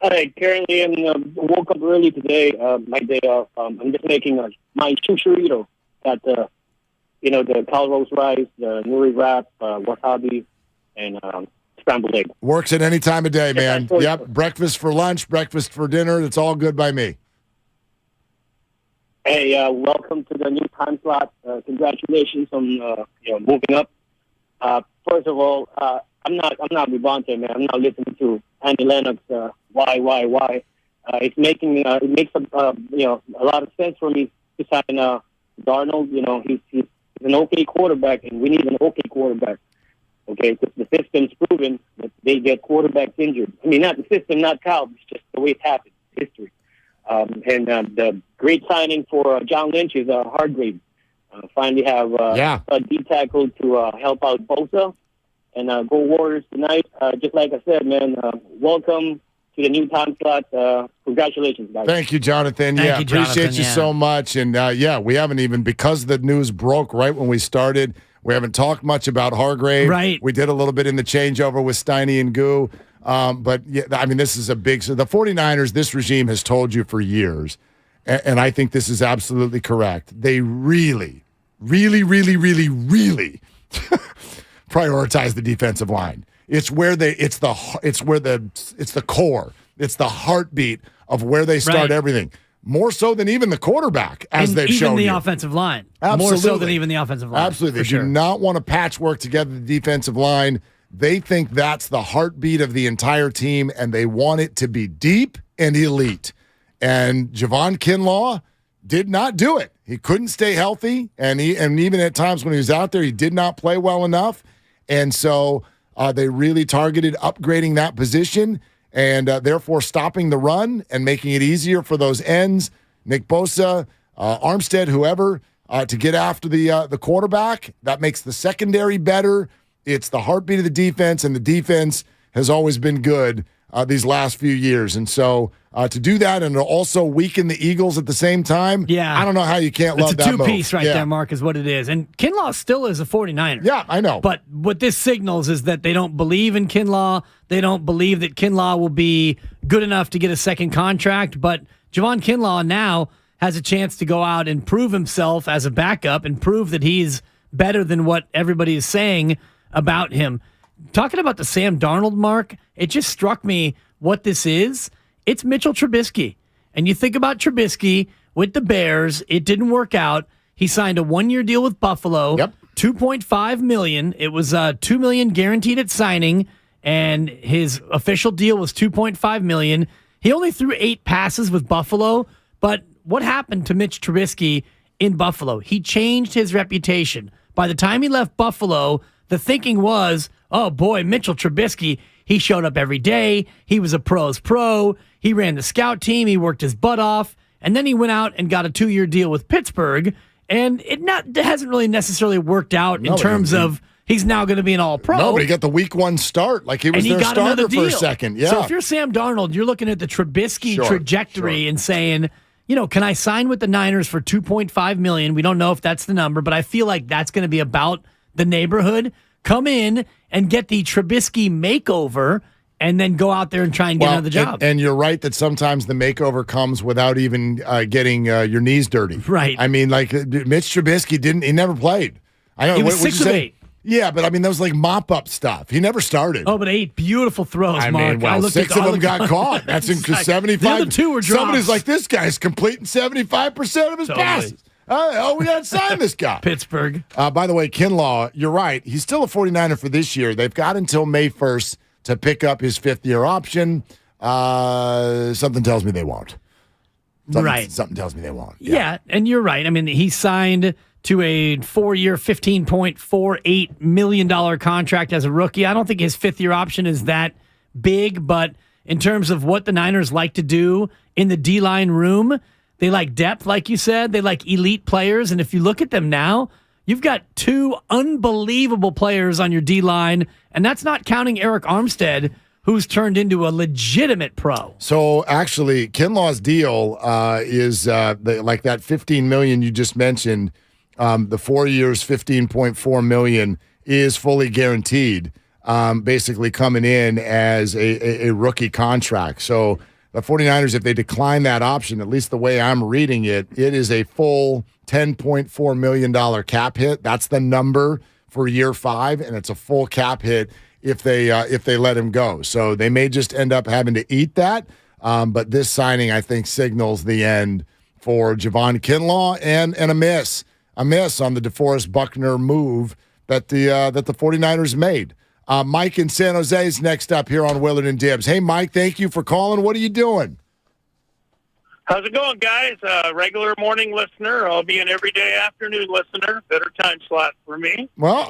Hi, currently I woke up early today, my day off. I'm just making my chicharito. Got the Calrose rice, the nori wrap, wasabi, and scrambled egg. Works at any time of day, man. Yep, breakfast for lunch, breakfast for dinner. It's all good by me. Hey, welcome to the new time slot. Congratulations on moving up. First of all, I'm not with Bonte, man. I'm not listening to Andy Lennox. Why? It makes a lot of sense for me to sign Darnold. He's an okay quarterback, and we need an okay quarterback. Okay, because the system's proven that they get quarterbacks injured. I mean, not the system, not Cal. It's just the way it happens. History. And the great signing for John Lynch is Hargrave. Finally have a D tackle to help out Bosa. And go Warriors tonight. Just like I said, man, welcome to the new time slot. Congratulations, guys. Thank you, Jonathan. Thank you, Jonathan. Appreciate you so much. And, we haven't even, because the news broke right when we started, we haven't talked much about Hargrave. Right. We did a little bit in the changeover with Steiny and Goo. But, this is a big – so the 49ers, this regime has told you for years, and I think this is absolutely correct. They really, really, really, really, really – prioritize the defensive line. It's the core. It's the heartbeat of where they start everything. More so than even the quarterback, they've shown you. Even the offensive line. Absolutely. More so than even the offensive line. Absolutely. They do not want to patchwork together the defensive line. They think that's the heartbeat of the entire team, and they want it to be deep and elite. And Javon Kinlaw did not do it. He couldn't stay healthy, and even at times when he was out there, he did not play well enough. And so they really targeted upgrading that position and therefore stopping the run and making it easier for those ends, Nick Bosa, Armstead, whoever, to get after the quarterback. That makes the secondary better. It's the heartbeat of the defense, and the defense has always been good these last few years. And so to do that and to also weaken the Eagles at the same time, I don't know how you can't love that move. It's a two-piece right there, Mark, is what it is. And Kinlaw still is a 49er. Yeah, I know. But what this signals is that they don't believe in Kinlaw. They don't believe that Kinlaw will be good enough to get a second contract. But Javon Kinlaw now has a chance to go out and prove himself as a backup and prove that he's better than what everybody is saying about him. Talking about the Sam Darnold, Mark, it just struck me what this is. It's Mitchell Trubisky. And you think about Trubisky with the Bears, it didn't work out. He signed a 1-year deal with Buffalo, $2.5 million. It was $2 million guaranteed at signing, and his official deal was $2.5 million. He only threw 8 passes with Buffalo, but what happened to Mitch Trubisky in Buffalo? He changed his reputation. By the time he left Buffalo, the thinking was, oh boy, Mitchell Trubisky, he showed up every day. He was a pro's pro. He ran the scout team. He worked his butt off. And then he went out and got a 2-year deal with Pittsburgh. And it hasn't really necessarily worked out in terms of he's now going to be an all-pro. No, but he got the week 1 start. Like he was their starter for a second. Yeah. So if you're Sam Darnold, you're looking at the Trubisky trajectory and saying, can I sign with the Niners for $2.5 million? We don't know if that's the number, but I feel like that's going to be about the neighborhood. Come in and get the Trubisky makeover and then go out there and try and get another job. And you're right that sometimes the makeover comes without even getting your knees dirty. Right. I mean, like Mitch Trubisky he never played. I know. He was 6 of 8. Yeah, but I mean, that was like mop-up stuff. He never started. Oh, but 8 beautiful throws, Mark. I mean, well, 6 of them got caught. That's in 75. The other 2 were drops. Somebody's like, this guy's completing 75% of his passes. Oh, we got to sign this guy. Pittsburgh. By the way, Kinlaw, you're right. He's still a 49er for this year. They've got until May 1st to pick up his 5th-year option. Something tells me they won't. Something tells me they won't. Yeah, and you're right. I mean, he signed to a 4-year, $15.48 million contract as a rookie. I don't think his 5th-year option is that big, but in terms of what the Niners like to do in the D-line room, they like depth, like you said. They like elite players. And if you look at them now, you've got 2 unbelievable players on your D-line, and that's not counting Eric Armstead, who's turned into a legitimate pro. So actually, Kinlaw's deal is like that $15 million you just mentioned. The 4 years, $15.4 million is fully guaranteed, basically coming in as a rookie contract. So the 49ers, if they decline that option, at least the way I'm reading it, it is a full $10.4 million cap hit. That's the number for year 5, and it's a full cap hit if they let him go. So they may just end up having to eat that. But this signing, I think, signals the end for Javon Kinlaw and a miss on the DeForest Buckner move that the 49ers made. Mike in San Jose is next up here on Willard and Dibbs. Hey, Mike, thank you for calling. What are you doing? How's it going, guys? Regular morning listener. I'll be an everyday afternoon listener. Better time slot for me. Well,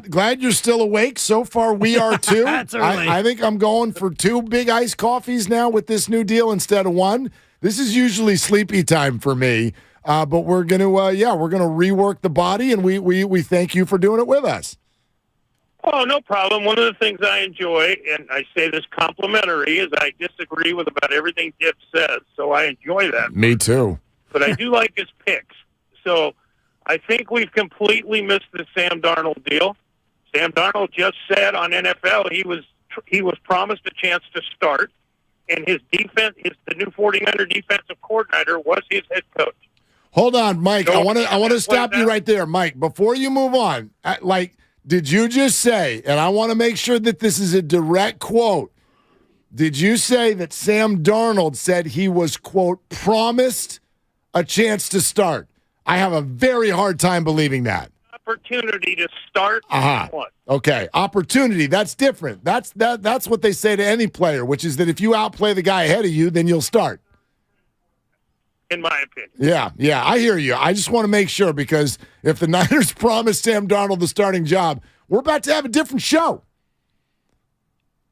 glad you're still awake. So far, we are too. That's early. I think I'm going for 2 big iced coffees now with this new deal instead of 1. This is usually sleepy time for me, but we're gonna rework the body, and we thank you for doing it with us. Oh, no problem. One of the things I enjoy, and I say this complimentary, is I disagree with about everything Dip says, so I enjoy that. Me too. But I do like his picks. So I think we've completely missed the Sam Darnold deal. Sam Darnold just said on NFL he was promised a chance to start, and his defense, the new 49er defensive coordinator, was his head coach. Hold on, Mike. So I want to stop you right there, Mike. Before you move on, did you just say, and I want to make sure that this is a direct quote, did you say that Sam Darnold said he was, quote, promised a chance to start? I have a very hard time believing that. Opportunity to start. Okay, opportunity. That's different. That's what they say to any player, which is that if you outplay the guy ahead of you, then you'll start. In my opinion. Yeah, I hear you. I just want to make sure, because if the Niners promised Sam Darnold the starting job, we're about to have a different show.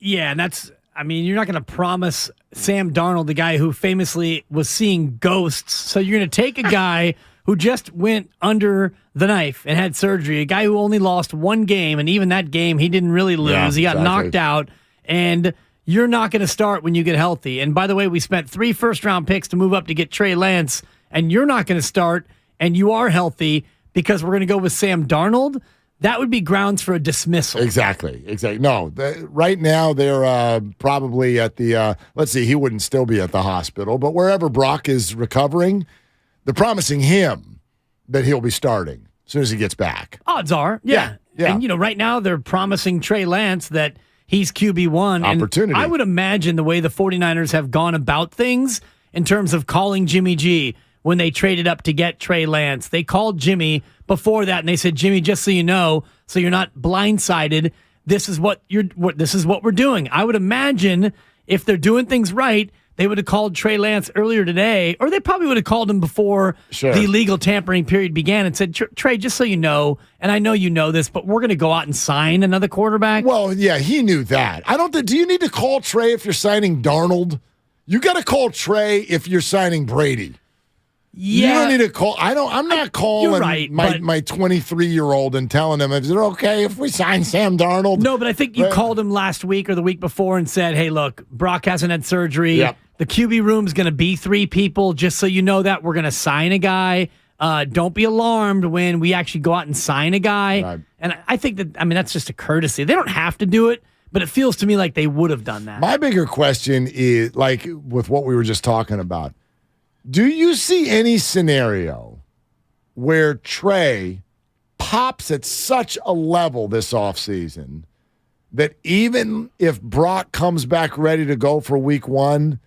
Yeah, and you're not going to promise Sam Darnold, the guy who famously was seeing ghosts. So you're going to take a guy who just went under the knife and had surgery, a guy who only lost 1 game, and even that game he didn't really lose. He got knocked out, and you're not going to start when you get healthy. And by the way, we spent 3 first-round picks to move up to get Trey Lance, and you're not going to start, and you are healthy because we're going to go with Sam Darnold. That would be grounds for a dismissal. Exactly. No, right now they're probably at the, let's see, he wouldn't still be at the hospital, but wherever Brock is recovering, they're promising him that he'll be starting as soon as he gets back. Odds are, yeah. And, right now they're promising Trey Lance that he's QB1. Opportunity. And I would imagine the way the 49ers have gone about things in terms of calling Jimmy G when they traded up to get Trey Lance. They called Jimmy before that, and they said, Jimmy, just so you know, so you're not blindsided, this is what we're doing. I would imagine if they're doing things right, they would have called Trey Lance earlier today, or they probably would have called him before the legal tampering period began and said, Trey, just so you know, and I know you know this, but we're going to go out and sign another quarterback. Well, yeah, he knew that. Do you need to call Trey if you're signing Darnold? You got to call Trey if you're signing Brady. Yeah. You don't need to call. I'm not calling my 23-year-old and telling him, is it okay if we sign Sam Darnold? No, but I think you called him last week or the week before and said, hey, look, Brock hasn't had surgery. Yep. The QB room's going to be 3 people. Just so you know that we're going to sign a guy. Don't be alarmed when we actually go out and sign a guy. Right. And I think that's just a courtesy. They don't have to do it, but it feels to me like they would have done that. My bigger question is, like with what we were just talking about, do you see any scenario where Trey pops at such a level this offseason that even if Brock comes back ready to go for week 1,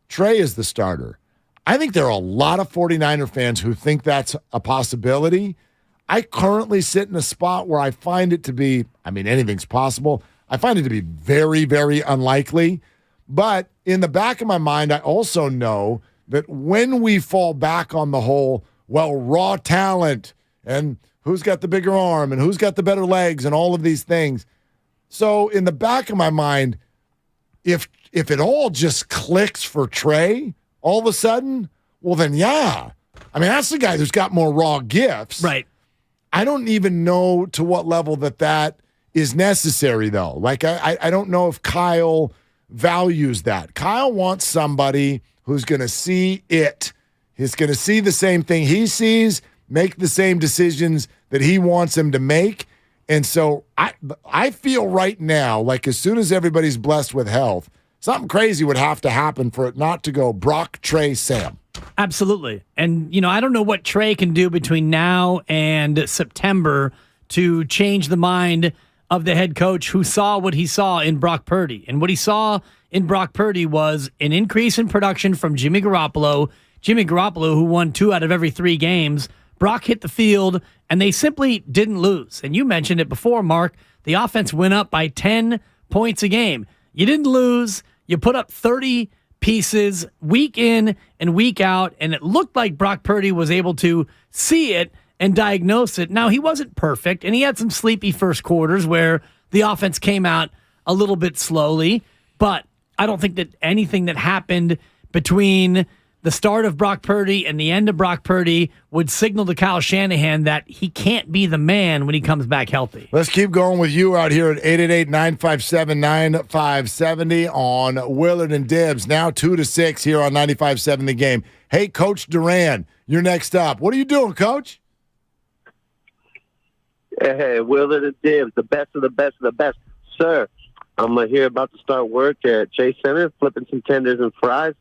Trey is the starter? I think there are a lot of 49er fans who think that's a possibility. I currently sit in a spot where I find it to be, anything's possible. I find it to be very, very unlikely. But in the back of my mind, I also know that when we fall back on the whole, raw talent and who's got the bigger arm and who's got the better legs and all of these things. So in the back of my mind, if it all just clicks for Trey all of a sudden, well then, yeah. That's the guy who's got more raw gifts. Right. I don't even know to what level that is necessary, though. Like, I don't know if Kyle values that. Kyle wants somebody who's going to see it. He's going to see the same thing he sees, make the same decisions that he wants him to make. And so I feel right now, like as soon as everybody's blessed with health, something crazy would have to happen for it not to go Brock, Trey, Sam. Absolutely. And, I don't know what Trey can do between now and September to change the mind of the head coach who saw what he saw in Brock Purdy. And what he saw in Brock Purdy was an increase in production from Jimmy Garoppolo. Jimmy Garoppolo, who won 2 out of every 3 games. Brock hit the field, and they simply didn't lose. And you mentioned it before, Mark. The offense went up by 10 points a game. You didn't lose. You put up 30 pieces week in and week out, and it looked like Brock Purdy was able to see it and diagnose it. Now, he wasn't perfect, and he had some sleepy first quarters where the offense came out a little bit slowly, but I don't think that anything that happened between the start of Brock Purdy and the end of Brock Purdy would signal to Kyle Shanahan that he can't be the man when he comes back healthy. Let's keep going with you out here at 888-957-9570 on Willard and Dibbs. Now 2-6 here on 95.7 The Game. Hey, Coach Durant, you're next up. What are you doing, Coach? Hey, Willard and Dibbs, the best of the best of the best. Sir, I'm here about to start work at Chase Center, flipping some tenders and fries.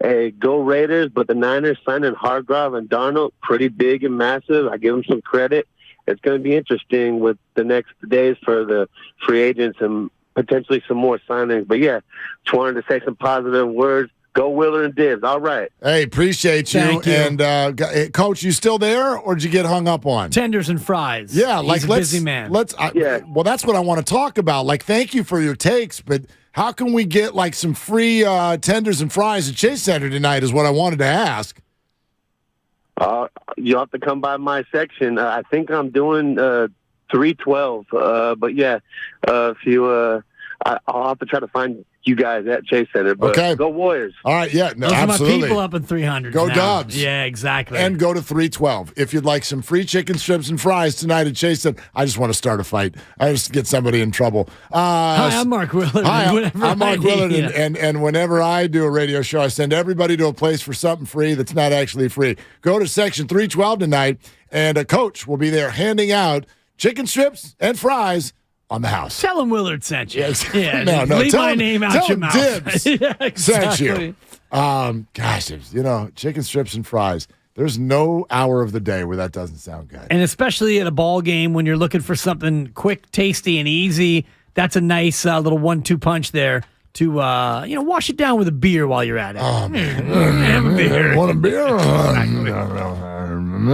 Hey, go Raiders, but the Niners signing Hargrave and Darnold, pretty big and massive. I give them some credit. It's going to be interesting with the next days for the free agents and potentially some more signings. But, yeah, just wanted to say some positive words. Go Willard and Dibbs. All right. Hey, appreciate you. Thank you. And Coach, you still there, or did you get hung up on? Tenders and fries. Yeah, He's a busy man. Well, that's what I want to talk about. Like, thank you for your takes, but how can we get like some free tenders and fries at Chase Center tonight? Is what I wanted to ask. You'll have to come by my section. I think I'm doing 312. But yeah, if you, I'll have to try to find you guys at Chase Center. But Okay. go Warriors. All right, yeah, no, Those absolutely. are my people up in 300. Go now. Dubs. Yeah, exactly. And go to 312. If you'd like some free chicken strips and fries tonight at Chase Center, I just want to start a fight. I just get somebody in trouble. Hi, I'm Mark Willard. Hi, I'm Mark Willard, Yeah. and whenever I do a radio show, I send everybody to a place for something free that's not actually free. Go to section 312 tonight, and a coach will be there handing out chicken strips and fries on the house. Tell him Willard sent you. Yes. Yeah, no, leave tell my him, name out tell your him mouth. Dibs Yeah, exactly. sent you. Gosh, chicken strips and fries. There's no hour of the day where that doesn't sound good. And especially at a ball game when you're looking for something quick, tasty, and easy, that's a nice little 1-2 punch there to wash it down with a beer while you're at it. Oh, man. Have a beer. Want a beer?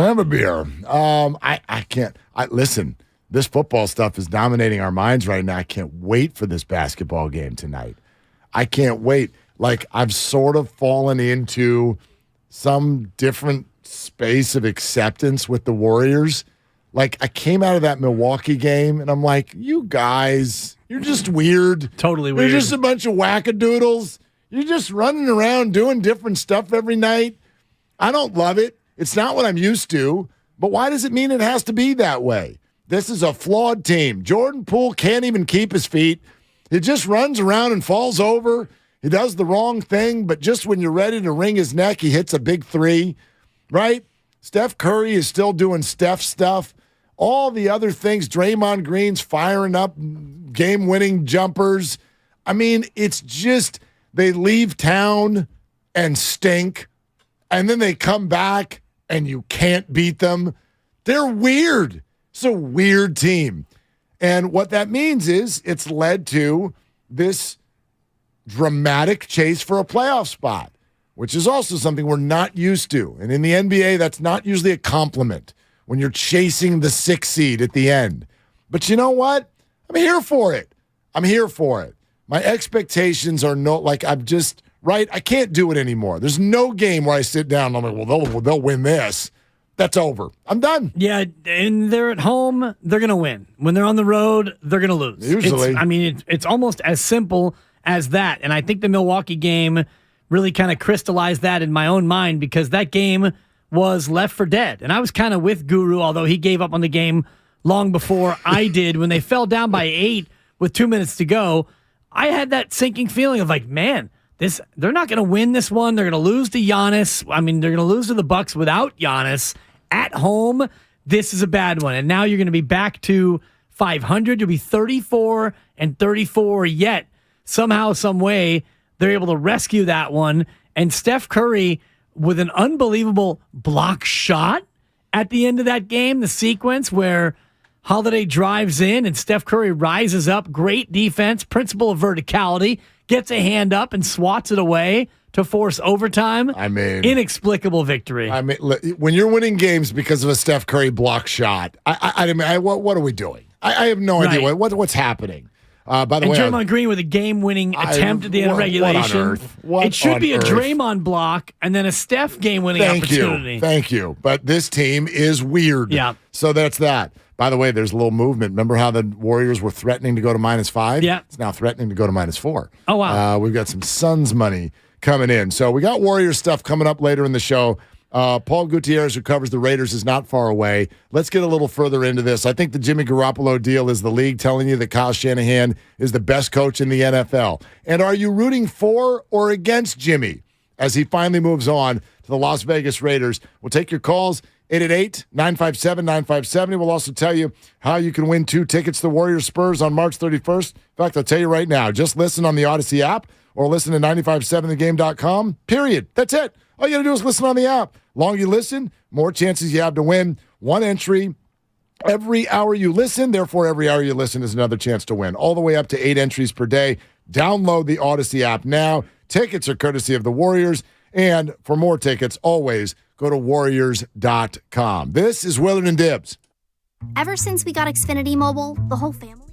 Have a beer. I can't. Listen, this football stuff is dominating our minds right now. I can't wait for this basketball game tonight. I can't wait. Like, I've sort of fallen into some different space of acceptance with the Warriors. Like, I came out of that Milwaukee game, and I'm like, you guys, you're just weird. Totally weird. You're just a bunch of wackadoodles. You're just running around doing different stuff every night. I don't love it. It's not what I'm used to. But why does it mean it has to be that way? This is a flawed team. Jordan Poole can't even keep his feet. He just runs around and falls over. He does the wrong thing, but just when you're ready to wring his neck, he hits a big three, right? Steph Curry is still doing Steph stuff. All the other things, Draymond Green's firing up game-winning jumpers. I mean, it's just they leave town and stink, and then they come back and you can't beat them. They're weird. It's a weird team. And what that means is it's led to this dramatic chase for a playoff spot, which is also something we're not used to. And in the NBA, that's not usually a compliment when you're chasing the 6th seed at the end. But you know what? I'm here for it. My expectations are I can't do it anymore. There's no game where I sit down and I'm like, well, they'll win this. That's over. I'm done. Yeah, and they're at home, they're going to win. When they're on the road, they're going to lose. Usually. It's almost as simple as that. And I think the Milwaukee game really kind of crystallized that in my own mind because that game was left for dead. And I was kind of with Guru, although he gave up on the game long before I did. When they fell down by 8 with 2 minutes to go, I had that sinking feeling of like, man, they're not going to win this one. They're going to lose to Giannis. I mean, they're going to lose to the Bucks without Giannis. At home, this is a bad one. And now you're going to be back to 500. You'll be 34-34, yet somehow, some way, they're able to rescue that one. And Steph Curry with an unbelievable block shot at the end of that game, the sequence where Holiday drives in and Steph Curry rises up, great defense, principle of verticality, gets a hand up and swats it away to force overtime. I mean, inexplicable victory. I mean, when you're winning games because of a Steph Curry block shot, what are we doing? I have no idea what's happening. By the way, Draymond Green with a game-winning attempt at the end of regulation. It should be a Draymond block and then a Steph game-winning opportunity. Thank you. But this team is weird. Yeah. So that's that. By the way, there's a little movement. Remember how the Warriors were threatening to go to -5? Yeah. It's now threatening to go to -4. Oh, wow. We've got some Suns money coming in. So we got Warriors stuff coming up later in the show. Paul Gutierrez, who covers the Raiders, is not far away. Let's get a little further into this. I think the Jimmy Garoppolo deal is the league telling you that Kyle Shanahan is the best coach in the NFL. And are you rooting for or against Jimmy as he finally moves on to the Las Vegas Raiders? We'll take your calls. 888-957-9570. We'll also tell you how you can win 2 tickets to Warriors Spurs on March 31st. In fact, I'll tell you right now, just listen on the Odyssey app or listen to 957thegame.com, period. That's it. All you got to do is listen on the app. Longer you listen, more chances you have to win. 1 entry every hour you listen. Therefore, every hour you listen is another chance to win. All the way up to 8 entries per day. Download the Odyssey app now. Tickets are courtesy of the Warriors. And for more tickets, always go to warriors.com. This is Willard and Dibs. Ever since we got Xfinity Mobile, the whole family.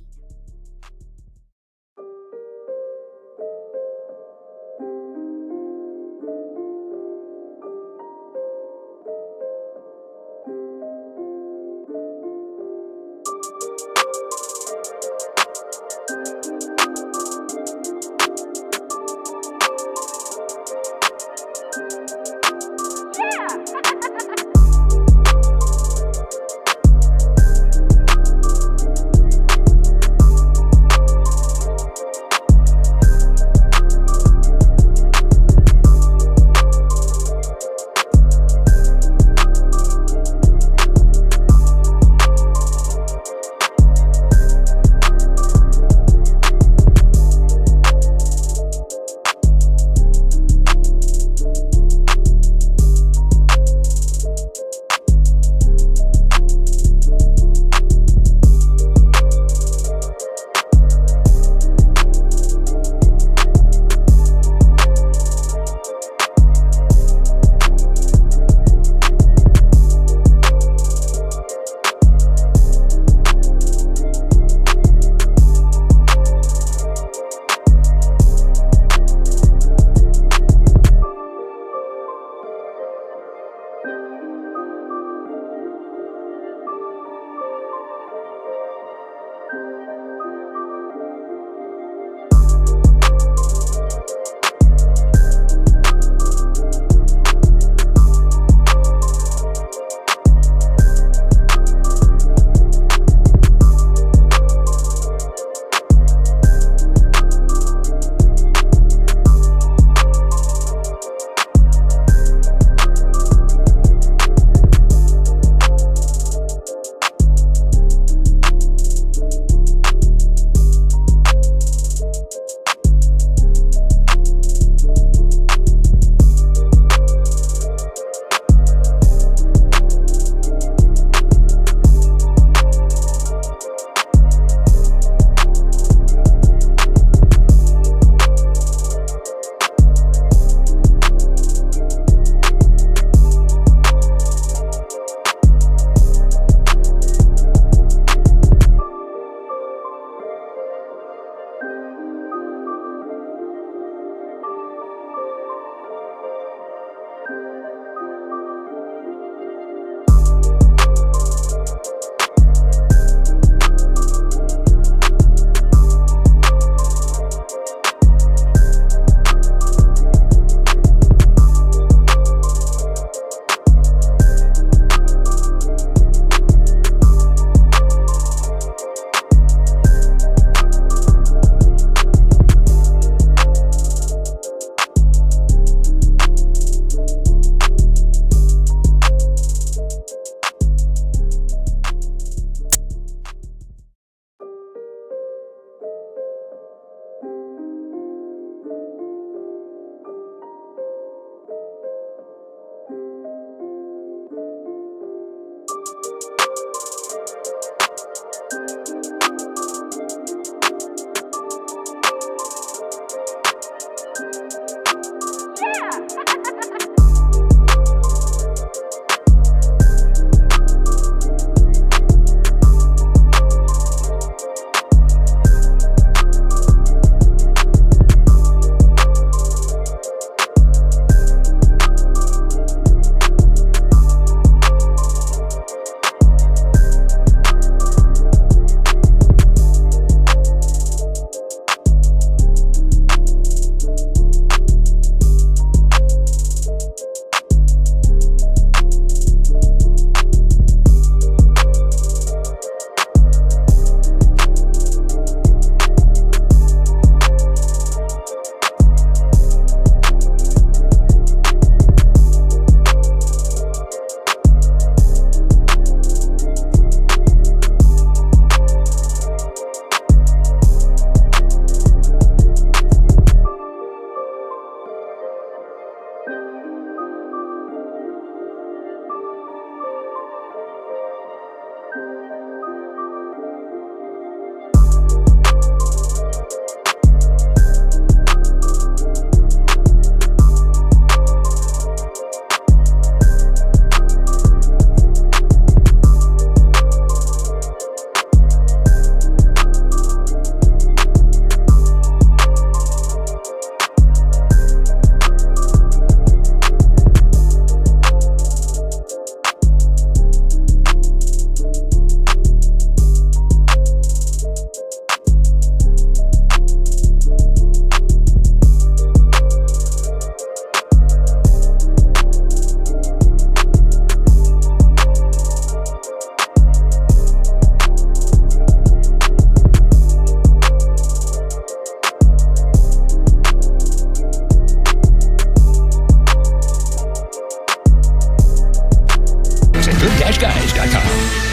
good-guys.com.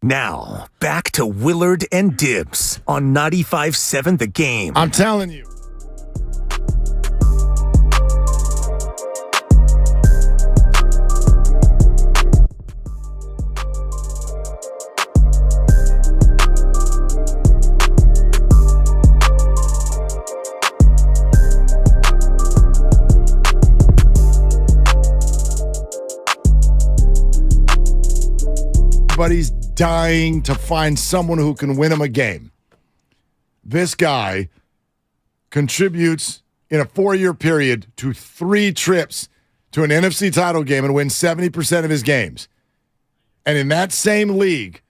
Now, back to Willard and Dibbs on 95.7 The Game. I'm telling you. Everybody's dying to find someone who can win him a game. This guy contributes in a 4-year period to 3 trips to an NFC title game and wins 70% of his games. And in that same league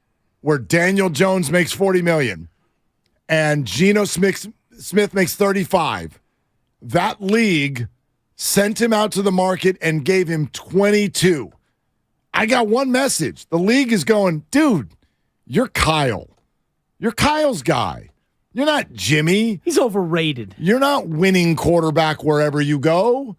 where Daniel Jones makes $40 million and Geno Smith makes $35, that league sent him out to the market and gave him $22. I got one message. The league is going, dude, you're Kyle. You're Kyle's guy. You're not Jimmy. He's overrated. You're not winning quarterback wherever you go.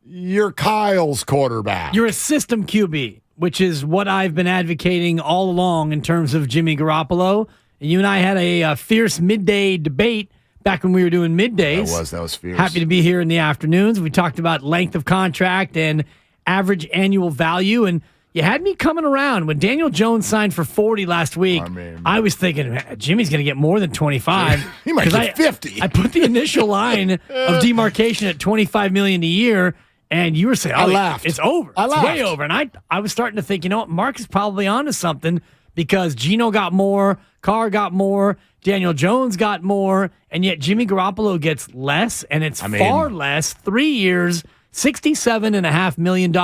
You're Kyle's quarterback. You're a system QB, which is what I've been advocating all along in terms of Jimmy Garoppolo. And you and I had a fierce midday debate back when we were doing middays. That was fierce. Happy to be here in the afternoons. We talked about length of contract and average annual value, and you had me coming around. When Daniel Jones signed for $40 last week, I was thinking, Jimmy's going to get more than $25. He might get $50. I put the initial line of demarcation at $25 million a year, and you were saying, I laughed. It's over. It's way over. And I was starting to think, you know what, Mark is probably onto something because Geno got more, Carr got more, Daniel Jones got more, and yet Jimmy Garoppolo gets less, and it's far less. 3 years, $67.5 million.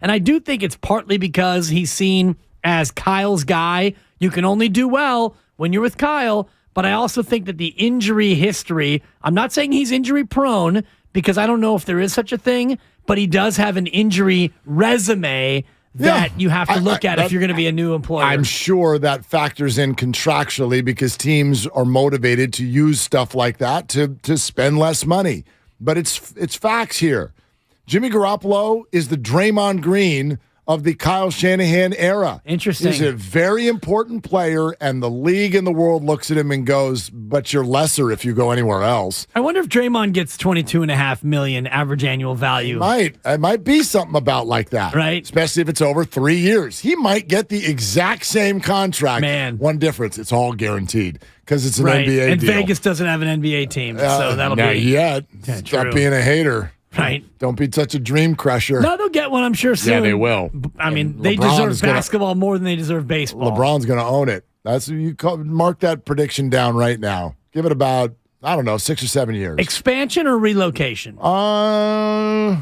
And I do think it's partly because he's seen as Kyle's guy. You can only do well when you're with Kyle. But I also think that the injury history, I'm not saying he's injury prone because I don't know if there is such a thing, but he does have an injury resume that you have to look at if you're going to be a new employer. I'm sure that factors in contractually because teams are motivated to use stuff like that to spend less money. But it's facts here. Jimmy Garoppolo is the Draymond Green of the Kyle Shanahan era. Interesting. He's a very important player, and the league and the world looks at him and goes, but you're lesser if you go anywhere else. I wonder if Draymond gets $22.5 million average annual value. It might be something about like that. Right. Especially if it's over 3 years. He might get the exact same contract. Man. One difference, it's all guaranteed because it's an NBA and deal. Vegas doesn't have an NBA team, so that'll not be... yet. Yeah, Stop true. being a hater. Right. Don't be such a dream crusher. No, they'll get one, I'm sure, soon. Yeah, they will. I mean, they deserve basketball more than they deserve baseball. LeBron's going to own it. That's mark that prediction down right now. Give it about, 6 or 7 years. Expansion or relocation? I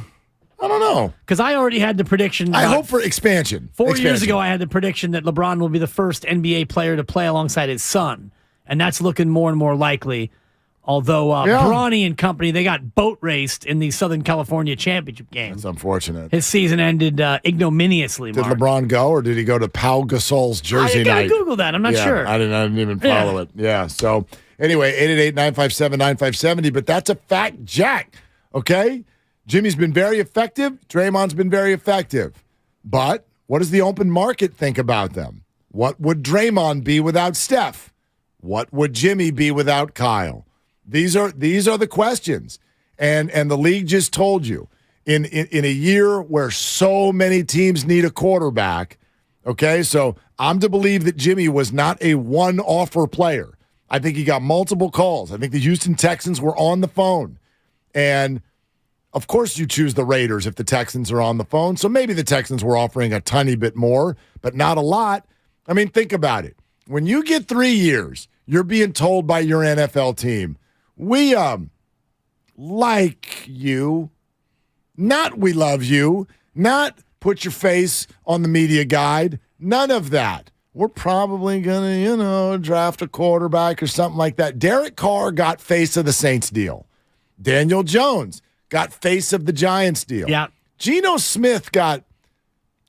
don't know. Because I already had the prediction. I hope for expansion. 4 years ago, I had the prediction that LeBron will be the first NBA player to play alongside his son. And that's looking more and more likely. Although Bronny and company, they got boat raced in the Southern California championship game. That's unfortunate. His season ended ignominiously. Did Mark. LeBron go, or did he go to Pau Gasol's Jersey night? I gotta Google that. I'm not sure. I didn't even follow it. Yeah. So anyway, 888-957-9570. But that's a fact, Jack. Okay, Jimmy's been very effective. Draymond's been very effective. But what does the open market think about them? What would Draymond be without Steph? What would Jimmy be without Kyle? These are the questions, and the league just told you in a year where so many teams need a quarterback. Okay, so I'm to believe that Jimmy was not a one-offer player. I think he got multiple calls. I think the Houston Texans were on the phone, and of course you choose the Raiders if the Texans are on the phone. So maybe the Texans were offering a tiny bit more, but not a lot. I mean, think about it. When you get 3 years, you're being told by your NFL team, we like you. Not we love you. Not put your face on the media guide. None of that. We're probably going to, draft a quarterback or something like that. Derek Carr got face of the Saints deal. Daniel Jones got face of the Giants deal. Yeah. Geno Smith got,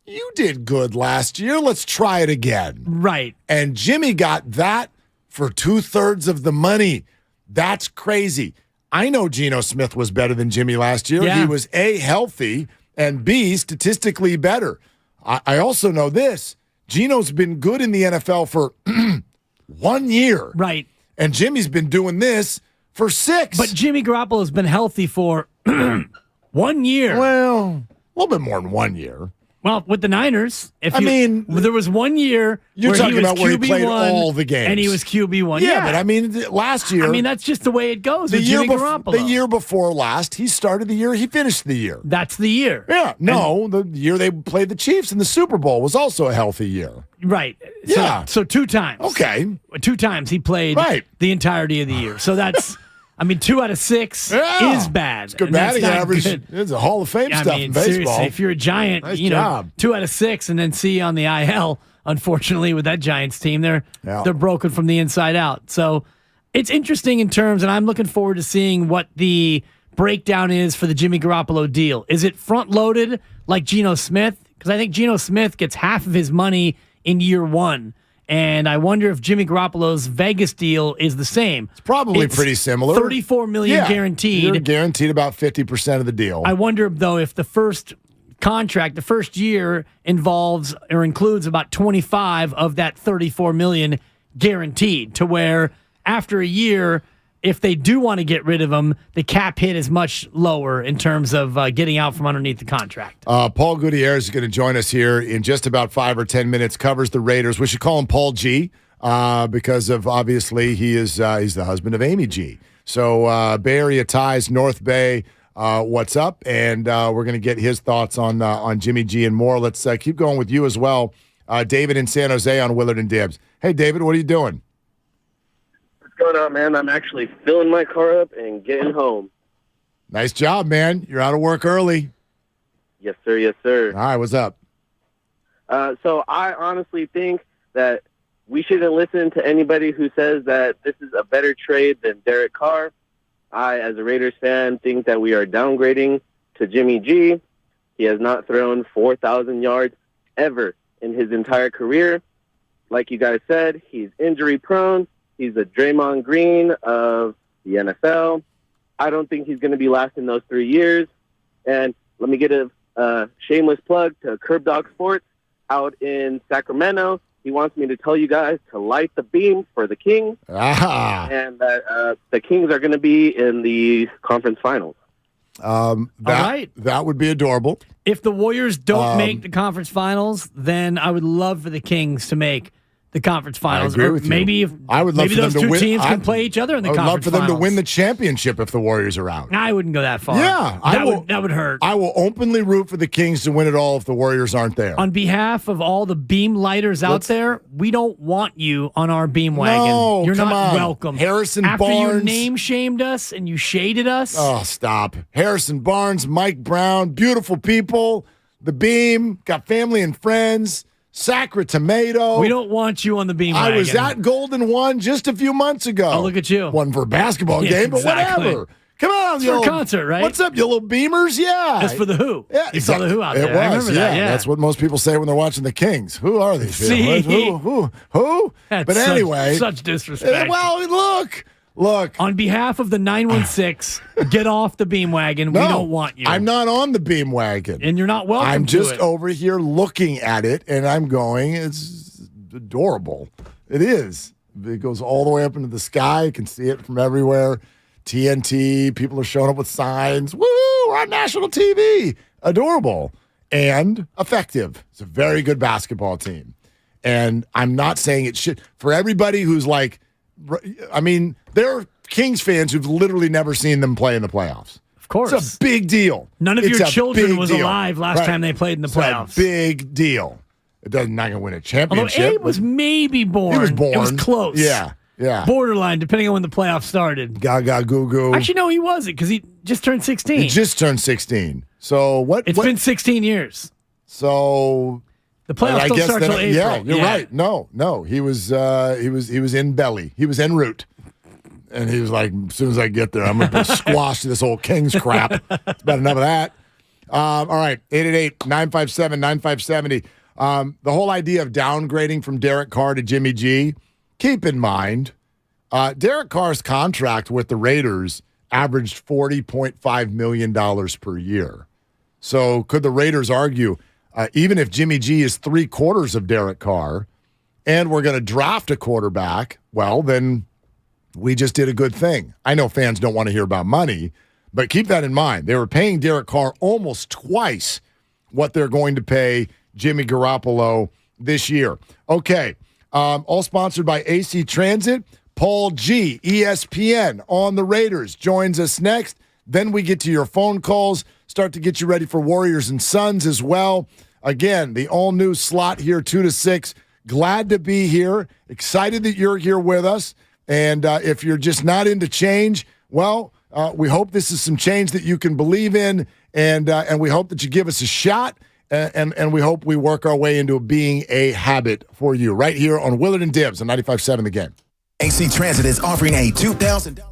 you did good last year. Let's try it again. Right. And Jimmy got that for 2/3 of the money. That's crazy. I know Geno Smith was better than Jimmy last year. Yeah. He was A, healthy, and B, statistically better. I also know this. Geno's been good in the NFL for 1 year. Right. And Jimmy's been doing this for 6. But Jimmy Garoppolo's been healthy for 1 year. Well, a little bit more than 1 year. Well, with the Niners, there was 1 year You're where talking he was about where he played QB1 all the games. and he was QB1. Yeah, but I mean, last year. I mean, that's just the way it goes with Jimmy Garoppolo. The year before last, he started the year, he finished the year. That's the year. Yeah, the year they played the Chiefs in the Super Bowl was also a healthy year. Right. Yeah. So 2 times. Okay. 2 times he played the entirety of the year. So that's, 2 out of 6 is bad. It's good And that's batting not average. good. It's a Hall of Fame stuff in baseball. Seriously, if you're a Giant, Nice job. 2 out of 6 and then see on the IL, unfortunately, with that Giants team, they're broken from the inside out. So it's interesting in terms, and I'm looking forward to seeing what the breakdown is for the Jimmy Garoppolo deal. Is it front-loaded like Geno Smith? Because I think Geno Smith gets half of his money in year 1. And I wonder if Jimmy Garoppolo's Vegas deal is the same. It's probably pretty similar. $34 million guaranteed. You're guaranteed about 50% of the deal. I wonder, though, if the first contract, the first year, involves or includes about 25 of that $34 million guaranteed, to where after a year, if they do want to get rid of him, the cap hit is much lower in terms of getting out from underneath the contract. Paul Gutierrez is going to join us here in just about 5 or 10 minutes, covers the Raiders. We should call him Paul G because of, obviously, he's the husband of Amy G. So Bay Area Ties, North Bay, what's up? And we're going to get his thoughts on Jimmy G and more. Let's keep going with you as well. David in San Jose on Willard and Dibs. Hey, David, what are you doing? What's going on, man? I'm actually filling my car up and getting home. Nice job, man. You're out of work early. Yes, sir. Yes, sir. All right, what's up? So I honestly think that we shouldn't listen to anybody who says that this is a better trade than Derek Carr. I, as a Raiders fan, think that we are downgrading to Jimmy G. He has not thrown 4,000 yards ever in his entire career. Like you guys said, he's injury-prone. He's a Draymond Green of the NFL. I don't think he's going to be lasting those 3 years. And let me get a shameless plug to Curb Dog Sports out in Sacramento. He wants me to tell you guys to light the beam for the Kings. And that the Kings are going to be in the conference finals. That would be adorable. If the Warriors don't make the conference finals, then I would love for the Kings to make the conference finals. I agree with you. Maybe if I would love maybe for those them to two win. teams can play each other in the I would conference love for them finals. to win the championship if the Warriors are out. I wouldn't go that far. Yeah, that would hurt. I will openly root for the Kings to win it all if the Warriors aren't there. On behalf of all the beam lighters out there, we don't want you on our beam wagon. No, You're come not on. welcome. Harrison After Barnes. you name shamed us and you shaded us. Oh, stop. Harrison Barnes, Mike Brown, beautiful people. The Beam, got family and friends. Sacra Tomato. We don't want you on the beam wagon. I was at Golden One just a few months ago. Oh, look at you. Wasn't for a basketball Yeah, game, but exactly. whatever. Come on, It's you for a little- concert, right? What's up, you little Beamers? Yeah. That's for the Who. Yeah, You saw the Who out there. It was, I remember that, yeah. That's what most people say when they're watching the Kings. Who are these See? people? Who? That's But anyway. such disrespect. Well, look. On behalf of the 916, get off the beam wagon. We No, don't want you. I'm not on the beam wagon. And you're not welcome I'm to just it. over here looking at it, and I'm going, it's adorable. It is. It goes all the way up into the sky. You can see it from everywhere. TNT, people are showing up with signs. Woo, we're on national TV. Adorable and effective. It's a very good basketball team. And I'm not saying it should, for everybody who's like, I mean, there are Kings fans who've literally never seen them play in the playoffs. Of course. It's a big deal. None of It's your a children big was deal. alive last Right. time they played in the It's playoffs. a big deal. It doesn't not gonna win a Although championship. Abe was maybe born. He was born. It was close. Yeah. Borderline, depending on when the playoffs started. Gaga goo goo. Actually, no, he wasn't because he just turned 16. He just turned 16. So what? It's been 16 years. So the playoffs don't start till April. Yeah, you're right. No, he was in belly. He was en route, and he was like, as soon as I get there, I'm gonna squash this old Kings crap. It's about enough of that. All right, 888-957-9570. The whole idea of downgrading from Derek Carr to Jimmy G. Keep in mind, Derek Carr's contract with the Raiders averaged $40.5 million per year. So could the Raiders argue, even if Jimmy G is 3/4 of Derek Carr and we're going to draft a quarterback, well, then we just did a good thing. I know fans don't want to hear about money, but keep that in mind. They were paying Derek Carr almost twice what they're going to pay Jimmy Garoppolo this year. Okay, all sponsored by AC Transit. Paul G, ESPN, on the Raiders, joins us next. Then we get to your phone calls, start to get you ready for Warriors and Suns as well. Again, the all-new slot here, 2 to 6. Glad to be here. Excited that you're here with us. And if you're just not into change, well, we hope this is some change that you can believe in, and we hope that you give us a shot, and we hope we work our way into being a habit for you right here on Willard and Dibbs on 95.7 The Game. AC Transit is offering a $2,000.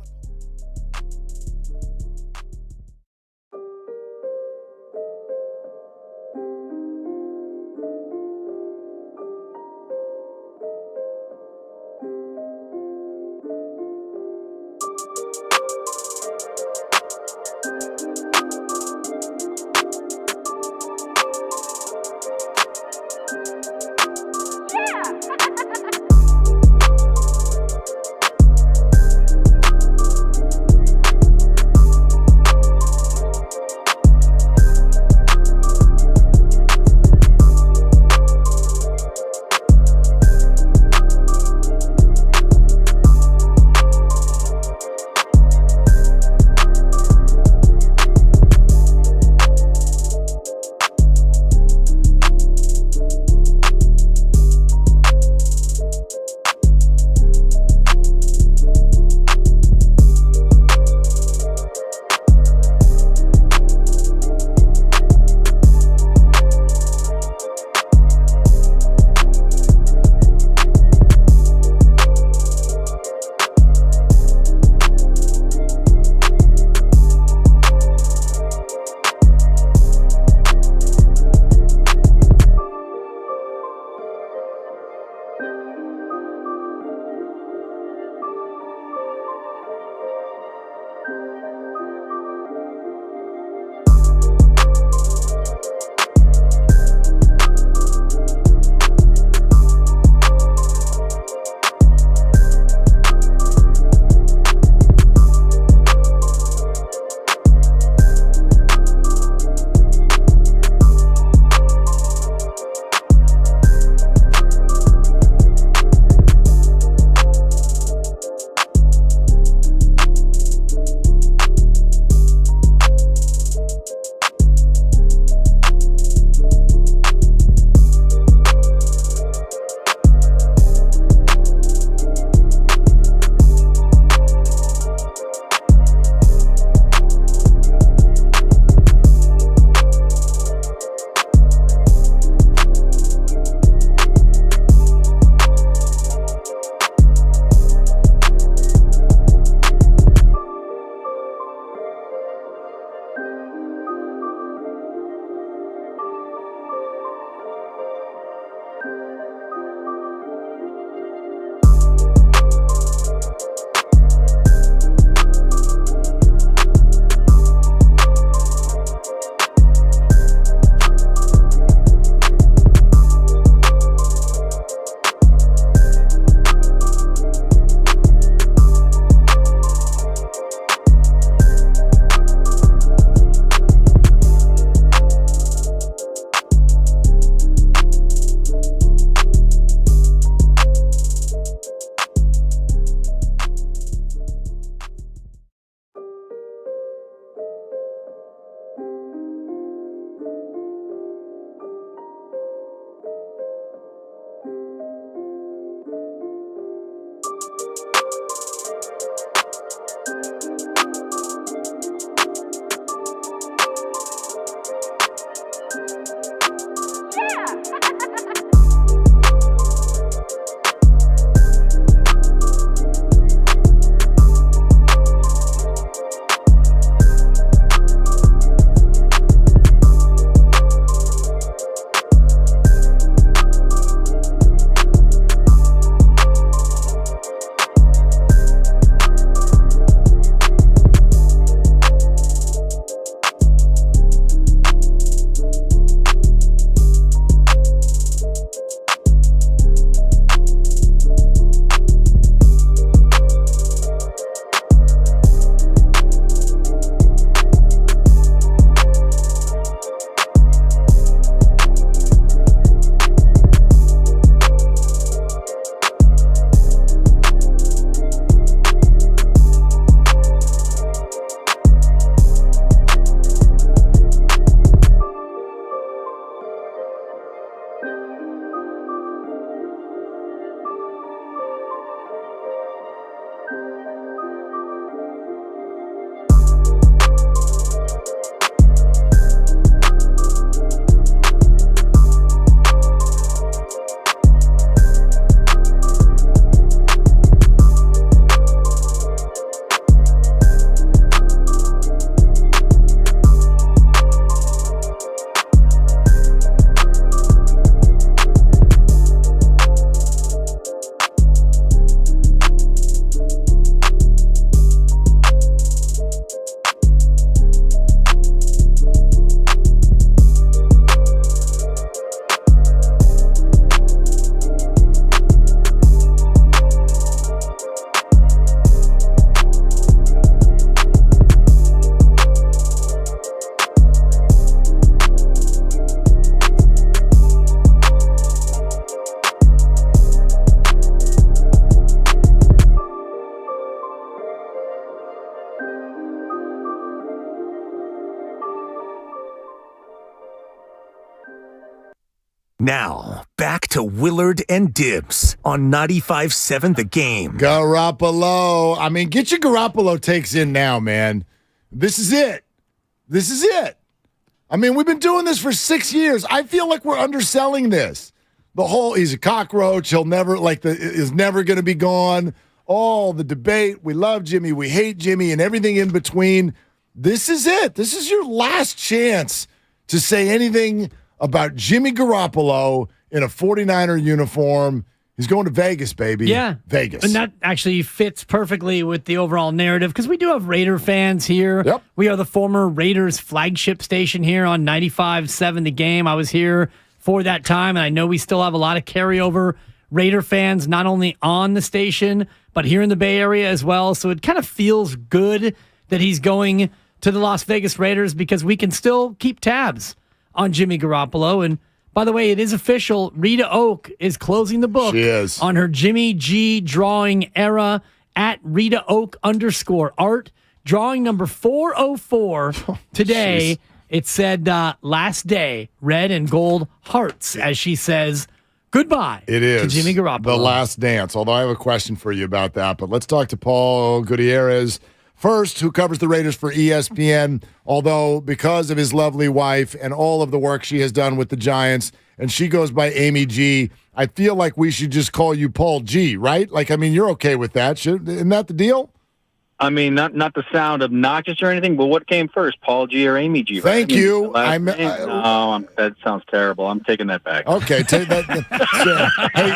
Now, back to Willard and Dibs on 95.7 The Game. Garoppolo. I mean, get your Garoppolo takes in now, man. This is it. This is it. I mean, we've been doing this for 6 years. I feel like we're underselling this. The whole, he's a cockroach. He'll never, is never going to be gone. Oh, the debate. We love Jimmy. We hate Jimmy and everything in between. This is it. This is your last chance to say anything about Jimmy Garoppolo in a 49er uniform. He's going to Vegas, baby. Yeah. Vegas. And that actually fits perfectly with the overall narrative because we do have Raider fans here. Yep. We are the former Raiders flagship station here on 95.7 The Game. I was here for that time, and I know we still have a lot of carryover Raider fans, not only on the station, but here in the Bay Area as well. So it kind of feels good that he's going to the Las Vegas Raiders because we can still keep tabs on Jimmy Garoppolo. And by the way, it is official. Rita Oak is closing the book on her Jimmy G drawing era at Rita Oak _art. Drawing number 404 today. It said last day, red and gold hearts, as she says goodbye It is to Jimmy Garoppolo. The last dance, although I have a question for you about that. But let's talk to Paul Gutierrez first, who covers the Raiders for ESPN, although because of his lovely wife and all of the work she has done with the Giants, and she goes by Amy G, I feel like we should just call you Paul G, right? Like, I mean, you're okay with that. Isn't that the deal? I mean, not to sound obnoxious or anything, but what came first, Paul G or Amy G? Right? Thank you. That sounds terrible. I'm taking that back. Okay, take that. Hey,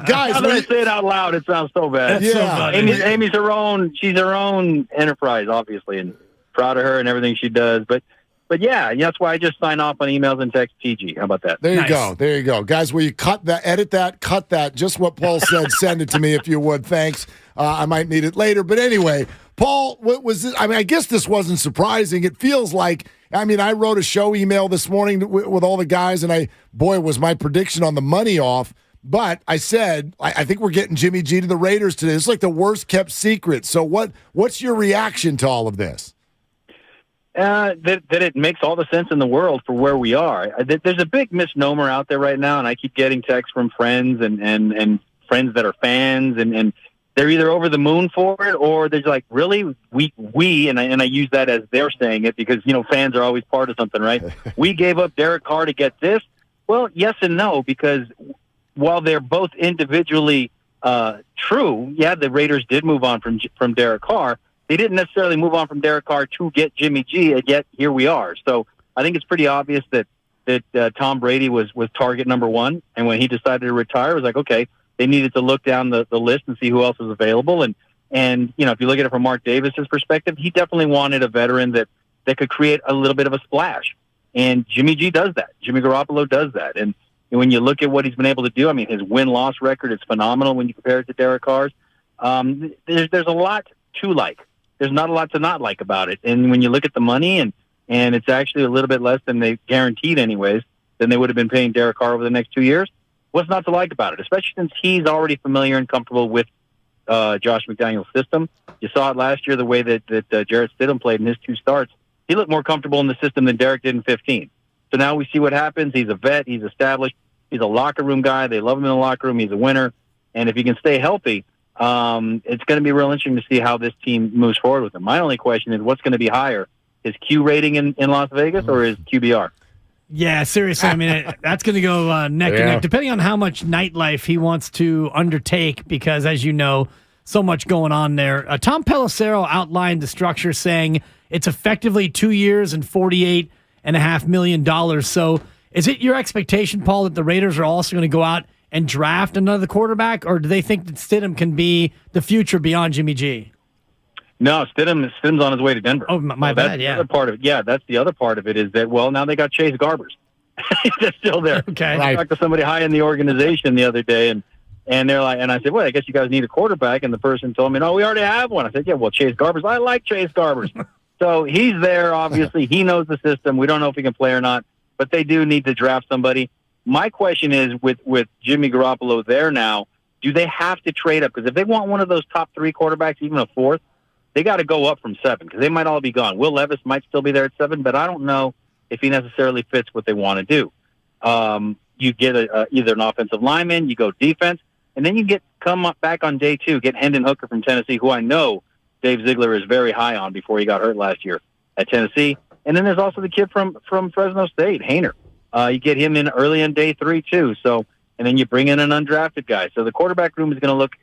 guys, now that I say it out loud, it sounds so bad. Yeah. Amy's her own. She's her own enterprise, obviously, and proud of her and everything she does. But yeah, that's why I just sign off on emails and text PG. How about that? There you go. There you go. Guys, will you cut that, edit that, cut that? Just what Paul said, send it to me if you would. Thanks. I might need it later. But anyway, Paul, what was this? I mean, I guess this wasn't surprising. It feels like, I mean, I wrote a show email this morning with all the guys, and was my prediction on the money off. But I said, I think we're getting Jimmy G to the Raiders today. It's like the worst kept secret. So what's your reaction to all of this? That it makes all the sense in the world for where we are. There's a big misnomer out there right now, and I keep getting texts from friends and friends that are fans, and they're either over the moon for it, or they're like, really, we and I use that as they're saying it because fans are always part of something, right? We gave up Derek Carr to get this. Well, yes and no, because while they're both individually true, yeah, the Raiders did move on from Derek Carr. They didn't necessarily move on from Derek Carr to get Jimmy G, and yet here we are. So I think it's pretty obvious that Tom Brady was target number one, and when he decided to retire, it was like, okay, they needed to look down the list and see who else was available. And if you look at it from Mark Davis's perspective, he definitely wanted a veteran that could create a little bit of a splash. And Jimmy G does that. Jimmy Garoppolo does that. And when you look at what he's been able to do, I mean, his win-loss record is phenomenal when you compare it to Derek Carr's. There's a lot to like. There's not a lot to not like about it. And when you look at the money, and it's actually a little bit less than they guaranteed anyways, than they would have been paying Derek Carr over the next 2 years, what's not to like about it? Especially since he's already familiar and comfortable with Josh McDaniel's system. You saw it last year, the way that Jarrett Stidham played in his 2 starts. He looked more comfortable in the system than Derek did in 15. So now we see what happens. He's a vet. He's established. He's a locker room guy. They love him in the locker room. He's a winner. And if he can stay healthy, it's going to be real interesting to see how this team moves forward with him. My only question is, what's going to be higher, his Q rating in Las Vegas or his QBR? Yeah, seriously. I mean, that's going to go neck and neck, depending on how much nightlife he wants to undertake, because, as you know, so much going on there. Tom Pelissero outlined the structure, saying it's effectively 2 years and $48.5 million. So is it your expectation, Paul, that the Raiders are also going to go out and draft another quarterback, or do they think that Stidham can be the future beyond Jimmy G? No, Stidham's on his way to Denver. Oh, my bad, yeah. That's the other part of it is that, well, now they got Chase Garbers. They're still there. Okay. I talked to somebody high in the organization the other day, and they're like, and I said, well, I guess you guys need a quarterback, and the person told me, no, we already have one. I said, yeah, well, Chase Garbers. I like Chase Garbers. So he's there, obviously. He knows the system. We don't know if he can play or not, but they do need to draft somebody. My question is, with Jimmy Garoppolo there now, do they have to trade up? Because if they want one of those top 3 quarterbacks, even a 4th, they got to go up from 7 because they might all be gone. Will Levis might still be there at 7, but I don't know if he necessarily fits what they want to do. you get either an offensive lineman, you go defense, and then you come up back on day 2, get Hendon Hooker from Tennessee, who I know Dave Ziegler is very high on before he got hurt last year at Tennessee. And then there's also the kid from Fresno State, Hainer. You get him in early in day 3 too. So, and then you bring in an undrafted guy. So the quarterback room is going to look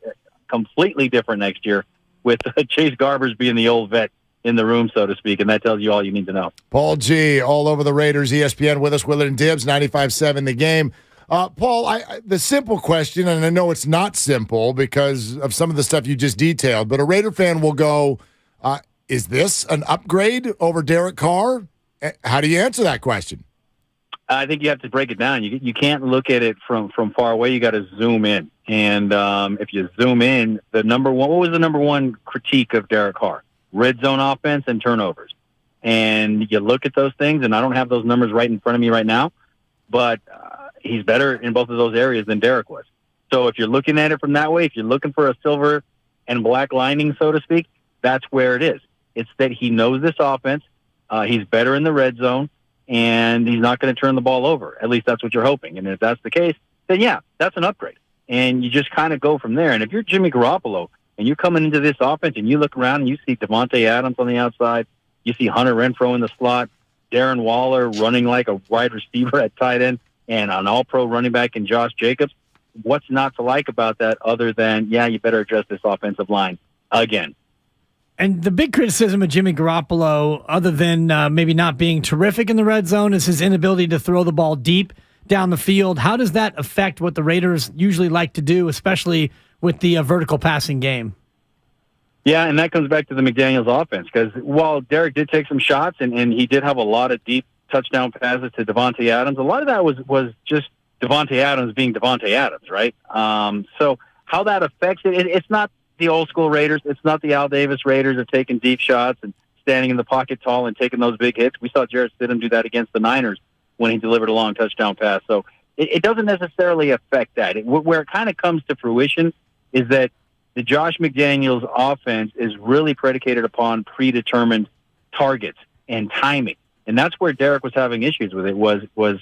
completely different next year with Chase Garbers being the old vet in the room, so to speak, and that tells you all you need to know. Paul G, all over the Raiders, ESPN with us, Willard and Dibbs, 95.7 The Game. Paul, the simple question, and I know it's not simple because of some of the stuff you just detailed, but a Raider fan will go, is this an upgrade over Derek Carr? How do you answer that question? I think you have to break it down. You can't look at it from far away. You got to zoom in. And if you zoom in, what was the number one critique of Derek Carr? Red zone offense and turnovers. And you look at those things, and I don't have those numbers right in front of me right now, but he's better in both of those areas than Derek was. So if you're looking at it from that way, if you're looking for a silver and black lining, so to speak, that's where it is. It's that he knows this offense. He's better in the red zone, and he's not going to turn the ball over. At least that's what you're hoping. And if that's the case, then yeah, that's an upgrade. And you just kind of go from there. And if you're Jimmy Garoppolo and you're coming into this offense and you look around and you see Devontae Adams on the outside, you see Hunter Renfrow in the slot, Darren Waller running like a wide receiver at tight end, and an all-pro running back in Josh Jacobs, what's not to like about that other than, yeah, you better address this offensive line again. And the big criticism of Jimmy Garoppolo, other than maybe not being terrific in the red zone, is his inability to throw the ball deep down the field. How does that affect what the Raiders usually like to do, especially with the vertical passing game? Yeah, and that comes back to the McDaniels offense, because while Derek did take some shots and he did have a lot of deep touchdown passes to Devontae Adams, a lot of that was just Devontae Adams being Devontae Adams, right? So how that affects it's not the old school Raiders. It's not the Al Davis Raiders of taking deep shots and standing in the pocket tall and taking those big hits. We saw Jarrett Stidham do that against the Niners when he delivered a long touchdown pass. So it doesn't necessarily affect that. Where it kind of comes to fruition is that the Josh McDaniels offense is really predicated upon predetermined targets and timing. And that's where Derek was having issues with it, was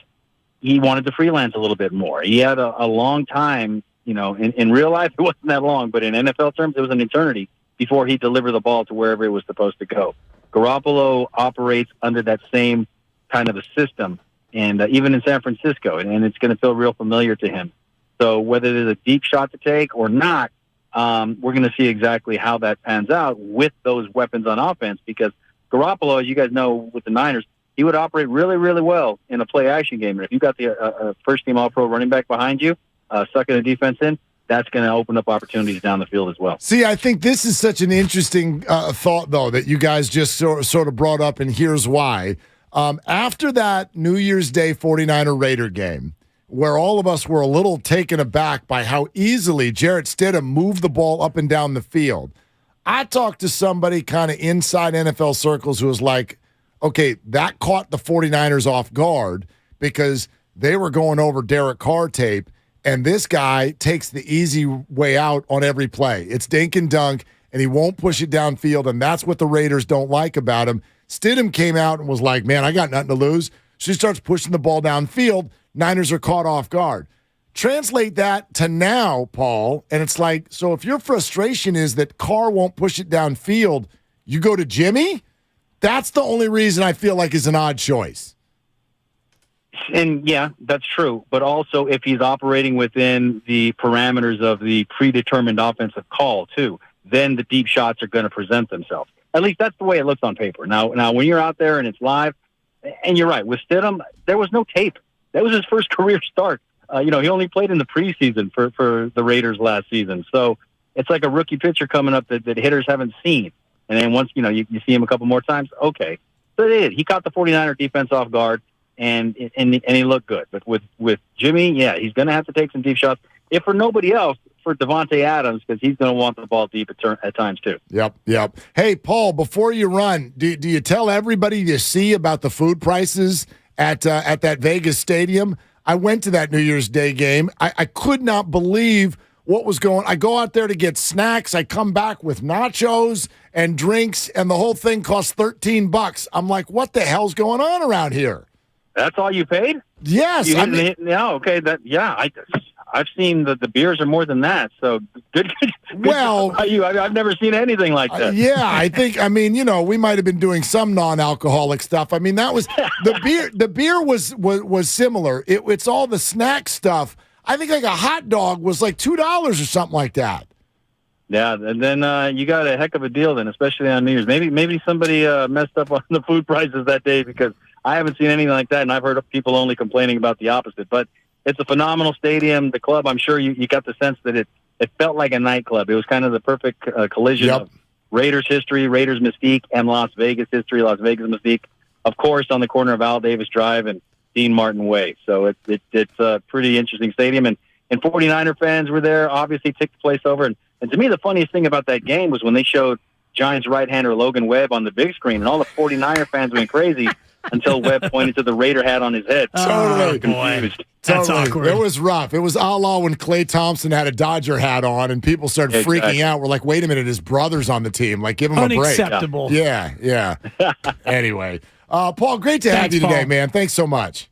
he wanted to freelance a little bit more. He had a long time, in real life it wasn't that long, but in NFL terms it was an eternity before he delivered the ball to wherever it was supposed to go. Garoppolo operates under that same kind of a system, and even in San Francisco, and it's going to feel real familiar to him. So whether there's a deep shot to take or not, we're going to see exactly how that pans out with those weapons on offense, because Garoppolo, as you guys know, with the Niners, he would operate really, really well in a play-action game. And if you've got the first-team All-Pro running back behind you, sucking the defense in, that's going to open up opportunities down the field as well. See, I think this is such an interesting thought, though, that you guys just sort of brought up, and here's why. After that New Year's Day 49er Raider game, where all of us were a little taken aback by how easily Jarrett Stidham moved the ball up and down the field, I talked to somebody kind of inside NFL circles who was like, okay, that caught the 49ers off guard because they were going over Derek Carr tape, and this guy takes the easy way out on every play. It's dink and dunk, and he won't push it downfield, and that's what the Raiders don't like about him. Stidham came out and was like, man, I got nothing to lose. She starts pushing the ball downfield. Niners are caught off guard. Translate that to now, Paul, and it's like, so if your frustration is that Carr won't push it downfield, you go to Jimmy? That's the only reason I feel like is an odd choice. And yeah, that's true. But also if he's operating within the parameters of the predetermined offensive call too, then the deep shots are going to present themselves. At least that's the way it looks on paper. Now when you're out there and it's live, and you're right, with Stidham, there was no tape. That was his first career start. He only played in the preseason for the Raiders last season. So it's like a rookie pitcher coming up that hitters haven't seen. And then once, you see him a couple more times, okay. So they did. He caught the 49er defense off guard, and he looked good. But with Jimmy, yeah, he's going to have to take some deep shots. If for nobody else, for Devontae Adams, because he's going to want the ball deep at times too. Yep. Hey, Paul, before you run, do you tell everybody you see about the food prices at that Vegas stadium? I went to that New Year's Day game. I could not believe what was going on. I go out there to get snacks. I come back with nachos and drinks, and the whole thing costs $13. I'm like, what the hell's going on around here? That's all you paid? Yes. Okay. I've seen the beers are more than that. So good. Well, I've never seen anything like that. Yeah, I think. I mean, we might have been doing some non-alcoholic stuff. I mean, that was the beer. The beer was similar. It's all the snack stuff. I think like a hot dog was like $2 or something like that. Yeah, and then you got a heck of a deal then, especially on New Year's. Maybe somebody messed up on the food prices that day, because I haven't seen anything like that, and I've heard of people only complaining about the opposite. But it's a phenomenal stadium. The club, I'm sure you got the sense that it felt like a nightclub. It was kind of the perfect collision of Raiders history, Raiders mystique, and Las Vegas history, Las Vegas mystique. Of course, on the corner of Al Davis Drive and Dean Martin Way. So it's a pretty interesting stadium. And 49er fans were there, obviously took the place over. And to me, the funniest thing about that game was when they showed Giants right-hander Logan Webb on the big screen, and all the 49er fans went crazy until Webb pointed to the Raider hat on his head. Totally. Confused. That's awkward. It was rough. It was a la when Klay Thompson had a Dodger hat on, and people started freaking out. We're like, wait a minute, his brother's on the team. Like, give him a break. Unacceptable. Yeah. Anyway, Paul, great to have you today, Paul. Man. Thanks so much.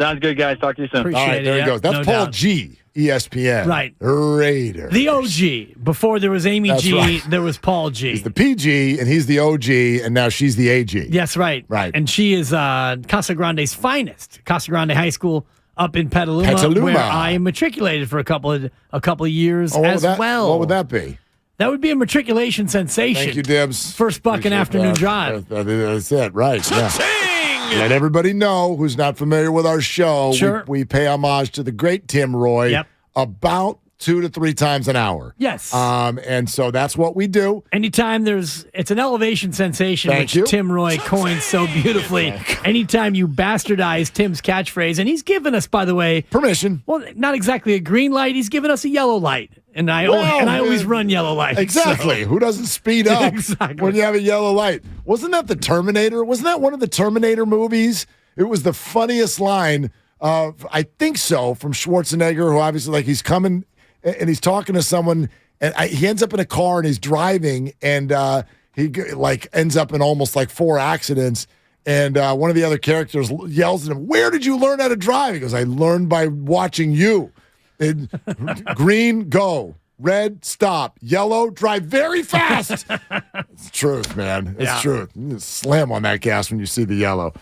Sounds good, guys. Talk to you soon. Appreciate All right, there he goes. That's no Paul doubt. G, ESPN. Right. Raider. The OG. Before there was Amy That's G, right. there was Paul G. He's the PG, and he's the OG, and now she's the AG. Yes, right. Right. And she is Casa Grande's finest. Casa Grande High School up in Petaluma, where I matriculated for a couple of years well. What would that be? That would be a matriculation sensation. Thank you, Dibs. First buck and afternoon drive. That's it, right. Yeah. Let everybody know who's not familiar with our show. Sure. We pay homage to the great Tim Roy about 2 to 3 times an hour. Yes. And so that's what we do. Anytime it's an elevation sensation, Thank which you. Tim Roy coined so beautifully. Anytime you bastardize Tim's catchphrase, and he's given us, by the way, permission. Well, not exactly a green light. He's given us a yellow light, and I always run yellow lights. Exactly. so. Who doesn't speed up when you have a yellow light? Wasn't that the Terminator? Wasn't that one of the Terminator movies? It was the funniest line, I think so, from Schwarzenegger, who obviously, he's coming and he's talking to someone, and he ends up in a car and he's driving, and he ends up in almost 4 accidents. And one of the other characters yells at him, "Where did you learn how to drive?" He goes, "I learned by watching you." Green, go. Red, stop. Yellow, drive very fast. It's truth, man. It's truth. You just slam on that gas when you see the yellow.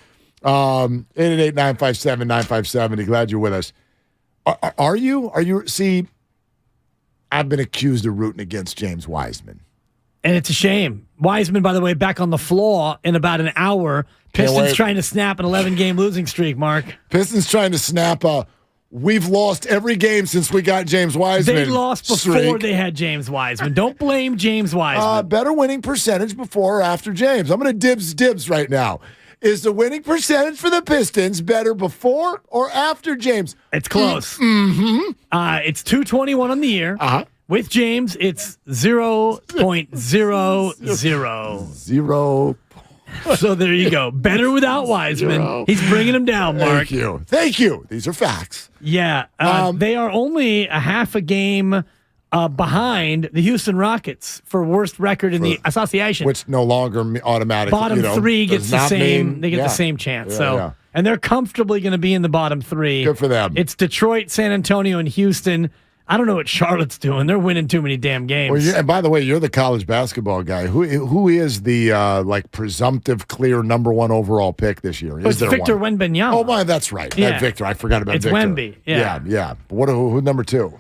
888-957-9570. Glad you're with us. Are you? See, I've been accused of rooting against James Wiseman. And it's a shame. Wiseman, by the way, back on the floor in about an hour. Pistons trying to snap an 11-game losing streak, Mark. Pistons trying to snap we've lost every game since we got James Wiseman. They lost before streak. they had James Wiseman. Don't blame James Wiseman. Better winning percentage before or after James. I'm going to dibs right now. Is the winning percentage for the Pistons better before or after James? It's close. Mm-hmm. It's 221 on the year. With James, it's 0.00. Zero. So there you go. Better without Wiseman. 0. He's bringing him down, Mark. Thank you. These are facts. Yeah. They are only a half a game behind the Houston Rockets for worst record in the association. Which no longer automatically. Bottom 3 gets the same. They get the same chance. Yeah. And they're comfortably going to be in the bottom 3. Good for them. It's Detroit, San Antonio, and Houston. I don't know what Charlotte's doing. They're winning too many damn games. Well, and by the way, you're the college basketball guy. Who is the presumptive clear number 1 overall pick this year? It's Victor Wembanyama. Oh my, that's right. Yeah. Victor. I forgot about it's Victor. Wemby. Yeah. But who's number 2?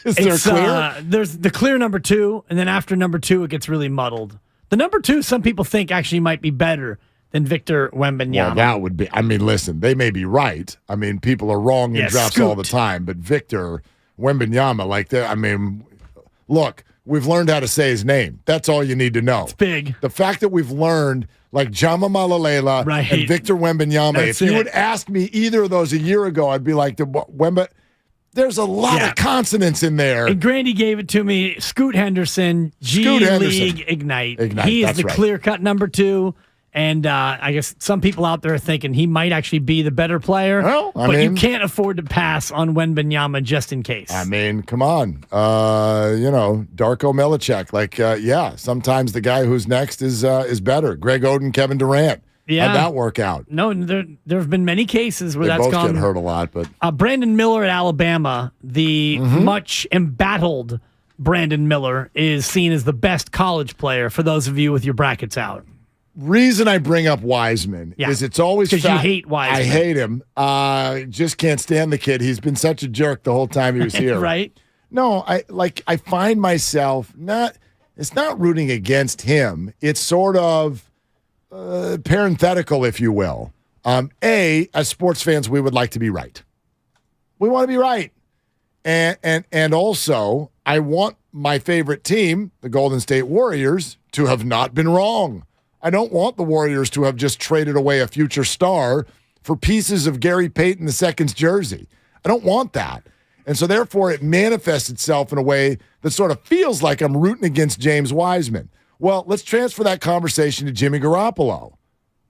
Is there clear? There's the clear number 2, and then after number 2, it gets really muddled. The number 2, some people think actually might be better than Victor Wembanyama. Well, that would be. I mean, listen, they may be right. I mean, people are wrong in drafts all the time, but Victor Wembanyama, look, we've learned how to say his name. That's all you need to know. It's big. The fact that we've learned, Jama Malalela and Victor Wembanyama, if you would ask me either of those a year ago, I'd be like, there's a lot of consonants in there. And Grandy gave it to me. Scoot Henderson, League Ignite. He is the clear-cut number 2. And I guess some people out there are thinking he might actually be the better player. Well, but you can't afford to pass on Wembanyama just in case. I mean, come on. Darko Milicic. Sometimes the guy who's next is better. Greg Oden, Kevin Durant. Yeah. How'd that work out? No, there have been many cases where They that's both gone. get hurt a lot, but Brandon Miller at Alabama, the Mm-hmm. much embattled Brandon Miller, is seen as the best college player for those of you with your brackets out. reason I bring up Wiseman is it's always because you hate Wiseman. I hate him. Just can't stand the kid. He's been such a jerk the whole time he was here. Right? No, I find myself it's not rooting against him. It's sort of parenthetical, if you will. As sports fans, we would like to be right. We want to be right. And also, I want my favorite team, the Golden State Warriors, to have not been wrong. I don't want the Warriors to have just traded away a future star for pieces of Gary Payton II's jersey. I don't want that. And so therefore it manifests itself in a way that sort of feels like I'm rooting against James Wiseman. Well, let's transfer that conversation to Jimmy Garoppolo.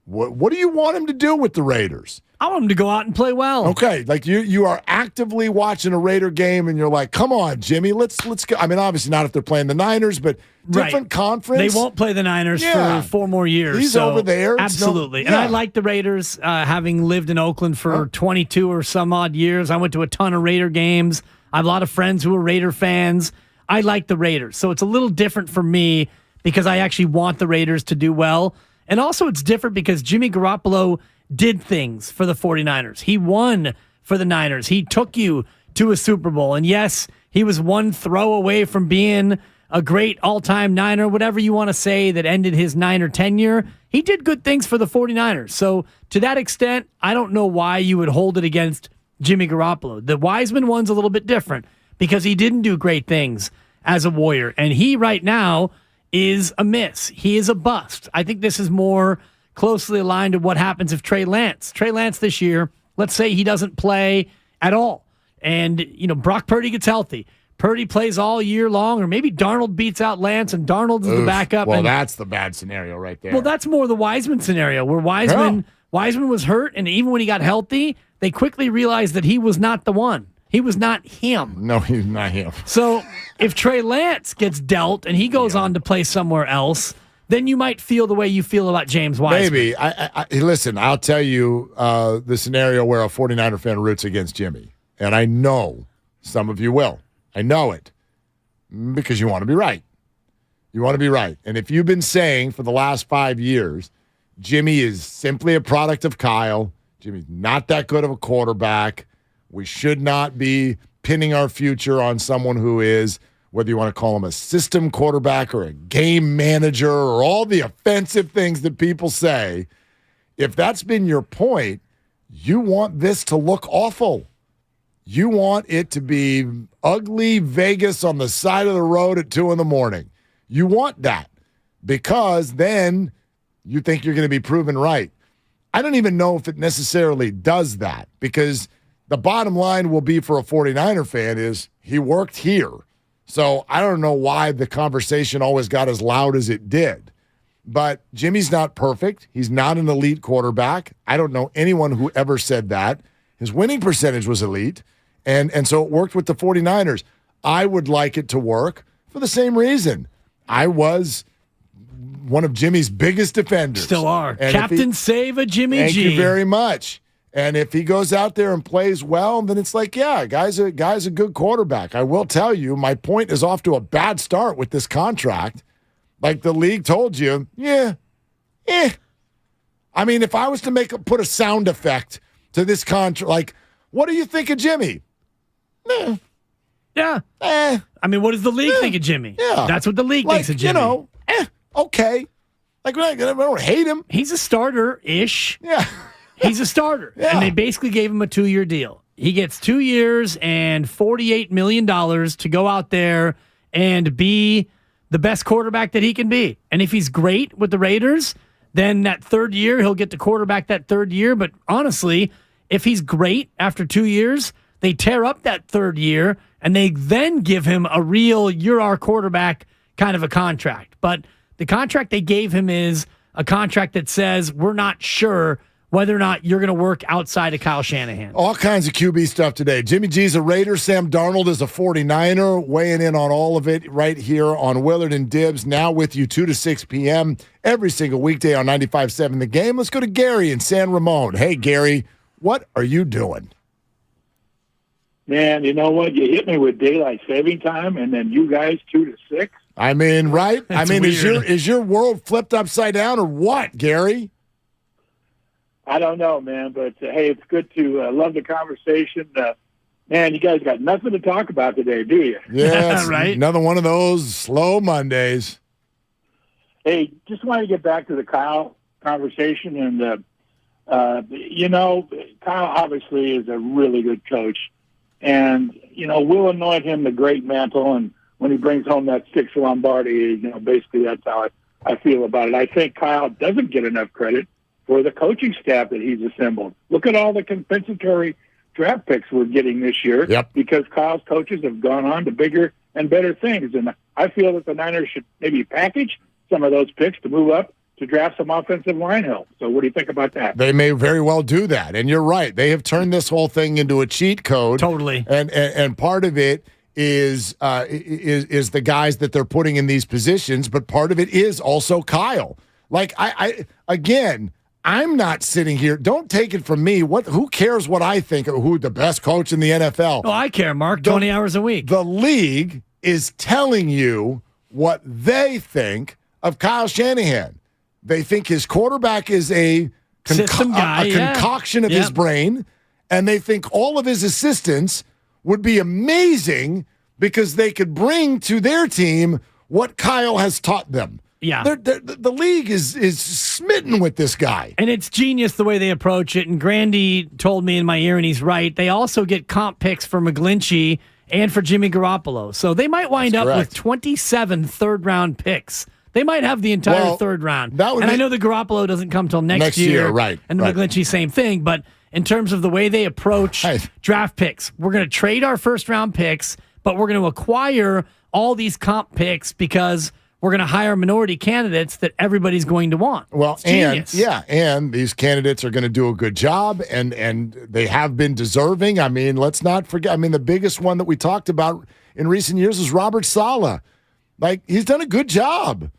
What do you want him to do with the Raiders? I want him to go out and play well. Okay, like you are actively watching a Raider game and you're like, come on, Jimmy, let's go. I mean, obviously not if they're playing the Niners, but different conference. They won't play the Niners for 4 more years. He's so over there. Absolutely. And I like the Raiders, having lived in Oakland for 22 or some odd years. I went to a ton of Raider games. I have a lot of friends who are Raider fans. I like the Raiders. So it's a little different for me because I actually want the Raiders to do well. And also it's different because Jimmy Garoppolo did things for the 49ers. He won for the Niners. He took you to a Super Bowl. And yes, he was one throw away from being a great all-time Niner, whatever you want to say, that ended his Niner tenure. He did good things for the 49ers. So to that extent, I don't know why you would hold it against Jimmy Garoppolo. The Wiseman one's a little bit different because he didn't do great things as a Warrior. And he right now is a miss. He is a bust. I think this is more closely aligned to what happens if Trey Lance this year, let's say he doesn't play at all. And, Brock Purdy gets healthy. Purdy plays all year long, or maybe Darnold beats out Lance and Darnold is the backup. Well, that's the bad scenario right there. Well, that's more the Wiseman scenario where Wiseman was hurt, and even when he got healthy, they quickly realized that he was not the one. He was not him. No, he's not him. So if Trey Lance gets dealt and he goes on to play somewhere else, then you might feel the way you feel about James Wiseman. Maybe. Listen, I'll tell you the scenario where a 49er fan roots against Jimmy. And I know some of you will. I know it. Because you want to be right. You want to be right. And if you've been saying for the last 5 years, Jimmy is simply a product of Kyle, Jimmy's not that good of a quarterback, we should not be pinning our future on someone who is, whether you want to call him a system quarterback or a game manager or all the offensive things that people say, if that's been your point, you want this to look awful. You want it to be ugly Vegas on the side of the road at 2 a.m. You want that because then you think you're going to be proven right. I don't even know if it necessarily does that because the bottom line will be for a 49er fan is he worked here. So I don't know why the conversation always got as loud as it did. But Jimmy's not perfect. He's not an elite quarterback. I don't know anyone who ever said that. His winning percentage was elite. And so it worked with the 49ers. I would like it to work for the same reason. I was one of Jimmy's biggest defenders. Still are. And Captain Save a Jimmy Thank G. you very much. And if he goes out there and plays well, then it's like, yeah, guy's a good quarterback. I will tell you, my point is off to a bad start with this contract. Like the league told you, I mean, if I was to put a sound effect to this contract, like, what do you think of Jimmy? Yeah. I mean, what does the league think of Jimmy? Yeah. That's what the league thinks of Jimmy. Okay. Like, I don't hate him. He's a starter-ish. Yeah. He's a starter. Yeah. And they basically gave him a 2-year deal. He gets 2 years and $48 million to go out there and be the best quarterback that he can be. And if he's great with the Raiders, then that 3rd year, he'll get to quarterback that 3rd year. But honestly, if he's great after 2 years, they tear up that 3rd year and they then give him a real, you're our quarterback kind of a contract. But the contract they gave him is a contract that says we're not sure whether or not you're going to work outside of Kyle Shanahan. All kinds of QB stuff today. Jimmy G's a Raider. Sam Darnold is a 49er. Weighing in on all of it right here on Willard and Dibbs. Now with you 2 to 6 p.m. every single weekday on 95.7 The Game. Let's go to Gary in San Ramon. Hey, Gary, what are you doing? Man, you know what? You hit me with daylight saving time, and then you guys 2 to 6. I mean, right? That's I mean, weird. is your world flipped upside down or what, Gary? I don't know, man, but hey, it's good to love the conversation. Man, you guys got nothing to talk about today, do you? Yes, right? Another one of those slow Mondays. Hey, just wanted to get back to the Kyle conversation, and Kyle obviously is a really good coach, and we'll anoint him the great mantle, and when he brings home that 6 Lombardi, basically that's how I feel about it. I think Kyle doesn't get enough credit for the coaching staff that he's assembled. Look at all the compensatory draft picks we're getting this year because Kyle's coaches have gone on to bigger and better things. And I feel that the Niners should maybe package some of those picks to move up to draft some offensive line help. So what do you think about that? They may very well do that. And you're right. They have turned this whole thing into a cheat code. Totally. And part of it is the guys that they're putting in these positions, but part of it is also Kyle. Like I'm not sitting here. Don't take it from me. Who cares what I think of who the best coach in the NFL? Oh, I care, Mark. 20 hours a week. The league is telling you what they think of Kyle Shanahan. They think his quarterback is a concoction of his brain, and they think all of his assistants would be amazing because they could bring to their team what Kyle has taught them. Yeah. The league is smitten with this guy. And it's genius the way they approach it. And Grandy told me in my ear, and he's right, they also get comp picks for McGlinchey and for Jimmy Garoppolo. So they might wind up with 27 third-round picks. They might have the entire third round. I know the Garoppolo doesn't come till next year. Right. And the McGlinchey, same thing. But in terms of the way they approach draft picks, we're going to trade our first-round picks, but we're going to acquire all these comp picks because we're going to hire minority candidates that everybody's going to want. Well, and these candidates are going to do a good job, and they have been deserving. I mean, let's not forget. I mean, the biggest one that we talked about in recent years was Robert Saleh. Like, he's done a good job.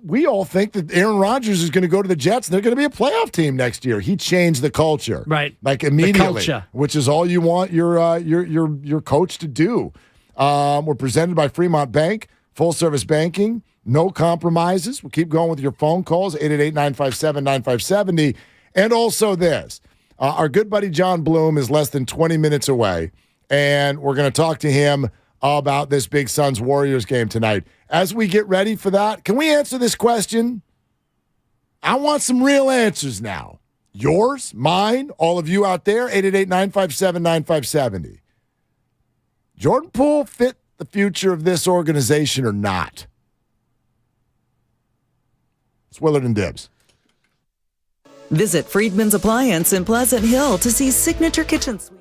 We all think that Aaron Rodgers is going to go to the Jets and they're going to be a playoff team next year. He changed the culture, right? Like immediately, which is all you want your coach to do. We're presented by Fremont Bank, full service banking, no compromises. We'll keep going with your phone calls 888-957-9570, and also this: our good buddy John Bloom is less than 20 minutes away, and we're going to talk to him about this big Suns Warriors game tonight. As we get ready for that, can we answer this question? I want some real answers now. Yours, mine, all of you out there, 888-957-9570. Jordan Poole fit the future of this organization or not? It's Willard and Dibbs. Visit Friedman's Appliance in Pleasant Hill to see signature kitchen suites.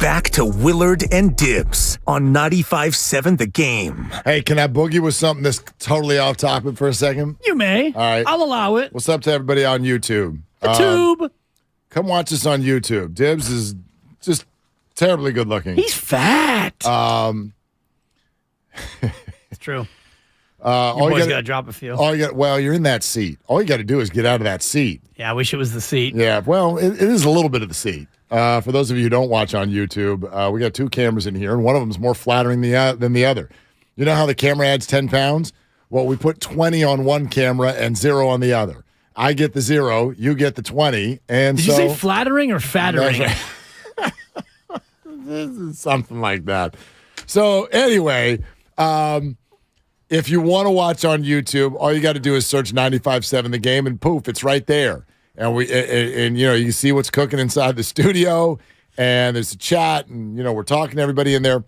back to Willard and Dibs on 95.7 The Game. Hey, can I boogie with something that's totally off topic for a second? You may. All right. I'll allow it. What's up to everybody on YouTube? Tube. Come watch us on YouTube. Dibs is just terribly good looking. He's fat. It's true. Your boy's got to drop a few. Well, you're in that seat. All you got to do is get out of that seat. Yeah, I wish it was the seat. Yeah, well, it is a little bit of the seat. For those of you who don't watch on YouTube, we got 2 cameras in here, and one of them is more flattering than the other. You know how the camera adds 10 pounds? Well, we put 20 on one camera and 0 on the other. I get the 0, you get the 20, and Did you say flattering or fattering? This is something like that. So anyway, if you want to watch on YouTube, all you got to do is search 95.7 The Game, and poof, it's right there. And you know, you see what's cooking inside the studio, and there's a chat, and we're talking to everybody in there.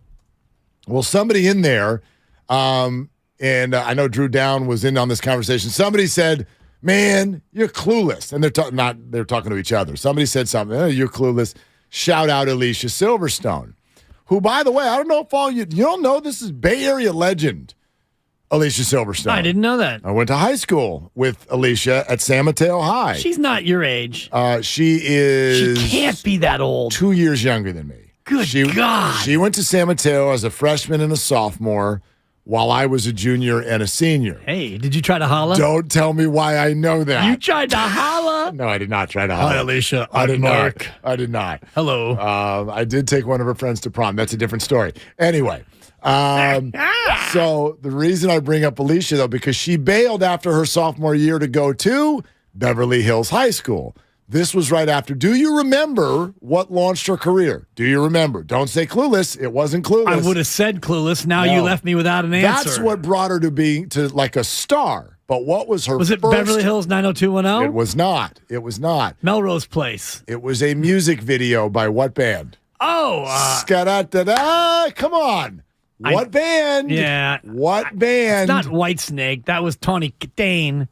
Well, somebody in there, and I know Drew Down was in on this conversation. Somebody said, "Man, you're clueless," and they're talking to each other. Somebody said something, "Oh, you're clueless." Shout out Alicia Silverstone, who, by the way, I don't know if all you don't know this is Bay Area legend. Alicia Silverstone. I didn't know that. I went to high school with Alicia at San Mateo High. She's not your age. She is. She can't be that old. 2 years younger than me. Good God. She went to San Mateo as a freshman and a sophomore, while I was a junior and a senior. Hey, did you try to holla? Don't tell me why I know that. You tried to holla? No, I did not try to holla. Hi, Alicia. I did Mark. not. I did not. Hello. I did take one of her friends to prom. That's a different story. Anyway. So the reason I bring up Alicia, though, because she bailed after her sophomore year to go to Beverly Hills High School. This was right after. Do you remember what launched her career? Do you remember? Don't say Clueless. It wasn't Clueless. I would have said Clueless. Now you left me without an answer. That's what brought her to being like a star. But what was her Was it first? Beverly Hills 90210? It was not. It was not. Melrose Place. It was a music video by what band? Oh. Ska-da-da-da. Come on. What band? Yeah. What band? It's not Whitesnake. That was Tawny Dane.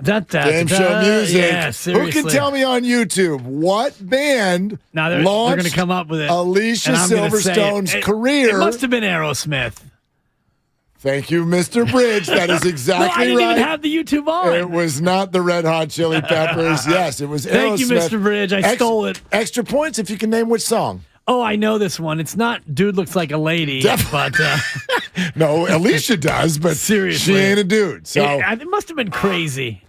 Game show music. Yeah, seriously. Who can tell me on YouTube what band they're launched going to come up with it. Alicia Silverstone's career? It must have been Aerosmith. Thank you, Mr. Bridge. That is exactly right. I didn't even have the YouTube on. It was not the Red Hot Chili Peppers. Yes, it was Aerosmith. Thank you, Mr. Bridge. I stole it. Extra points if you can name which song. Oh, I know this one. It's not Dude Looks Like a Lady, but... No, Alicia does, but seriously, she ain't a dude. So it must have been crazy.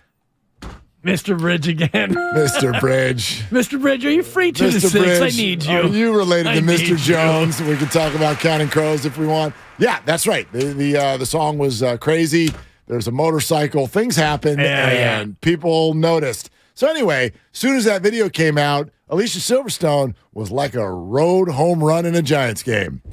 Mr. Bridge again. Mr. Bridge. Mr. Bridge, are you free 2 to 6? Bridge, I need you. Are you related to Mr. Jones? You. We can talk about Counting Crows if we want. Yeah, that's right. The song was crazy. There's a motorcycle. Things happened, and people noticed. So anyway, as soon as that video came out, Alicia Silverstone was like a road home run in a Giants game.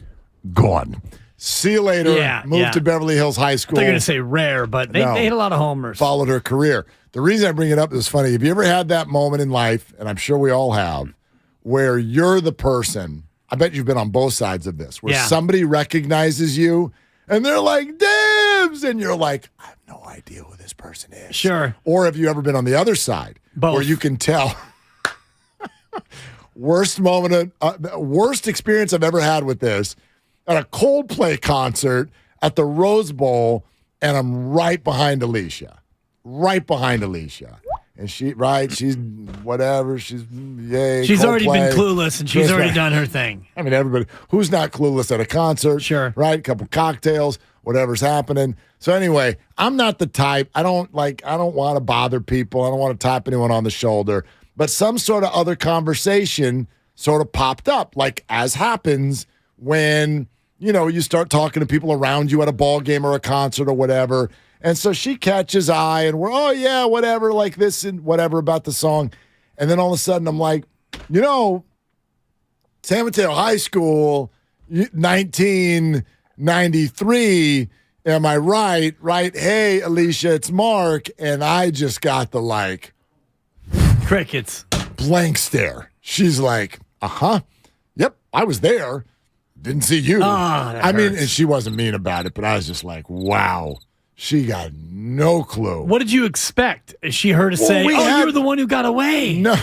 Gone. See you later. Moved to Beverly Hills High School. They're going to say rare, but they hit a lot of homers. Followed her career. The reason I bring it up is funny. Have you ever had that moment in life, and I'm sure we all have, where you're the person, I bet you've been on both sides of this, where somebody recognizes you, and they're like, Dibs! And you're like, I have no idea who this person is. Sure. Or have you ever been on the other side, where you can tell... Worst experience I've ever had with this, at a Coldplay concert at the Rose Bowl, and I'm right behind Alicia. And she's whatever. She's yay. She's Coldplay. already been clueless, and she's already done her thing. I mean, everybody who's not clueless at a concert, sure, right? A couple cocktails, whatever's happening. So anyway, I'm not the type. I don't want to bother people. I don't want to tap anyone on the shoulder. But some sort of other conversation sort of popped up, like as happens when you start talking to people around you at a ball game or a concert or whatever. And so she catches eye, and we're, oh, yeah, whatever, like this and whatever about the song. And then all of a sudden I'm like, San Mateo High School, 1993, am I right? Right? Hey, Alicia, it's Mark. And I just got the, crickets. Blank stare. She's like, yep, I was there. Didn't see you. I mean, and she wasn't mean about it, but I was just like, wow. She got no clue. What did you expect? She heard her say, you were the one who got away. No,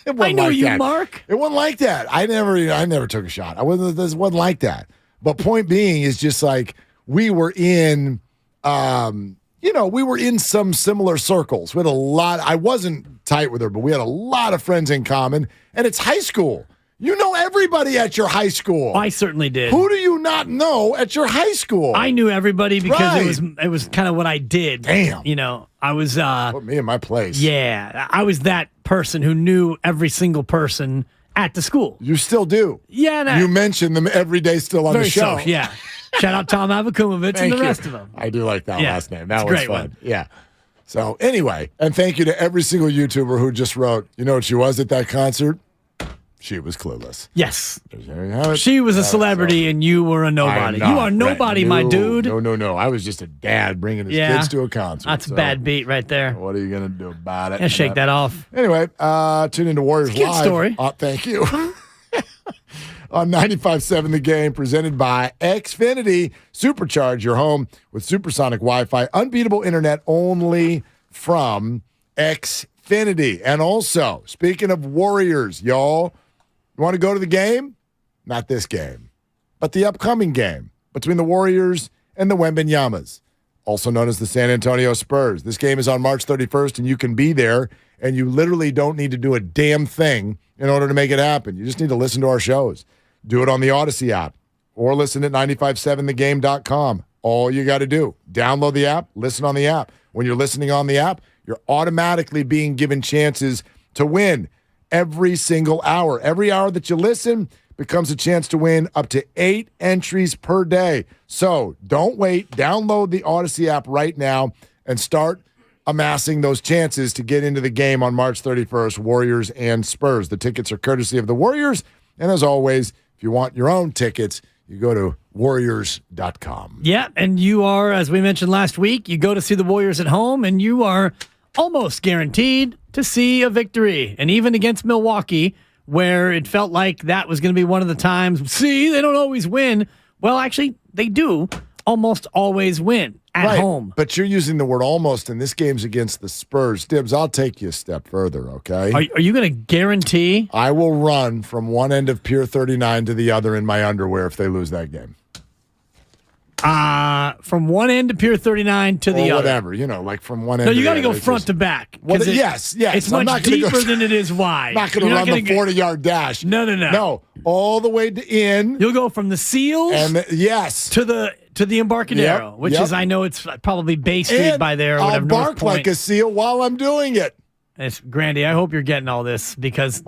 It wasn't I know like you, that. Mark. It wasn't like that. I never took a shot. This wasn't like that. But point being is just like we were in, we were in some similar circles. We had a lot. I wasn't tight with her, but we had a lot of friends in common. And it's high school. You know everybody at your high school. I certainly did. Who do you not know at your high school? I knew everybody because Right. it was kind of what I did. Damn. You know, I was Put me in my place. yeah, I was that person who knew every single person at the school. You still do. Yeah, and You mention them every day still on very the show. so, yeah. Shout out Tom Avakumovich and Thank the you. rest of them. I do like that Yeah, last name. That it's a was great fun. one. Yeah. So anyway, and thank you to every single YouTuber who just wrote, you know what she was at that concert? She was clueless. Yes. There you have it. She was a celebrity and you were a nobody. I'm You not, are nobody, Brett. my No, dude. No. I was just a dad bringing his Yeah. kids to a concert. That's so a bad beat right there. What are you going to do about it? Yeah, shake that off. Anyway, tune into Warriors It's a cute Live. story. Thank you. On 95.7 The Game, presented by Xfinity. Supercharge your home with supersonic Wi-Fi, unbeatable internet only from Xfinity. And also, speaking of Warriors, y'all, you want to go to the game? Not this game, but the upcoming game between the Warriors and the Wembanyamas, also known as the San Antonio Spurs. This game is on March 31st, and you can be there, and you literally don't need to do a damn thing in order to make it happen. You just need to listen to our shows. Do it on the Odyssey app or listen at 957thegame.com. All you got to do, download the app, listen on the app. When you're listening on the app, you're automatically being given chances to win every single hour. Every hour that you listen becomes a chance to win up to 8 entries per day. So don't wait. Download the Odyssey app right now and start amassing those chances to get into the game on March 31st, Warriors and Spurs. The tickets are courtesy of the Warriors. And as always, if you want your own tickets, you go to warriors.com. Yeah, and you are, as we mentioned last week, you go to see the Warriors at home, and you are almost guaranteed to see a victory. And even against Milwaukee, where it felt like that was going to be one of the times, see, they don't always win. Well, actually, they do almost always win at home. But you're using the word almost, and this game's against the Spurs. Dibs, I'll take you a step further, okay? Are you going to guarantee? I will run from one end of Pier 39 to the other in my underwear if they lose that game. From one end to Pier 39 to the or other. whatever, like from one end No, to you the got to other. go It's front just- to back. Well, 'cause yes. It's I'm much not gonna deeper go, than it is wide. Not going to You're run the 40-yard dash. No. No, all the way to in. You'll go from the Seals yes. to the Embarcadero, Yep, which yep. is, I know it's probably Bay Street And by there or I'll whatever. bark North Point. like a seal while I'm doing it. It's Grandy, I hope you're getting all this because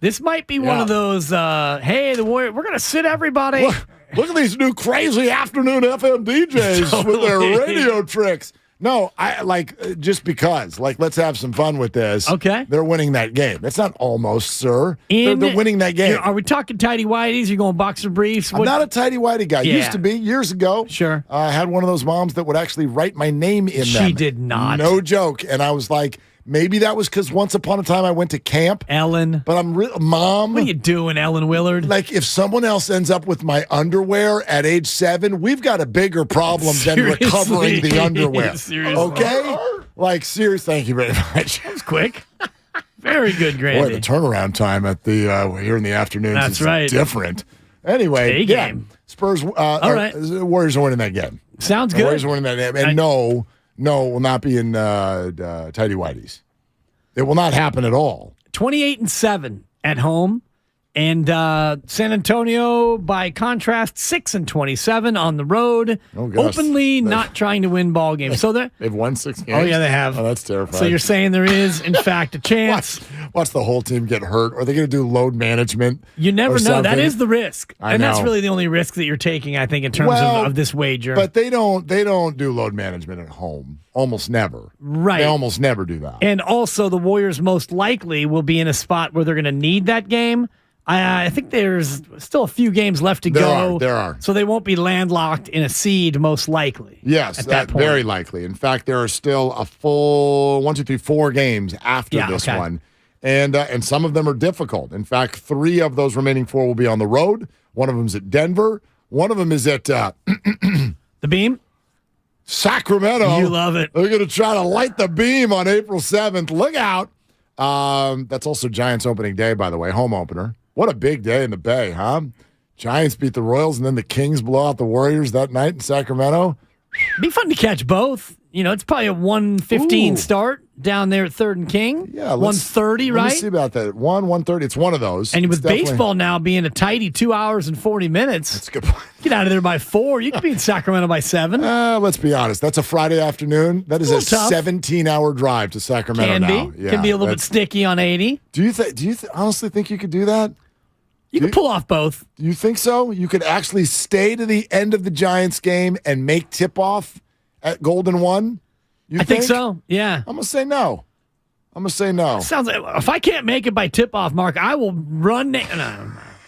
this might be one Yeah. of those, hey, the Warrior, we're going to sit everybody. Look at these new crazy afternoon FM DJs with their radio tricks. No, I just because. Let's have some fun with this. Okay. They're winning that game. It's not almost, sir. They're winning that game. Are we talking tighty whities? You're going boxer briefs? I'm not a tighty whitey guy. Yeah. Used to be years ago. Sure. I had one of those moms that would actually write my name in them. She did not. No joke. And I was like, maybe that was because once upon a time I went to camp. Ellen. But Mom. What are you doing, Ellen Willard? Like, if someone else ends up with my underwear at age 7, we've got a bigger problem than recovering the underwear. Seriously. Okay? Serious. Thank you very much. That was quick. Very good, Grandy. Boy, the turnaround time at the here in the afternoons That's is right. different. Anyway, game. Spurs. All right. Warriors are winning that game. Sounds The good. Warriors are winning that game, and no, will not be in tighty whities. It will not happen at all. 28-7 at home. And San Antonio, by contrast, 6-27 on the road. Oh, gosh. Openly not trying to win ball games. So They've won 6 games. Oh, yeah, they have. Oh, that's terrifying. So you're saying there is, in fact, a chance. Watch the whole team get hurt. Are they going to do load management? You never or know. something? That is the risk. I That's know. really the only risk that you're taking, I think, in terms of this wager. But they don't do load management at home. Almost never. Right. They almost never do that. And also, the Warriors most likely will be in a spot where they're going to need that game. I think there's still a few games left to go. There are. So they won't be landlocked in a seed, most likely. Yes, at that point. very likely. In fact, there are still a full 4 games after this okay. one. And some of them are difficult. In fact, 3 of those remaining 4 will be on the road. One of them's at Denver. One of them is at the Beam? Sacramento. You love it. They're going to try to light the beam on April 7th. Look out. That's also Giants opening day, by the way, home opener. What a big day in the Bay, huh? Giants beat the Royals, and then the Kings blow out the Warriors that night in Sacramento. Be fun to catch both. It's probably a 1:15 start down there at 3rd and King. Yeah, 1:30, right? Let me see about that. 1:30. It's one of those. And with definitely baseball now being a tidy 2 hours and 40 minutes, that's a good point. Get out of there by 4. You could be in Sacramento by 7. Let's be honest. That's a Friday afternoon. That is a tough. 17-hour drive to Sacramento now. Yeah, can be a little bit sticky on 80. Do you honestly think you could do that? You can pull off both. Do you think so? You could actually stay to the end of the Giants game and make tip-off at Golden 1? I think so, yeah. I'm going to say no. Sounds like if I can't make it by tip-off, Mark, I will run. No,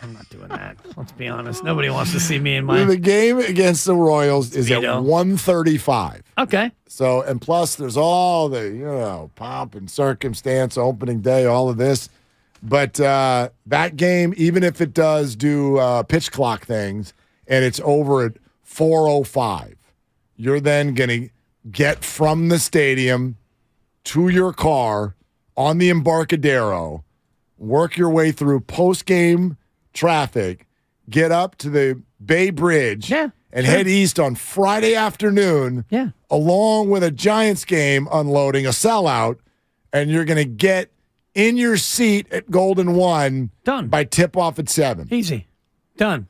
I'm not doing that. Let's be honest. Nobody wants to see me in my... The game against the Royals is at 1:35. Okay. So, and plus there's all the, pomp and circumstance, opening day, all of this. But that game, even if it does do pitch clock things and it's over at 4:05, you're then going to get from the stadium to your car on the Embarcadero, work your way through post-game traffic, get up to the Bay Bridge, and head east on Friday afternoon, along with a Giants game unloading, a sellout, and you're going to get in your seat at Golden 1 by tip-off at 7. Easy. Done.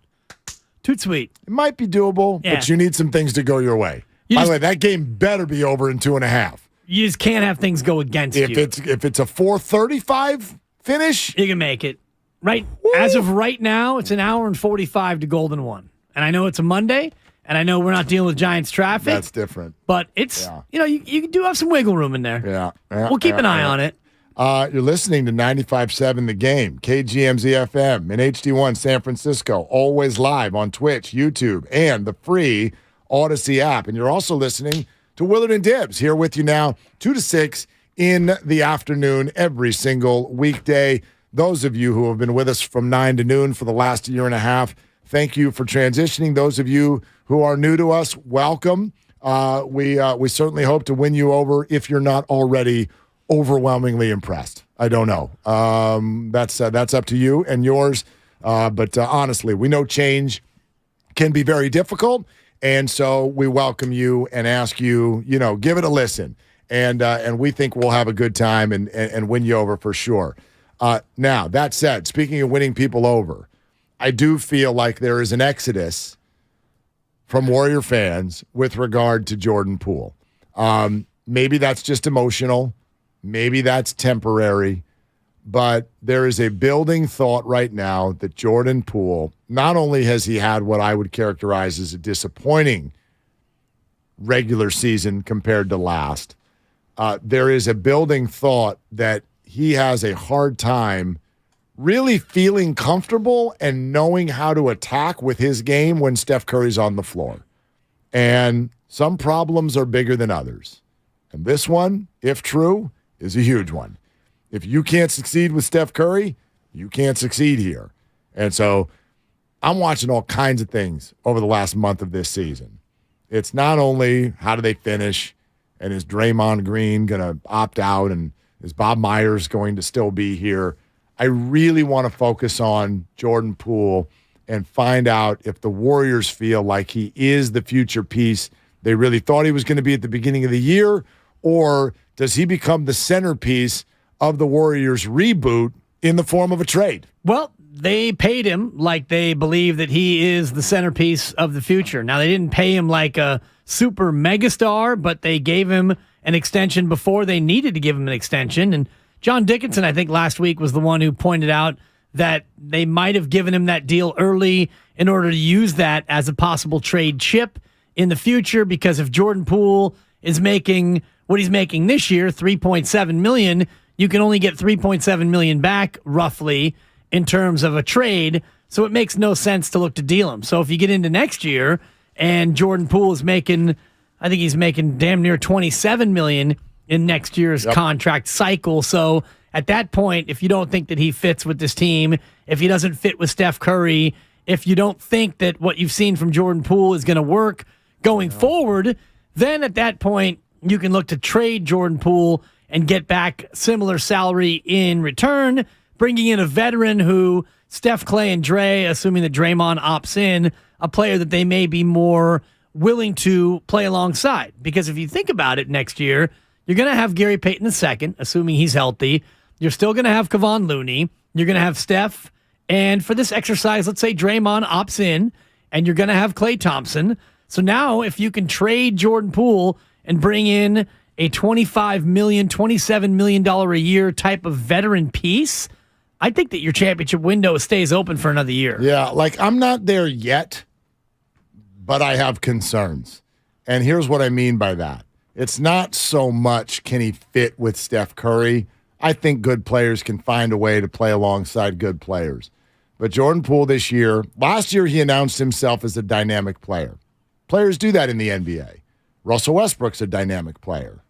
Toot sweet. It might be doable, but you need some things to go your way. By the way, that game better be over in 2.5. You just can't have things go against you. If it's a 4:35 finish, you can make it. Right. Woo. As of right now, it's an hour and 45 to Golden 1. And I know it's a Monday, and I know we're not dealing with Giants traffic. That's different. But it's, you do have some wiggle room in there. Yeah. We'll keep an eye on it. You're listening to 95.7 The Game, KGMZ FM in HD1 San Francisco, always live on Twitch, YouTube, and the free Odyssey app. And you're also listening to Willard and Dibbs here with you now, 2 to 6 in the afternoon every single weekday. Those of you who have been with us from 9 to noon for the last year and a half, thank you for transitioning. Those of you who are new to us, welcome. We certainly hope to win you over if you're not already overwhelmingly impressed. I don't know. That's up to you and yours. But honestly, we know change can be very difficult. And so we welcome you and ask you, give it a listen. And we think we'll have a good time and win you over for sure. Now, that said, speaking of winning people over, I do feel like there is an exodus from Warrior fans with regard to Jordan Poole. Maybe that's just emotional. Maybe that's temporary. But there is a building thought right now that Jordan Poole, not only has he had what I would characterize as a disappointing regular season compared to last, there is a building thought that he has a hard time really feeling comfortable and knowing how to attack with his game when Steph Curry's on the floor. And some problems are bigger than others. And this one, if true, is a huge one. If you can't succeed with Steph Curry, you can't succeed here. And so I'm watching all kinds of things over the last month of this season. It's not only how do they finish and is Draymond Green going to opt out and is Bob Myers going to still be here? I really want to focus on Jordan Poole and find out if the Warriors feel like he is the future piece they really thought he was going to be at the beginning of the year, or does he become the centerpiece of the Warriors reboot in the form of a trade? Well, they paid him like they believe that he is the centerpiece of the future. Now, they didn't pay him like a super megastar, but they gave him an extension before they needed to give him an extension. And John Dickinson, I think last week, was the one who pointed out that they might have given him that deal early in order to use that as a possible trade chip in the future, because if Jordan Poole is making what he's making this year, $3.7 million, you can only get $3.7 million back roughly in terms of a trade. So it makes no sense to look to deal him. So if you get into next year and Jordan Poole is making, I think he's making damn near $27 million in next year's contract cycle. So at that point, if you don't think that he fits with this team, if he doesn't fit with Steph Curry, if you don't think that what you've seen from Jordan Poole is going to work going forward, then at that point, you can look to trade Jordan Poole and get back similar salary in return, bringing in a veteran who Steph, Clay, and Dre, assuming that Draymond opts in, a player that they may be more willing to play alongside. Because if you think about it next year, you're going to have Gary Payton II, assuming he's healthy. You're still going to have Kevon Looney. You're going to have Steph. And for this exercise, let's say Draymond opts in, and you're going to have Klay Thompson. So now if you can trade Jordan Poole and bring in a $25 million, $27 million a year type of veteran piece, I think that your championship window stays open for another year. Yeah, like I'm not there yet, but I have concerns. And here's what I mean by that. It's not so much can he fit with Steph Curry. I think good players can find a way to play alongside good players. But Jordan Poole this year, last year he announced himself as a dynamic player. Players do that in the NBA. Russell Westbrook's a dynamic player.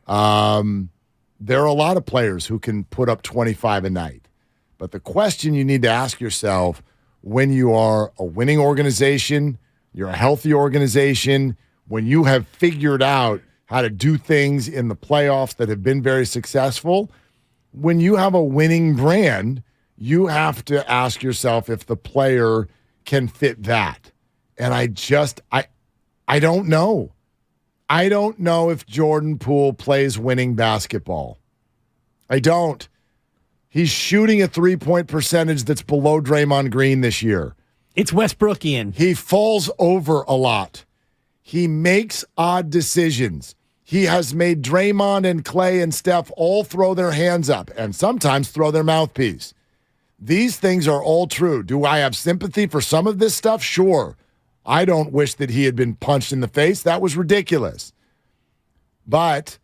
There are a lot of players who can put up 25 a night. But the question you need to ask yourself when you are a winning organization, you're a healthy organization, when you have figured out how to do things in the playoffs that have been very successful, when you have a winning brand, you have to ask yourself if the player can fit that. And I don't know. I don't know if Jordan Poole plays winning basketball. I don't. He's shooting a three-point percentage that's below Draymond Green this year. It's Westbrookian. He falls over a lot. He makes odd decisions. He has made Draymond and Clay and Steph all throw their hands up and sometimes throw their mouthpiece. These things are all true. Do I have sympathy for some of this stuff? Sure. I don't wish that he had been punched in the face. That was ridiculous. But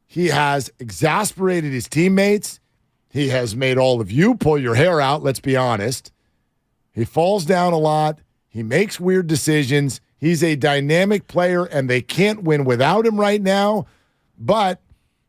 he has exasperated his teammates. He has made all of you pull your hair out, let's be honest. He falls down a lot. He makes weird decisions. He's a dynamic player, and they can't win without him right now. But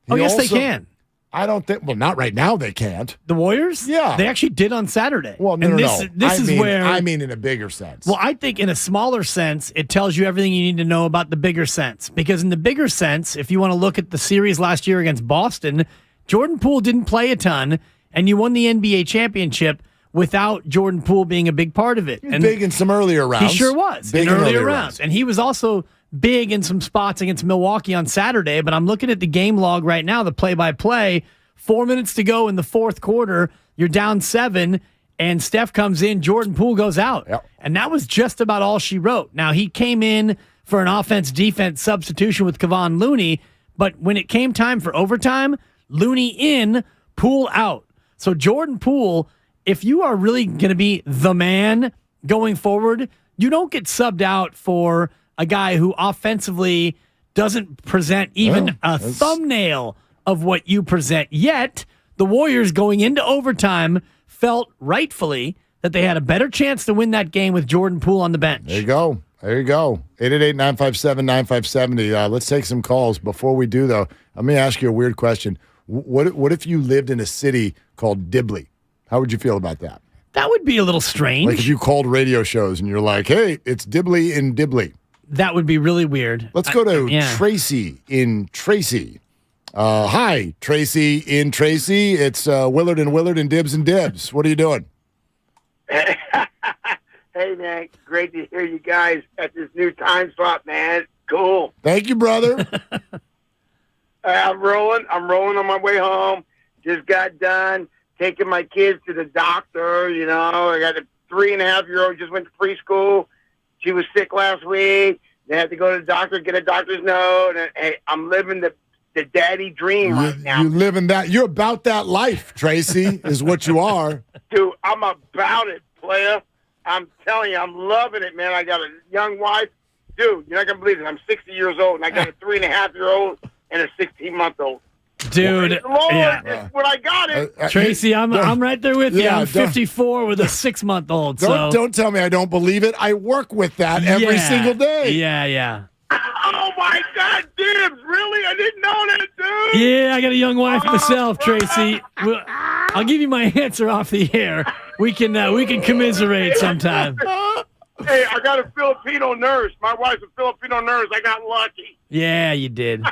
they can. I don't think. Well, not right now. They can't. The Warriors? Yeah, they actually did on Saturday. Well, no. This is where I mean, in a bigger sense. Well, I think in a smaller sense, it tells you everything you need to know about the bigger sense. Because in the bigger sense, if you want to look at the series last year against Boston, Jordan Poole didn't play a ton, and you won the NBA championship without Jordan Poole being a big part of it. And big in some earlier rounds. He sure was. Big in earlier rounds. And he was also big in some spots against Milwaukee on Saturday. But I'm looking at the game log right now, the play-by-play. 4 minutes to go in the fourth quarter. You're down 7, and Steph comes in. Jordan Poole goes out. Yep. And that was just about all she wrote. Now, he came in for an offense-defense substitution with Kevon Looney, but when it came time for overtime, Looney in, Poole out. So Jordan Poole, if you are really going to be the man going forward, you don't get subbed out for a guy who offensively doesn't present even a thumbnail of what you present. Yet, the Warriors going into overtime felt rightfully that they had a better chance to win that game with Jordan Poole on the bench. There you go. 888-957-9570. Let's take some calls. Before we do, though, let me ask you a weird question. What if you lived in a city called Dibley? How would you feel about that? That would be a little strange. Like if you called radio shows and you're like, hey, it's Dibley in Dibley. That would be really weird. Let's go to Tracy in Tracy. Hi, Tracy in Tracy. It's Willard and Dibs and Dibs. What are you doing? Hey, man. Great to hear you guys at this new time slot, man. Cool. Thank you, brother. I'm rolling on my way home. Just got done taking my kids to the doctor. You know, I got a 3.5-year-old just went to preschool. She was sick last week. They had to go to the doctor, get a doctor's note. And hey, I'm living the daddy dream right now. You living that. You're about that life, Tracy, is what you are. Dude, I'm about it, player. I'm telling you, I'm loving it, man. I got a young wife. Dude, you're not going to believe it. I'm 60 years old, and I got a 3.5-year-old and a 16-month-old. Dude, Lord, it's what I got it. Tracy, I'm right there with you. I'm 54 with a 6-month-old. Don't tell me I don't believe it. I work with that every single day. Yeah. Oh, my God, Dibs, really? I didn't know that, dude. Yeah, I got a young wife myself, Tracy. I'll give you my answer off the air. We can commiserate sometime. Hey, I got a Filipino nurse. My wife's a Filipino nurse. I got lucky. Yeah, you did.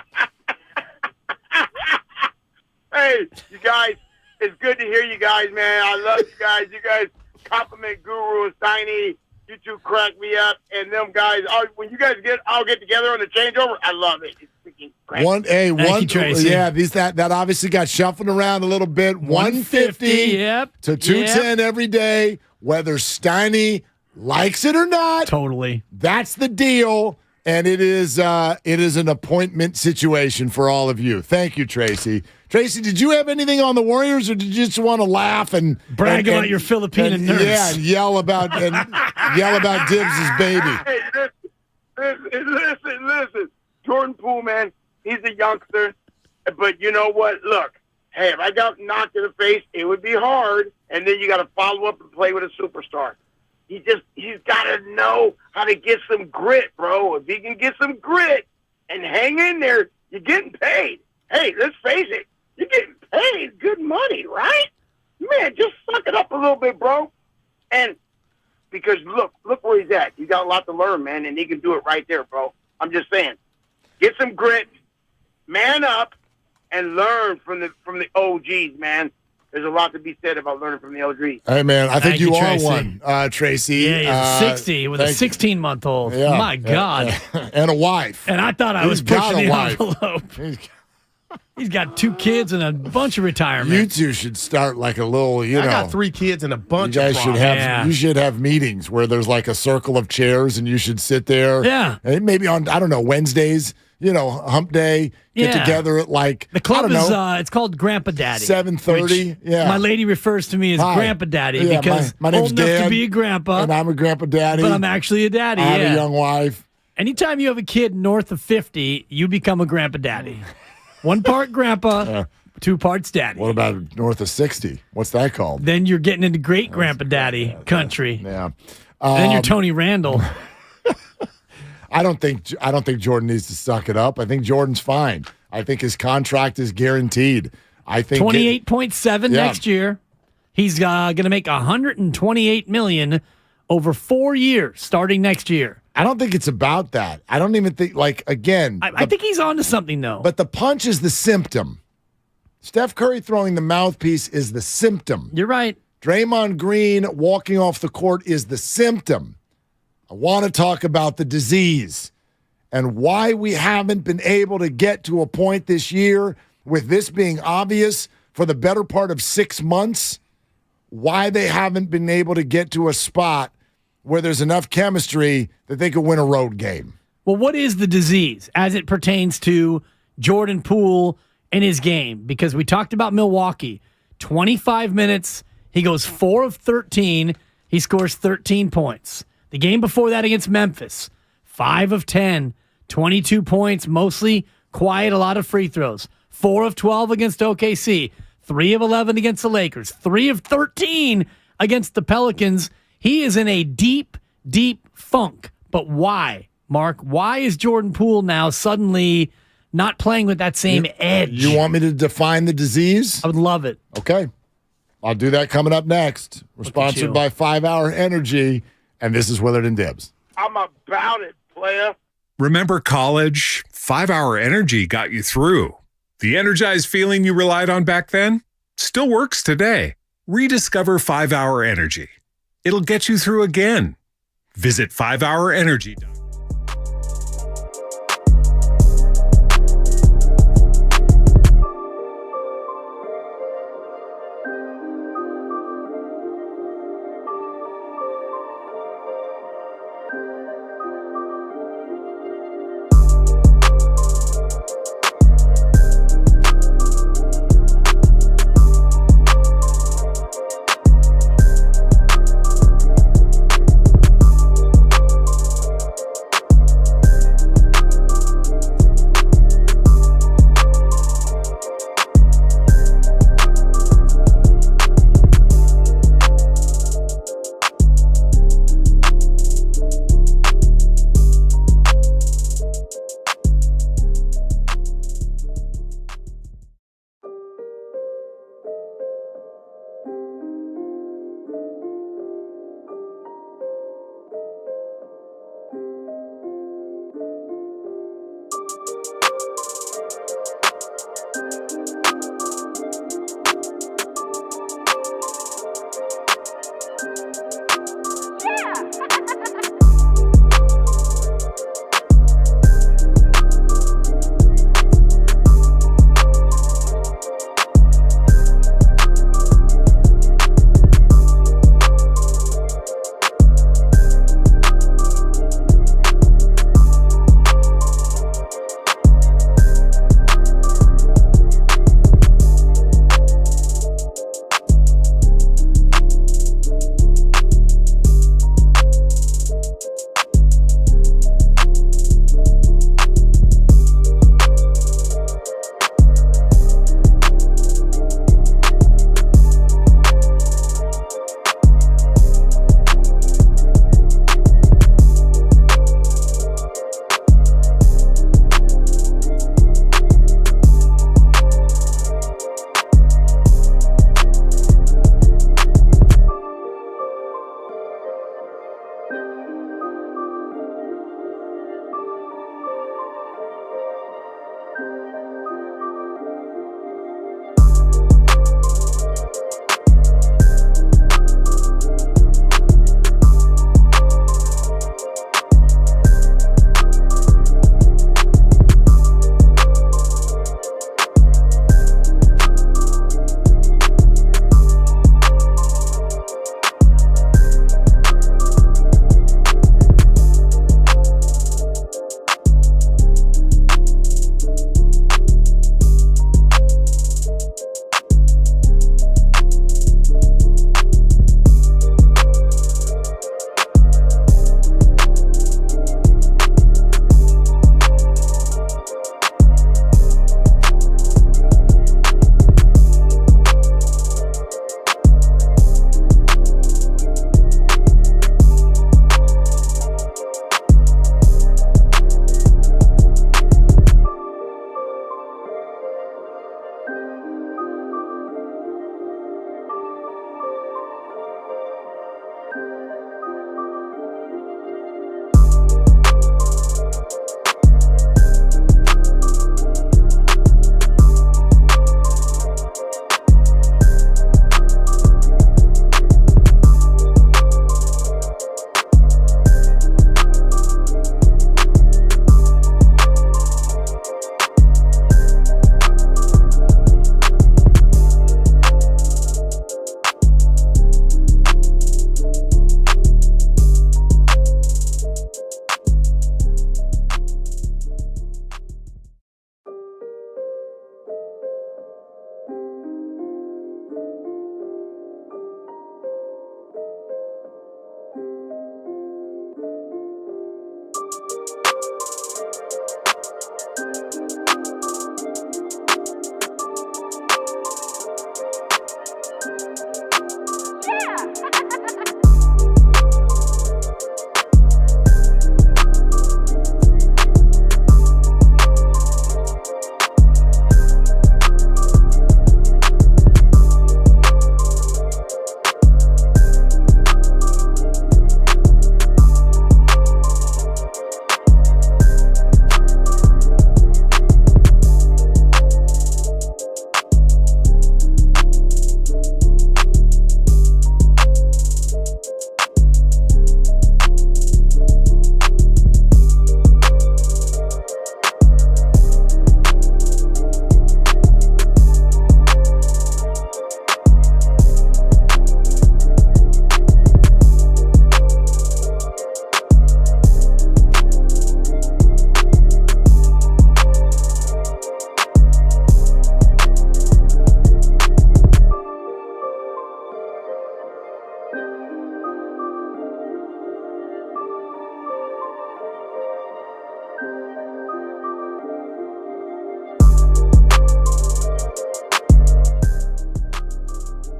Hey, you guys, it's good to hear you guys, man. I love you guys. You guys compliment Guru and Steiny. You two crack me up, and them guys. When you guys I'll get together on the changeover. I love it. It's freaking great. Thank you, Tracy. Yeah, that obviously got shuffled around a little bit. 150 yep. to 210 every day, whether Steiny likes it or not. Totally. That's the deal, and it is an appointment situation for all of you. Thank you, Tracy. Tracy, did you have anything on the Warriors, or did you just want to laugh and brag about your Filipino nurse? Yeah, and yell about Dibbs' baby. Hey, listen. Jordan Poole, man, he's a youngster, but you know what? Look, hey, if I got knocked in the face, it would be hard, and then you got to follow up and play with a superstar. He's got to know how to get some grit, bro. If he can get some grit and hang in there, you're getting paid. Hey, let's face it. You're getting paid good money, right? Man, just suck it up a little bit, bro. And because look where he's at. He's got a lot to learn, man, and he can do it right there, bro. I'm just saying. Get some grit, man up, and learn from the OGs, man. There's a lot to be said about learning from the OGs. Hey, man, I think you are Tracy. one, Tracy. Yeah, he's 60 with a 16-month-old. Yeah. My God. And a wife. And I thought I was He's got pushing a the wife. envelope. He's got 2 kids and a bunch of retirement. You two should start like a little, I got 3 kids and a bunch you guys of should problems. have you should have meetings where there's like a circle of chairs and you should sit there. Yeah. And maybe on Wednesdays, hump day, get together at like the club I don't is know, it's called Grandpa Daddy. 7:30. Yeah. My lady refers to me as Hi. Grandpa Daddy Yeah, because my name's old enough Dan, to be a grandpa. and I'm a grandpa daddy. But I'm actually a daddy. I have yeah. a young wife. Anytime you have a kid north of 50, you become a Grandpa Daddy. 1 part grandpa, 2 parts daddy. What about north of 60? What's that called? Then you're getting into great Grandpa Daddy country. Yeah. Then you're Tony Randall. I don't think Jordan needs to suck it up. I think Jordan's fine. I think his contract is guaranteed. I think 28.7 next year. He's going to make $128 million over 4 years starting next year. I don't think it's about that. I don't even think, again. I think he's on to something, though. But the punch is the symptom. Steph Curry throwing the mouthpiece is the symptom. You're right. Draymond Green walking off the court is the symptom. I want to talk about the disease and why we haven't been able to get to a point this year with this being obvious for the better part of 6 months, why they haven't been able to get to a spot where there's enough chemistry that they could win a road game. Well, what is the disease as it pertains to Jordan Poole and his game? Because we talked about Milwaukee. 25 minutes, he goes 4 of 13. He scores 13 points. The game before that against Memphis, 5 of 10, 22 points, mostly quiet, a lot of free throws. 4 of 12 against OKC, 3 of 11 against the Lakers, 3 of 13 against the Pelicans. He is in a deep, deep funk. But why, Mark? Why is Jordan Poole now suddenly not playing with that same edge? You want me to define the disease? I would love it. Okay. I'll do that coming up next. We're sponsored by 5 Hour Energy, and this is Willard and Dibbs. I'm about it, player. Remember college? 5 Hour Energy got you through. The energized feeling you relied on back then still works today. Rediscover 5 Hour Energy. It'll get you through again. Visit 5hourenergy.com.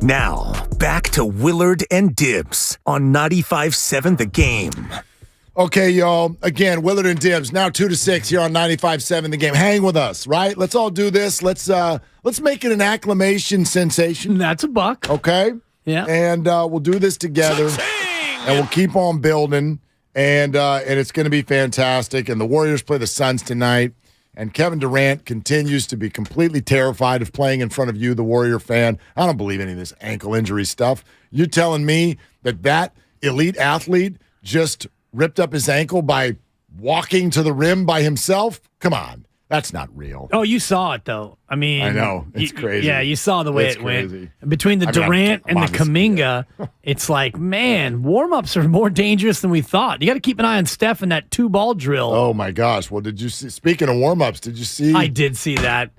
Now, back to Willard and Dibs on 95.7 The Game. Okay, y'all. Again, Willard and Dibs, now 2-6 here on 95.7 The Game. Hang with us, right? Let's all do this. Let's make it an acclamation sensation. That's a buck. Okay? Yeah. And we'll do this together. And we'll keep on building. And it's going to be fantastic. And the Warriors play the Suns tonight. And Kevin Durant continues to be completely terrified of playing in front of you, the Warrior fan. I don't believe any of this ankle injury stuff. You're telling me that elite athlete just ripped up his ankle by walking to the rim by himself? Come on. That's not real. Oh, you saw it, though. I mean, I know. It's crazy. Yeah, you saw the way It's it crazy. went. Between the Durant and the Kuminga, it's like, man, warm-ups are more dangerous than we thought. You got to keep an eye on Steph in that 2-ball drill. Oh, my gosh. Well, did you see, speaking of warm-ups, did you see? I did see that.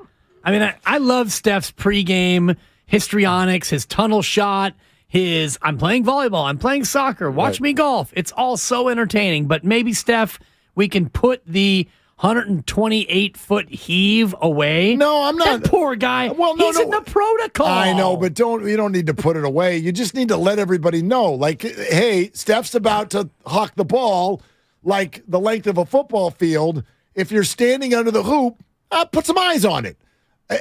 I mean, I love Steph's pregame histrionics, his tunnel shot, his I'm playing volleyball, I'm playing soccer, watch me golf. It's all so entertaining. But maybe, Steph, we can put the 128-foot heave away. No, I'm not. That poor guy. Well, no, he's in the protocol. I know, but you don't need to put it away. You just need to let everybody know. Like, hey, Steph's about to huck the ball like the length of a football field. If you're standing under the hoop, put some eyes on it.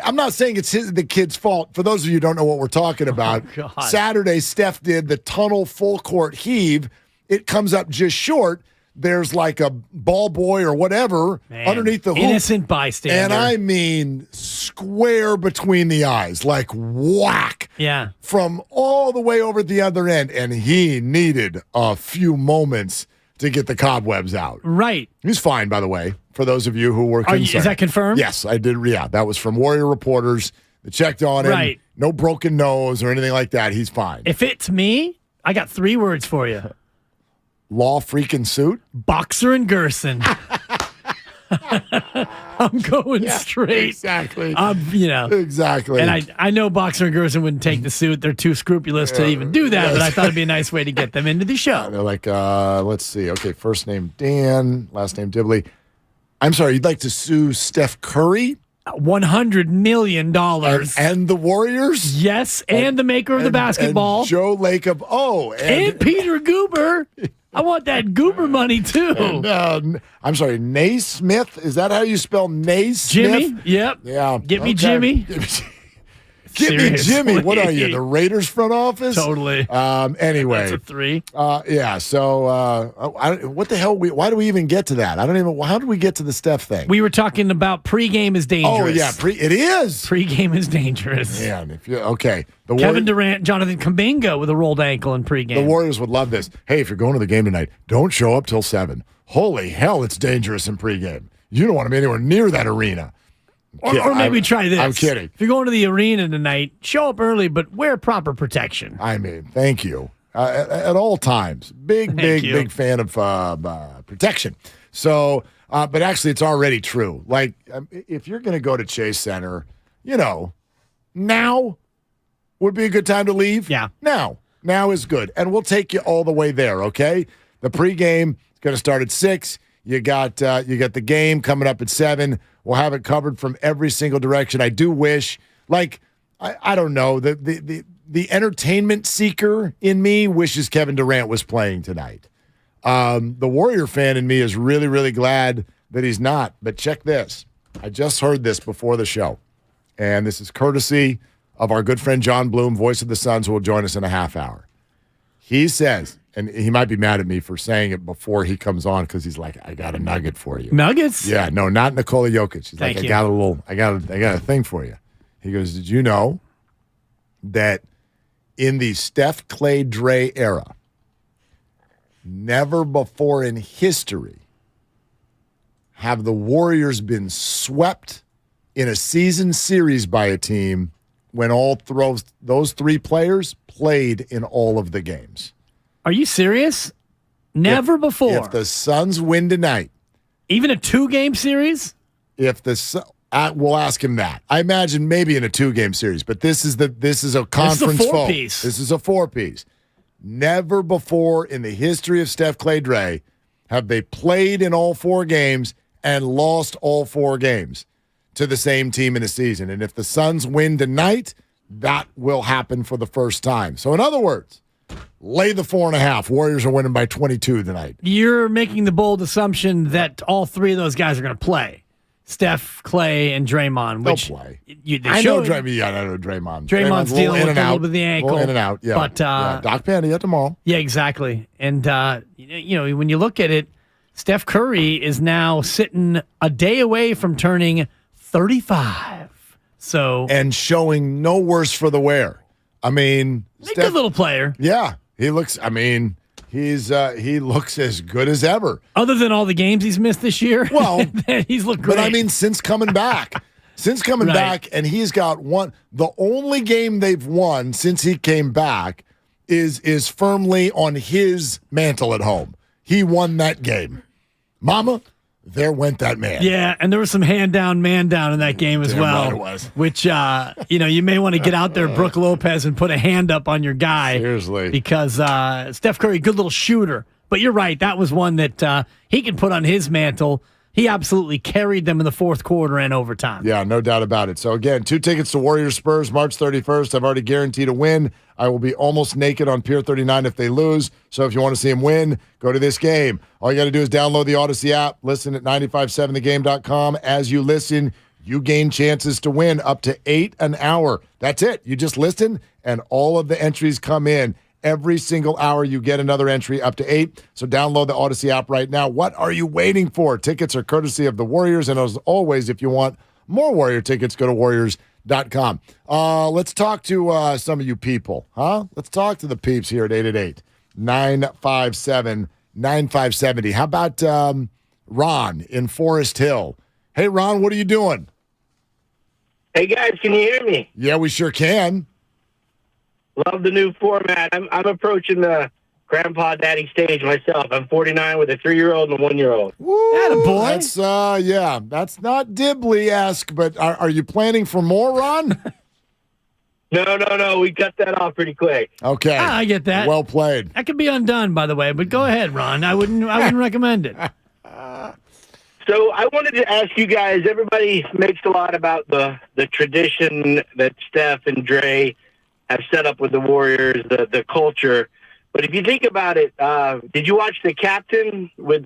I'm not saying it's the kid's fault. For those of you who don't know what we're talking about, Saturday, Steph did the tunnel full court heave. It comes up just short. There's like a ball boy or whatever underneath the hoop. Innocent bystander. And I mean square between the eyes, like whack. Yeah. From all the way over at the other end. And he needed a few moments to get the cobwebs out. Right. He's fine, by the way, for those of you who were concerned. Is that confirmed? Yes, I did. Yeah, that was from Warrior reporters that checked on him. Right. No broken nose or anything like that. He's fine. If it's me, I got 3 words for you. Law freaking suit? Boxer and Gerson. I'm going straight. Exactly. Exactly. And I know Boxer and Gerson wouldn't take the suit. They're too scrupulous to even do that, but I thought it'd be a nice way to get them into the show. They're like, let's see. Okay, first name Dan, last name Dibley. I'm sorry, you'd like to sue Steph Curry? $100 million. And the Warriors? Yes, and the maker of the basketball. And Joe Lacob. Oh, and Peter Goober. I want that Goober money, too. And, I'm sorry, Naismith? Is that how you spell Naismith? Jimmy? Yep. Yeah. Get me Jimmy. Get me Jimmy. What are you, the Raiders front office? Totally. Anyway. That's a 3. Yeah, so what the hell? Why do we even get to that? I don't even. How did we get to the Steph thing? We were talking about pregame is dangerous. Oh, yeah, it is. Pregame is dangerous. Man, if you okay. Kevin Durant, Jonathan Kuminga with a rolled ankle in pregame. The Warriors would love this. Hey, if you're going to the game tonight, don't show up till 7. Holy hell, it's dangerous in pregame. You don't want to be anywhere near that arena. Or maybe try this. I'm kidding. If you're going to the arena tonight, show up early, but wear proper protection. I mean, thank you. At all times. Big fan of protection. So, but actually, it's already true. Like, if you're going to go to Chase Center, now would be a good time to leave. Yeah. Now is good. And we'll take you all the way there, okay? The pregame is going to start at 6. You got the game coming up at 7. We'll have it covered from every single direction. I do wish, I don't know, the entertainment seeker in me wishes Kevin Durant was playing tonight. The Warrior fan in me is really, really glad that he's not. But check this. I just heard this before the show. And this is courtesy of our good friend John Bloom, voice of the Suns, who will join us in a half hour. He says, and he might be mad at me for saying it before he comes on because he's like, I got a nugget for you. Nuggets? Yeah, no, not Nikola Jokic. He's Thank like, you. I got a thing for you. He goes, did you know that in the Steph, Clay, Dre era, never before in history have the Warriors been swept in a season series by a team when those 3 players played in all of the games. Are you serious? Never before. If the Suns win tonight. Even a 2-game series? We'll ask him that. I imagine maybe in a 2-game series, but this is a conference foe. This is a 4-piece. Never before in the history of Steph, Clay, Dre have they played in all 4 games and lost all 4 games to the same team in a season. And if the Suns win tonight, that will happen for the first time. So, in other words, lay the 4.5. Warriors are winning by 22 tonight. You're making the bold assumption that all three of those guys are going to play. Steph, Clay, and Draymond. They'll Which play. They I showed. know Draymond. Yeah, I know Draymond. Draymond's dealing with a little bit of the A ankle. little in and out, yeah. But, Doc Pandy at tomorrow. Yeah, exactly. And, when you look at it, Steph Curry is now sitting a day away from turning 35. So And showing no worse for the wear. I mean, he's a good little player. Yeah, he looks. I mean, he looks as good as ever. Other than all the games he's missed this year, well, he's looked great. But I mean, since coming back, and he's got one. The only game they've won since he came back is firmly on his mantle at home. He won that game, Mama. There went that man. Yeah, and there was some hand down, man down in that game as Damn well. right it was. Which, you may want to get out there, Brooke Lopez, and put a hand up on your guy. Seriously. Because Steph Curry, good little shooter. But you're right, that was one that he can put on his mantle. He absolutely carried them in the fourth quarter and overtime. Yeah, no doubt about it. So, again, 2 tickets to Warriors Spurs March 31st. I've already guaranteed a win. I will be almost naked on Pier 39 if they lose. So if you want to see him win, go to this game. All you got to do is download the Odyssey app, listen at 957thegame.com. As you listen, you gain chances to win up to 8 an hour. That's it. You just listen, and all of the entries come in. Every single hour, you get another entry up to 8. So download the Odyssey app right now. What are you waiting for? Tickets are courtesy of the Warriors. And as always, if you want more Warrior tickets, go to warriors.com. Let's talk to some of you people, huh? Let's talk to the peeps here at 888-957-9570. How about Ron in Forest Hill? Hey, Ron, what are you doing? Hey, guys, can you hear me? Yeah, we sure can. Love the new format. I'm approaching the grandpa daddy stage myself. I'm 49 with a 3-year-old and a 1-year-old. Attaboy. That's that's not Dibley-esque, but are you planning for more, Ron? No. We cut that off pretty quick. Okay. I get that. Well played. That could be undone, by the way, but go ahead, Ron. I wouldn't recommend it. So I wanted to ask you guys, everybody makes a lot about the tradition that Steph and Dre have set up with the Warriors, the culture. But if you think about it, did you watch The Captain with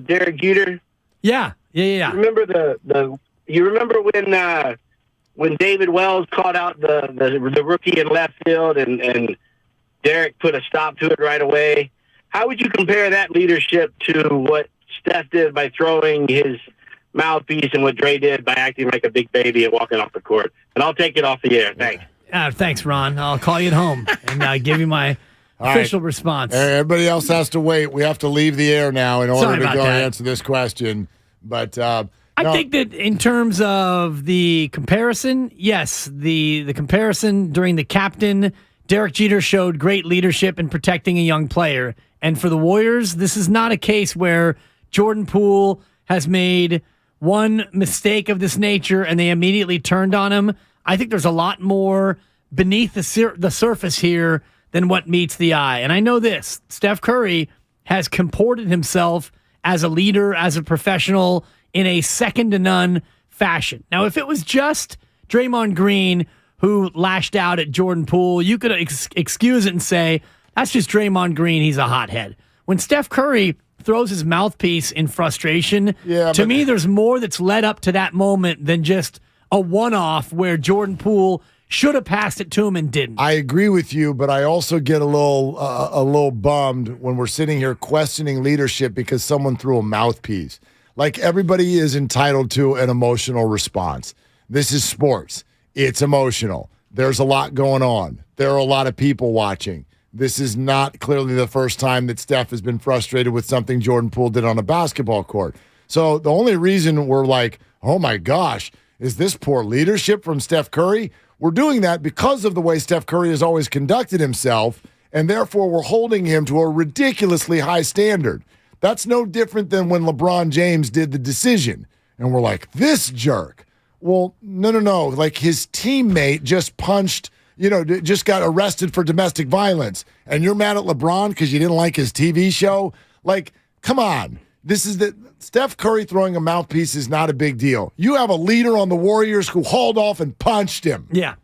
Derek Jeter? Yeah. You remember you remember when David Wells caught out the rookie in left field and Derek put a stop to it right away? How would you compare that leadership to what Steph did by throwing his mouthpiece and what Dre did by acting like a big baby and walking off the court? And I'll take it off the air. Thanks. Thanks, Ron. I'll call you at home and give you my official response. Everybody else has to wait. We have to leave the air now in order to go and answer this question. But I think that in terms of the comparison, yes, the comparison during the captain, Derek Jeter showed great leadership in protecting a young player. And for the Warriors, this is not a case where Jordan Poole has made one mistake of this nature and they immediately turned on him. I think there's a lot more beneath the surface here than what meets the eye. And I know this, Steph Curry has comported himself as a leader, as a professional in a second-to-none fashion. Now, if it was just Draymond Green who lashed out at Jordan Poole, you could excuse it and say, that's just Draymond Green, he's a hothead. When Steph Curry throws his mouthpiece in frustration, to me, there's more that's led up to that moment than just a one-off where Jordan Poole should have passed it to him and didn't. I agree with you, but I also get a little bummed when we're sitting here questioning leadership because someone threw a mouthpiece. Like, everybody is entitled to an emotional response. This is sports. It's emotional. There's a lot going on. There are a lot of people watching. This is not clearly the first time that Steph has been frustrated with something Jordan Poole did on a basketball court. So the only reason we're like, oh my gosh, is this poor leadership from Steph Curry? We're doing that because of the way Steph Curry has always conducted himself, and therefore we're holding him to a ridiculously high standard. That's no different than when LeBron James did the decision, and we're like, this jerk. Well, no. Like, his teammate just punched, just got arrested for domestic violence, and you're mad at LeBron because you didn't like his TV show? Like, come on. Steph Curry throwing a mouthpiece is not a big deal. You have a leader on the Warriors who hauled off and punched him. Yeah.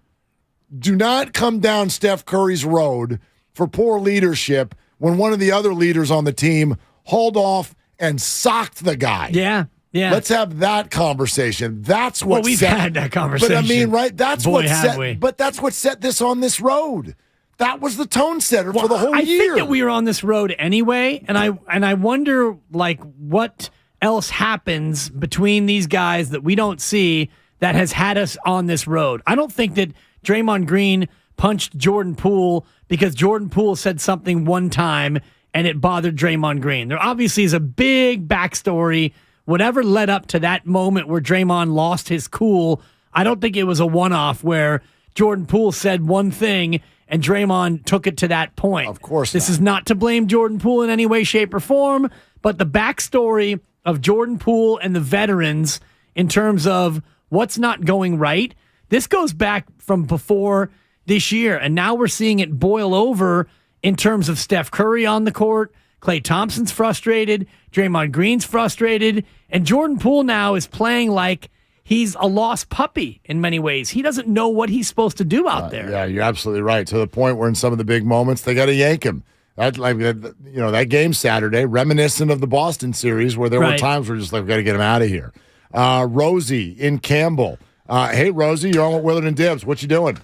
Do not come down Steph Curry's road for poor leadership when one of the other leaders on the team hauled off and socked the guy. Yeah. Yeah. Let's have that conversation. That's what we've had that conversation. But I mean, right? That's Boy, what have set. we. But that's what set this on this road. That was the tone setter for the whole I year. think that we were on this road anyway, and I wonder like what else happens between these guys that we don't see that has had us on this road. I don't think that Draymond Green punched Jordan Poole because Jordan Poole said something one time and it bothered Draymond Green. There obviously is a big backstory. Whatever led up to that moment where Draymond lost his cool, I don't think it was a one-off where Jordan Poole said one thing and Draymond took it to that point. Of course This is not to blame Jordan Poole in any way, shape, or form, but the backstory of Jordan Poole and the veterans in terms of what's not going right, this goes back from before this year, and now we're seeing it boil over in terms of Steph Curry on the court. Klay Thompson's frustrated. Draymond Green's frustrated. And Jordan Poole now is playing like he's a lost puppy in many ways. He doesn't know what he's supposed to do out there. Yeah, you're absolutely right. To the point where in some of the big moments, they got to yank him. That game Saturday, reminiscent of the Boston series where there were times where just like, we got to get him out of here. Rosie in Campbell. Hey, Rosie, you're on with Willard and Dibbs. What you doing?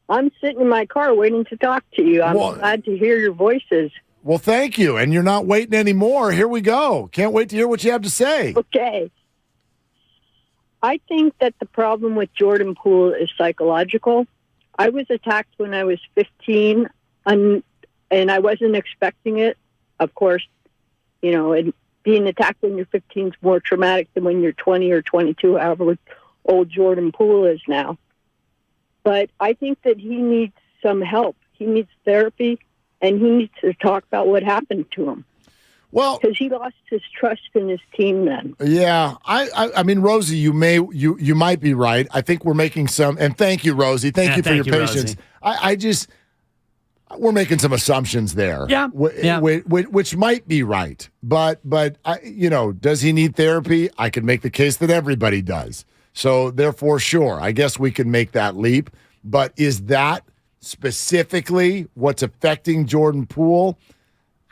I'm sitting in my car waiting to talk to you. I'm glad to hear your voices. Well, thank you. And you're not waiting anymore. Here we go. Can't wait to hear what you have to say. Okay. I think that the problem with Jordan Poole is psychological. I was attacked when I was 15, and I wasn't expecting it. Of course, and being attacked when you're 15 is more traumatic than when you're 20 or 22, however old Jordan Poole is now. But I think that he needs some help. He needs therapy, and he needs to talk about what happened to him. Well, because he lost his trust in his team then. Yeah, I mean, Rosie, you might be right. I think we're making some, and thank you, Rosie. Thank you for your patience. We're making some assumptions there. Yeah, which might be right. But does he need therapy? I could make the case that everybody does. So therefore, sure, I guess we can make that leap. But is that specifically what's affecting Jordan Poole?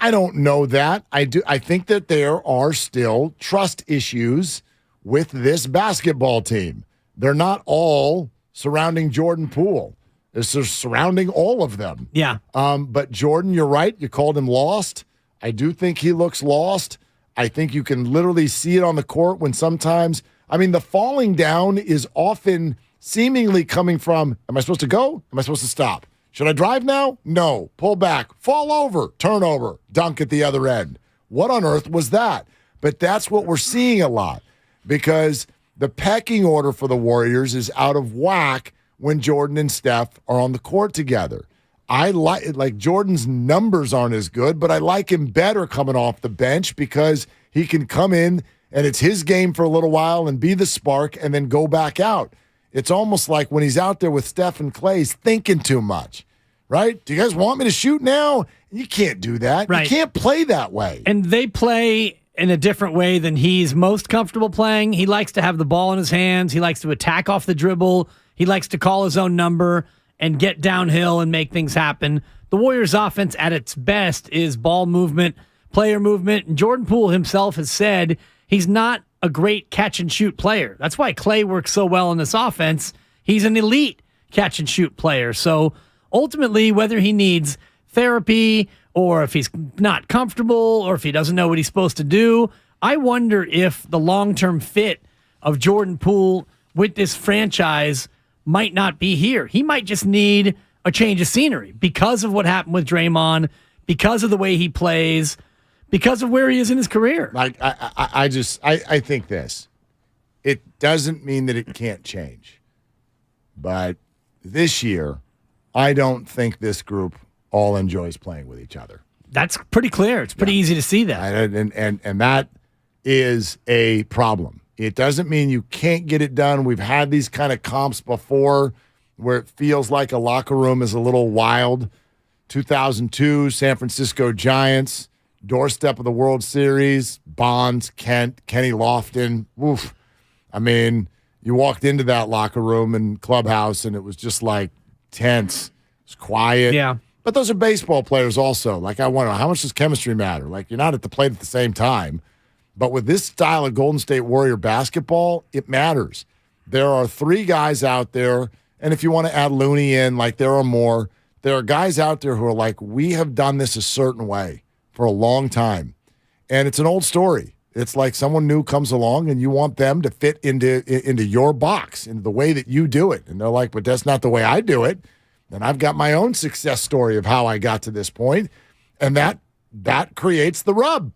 I don't know that. I think that there are still trust issues with this basketball team. They're not all surrounding Jordan Poole. They're surrounding all of them. Yeah. But Jordan, you're right. You called him lost. I do think he looks lost. I think you can literally see it on the court when sometimes, the falling down is often seemingly coming from, am I supposed to go? Am I supposed to stop? Should I drive now? No. Pull back. Fall over. Turnover. Dunk at the other end. What on earth was that? But that's what we're seeing a lot because the pecking order for the Warriors is out of whack when Jordan and Steph are on the court together. I like Jordan's numbers aren't as good, but I like him better coming off the bench because he can come in and it's his game for a little while and be the spark and then go back out. It's almost like when he's out there with Steph and Klay, he's thinking too much, right? Do you guys want me to shoot now? You can't do that. Right. You can't play that way. And they play in a different way than he's most comfortable playing. He likes to have the ball in his hands. He likes to attack off the dribble. He likes to call his own number and get downhill and make things happen. The Warriors' offense at its best is ball movement, player movement. And Jordan Poole himself has said he's not a great catch-and-shoot player. That's why Klay works so well in this offense. He's an elite catch-and-shoot player. So ultimately, whether he needs therapy or if he's not comfortable or if he doesn't know what he's supposed to do, I wonder if the long-term fit of Jordan Poole with this franchise might not be here. He might just need a change of scenery because of what happened with Draymond, because of the way he plays, because of where he is in his career. I think this. It doesn't mean that it can't change. But this year, I don't think this group all enjoys playing with each other. That's pretty clear. It's pretty easy to see that. And that is a problem. It doesn't mean you can't get it done. We've had these kind of comps before where it feels like a locker room is a little wild. 2002, San Francisco Giants, doorstep of the World Series, Bonds, Kent, Kenny Lofton. Oof. you walked into that locker room and clubhouse, and it was just like tense. It was quiet. Yeah. But those are baseball players also. Like, I wonder, how much does chemistry matter? Like, you're not at the plate at the same time. But with this style of Golden State Warrior basketball, it matters. There are 3 guys out there, and if you want to add Looney in, like, there are more. There are guys out there who are like, we have done this a certain way for a long time. And it's an old story. It's like someone new comes along and you want them to fit into your box, into the way that you do it. And they're like, but that's not the way I do it. And I've got my own success story of how I got to this point. And that creates the rub.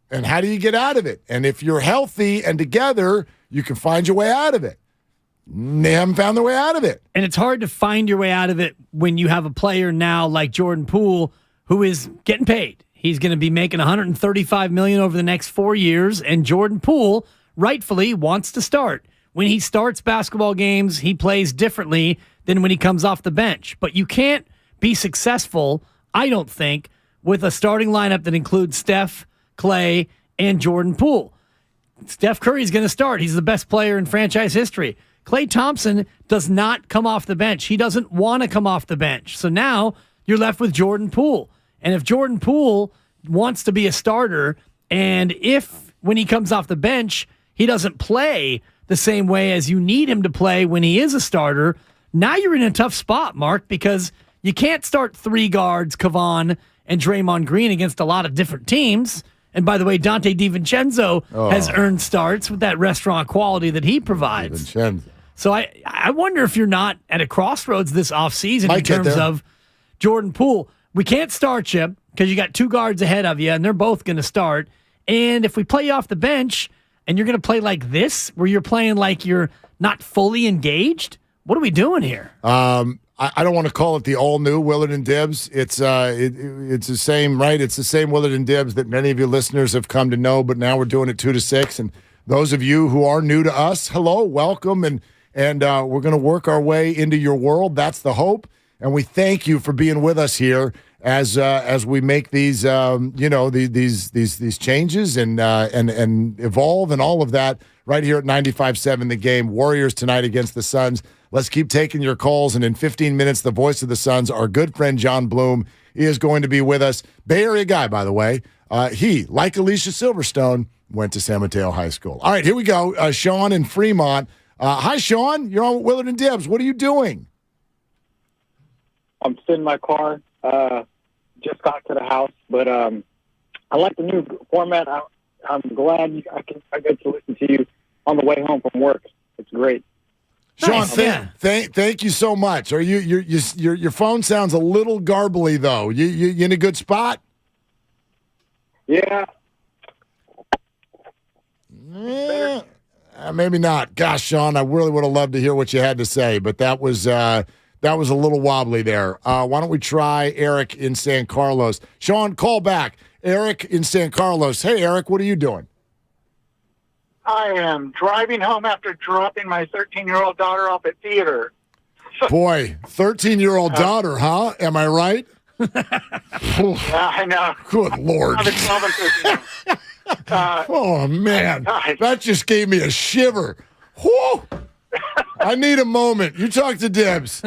And how do you get out of it? And if you're healthy and together, you can find your way out of it. They haven't found their way out of it. And it's hard to find your way out of it when you have a player now like Jordan Poole who is getting paid. He's going to be making $135 million over the next 4 years, and Jordan Poole rightfully wants to start. When he starts basketball games, he plays differently than when he comes off the bench. But you can't be successful, I don't think, with a starting lineup that includes Steph, Clay, and Jordan Poole. Steph Curry's going to start. He's the best player in franchise history. Klay Thompson does not come off the bench. He doesn't want to come off the bench. So now you're left with Jordan Poole. And if Jordan Poole wants to be a starter, and if when he comes off the bench, he doesn't play the same way as you need him to play when he is a starter, now you're in a tough spot, Mark, because you can't start 3 guards, Kevon and Draymond Green, against a lot of different teams. And by the way, Dante DiVincenzo has earned starts with that restaurant quality that he provides. So I wonder if you're not at a crossroads this offseason in terms of Jordan Poole. We can't start you because you got 2 guards ahead of you, and they're both going to start. And if we play you off the bench and you're going to play like this, where you're playing like you're not fully engaged, what are we doing here? I don't want to call it the all-new Willard and Dibbs. It's the same, right? It's the same Willard and Dibbs that many of your listeners have come to know, but now we're doing it 2 to 6. And those of you who are new to us, hello, welcome, and we're going to work our way into your world. That's the hope. And we thank you for being with us here as we make these these changes and evolve and all of that right here at 95.7 The Game. Warriors tonight against the Suns. Let's keep taking your calls, and in 15 minutes, the voice of the Suns, our good friend John Bloom, he is going to be with us. Bay Area guy, by the way. He, like Alicia Silverstone, went to San Mateo High School. All right, here we go. Sean in Fremont. Hi, Sean. You're on with Willard and Dibbs. What are you doing? I'm sitting in my car. Just got to the house, but I like the new format. I'm glad I get to listen to you on the way home from work. It's great. Sean, thank you so much. Are your phone sounds a little garbly though? You in a good spot? Yeah. Maybe not. Gosh, Sean, I really would have loved to hear what you had to say, but that was a little wobbly there. Why don't we try Eric in San Carlos? Sean, call back. Eric in San Carlos. Hey, Eric, what are you doing? I am driving home after dropping my 13-year-old daughter off at theater. Boy, 13-year-old daughter, huh? Am I right? Yeah, I know. Good Lord. Oh, man. That just gave me a shiver. Whew. I need a moment. You talk to Dibbs.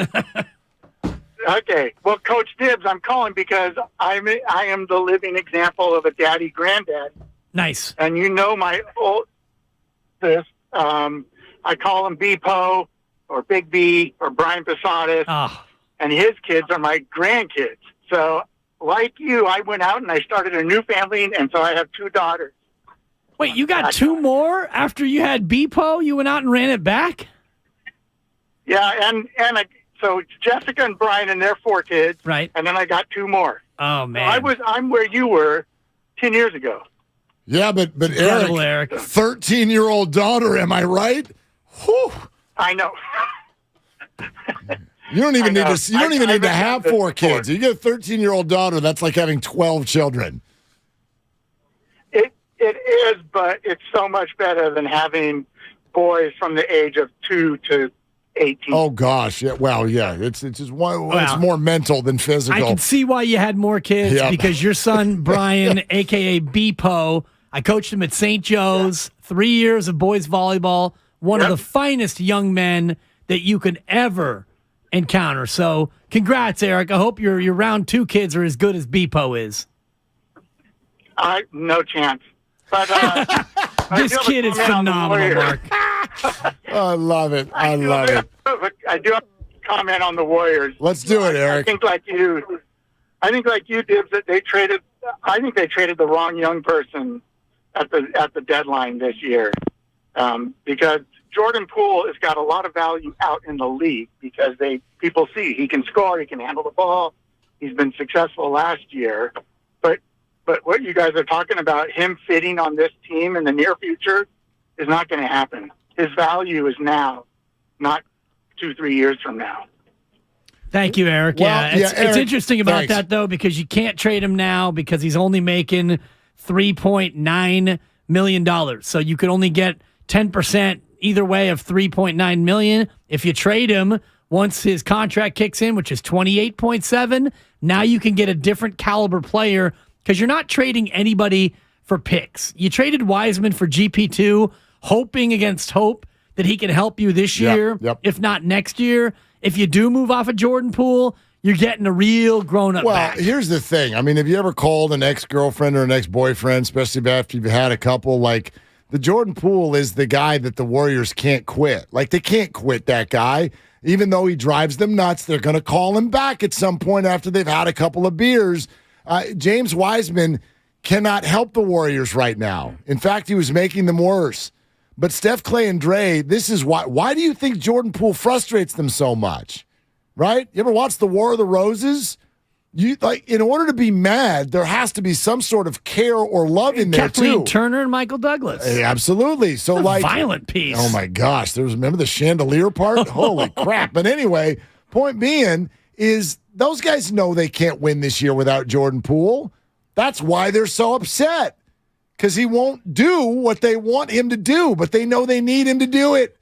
Okay. Well, Coach Dibbs, I'm calling because I am the living example of a daddy granddad. Nice. And you know my old this. I call him B-Po or Big B or Brian Posadas. And his kids are my grandkids. So like you, I went out and I started a new family, and so I have 2 daughters. Wait, you got 2 more after you had B-Po? You went out and ran it back? Yeah, so it's Jessica and Brian and their 4 kids. Right. And then I got 2 more. Oh, man. So I'm where you were 10 years ago. Yeah, but Eric, 13-year-old daughter, am I right? Whew. I know. You don't even need to. You don't even need to have 4 kids. You get a 13-year-old daughter. That's like having 12 children. It is, but it's so much better than having boys from the age of 2 to 18. Oh gosh, yeah. Well, yeah. It's just one. It's more mental than physical. I can see why you had more kids because your son Brian, aka B-Po, I coached him at St. Joe's. 3 years of boys volleyball. one of the finest young men that you could ever encounter. So congrats, Eric. I hope your round 2 kids are as good as Bepo is. No chance. But this kid is phenomenal, Mark. I love it. I love it. I do have a comment on the Warriors. Let's do it, Eric. I think like you, Dibs, that they traded. I think they traded the wrong young person at the deadline this year, because Jordan Poole has got a lot of value out in the league because people see he can score, he can handle the ball, he's been successful last year, but what you guys are talking about, him fitting on this team in the near future, is not going to happen. His value is now, not 2-3 years from now. Thank you, Eric. Well, it's Eric, interesting about thanks. that, though, because you can't trade him now because he's only making $3.9 million. So you could only get 10% either way of $3.9 million. If you trade him once his contract kicks in, which is $28.7, now you can get a different caliber player because you're not trading anybody for picks. You traded Wiseman for GP2, hoping against hope that he can help you this year, if not next year. If you do move off of Jordan Poole, you're getting a real grown-up back. Here's the thing. I mean, have you ever called an ex-girlfriend or an ex-boyfriend, especially after you've had a couple, like the Jordan Poole is the guy that the Warriors can't quit. Like, they can't quit that guy. Even though he drives them nuts, they're going to call him back at some point after they've had a couple of beers. James Wiseman cannot help the Warriors right now. In fact, he was making them worse. But Steph, Clay, and Dre, this is why. Why do you think Jordan Poole frustrates them so much? Right? You ever watch The War of the Roses? In order to be mad, there has to be some sort of care or love in there Kathleen too. Turner and Michael Douglas. Absolutely. So, a violent piece. Oh my gosh! Remember the chandelier part? Holy crap! But anyway, point being is those guys know they can't win this year without Jordan Poole. That's why they're so upset. Because he won't do what they want him to do, but they know they need him to do it.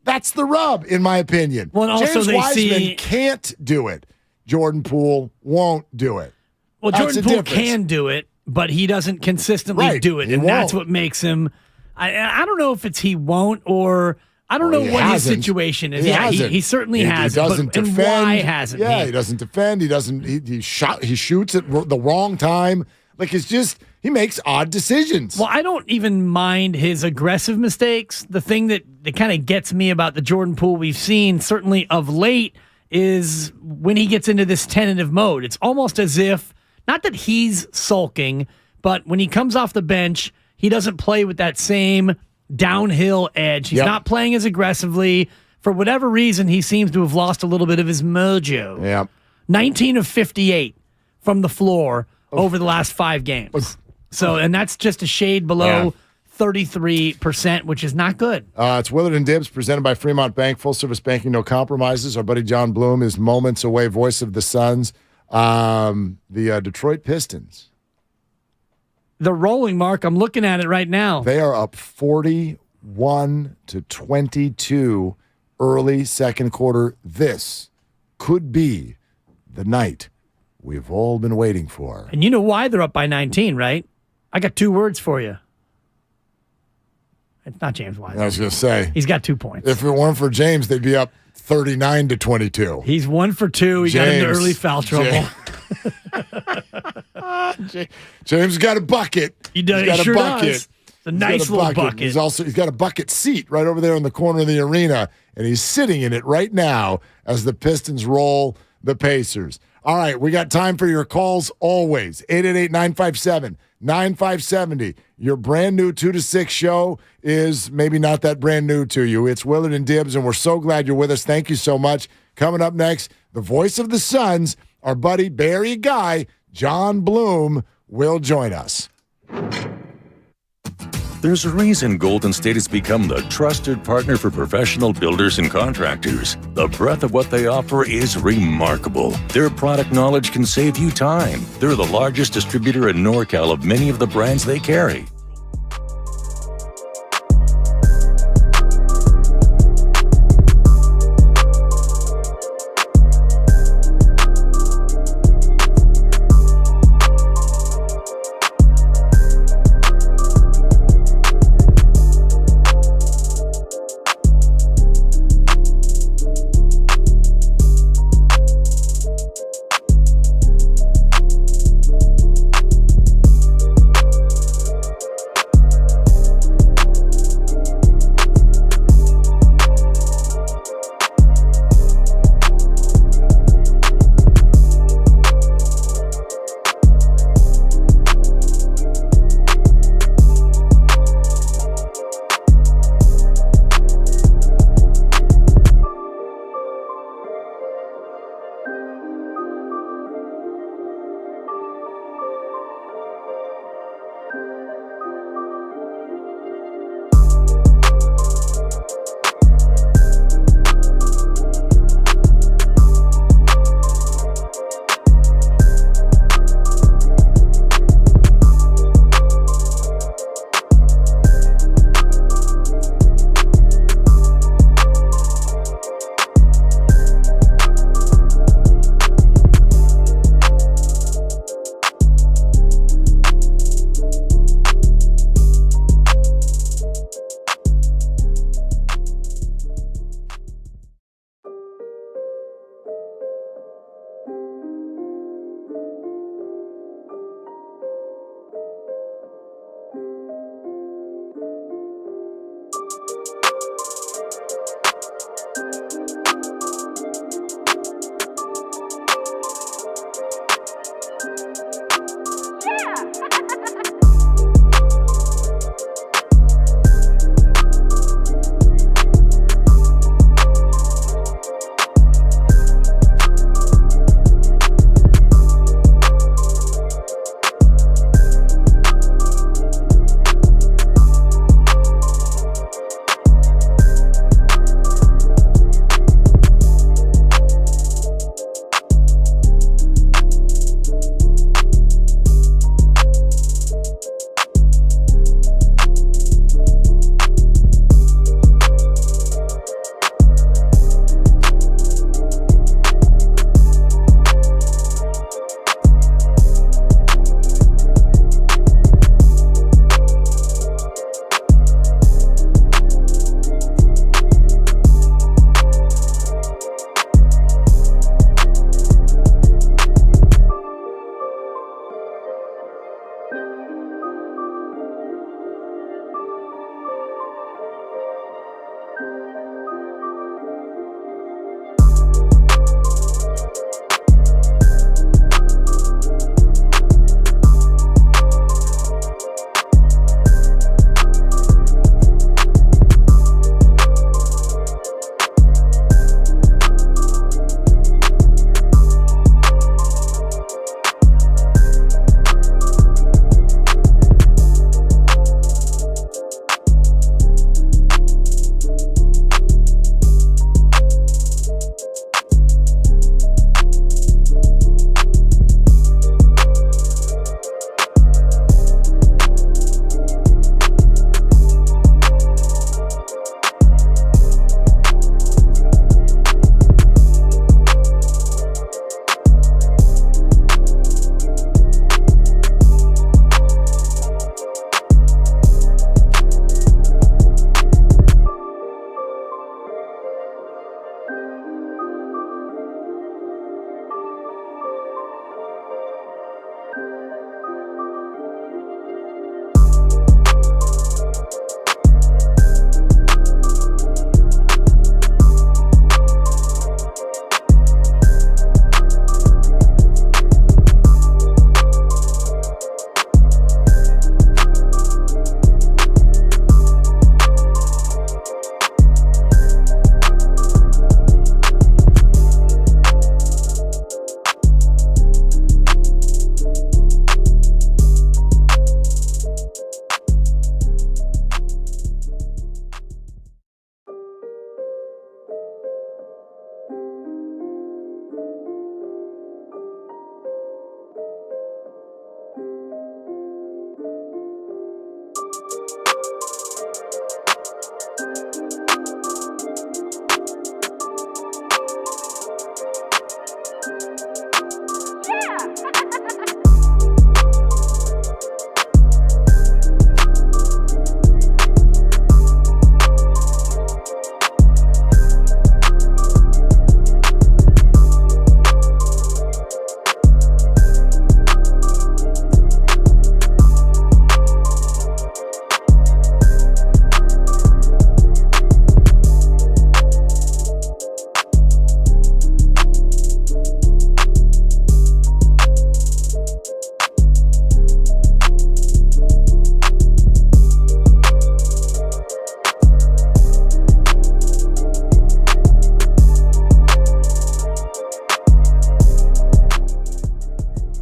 That's the rub, in my opinion. Well, and also James Wiseman can't do it. Jordan Poole won't do it. Well, Jordan Poole can do it, but he doesn't consistently do it, and that's what makes him. I don't know if it's he won't or I don't know what his situation is. He certainly has. He doesn't defend. And why hasn't he? He doesn't defend. He doesn't. He shoots at the wrong time. Like, it's just, he makes odd decisions. Well, I don't even mind his aggressive mistakes. The thing that kind of gets me about the Jordan Poole we've seen, certainly of late, is when he gets into this tentative mode. It's almost as if, not that he's sulking, but when he comes off the bench, he doesn't play with that same downhill edge. He's not playing as aggressively. For whatever reason, he seems to have lost a little bit of his mojo. Yeah. 19 of 58 from the floor over the last 5 games. So, and that's just a shade below 33%, which is not good. It's Willard and Dibs, presented by Fremont Bank, full-service banking, no compromises. Our buddy John Bloom is moments away, voice of the Suns. The Detroit Pistons. The rolling mark, I'm looking at it right now. They are up 41-22 early second quarter. This could be the night we've all been waiting for. And you know why they're up by 19, right? I got 2 words for you. It's not James Wiseman. I was going to say. He's got 2 points. If it weren't for James, they'd be up 39-22. He's 1 for 2. He got into early foul trouble. James got a bucket. He does. He's got sure a bucket. Does. It's a nice little bucket. He's got a bucket seat right over there in the corner of the arena, and he's sitting in it right now as the Pistons roll the Pacers. All right, we got time for your calls always. 888-957-9570. Your brand new 2 to 6 show is maybe not that brand new to you. It's Willard and Dibs, and we're so glad you're with us. Thank you so much. Coming up next, the voice of the Suns, our buddy Bay Area guy, John Bloom, will join us. There's a reason Golden State has become the trusted partner for professional builders and contractors. The breadth of what they offer is remarkable. Their product knowledge can save you time. They're the largest distributor in NorCal of many of the brands they carry.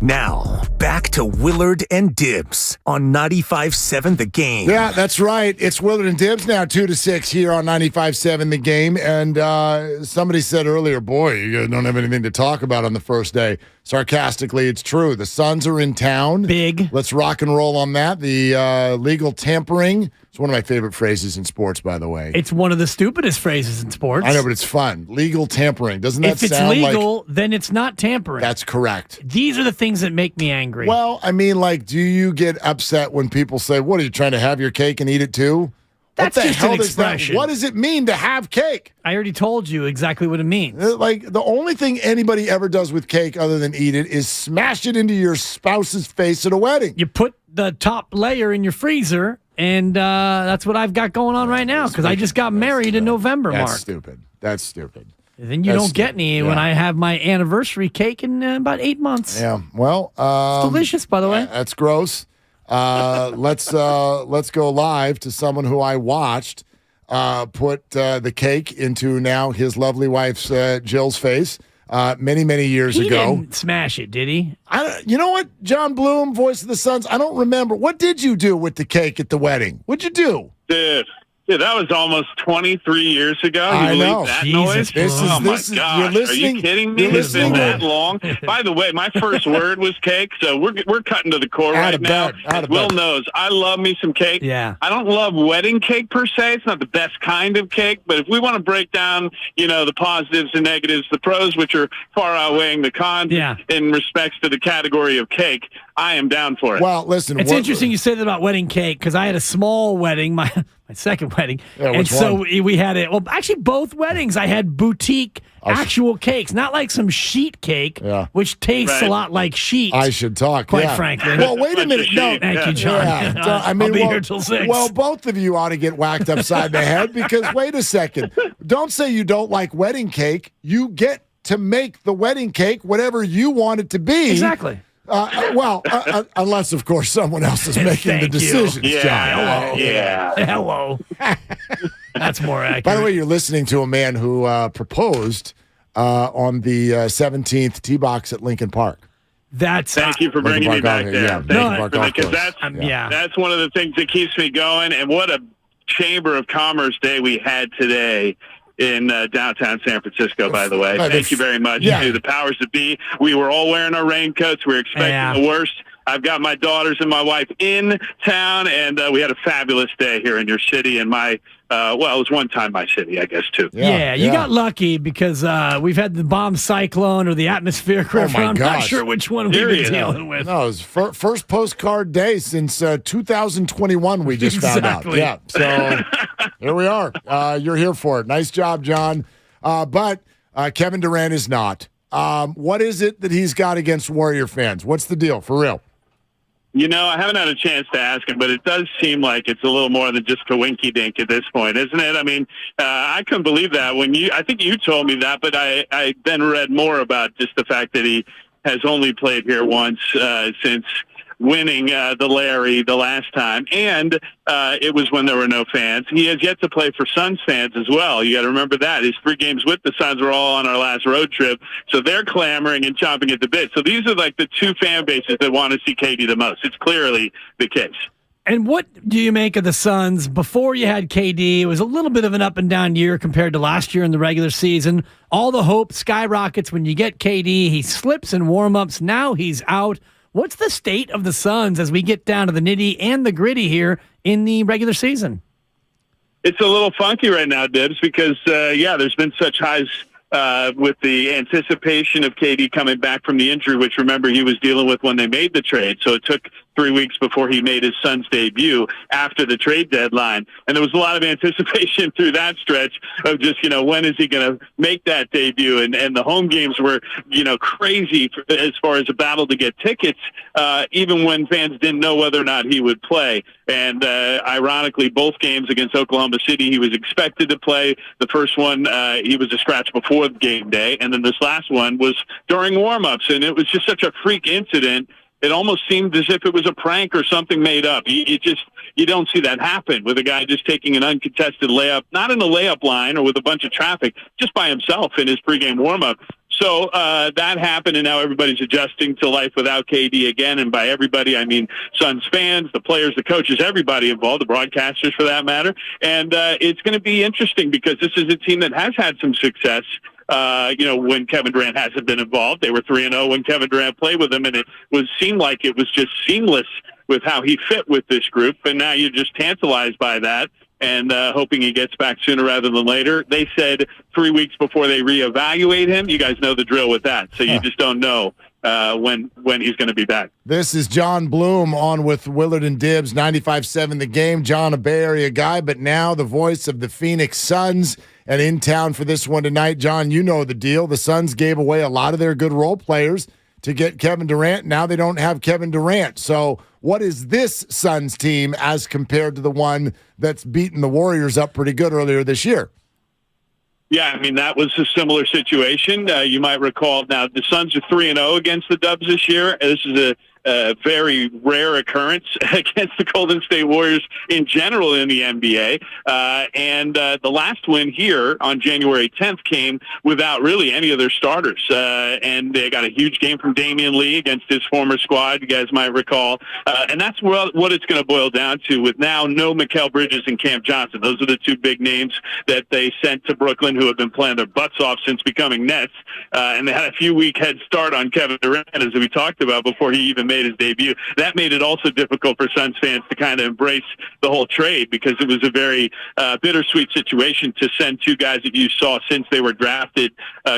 Now, back to Willard and Dibs on 95.7 The Game. Yeah, that's right. It's Willard and Dibs now, 2-6 here on 95.7 The Game. And somebody said earlier, boy, you don't have anything to talk about on the first day. Sarcastically, it's true. The Suns are in town. Big. Let's rock and roll on that. The legal tampering. It's one of my favorite phrases in sports, by the way. It's one of the stupidest phrases in sports. I know, but it's fun. Legal tampering. Doesn't that sound like... If it's legal, then it's not tampering. That's correct. These are the things that make me angry. Well, I mean, like, do you get upset when people say, what, are you trying to have your cake and eat it too? That's what the just hell an does expression. What does it mean to have cake? I already told you exactly what it means. Like, the only thing anybody ever does with cake other than eat it is smash it into your spouse's face at a wedding. You put the top layer in your freezer, and that's what I've got going on right now because I just got married in November, That's Mark. stupid. That's stupid. Then you don't get any when I have my anniversary cake in about 8 months. Yeah, well, it's delicious, by the way. That's gross. Let's go live to someone who I watched put the cake into now his lovely wife's Jill's face many years He ago. didn't smash it, did he? You know what, John Bloom, voice of the Suns, I don't remember. What did you do with the cake at the wedding? What'd you do? Dude, that was almost 23 years ago. I know. That Jesus, noise? Oh, my gosh. You're listening, Are you kidding me? It's been that long. By the way, my first word was cake, so we're cutting to the core right now. Will knows. I love me some cake. Yeah. I don't love wedding cake per se. It's not the best kind of cake, but if we want to break down, the positives and negatives, the pros, which are far outweighing the cons in respects to the category of cake, I am down for it. Well, listen. It's interesting you say that about wedding cake because I had a small wedding, my second wedding. Yeah, and which so one? we had it. Well, actually, both weddings, I had boutique actual cakes, not like some sheet cake, which tastes a lot like sheet. I should talk, quite frankly. Well, wait a minute. No, thank you, John. I mean, I'll be here till 6. Well, both of you ought to get whacked upside the head because wait a second. Don't say you don't like wedding cake. You get to make the wedding cake whatever you want it to be. Exactly. Unless, of course, someone else is making the decisions, John. Hello. That's more accurate. By the way, you're listening to a man who proposed on the 17th tee box at Lincoln Park. Thank you for bringing me back there. Because that's one of the things that keeps me going. And what a Chamber of Commerce day we had today in downtown San Francisco, by the way. Thank you very much to the powers that be. We were all wearing our raincoats. We were expecting the worst. I've got my daughters and my wife in town, and we had a fabulous day here in your city and my, it was one time my city, I guess, too. Yeah, you got lucky because we've had the bomb cyclone or the atmospheric river. I'm not sure which one we've been dealing with. No, it was first postcard day since 2021 we just found out. Yeah, so here we are. You're here for it. Nice job, John. But Kevin Durant is not. What is it that he's got against Warrior fans? What's the deal, for real? I haven't had a chance to ask him, but it does seem like it's a little more than just coinky dink at this point, isn't it? I mean, I couldn't believe that I think you told me that, but I then read more about just the fact that he has only played here once since winning the Larry the last time, and it was when there were no fans. He has yet to play for Suns fans as well. You got to remember that. His 3 games with the Suns were all on our last road trip, so they're clamoring and chomping at the bit. So these are like the 2 fan bases that want to see KD the most. It's clearly the case. And what do you make of the Suns? Before you had KD, it was a little bit of an up and down year compared to last year in the regular season. All the hope skyrockets when you get KD. He slips in warm-ups. Now he's out. What's the state of the Suns as we get down to the nitty and the gritty here in the regular season? It's a little funky right now, Dibs, because, there's been such highs with the anticipation of KD coming back from the injury, which, remember, he was dealing with when they made the trade. So it took 3 weeks before he made his Suns debut after the trade deadline. And there was a lot of anticipation through that stretch of just, when is he going to make that debut? And the home games were, crazy as far as a battle to get tickets, even when fans didn't know whether or not he would play. And ironically, both games against Oklahoma City, he was expected to play. The first one, he was a scratch before game day. And then this last one was during warmups. And it was just such a freak incident. It almost seemed as if it was a prank or something made up. You don't see that happen with a guy just taking an uncontested layup, not in the layup line or with a bunch of traffic, just by himself in his pregame warmup. So that happened, and now everybody's adjusting to life without KD again. And by everybody, I mean Suns fans, the players, the coaches, everybody involved, the broadcasters for that matter. And it's going to be interesting because this is a team that has had some success. When Kevin Durant hasn't been involved. They were 3-0 when Kevin Durant played with them, and it seemed like it was just seamless with how he fit with this group. And now you're just tantalized by that and hoping he gets back sooner rather than later. They said 3 weeks before they reevaluate him. You guys know the drill with that, so you just don't know when he's going to be back. This is John Bloom on with Willard and Dibbs, 95.7 The Game. John, a Bay Area guy, but now the voice of the Phoenix Suns. And in town for this one tonight, John, you know the deal. The Suns gave away a lot of their good role players to get Kevin Durant. Now they don't have Kevin Durant. So what is this Suns team as compared to the one that's beaten the Warriors up pretty good earlier this year? Yeah, I mean, that was a similar situation. You might recall, now the Suns are 3-0 against the Dubs this year. This is a very rare occurrence against the Golden State Warriors in general in the NBA. And the last win here on January 10th came without really any of their starters. And they got a huge game from Damian Lee against his former squad, you guys might recall. And that's what it's going to boil down to with now no Mikal Bridges and Cam Johnson. Those are the two big names that they sent to Brooklyn who have been playing their butts off since becoming Nets. And they had a few week head start on Kevin Durant, as we talked about, before he even made his debut. That made it also difficult for Suns fans to kind of embrace the whole trade because it was a very bittersweet situation to send two guys that you saw since they were drafted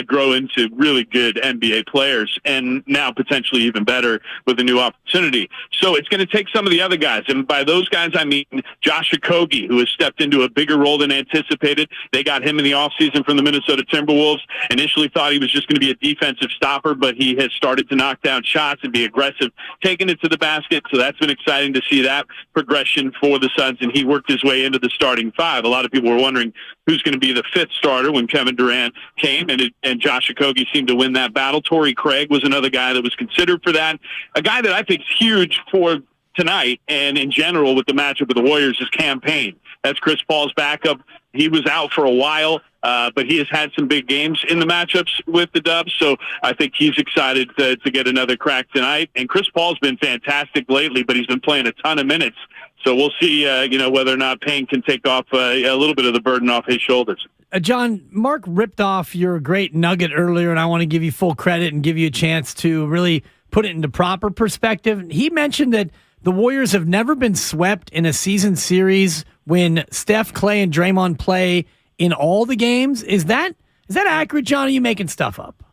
grow into really good NBA players and now potentially even better with a new opportunity. So it's going to take some of the other guys. And by those guys, I mean Josh Okogie, who has stepped into a bigger role than anticipated. They got him in the offseason from the Minnesota Timberwolves. Initially thought he was just going to be a defensive stopper, but he has started to knock down shots and be aggressive, taking it to the basket. So that's been exciting to see that progression for the Suns, and he worked his way into the starting five. A lot of people were wondering who's going to be the fifth starter when Kevin Durant came, and Josh Okogie seemed to win that battle. Torrey Craig was another guy that was considered for that. A guy that I think is huge for tonight and in general with the matchup with the Warriors is Cam Payne. That's Chris Paul's backup. He was out for a while, but he has had some big games in the matchups with the Dubs, so I think he's excited to get another crack tonight. And Chris Paul's been fantastic lately, but he's been playing a ton of minutes, so we'll see whether or not Payne can take off a little bit of the burden off his shoulders. John, Mark ripped off your great nugget earlier, and I want to give you full credit and give you a chance to really put it into proper perspective. He mentioned that the Warriors have never been swept in a season series when Steph, Clay, and Draymond play in all the games. Is that accurate, John? Or are you making stuff up?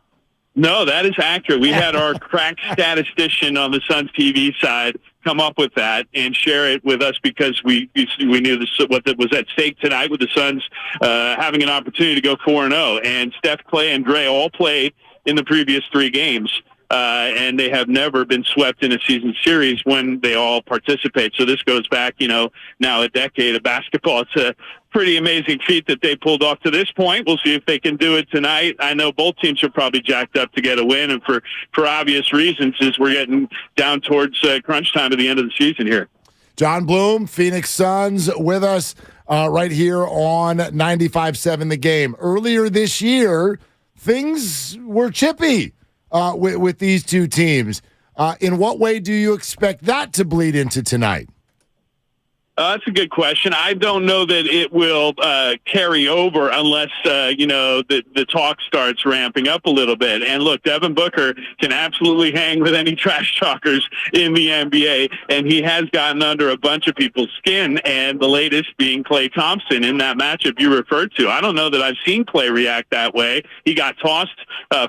No, that is accurate. We had our crack statistician on the Suns TV side come up with that and share it with us because we knew what was at stake tonight with the Suns having an opportunity to go 4-0. And Steph, Clay, and Dre all played in the previous three games. And they have never been swept in a season series when they all participate. So this goes back, now a decade of basketball. It's a pretty amazing feat that they pulled off to this point. We'll see if they can do it tonight. I know both teams are probably jacked up to get a win, and for obvious reasons, as we're getting down towards crunch time at the end of the season here. John Bloom, Phoenix Suns, with us right here on 95.7 The Game. Earlier this year, things were chippy with these two teams. In what way do you expect that to bleed into tonight? That's a good question. I don't know that it will carry over unless, the talk starts ramping up a little bit. And look, Devin Booker can absolutely hang with any trash talkers in the NBA, and he has gotten under a bunch of people's skin, and the latest being Klay Thompson in that matchup you referred to. I don't know that I've seen Klay react that way. He got tossed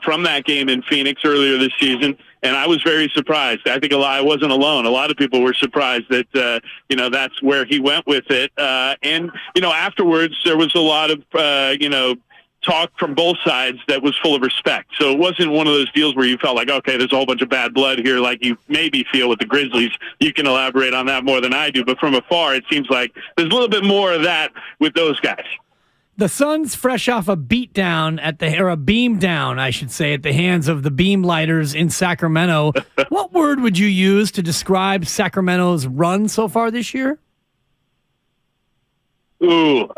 from that game in Phoenix earlier this season, and I was very surprised. I think I wasn't alone. A lot of people were surprised that, that's where he went with it. And afterwards, there was a lot of, talk from both sides that was full of respect. So it wasn't one of those deals where you felt like, okay, there's a whole bunch of bad blood here, like you maybe feel with the Grizzlies. You can elaborate on that more than I do. But from afar, it seems like there's a little bit more of that with those guys. The Suns, fresh off a beatdown a beam down, I should say, at the hands of the beam lighters in Sacramento. What word would you use to describe Sacramento's run so far this year? Ooh,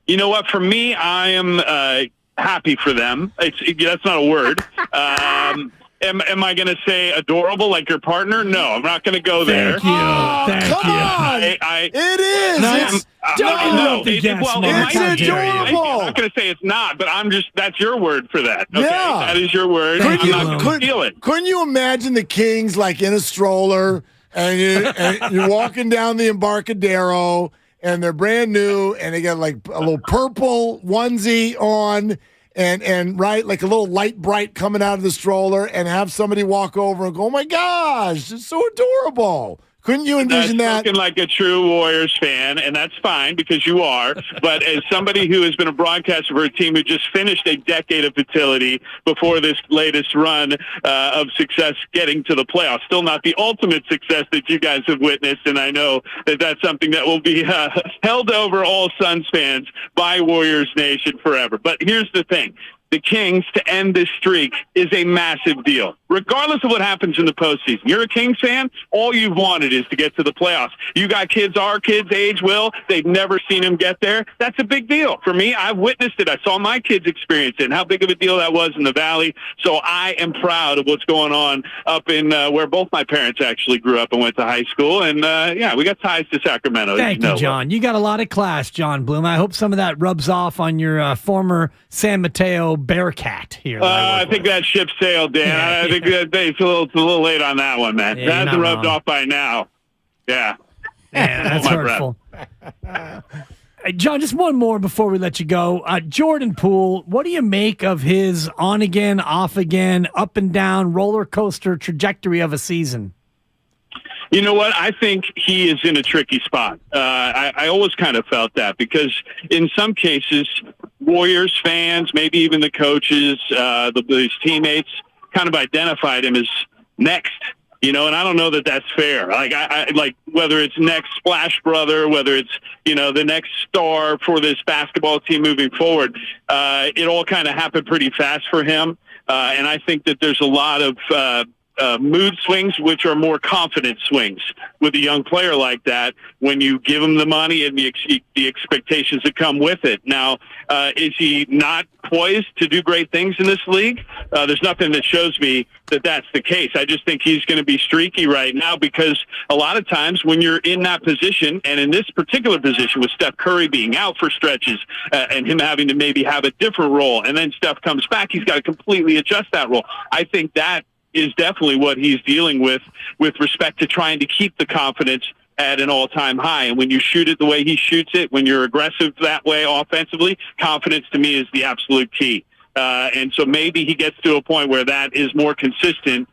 you know what? For me, I am happy for them. That's not a word. Am I going to say adorable like your partner? No, I'm not going to go there. Thank you. Come on. It is. It's adorable. I'm not going to say it's not, but that's your word for that. Okay? Yeah. That is your word. I'm not going to steal it. Couldn't you imagine the Kings like in a stroller and you're walking down the Embarcadero and they're brand new and they got like a little purple onesie on and right, like a little light bright coming out of the stroller and have somebody walk over and go, oh my gosh, it's so adorable. Couldn't you envision that? Looking like a true Warriors fan, and that's fine because you are. But as somebody who has been a broadcaster for a team who just finished a decade of fertility before this latest run of success getting to the playoffs, still not the ultimate success that you guys have witnessed, and I know that that's something that will be held over all Suns fans by Warriors Nation forever. But here's the thing. The Kings to end this streak is a massive deal. Regardless of what happens in the postseason, you're a Kings fan, all you've wanted is to get to the playoffs. You got kids our kids' age, Will. They've never seen them get there. That's a big deal. For me, I've witnessed it. I saw my kids experience it and how big of a deal that was in the Valley. So I am proud of what's going on up in where both my parents actually grew up and went to high school. And, we got ties to Sacramento. Thank you, John. You got a lot of class, John Bloom. I hope some of that rubs off on your former San Mateo Bearcat here. I think that ship sailed, Dan. Yeah, I think that it's a little late on that one, man. Yeah, That's rubbed off by now. Yeah. Yeah, that's hurtful. Hey, John, just one more before we let you go. Jordan Poole, what do you make of his on again, off again, up and down roller coaster trajectory of a season? You know what? I think he is in a tricky spot. I always kind of felt that because in some cases, Warriors fans, maybe even the coaches, his teammates, kind of identified him as next. And I don't know that that's fair. Like I like whether it's next Splash Brother, whether it's the next star for this basketball team moving forward. It all kind of happened pretty fast for him, and I think that there's a lot of mood swings, which are more confident swings with a young player like that when you give him the money and the expectations that come with it. Now, is he not poised to do great things in this league? There's nothing that shows me that that's the case. I just think he's going to be streaky right now because a lot of times when you're in that position, and in this particular position with Steph Curry being out for stretches and him having to maybe have a different role, and then Steph comes back, he's got to completely adjust that role. I think that is definitely what he's dealing with respect to trying to keep the confidence at an all-time high. And when you shoot it the way he shoots it, when you're aggressive that way offensively, confidence to me is the absolute key. And so maybe he gets to a point where that is more consistent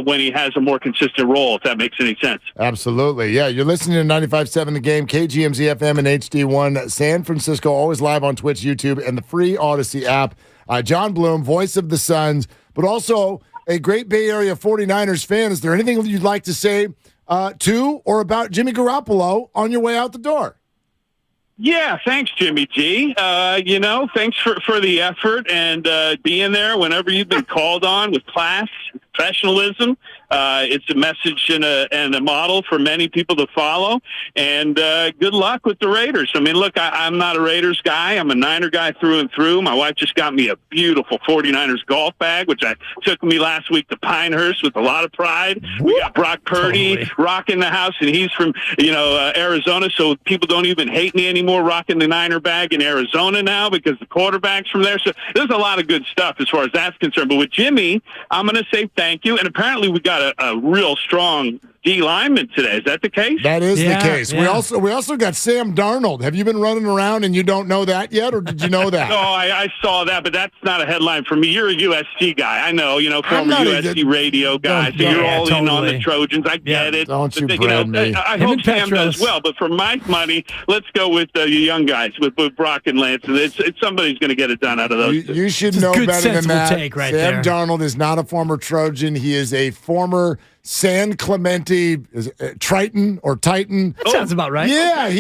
when he has a more consistent role, if that makes any sense. Absolutely. Yeah, you're listening to 95.7 The Game, KGMZ FM and HD1 San Francisco, always live on Twitch, YouTube, and the free Odyssey app. John Bloom, voice of the Suns, but also a great Bay Area 49ers fan. Is there anything you'd like to say to or about Jimmy Garoppolo on your way out the door? Yeah, thanks, Jimmy G. Thanks for the effort and being there whenever you've been called on with class, professionalism. It's a message and a model for many people to follow. And good luck with the Raiders. I mean, look, I'm not a Raiders guy. I'm a Niner guy through and through. My wife just got me a beautiful 49ers golf bag, which I took me last week to Pinehurst with a lot of pride. We got Brock Purdy rocking the house, and he's from Arizona, so people don't even hate me anymore rocking the Niner bag in Arizona now because the quarterback's from there. So there's a lot of good stuff as far as that's concerned. But with Jimmy, I'm going to say thank you. And apparently we got a real strong D lineman today. Is that the case? That is the case. Yeah. We also got Sam Darnold. Have you been running around and you don't know that yet, or did you know that? No, I saw that, but that's not a headline for me. You're a USC guy. I know, former USC radio guy, so you're all in on the Trojans. I get it. Don't you brand me. I hope Sam does well, but for my money, let's go with the young guys, with Brock and Lance. It's somebody's going to get it done out of those. You should know better than that. Take right Sam there. Darnold is not a former Trojan. He is a former San Clemente Triton or Titan. That sounds about right. Yeah,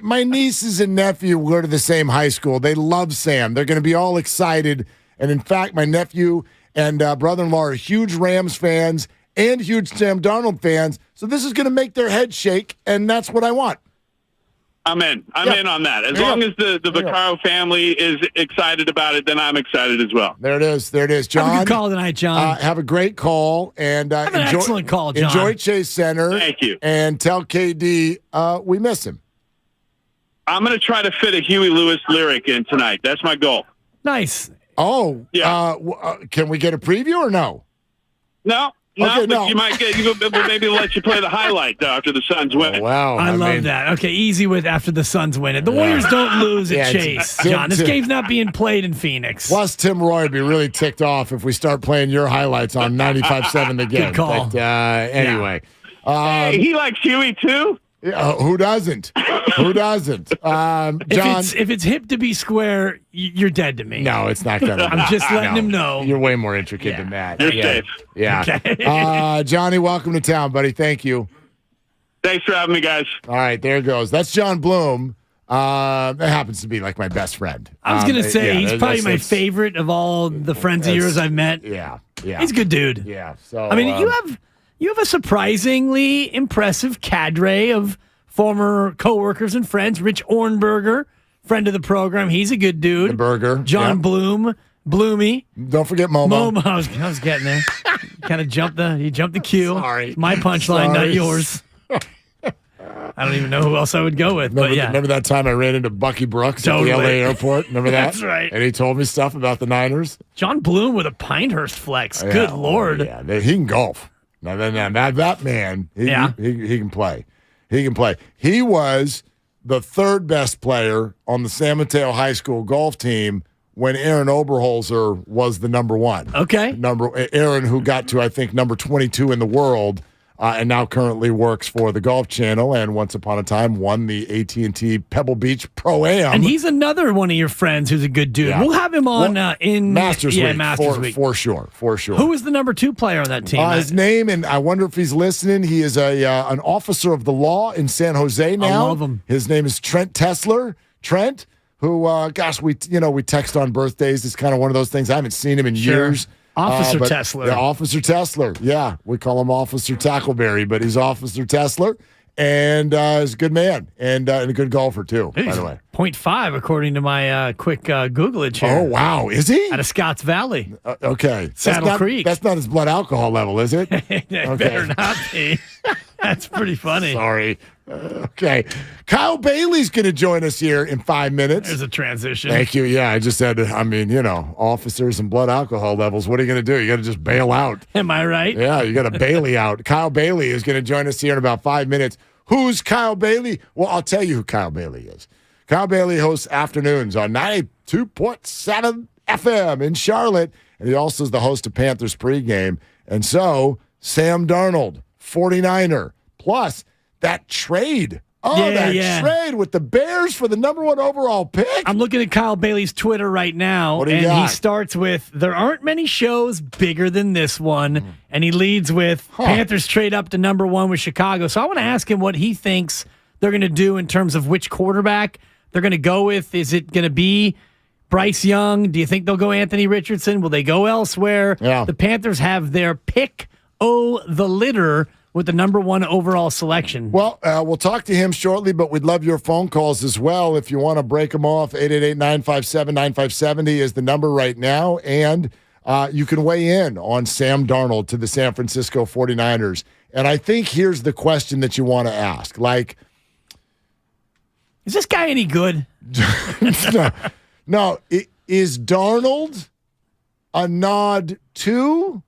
my nieces and nephew go to the same high school. They love Sam. They're going to be all excited. And in fact, my nephew and brother-in-law are huge Rams fans and huge Sam Darnold fans. So this is going to make their head shake, and that's what I want. I'm in. I'm in on that. As long as the Vaccaro family is excited about it, then I'm excited as well. There it is. There it is, John. Have a good call tonight, John. Have a great call. And have an excellent call, John. Enjoy Chase Center. Thank you. And tell KD we miss him. I'm going to try to fit a Huey Lewis lyric in tonight. That's my goal. Nice. Oh, yeah. Can we get a preview or no? No. Okay, but you might get. Maybe let you play the highlight after the Suns win. Oh, wow, I love that. Okay, easy with after the Suns win it. The Warriors don't lose at Chase, John. This game's not being played in Phoenix. Plus, Tim Roy would be really ticked off if we start playing your highlights on 95.7 The Game. Good call. But, anyway. Hey, he likes Huey too? Who doesn't? Who doesn't? John, if it's hip to be square, you're dead to me. No, it's not gonna. I'm just letting him know. You're way more intricate than that. You're safe. Yeah. Okay. Johnny, welcome to town, buddy. Thank you. Thanks for having me, guys. All right, there goes. That's John Bloom. That happens to be like my best friend. I was gonna say he's probably my favorite of all the friends of yours I've met. Yeah. He's a good dude. Yeah. So I mean, you have a surprisingly impressive cadre of former coworkers and friends. Rich Ornberger, friend of the program. He's a good dude. The burger. John Bloom, Bloomy. Don't forget Momo. Momo. I was getting there. Kind of jumped the cue. Sorry. My punchline, not yours. I don't even know who else I would go with. Remember that time I ran into Bucky Brooks at the LA airport? Remember that? That's right. And he told me stuff about the Niners. John Bloom with a Pinehurst flex. Good Lord. Yeah, he can golf. Now, that man, he can play. He can play. He was the third best player on the San Mateo High School golf team when Aaron Oberholzer was the number one. Okay. Aaron, who got to, I think, number 22 in the world, and now currently works for the Golf Channel, and once upon a time won the AT&T Pebble Beach Pro-Am. And he's another one of your friends who's a good dude. Yeah. We'll have him on in Masters Week. Masters Week. For sure. Who was the number 2 player on that team? His name, and I wonder if he's listening, he is an officer of the law in San Jose now. I love him. His name is Trent Tessler. Trent, who, we text on birthdays. It's kind of one of those things. I haven't seen him in years. Officer Tessler. Yeah, Officer Tessler. Yeah, we call him Officer Tackleberry, but he's Officer Tessler, and he's a good man and a good golfer, too, by the way. 0.5, according to my quick Googlage here. Oh, wow. Is he? Out of Scotts Valley. Okay. Saddle Creek. That's not his blood alcohol level, is it? It better not be. That's pretty funny. Sorry. Okay. Kyle Bailey's going to join us here in 5 minutes. There's a transition. Thank you. Yeah, I just said, officers and blood alcohol levels. What are you going to do? You got to just bail out. Am I right? Yeah, you got to Bailey out. Kyle Bailey is going to join us here in about 5 minutes. Who's Kyle Bailey? Well, I'll tell you who Kyle Bailey is. Kyle Bailey hosts afternoons on 92.7 FM in Charlotte, and he also is the host of Panthers pregame. And so, Sam Darnold, 49er, plus that trade. Trade with the Bears for the number 1 overall pick. I'm looking at Kyle Bailey's Twitter right now, What do you and got? he starts with, there aren't many shows bigger than this one, and he leads with Panthers trade up to number 1 with Chicago. So I want to ask him what he thinks they're going to do in terms of which quarterback they're going to go with. Is it going to be Bryce Young? Do you think they'll go Anthony Richardson? Will they go elsewhere? Yeah. The Panthers have their pick the litter with the number 1 overall selection. Well, we'll talk to him shortly, but we'd love your phone calls as well. If you want to break them off, 888-957-9570 is the number right now. And you can weigh in on Sam Darnold to the San Francisco 49ers. And I think here's the question that you want to ask. Is this guy any good? No. Is Darnold a nod to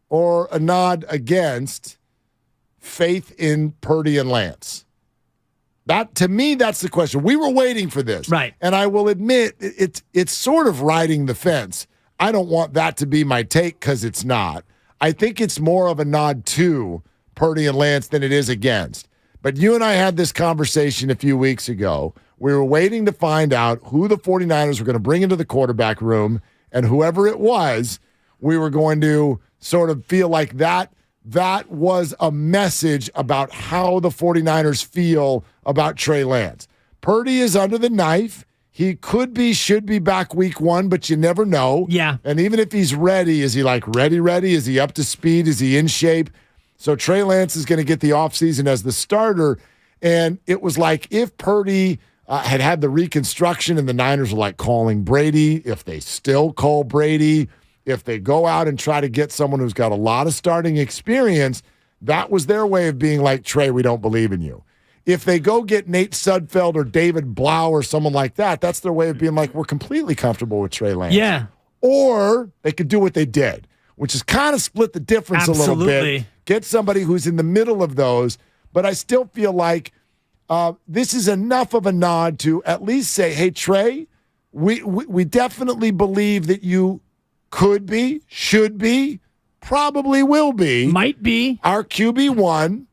or a nod against faith in Purdy and Lance? That, to me, that's the question. We were waiting for this. Right. And I will admit, it's sort of riding the fence. I don't want that to be my take because it's not. I think it's more of a nod to Purdy and Lance than it is against. But you and I had this conversation a few weeks ago. We were waiting to find out who the 49ers were going to bring into the quarterback room, and whoever it was, we were going to sort of feel like that was a message about how the 49ers feel about Trey Lance. Purdy is under the knife. He should be back week 1, but you never know. Yeah. And even if he's ready, is he ready? Is he up to speed? Is he in shape? So Trey Lance is going to get the offseason as the starter. And it was like if Purdy had the reconstruction and the Niners were like calling Brady, if they still call Brady, if they go out and try to get someone who's got a lot of starting experience, that was their way of being like, Trey, we don't believe in you. If they go get Nate Sudfeld or David Blau or someone like that, that's their way of being like, we're completely comfortable with Trey Lance. Yeah. Or they could do what they did, which is kind of split the difference a little bit. Get somebody who's in the middle of those. But I still feel like this is enough of a nod to at least say, hey, Trey, we definitely believe that you could be, should be, probably will be. Might be. Our QB1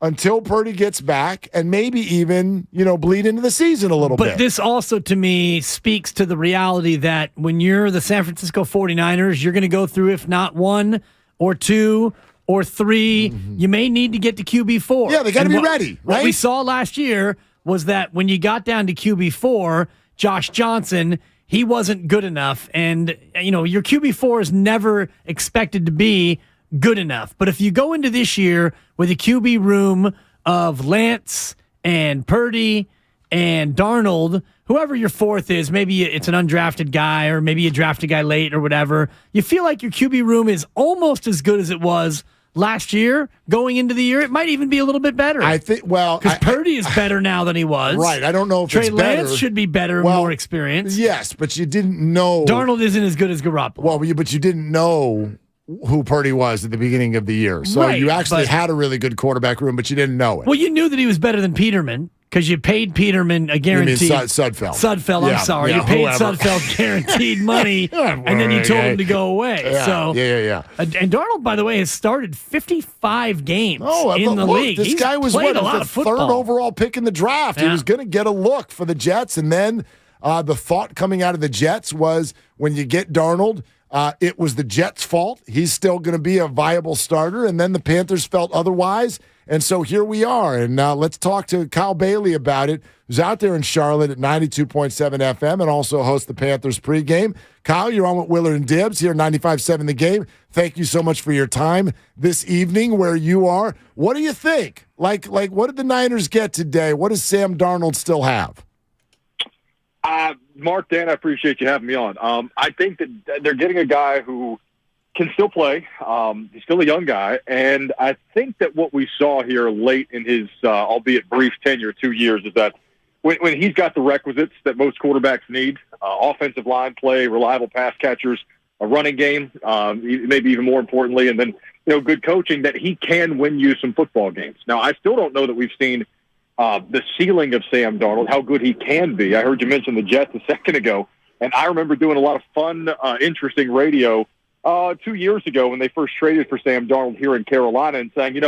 until Purdy gets back and maybe even, bleed into the season a little bit. But this also, to me, speaks to the reality that when you're the San Francisco 49ers, you're going to go through, if not 1 or 2 or 3, you may need to get to QB4. Yeah, they got to be ready, right? What we saw last year was that when you got down to QB4, Josh Johnson, he wasn't good enough. And, your QB4 is never expected to be good enough. But if you go into this year with a QB room of Lance and Purdy and Darnold, whoever your fourth is, maybe it's an undrafted guy or maybe you draft a guy late or whatever, you feel like your QB room is almost as good as it was last year. Going into the year, it might even be a little bit better. I think, because Purdy is better now than he was. Right. I don't know if Trey it's better. Lance should be better, more experienced. Yes, but you didn't know. Darnold isn't as good as Garoppolo. Well, but you didn't know who Purdy was at the beginning of the year. So you actually had a really good quarterback room, but you didn't know it. Well, you knew that he was better than Peterman because you paid Peterman a guaranteed. You mean Sudfeld. Sudfeld, I'm sorry. You paid Sudfeld guaranteed money, and then you told him to go away. Yeah. And Darnold, by the way, has started 55 games in the league. This guy was played a lot the of football. third overall pick in the draft. He was going to get a look for the Jets, and then the thought coming out of the Jets was when you get Darnold, it was the Jets' fault. He's still going to be a viable starter. And then the Panthers felt otherwise. And so here we are. And let's talk to Kyle Bailey about it, who's out there in Charlotte at 92.7 FM and also hosts the Panthers pregame. Kyle, you're on with Willard and Dibbs here at 95.7 The Game. Thank you so much for your time this evening where you are. What do you think? Like what did the Niners get today? What does Sam Darnold still have? Mark, Dan, I appreciate you having me on. I think that they're getting a guy who can still play. He's still a young guy. And I think that what we saw here late in his, albeit brief tenure, 2 years, is that when he's got the requisites that most quarterbacks need, offensive line play, reliable pass catchers, a running game, maybe even more importantly, and then good coaching, that he can win you some football games. Now, I still don't know that we've seen the ceiling of Sam Darnold, how good he can be. I heard you mention the Jets a second ago, and I remember doing a lot of fun, interesting radio 2 years ago when they first traded for Sam Darnold here in Carolina and saying,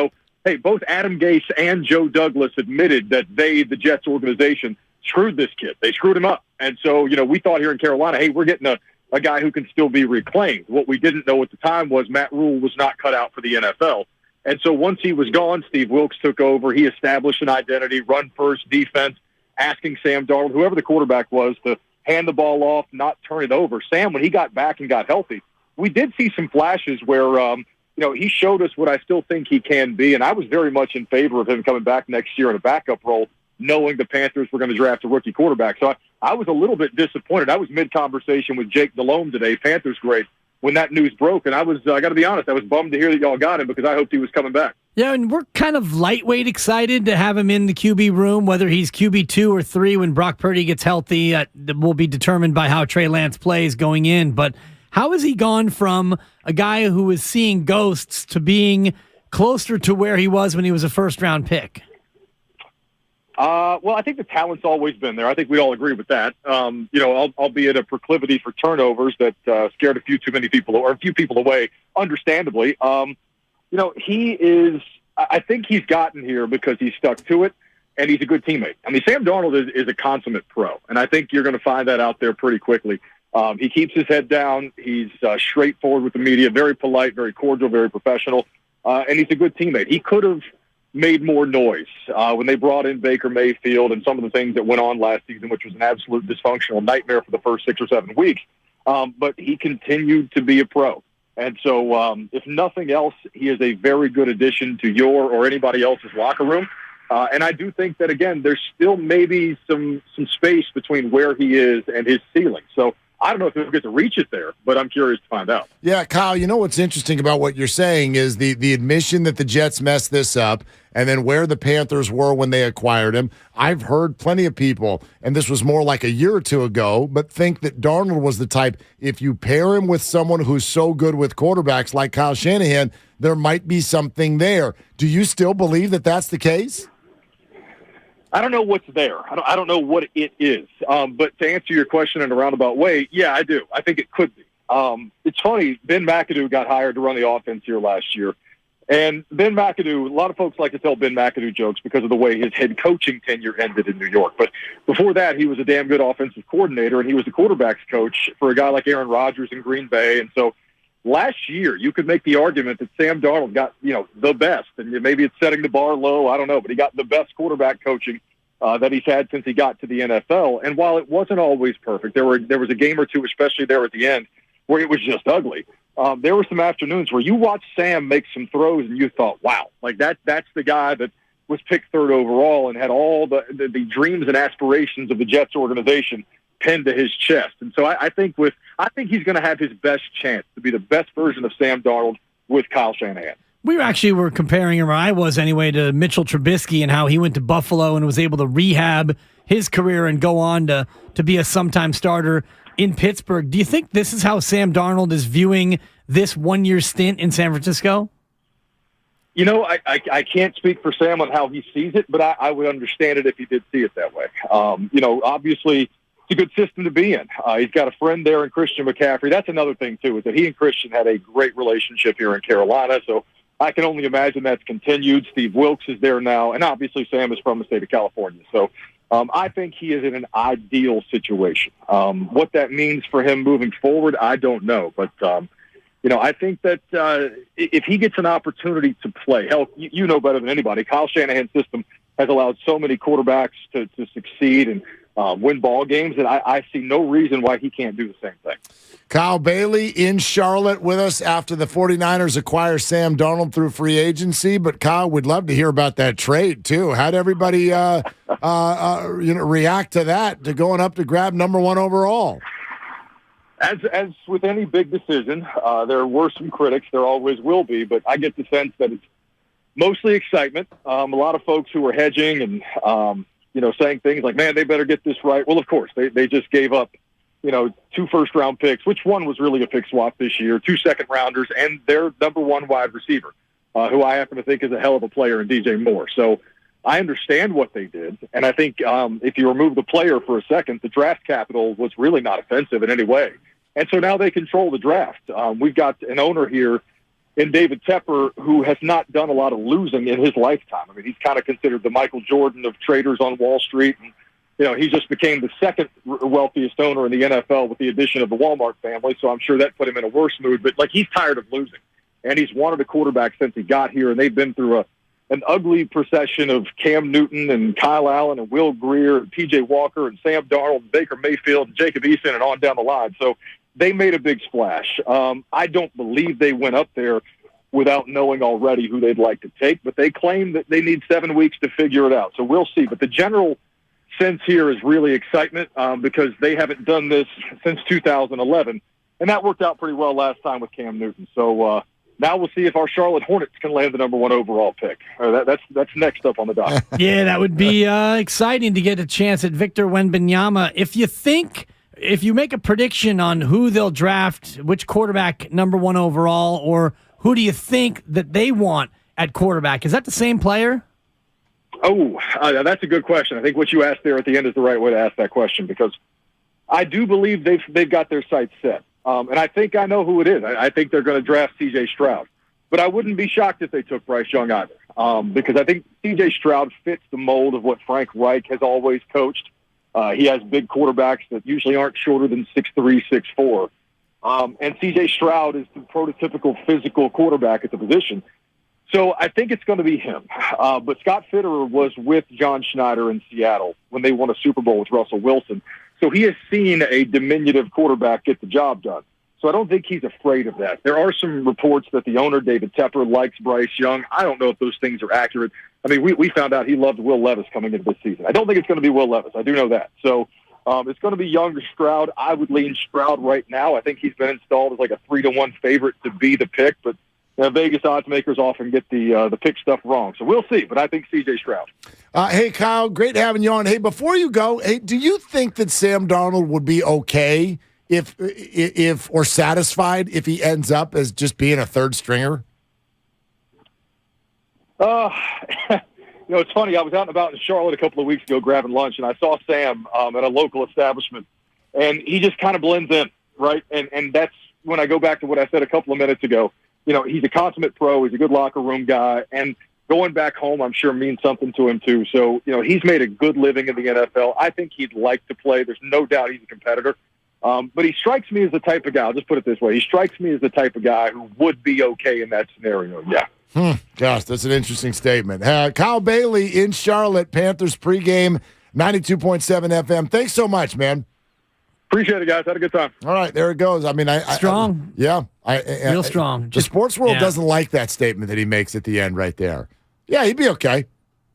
hey, both Adam Gase and Joe Douglas admitted that the Jets organization, screwed this kid. They screwed him up. And so, we thought here in Carolina, hey, we're getting a guy who can still be reclaimed. What we didn't know at the time was Matt Rule was not cut out for the NFL. And so once he was gone, Steve Wilks took over. He established an identity, run first, defense, asking Sam Darnold, whoever the quarterback was, to hand the ball off, not turn it over. Sam, when he got back and got healthy, we did see some flashes where, he showed us what I still think he can be. And I was very much in favor of him coming back next year in a backup role, knowing the Panthers were going to draft a rookie quarterback. So I was a little bit disappointed. I was mid-conversation with Jake Delhomme today, Panthers great, when that news broke. And I got to be honest, I was bummed to hear that y'all got him because I hoped he was coming back. Yeah, and we're kind of lightweight excited to have him in the QB room, whether he's QB 2 or 3 when Brock Purdy gets healthy. Will be determined by how Trey Lance plays going in. But how has he gone from a guy who was seeing ghosts to being closer to where he was when he was a first-round pick? Well, I think the talent's always been there. I think we all agree with that. Albeit a proclivity for turnovers that scared a few people away, understandably. He is. I think he's gotten here because he's stuck to it, and he's a good teammate. I mean, Sam Darnold is a consummate pro, and I think you're going to find that out there pretty quickly. He keeps his head down. He's straightforward with the media, very polite, very cordial, very professional, and he's a good teammate. He could have made more noise when they brought in Baker Mayfield and some of the things that went on last season, which was an absolute dysfunctional nightmare for the first 6 or 7 weeks. But he continued to be a pro. And so if nothing else, he is a very good addition to your or anybody else's locker room. And I do think that, again, there's still maybe some space between where he is and his ceiling. So I don't know if he'll get to reach it there, but I'm curious to find out. Yeah, Kyle, you know what's interesting about what you're saying is the admission that the Jets messed this up and then where the Panthers were when they acquired him. I've heard plenty of people, and this was more like a year or two ago, but think that Darnold was the type, if you pair him with someone who's so good with quarterbacks like Kyle Shanahan, there might be something there. Do you still believe that that's the case? I don't know what's there. I don't know what it is. But to answer your question in a roundabout way, yeah, I do. I think it could be. It's funny, Ben McAdoo got hired to run the offense here last year. And Ben McAdoo, a lot of folks like to tell Ben McAdoo jokes because of the way his head coaching tenure ended in New York. But before that, he was a damn good offensive coordinator, and he was the quarterback's coach for a guy like Aaron Rodgers in Green Bay. And so last year, you could make the argument that Sam Darnold got, the best. And maybe it's setting the bar low, I don't know, but he got the best quarterback coaching that he's had since he got to the NFL. And while it wasn't always perfect, there was a game or two, especially there at the end, where it was just ugly. There were some afternoons where you watched Sam make some throws and you thought, wow, like that's the guy that was picked third overall and had all the dreams and aspirations of the Jets organization pinned to his chest. And so I think he's going to have his best chance to be the best version of Sam Darnold with Kyle Shanahan. We were comparing him, or I was anyway, to Mitchell Trubisky and how he went to Buffalo and was able to rehab his career and go on to be a sometime starter in Pittsburgh. Do you think this is how Sam Darnold is viewing this one-year stint in San Francisco? I can't speak for Sam on how he sees it, but I would understand it if he did see it that way. Obviously, it's a good system to be in. He's got a friend there in Christian McCaffrey. That's another thing, too, is that he and Christian had a great relationship here in Carolina, so I can only imagine that's continued. Steve Wilkes is there now, and obviously Sam is from the state of California. So I think he is in an ideal situation. What that means for him moving forward, I don't know. But, I think that if he gets an opportunity to play, hell, you know better than anybody, Kyle Shanahan's system has allowed so many quarterbacks to succeed and win ball games that I see no reason why he can't do the same thing. Kyle Bailey in Charlotte with us after the 49ers acquire Sam Darnold through free agency. But, Kyle, we'd love to hear about that trade, too. How'd everybody react to that, to going up to grab number 1 overall? As with any big decision, there were some critics. There always will be. But I get the sense that it's mostly excitement. A lot of folks who are hedging and, saying things like, man, they better get this right. Well, of course, they just gave up 2 first-round picks, which one was really a pick swap this year, 2 second-rounders, and their number 1 wide receiver, who I happen to think is a hell of a player in DJ Moore. So I understand what they did, and I think if you remove the player for a second, the draft capital was really not offensive in any way. And so now they control the draft. We've got an owner here in David Tepper who has not done a lot of losing in his lifetime. I mean, he's kind of considered the Michael Jordan of traders on Wall Street, and he just became the second wealthiest owner in the NFL with the addition of the Walmart family, so I'm sure that put him in a worse mood. But, he's tired of losing, and he's wanted a quarterback since he got here, and they've been through an ugly procession of Cam Newton and Kyle Allen and Will Grier and P.J. Walker and Sam Darnold and Baker Mayfield and Jacob Eason and on down the line. So they made a big splash. I don't believe they went up there without knowing already who they'd like to take, but they claim that they need 7 weeks to figure it out. So we'll see. But the general sense here is really excitement because they haven't done this since 2011, and that worked out pretty well last time with Cam Newton. So now we'll see if our Charlotte Hornets can land the number 1 overall pick. That's next up on the docket. Yeah, that would be exciting to get a chance at Victor Wembanyama. If you make a prediction on who they'll draft, which quarterback number 1 overall, or who do you think that they want at quarterback, is that the same player? Oh, that's a good question. I think what you asked there at the end is the right way to ask that question because I do believe they've got their sights set. And I think I know who it is. I think they're going to draft C.J. Stroud. But I wouldn't be shocked if they took Bryce Young either because I think C.J. Stroud fits the mold of what Frank Reich has always coached. He has big quarterbacks that usually aren't shorter than 6'3", 6'4". And C.J. Stroud is the prototypical physical quarterback at the position. So I think it's going to be him. But Scott Fitterer was with John Schneider in Seattle when they won a Super Bowl with Russell Wilson. So he has seen a diminutive quarterback get the job done. So I don't think he's afraid of that. There are some reports that the owner, David Tepper, likes Bryce Young. I don't know if those things are accurate. I mean, we found out he loved Will Levis coming into this season. I don't think it's going to be Will Levis. I do know that. So it's going to be Young or Stroud. I would lean Stroud right now. I think he's been installed as like a 3-1 favorite to be the pick, but Vegas odds makers often get the pick stuff wrong. So we'll see, but I think C.J. Stroud. Hey, Kyle, great having you on. Hey, before you go, do you think that Sam Darnold would be okay if or satisfied if he ends up as just being a third stringer? It's funny. I was out and about in Charlotte a couple of weeks ago grabbing lunch, and I saw Sam at a local establishment, and he just kind of blends in, right? And that's when I go back to what I said a couple of minutes ago. He's a consummate pro. He's a good locker room guy, and going back home, I'm sure, means something to him too. So, he's made a good living in the NFL. I think he'd like to play. There's no doubt he's a competitor. But he strikes me as the type of guy, I'll just put it this way, he strikes me as the type of guy who would be okay in that scenario, yeah. Gosh, that's an interesting statement. Kyle Bailey in Charlotte, Panthers pregame, 92.7 FM. Thanks so much, man. Appreciate it, guys. Had a good time. All right, there it goes. I mean, strong. Real strong. The sports world doesn't like that statement that he makes at the end right there. Yeah, he'd be okay.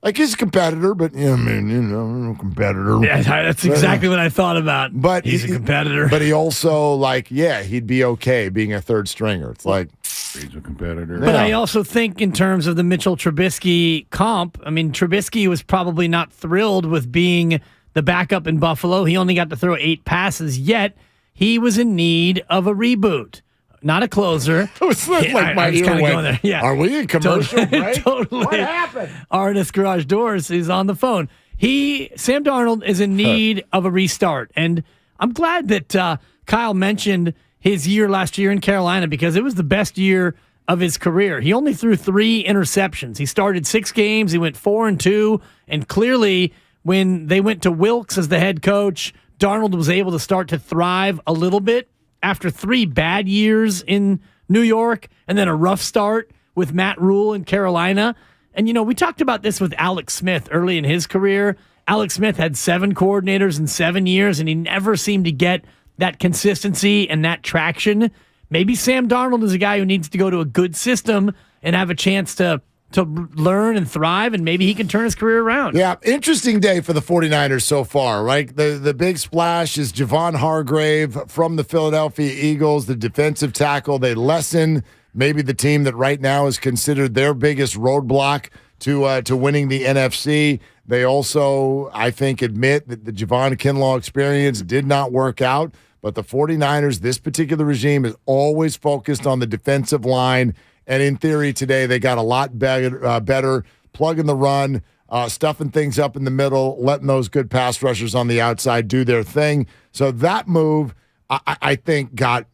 Like, he's a competitor, but, competitor. Yeah, that's exactly what I thought about. But he's a competitor. But he also, he'd be okay being a third stringer. It's like, he's a competitor. But I also think in terms of the Mitchell Trubisky comp, I mean, Trubisky was probably not thrilled with being the backup in Buffalo. He only got to throw 8 passes, yet he was in need of a reboot. Not a closer. It was like my ear went, are we in commercial break? Totally. What happened? Artist Garage Doors is on the phone. Sam Darnold is in need of a restart. And I'm glad that Kyle mentioned his year last year in Carolina because it was the best year of his career. He only threw 3 interceptions. He started 6 games. He went 4-2. And clearly, when they went to Wilkes as the head coach, Darnold was able to start to thrive a little bit after 3 bad years in New York and then a rough start with Matt Rule in Carolina. And, we talked about this with Alex Smith early in his career. Alex Smith had 7 coordinators in 7 years, and he never seemed to get that consistency and that traction. Maybe Sam Darnold is a guy who needs to go to a good system and have a chance to learn and thrive, and maybe he can turn his career around. Yeah, interesting day for the 49ers so far, right? The big splash is Javon Hargrave from the Philadelphia Eagles, the defensive tackle. They lessen maybe the team that right now is considered their biggest roadblock to winning the NFC. They also, I think, admit that the Javon Kinlaw experience did not work out, but the 49ers, this particular regime, is always focused on the defensive line. And in theory, today they got a lot better plugging the run, stuffing things up in the middle, letting those good pass rushers on the outside do their thing. So that move, I think, got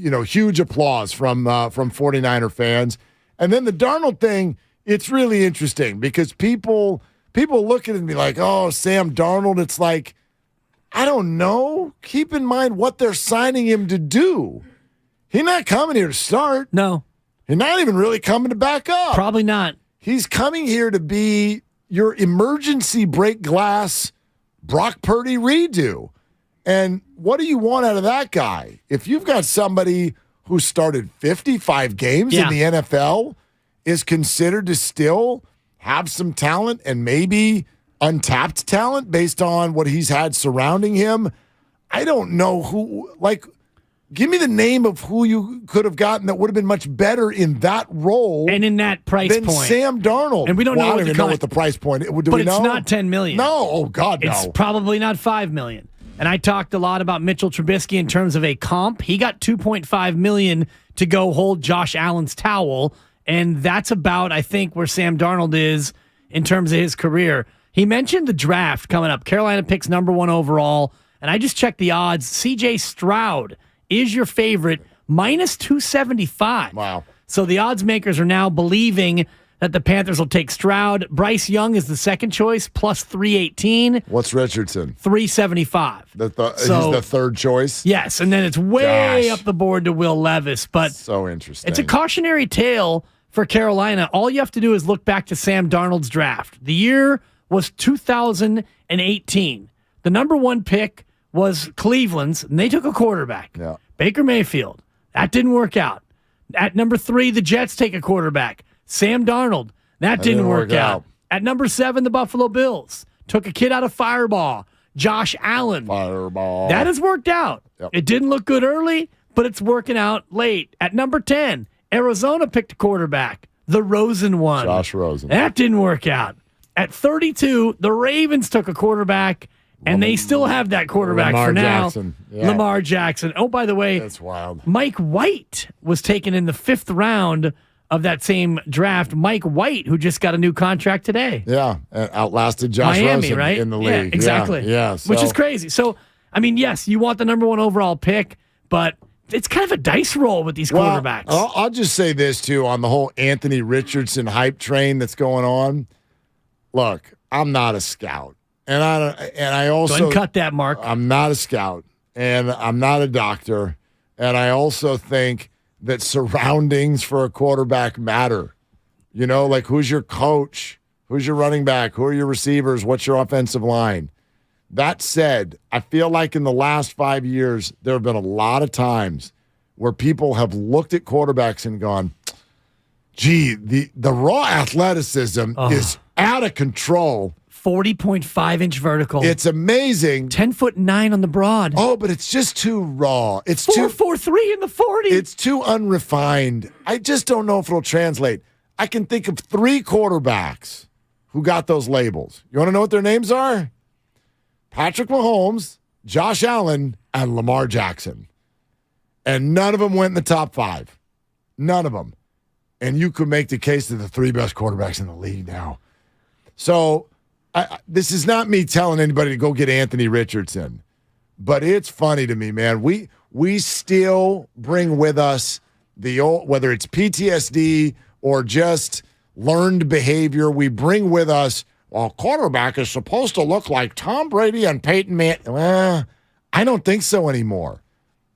huge applause from 49er fans. And then the Darnold thing, it's really interesting because people look at it and be like, "Oh, Sam Darnold." It's like, I don't know. Keep in mind what they're signing him to do. He's not coming here to start. No. He's not even really coming to back up. Probably not. He's coming here to be your emergency break glass Brock Purdy redo. And what do you want out of that guy? If you've got somebody who started 55 games in the NFL, is considered to still have some talent and maybe untapped talent based on what he's had surrounding him, I don't know who, give me the name of who you could have gotten that would have been much better in that role and in that price than point. Sam Darnold. And we don't know. I don't even know what the price point is. But it's not $10 million. No. Oh, God, no. It's probably not $5 million. And I talked a lot about Mitchell Trubisky in terms of a comp. He got $2.5 million to go hold Josh Allen's towel. And that's about, I think, where Sam Darnold is in terms of his career. He mentioned the draft coming up. Carolina picks number 1 overall. And I just checked the odds. C.J. Stroud is your favorite, minus 275. Wow. So the odds makers are now believing that the Panthers will take Stroud. Bryce Young is the second choice, plus 318. What's Richardson? 375. He's the third choice? Yes, and then it's way up the board to Will Levis. But so interesting. It's a cautionary tale for Carolina. All you have to do is look back to Sam Darnold's draft. The year was 2018. The number 1 pick was Cleveland's, and they took a quarterback. Yeah. Baker Mayfield. That didn't work out. At number 3, the Jets take a quarterback. Sam Darnold. That didn't work out. At number 7, the Buffalo Bills took a kid out of Fireball, Josh Allen. Fireball. That has worked out. Yep. It didn't look good early, but it's working out late. At number 10, Arizona picked a quarterback, the Rosen one. Josh Rosen. That didn't work out. At 32, the Ravens took a quarterback, and they still have that quarterback Lamar for now. Jackson. Yeah. Lamar Jackson. Oh, by the way, That's wild. Mike White was taken in the 5th round of that same draft. Mike White, who just got a new contract today. Yeah, and outlasted Josh Miami, Rosen right? in the league. Yeah, exactly. Yeah, Which is crazy. So, I mean, yes, you want the number 1 overall pick, but it's kind of a dice roll with these quarterbacks. I'll just say this, too, on the whole Anthony Richardson hype train that's going on. Look, I'm not a scout. And I also Go ahead and cut that, Mark. I'm not a scout, and I'm not a doctor, and I also think that surroundings for a quarterback matter. You know, like who's your coach, who's your running back, who are your receivers, what's your offensive line. That said, I feel like in the last 5 years, there have been a lot of times where people have looked at quarterbacks and gone, gee, the raw athleticism is out of control. 40.5-inch vertical. It's amazing. 10'9" on the broad. Oh, but it's just too raw. It's 4.43 in the 40. It's too unrefined. I just don't know if it'll translate. I can think of 3 quarterbacks who got those labels. You want to know what their names are? Patrick Mahomes, Josh Allen, and Lamar Jackson. And none of them went in the top 5. None of them. And you could make the case to the 3 best quarterbacks in the league now. So this is not me telling anybody to go get Anthony Richardson, but it's funny to me, man. We still bring with us the old, whether it's PTSD or just learned behavior, we bring with us, well, quarterback is supposed to look like Tom Brady and Peyton Manning. Well, I don't think so anymore.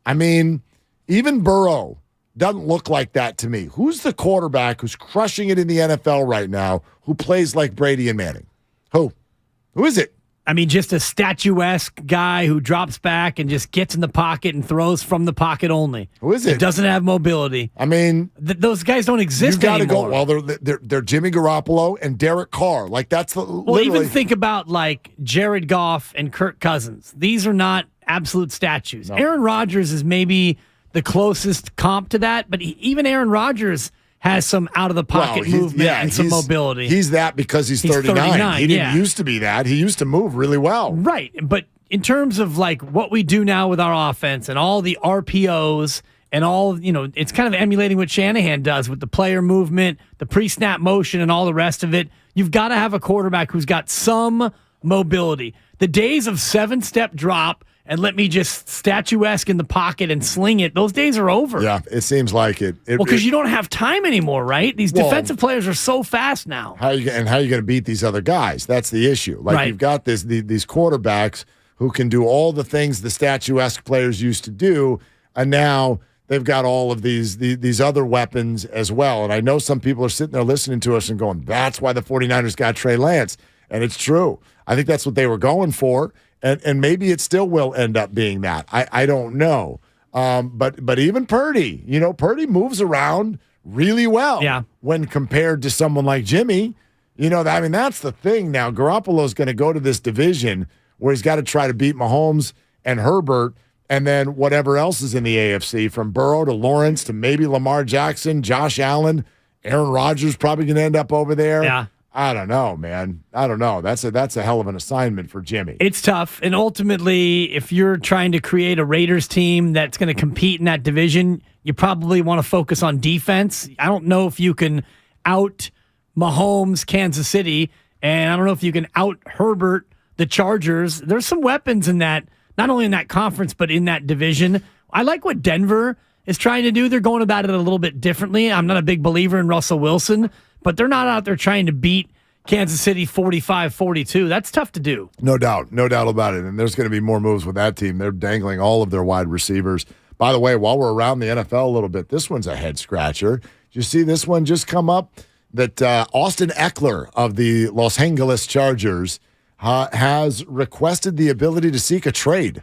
I mean, even Burrow doesn't look like that to me. Who's the quarterback who's crushing it in the NFL right now who plays like Brady and Manning? Who is it? I mean, just a statuesque guy who drops back and just gets in the pocket and throws from the pocket only. Who is it? Doesn't have mobility. I mean, those guys don't exist you gotta anymore. Go. Well, they're Jimmy Garoppolo and Derek Carr. Like that's the. Well, even think about like Jared Goff and Kirk Cousins. These are not absolute statues. No. Aaron Rodgers is maybe the closest comp to that, but even Aaron Rodgers has some out-of-the-pocket movement and some mobility. He's that because he's 39. He didn't used to be that. He used to move really well. Right, but in terms of like what we do now with our offense and all the RPOs and all, it's kind of emulating what Shanahan does with the player movement, the pre-snap motion, and all the rest of it. You've got to have a quarterback who's got some mobility. The days of 7-step drop and let me just statuesque in the pocket and sling it, those days are over. Yeah, it seems like it. Well, because you don't have time anymore, right? These defensive players are so fast now. How are you going to beat these other guys? That's the issue. Like you've got these quarterbacks who can do all the things the statuesque players used to do, and now they've got all of these other weapons as well. And I know some people are sitting there listening to us and going, that's why the 49ers got Trey Lance. And it's true. I think that's what they were going for. And maybe it still will end up being that. I don't know. But even Purdy, Purdy moves around really well when compared to someone like Jimmy. That's the thing now. Garoppolo's going to go to this division where he's got to try to beat Mahomes and Herbert and then whatever else is in the AFC, from Burrow to Lawrence to maybe Lamar Jackson, Josh Allen, Aaron Rodgers probably going to end up over there. Yeah. I don't know, man. I don't know. That's a hell of an assignment for Jimmy. It's tough. And ultimately, if you're trying to create a Raiders team that's going to compete in that division, you probably want to focus on defense. I don't know if you can out Mahomes, Kansas City, and I don't know if you can out Herbert, the Chargers. There's some weapons in that, not only in that conference, but in that division. I like what Denver is trying to do. They're going about it a little bit differently. I'm not a big believer in Russell Wilson, but they're not out there trying to beat Kansas City 45-42. That's tough to do. No doubt about it. And there's going to be more moves with that team. They're dangling all of their wide receivers. By the way, while we're around the NFL a little bit, this one's a head scratcher. Did you see this one just come up? That Austin Eckler of the Los Angeles Chargers has requested the ability to seek a trade.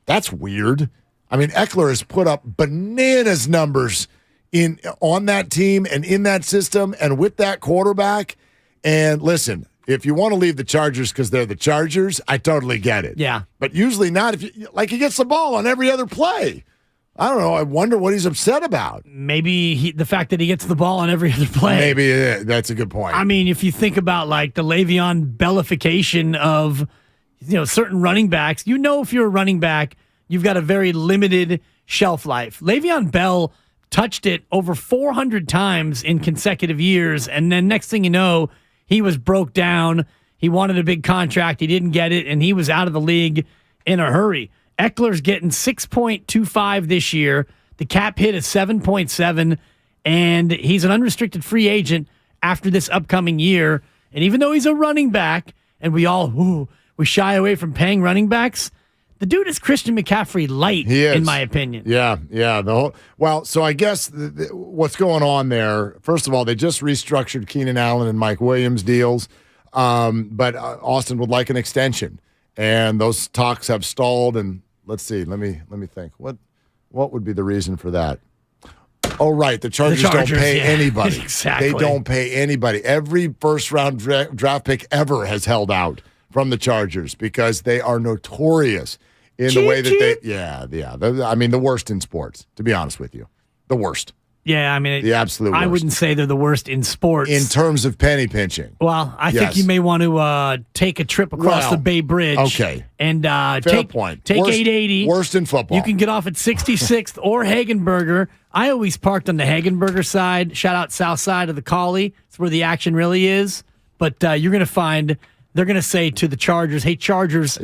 That's weird. I mean, Eckler has put up bananas numbers on that team and in that system and with that quarterback. And listen, if you want to leave the Chargers because they're the Chargers, I totally get it. Yeah. But usually not. If you, like, he gets the ball on every other play. I don't know. I wonder what he's upset about. Maybe the fact that he gets the ball on every other play. Maybe that's a good point. I mean, if you think about like the Le'Veon Bellification of certain running backs, if you're a running back, you've got a very limited shelf life. Le'Veon Bell touched it over 400 times in consecutive years, and then next thing you know, he was broke down. He wanted a big contract. He didn't get it, and he was out of the league in a hurry. Eckler's getting 6.25 this year. The cap hit is 7.7, and he's an unrestricted free agent after this upcoming year. And even though he's a running back, and we shy away from paying running backs, the dude is Christian McCaffrey light, in my opinion. Yeah. So I guess what's going on there, first of all, they just restructured Keenan Allen and Mike Williams deals, but Austin would like an extension. And those talks have stalled, and let's see. Let me think. What would be the reason for that? Oh, right. The Chargers don't pay anybody. Exactly. They don't pay anybody. Every first-round draft pick ever has held out from the Chargers because they are notorious in the way that they. I mean, the worst in sports, to be honest with you. The worst. Yeah, I mean, the absolute worst. I wouldn't say they're the worst in sports. In terms of penny pinching. Well, I think you may want to take a trip across the Bay Bridge. Okay. And take point. Take Worst, 880. Worst in football. You can get off at 66th or Hagenberger. I always parked on the Hagenberger side. Shout out south side of the Collie. It's where the action really is. But you're going to find, they're going to say to the Chargers, hey, Chargers,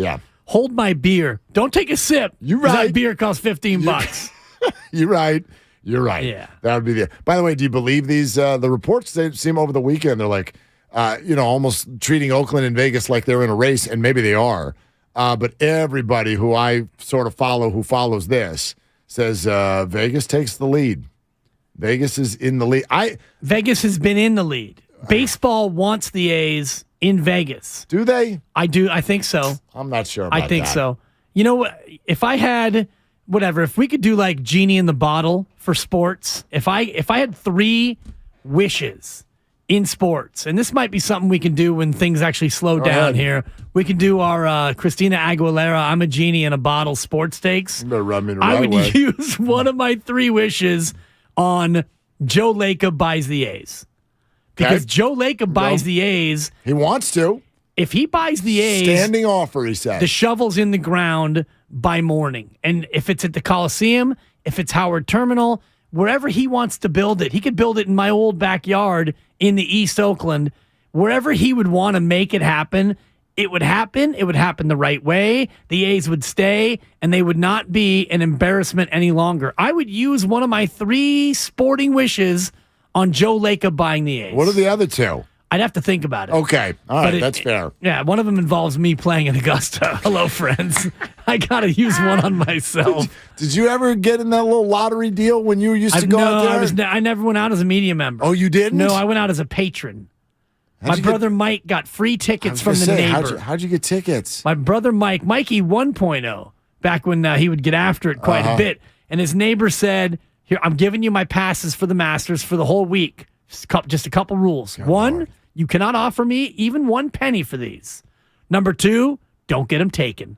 hold my beer. Don't take a sip. You're right. That beer costs $15. You're right. You're right. Yeah. That would be the. By the way, do you believe these the reports they seem over the weekend? They're like, almost treating Oakland and Vegas like they're in a race, and maybe they are. But everybody who I sort of follow, who follows this, says Vegas takes the lead. Vegas is in the lead. Vegas has been in the lead. Baseball wants the A's in Vegas. Do they? I do. I think so. I'm not sure about that. I think so. You know what? If I had if we could do like Genie in the Bottle for sports, if I had 3 wishes in sports, and this might be something we can do when things actually slow down here. We can do our Christina Aguilera, I'm a Genie in a Bottle sports stakes. You better rub me the I right would way. use one of my 3 wishes on Joe Lacob buys the A's. Because Joe Lacob buys the A's. He wants to. If he buys the A's. Standing offer, he said. The shovel's in the ground by morning. And if it's at the Coliseum, if it's Howard Terminal, wherever he wants to build it, he could build it in my old backyard in the East Oakland. Wherever he would want to make it happen, it would happen. It would happen the right way. The A's would stay, and they would not be an embarrassment any longer. I would use one of my 3 sporting wishes on Joe Lacob buying the A's. What are the other 2? I'd have to think about it. Okay. All right. That's fair. Yeah, one of them involves me playing in Augusta. Hello, friends. I got to use one on myself. Did you ever get in that little lottery deal when you used to go out there? I never went out as a media member. Oh, you didn't? No, I went out as a patron. My brother Mike got free tickets from the neighbor. How'd you get tickets? My brother Mikey 1.0, back when he would get after it quite a bit. And his neighbor said, here, I'm giving you my passes for the Masters for the whole week. Just a couple rules. God, 1, Lord. You cannot offer me even 1 penny for these. Number 2, don't get them taken.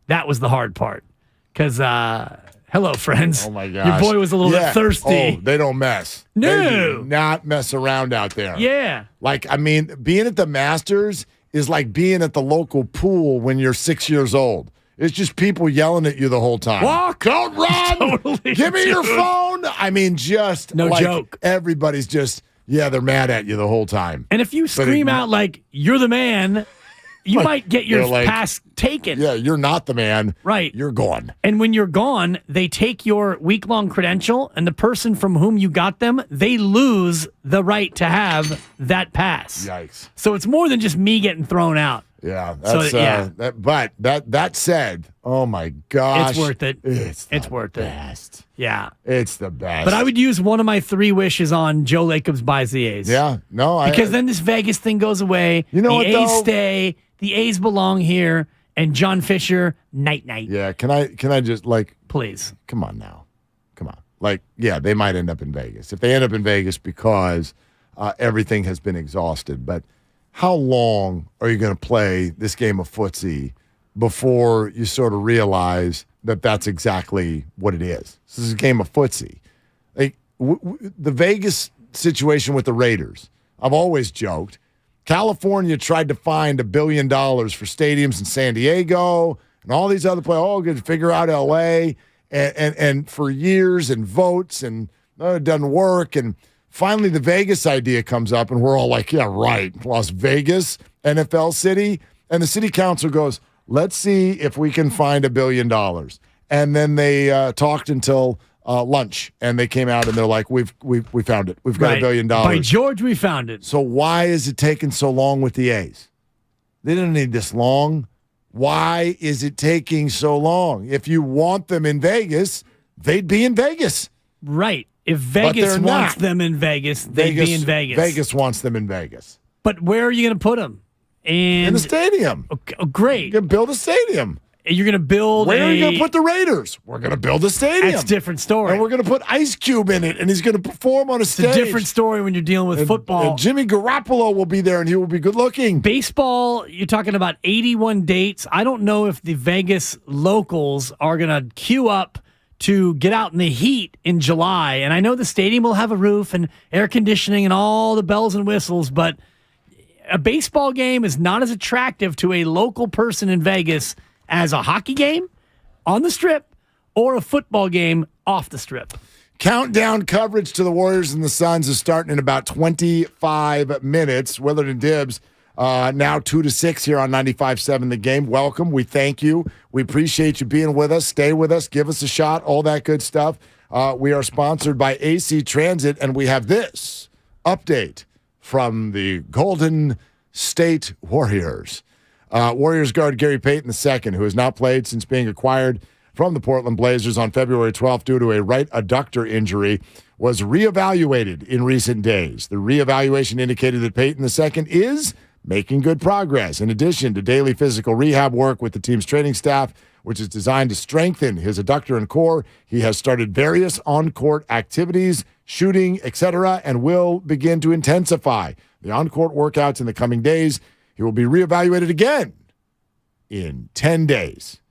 That was the hard part. Because, hello, friends. Oh, my gosh. Your boy was a little bit thirsty. Oh, they don't mess. No. They do not mess around out there. Yeah. Like, I mean, being at the Masters is like being at the local pool when you're 6 years old. It's just people yelling at you the whole time. Walk. Don't run. Totally, Give me your dude. phone. I mean, just no like joke. Everybody's just, they're mad at you the whole time. And if you scream out like, you're the man, you might get your pass taken. Yeah, you're not the man. Right. You're gone. And when you're gone, they take your week-long credential, and the person from whom you got them, they lose the right to have that pass. Yikes. So it's more than just me getting thrown out. Yeah. That's, but that said, oh my gosh. It's worth it. It's worth best. it. Yeah. It's the best. But I would use one of my 3 wishes on Joe Lacob's buys the A's. Yeah. No, because then this Vegas thing goes away. You know the what, A's though? stay. The A's belong here. And John Fisher, night-night. Yeah. Can I just please. Come on now. Come on. They might end up in Vegas. If they end up in Vegas because everything has been exhausted. But how long are you going to play this game of footsie before you sort of realize that that's exactly what it is? This is a game of footsie. Like the Vegas situation with the Raiders, I've always joked. California tried to find $1 billion for stadiums in San Diego and all these other places. Oh, good to figure out L.A. And for years and votes and it doesn't work. And finally, the Vegas idea comes up, and we're all like, yeah, right. Las Vegas, NFL city. And the city council goes, let's see if we can find $1 billion. And then they talked until lunch, and they came out and they're like, we found it. We've got $1 billion. By George, we found it. So why is it taking so long with the A's? They didn't need this long. Why is it taking so long? If you want them in Vegas, they'd be in Vegas. Right. If Vegas wants them in Vegas, they'd be in Vegas. Vegas wants them in Vegas. But where are you going to put them? In the stadium. Oh, great. You're going to build a stadium. You're going to build Where are you going to put the Raiders? We're going to build a stadium. That's a different story. And we're going to put Ice Cube in it, and he's going to perform on a stage. It's a different story when you're dealing with football. And Jimmy Garoppolo will be there, and he will be good looking. Baseball, you're talking about 81 dates. I don't know if the Vegas locals are going to queue up to get out in the heat in July. And I know the stadium will have a roof and air conditioning and all the bells and whistles, but a baseball game is not as attractive to a local person in Vegas as a hockey game on the Strip or a football game off the Strip. Countdown coverage to the Warriors and the Suns is starting in about 25 minutes. Willard and Dibbs now 2-6 here on 95.7 The Game. Welcome. We thank you. We appreciate you being with us. Stay with us. Give us a shot. All that good stuff. We are sponsored by AC Transit, and we have this update from the Golden State Warriors. Warriors guard Gary Payton II, who has not played since being acquired from the Portland Blazers on February 12th due to a right adductor injury, was reevaluated in recent days. The reevaluation indicated that Payton II is making good progress. In addition to daily physical rehab work with the team's training staff, which is designed to strengthen his adductor and core, he has started various on-court activities, shooting, etc., and will begin to intensify the on-court workouts in the coming days. He will be reevaluated again in 10 days.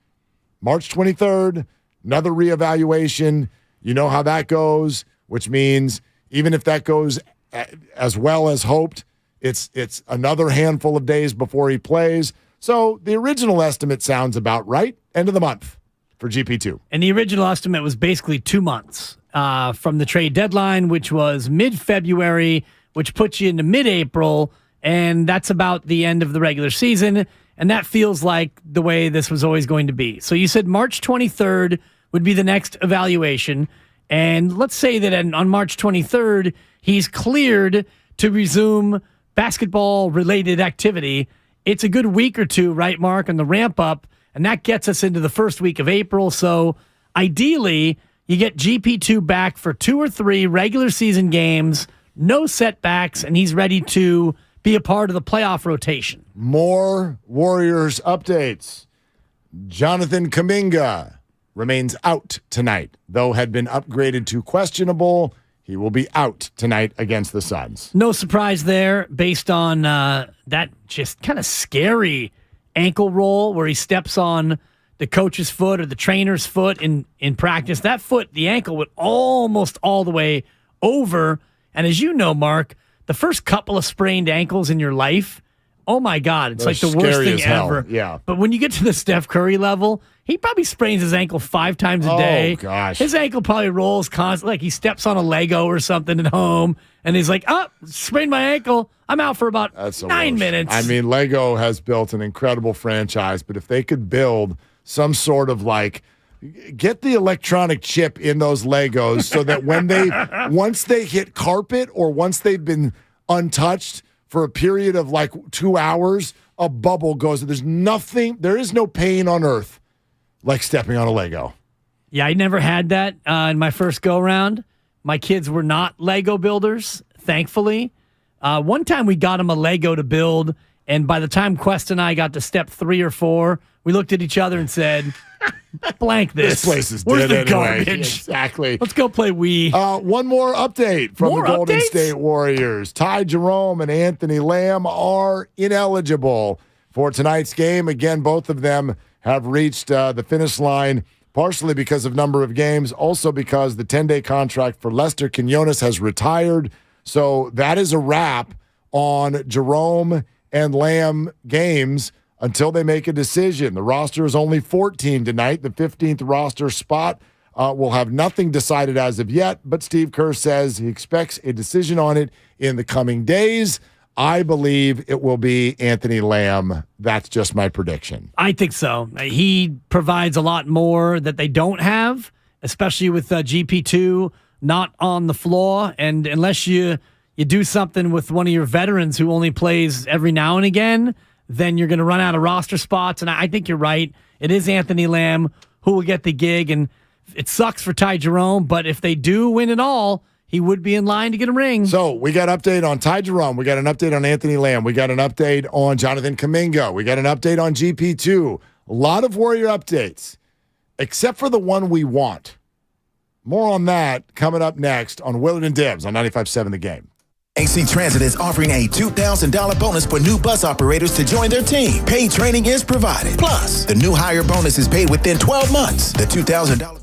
March 23rd, another reevaluation. You know how that goes, which means even if that goes as well as hoped, it's another handful of days before he plays. So the original estimate sounds about right. End of the month for GP2. And the original estimate was basically 2 months from the trade deadline, which was mid-February, which puts you into mid-April. And that's about the end of the regular season. And that feels like the way this was always going to be. So you said March 23rd would be the next evaluation. And let's say that on March 23rd, he's cleared to resume basketball-related activity. It's a good week or two, right, Mark, on the ramp-up. And that gets us into the first week of April. So ideally, you get GP2 back for 2 or 3 regular season games, no setbacks, and he's ready to be a part of the playoff rotation. More Warriors updates. Jonathan Kuminga remains out tonight, though had been upgraded to questionable. He will be out tonight against the Suns. No surprise there based on that just kind of scary ankle roll where he steps on the coach's foot or the trainer's foot in practice. That foot, the ankle went almost all the way over. And as you know, Mark, the first couple of sprained ankles in your life, oh my God, it's like the worst thing ever. Yeah. But when you get to the Steph Curry level, he probably sprains his ankle 5 times a day. Oh, gosh. His ankle probably rolls constantly, like he steps on a Lego or something at home, and he's like, oh, sprained my ankle. I'm out for about 9 minutes. I mean, Lego has built an incredible franchise, but if they could build some sort of get the electronic chip in those Legos so that when once they hit carpet or once they've been untouched for a period of 2 hours, a bubble goes. There is no pain on earth like stepping on a Lego. Yeah, I never had that in my first go-round. My kids were not Lego builders, thankfully. One time we got them a Lego to build, And by the time Quest and I got to step 3 or 4, we looked at each other and said, blank this. This place is Where's dead the anyway. garbage? Exactly. Let's go play Wii. One more update from the Golden State Warriors. Ty Jerome and Anthony Lamb are ineligible for tonight's game. Again, both of them have reached the finish line, partially because of number of games, also because the 10-day contract for Lester Quinones has retired. So that is a wrap on Jerome and Lamb games until they make a decision. The roster is only 14 tonight. The 15th roster spot will have nothing decided as of yet, but Steve Kerr says he expects a decision on it in the coming days. I believe it will be Anthony Lamb. That's just my prediction. I think so. He provides a lot more that they don't have, especially with GP2 not on the floor. And unless you do something with one of your veterans who only plays every now and again, then you're going to run out of roster spots. And I think you're right. It is Anthony Lamb who will get the gig. And it sucks for Ty Jerome, but if they do win it all, he would be in line to get a ring. So we got an update on Ty Jerome. We got an update on Anthony Lamb. We got an update on Jonathan Kuminga. We got an update on GP2. A lot of Warrior updates, except for the one we want. More on that coming up next on Willard and Dibbs on 95.7 The Game. AC Transit is offering a $2,000 bonus for new bus operators to join their team. Paid training is provided. Plus, the new hire bonus is paid within 12 months. The $2,000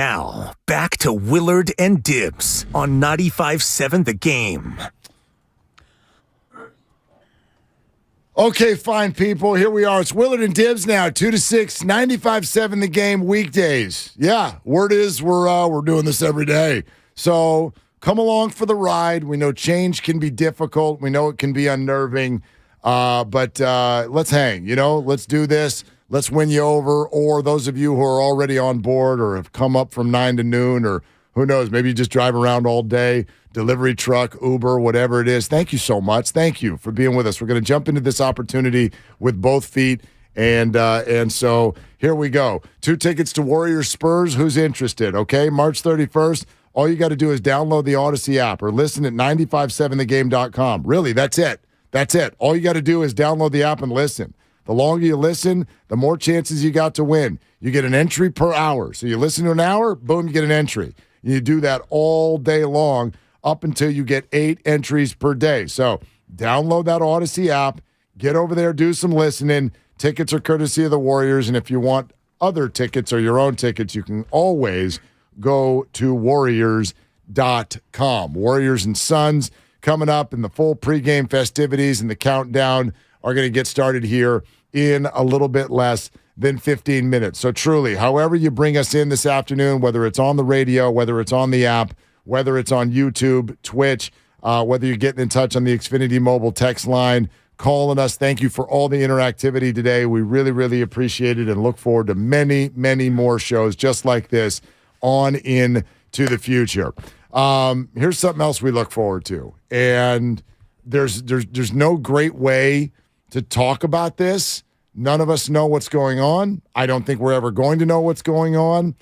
Now, back to Willard and Dibbs on 95.7 The Game. Okay, fine, people. Here we are. It's Willard and Dibbs now, 2 to 6, 95.7 The Game weekdays. Yeah, word is we're doing this every day. So come along for the ride. We know change can be difficult. We know it can be unnerving. But let's hang. Let's do this. Let's win you over. Or those of you who are already on board or have come up from 9 to noon, or who knows, maybe you just drive around all day, delivery truck, Uber, whatever it is. Thank you so much. Thank you for being with us. We're going to jump into this opportunity with both feet. And so here we go. 2 tickets to Warriors Spurs. Who's interested? Okay, March 31st. All you got to do is download the Odyssey app or listen at 957thegame.com. Really, that's it. That's it. All you got to do is download the app and listen. The longer you listen, the more chances you got to win. You get an entry per hour. So you listen to an hour, boom, you get an entry. You do that all day long up until you get 8 entries per day. So download that Odyssey app, get over there, do some listening. Tickets are courtesy of the Warriors, and if you want other tickets or your own tickets, you can always go to Warriors.com. Warriors and Suns coming up, and the full pregame festivities and the countdown are going to get started here in a little bit less than 15 minutes. So truly, however you bring us in this afternoon, whether it's on the radio, whether it's on the app, whether it's on YouTube, Twitch, whether you're getting in touch on the Xfinity Mobile text line, calling us, thank you for all the interactivity today. We really, really appreciate it and look forward to many, many more shows just like this on into the future. Here's something else we look forward to. And there's no great way to talk about this. None of us know what's going on. I don't think we're ever going to know what's going on.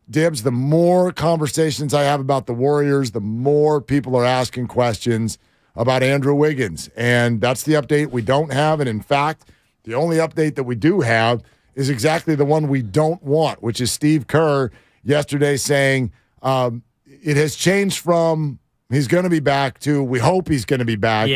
Dibbs, the more conversations I have about the Warriors, the more people are asking questions about Andrew Wiggins. And that's the update we don't have. And in fact, the only update that we do have is exactly the one we don't want, which is Steve Kerr yesterday saying it has changed from he's going to be back to we hope he's going to be back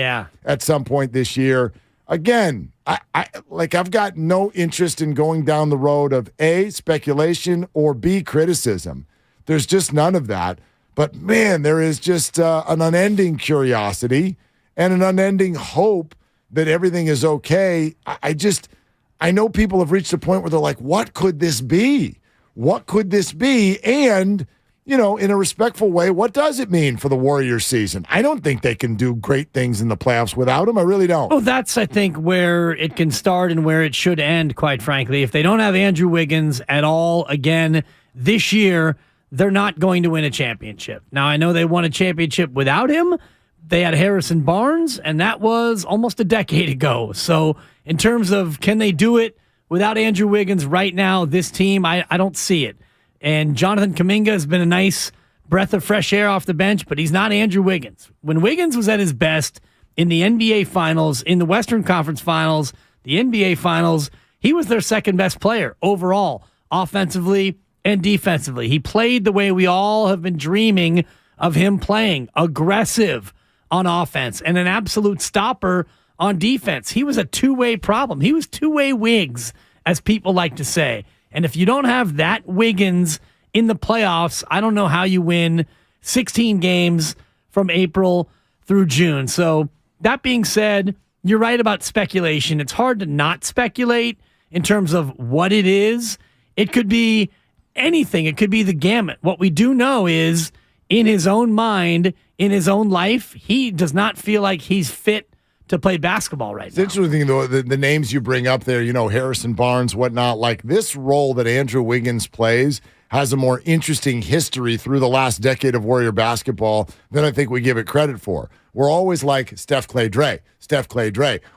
at some point this year. Again, I've got no interest in going down the road of A, speculation, or B, criticism. There's just none of that. But, man, there is just an unending curiosity and an unending hope that everything is okay. I know people have reached a point where they're like, what could this be? What could this be? And in a respectful way, what does it mean for the Warriors season? I don't think they can do great things in the playoffs without him. I really don't. Well, that's, I think, where it can start and where it should end, quite frankly. If they don't have Andrew Wiggins at all again this year, they're not going to win a championship. Now, I know they won a championship without him. They had Harrison Barnes, and that was almost a decade ago. So in terms of can they do it without Andrew Wiggins right now, this team, I don't see it. And Jonathan Kuminga has been a nice breath of fresh air off the bench, but he's not Andrew Wiggins. When Wiggins was at his best in the NBA Finals, in the Western Conference Finals, the NBA Finals, he was their second best player overall, offensively and defensively. He played the way we all have been dreaming of him playing, aggressive on offense and an absolute stopper on defense. He was a two-way problem. He was two-way Wiggs, as people like to say. And if you don't have that Wiggins in the playoffs, I don't know how you win 16 games from April through June. So that being said, you're right about speculation. It's hard to not speculate in terms of what it is. It could be anything. It could be the gamut. What we do know is in his own mind, in his own life, he does not feel like he's fit to play basketball right now. It's interesting, though, the names you bring up there, Harrison Barnes, whatnot, like this role that Andrew Wiggins plays has a more interesting history through the last decade of Warrior basketball than I think we give it credit for. We're always like Steph Clay Dre.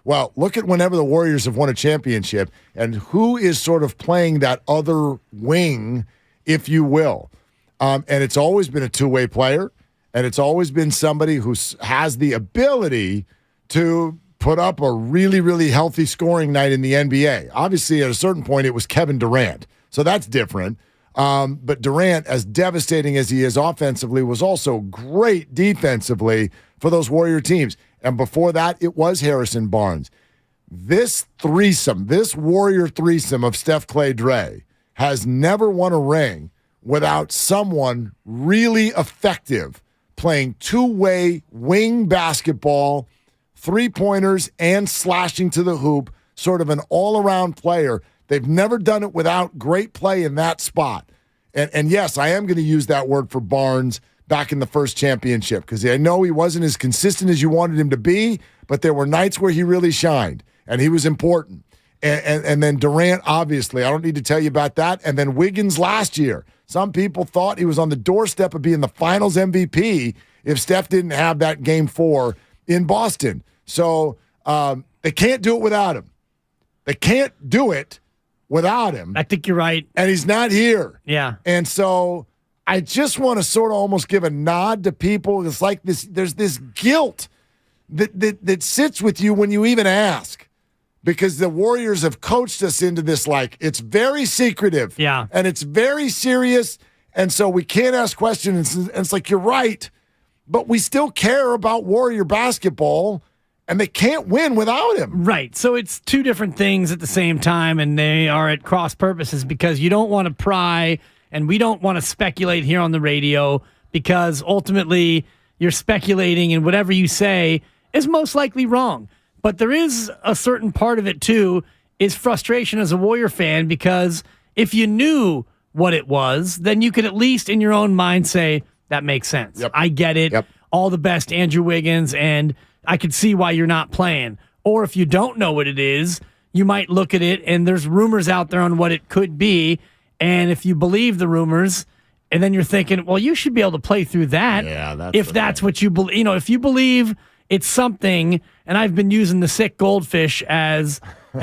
Well, look at whenever the Warriors have won a championship and who is sort of playing that other wing, if you will. And it's always been a two-way player, and it's always been somebody who has the ability to put up a really, really healthy scoring night in the NBA. Obviously, at a certain point, it was Kevin Durant. So that's different. But Durant, as devastating as he is offensively, was also great defensively for those Warrior teams. And before that, it was Harrison Barnes. This threesome, this Warrior threesome of Steph, Clay, Dre, has never won a ring without someone really effective playing two-way wing basketball, three-pointers, and slashing to the hoop, sort of an all-around player. They've never done it without great play in that spot. And yes, I am going to use that word for Barnes back in the first championship, because I know he wasn't as consistent as you wanted him to be, but there were nights where he really shined, and he was important. And then Durant, obviously, I don't need to tell you about that. And then Wiggins last year. Some people thought he was on the doorstep of being the finals MVP if Steph didn't have that game 4 in Boston. So they can't do it without him. They can't do it without him. I think you're right. And he's not here. Yeah. And so I just want to sort of almost give a nod to people. It's like there's this guilt that sits with you when you even ask. Because the Warriors have coached us into this, like, it's very secretive. Yeah. And it's very serious. And so we can't ask questions. And it's like, you're right. But we still care about Warrior basketball, and they can't win without him. Right. So it's two different things at the same time, and they are at cross purposes, because you don't want to pry, and we don't want to speculate here on the radio, because ultimately you're speculating, and whatever you say is most likely wrong. But there is a certain part of it, too, is frustration as a Warrior fan, because if you knew what it was, then you could at least in your own mind say, that makes sense. Yep. I get it. Yep. All the best, Andrew Wiggins, and I could see why you're not playing. Or if you don't know what it is, you might look at it, and there's rumors out there on what it could be, and if you believe the rumors, and then you're thinking, well, you should be able to play through that. Yeah, if that's what you believe. You know, if you believe it's something, and I've been using the sick goldfish as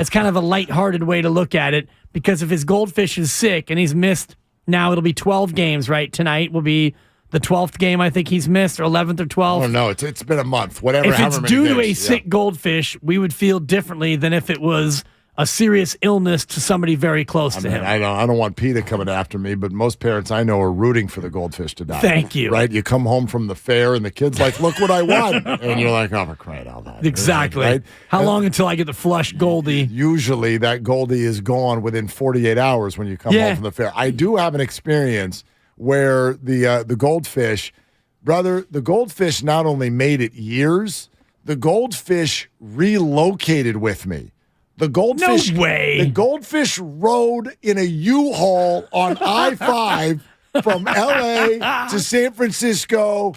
kind of a lighthearted way to look at it, because if his goldfish is sick and he's missed, now it'll be 12 games, right? Tonight will be the 12th game I think he's missed, or 11th or 12th. I don't know. It's been a month. Whatever. If it's due to a sick yeah. goldfish, we would feel differently than if it was a serious illness to somebody very close to him. I don't want PETA coming after me, but most parents I know are rooting for the goldfish to die. Thank you. Right? You come home from the fair and the kid's like, look what I won. And you're like, oh, for crying out loud. Exactly. Right? How long until I get the flush Goldie? Usually that Goldie is gone within 48 hours when you come home from the fair. I do have an experience where the goldfish, brother, the goldfish not only made it years, the goldfish relocated with me. The goldfish, no way. The goldfish rode in a U-Haul on I-5 from L.A. to San Francisco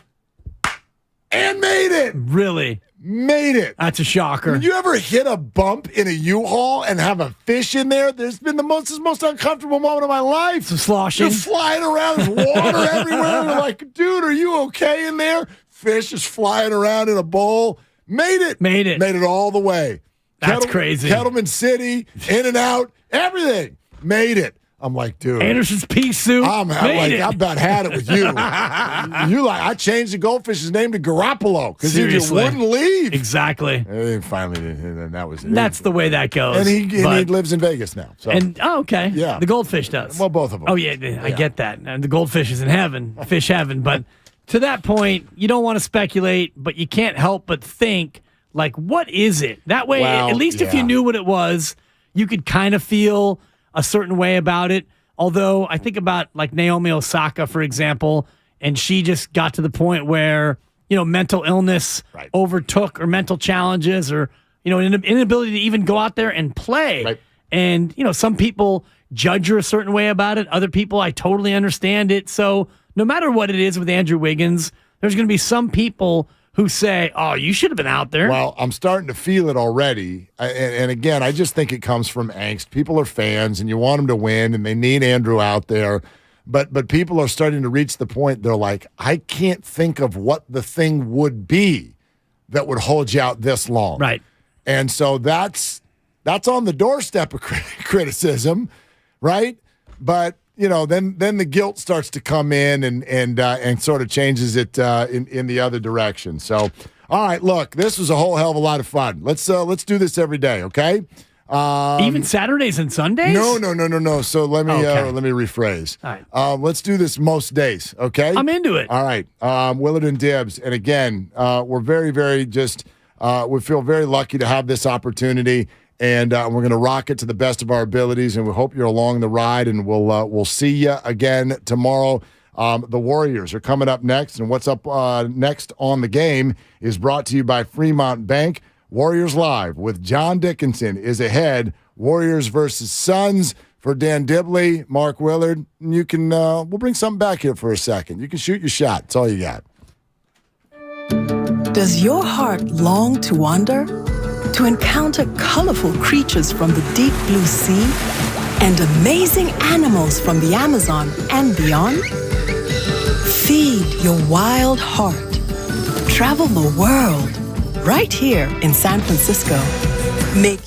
and made it. Really? Made it. That's a shocker. When you ever hit a bump in a U-Haul and have a fish in there, there's been the most uncomfortable moment of my life. Some sloshing. You're flying around, there's water everywhere. You're like, dude, are you okay in there? Fish is flying around in a bowl. Made it. Made it. Made it all the way. That's crazy. Kettleman City, In and Out, everything. Made it. I'm like, dude. Anderson's pea soup. I about had it with you. I changed the goldfish's name to Garoppolo because he just wouldn't leave. Exactly. And finally, and that was it. That's the way that goes. And he lives in Vegas now. So. Okay. Yeah. The goldfish does. Well, both of them. Oh, yeah. I get that. And the goldfish is in heaven, fish heaven. But to that point, you don't want to speculate, but you can't help but think, like, what is it? That way, at least if you knew what it was, you could kind of feel a certain way about it. Although I think about like Naomi Osaka, for example, and she just got to the point where, mental illness overtook, or mental challenges, or, an inability to even go out there and play. Right. And, some people judge her a certain way about it. Other people, I totally understand it. So no matter what it is with Andrew Wiggins, there's going to be some people who say, oh, you should have been out there. Well, I'm starting to feel it already. And again, I just think it comes from angst. People are fans, and you want them to win, and they need Andrew out there. But people are starting to reach the point, they're like, I can't think of what the thing would be that would hold you out this long. Right. And so that's on the doorstep of criticism, right? But then the guilt starts to come in and sort of changes it in the other direction. So, all right, look, this was a whole hell of a lot of fun. Let's do this every day, okay? Even Saturdays and Sundays? No. So let me rephrase. All right. Let's do this most days, okay? I'm into it. All right, Willard and Dibbs, and again, we're very, very we feel very lucky to have this opportunity. And we're going to rock it to the best of our abilities, and we hope you're along the ride, and we'll see you again tomorrow. The Warriors are coming up next, and what's up next on the game is brought to you by Fremont Bank. Warriors Live with John Dickinson is ahead. Warriors versus Suns. For Dan Dibley, Mark Willard, you can we'll bring something back here for a second. You can shoot your shot. That's all you got. Does your heart long to wander? To encounter colorful creatures from the deep blue sea and amazing animals from the Amazon and beyond? Feed your wild heart. Travel the world right here in San Francisco. Make